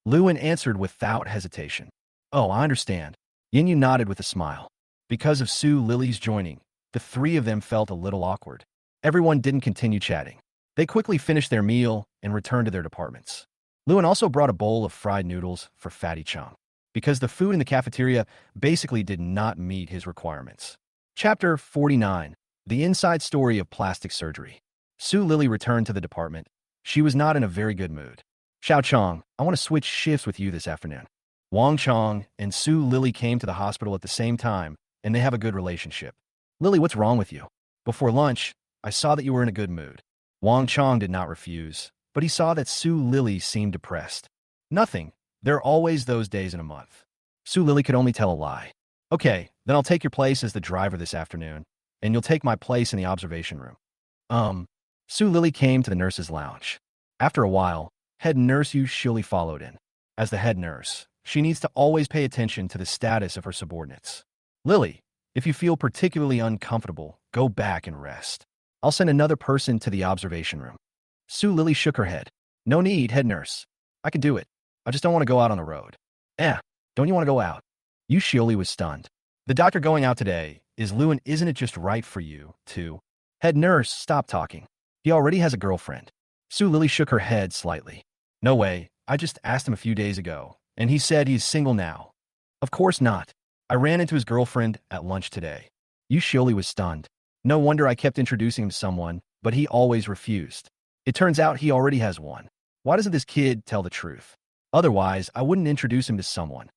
Lewin answered without hesitation. Oh, I understand. Yin nodded with a smile. Because of Su Lily's joining, the three of them felt a little awkward. Everyone didn't continue chatting. They quickly finished their meal and returned to their departments. Lewin also brought a bowl of fried noodles for Fatty Chung, because the food in the cafeteria basically did not meet his requirements. Chapter 49. The Inside Story of Plastic Surgery. Su Lily returned to the department. She was not in a very good mood. Xiao Chong, I want to switch shifts with you this afternoon. Wang Chong and Su Lily came to the hospital at the same time, and they have a good relationship. Lily, what's wrong with you? Before lunch, I saw that you were in a good mood. Wang Chong did not refuse, but he saw that Su Lily seemed depressed. Nothing. There are always those days in a month. Su Lily could only tell a lie. Okay, then I'll take your place as the driver this afternoon, and you'll take my place in the observation room. Su Lily came to the nurse's lounge. After a while, head nurse Yu Shili followed in. As the head nurse, she needs to always pay attention to the status of her subordinates. Lily, if you feel particularly uncomfortable, go back and rest. I'll send another person to the observation room. Su Lily shook her head. No need, head nurse. I can do it. I just don't want to go out on the road. Don't you want to go out? Yu Shioli was stunned. The doctor going out today. Is Lewin, isn't it just right for you, too? Head nurse, stop talking. He already has a girlfriend. Su Lily shook her head slightly. No way, I just asked him a few days ago, and he said he's single now. Of course not. I ran into his girlfriend at lunch today. Yu Shioli was stunned. No wonder I kept introducing him to someone, but he always refused. It turns out he already has one. Why doesn't this kid tell the truth? Otherwise, I wouldn't introduce him to someone.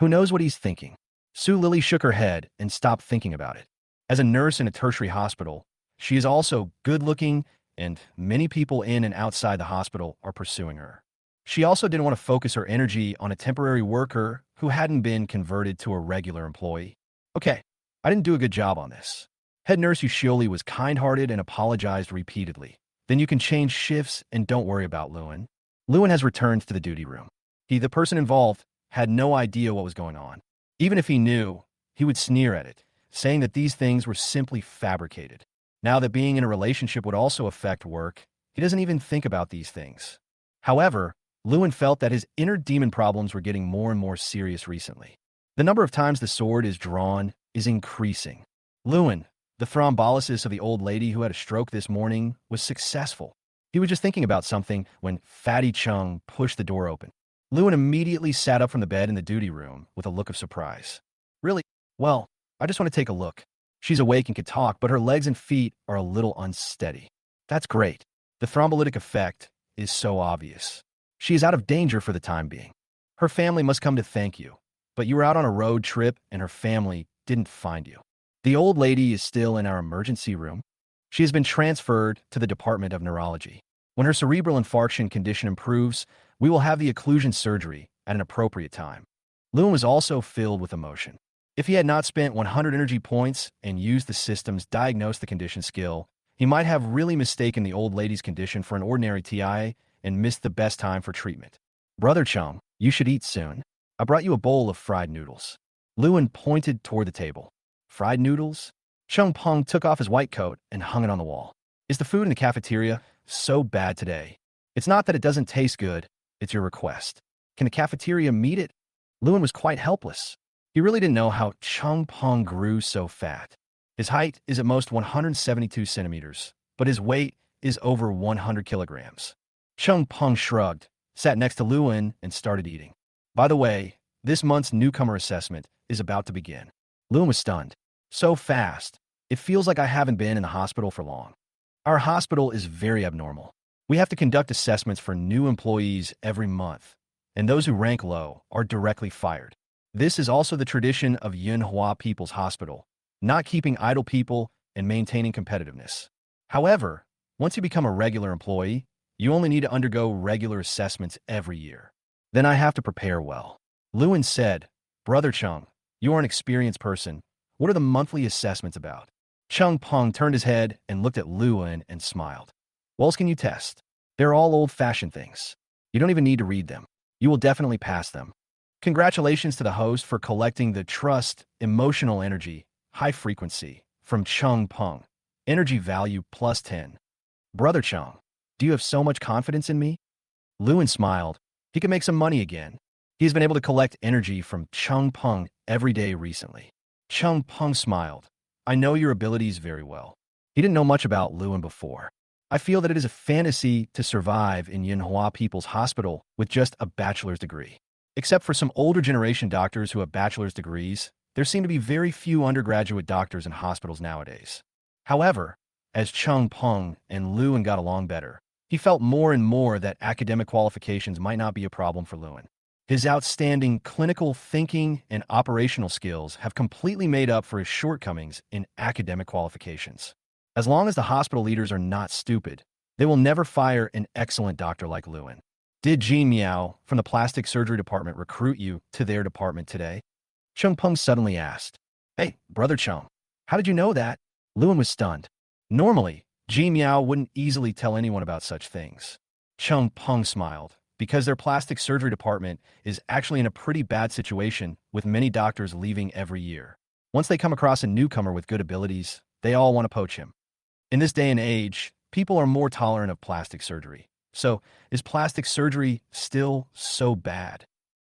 Who knows what he's thinking? Su Lily shook her head and stopped thinking about it. As a nurse in a tertiary hospital, she is also good-looking, and many people in and outside the hospital are pursuing her. She also didn't want to focus her energy on a temporary worker who hadn't been converted to a regular employee. Okay, I didn't do a good job on this. Head nurse Yushioli was kind-hearted and apologized repeatedly. Then you can change shifts and don't worry about Lewin. Lewin has returned to the duty room. He, the person involved, had no idea what was going on. Even if he knew, he would sneer at it, saying that these things were simply fabricated. Now that being in a relationship would also affect work, he doesn't even think about these things. However, Lewin felt that his inner demon problems were getting more and more serious recently. The number of times the sword is drawn is increasing. Lewin, the thrombolysis of the old lady who had a stroke this morning, was successful. He was just thinking about something when Fatty Chung pushed the door open. Lewin immediately sat up from the bed in the duty room with a look of surprise. Really? Well, I just want to take a look. She's awake and can talk, but her legs and feet are a little unsteady. That's great. The thrombolytic effect is so obvious. She is out of danger for the time being. Her family must come to thank you, but you were out on a road trip and her family didn't find you. The old lady is still in our emergency room. She has been transferred to the Department of Neurology. When her cerebral infarction condition improves, we will have the occlusion surgery at an appropriate time. Lewin was also filled with emotion. If he had not spent 100 energy points and used the system's diagnose the condition skill, he might have really mistaken the old lady's condition for an ordinary TIA and missed the best time for treatment. Brother Chung, you should eat soon. I brought you a bowl of fried noodles. Lewin pointed toward the table. Fried noodles? Chung Peng took off his white coat and hung it on the wall. Is the food in the cafeteria so bad today? It's not that it doesn't taste good, it's your request. Can the cafeteria meet it? Lewin was quite helpless. He really didn't know how Chung Peng grew so fat. His height is at most 172 centimeters, but his weight is over 100 kilograms. Chung Peng shrugged, sat next to Lewin, and started eating. By the way, this month's newcomer assessment is about to begin. Lewin was stunned. So fast. It feels like I haven't been in the hospital for long. Our hospital is very abnormal. We have to conduct assessments for new employees every month, and those who rank low are directly fired. This is also the tradition of Manhua People's Hospital, not keeping idle people and maintaining competitiveness. However, once you become a regular employee, you only need to undergo regular assessments every year. Then I have to prepare well. Lewin said, Brother Chung, you are an experienced person. What are the monthly assessments about? Chung Peng turned his head and looked at Lewin and smiled. What else can you test? They're all old-fashioned things. You don't even need to read them. You will definitely pass them. Congratulations to the host for collecting the trust, emotional energy, high frequency from Chung Peng. Energy value plus 10. Brother Chung, do you have so much confidence in me? Lewin smiled. He could make some money again. He's been able to collect energy from Chung Peng every day recently. Chung Peng smiled. I know your abilities very well. He didn't know much about Lewin before. I feel that it is a fantasy to survive in Manhua People's Hospital with just a bachelor's degree. Except for some older generation doctors who have bachelor's degrees, there seem to be very few undergraduate doctors in hospitals nowadays. However, as Chung Peng and Lewin got along better, he felt more and more that academic qualifications might not be a problem for Lewin. His outstanding clinical thinking and operational skills have completely made up for his shortcomings in academic qualifications. As long as the hospital leaders are not stupid, they will never fire an excellent doctor like Lewin. Did Jean Miao from the plastic surgery department recruit you to their department today? Chung Peng suddenly asked. Hey, Brother Chung, how did you know that? Lewin was stunned. Normally, Jean Miao wouldn't easily tell anyone about such things. Chung Peng smiled, because their plastic surgery department is actually in a pretty bad situation with many doctors leaving every year. Once they come across a newcomer with good abilities, they all want to poach him. In this day and age, people are more tolerant of plastic surgery. So, is plastic surgery still so bad?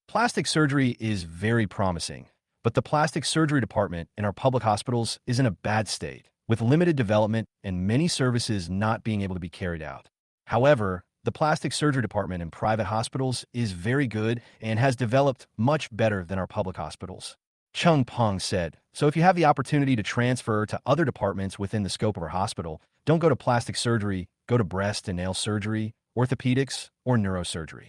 Plastic surgery is very promising, but the plastic surgery department in our public hospitals is in a bad state, with limited development and many services not being able to be carried out. However, the plastic surgery department in private hospitals is very good and has developed much better than our public hospitals. Chung Peng said, so if you have the opportunity to transfer to other departments within the scope of our hospital, don't go to plastic surgery, go to breast and nail surgery, orthopedics, or neurosurgery.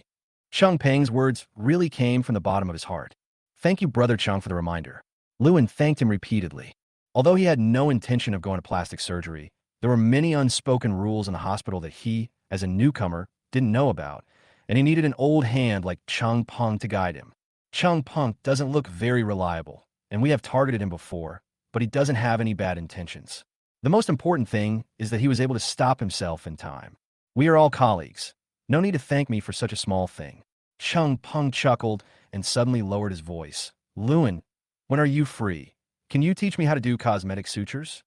Chung Peng's words really came from the bottom of his heart. Thank you, Brother Chung, for the reminder. Lewin thanked him repeatedly. Although he had no intention of going to plastic surgery, there were many unspoken rules in the hospital that he, as a newcomer, didn't know about, and he needed an old hand like Chung Peng to guide him. Chung Peng doesn't look very reliable, and we have targeted him before, but he doesn't have any bad intentions. The most important thing is that he was able to stop himself in time. We are all colleagues. No need to thank me for such a small thing. Chung Peng chuckled and suddenly lowered his voice. Lewin, when are you free? Can you teach me how to do cosmetic sutures?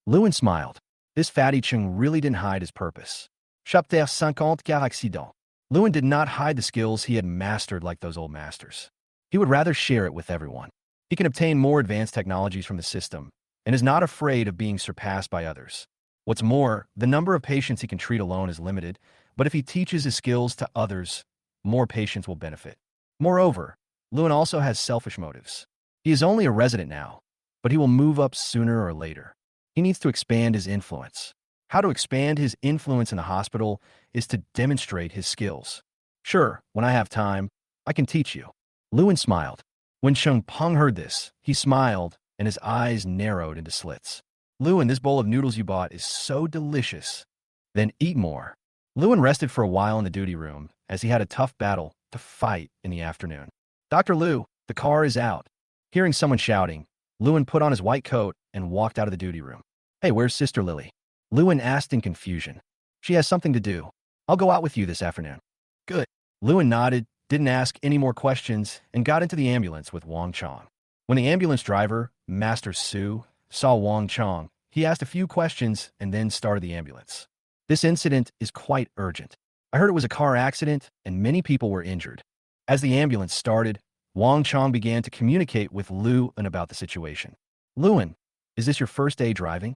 Lewin smiled. This fatty Chung really didn't hide his purpose. Chapter 50 car accident. Lewin did not hide the skills he had mastered like those old masters. He would rather share it with everyone. He can obtain more advanced technologies from the system and is not afraid of being surpassed by others. What's more, the number of patients he can treat alone is limited, but if he teaches his skills to others, more patients will benefit. Moreover, Lewin also has selfish motives. He is only a resident now, but he will move up sooner or later. He needs to expand his influence. How to expand his influence in the hospital is to demonstrate his skills. Sure, when I have time, I can teach you. Lewin smiled. When Chung Peng heard this, he smiled and his eyes narrowed into slits. Lewin, this bowl of noodles you bought is so delicious. Then eat more. Lewin rested for a while in the duty room as he had a tough battle to fight in the afternoon. Dr. Liu, the car is out. Hearing someone shouting, Lewin put on his white coat and walked out of the duty room. Hey, where's Sister Lily? Lewin asked in confusion. She has something to do. I'll go out with you this afternoon. Good. Lewin nodded, didn't ask any more questions, and got into the ambulance with Wang Chong. When the ambulance driver, Master Su, saw Wang Chong, he asked a few questions and then started the ambulance. This incident is quite urgent. I heard it was a car accident and many people were injured. As the ambulance started, Wang Chong began to communicate with Lewin about the situation. Lewin, is this your first day driving?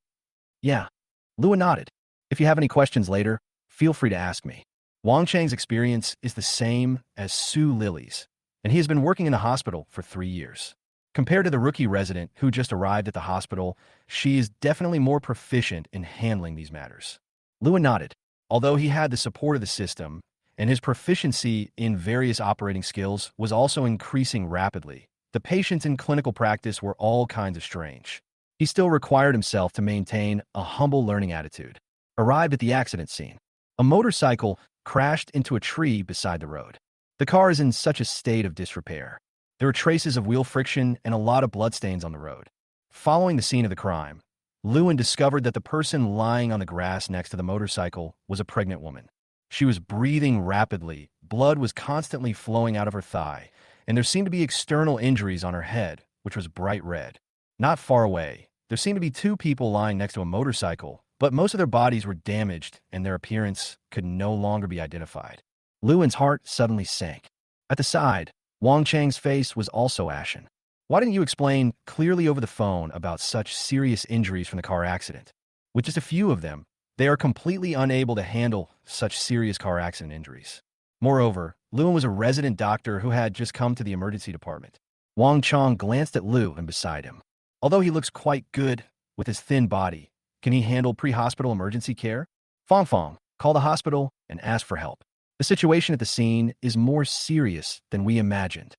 Yeah. Lewin nodded. If you have any questions later, feel free to ask me. Wang Chang's experience is the same as Su Lily's, and he has been working in the hospital for 3 years. Compared to the rookie resident who just arrived at the hospital, she is definitely more proficient in handling these matters. Lewin nodded. Although he had the support of the system, and his proficiency in various operating skills was also increasing rapidly, the patients in clinical practice were all kinds of strange. He still required himself to maintain a humble learning attitude. Arrived at the accident scene. A motorcycle crashed into a tree beside the road. The car is in such a state of disrepair. There are traces of wheel friction and a lot of bloodstains on the road. Following the scene of the crime, Lewin discovered that the person lying on the grass next to the motorcycle was a pregnant woman. She was breathing rapidly, blood was constantly flowing out of her thigh, and there seemed to be external injuries on her head, which was bright red. Not far away, there seemed to be two people lying next to a motorcycle, but most of their bodies were damaged and their appearance could no longer be identified. Luan's heart suddenly sank. At the side, Wang Chang's face was also ashen. Why didn't you explain clearly over the phone about such serious injuries from the car accident? With just a few of them, they are completely unable to handle such serious car accident injuries. Moreover, Luan was a resident doctor who had just come to the emergency department. Wang Chang glanced at Luan beside him. Although he looks quite good with his thin body, can he handle pre-hospital emergency care? Fong Fong, call the hospital and ask for help. The situation at the scene is more serious than we imagined.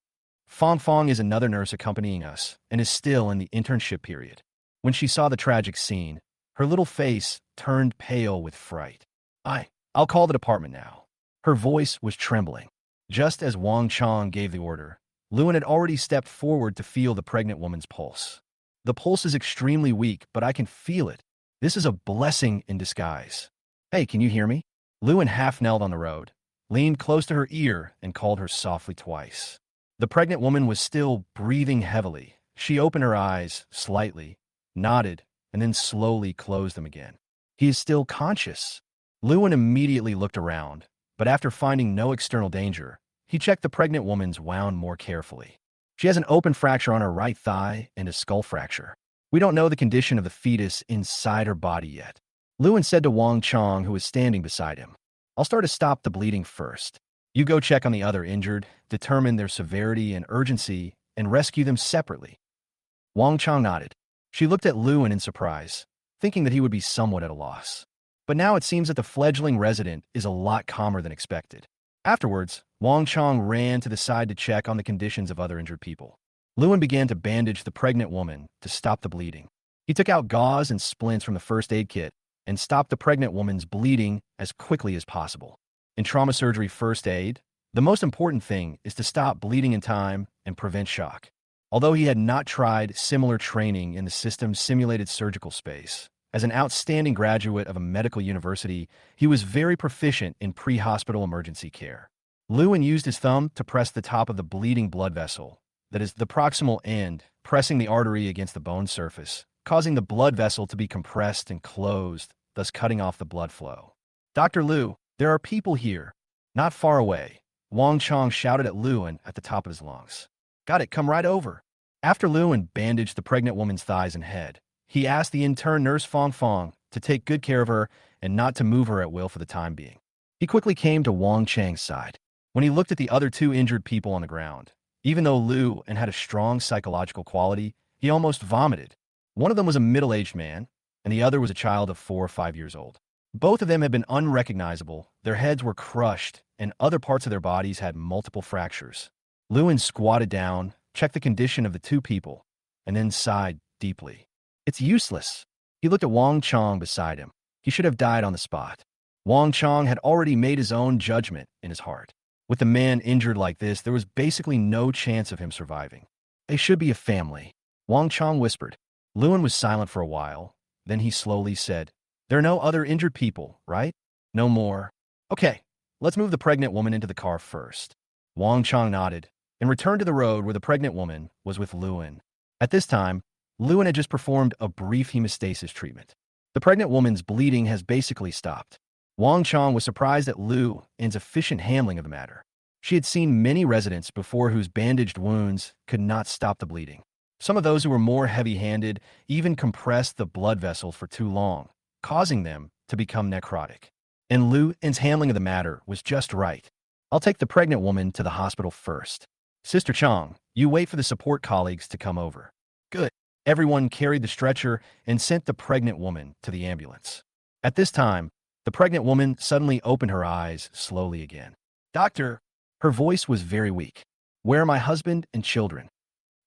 Fong Fong is another nurse accompanying us and is still in the internship period. When she saw the tragic scene, her little face turned pale with fright. I'll call the department now. Her voice was trembling. Just as Wang Chang gave the order, Luan had already stepped forward to feel the pregnant woman's pulse. The pulse is extremely weak, but I can feel it. This is a blessing in disguise. Hey, can you hear me? Luan half knelt on the road, leaned close to her ear, and called her softly twice. The pregnant woman was still breathing heavily. She opened her eyes slightly, nodded, and then slowly closed them again. He is still conscious. Luan immediately looked around, but after finding no external danger, he checked the pregnant woman's wound more carefully. She has an open fracture on her right thigh and a skull fracture. We don't know the condition of the fetus inside her body yet. Luan said to Wang Chang, who was standing beside him, I'll start to stop the bleeding first. You go check on the other injured, determine their severity and urgency, and rescue them separately. Wang Chang nodded. She looked at Luan in surprise, thinking that he would be somewhat at a loss. But now it seems that the fledgling resident is a lot calmer than expected. Afterwards, Wang Chang ran to the side to check on the conditions of other injured people. Luan began to bandage the pregnant woman to stop the bleeding. He took out gauze and splints from the first aid kit and stopped the pregnant woman's bleeding as quickly as possible. In trauma surgery first aid, the most important thing is to stop bleeding in time and prevent shock. Although he had not tried similar training in the system's simulated surgical space, as an outstanding graduate of a medical university, he was very proficient in pre-hospital emergency care. Luan used his thumb to press the top of the bleeding blood vessel, that is, the proximal end, pressing the artery against the bone surface, causing the blood vessel to be compressed and closed, thus cutting off the blood flow. Dr. Liu, there are people here, not far away. Wang Chang shouted at Luan at the top of his lungs. Got it, come right over. After Luan bandaged the pregnant woman's thighs and head, he asked the intern nurse Fong Fong to take good care of her and not to move her at will for the time being. He quickly came to Wang Chang's side. When he looked at the other two injured people on the ground, even though Luan had a strong psychological quality, he almost vomited. One of them was a middle-aged man, and the other was a child of 4 or 5 years old. Both of them had been unrecognizable, their heads were crushed, and other parts of their bodies had multiple fractures. Luan squatted down, checked the condition of the two people, and then sighed deeply. It's useless. He looked at Wang Chang beside him. He should have died on the spot. Wang Chang had already made his own judgment in his heart. With the man injured like this, there was basically no chance of him surviving. They should be a family, Wang Chang whispered. Luan was silent for a while. Then he slowly said, There are no other injured people, right? No more. Okay, let's move the pregnant woman into the car first. Wang Chang nodded and returned to the road where the pregnant woman was with Luan. At this time, Luan had just performed a brief hemostasis treatment. The pregnant woman's bleeding has basically stopped. Wang Chang was surprised at Luan's efficient handling of the matter. She had seen many residents before whose bandaged wounds could not stop the bleeding. Some of those who were more heavy-handed even compressed the blood vessels for too long, causing them to become necrotic. And Luan's handling of the matter was just right. I'll take the pregnant woman to the hospital first. Sister Chang, you wait for the support colleagues to come over. Good. Everyone carried the stretcher and sent the pregnant woman to the ambulance. At this time, the pregnant woman suddenly opened her eyes slowly again. Doctor, her voice was very weak. Where are my husband and children?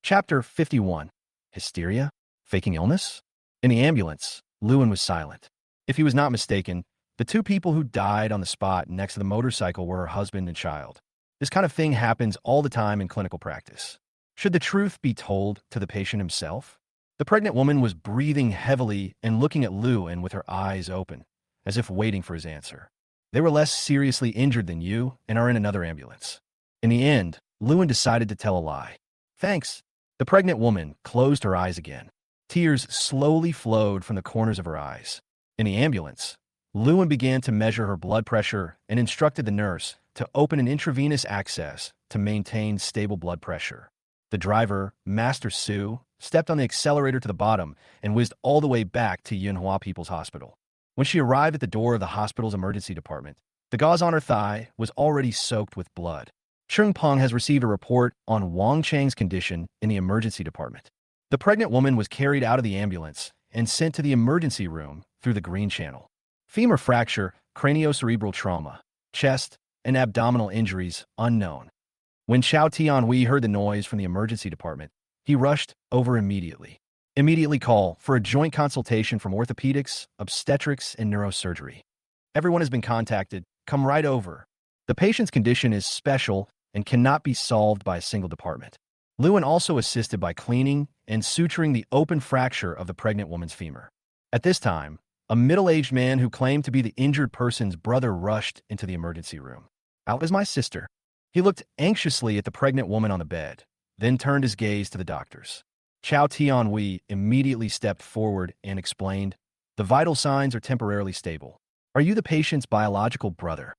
Chapter 51. Hysteria? Faking illness? In the ambulance, Luan was silent. If he was not mistaken, the two people who died on the spot next to the motorcycle were her husband and child. This kind of thing happens all the time in clinical practice. Should the truth be told to the patient himself? The pregnant woman was breathing heavily and looking at Luan with her eyes open, as if waiting for his answer. They were less seriously injured than you and are in another ambulance. In the end, Lewin decided to tell a lie. Thanks. The pregnant woman closed her eyes again. Tears slowly flowed from the corners of her eyes. In the ambulance, Lewin began to measure her blood pressure and instructed the nurse to open an intravenous access to maintain stable blood pressure. The driver, Master Su, stepped on the accelerator to the bottom and whizzed all the way back to Yunhua People's Hospital. When she arrived at the door of the hospital's emergency department, the gauze on her thigh was already soaked with blood. Sheng Peng has received a report on Wang Chang's condition in the emergency department. The pregnant woman was carried out of the ambulance and sent to the emergency room through the green channel. Femur fracture, craniocerebral trauma, chest, and abdominal injuries unknown. When Xiao Tianhui heard the noise from the emergency department, he rushed over immediately. Immediately call for a joint consultation from orthopedics, obstetrics, and neurosurgery. Everyone has been contacted. Come right over. The patient's condition is special and cannot be solved by a single department. Lewin also assisted by cleaning and suturing the open fracture of the pregnant woman's femur. At this time, a middle-aged man who claimed to be the injured person's brother rushed into the emergency room. Out is my sister. He looked anxiously at the pregnant woman on the bed, then turned his gaze to the doctors. Chao Tianhui immediately stepped forward and explained, "The vital signs are temporarily stable. Are you the patient's biological brother?"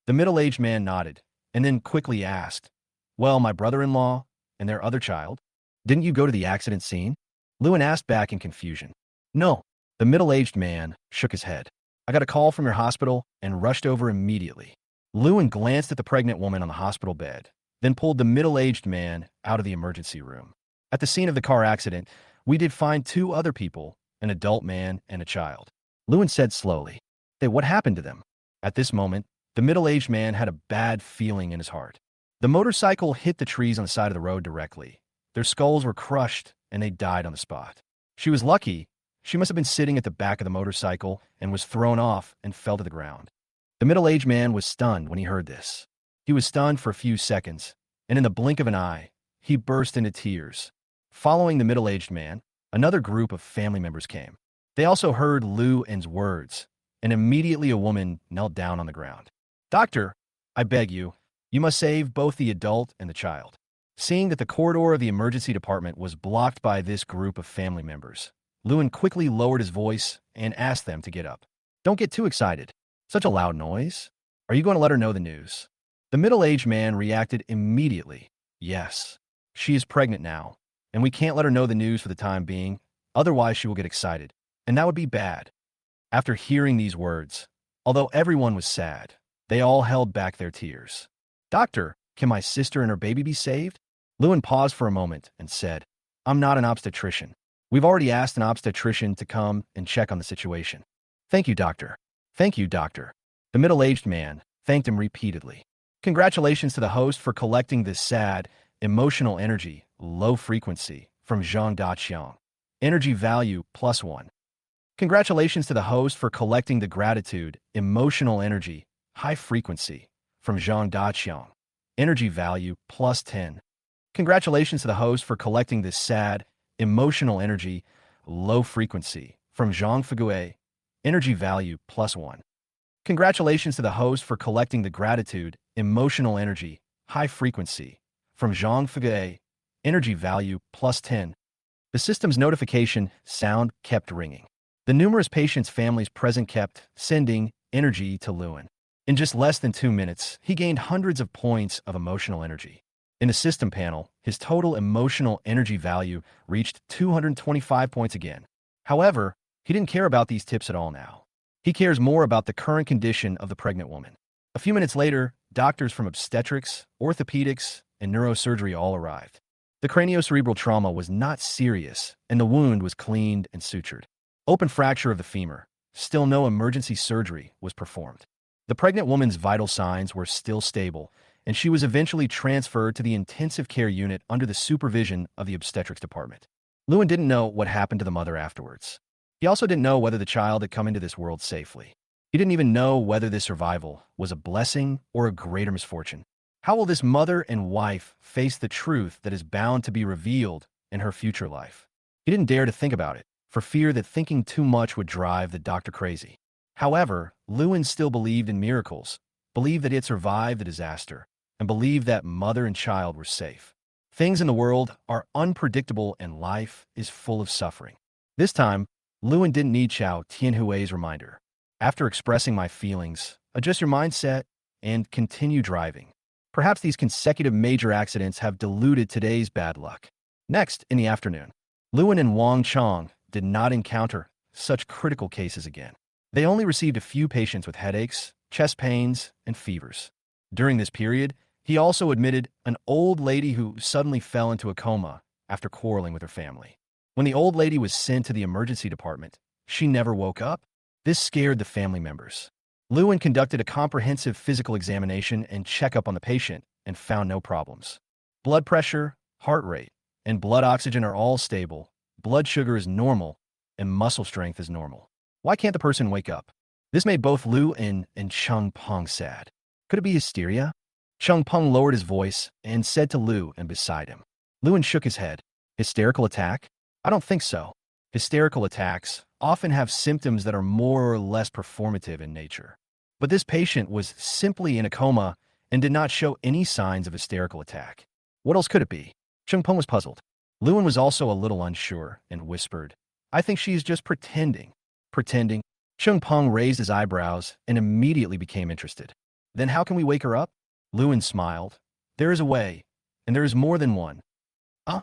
The middle-aged man nodded, and then quickly asked, "Well, my brother-in-law and their other child? Didn't you go to the accident scene?" Lewin asked back in confusion. "No." The middle-aged man shook his head. "I got a call from your hospital and rushed over immediately." Lewin glanced at the pregnant woman on the hospital bed, then pulled the middle-aged man out of the emergency room. "At the scene of the car accident, we did find two other people, an adult man and a child," Lewin said slowly. "What happened to them?" At this moment, the middle-aged man had a bad feeling in his heart. The motorcycle hit the trees on the side of the road directly. Their skulls were crushed, and they died on the spot. She was lucky. She must have been sitting at the back of the motorcycle and was thrown off and fell to the ground. The middle-aged man was stunned when he heard this. He was stunned for a few seconds, and in the blink of an eye, he burst into tears. Following the middle-aged man, another group of family members came. They also heard Lu En's words, and immediately a woman knelt down on the ground. "Doctor, I beg you, you must save both the adult and the child." Seeing that the corridor of the emergency department was blocked by this group of family members, Lewin quickly lowered his voice and asked them to get up. "Don't get too excited. Such a loud noise. Are you going to let her know the news?" The middle-aged man reacted immediately. "Yes. She is pregnant now, and we can't let her know the news for the time being, otherwise she will get excited, and that would be bad." After hearing these words, although everyone was sad, they all held back their tears. "Doctor, can my sister and her baby be saved?" Lewin paused for a moment and said, "I'm not an obstetrician. We've already asked an obstetrician to come and check on the situation." "Thank you, doctor. Thank you, doctor." The middle-aged man thanked him repeatedly. "Congratulations to the host for collecting this sad, emotional energy, low frequency, from Zhang Daqiang. Energy value +1. Congratulations to the host for collecting the gratitude, emotional energy, high frequency, from Zhang Daqiang. Energy value +10. Congratulations to the host for collecting this sad, emotional energy, low frequency, from Zhang Figui. Energy value +1. Congratulations to the host for collecting the gratitude, emotional energy, high frequency, from Zhang Figui. Energy value +10. The system's notification sound kept ringing. The numerous patients' families present kept sending energy to Lewin. In just less than 2 minutes, he gained hundreds of points of emotional energy. In the system panel, his total emotional energy value reached 225 points again. However, he didn't care about these tips at all now. He cares more about the current condition of the pregnant woman. A few minutes later, doctors from obstetrics, orthopedics, and neurosurgery all arrived. The craniocerebral trauma was not serious, and the wound was cleaned and sutured. Open fracture of the femur. Still no emergency surgery was performed. The pregnant woman's vital signs were still stable, and she was eventually transferred to the intensive care unit under the supervision of the obstetrics department. Lewin didn't know what happened to the mother afterwards. He also didn't know whether the child had come into this world safely. He didn't even know whether this survival was a blessing or a greater misfortune. How will this mother and wife face the truth that is bound to be revealed in her future life? He didn't dare to think about it, for fear that thinking too much would drive the doctor crazy. However, Lewin still believed in miracles, believed that he had survived the disaster, and believed that mother and child were safe. Things in the world are unpredictable and life is full of suffering. This time, Lewin didn't need Xiao Tianhui's reminder. After expressing my feelings, adjust your mindset and continue driving. Perhaps these consecutive major accidents have diluted today's bad luck. Next, in the afternoon, Lewin and Wang Chong did not encounter such critical cases again. They only received a few patients with headaches, chest pains, and fevers. During this period, he also admitted an old lady who suddenly fell into a coma after quarreling with her family. When the old lady was sent to the emergency department, she never woke up. This scared the family members. Lewin conducted a comprehensive physical examination and checkup on the patient and found no problems. Blood pressure, heart rate, and blood oxygen are all stable, blood sugar is normal, and muscle strength is normal. Why can't the person wake up? This made both Lu and Cheng Peng sad. Could it be hysteria? Cheng Peng lowered his voice and said to Lu and beside him. Lewin shook his head. Hysterical attack? I don't think so. Hysterical attacks often have symptoms that are more or less performative in nature. But this patient was simply in a coma and did not show any signs of hysterical attack. What else could it be? Cheng Peng was puzzled. Lewin was also a little unsure and whispered, I think she is just pretending. Pretending? Cheng Peng raised his eyebrows and immediately became interested. Then how can we wake her up? Lewin smiled. There is a way, and there is more than one. Huh?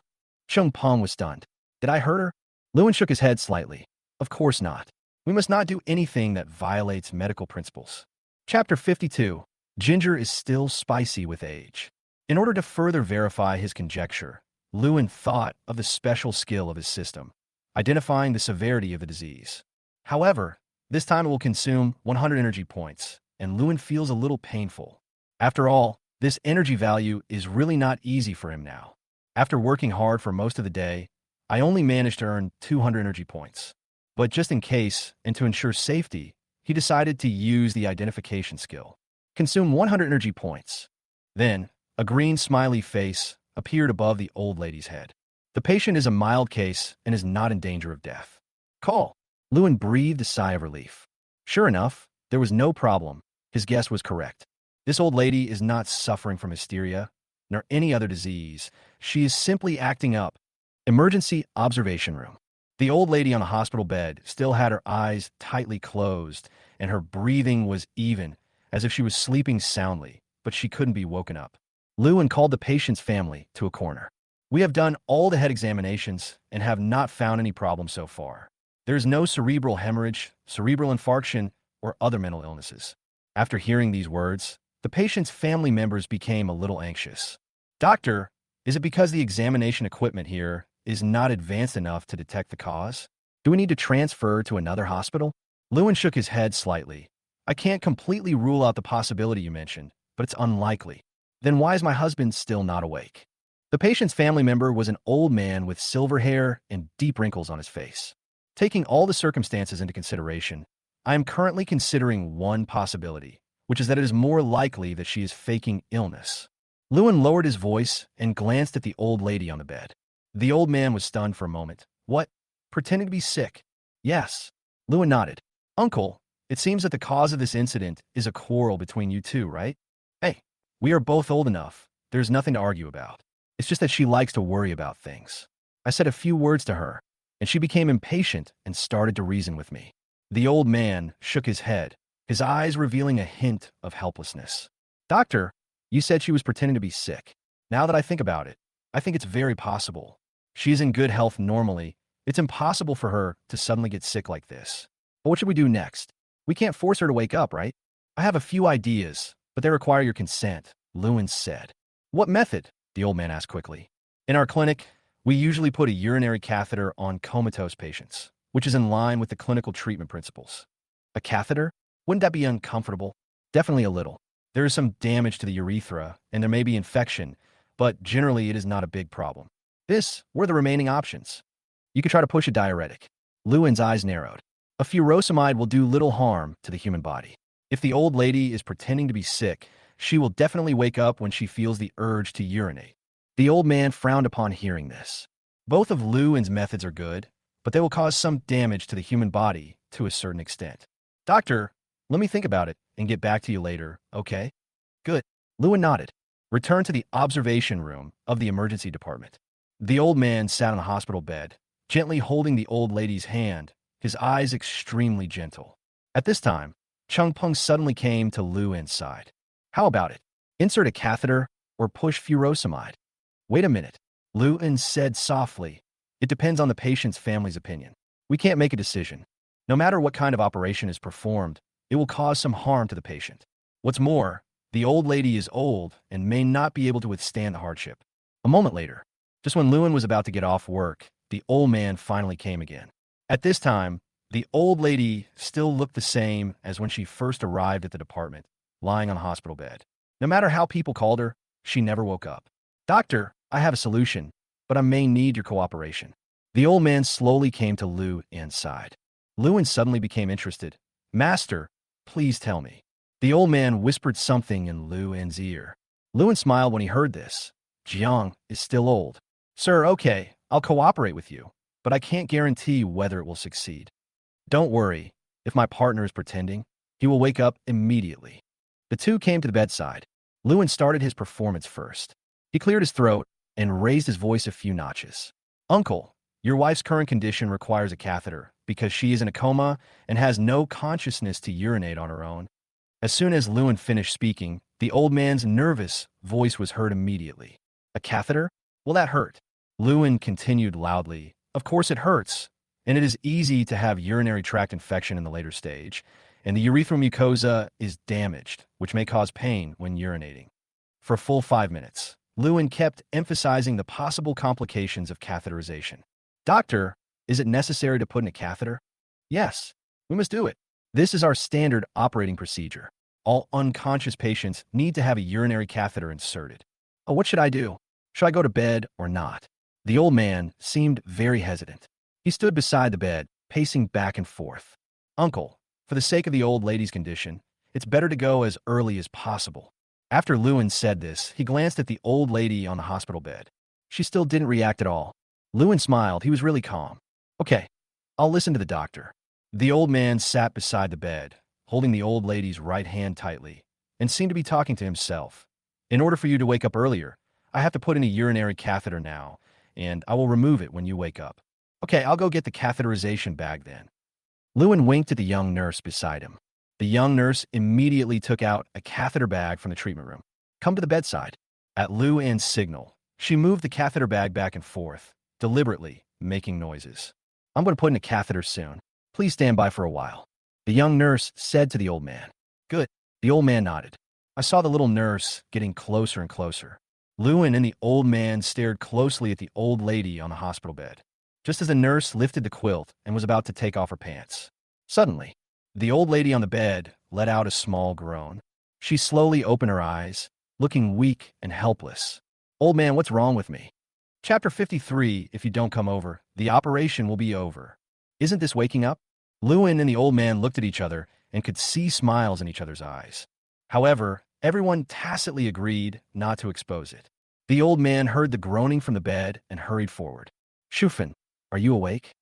Cheng Peng was stunned. Did I hurt her? Lewin shook his head slightly. Of course not. We must not do anything that violates medical principles. Chapter 52. Ginger is still spicy with age. In order to further verify his conjecture, Lewin thought of the special skill of his system, identifying the severity of the disease. However, this time it will consume 100 energy points, and Lewin feels a little painful. After all, this energy value is really not easy for him now. After working hard for most of the day, I only managed to earn 200 energy points. But just in case, and to ensure safety, he decided to use the identification skill. Consume 100 energy points. Then, a green smiley face appeared above the old lady's head. The patient is a mild case and is not in danger of death. Call. Lewin breathed a sigh of relief. Sure enough, there was no problem. His guess was correct. This old lady is not suffering from hysteria, nor any other disease. She is simply acting up. Emergency observation room. The old lady on the hospital bed still had her eyes tightly closed, and her breathing was even, as if she was sleeping soundly, but she couldn't be woken up. Lewin called the patient's family to a corner. We have done all the head examinations and have not found any problem so far. There is no cerebral hemorrhage, cerebral infarction, or other mental illnesses. After hearing these words, the patient's family members became a little anxious. Doctor, is it because the examination equipment here is not advanced enough to detect the cause? Do we need to transfer to another hospital? Lewin shook his head slightly. I can't completely rule out the possibility you mentioned, but it's unlikely. Then why is my husband still not awake? The patient's family member was an old man with silver hair and deep wrinkles on his face. Taking all the circumstances into consideration, I am currently considering one possibility, which is that it is more likely that she is faking illness. Lewin lowered his voice and glanced at the old lady on the bed. The old man was stunned for a moment. What? Pretending to be sick? Yes. Lewin nodded. Uncle, it seems that the cause of this incident is a quarrel between you two, right? Hey, we are both old enough. There's nothing to argue about. It's just that she likes to worry about things. I said a few words to her, and she became impatient and started to reason with me. The old man shook his head, his eyes revealing a hint of helplessness. Doctor, you said she was pretending to be sick. Now that I think about it, I think it's very possible. She is in good health normally. It's impossible for her to suddenly get sick like this. But what should we do next? We can't force her to wake up, right? I have a few ideas, but they require your consent, Lewin said. What method? The old man asked quickly. In our clinic, we usually put a urinary catheter on comatose patients, which is in line with the clinical treatment principles. A catheter? Wouldn't that be uncomfortable? Definitely a little. There is some damage to the urethra, and there may be infection, but generally it is not a big problem. This were the remaining options. You could try to push a diuretic. Lewin's eyes narrowed. A furosemide will do little harm to the human body. If the old lady is pretending to be sick, she will definitely wake up when she feels the urge to urinate. The old man frowned upon hearing this. Both of Lewin's methods are good, but they will cause some damage to the human body to a certain extent. Doctor, let me think about it and get back to you later, okay? Good. Lewin nodded. returned to the observation room of the emergency department. The old man sat on the hospital bed, gently holding the old lady's hand, his eyes extremely gentle. At this time, Chung Peng suddenly came to Lu En's side. How about it? Insert a catheter or push furosemide? Wait a minute, Lu En said softly. It depends on the patient's family's opinion. We can't make a decision. No matter what kind of operation is performed, it will cause some harm to the patient. What's more, the old lady is old and may not be able to withstand the hardship. A moment later, just when Lewin was about to get off work, the old man finally came again. At this time, the old lady still looked the same as when she first arrived at the department, lying on a hospital bed. No matter how people called her, she never woke up. Doctor, I have a solution, but I may need your cooperation. The old man slowly came to Lu En's side. Lewin suddenly became interested. Master, please tell me. The old man whispered something in Lu En's ear. Lewin smiled when he heard this. Jiang is still old. Sir, okay, I'll cooperate with you, but I can't guarantee whether it will succeed. Don't worry, if my partner is pretending, he will wake up immediately. The two came to the bedside. Lewin started his performance first. He cleared his throat and raised his voice a few notches. Uncle, your wife's current condition requires a catheter because she is in a coma and has no consciousness to urinate on her own. As soon as Lewin finished speaking, the old man's nervous voice was heard immediately. A catheter? Will that hurt? Lewin continued loudly. Of course it hurts, and it is easy to have urinary tract infection in the later stage, and the urethral mucosa is damaged, which may cause pain when urinating. For a full 5 minutes, Lewin kept emphasizing the possible complications of catheterization. Doctor, is it necessary to put in a catheter? Yes, we must do it. This is our standard operating procedure. All unconscious patients need to have a urinary catheter inserted. Oh, what should I do? Should I go to bed or not? The old man seemed very hesitant. He stood beside the bed, pacing back and forth. Uncle, for the sake of the old lady's condition, it's better to go as early as possible. After Lewin said this, he glanced at the old lady on the hospital bed. She still didn't react at all. Lewin smiled. He was really calm. Okay, I'll listen to the doctor. The old man sat beside the bed, holding the old lady's right hand tightly, and seemed to be talking to himself. In order for you to wake up earlier, I have to put in a urinary catheter now, and I will remove it when you wake up. Okay, I'll go get the catheterization bag then. Lewin winked at the young nurse beside him. The young nurse immediately took out a catheter bag from the treatment room. Come to the bedside. At Lu En's signal, she moved the catheter bag back and forth, deliberately making noises. I'm going to put in a catheter soon. Please stand by for a while. The young nurse said to the old man. Good. The old man nodded. I saw the little nurse getting closer and closer. Lewin and the old man stared closely at the old lady on the hospital bed, just as the nurse lifted the quilt and was about to take off her pants. Suddenly, the old lady on the bed let out a small groan. She slowly opened her eyes, looking weak and helpless. Old man, what's wrong with me? Chapter 53, if you don't come over, the operation will be over. Isn't this waking up? Lewin and the old man looked at each other and could see smiles in each other's eyes. However, everyone tacitly agreed not to expose it. The old man heard the groaning from the bed and hurried forward. Shufan, are you awake?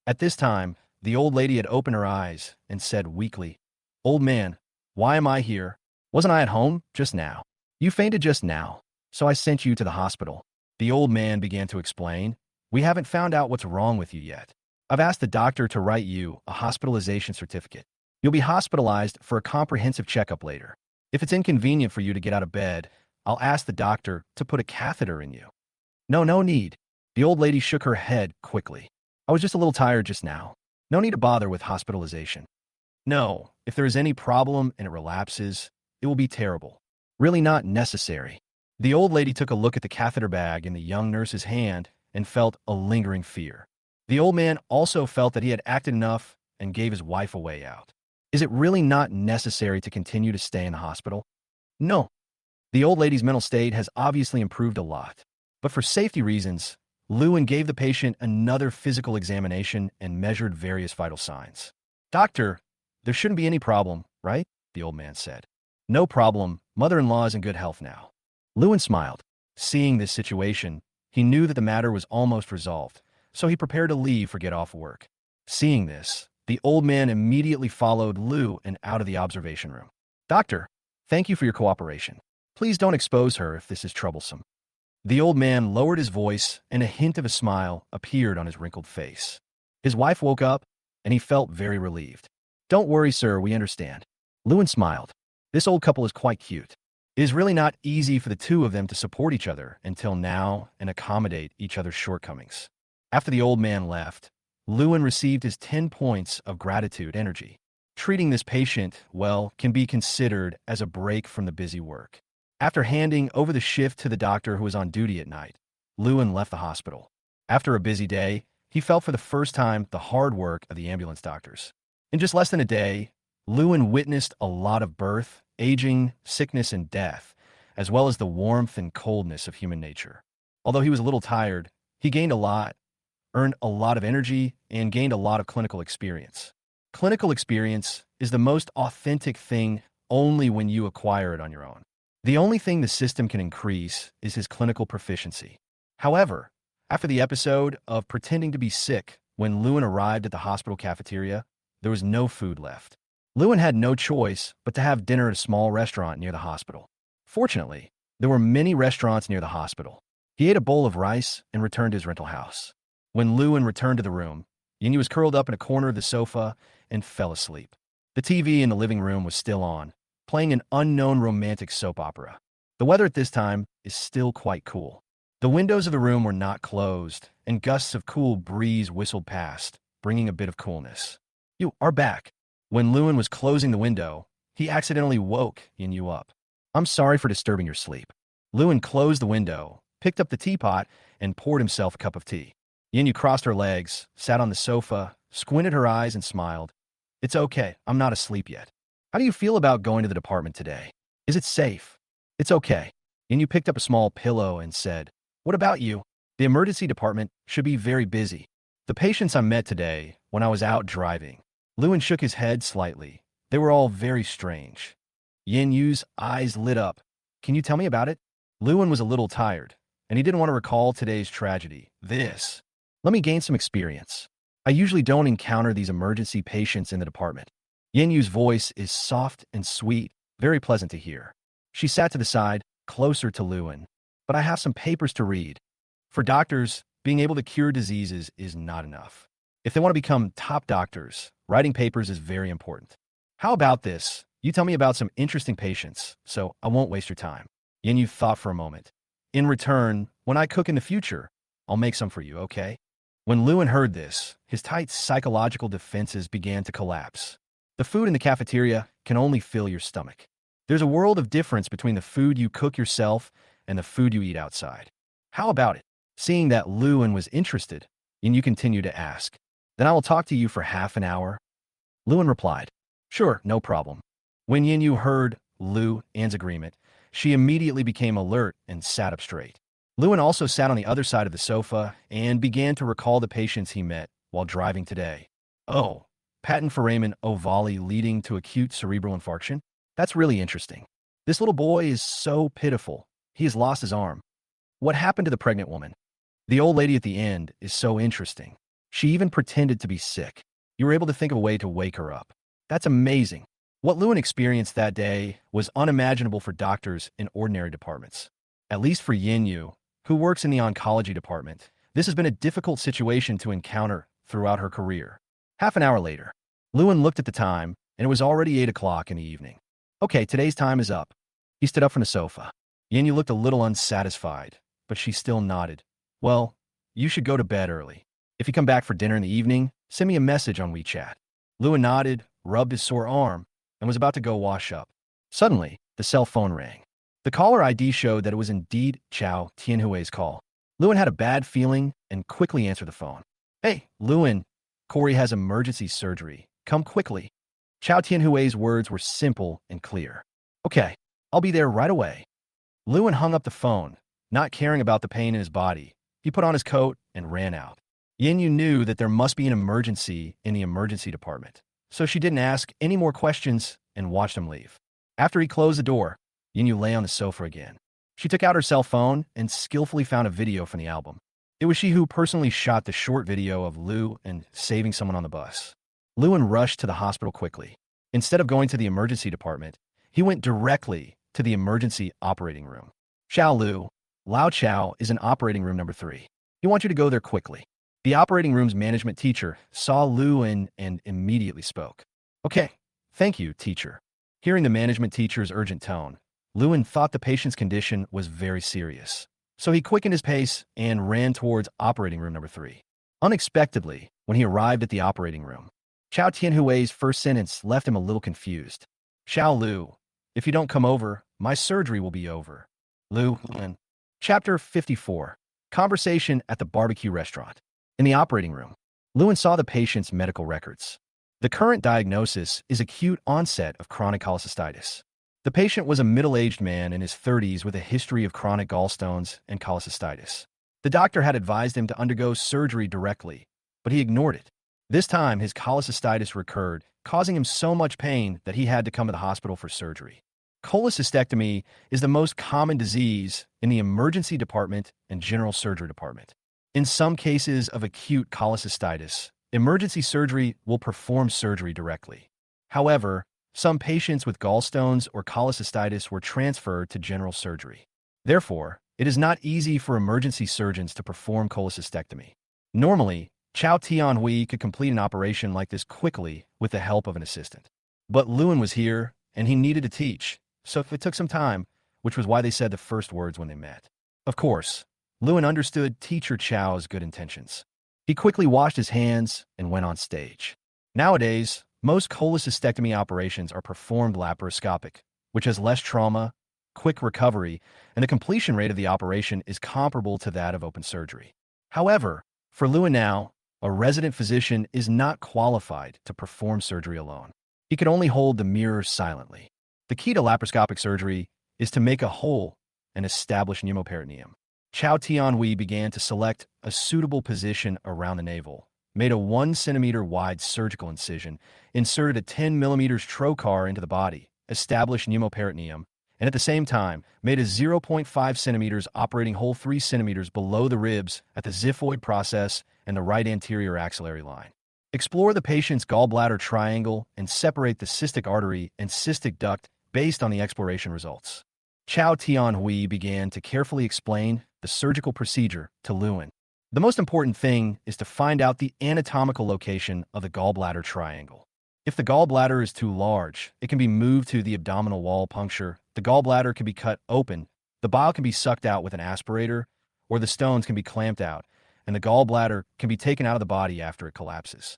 At this time, the old lady had opened her eyes and said weakly, Old man, why am I here? Wasn't I at home just now? You fainted just now, so I sent you to the hospital. The old man began to explain. We haven't found out what's wrong with you yet. I've asked the doctor to write you a hospitalization certificate. You'll be hospitalized for a comprehensive checkup later. If it's inconvenient for you to get out of bed, I'll ask the doctor to put a catheter in you. No need. The old lady shook her head quickly. I was just a little tired just now. No need to bother with hospitalization. No, if there is any problem and it relapses, it will be terrible. Really not necessary. The old lady took a look at the catheter bag in the young nurse's hand and felt a lingering fear. The old man also felt that he had acted enough and gave his wife a way out. Is it really not necessary to continue to stay in the hospital? No. The old lady's mental state has obviously improved a lot. But for safety reasons, Lewin gave the patient another physical examination and measured various vital signs. Doctor, there shouldn't be any problem, right? The old man said. No problem. Mother-in-law is in good health now. Lewin smiled. Seeing this situation, he knew that the matter was almost resolved, so he prepared to leave for get off work. Seeing this, the old man immediately followed Lu and out of the observation room. Doctor, thank you for your cooperation. Please don't expose her if this is troublesome. The old man lowered his voice, and a hint of a smile appeared on his wrinkled face. His wife woke up, and he felt very relieved. Don't worry, sir, we understand. Lewin smiled. This old couple is quite cute. It is really not easy for the two of them to support each other until now and accommodate each other's shortcomings. After the old man left, Lewin received his 10 points of gratitude energy. Treating this patient well can be considered as a break from the busy work. After handing over the shift to the doctor who was on duty at night, Lewin left the hospital. After a busy day, he felt for the first time the hard work of the ambulance doctors. In just less than a day, Lewin witnessed a lot of birth, aging, sickness, and death, as well as the warmth and coldness of human nature. Although he was a little tired, he gained a lot, earned a lot of energy, and gained a lot of clinical experience. Clinical experience is the most authentic thing only when you acquire it on your own. The only thing the system can increase is his clinical proficiency. However, after the episode of pretending to be sick, when Lewin arrived at the hospital cafeteria, there was no food left. Lewin had no choice but to have dinner at a small restaurant near the hospital. Fortunately, there were many restaurants near the hospital. He ate a bowl of rice and returned to his rental house. When Lewin returned to the room, Yinyu was curled up in a corner of the sofa and fell asleep. The TV in the living room was still on, playing an unknown romantic soap opera. The weather at this time is still quite cool. The windows of the room were not closed, and gusts of cool breeze whistled past, bringing a bit of coolness. You are back. When Lewin was closing the window, he accidentally woke Yinyu up. I'm sorry for disturbing your sleep. Lewin closed the window, picked up the teapot, and poured himself a cup of tea. Yinyu crossed her legs, sat on the sofa, squinted her eyes, and smiled. It's okay, I'm not asleep yet. How do you feel about going to the department today? Is it safe? It's okay. Yinyu picked up a small pillow and said, What about you? The emergency department should be very busy. The patients I met today, when I was out driving. Lewin shook his head slightly. They were all very strange. Yinyu's eyes lit up. Can you tell me about it? Lewin was a little tired, and he didn't want to recall today's tragedy. Let me gain some experience. I usually don't encounter these emergency patients in the department. Yinyu's voice is soft and sweet, very pleasant to hear. She sat to the side, closer to Lewin. But I have some papers to read. For doctors, being able to cure diseases is not enough. If they want to become top doctors, writing papers is very important. How about this? You tell me about some interesting patients, so I won't waste your time. Yinyu thought for a moment. In return, when I cook in the future, I'll make some for you, okay? When Lewin heard this, his tight psychological defenses began to collapse. The food in the cafeteria can only fill your stomach. There's a world of difference between the food you cook yourself and the food you eat outside. How about it? Seeing that Lewin was interested, Yinyu continued to ask, Then I will talk to you for half an hour. Lewin replied, Sure, no problem. When Yinyu heard Lewin's agreement, she immediately became alert and sat up straight. Lewin also sat on the other side of the sofa and began to recall the patients he met while driving today. Oh, patent foramen ovale leading to acute cerebral infarction? That's really interesting. This little boy is so pitiful. He has lost his arm. What happened to the pregnant woman? The old lady at the end is so interesting. She even pretended to be sick. You were able to think of a way to wake her up. That's amazing. What Lewin experienced that day was unimaginable for doctors in ordinary departments. At least for Yinyu, who works in the oncology department, this has been a difficult situation to encounter throughout her career. Half an hour later, Lewin looked at the time, and it was already 8 o'clock in the evening. Okay, today's time is up. He stood up from the sofa. Yinyu looked a little unsatisfied, but she still nodded. Well, you should go to bed early. If you come back for dinner in the evening, send me a message on WeChat. Lewin nodded, rubbed his sore arm, and was about to go wash up. Suddenly, the cell phone rang. The caller ID showed that it was indeed Chao Tianhui's call. Lewin had a bad feeling and quickly answered the phone. Hey, Lewin, Corey has emergency surgery. Come quickly. Chao Tianhui's words were simple and clear. Okay, I'll be there right away. Lewin hung up the phone, not caring about the pain in his body. He put on his coat and ran out. Yinyu knew that there must be an emergency in the emergency department, so she didn't ask any more questions and watched him leave. After he closed the door, Yinyu lay on the sofa again. She took out her cell phone and skillfully found a video from the album. It was she who personally shot the short video of Lu and saving someone on the bus. Lewin rushed to the hospital quickly. Instead of going to the emergency department, he went directly to the emergency operating room. Xiao Lu, Lao Chao is in operating room number 3. He wants you to go there quickly. The operating room's management teacher saw Lu and immediately spoke. Okay, thank you, teacher. Hearing the management teacher's urgent tone, Lewin thought the patient's condition was very serious. So he quickened his pace and ran towards operating room number 3. Unexpectedly, when he arrived at the operating room, Chao Tianhui's first sentence left him a little confused. Xiao Lu, if you don't come over, my surgery will be over. Lu, and Chapter 54. Conversation at the barbecue restaurant. In the operating room, Lewin saw the patient's medical records. The current diagnosis is acute onset of chronic cholecystitis. The patient was a middle-aged man in his 30s with a history of chronic gallstones and cholecystitis. The doctor had advised him to undergo surgery directly, but he ignored it. This time, his cholecystitis recurred, causing him so much pain that he had to come to the hospital for surgery. Cholecystectomy is the most common disease in the emergency department and general surgery department. In some cases of acute cholecystitis, emergency surgery will perform surgery directly. However, some patients with gallstones or cholecystitis were transferred to general surgery. Therefore, it is not easy for emergency surgeons to perform cholecystectomy. Normally, Chao Tianhui could complete an operation like this quickly with the help of an assistant. But Lewin was here, and he needed to teach, so it took some time, which was why they said the first words when they met. Of course, Lewin understood Teacher Chao's good intentions. He quickly washed his hands and went on stage. Nowadays, most cholecystectomy operations are performed laparoscopic, which has less trauma, quick recovery, and the completion rate of the operation is comparable to that of open surgery. However, for Lewin now, a resident physician is not qualified to perform surgery alone. He could only hold the mirror silently. The key to laparoscopic surgery is to make a hole and establish pneumoperitoneum. Chao Tianhui began to select a suitable position around the navel, made a 1 centimeter wide surgical incision, inserted a 10 millimeters trocar into the body, established pneumoperitoneum, and at the same time, made a 0.5 centimeters operating hole 3 centimeters below the ribs at the xiphoid process and the right anterior axillary line. Explore the patient's gallbladder triangle and separate the cystic artery and cystic duct based on the exploration results. Chao Tianhui began to carefully explain the surgical procedure to Lewin. The most important thing is to find out the anatomical location of the gallbladder triangle. If the gallbladder is too large, it can be moved to the abdominal wall puncture, the gallbladder can be cut open, the bile can be sucked out with an aspirator, or the stones can be clamped out, and the gallbladder can be taken out of the body after it collapses.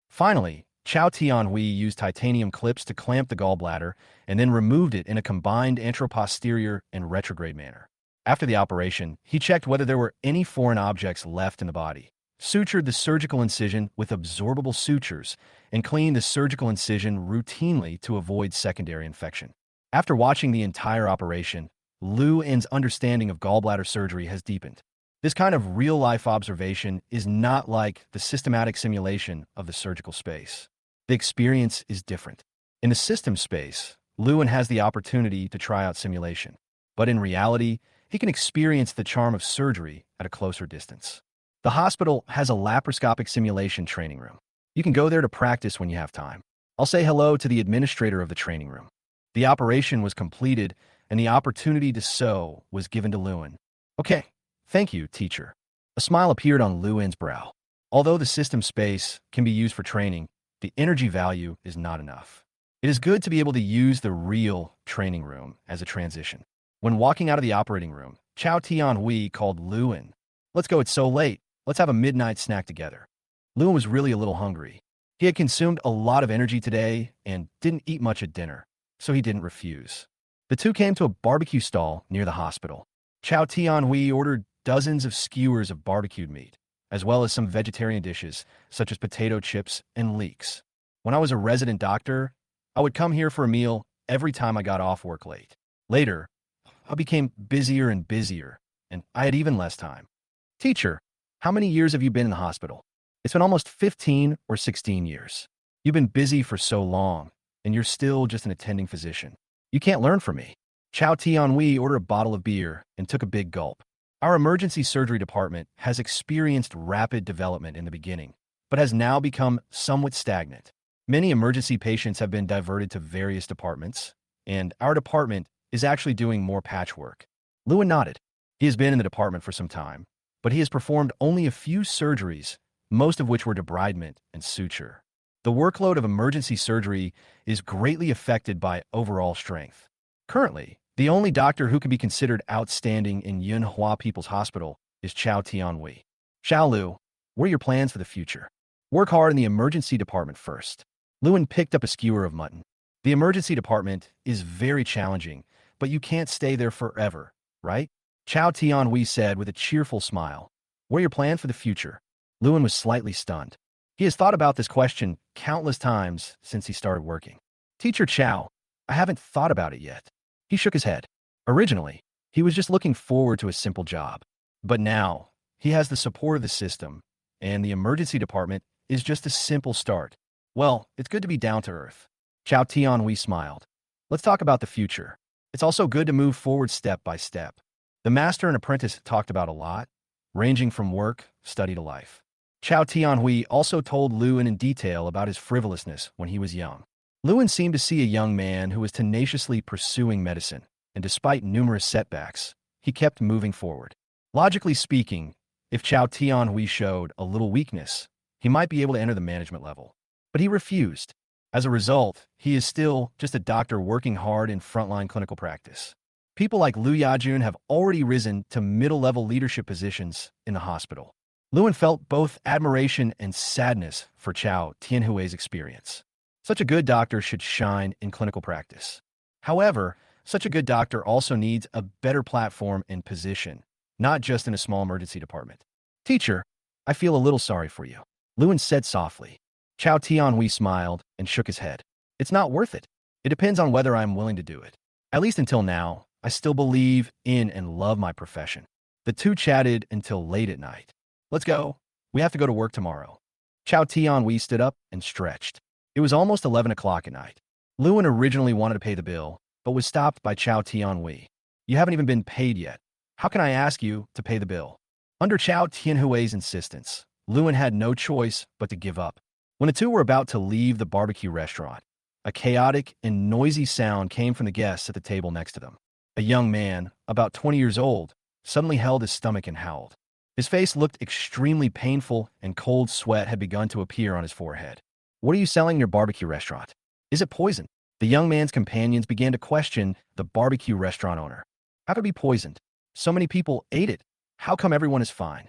Finally, Chao Tianhui used titanium clips to clamp the gallbladder and then removed it in a combined anteroposterior and retrograde manner. After the operation, he checked whether there were any foreign objects left in the body, sutured the surgical incision with absorbable sutures, and cleaned the surgical incision routinely to avoid secondary infection. After watching the entire operation, Lu En's understanding of gallbladder surgery has deepened. This kind of real-life observation is not like the systematic simulation of the surgical space. The experience is different. In the system space, Lewin has the opportunity to try out simulation, but in reality, he can experience the charm of surgery at a closer distance. The hospital has a laparoscopic simulation training room. You can go there to practice when you have time. I'll say hello to the administrator of the training room. The operation was completed, and the opportunity to sew was given to Lewin. Okay, thank you, teacher. A smile appeared on Lewin's brow. Although the system space can be used for training, the energy value is not enough. It is good to be able to use the real training room as a transition. When walking out of the operating room, Chao Tianhui called Lewin. Let's go, it's so late. Let's have a midnight snack together. Lewin was really a little hungry. He had consumed a lot of energy today and didn't eat much at dinner, so he didn't refuse. The two came to a barbecue stall near the hospital. Chao Tianhui ordered dozens of skewers of barbecued meat, as well as some vegetarian dishes, such as potato chips and leeks. When I was a resident doctor, I would come here for a meal every time I got off work late. Later, I became busier and busier, and I had even less time. Teacher, how many years have you been in the hospital? It's been almost 15 or 16 years. You've been busy for so long, and you're still just an attending physician. You can't learn from me. Chao Tianhui ordered a bottle of beer and took a big gulp. Our emergency surgery department has experienced rapid development in the beginning, but has now become somewhat stagnant. Many emergency patients have been diverted to various departments, and our department is actually doing more patchwork. Lewin nodded. He has been in the department for some time, but he has performed only a few surgeries, most of which were debridement and suture. The workload of emergency surgery is greatly affected by overall strength. Currently, the only doctor who can be considered outstanding in Manhwa People's Hospital is Chao Tianhui. Xiao Lu, what are your plans for the future? Work hard in the emergency department first. Lewin picked up a skewer of mutton. The emergency department is very challenging, but you can't stay there forever, right? Chao Tianhui said with a cheerful smile. What are your plans for the future? Lewin was slightly stunned. He has thought about this question countless times since he started working. Teacher Chao, I haven't thought about it yet. He shook his head. Originally, he was just looking forward to a simple job. But now, he has the support of the system, and the emergency department is just a simple start. Well, it's good to be down to earth. Chao Tianhui smiled. Let's talk about the future. It's also good to move forward step by step. The master and apprentice talked about a lot, ranging from work, study to life. Chao Tianhui also told Lewin in detail about his frivolousness when he was young. Lewin seemed to see a young man who was tenaciously pursuing medicine, and despite numerous setbacks, he kept moving forward. Logically speaking, if Chao Tianhui showed a little weakness, he might be able to enter the management level. But he refused. As a result, he is still just a doctor working hard in frontline clinical practice. People like Liu Yajun have already risen to middle-level leadership positions in the hospital. Lewin felt both admiration and sadness for Chao Tianhui's experience. Such a good doctor should shine in clinical practice. However, such a good doctor also needs a better platform and position, not just in a small emergency department. Teacher, I feel a little sorry for you, Lewin said softly. Chao Tianhui smiled and shook his head. It's not worth it. It depends on whether I'm willing to do it. At least until now, I still believe in and love my profession. The two chatted until late at night. Let's go. We have to go to work tomorrow. Chao Tianhui stood up and stretched. It was almost 11 o'clock at night. Lewin originally wanted to pay the bill, but was stopped by Chao Tianhui. You haven't even been paid yet. How can I ask you to pay the bill? Under Chao Tianhui's insistence, Lewin had no choice but to give up. When the two were about to leave the barbecue restaurant, a chaotic and noisy sound came from the guests at the table next to them. A young man, about 20 years old, suddenly held his stomach and howled. His face looked extremely painful, and cold sweat had begun to appear on his forehead. What are you selling in your barbecue restaurant? Is it poison? The young man's companions began to question the barbecue restaurant owner. How could it be poisoned? So many people ate it. How come everyone is fine?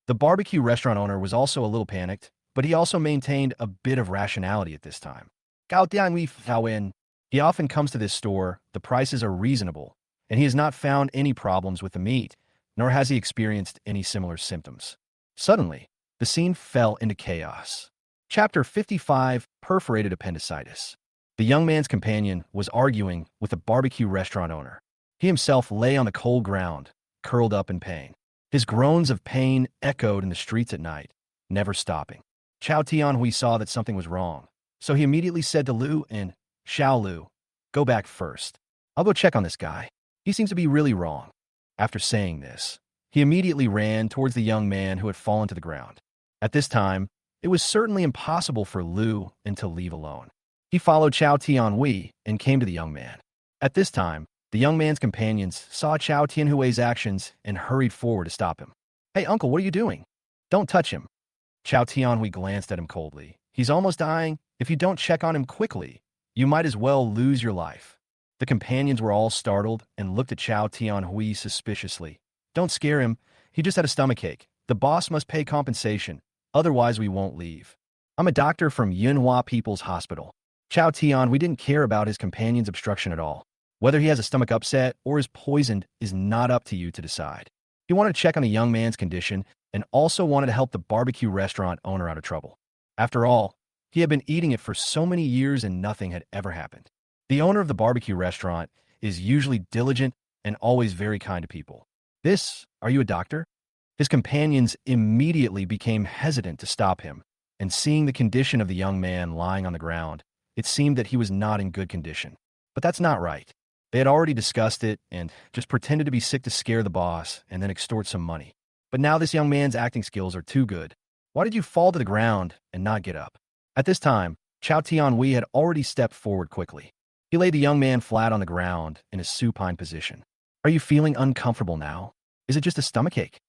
The barbecue restaurant owner was also a little panicked, but he also maintained a bit of rationality at this time. Gao Dianhui Fao In. He often comes to this store, the prices are reasonable, and he has not found any problems with the meat, nor has he experienced any similar symptoms. Suddenly, the scene fell into chaos. Chapter 55, Perforated Appendicitis. The young man's companion was arguing with the barbecue restaurant owner. He himself lay on the cold ground, curled up in pain. His groans of pain echoed in the streets at night, never stopping. Chao Tianhui saw that something was wrong, so he immediately said to Liu and Xiao Lu, go back first. I'll go check on this guy. He seems to be really wrong. After saying this, he immediately ran towards the young man who had fallen to the ground. At this time, it was certainly impossible for Liu and to leave alone. He followed Chao Tianhui and came to the young man. At this time, the young man's companions saw Chao Tianhui's actions and hurried forward to stop him. Hey, uncle, what are you doing? Don't touch him. Chao Tianhui glanced at him coldly. He's almost dying. If you don't check on him quickly, you might as well lose your life. The companions were all startled and looked at Chao Tianhui suspiciously. Don't scare him. He just had a stomachache. The boss must pay compensation. Otherwise, we won't leave. I'm a doctor from Manhwa People's Hospital. Chao Tianhui didn't care about his companion's obstruction at all. Whether he has a stomach upset or is poisoned is not up to you to decide. He wanted to check on the young man's condition and also wanted to help the barbecue restaurant owner out of trouble. After all, he had been eating it for so many years and nothing had ever happened. The owner of the barbecue restaurant is usually diligent and always very kind to people. Are you a doctor? His companions immediately became hesitant to stop him, and seeing the condition of the young man lying on the ground, it seemed that he was not in good condition. But that's not right. They had already discussed it and just pretended to be sick to scare the boss and then extort some money. But now this young man's acting skills are too good. Why did you fall to the ground and not get up? At this time, Chao Tianhui had already stepped forward quickly. He laid the young man flat on the ground in a supine position. Are you feeling uncomfortable now? Is it just a stomachache?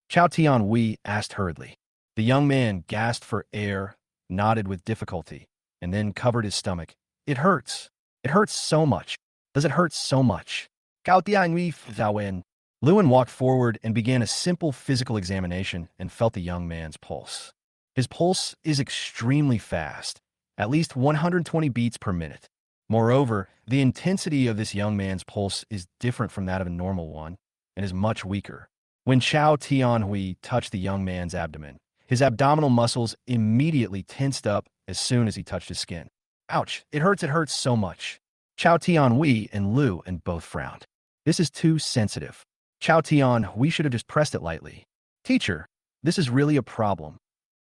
Chow Tian-hui asked hurriedly. The young man gasped for air, nodded with difficulty, and then covered his stomach. It hurts. It hurts so much. Does it hurt so much? Gao Tian-hui Wen. Lewin walked forward and began a simple physical examination and felt the young man's pulse. His pulse is extremely fast, at least 120 beats per minute. Moreover, the intensity of this young man's pulse is different from that of a normal one and is much weaker. When Chow Tian-hui touched the young man's abdomen, his abdominal muscles immediately tensed up as soon as he touched his skin. Ouch, it hurts so much. Chow Tian-hui and Lu and both frowned. This is too sensitive. Chow Tian, we should have just pressed it lightly. Teacher, this is really a problem.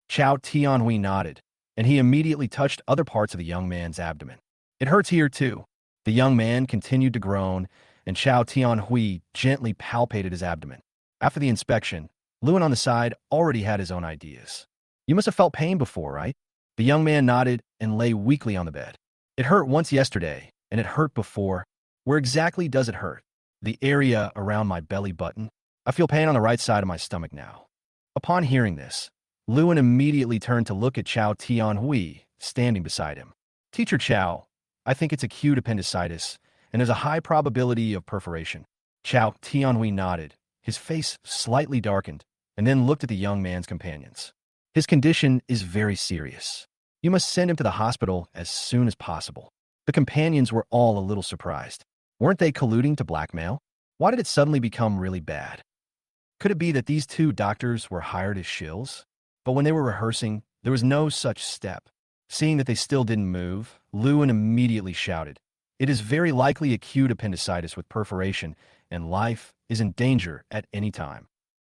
Chow Tian-hui nodded, and he immediately touched other parts of the young man's abdomen. It hurts here too. The young man continued to groan, and Chow Tian-hui gently palpated his abdomen. After the inspection, Lewin on the side already had his own ideas. You must have felt pain before, right? The young man nodded and lay weakly on the bed. It hurt once yesterday, and it hurt before. Where exactly does it hurt? The area around my belly button. I feel pain on the right side of my stomach now. Upon hearing this, Lewin immediately turned to look at Chow Tian-hui, standing beside him. Teacher Chow, I think it's acute appendicitis, and there's a high probability of perforation. Chow Tian-hui nodded, his face slightly darkened, and then looked at the young man's companions. His condition is very serious. You must send him to the hospital as soon as possible. The companions were all a little surprised. Weren't they colluding to blackmail? Why did it suddenly become really bad? Could it be that these two doctors were hired as shills? But when they were rehearsing, there was no such step. Seeing that they still didn't move, Lewin immediately shouted, "It is very likely acute appendicitis with perforation, and life is in danger at any time."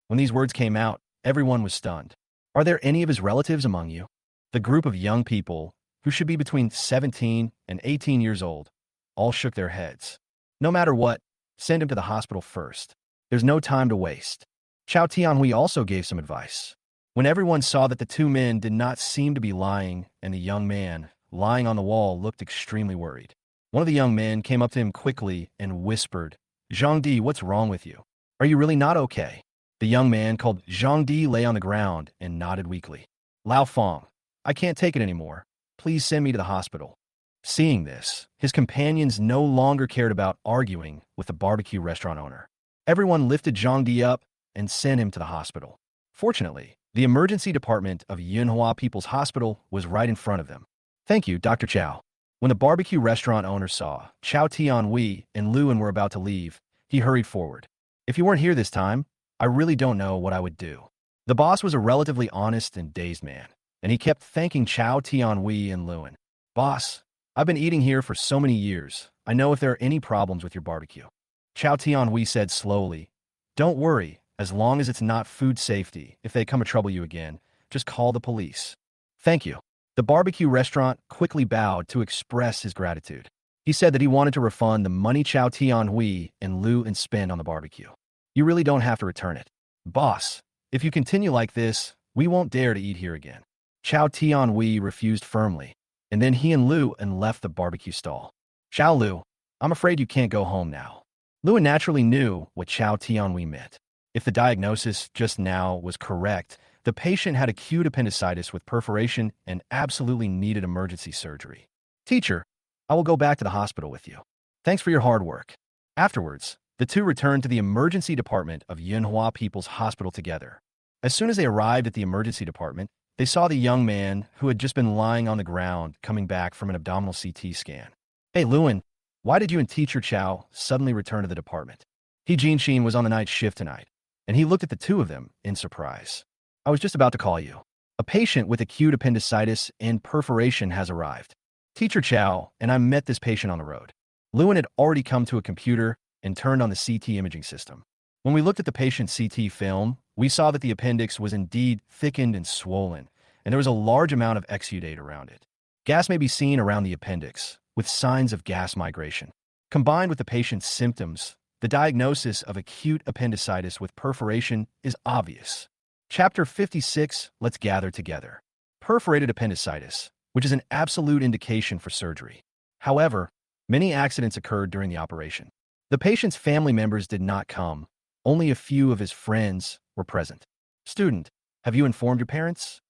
When these words came out, everyone was stunned. Are there any of his relatives among you? The group of young people, who should be between 17 and 18 years old, all shook their heads. No matter what, send him to the hospital first. There's no time to waste. Chow Tianhui also gave some advice. When everyone saw that the two men did not seem to be lying and the young man, lying on the wall, looked extremely worried, one of the young men came up to him quickly and whispered, "Zhang Di, what's wrong with you? Are you really not okay?" The young man called Zhang Di lay on the ground and nodded weakly. "Lao Fong, I can't take it anymore. Please send me to the hospital." Seeing this, his companions no longer cared about arguing with the barbecue restaurant owner. Everyone lifted Zhang Di up and sent him to the hospital. Fortunately, the emergency department of Manhua People's Hospital was right in front of them. Thank you, Dr. Chow. When the barbecue restaurant owner saw Chow Tian-hui and Lewin were about to leave, he hurried forward. If you weren't here this time, I really don't know what I would do. The boss was a relatively honest and dazed man, and he kept thanking Chow Tian-hui and Lewin. Boss, I've been eating here for so many years. I know if there are any problems with your barbecue. Chow Tian-hui said slowly, "Don't worry, as long as it's not food safety. If they come to trouble you again, just call the police." Thank you. The barbecue restaurant quickly bowed to express his gratitude. He said that he wanted to refund the money Chow Tian-hui and Lu and spend on the barbecue. You really don't have to return it. Boss, if you continue like this, we won't dare to eat here again. Chow Tian-hui refused firmly, and then he and Lu and left the barbecue stall. Chow Lu, I'm afraid you can't go home now. Lewin naturally knew what Chow Tian-hui meant. If the diagnosis just now was correct, the patient had acute appendicitis with perforation and absolutely needed emergency surgery. Teacher, I will go back to the hospital with you. Thanks for your hard work. Afterwards, the two returned to the emergency department of Manhua People's Hospital together. As soon as they arrived at the emergency department, they saw the young man who had just been lying on the ground coming back from an abdominal CT scan. Hey, Lewin, why did you and Teacher Chow suddenly return to the department? He Jinshin was on the night shift tonight, and he looked at the two of them in surprise. I was just about to call you. A patient with acute appendicitis and perforation has arrived. Teacher Chow and I met this patient on the road. Lewin had already come to a computer and turned on the CT imaging system. When we looked at the patient's CT film, we saw that the appendix was indeed thickened and swollen, and there was a large amount of exudate around it. Gas may be seen around the appendix, with signs of gas migration. Combined with the patient's symptoms, the diagnosis of acute appendicitis with perforation is obvious. Chapter 56, Let's Gather Together. Perforated appendicitis, which is an absolute indication for surgery. However, Many accidents occurred during the operation. The patient's family members did not come. Only a few of his friends were present. Student, have you informed your parents?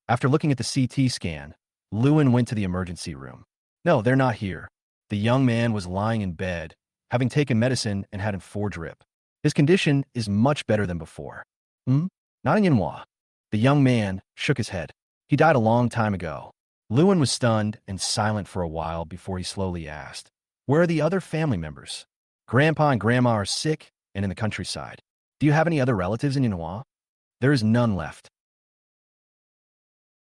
After looking at the CT scan, Lewin went to the emergency room. No, they're not here. The young man was lying in bed, having taken medicine and had a 4-drip. His condition is much better than before. Hmm? Not in Yanhua. The young man shook his head. He died a long time ago. Lewin was stunned and silent for a while before he slowly asked, "Where are the other family members?" "Grandpa and Grandma are sick and in the countryside." "Do you have any other relatives in Yanhua?" "There is none left.